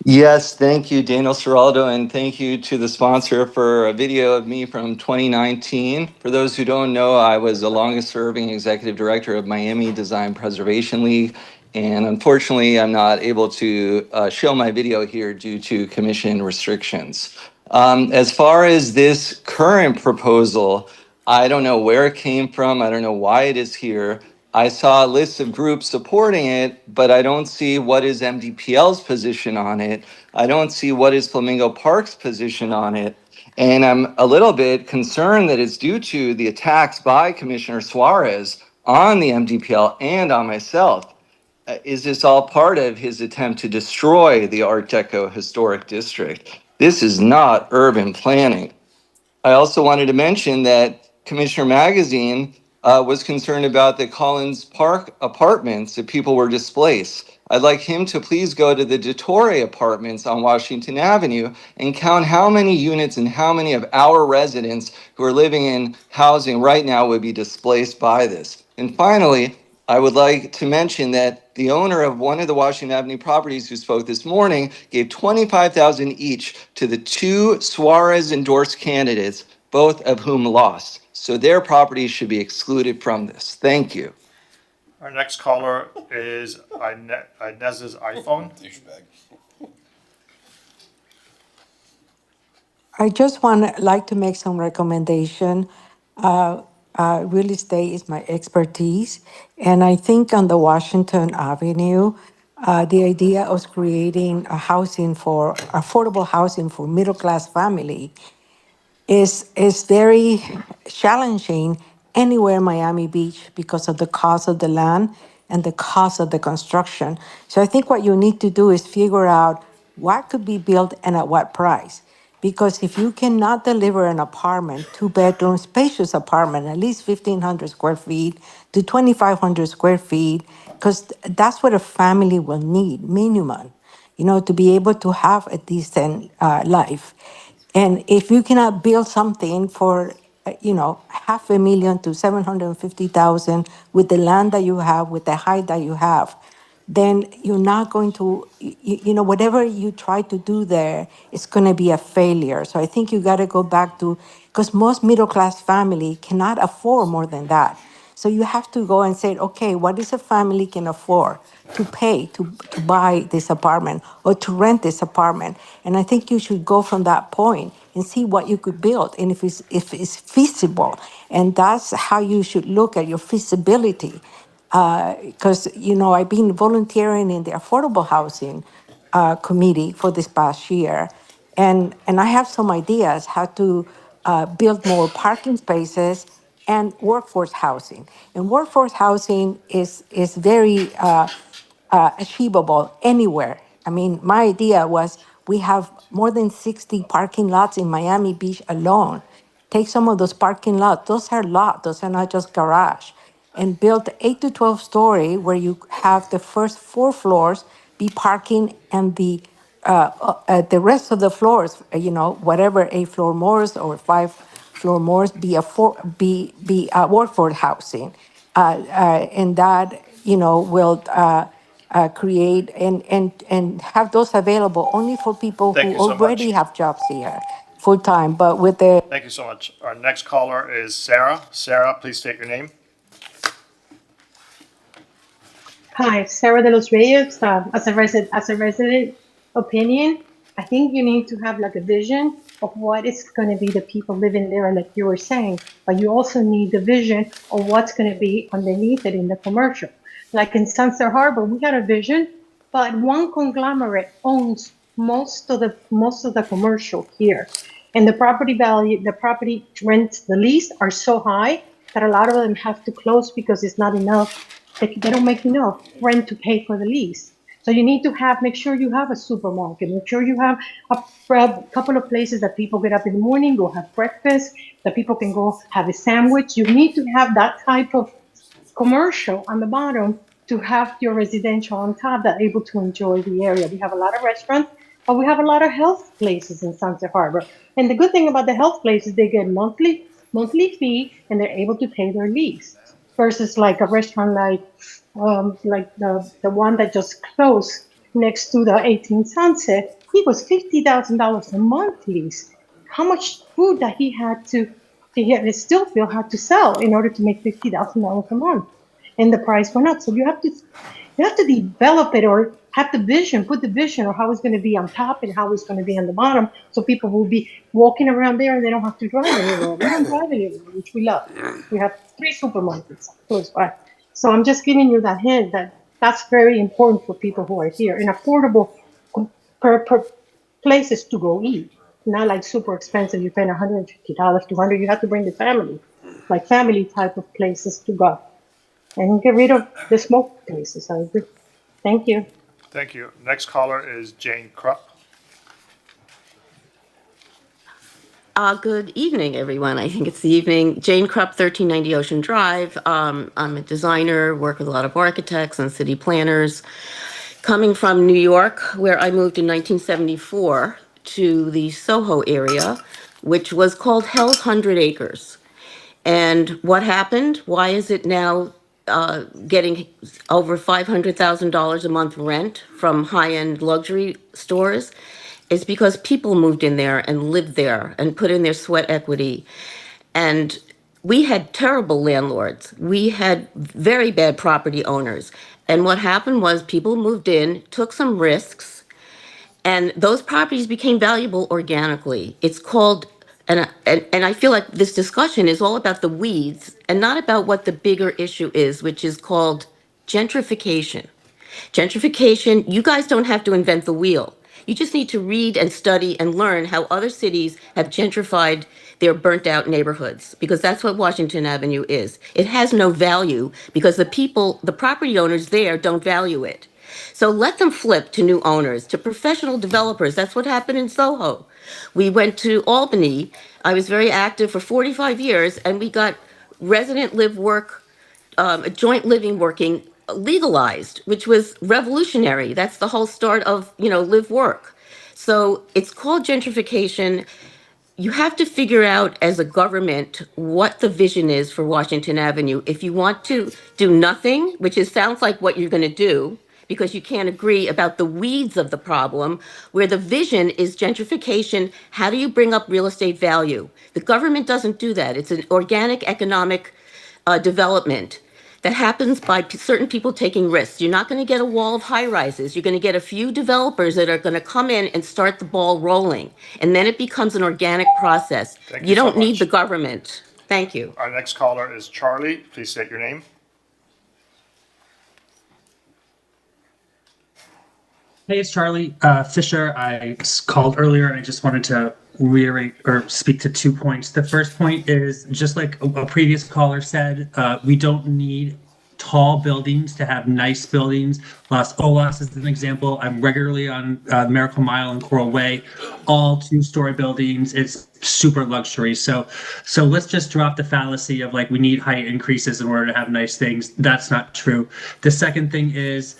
Yes, thank you, Daniel Seraldo, and thank you to the sponsor for a video of me from 2019. For those who don't know, I was the longest serving executive director of Miami Design Preservation League, and unfortunately, I'm not able to show my video here due to commission restrictions. As far as this current proposal, I don't know where it came from. I don't know why it is here. I saw a list of groups supporting it, but I don't see what is MDPL's position on it. I don't see what is Flamingo Park's position on it. And I'm a little bit concerned that it's due to the attacks by Commissioner Suarez on the MDPL and on myself. Is this all part of his attempt to destroy the Art Deco Historic District? This is not urban planning. I also wanted to mention that Commissioner Magazine was concerned about the Collins Park apartments that people were displaced. I'd like him to please go to the DeTore apartments on Washington Avenue and count how many units and how many of our residents who are living in housing right now would be displaced by this. And finally, I would like to mention that the owner of one of the Washington Avenue properties who spoke this morning gave $25,000 each to the two Suarez endorsed candidates, both of whom lost. So their properties should be excluded from this. Thank you. Our next caller is Inez's iPhone. I just like to make some recommendation. Real estate is my expertise, and I think on the Washington Avenue, the idea of creating a housing for affordable housing for middle class family is very challenging anywhere in Miami Beach because of the cost of the land and the cost of the construction. So I think what you need to do is figure out what could be built and at what price. Because if you cannot deliver an apartment, two-bedroom, spacious apartment, at least 1,500 square feet to 2,500 square feet, because that's what a family will need, minimum, to be able to have a decent life. And if you cannot build something for, $500,000 to $750,000 with the land that you have, with the height that you have, then you're not going to, whatever you try to do there, it's going to be a failure. So I think you got to go back to, because most middle class family cannot afford more than that. So you have to go and say, okay, what is a family can afford to pay to buy this apartment or to rent this apartment? And I think you should go from that point and see what you could build and if it's feasible. And that's how you should look at your feasibility. Because, I've been volunteering in the affordable housing committee for this past year. And I have some ideas how to build more parking spaces and workforce housing. And workforce housing is very achievable anywhere. I mean, my idea was we have more than 60 parking lots in Miami Beach alone. Take some of those parking lots. Those are lots. Those are not just garage. and build 8 to 12 story where you have the first 4 floors be parking and the rest of the floors, whatever 8 floor mores or 5 floor mores be workforce housing. And that, will create and have those available only for people Thank who you so already much. have jobs here full time, but with the Thank you so much. Our next caller is Sarah. Sarah, please state your name. Hi, Sarah de los Reyes. As a resident opinion, I think you need to have like a vision of what is going to be the people living there, like you were saying. But you also need the vision of what's going to be underneath it in the commercial. Like in Sunset Harbor, we had a vision, but one conglomerate owns most of the commercial here, and the property value, the property rents, the lease are so high that a lot of them have to close because it's not enough. They don't make enough rent to pay for the lease. So you need to make sure you have a supermarket, make sure you have a couple of places that people get up in the morning, go have breakfast, that people can go have a sandwich. You need to have that type of commercial on the bottom to have your residential on top that are able to enjoy the area. We have a lot of restaurants, but we have a lot of health places in Sunset Harbor. And the good thing about the health places, they get monthly fee and they're able to pay their lease. Versus like a restaurant like the one that just closed next to the 18 Sunset, he was $50,000 a month lease. How much food that he still had to sell in order to make $50,000 a month, and the price went up. So you have to develop it or have the vision, put the vision of how it's going to be on top and how it's going to be on the bottom, so people will be walking around there and they don't have to drive anywhere. We don't drive anywhere, which we love. We have 3 supermarkets close by. So I'm just giving you that hint that's very important for people who are here, and affordable per places to go eat. Not like super expensive. You pay $150, $200. You have to bring the family, like family type of places to go, and get rid of the smoke places. I agree. Thank you. Thank you. Next caller is Jane Krupp. Good evening, everyone. I think it's the evening. Jane Krupp, 1390 Ocean Drive. I'm a designer, work with a lot of architects and city planners. Coming from New York, where I moved in 1974 to the Soho area, which was called Hell's 100 Acres. And what happened? Why is it now getting over $500,000 a month rent from high-end luxury stores? Is because people moved in there and lived there and put in their sweat equity. And we had terrible landlords. We had very bad property owners. And what happened was people moved in, took some risks, and those properties became valuable organically. It's called, and I feel like this discussion is all about the weeds and not about what the bigger issue is, which is called gentrification. Gentrification, you guys don't have to invent the wheel. You just need to read and study and learn how other cities have gentrified their burnt out neighborhoods, because that's what Washington Avenue is. It has no value because the property owners there don't value it. So let them flip to new owners, to professional developers. That's what happened in Soho. We went to Albany. I was very active for 45 years, and we got resident live work, joint living working legalized, which was revolutionary. That's the whole start of, live work. So it's called gentrification. You have to figure out as a government what the vision is for Washington Avenue. If you want to do nothing, which sounds like what you're going to do, because you can't agree about the weeds of the problem, where the vision is gentrification. How do you bring up real estate value? The government doesn't do that. It's an organic economic development that happens by certain people taking risks. You're not going to get a wall of high rises. You're going to get a few developers that are going to come in and start the ball rolling. And then it becomes an organic process. Thank You so don't need much. the government. Thank you. Our next caller is Charlie. Please state your name. Hey, it's Charlie Fisher. I called earlier and I just wanted to reiterate or speak to 2 points. The first point is, just like a previous caller said, we don't need tall buildings to have nice buildings. Las Olas is an example. I'm regularly on Miracle Mile and Coral Way, all 2-story buildings. It's super luxury. So let's just drop the fallacy of like we need height increases in order to have nice things. That's not true. The second thing is,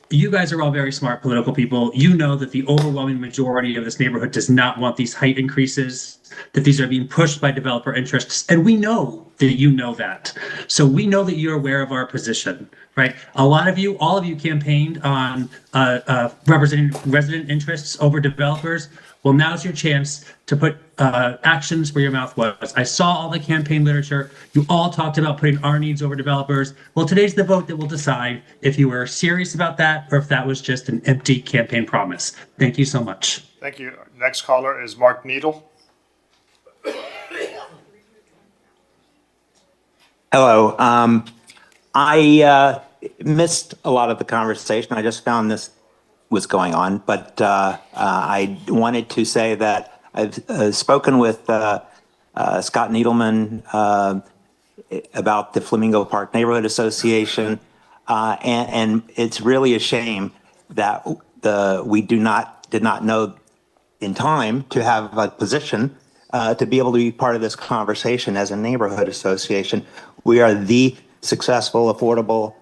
you guys are all very smart political people. You know that the overwhelming majority of this neighborhood does not want these height increases, that these are being pushed by developer interests. And we know that you know that. So we know that you're aware of our position, right? A lot of you, all of you campaigned on representing resident interests over developers. Well, now's your chance to put actions where your mouth was. I saw all the campaign literature. You all talked about putting our needs over developers. Well, today's the vote that will decide if you were serious about that or if that was just an empty campaign promise. Thank you so much. Thank you. Next caller is Mark Needle. Hello. I missed a lot of the conversation. I just found this was going on, but I wanted to say that I've spoken with Scott Needleman about the Flamingo Park Neighborhood Association, and it's really a shame that we did not know in time to have a position to be able to be part of this conversation as a neighborhood association. We are the successful, affordable,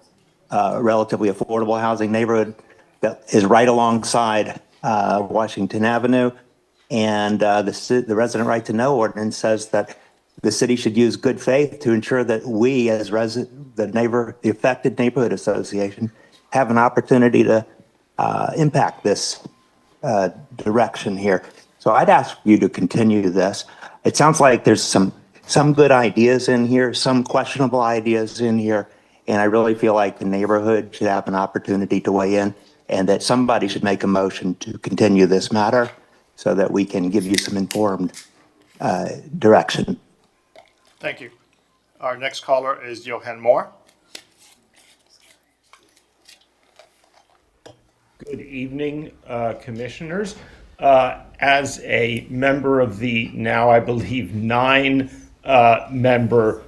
relatively affordable housing neighborhood that is right alongside Washington Avenue. And the resident right to know ordinance says that the city should use good faith to ensure that we as the affected neighborhood association have an opportunity to impact this direction here. So I'd ask you to continue this. It sounds like there's some good ideas in here, some questionable ideas in here, and I really feel like the neighborhood should have an opportunity to weigh in, and that somebody should make a motion to continue this matter so that we can give you some informed direction. Thank you. Our next caller is Johan Moore. Good evening, commissioners. As a member of the now, I believe, 9-member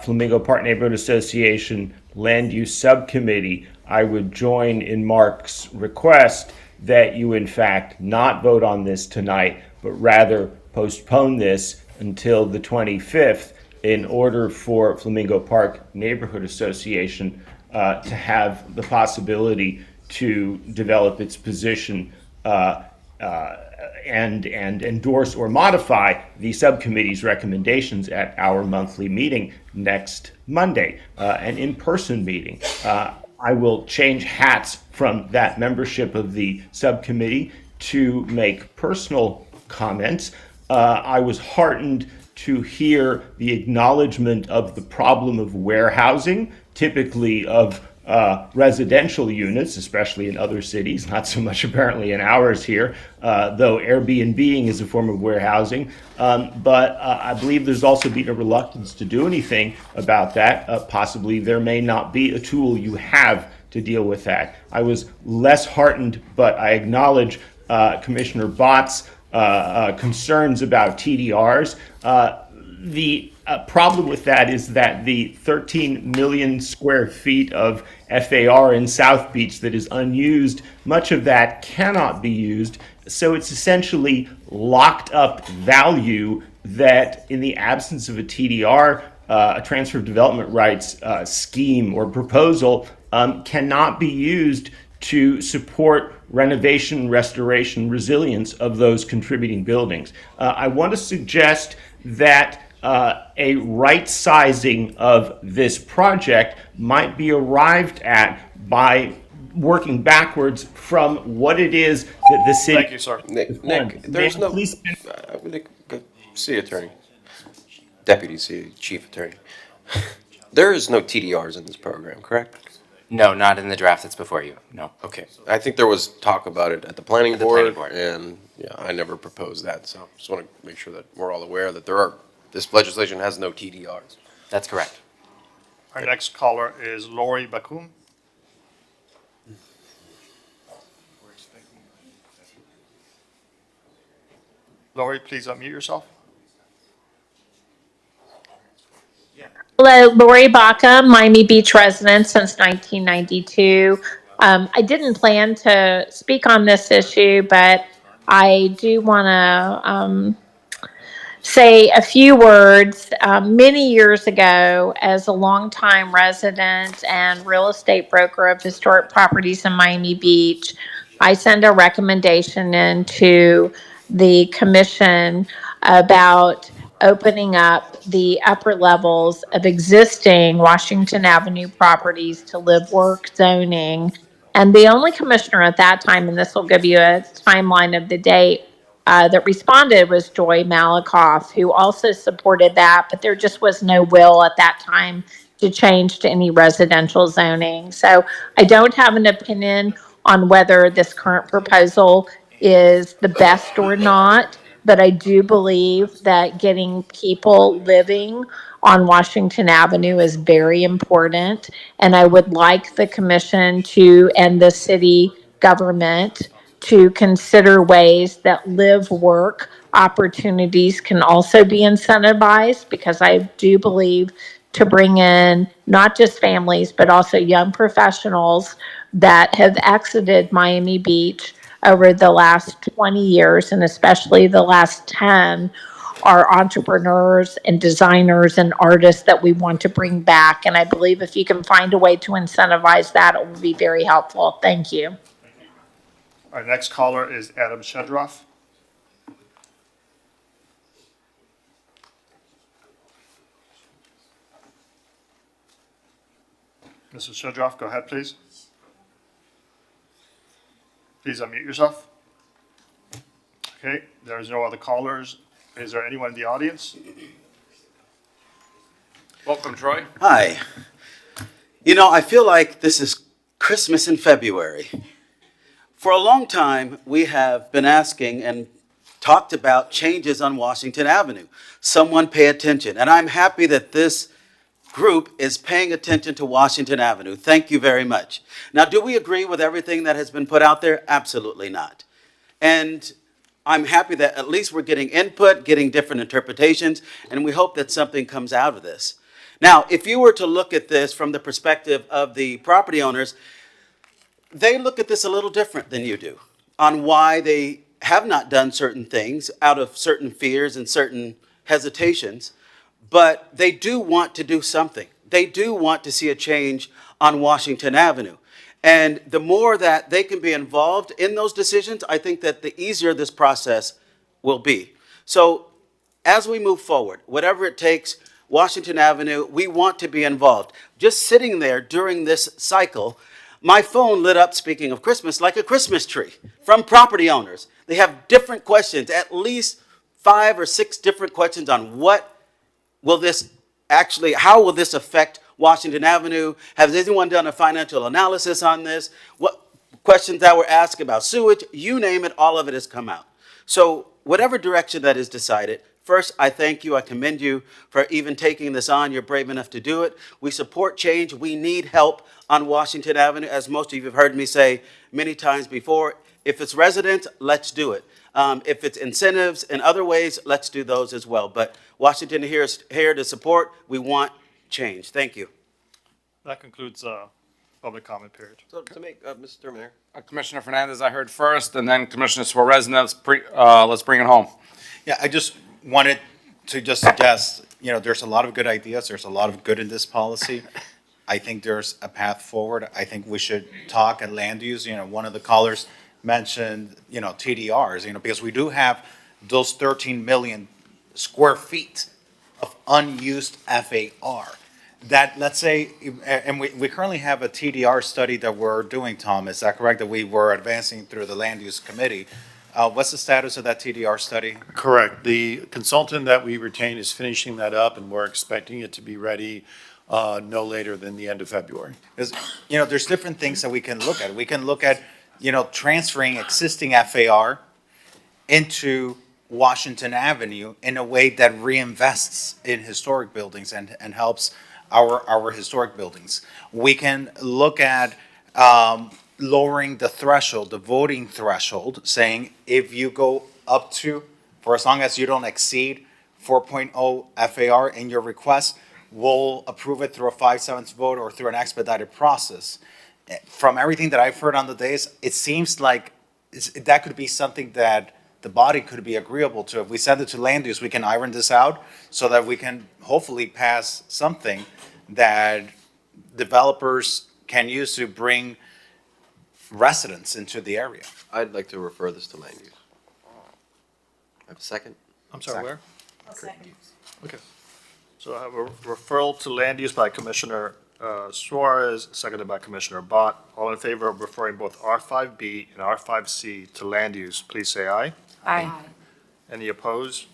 Flamingo Park Neighborhood Association Land Use Subcommittee, I would join in Mark's request that you, in fact, not vote on this tonight, but rather postpone this until the 25th in order for Flamingo Park Neighborhood Association to have the possibility to develop its position and endorse or modify the subcommittee's recommendations at our monthly meeting next Monday, an in-person meeting. I will change hats from that membership of the subcommittee to make personal comments. I was heartened to hear the acknowledgement of the problem of warehousing, typically of residential units, especially in other cities, not so much apparently in ours here, though Airbnb-ing is a form of warehousing. But I believe there's also been a reluctance to do anything about that. Possibly there may not be a tool you have to deal with that. I was less heartened, but I acknowledge Commissioner Bott's concerns about TDRs. The problem with that is that the 13 million square feet of FAR in South Beach that is unused, much of that cannot be used. So it's essentially locked up value that in the absence of a TDR, a transfer of development rights scheme or proposal, cannot be used to support renovation, restoration, resilience of those contributing buildings. I want to suggest that a right sizing of this project might be arrived at by working backwards from what it is that the city. Thank you, sir. Nick, there's no. City attorney, deputy city chief attorney. There is no TDRs in this program, correct? No, not in the draft that's before you, no. Okay, I think there was talk about it at the planning board, and yeah, I never proposed that, so just want to make sure that we're all aware that this legislation has no TDRs. That's correct. Our next caller is Lori Bakum. Lori, please unmute yourself. Hello, Lori Baca, Miami Beach resident since 1992. I didn't plan to speak on this issue, but I do want to say a few words. Many years ago, as a longtime resident and real estate broker of historic properties in Miami Beach, I sent a recommendation into the commission about opening up the upper levels of existing Washington Avenue properties to live work zoning. And the only commissioner at that time, and this will give you a timeline of the date, that responded was Joy Malakoff, who also supported that, but there just was no will at that time to change to any residential zoning. So I don't have an opinion on whether this current proposal is the best or not, but I do believe that getting people living on Washington Avenue is very important. And I would like the commission to, and the city government, to consider ways that live work opportunities can also be incentivized, because I do believe to bring in not just families, but also young professionals that have exited Miami Beach over the last 20 years, and especially the last 10, are entrepreneurs and designers and artists that we want to bring back. And I believe if you can find a way to incentivize that, it will be very helpful. Thank you. Our next caller is Adam Shedroff. Mr. Shedroff, go ahead, please. Please unmute yourself. Okay, there is no other callers. Is there anyone in the audience? Welcome, Troy. Hi. You know, I feel like this is Christmas in February. For a long time, we have been asking and talked about changes on Washington Avenue. Someone pay attention. And I'm happy that this group is paying attention to Washington Avenue. Thank you very much. Now, do we agree with everything that has been put out there? Absolutely not. And I'm happy that at least we're getting input, getting different interpretations, and we hope that something comes out of this. Now, if you were to look at this from the perspective of the property owners, they look at this a little different than you do on why they have not done certain things out of certain fears and certain hesitations, but they do want to do something. They do want to see a change on Washington Avenue. And the more that they can be involved in those decisions, I think that the easier this process will be. So as we move forward, whatever it takes, Washington Avenue, we want to be involved. Just sitting there during this cycle, my phone lit up, speaking of Christmas, like a Christmas tree from property owners. They have different questions, at least 5 or 6 different questions on what will this actually, how will this affect Washington Avenue? Has anyone done a financial analysis on this? What questions that were asked about sewage, you name it, all of it has come out. So whatever direction that is decided, first, I thank you, I commend you for even taking this on. You're brave enough to do it. We support change. We need help on Washington Avenue. As most of you have heard me say many times before, if it's residents, let's do it. If it's incentives and other ways, let's do those as well. But Washington is here to support. We want change. Thank you. That concludes public comment period. So to make, Mr. Mayor. Commissioner Fernandez, I heard first, and then Commissioner Suarez, and let's bring it home. Yeah, I just wanted to just suggest, you know, there's a lot of good ideas. There's a lot of good in this policy. I think there's a path forward. I think we should talk at land use. You know, one of the callers mentioned, you know, TDRs, you know, because we do have those 13 million square feet of unused FAR. That, let's say, and we currently have a TDR study that we're doing, Tom, is that correct? That we were advancing through the land use committee. What's the status of that TDR study? Correct. The consultant that we retained is finishing that up, and we're expecting it to be ready no later than the end of February. Because, you know, there's different things that we can look at. We can look at, you know, transferring existing FAR into Washington Avenue in a way that reinvests in historic buildings and helps our historic buildings. We can look at lowering the threshold, the voting threshold, saying if you go up to, for as long as you don't exceed 4.0 FAR in your request, we'll approve it through a 5/7 vote or through an expedited process. From everything that I've heard on the days, it seems like that could be something that the body could be agreeable to. If we send it to land use, we can iron this out so that we can hopefully pass something that developers can use to bring residents into the area. I'd like to refer this to land use. Have a second? I'm sorry, where? I'll second. Okay. So I have a referral to land use by Commissioner Suarez, seconded by Commissioner Bott. All in favor of referring both R5B and R5C to land use, please say aye. Aye. Any opposed?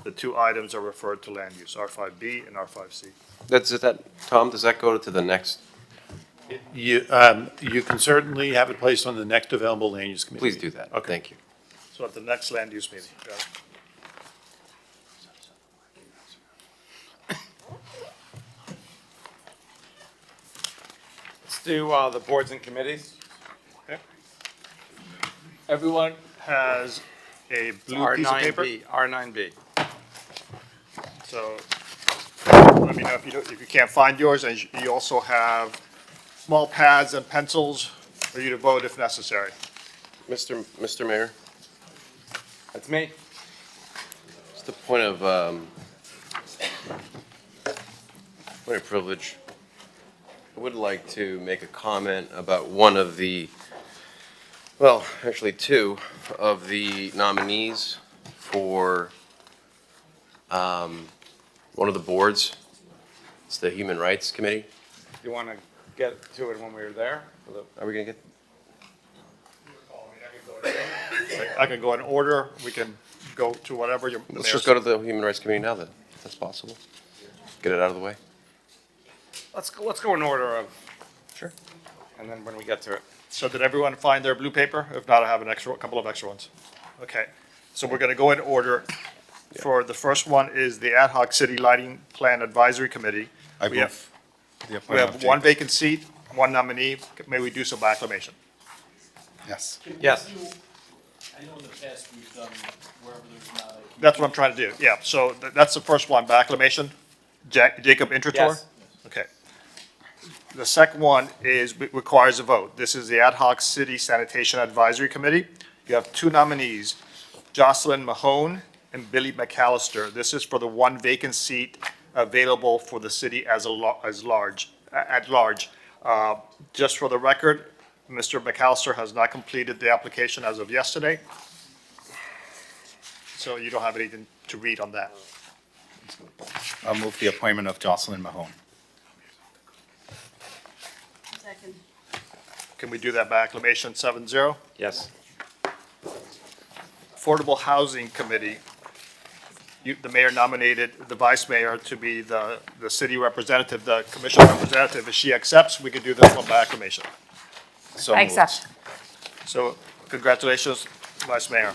The two items are referred to land use, R5B and R5C. Tom, does that go to the next? You can certainly have it placed on the next available land use committee. Please do that. Okay. Thank you. So at the next land use meeting. Got it. Let's do the boards and committees. Okay. Everyone has a blue piece of paper. R9B. So let me know if you can't find yours, and you also have small pads and pencils for you to vote if necessary. Mr. Mayor, That's me. just a point of privilege. I would like to make a comment about one of the, well, actually two of the nominees for one of the boards. It's the Human Rights Committee. You want to get to it when we were there? Are we gonna get? I can go in order. We can go to whatever your. Let's just go to the Human Rights Committee now then, if that's possible. Get it out of the way. Let's go in order of. Sure. And then when we get to it. So did everyone find their blue paper? If not, I have a couple of extra ones. Okay, so we're gonna go in order. For the first one is the Ad hoc City Lighting Plan Advisory Committee. We have one vacant seat, one nominee. May we do so by acclamation? Yes. Yes. I know in the past we've done wherever there's not a. That's what I'm trying to do, yeah. So that's the first one by acclamation. Jacob Intrator? Yes. Okay. The second one requires a vote. This is the Ad hoc City Sanitation Advisory Committee. You have two nominees, Jocelyn Mahone and Billy McAllister. This is for the one vacant seat available for the city at large. Just for the record, Mr. McAllister has not completed the application as of yesterday. So you don't have anything to read on that. I'll move the appointment of Jocelyn Mahone. Second. Can we do that by acclamation 7-0? Yes. Affordable Housing Committee, the mayor nominated the vice mayor to be the city representative, the commission representative. If she accepts, we could do this one by acclamation. So I moved. accept. So congratulations, Vice Mayor.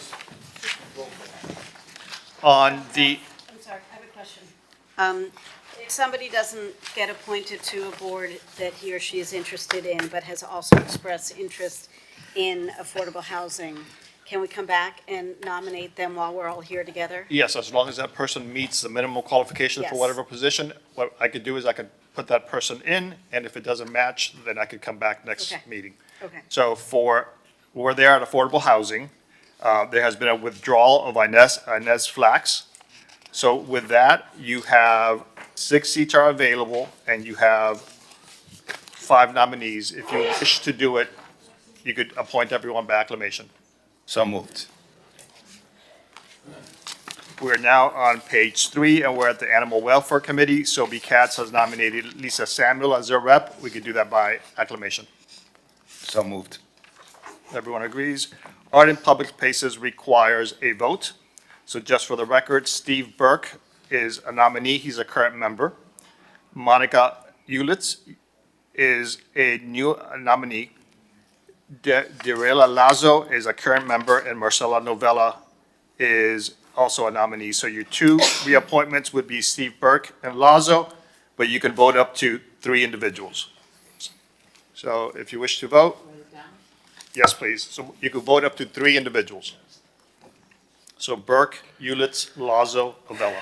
On the, I'm sorry, I have a question. If somebody doesn't get appointed to a board that he or she is interested in, but has also expressed interest in affordable housing, can we come back and nominate them while we're all here together? yes, as long as that person meets the minimum qualifications for Yes. whatever position, what I could do is I could put that person in, and if it doesn't match, then I could come back next Okay. meeting. Okay. So we're there at affordable housing. There has been a withdrawal of Inez Flax. So with that, you have 6 seats are available, and you have 5 nominees. If you wish to do it, you could appoint everyone by acclamation. So moved. We're now on page 3, and we're at the Animal Welfare Committee. Sobe Katz has nominated Lisa Samuel as their rep. We could do that by acclamation. So moved. Everyone agrees. Art in Public Places requires a vote. So just for the record, Steve Burke is a nominee. He's a current member. Monica Ulitz is a new nominee. Derela Lazo is a current member, and Marcela Novella is also a nominee. So your 2 reappointments would be Steve Burke and Lazo, but you can vote up to 3 individuals. So if you wish to vote, yes, please. So you could vote up to 3 individuals. So Burke, Ulitz, Lazo, Novella.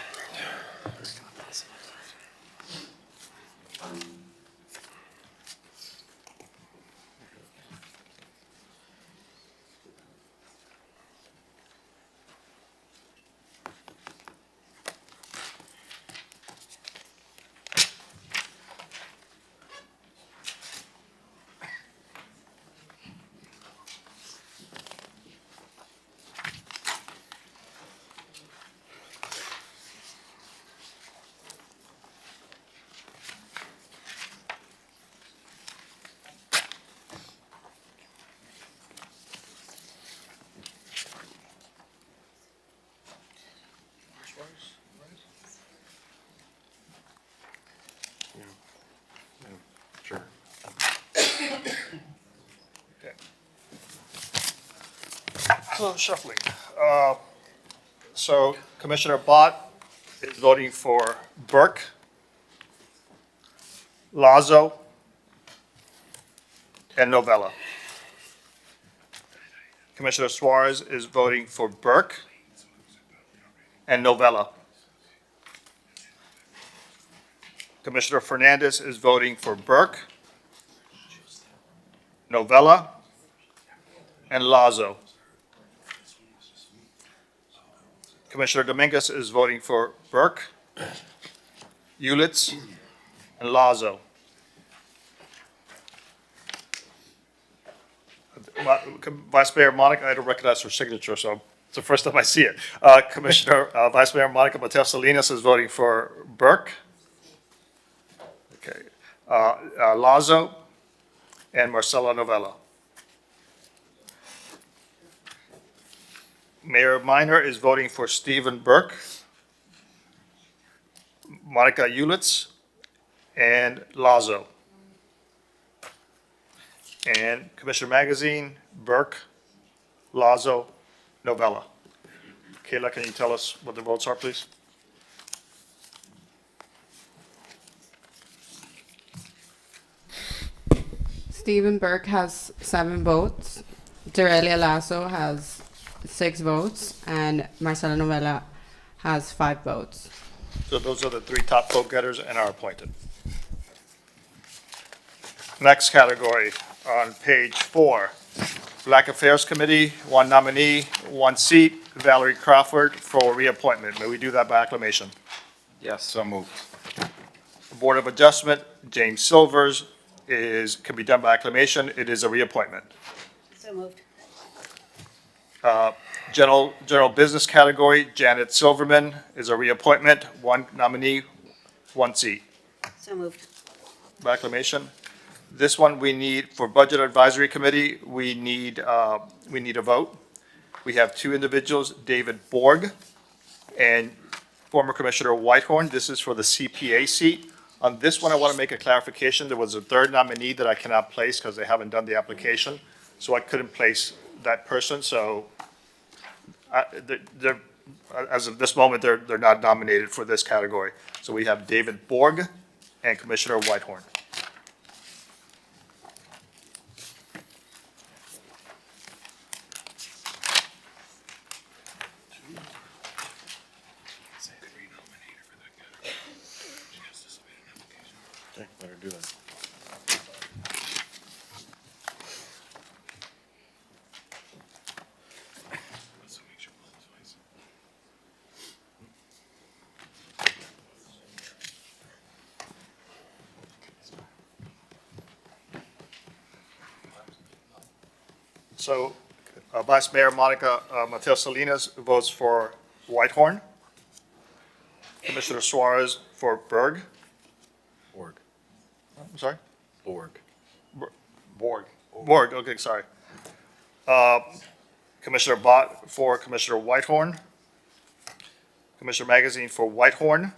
Sure. So shuffling. So Commissioner Bott is voting for Burke, Lazo, and Novella. Commissioner Suarez is voting for Burke and Novella. Commissioner Fernandez is voting for Burke, Novella, and Lazo. Commissioner Dominguez is voting for Burke, Ulitz, and Lazo. Vice Mayor Monica, I don't recognize her signature, so it's the first time I see it. Commissioner, Vice Mayor Monica Mateo Salinas is voting for Burke, okay, Lazo, and Marcela Novella. Mayor Minor is voting for Stephen Burke, Monica Ulitz, and Lazo. And Commissioner Magazine, Burke, Lazo, Novella. Kayla, can you tell us what the votes are, please? Stephen Burke has 7 votes. Dorelia Lasso has 6 votes, and Marcela Novella has 5 votes. So those are the 3 top vote getters and are appointed. Next category on page 4, Black Affairs Committee, 1 nominee, 1 seat, Valerie Crawford for reappointment. May we do that by acclamation? Yes. So moved. Board of Adjustment, James Silvers can be done by acclamation. It is a reappointment. So moved. General Business category, Janet Silverman is a reappointment, 1 nominee, 1 seat. So moved. By acclamation. This one we need, for Budget Advisory Committee, we need a vote. We have 2 individuals, David Borg and former Commissioner Whitehorn. This is for the CPA seat. On this one, I want to make a clarification. There was a 3rd nominee that I cannot place because they haven't done the application. So I couldn't place that person. So as of this moment, they're not nominated for this category. So we have David Borg and Commissioner Whitehorn. Okay, better do that. So Vice Mayor Monica Mateo Salinas votes for Whitehorn. Commissioner Suarez for Berg. Borg. I'm sorry? Borg. Borg. Borg, okay, sorry. Commissioner Bott for Commissioner Whitehorn. Commissioner Magazine for Whitehorn.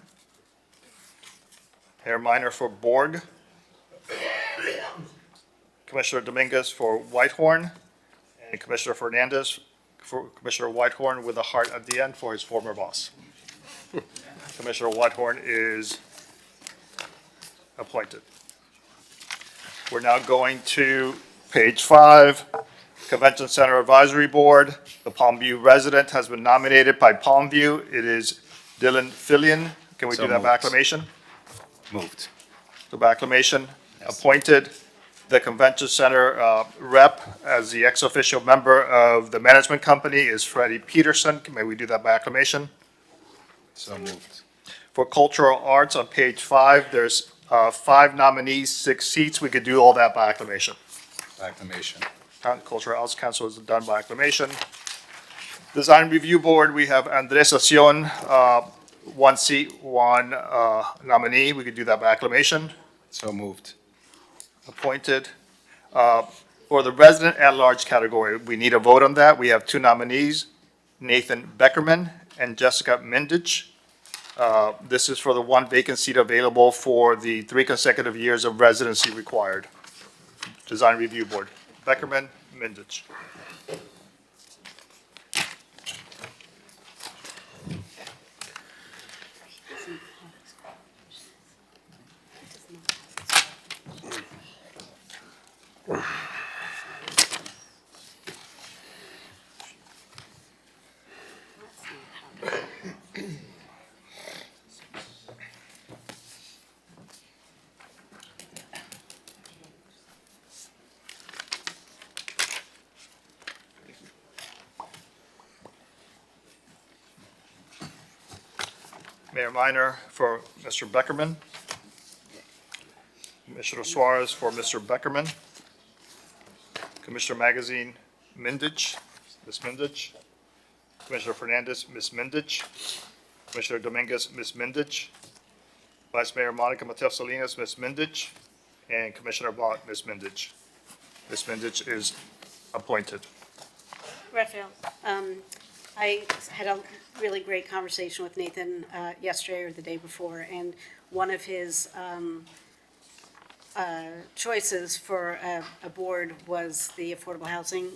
Mayor Minor for Borg. Commissioner Dominguez for Whitehorn. And Commissioner Fernandez for Commissioner Whitehorn with a heart at the end for his former boss. Commissioner Whitehorn is appointed. We're now going to page 5, Convention Center Advisory Board. The Palmview resident has been nominated by Palmview. It is Dylan Fillion. Can we So do that by moved. acclamation? Moved. So by acclamation, appointed. The Convention Center rep as the ex-official member of the management company is Freddie Peterson. May we do that by acclamation? So moved. For cultural arts on page 5, there's 5 nominees, 6 seats. We could do all that by acclamation. Acclamation. Cultural Arts Council is done by acclamation. Design Review Board, we have Andres Acion, 1 seat, 1 nominee. We could do that by acclamation. So moved. Appointed. For the resident at-large category, we need a vote on that. We have 2 nominees, Nathan Beckerman and Jessica Mendich. This is for the one vacant seat available for the 3 consecutive years of residency required. Design Review Board. Beckerman, Mindich. Mayor Minor for Mr. Beckerman. Commissioner Suarez for Mr. Beckerman. Commissioner Magazine, Mindich, Ms. Mindich. Commissioner Fernandez, Ms. Mindich. Commissioner Dominguez, Ms. Mindich. Vice Mayor Monica Mateo Salinas, Ms. Mindich. And Commissioner Bott, Ms. Mindich. Ms. Mindich is appointed. Raphael, I had a really great conversation with Nathan yesterday or the day before, and one of his choices for a board was the Affordable Housing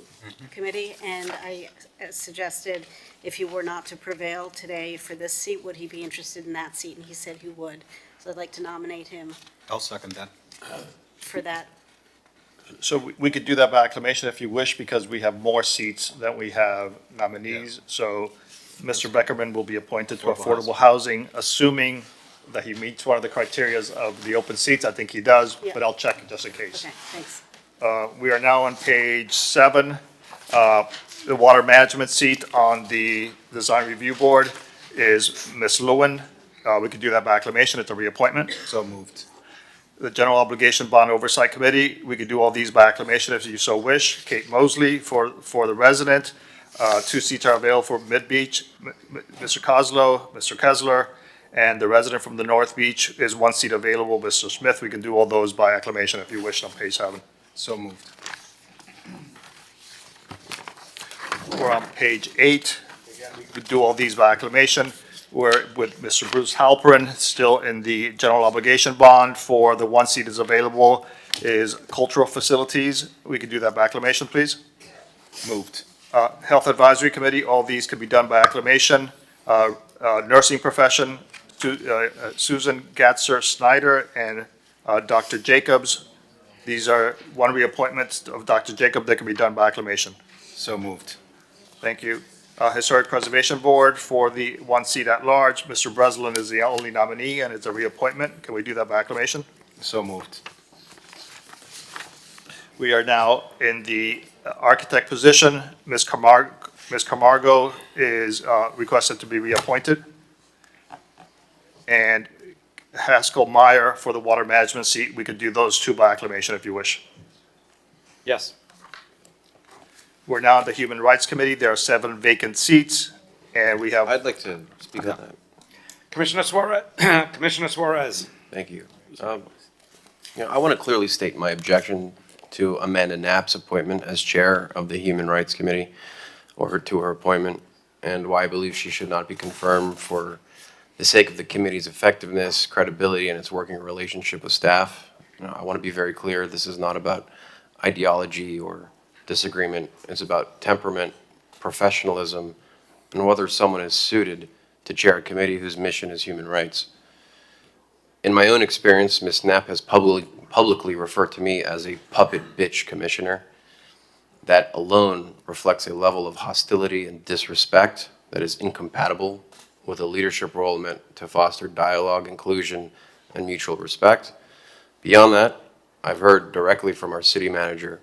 Committee, and I suggested if he were not to prevail today for this seat, would he be interested in that seat? And he said he would. So I'd like to nominate him I'll second that. for that. So we could do that by acclamation if you wish, because we have more seats than we have nominees. So Mr. Beckerman will be appointed to Affordable Housing, assuming that he meets one of the criterias of the open seats. I think he does, Yeah. but I'll check just in case. Okay, thanks. We are now on page 7. The water management seat on the Design Review Board is Ms. Lewin. We could do that by acclamation. It's a reappointment. So moved. The General Obligation Bond Oversight Committee, we could do all these by acclamation if you so wish. Kate Mosley for the resident. 2 seats are available for Mid Beach, Mr. Kozlow, Mr. Kessler, and the resident from the North Beach is 1 seat available, Mr. Smith. We can do all those by acclamation if you wish on page 7. So moved. We're on page 8. Again, we could do all these by acclamation. We're with Mr. Bruce Halperin, still in the general obligation bond for the 1 seat is available is cultural facilities. We could do that by acclamation, please. Moved. Health Advisory Committee, all these could be done by acclamation. Nursing profession, Susan Gatzer Snyder and Dr. Jacobs. These are 1 reappointment of Dr. Jacob that can be done by acclamation. So moved. Thank you. Historic Preservation Board for the 1 seat at large. Mr. Breslin is the only nominee and it's a reappointment. Can we do that by acclamation? So moved. We are now in the architect position. Ms. Camargo is requested to be reappointed. And Haskell Meyer for the water management seat. We could do those 2 by acclamation if you wish. Yes. We're now in the Human Rights Committee. There are 7 vacant seats, and we have. I'd like to speak on that. Commissioner Suarez, Commissioner Suarez. Thank you. I want to clearly state my objection to Amanda Knapp's appointment as chair of the Human Rights Committee, or to her appointment, and why I believe she should not be confirmed for the sake of the committee's effectiveness, credibility, and its working relationship with staff. I want to be very clear, this is not about ideology or disagreement. It's about temperament, professionalism, and whether someone is suited to chair a committee whose mission is human rights. In my own experience, Ms. Knapp has publicly referred to me as a puppet bitch commissioner. That alone reflects a level of hostility and disrespect that is incompatible with a leadership role meant to foster dialogue, inclusion, and mutual respect. Beyond that, I've heard directly from our city manager,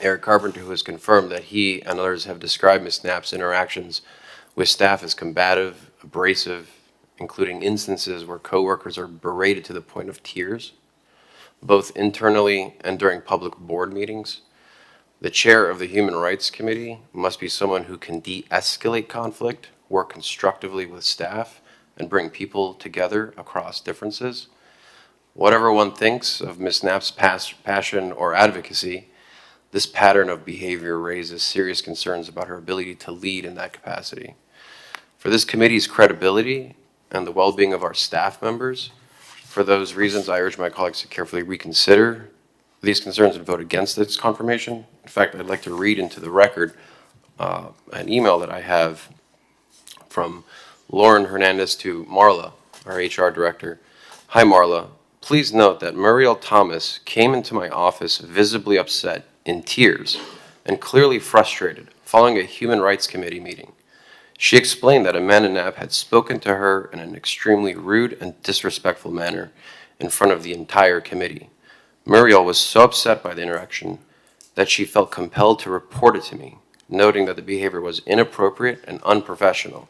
Eric Carpenter, who has confirmed that he and others have described Ms. Knapp's interactions with staff as combative, abrasive, including instances where coworkers are berated to the point of tears, both internally and during public board meetings. The chair of the Human Rights Committee must be someone who can de-escalate conflict, work constructively with staff, and bring people together across differences. Whatever one thinks of Ms. Knapp's passion or advocacy, this pattern of behavior raises serious concerns about her ability to lead in that capacity. For this committee's credibility and the well-being of our staff members. For those reasons, I urge my colleagues to carefully reconsider these concerns and vote against this confirmation. In fact, I'd like to read into the record an email that I have from Lauren Hernandez to Marla, our HR director. Hi, Marla. Please note that Muriel Thomas came into my office visibly upset, in tears, and clearly frustrated following a Human Rights Committee meeting. She explained that Amanda Knapp had spoken to her in an extremely rude and disrespectful manner in front of the entire committee. Muriel was so upset by the interaction that she felt compelled to report it to me, noting that the behavior was inappropriate and unprofessional.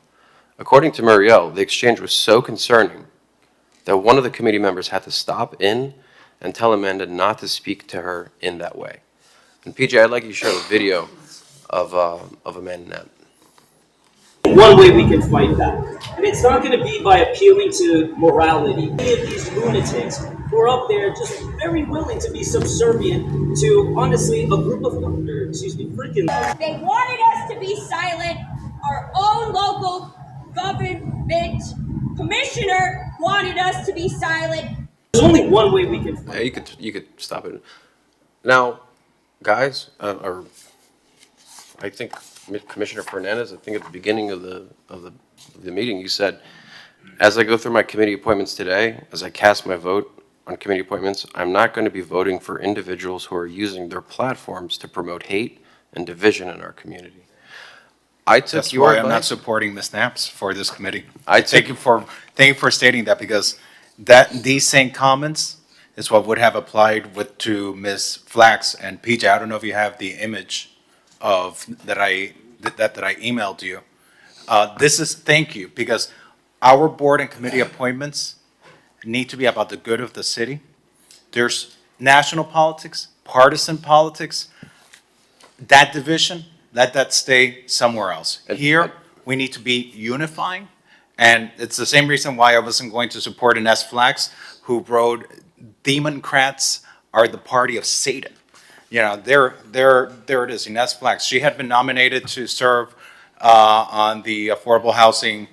According to Muriel, the exchange was so concerning that one of the committee members had to stop in and tell Amanda not to speak to her in that way. And PJ, I'd like you to show a video of Amanda Knapp. One way we can fight that, and it's not going to be by appealing to morality. Many of these lunatics who are up there just very willing to be subservient to, honestly, a group of, freaking. They wanted us to be silent. Our own local government commissioner wanted us to be silent. There's only one way we can fight. Yeah, you could stop it. Now, guys, or I think Commissioner Fernandez, I think at the beginning of the meeting, you said, as I go through my committee appointments today, as I cast my vote on committee appointments, I'm not going to be voting for individuals who are using their platforms to promote hate and division in our community. I took That's your why advice. I'm not supporting Ms. Knapp's for this committee. Thank you for stating that, because these same comments is what would have applied to Ms. Flax and PJ. I don't know if you have the image of that I emailed you. Thank you, because our board and committee appointments need to be about the good of the city. There's national politics, partisan politics, that division, let that stay somewhere else. Here, we need to be unifying, and it's the same reason why I wasn't going to support Ines Flax, who wrote, "Democrats are the party of Satan." You know, there it is, Ines Flax. She had been nominated to serve on the Affordable Housing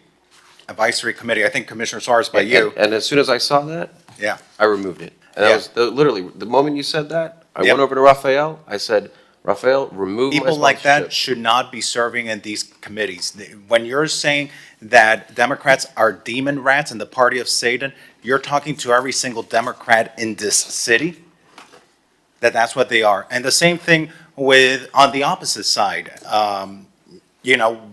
Advisory Committee. I think Commissioner Suarez by you. And as soon as I saw that, yeah, I removed it. And that was literally the moment you said that. I went over to Rafael. I said, Rafael, remove my People like that sponsorship. should not be serving in these committees. When you're saying that Democrats are demon rats and the party of Satan, you're talking to every single Democrat in this city. That's what they are. And the same thing on the opposite side.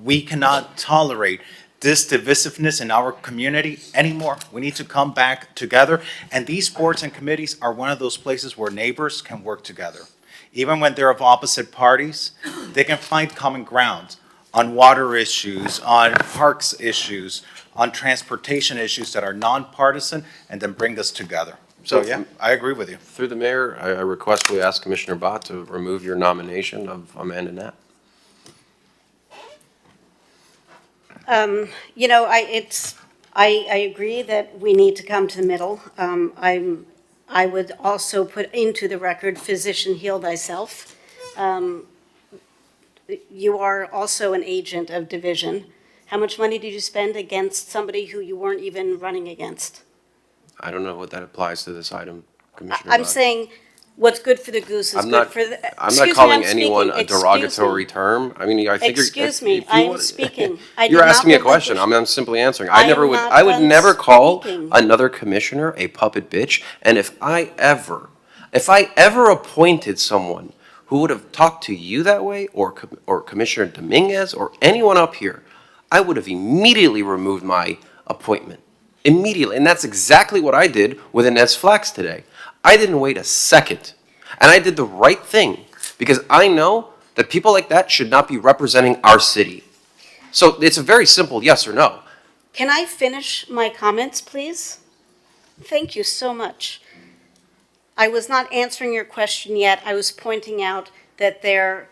We cannot tolerate this divisiveness in our community anymore. We need to come back together. And these boards and committees are one of those places where neighbors can work together. Even when they're of opposite parties, they can find common ground on water issues, on parks issues, on transportation issues that are nonpartisan, and then bring us together. So, yeah, I agree with you. Through the mayor, I requestfully ask Commissioner Bott to remove your nomination of Amanda Knapp. I agree that we need to come to the middle. I would also put into the record, physician, heal thyself. You are also an agent of division. How much money did you spend against somebody who you weren't even running against? I don't know what that applies to this item, Commissioner I'm Bott. saying what's good for the goose is I'm good not, for the. I'm not calling anyone a derogatory term. I mean, I think Excuse me, I am speaking. You're asking me a question. I'm simply answering. I would never call another commissioner a puppet bitch. And if I ever appointed someone who would have talked to you that way, or Commissioner Dominguez, or anyone up here, I would have immediately removed my appointment. Immediately. And that's exactly what I did with Inez Flax today. I didn't wait a second. And I did the right thing, because I know that people like that should not be representing our city. So it's a very simple yes or no. Can I finish my comments, please? Thank you so much. I was not answering your question yet. I was pointing out that there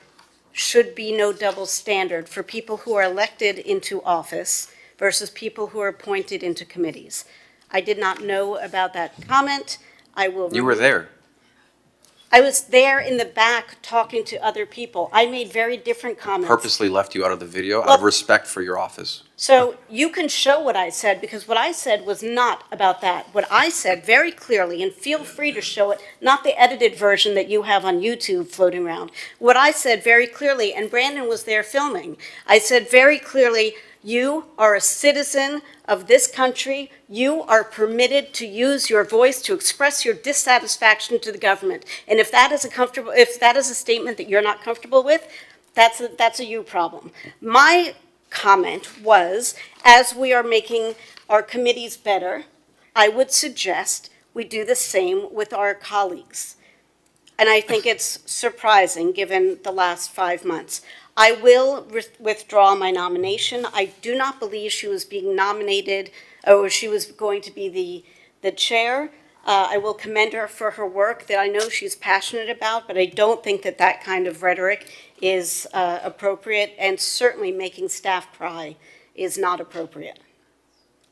should be no double standard for people who are elected into office versus people who are appointed into committees. I did not know about that comment. You were there. I was there in the back talking to other people. I made very different comments. Purposely left you out of the video out of respect for your office. So you can show what I said, because what I said was not about that. What I said very clearly, and feel free to show it, not the edited version that you have on YouTube floating around. What I said very clearly, and Brandon was there filming, I said very clearly, you are a citizen of this country. You are permitted to use your voice to express your dissatisfaction to the government. And if that is a statement that you're not comfortable with, that's a you problem. My comment was, as we are making our committees better, I would suggest we do the same with our colleagues. And I think it's surprising, given the last 5 months. I will withdraw my nomination. I do not believe she was being nominated, or she was going to be the chair. I will commend her for her work that I know she's passionate about, but I don't think that that kind of rhetoric is appropriate, and certainly making staff cry is not appropriate.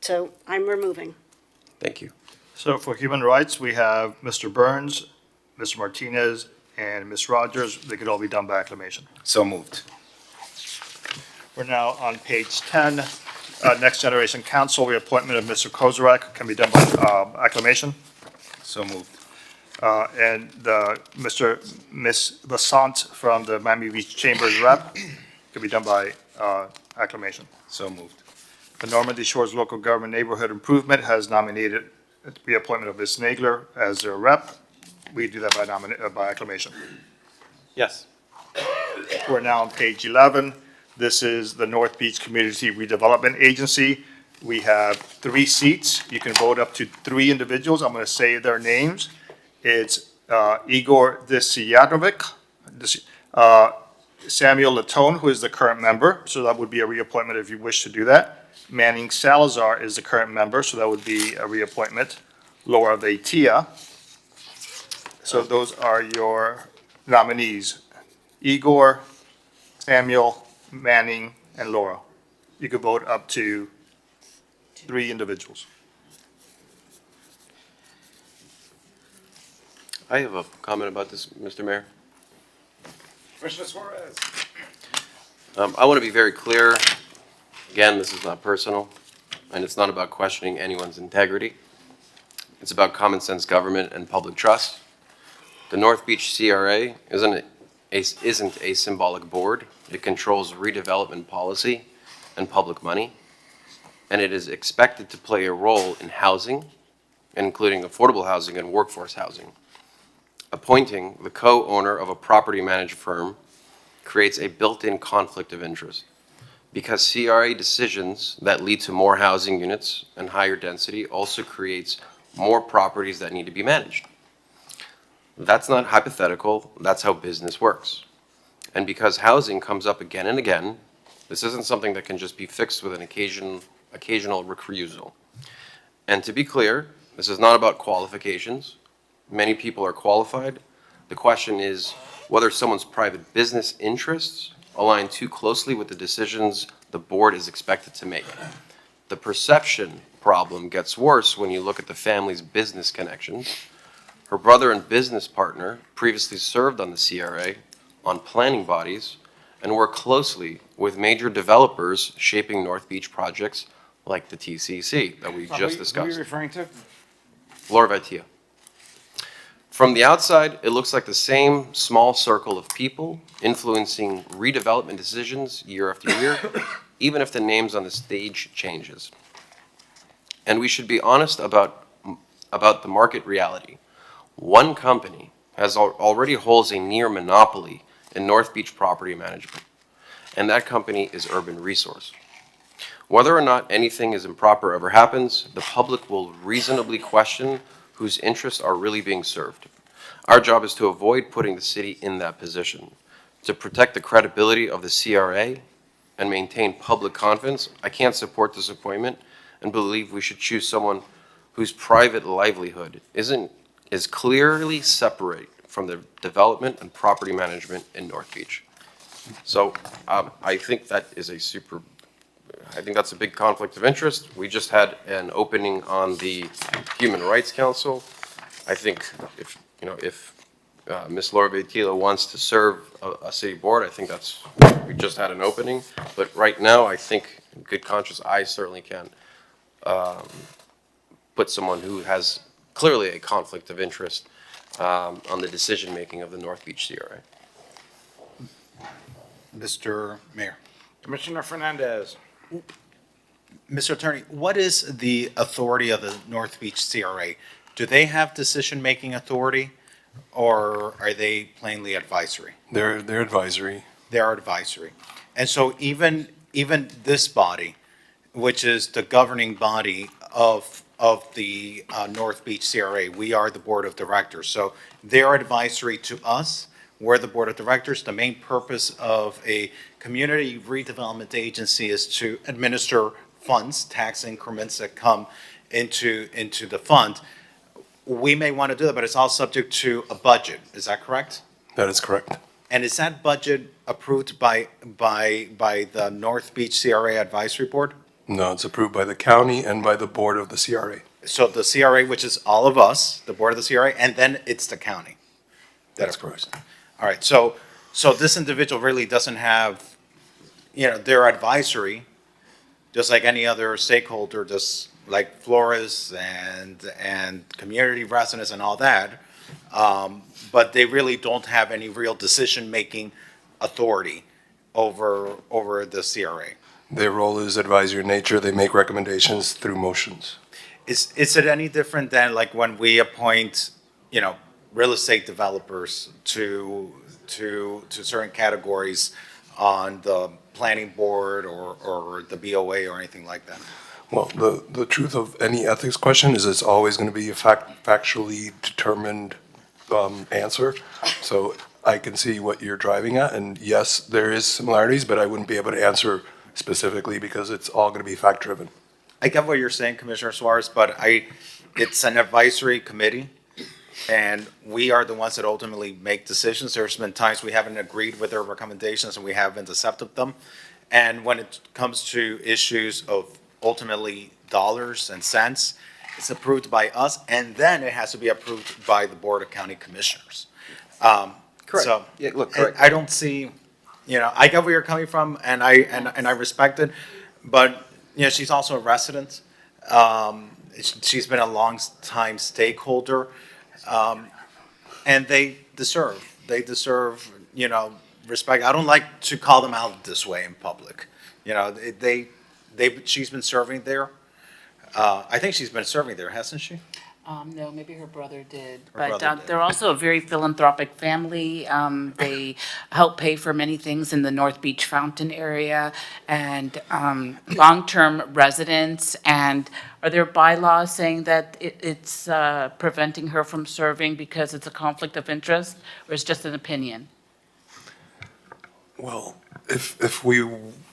So I'm removing. Thank you. So for human rights, we have Mr. Burns, Mr. Martinez, and Ms. Rogers. They could all be done by acclamation. So moved. We're now on page 10. Next Generation Council, reappointment of Mr. Kozarek can be done by acclamation. So moved. And Ms. Lassant from the Miami Beach Chambers rep can be done by acclamation. So moved. The Normandy Shores Local Government Neighborhood Improvement has nominated the reappointment of Ms. Nagler as their rep. We do that by acclamation. Yes. We're now on page 11. This is the North Beach Community Redevelopment Agency. We have 3 seats. You can vote up to 3 individuals. I'm going to say their names. It's Igor Desianovic, Samuel Latone, who is the current member, so that would be a reappointment if you wish to do that. Manning Salazar is the current member, so that would be a reappointment. Laura Veitia. So those are your nominees: Igor, Samuel, Manning, and Laura. You could vote up to 3 individuals. I have a comment about this, Mr. Mayor. Commissioner Suarez. I want to be very clear. Again, this is not personal, and it's not about questioning anyone's integrity. It's about common sense government and public trust. The North Beach CRA isn't a symbolic board. It controls redevelopment policy and public money, and it is expected to play a role in housing, including affordable housing and workforce housing. Appointing the co-owner of a property management firm creates a built-in conflict of interest, because CRA decisions that lead to more housing units and higher density also creates more properties that need to be managed. That's not hypothetical, that's how business works. And because housing comes up again and again, this isn't something that can just be fixed with an occasional recusal. And to be clear, this is not about qualifications. Many people are qualified. The question is whether someone's private business interests align too closely with the decisions the board is expected to make. The perception problem gets worse when you look at the family's business connections. Her brother and business partner previously served on the CRA, on planning bodies, and worked closely with major developers shaping North Beach projects like the TCC that we just discussed. Who are you referring to? Laura Veitia. From the outside, it looks like the same small circle of people influencing redevelopment decisions year after year, even if the names on the stage changes. And we should be honest about the market reality. One company already holds a near monopoly in North Beach property management, and that company is Urban Resource. Whether or not anything is improper ever happens, the public will reasonably question whose interests are really being served. Our job is to avoid putting the city in that position. To protect the credibility of the CRA and maintain public confidence, I can't support this appointment and believe we should choose someone whose private livelihood is clearly separate from the development and property management in North Beach. So I think that is I think that's a big conflict of interest. We just had an opening on the Human Rights Council. I think if Ms. Laura Veitia wants to serve a city board, I think we just had an opening. But right now, I think good conscience, I certainly can put someone who has clearly a conflict of interest on the decision-making of the North Beach CRA. Mr. Mayor. Commissioner Fernandez. Mr. Attorney, what is the authority of the North Beach CRA? Do they have decision-making authority, or are they plainly advisory? They're advisory. They're advisory. And so even this body, which is the governing body of the North Beach CRA, we are the board of directors. So they're advisory to us. We're the board of directors. The main purpose of a community redevelopment agency is to administer funds, tax increments that come into the fund. We may want to do that, but it's all subject to a budget. Is that correct? That is correct. And is that budget approved by the North Beach CRA Advisory Board? No, it's approved by the county and by the board of the CRA. So the CRA, which is all of us, the board of the CRA, and then it's the county? That's correct. All right, so this individual really doesn't have, their advisory, just like any other stakeholder, just like Flores and community residents and all that, but they really don't have any real decision-making authority over the CRA. Their role is advisory in nature. They make recommendations through motions. Is it any different than like when we appoint, real estate developers to certain categories on the planning board or the BOA or anything like that? Well, the truth of any ethics question is it's always going to be a factually determined answer. So I can see what you're driving at, and yes, there is similarities, but I wouldn't be able to answer specifically because it's all going to be fact-driven. I get what you're saying, Commissioner Suarez, but it's an advisory committee, and we are the ones that ultimately make decisions. There's been times we haven't agreed with their recommendations and we haven't accepted them. And when it comes to issues of ultimately dollars and cents, it's approved by us, and then it has to be approved by the Board of County Commissioners. Correct. So, Yeah, look, correct. I don't see, I get where you're coming from, and I respect it, but, she's also a resident. She's been a long-time stakeholder, and they deserve, respect. I don't like to call them out this way in public. She's been serving there. I think she's been serving there, hasn't she? No, maybe her brother did. Her But brother did. they're also a very philanthropic family. They help pay for many things in the North Beach Fountain area and long-term residents. And are there bylaws saying that it's preventing her from serving because it's a conflict of interest, or it's just an opinion? Well, if we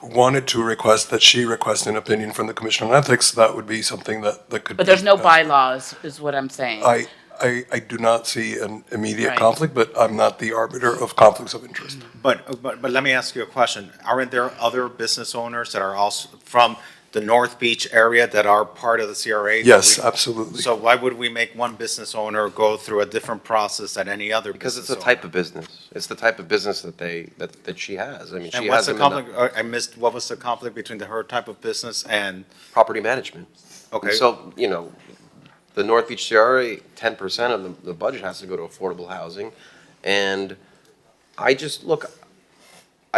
wanted to request that she request an opinion from the Commission on Ethics, that would be something that could. But there's no be, bylaws, is what I'm saying. I do not see an immediate Right. conflict, but I'm not the arbiter of conflicts of interest. But let me ask you a question. Aren't there other business owners that are also from the North Beach area that are part of the CRA? Yes, absolutely. So why would we make one business owner go through a different process than any other Because it's business the type of business. It's the type of business that she has. I mean, And she what's has the them in conflict, I missed, what was the conflict between her type of business and? property management. Okay. And so, the North Beach CRA, 10% of the budget has to go to affordable housing. And I've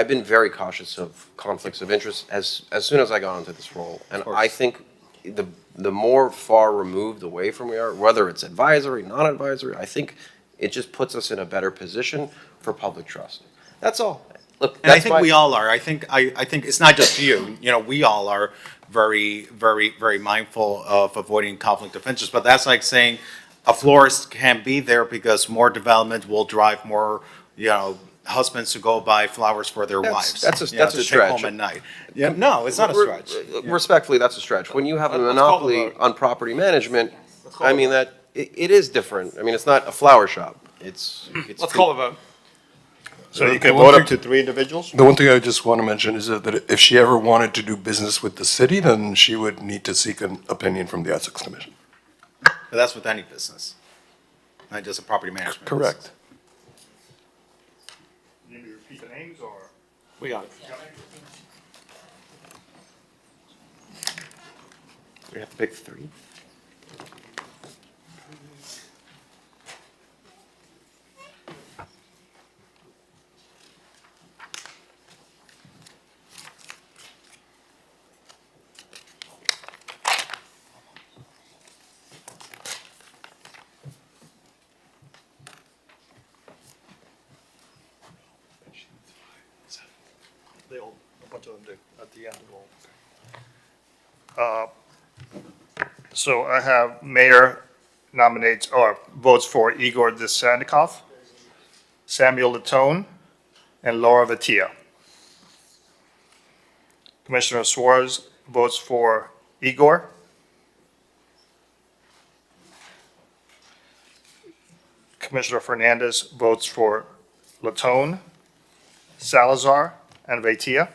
been very cautious of conflicts of interest as soon as I got into this role. And I think the more far removed away from we are, whether it's advisory, non-advisory, I think it just puts us in a better position for public trust. That's all. Look, And I think we all are. I think it's not just you. We all are very, very, very mindful of avoiding conflict of interest. But that's like saying a florist can be there because more development will drive more, husbands to go buy flowers for their wives. That's a to take stretch. home at night. Yeah, no, it's not a stretch. Respectfully, that's a stretch. When you have a Let's call the monopoly vote. on property management, I mean, it is different. I mean, it's not a flower shop. It's. Let's call a vote. So you The can one vote up thing- to 3 individuals? The one thing I just want to mention is that if she ever wanted to do business with the city, then she would need to seek an opinion from the Ethics Commission. But that's with any business, not just a property management. Correct. Need me to repeat the names or? We got it. We have to pick 3. They all, a bunch of them do, at the end. So I have mayor nominates, or votes for Igor Desanikov, Samuel Latone, and Laura Vatia. Commissioner Suarez votes for Igor. Commissioner Fernandez votes for Latone, Salazar, and Vatia.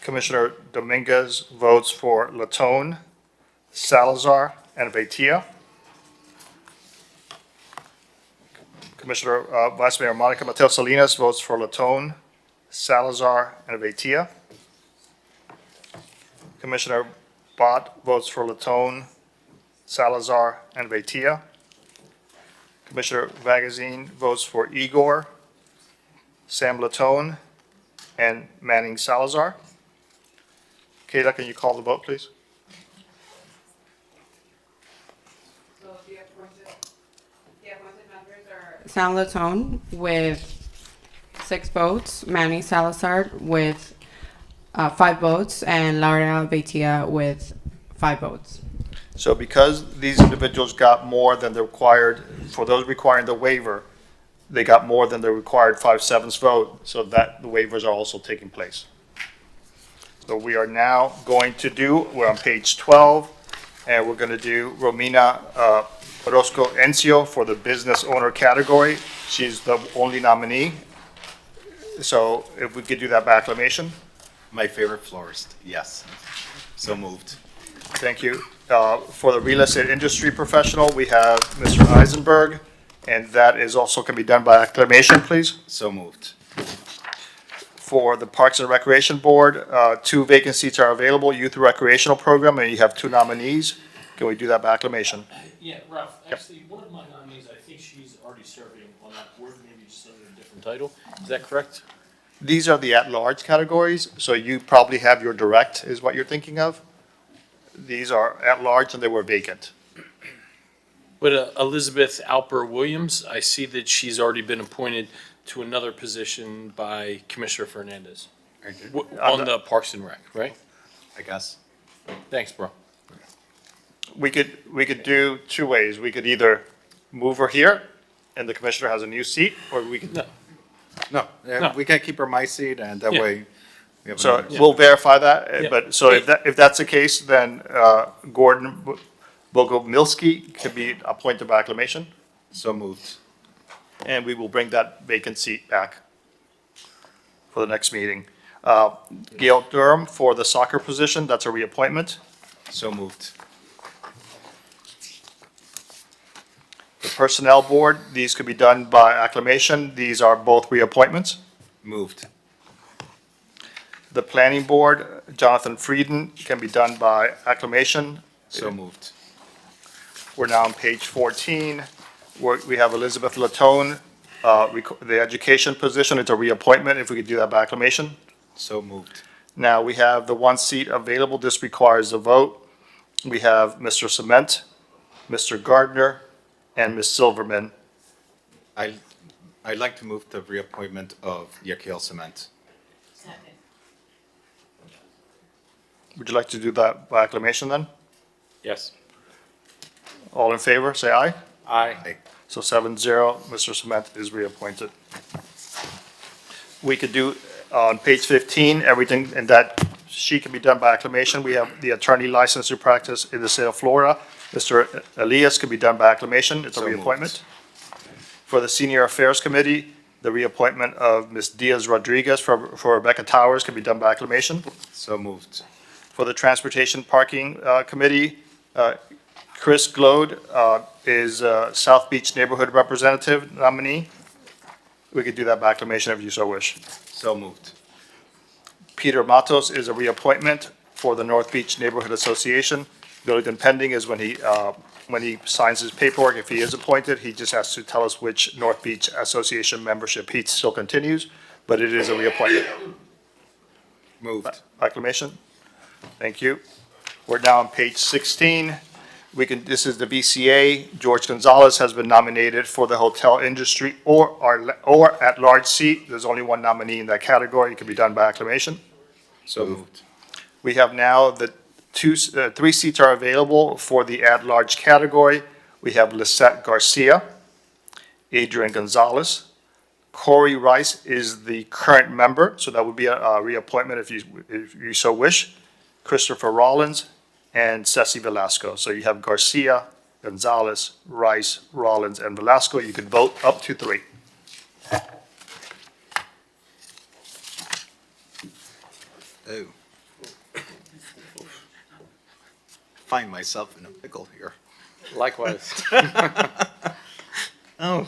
Commissioner Dominguez votes for Latone, Salazar, and Vatia. Commissioner Vice Mayor Monica Mateo Salinas votes for Latone, Salazar, and Vatia. Commissioner Bott votes for Latone, Salazar, and Vatia. Commissioner Vagazine votes for Igor, Sam Latone, and Manning Salazar. Kayla, can you call the vote, please? Sam Latone with 6 votes, Manny Salazar with 5 votes, and Laura Beitia with 5 votes. So because these individuals got more than the required, for those requiring the waiver, they got more than the required 5/7 vote, so that the waivers are also taking place. So we are now going to do, we're on page 12, and we're going to do Romina Orozco Encio for the business owner category. She's the only nominee. So if we could do that by acclamation. My favorite florist, yes. So moved. Thank you. For the real estate industry professional, we have Mr. Eisenberg, and that is also can be done by acclamation, please. So moved. For the Parks and Recreation Board, 2 vacant seats are available, Youth Recreational Program, and you have 2 nominees. Can we do that by acclamation? Yeah, Ralph, actually, one of my nominees, I think she's already serving on that board, maybe just under a different title. Is that correct? These are the at-large categories, so you probably have your direct, is what you're thinking of. These are at-large and they were vacant. But Elizabeth Alper Williams, I see that she's already been appointed to another position by Commissioner Fernandez on the Parks and Rec, right? I guess. Thanks, bro. We could do 2 ways. We could either move her here and the commissioner has a new seat, or we could. No, No. we can keep her my seat, and that Yeah. way. We have So another- we'll verify that, Yeah. but so if that's the case, then Gordon Bogomilsky can be appointed by acclamation, So moved. and we will bring that vacant seat back for the next meeting. Gail Durham for the soccer position, that's a reappointment. So moved. The Personnel Board, these could be done by acclamation. These are both reappointments. Moved. The Planning Board, Jonathan Frieden, can be done by acclamation. So moved. We're now on page 14, where we have Elizabeth Latone. The education position, it's a reappointment, if we could do that by acclamation. So moved. Now, we have the 1 seat available. This requires a vote. We have Mr. Cement, Mr. Gardner, and Ms. Silverman. I'd like to move the reappointment of Yakil Cement. Would you like to do that by acclamation then? Yes. All in favor, say aye. Aye. So 7-0, Mr. Cement is reappointed. We could do on page 15, everything, and that she can be done by acclamation. We have the attorney licensed to practice in the state of Florida. Mr. Elias can be done by acclamation. It's a So moved. reappointment. For the Senior Affairs Committee, the reappointment of Ms. Diaz Rodriguez for Rebecca Towers can be done by acclamation. So moved. For the Transportation Parking Committee, Chris Glode is South Beach Neighborhood Representative nominee. We could do that by acclamation if you so wish. So moved. Peter Matos is a reappointment for the North Beach Neighborhood Association. The only thing pending is when he signs his paperwork, if he is appointed, he just has to tell us which North Beach Association membership he still continues, but it is a reappointment. Moved. Acclamation. Thank you. We're now on page 16. This is the BCA. George Gonzalez has been nominated for the hotel industry or at-large seat. There's only one nominee in that category. It can be done by acclamation. So moved. We have now three seats are available for the at-large category. We have Lisette Garcia, Adrian Gonzalez, Corey Rice is the current member, so that would be a reappointment if you so wish. Christopher Rollins and Ceci Velasco. So you have Garcia, Gonzalez, Rice, Rollins, and Velasco. You could vote up to 3. Oh. Find myself in a pickle here. Likewise. Oh, I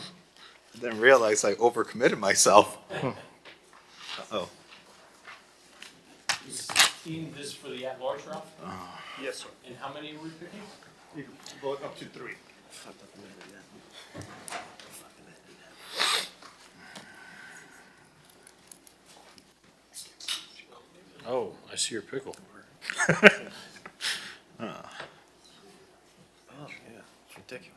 didn't realize I overcommitted myself. Uh-oh. This for the at-large, Ralph? Yes, sir. And how many are we picking? You can vote up to 3. Oh, I see your pickle. Oh, yeah, it's ridiculous.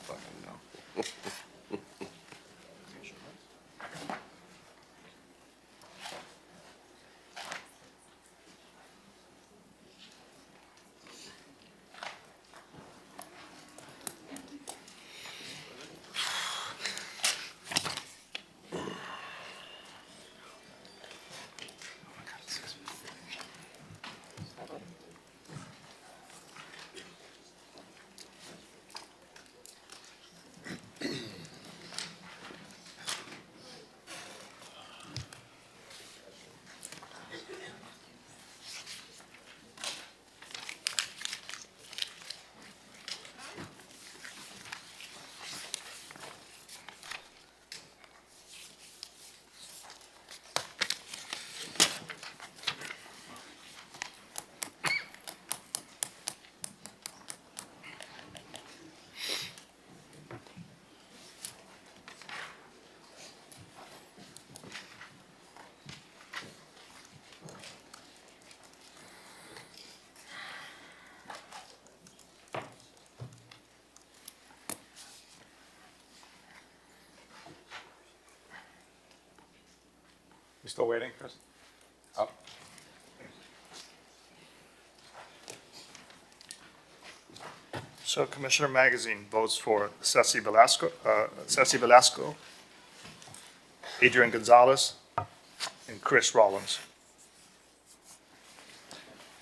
Fucking no. You still waiting, Chris? Oh. So Commissioner Magazine votes for Ceci Velasco, Adrian Gonzalez, and Chris Rollins.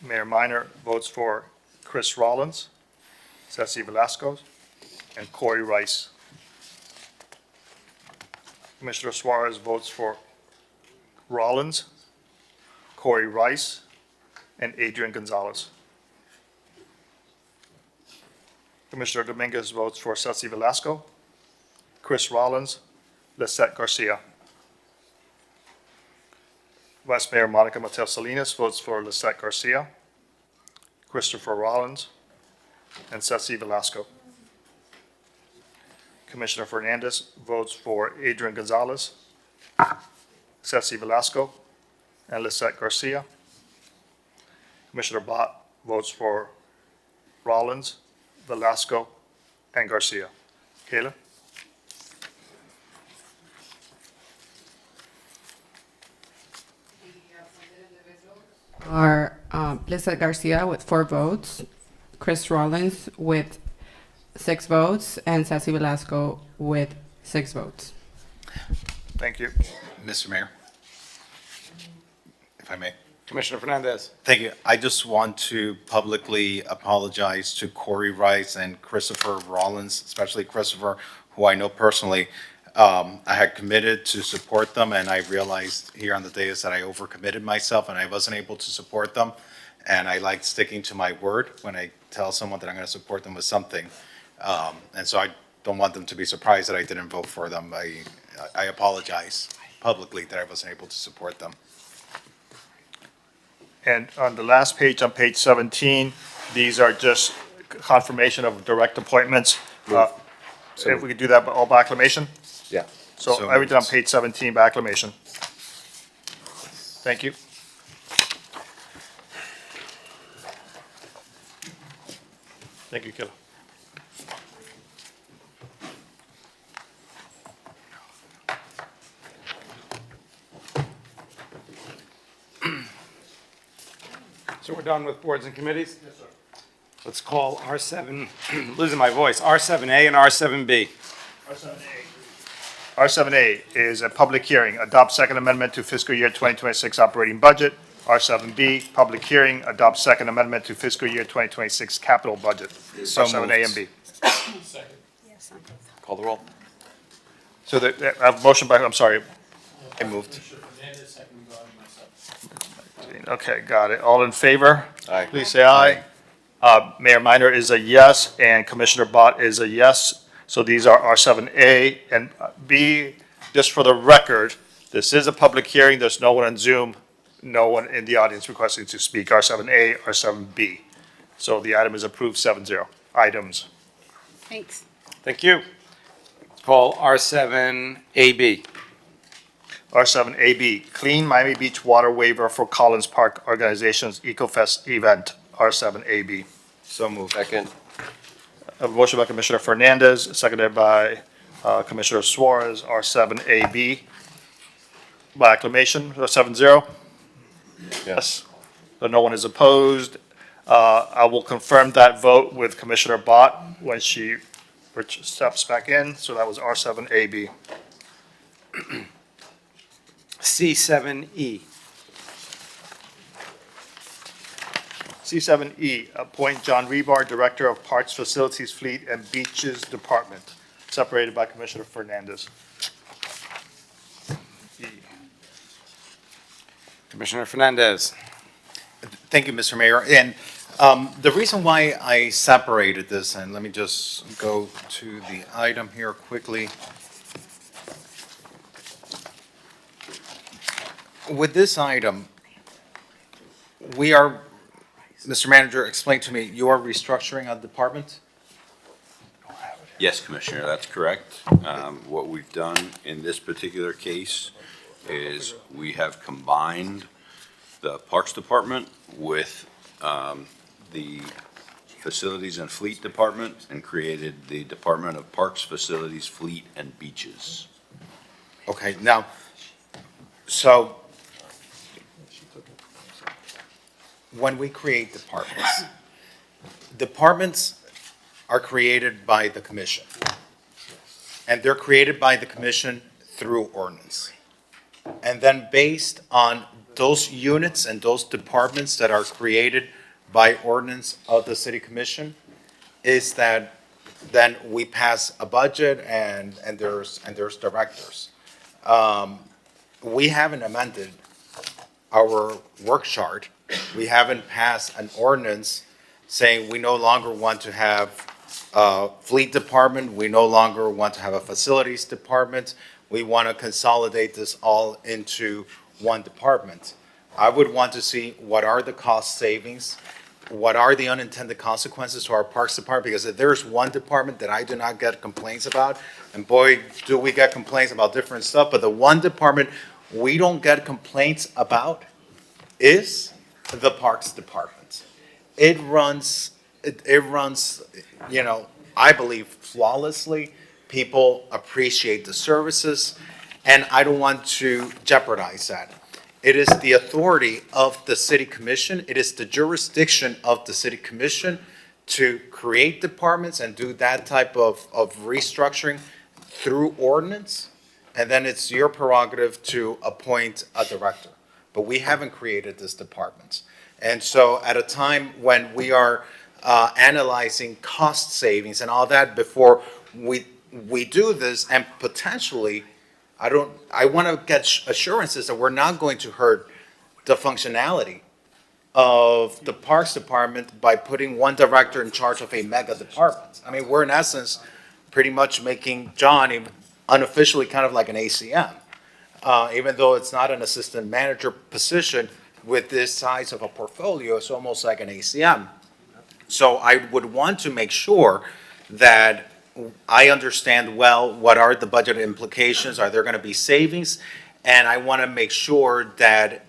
Mayor Minor votes for Chris Rollins, Ceci Velasco, and Corey Rice. Commissioner Suarez votes for Rollins, Corey Rice, and Adrian Gonzalez. Commissioner Dominguez votes for Ceci Velasco, Chris Rollins, Lisette Garcia. Vice Mayor Monica Mateo Salinas votes for Lisette Garcia, Christopher Rollins, and Ceci Velasco. Commissioner Fernandez votes for Adrian Gonzalez, Ceci Velasco, and Lisette Garcia. Commissioner Bott votes for Rollins, Velasco, and Garcia. Kayla? Are Lisa Garcia with 4 votes, Chris Rollins with 6 votes, and Ceci Velasco with 6 votes. Thank you. Mr. Mayor, if I may. Commissioner Fernandez. Thank you. I just want to publicly apologize to Corey Rice and Christopher Rollins, especially Christopher, who I know personally. I had committed to support them, and I realized here on the dais that I overcommitted myself and I wasn't able to support them. And I like sticking to my word when I tell someone that I'm going to support them with something. And so I don't want them to be surprised that I didn't vote for them. I apologize publicly that I wasn't able to support them. And on the last page, on page 17, these are just confirmation of direct appointments. If we could do that all by acclamation? Yeah. So everything on page 17 by acclamation. Thank you. Thank you, Killa. So we're done with boards and committees? Yes, sir. Let's call R7, losing my voice, R7A and R7B. R7A is a public hearing, adopt second amendment to fiscal year 2026 operating budget. R7B, public hearing, adopt second amendment to fiscal year 2026 capital budget. So R7A and moved. B. Call the roll. So motion by, I'm sorry. I moved. Okay, got it. All in favor? Aye. Please say aye. Mayor Minor is a yes, and Commissioner Bott is a yes. So these are R7A and B. Just for the record, this is a public hearing. There's no one on Zoom, no one in the audience requesting to speak. R7A, R7B. So the item is approved 7-0. Items. Thanks. Thank you. Call R7AB. R7AB, Clean Miami Beach Water Waiver for Collins Park Organization's EcoFest event. R7AB. So moved. Second. A motion by Commissioner Fernandez, seconded by Commissioner Suarez, R7AB. By acclamation, 7-0? Yes. So no one is opposed. I will confirm that vote with Commissioner Bott when she steps back in. So that was R7AB. C7E. C7E, appoint John Rebar, Director of Parks, Facilities, Fleet, and Beaches Department, separated by Commissioner Fernandez. E. Commissioner Fernandez. Thank you, Mr. Mayor. And the reason why I separated this, and let me just go to the item here quickly. With this item, we are, Mr. Manager, explain to me, you are restructuring a department? Yes, Commissioner, that's correct. What we've done in this particular case is we have combined the Parks Department with the Facilities and Fleet Department and created the Department of Parks, Facilities, Fleet, and Beaches. Okay, now, so when we create departments, departments are created by the commission. And they're created by the commission through ordinance. And then based on those units and those departments that are created by ordinance of the city commission, is that then we pass a budget and there's directors. We haven't amended our work chart. We haven't passed an ordinance saying we no longer want to have a fleet department, we no longer want to have a facilities department. We want to consolidate this all into one department. I would want to see what are the cost savings, what are the unintended consequences to our Parks Department, because if there's one department that I do not get complaints about, and boy, do we get complaints about different stuff, but the one department we don't get complaints about is the Parks Department. It runs, you know, I believe flawlessly. People appreciate the services, and I don't want to jeopardize that. It is the authority of the city commission. It is the jurisdiction of the city commission to create departments and do that type of restructuring through ordinance. And then it's your prerogative to appoint a director. But we haven't created this department. And so at a time when we are analyzing cost savings and all that before we do this, and potentially, I want to get assurances that we're not going to hurt the functionality of the Parks Department by putting one director in charge of a mega department. I mean, we're in essence pretty much making John unofficially kind of like an ACM. Even though it's not an assistant manager position, with this size of a portfolio, it's almost like an ACM. So I would want to make sure that I understand well what are the budget implications, are there going to be savings? And I want to make sure that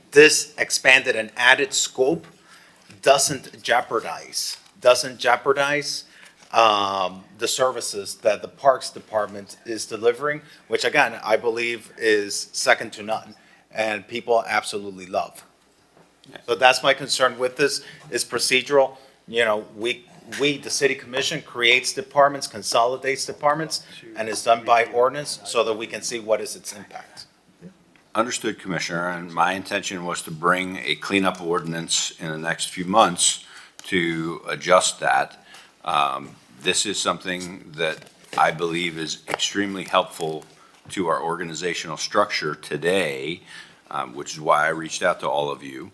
this expanded and added scope doesn't jeopardize the services that the Parks Department is delivering, which again, I believe is second to none and people absolutely love. So that's my concern with this, is procedural. You know, we, the city commission creates departments, consolidates departments, and is done by ordinance so that we can see what is its impact. Understood, Commissioner, and my intention was to bring a cleanup ordinance in the next few months to adjust that. This is something that I believe is extremely helpful to our organizational structure today, which is why I reached out to all of you.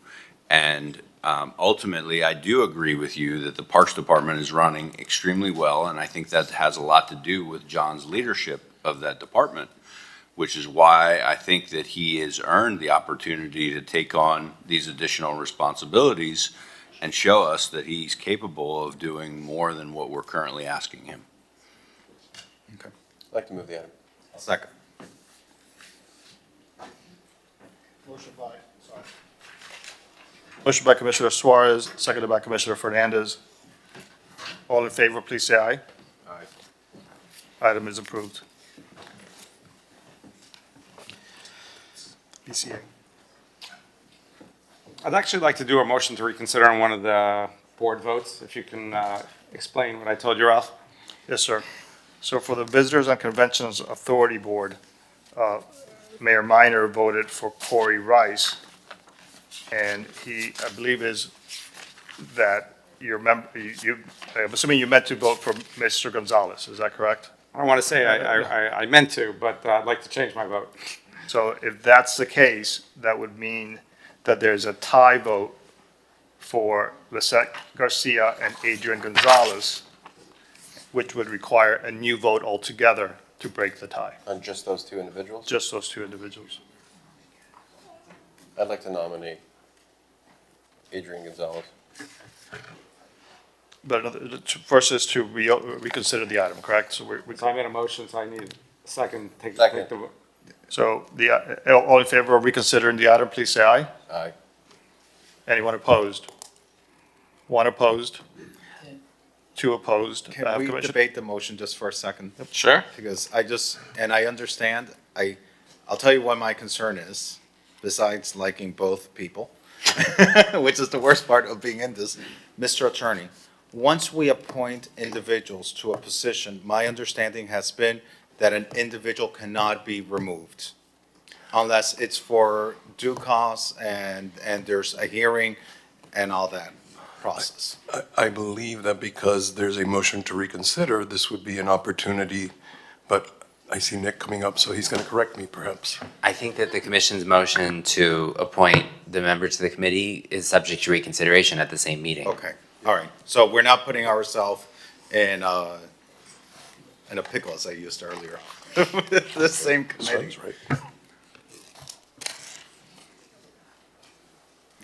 And ultimately, I do agree with you that the Parks Department is running extremely well, and I think that has a lot to do with John's leadership of that department, which is why I think that he has earned the opportunity to take on these additional responsibilities and show us that he's capable of doing more than what we're currently asking him. Okay. I'd like to move the item. Second. Motion by Commissioner Suarez, seconded by Commissioner Fernandez. All in favor, please say aye. Aye. Item is approved. BCA. I'd actually like to do a motion to reconsider on one of the board votes, if you can explain what I told you, Ralph. Yes, sir. So for the Visitors and Conventions Authority Board, Mayor Minor voted for Corey Rice. And he, I believe, is that I'm assuming you meant to vote for Mr. Gonzalez, is that correct? I don't want to say I meant to, but I'd like to change my vote. So if that's the case, that would mean that there's a tie vote for Lisette Garcia and Adrian Gonzalez, which would require a new vote altogether to break the tie. On just those two individuals? Just those two individuals. I'd like to nominate Adrian Gonzalez. But first is to reconsider the item, correct? So So I made a motion, so I need a second. Take Second. the vote. So all in favor of reconsidering the item, please say aye. Aye. Anyone opposed? One opposed? Two opposed. Can we Commissioner- debate the motion just for a second? Sure. Because I understand, I'll tell you what my concern is, besides liking both people, which is the worst part of being in this. Mr. Attorney, once we appoint individuals to a position, my understanding has been that an individual cannot be removed unless it's for due cause and there's a hearing and all that process. I believe that because there's a motion to reconsider, this would be an opportunity, but I see Nick coming up, so he's going to correct me perhaps. I think that the commission's motion to appoint the member to the committee is subject to reconsideration at the same meeting. Okay, all right. So we're not putting ourselves in a pickle, as I used earlier. The same committee. Sounds right.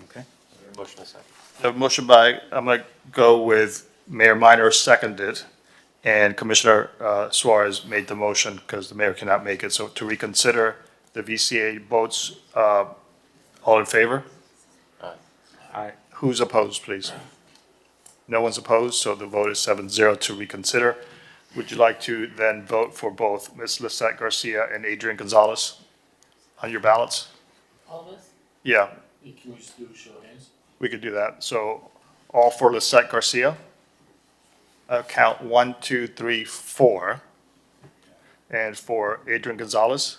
Okay. Motion is second. The motion by, I'm going to go with Mayor Minor seconded, and Commissioner Suarez made the motion because the mayor cannot make it. So to reconsider the VCA votes, all in favor? Aye. Aye. Who's opposed, please? No one's opposed, so the vote is 7-0 to reconsider. Would you like to then vote for both Ms. Lisette Garcia and Adrian Gonzalez on your ballots? All of us? Yeah, Can we just do a show of hands? we could do that. So all for Lisette Garcia? Count 1, 2, 3, 4. And for Adrian Gonzalez?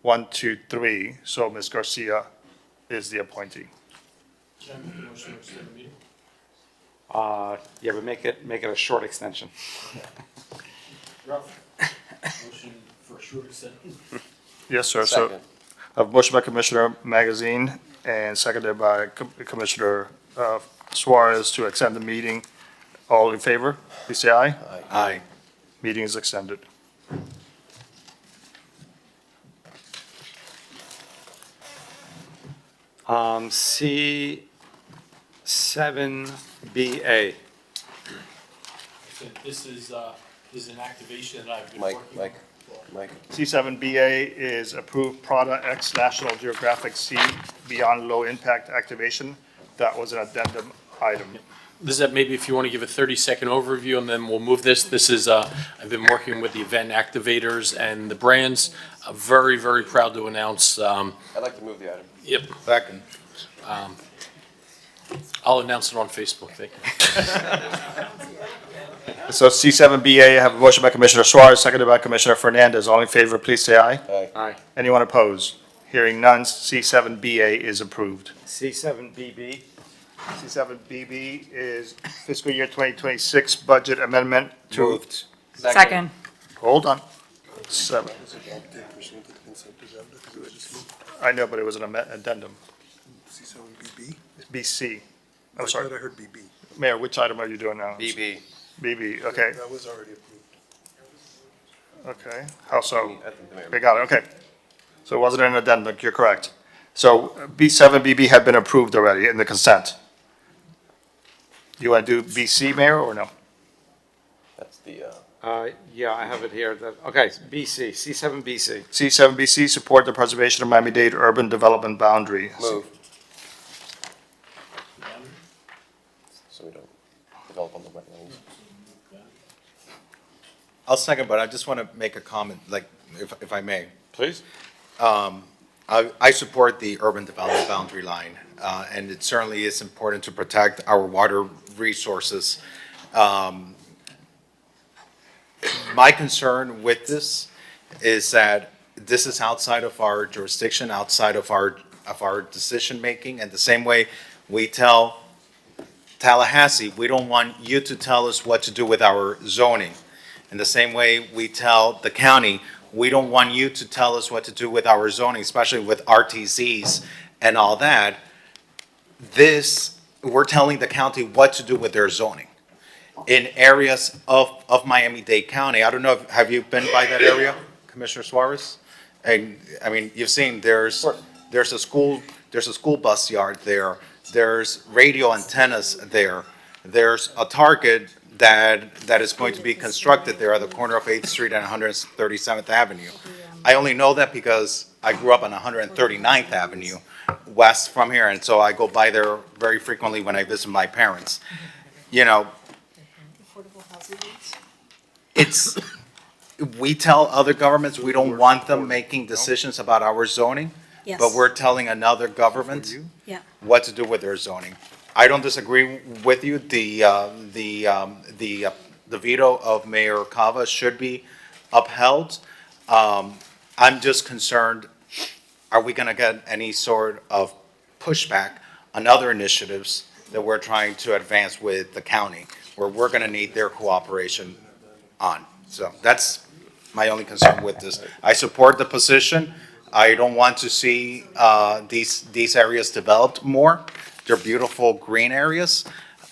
1, 2, 3. So Ms. Garcia is the appointee. Can I make a motion to extend the meeting? Yeah, but make it a short extension. Ralph? Motion for a short extension? Yes, sir. So Second. a motion by Commissioner Magazine, and seconded by Commissioner Suarez to extend the meeting. All in favor, please say aye. Aye. Meeting is extended. C7BA. This is an activation that I've been Mike, working. Mike, Mike. C7BA is approved Prada X National Geographic Sea Beyond Low Impact Activation. That was an addendum item. Lizette, maybe if you want to give a 30-second overview, and then we'll move this. This is, I've been working with the event activators and the brands. Very, very proud to announce. I'd like to move the item. Yep. Second. I'll announce it on Facebook. Thank you. So C7BA, I have a motion by Commissioner Suarez, seconded by Commissioner Fernandez. All in favor, please say aye. Aye. Anyone opposed? Hearing none, C7BA is approved. C7BB. C7BB is fiscal year 2026 budget amendment to. Moved. Second. Hold on. Seven. I know, but it was an addendum. C7BB? BC. I'm sorry. I thought I heard BB. Mayor, which item are you doing now? BB. BB, okay, That was already approved. okay. How so? I think the mayor- We got it, okay. So it wasn't an addendum, you're correct. So B7BB had been approved already in the consent. You want to do BC, Mayor, or no? That's the, Yeah, I have it here. Okay, BC, C7BC. C7BC, support the preservation of Miami-Dade urban development boundary. move. So we don't develop on the wetlands. I'll second, but I just want to make a comment, like, if I may. Please. I support the urban development boundary line, and it certainly is important to protect our water resources. My concern with this is that this is outside of our jurisdiction, outside of our decision-making, and the same way we tell Tallahassee, we don't want you to tell us what to do with our zoning. In the same way we tell the county, we don't want you to tell us what to do with our zoning, especially with RTZs and all that. We're telling the county what to do with their zoning in areas of Miami-Dade County. I don't know, have you been by that area, Commissioner Suarez? And, I mean, you've seen there's a school bus yard there. There's radio antennas there. There's a Target that is going to be constructed there at the corner of 8th Street and 137th Avenue. I only know that because I grew up on 139th Avenue, west from here, and so I go by there very frequently when I visit my parents. You know, we tell other governments we don't want them making decisions about our zoning, Yes. but we're telling another government Yeah. what to do with their zoning. I don't disagree with you. The veto of Mayor Cava should be upheld. I'm just concerned, are we gonna get any sort of pushback on other initiatives that we're trying to advance with the county, where we're gonna need their cooperation on? So that's my only concern with this. I support the position. I don't want to see these areas developed more. They're beautiful green areas,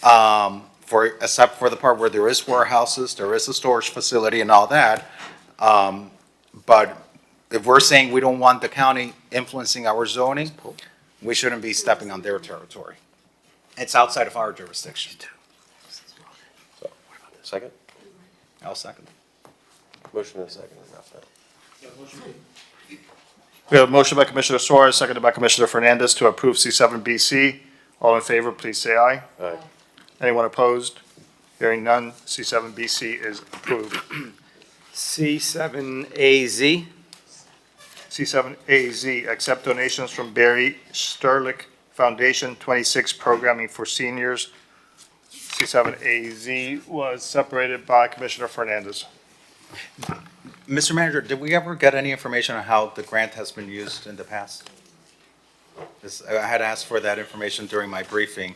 except for the part where there is warehouses, there is a storage facility and all that. But if we're saying we don't want the county influencing our zoning, we shouldn't be stepping on their territory. It's outside of our jurisdiction. Second? I'll second. Motion and a second. Enough now. We have a motion by Commissioner Suarez, seconded by Commissioner Fernandez to approve C7BC. All in favor, please say aye. Aye. Anyone opposed? Hearing none, C7BC is approved. C7AZ. C7AZ, accept donations from Barry Sterlick Foundation, 26 programming for seniors. C7AZ was separated by Commissioner Fernandez. Mr. Manager, did we ever get any information on how the grant has been used in the past? I had asked for that information during my briefing.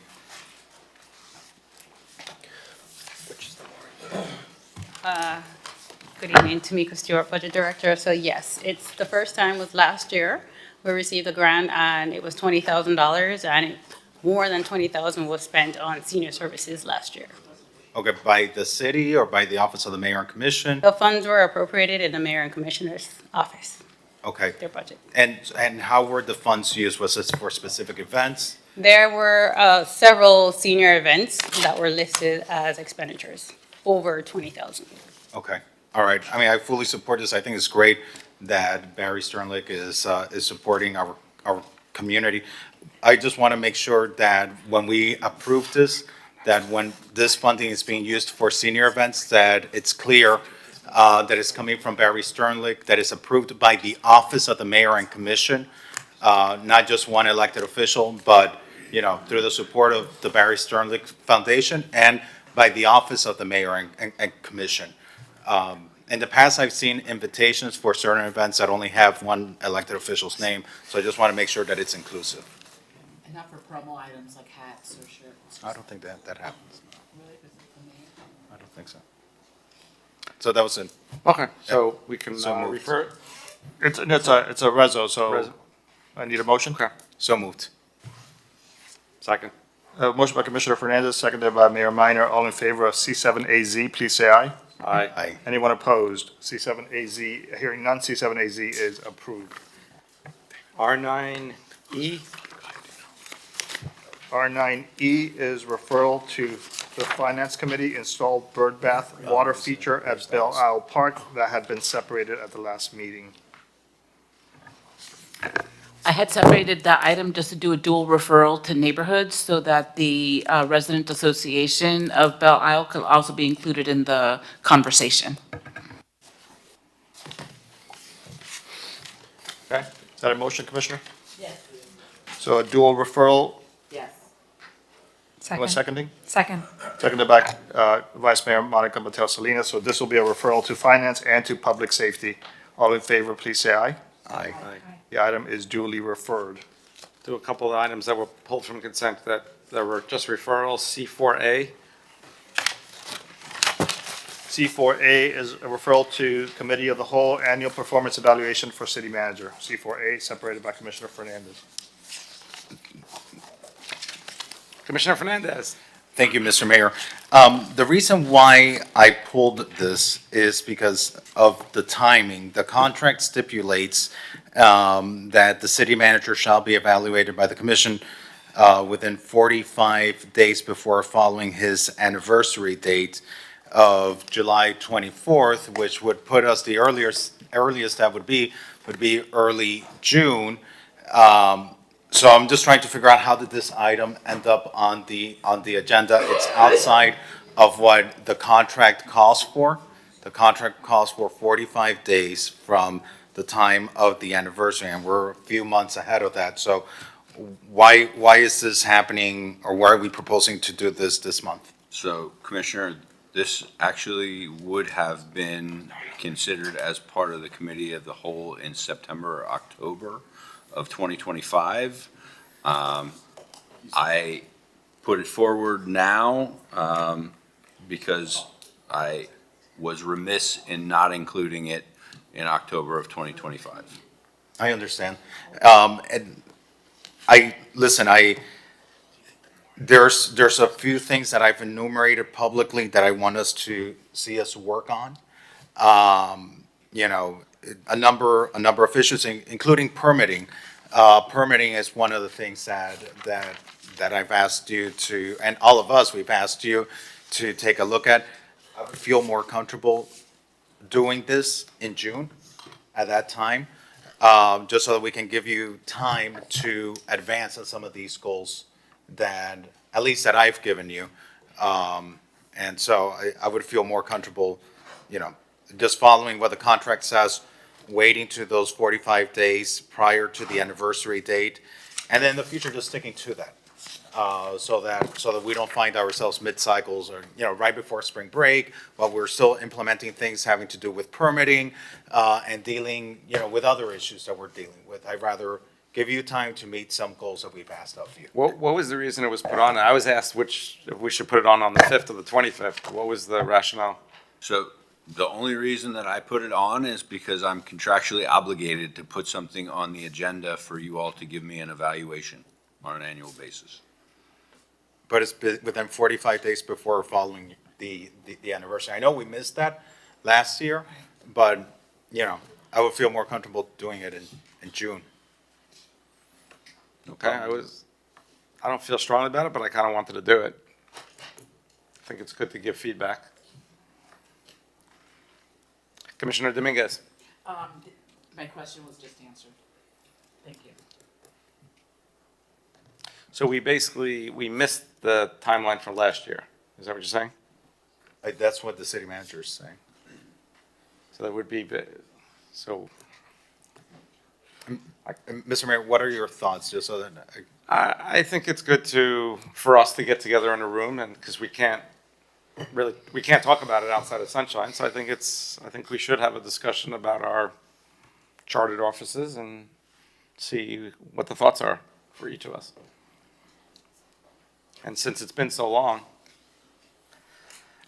Good evening, Tamika Stewart, Budget Director. So yes, it's the first time was last year we received a grant and it was $20,000 and more than $20,000 was spent on senior services last year. Okay, by the city or by the Office of the Mayor and Commission? The funds were appropriated in the mayor and commissioner's office, Okay. their budget. And how were the funds used? Was this for specific events? There were several senior events that were listed as expenditures, over $20,000. Okay, all right. I mean, I fully support this. I think it's great that Barry Sternlick is supporting our community. I just want to make sure that when we approve this, that when this funding is being used for senior events, that it's clear that it's coming from Barry Sternlick, that it's approved by the Office of the Mayor and Commission, not just one elected official, but, you know, through the support of the Barry Sternlick Foundation and by the Office of the Mayor and Commission. In the past, I've seen invitations for certain events that only have one elected official's name, so I just want to make sure that it's inclusive. And not for promo items like hats or shirts. I don't think that happens. I don't think so. So that was it. Okay, so we can So moved. refer, it's a reso, so I need a motion? Okay. So moved. Second. Motion by Commissioner Fernandez, seconded by Mayor Minor. All in favor of C7AZ, please say aye. Aye. Aye. Anyone opposed? C7AZ, hearing none, C7AZ is approved. R9E, R9E is referral to the Finance Committee, installed bird bath water feature at Belle Isle Park that had been separated at the last meeting. I had separated that item just to do a dual referral to neighborhoods so that the resident association of Belle Isle could also be included in the conversation. Okay, is that a motion, Commissioner? Yes. So a dual referral, Yes. anyone seconding? Second. Seconded by Vice Mayor Monica Mateo Salinas. So this will be a referral to Finance and to Public Safety. All in favor, please say aye. Aye. The item is duly referred. do a couple of items that were pulled from consent that were just referrals, C4A. C4A is a referral to Committee of the Whole Annual Performance Evaluation for City Manager. C4A, separated by Commissioner Fernandez. Commissioner Fernandez. Thank you, Mr. Mayor. The reason why I pulled this is because of the timing. The contract stipulates that the city manager shall be evaluated by the commission within 45 days before following his anniversary date of July 24th, which would put us, the earliest that would be early June. So I'm just trying to figure out how did this item end up on the agenda? It's outside of what the contract calls for. The contract calls for 45 days from the time of the anniversary, and we're a few months ahead of that. So why is this happening, or why are we proposing to do this month? So, Commissioner, this actually would have been considered as part of the Committee of the Whole in September or October of 2025. I put it forward now because I was remiss in not including it in October of 2025. I understand. And there's a few things that I've enumerated publicly that I want us to see us work on. You know, a number of issues, including permitting. Permitting is one of the things that I've asked you to, and all of us, we've asked you to take a look at. I would feel more comfortable doing this in June at that time, just so that we can give you time to advance on some of these goals that, at least that I've given you. And so I would feel more comfortable, you know, just following what the contract says, waiting to those 45 days prior to the anniversary date, and then in the future, just sticking to that. So that we don't find ourselves mid-cycles or, you know, right before spring break, while we're still implementing things having to do with permitting, and dealing, you know, with other issues that we're dealing with. I'd rather give you time to meet some goals that we've asked of you. What was the reason it was put on? I was asked if we should put it on the 5th or the 25th. What was the rationale? So The only reason that I put it on is because I'm contractually obligated to put something on the agenda for you all to give me an evaluation on an annual basis. But it's within 45 days before or following the anniversary. I know we missed that last year, but, you know, I would feel more comfortable doing it in June. Okay, I don't feel strongly about it, but I kind of wanted to do it. I think it's good to give feedback. Commissioner Dominguez. My question was just answered. Thank you. So we missed the timeline from last year. Is that what you're saying? That's what the city manager is saying. So that would be, so. Mr. Mayor, what are your thoughts, just so that I think it's good for us to get together in a room, and because we can't talk about it outside of sunshine. So I think we should have a discussion about our chartered offices and see what the thoughts are for each of us. And since it's been so long,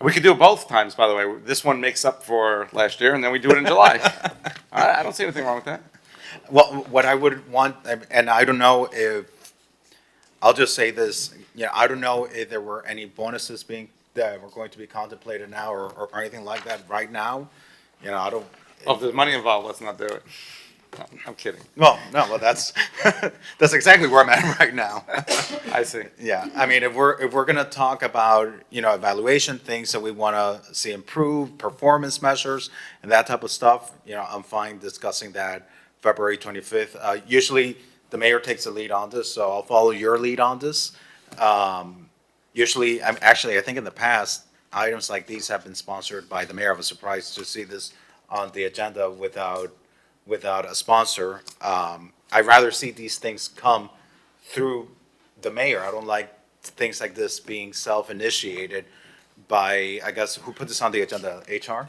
we could do it both times, by the way. This one makes up for last year, and then we do it in July. I don't see anything wrong with that. Well, what I would want, and I don't know if, I'll just say this, you know, I don't know if there were any bonuses that were going to be contemplated now or anything like that right now. You know, I don't. Oh, if there's money involved, let's not do it. No, I'm kidding. Well, that's exactly where I'm at right now. I see. Yeah, I mean, if we're gonna talk about, you know, evaluation things that we wanna see improved, performance measures and that type of stuff, you know, I'm fine discussing that February 25th. Usually the mayor takes the lead on this, so I'll follow your lead on this. Usually, I think in the past, items like these have been sponsored by the mayor. I was surprised to see this on the agenda without a sponsor. I'd rather see these things come through the mayor. I don't like things like this being self-initiated by, I guess, who put this on the agenda? HR?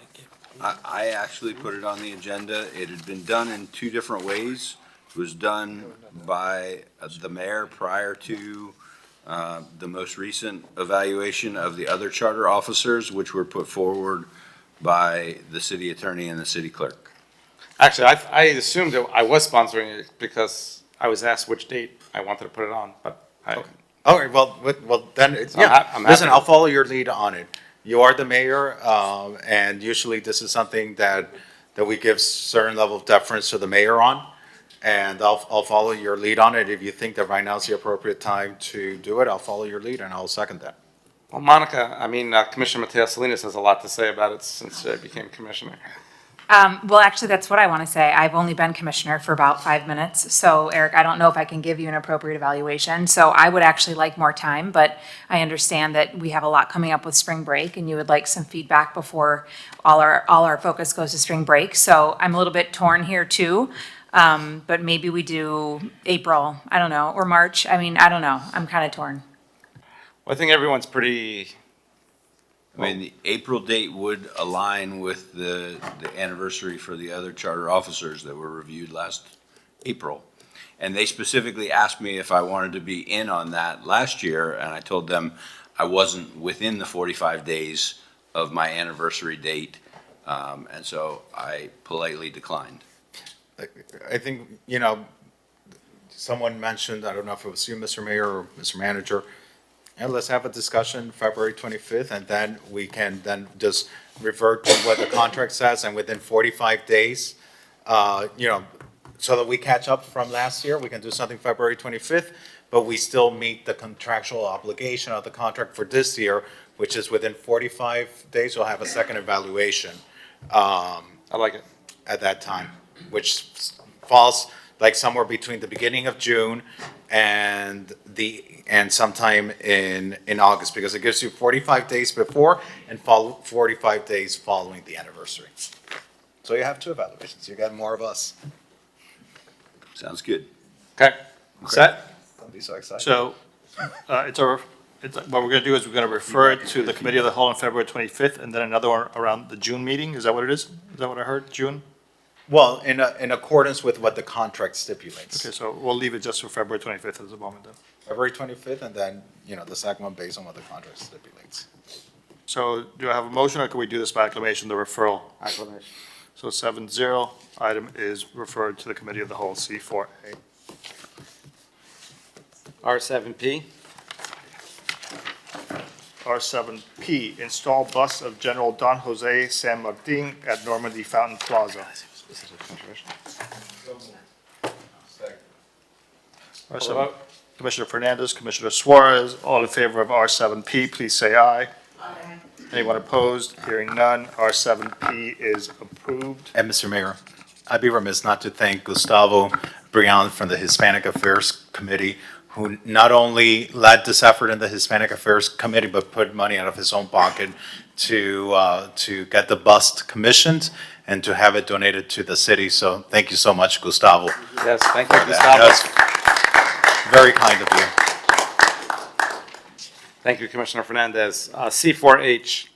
I actually put it on the agenda. It had been done in two different ways. It was done by the mayor prior to the most recent evaluation of the other charter officers, which were put forward by the city attorney and the city clerk. Actually, I assumed that I was sponsoring it because I was asked which date I wanted to put it on, but I. Okay. All right, well, then, I'm happy. listen, I'll follow your lead on it. You are the mayor, and usually this is something that we give certain level of deference to the mayor on. And I'll follow your lead on it. If you think that right now is the appropriate time to do it, I'll follow your lead and I'll second that. Well, Monica, Commissioner Mateos Salinas has a lot to say about it since I became commissioner. Well, actually, that's what I want to say. I've only been commissioner for about 5 minutes. So, Eric, I don't know if I can give you an appropriate evaluation. So I would actually like more time, but I understand that we have a lot coming up with spring break and you would like some feedback before all our focus goes to spring break. So I'm a little bit torn here too. But maybe we do April, I don't know, or March. I mean, I don't know. I'm kind of torn. Well, I think everyone's pretty. The April date would align with the anniversary for the other charter officers that were reviewed last April. And they specifically asked me if I wanted to be in on that last year, and I told them I wasn't within the 45 days of my anniversary date, and so I politely declined. I think, you know, someone mentioned, I don't know if it was you, Mr. Mayor or Mr. Manager, and let's have a discussion February 25th, and then we can then just revert to what the contract says, and within 45 days, you know, so that we catch up from last year, we can do something February 25th, but we still meet the contractual obligation of the contract for this year, which is within 45 days, we'll have a second evaluation. I like it. At that time, which falls like somewhere between the beginning of June and sometime in August, because it gives you 45 days before and 45 days following the anniversary. So you have two evaluations. You got more of us. Sounds good. Okay. Set? Don't be so excited. So, what we're gonna do is we're gonna refer it to the committee of the whole on February 25th, and then another one around the June meeting. Is that what it is? Is that what I heard? June? Well, in accordance with what the contract stipulates. Okay, so we'll leave it just for February 25th at the moment then. February 25th, and then, you know, the second one based on what the contract stipulates. So do I have a motion, or can we do this by acclamation, the referral? Acclamation. So 7-0, item is referred to the Committee of the Whole, C4A. R7P. R7P, install bus of General Don Jose San Martin at Normandy Fountain Plaza. R7, Commissioner Fernandez, Commissioner Suarez, all in favor of R7P, please say aye. Aye. Anyone opposed? Hearing none, R7P is approved. And Mr. Mayor, I'd be remiss not to thank Gustavo Brian from the Hispanic Affairs Committee, who not only led this effort in the Hispanic Affairs Committee, but put money out of his own pocket to get the bust commissioned and to have it donated to the city. So thank you so much, Gustavo. Yes, thank you, That Gustavo. was very kind of you. Thank you, Commissioner Fernandez. C4H.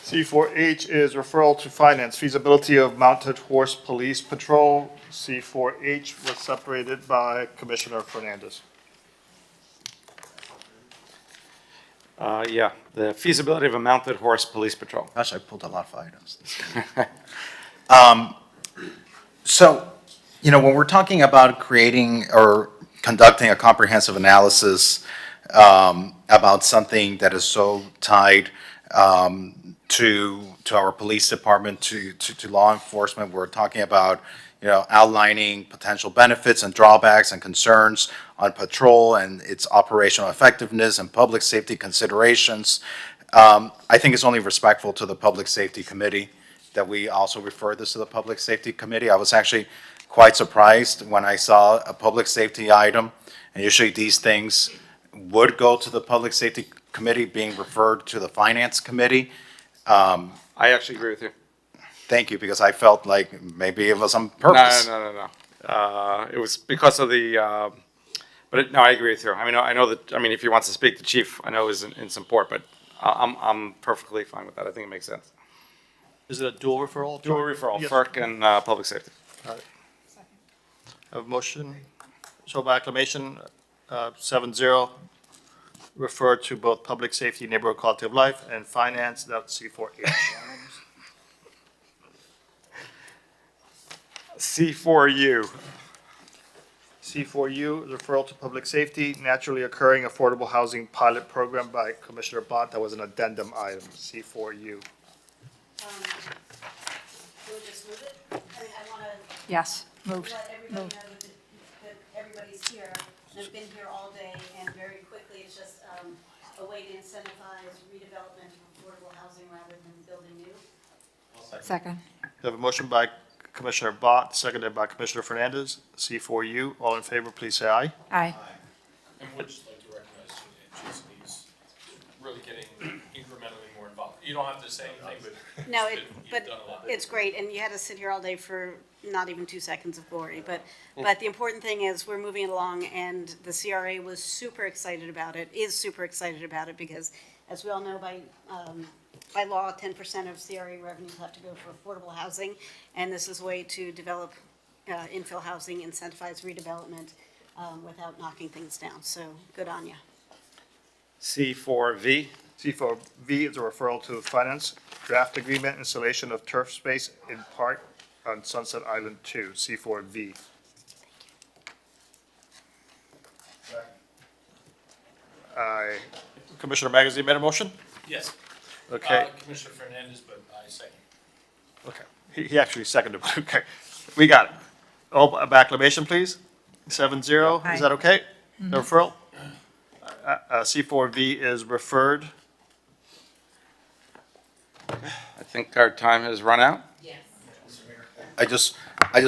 C4H is referral to finance, feasibility of mounted horse police patrol. C4H was separated by Commissioner Fernandez. Yeah, the feasibility of a mounted horse police patrol. Gosh, I pulled a lot of items. So, you know, when we're talking about creating or conducting a comprehensive analysis about something that is so tied to our police department, to law enforcement, we're talking about, you know, outlining potential benefits and drawbacks and concerns on patrol and its operational effectiveness and public safety considerations. I think it's only respectful to the Public Safety Committee that we also refer this to the Public Safety Committee. I was actually quite surprised when I saw a public safety item, and usually these things would go to the Public Safety Committee being referred to the Finance Committee. I actually agree with you. Thank you, because I felt like maybe it was on purpose. No. It was because of the, no, I agree with you. I mean, I know that, I mean, if he wants to speak, the chief, I know is in support, but I'm perfectly fine with that. I think it makes sense. Is it a dual referral? Dual referral, Yes. FERC and public safety. All right. I have a motion, so by acclamation, 7-0, refer to both public safety, neighborhood quality of life, and finance, that's C4H. C4U. C4U, referral to public safety, naturally occurring affordable housing pilot program by Commissioner Bott, that was an addendum item, C4U. Yes, moved. Let everybody know that everybody's here, and have been here all day, and very quickly, it's just a way to incentivize redevelopment of affordable housing rather than building new. Second. We have a motion by Commissioner Bott, seconded by Commissioner Fernandez, C4U, all in favor, please say aye. Aye. And would just like to recognize Jason, he's really getting incrementally more involved. You don't have to say anything, but. No, you've but done a lot. it's great, and you had to sit here all day for not even 2 seconds of glory, but the important thing is we're moving it along, and the CRA was super excited about it, is super excited about it, because as we all know, by law, 10% of CRA revenues have to go for affordable housing, and this is a way to develop infill housing, incentivize redevelopment without knocking things down, so good on you. C4V. C4V is a referral to finance, draft agreement, installation of turf space in park on Sunset Island 2, C4V. Commissioner Magazine made a motion? Yes. Okay. Commissioner Fernandez, but I second. Okay, he actually seconded, but okay, we got it. Oh, by acclamation, please. 7-0, Aye. is that okay? The referral? C4V is referred. I think our time has run out. I just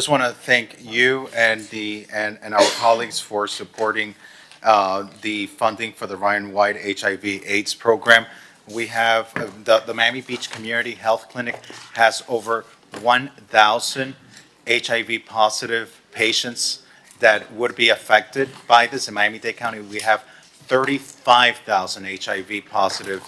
want to thank you and and our colleagues for supporting the funding for the Ryan White HIV/AIDS program. We have the Miami Beach Community Health Clinic has over 1,000 HIV positive patients that would be affected by this. In Miami-Dade County, we have 35,000 HIV positive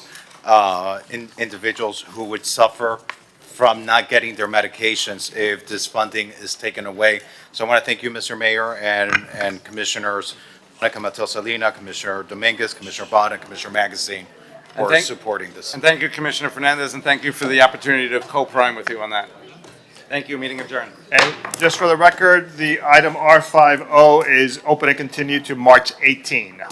individuals who would suffer from not getting their medications if this funding is taken away. So I want to thank you, Mr. Mayor, and commissioners Monica Matosalina, Commissioner Dominguez, Commissioner Bond, and Commissioner Magazine And for thank- supporting this. And thank you, Commissioner Fernandez, and thank you for the opportunity to co-prime with you on that. Thank you, meeting adjourned. And just for the record, the item R50 is open and continued to March 18.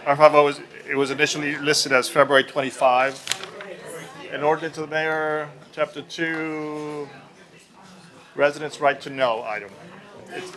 R50 it was initially listed as February 25. An ordinance of the mayor, chapter 2, residents' right to know item. It's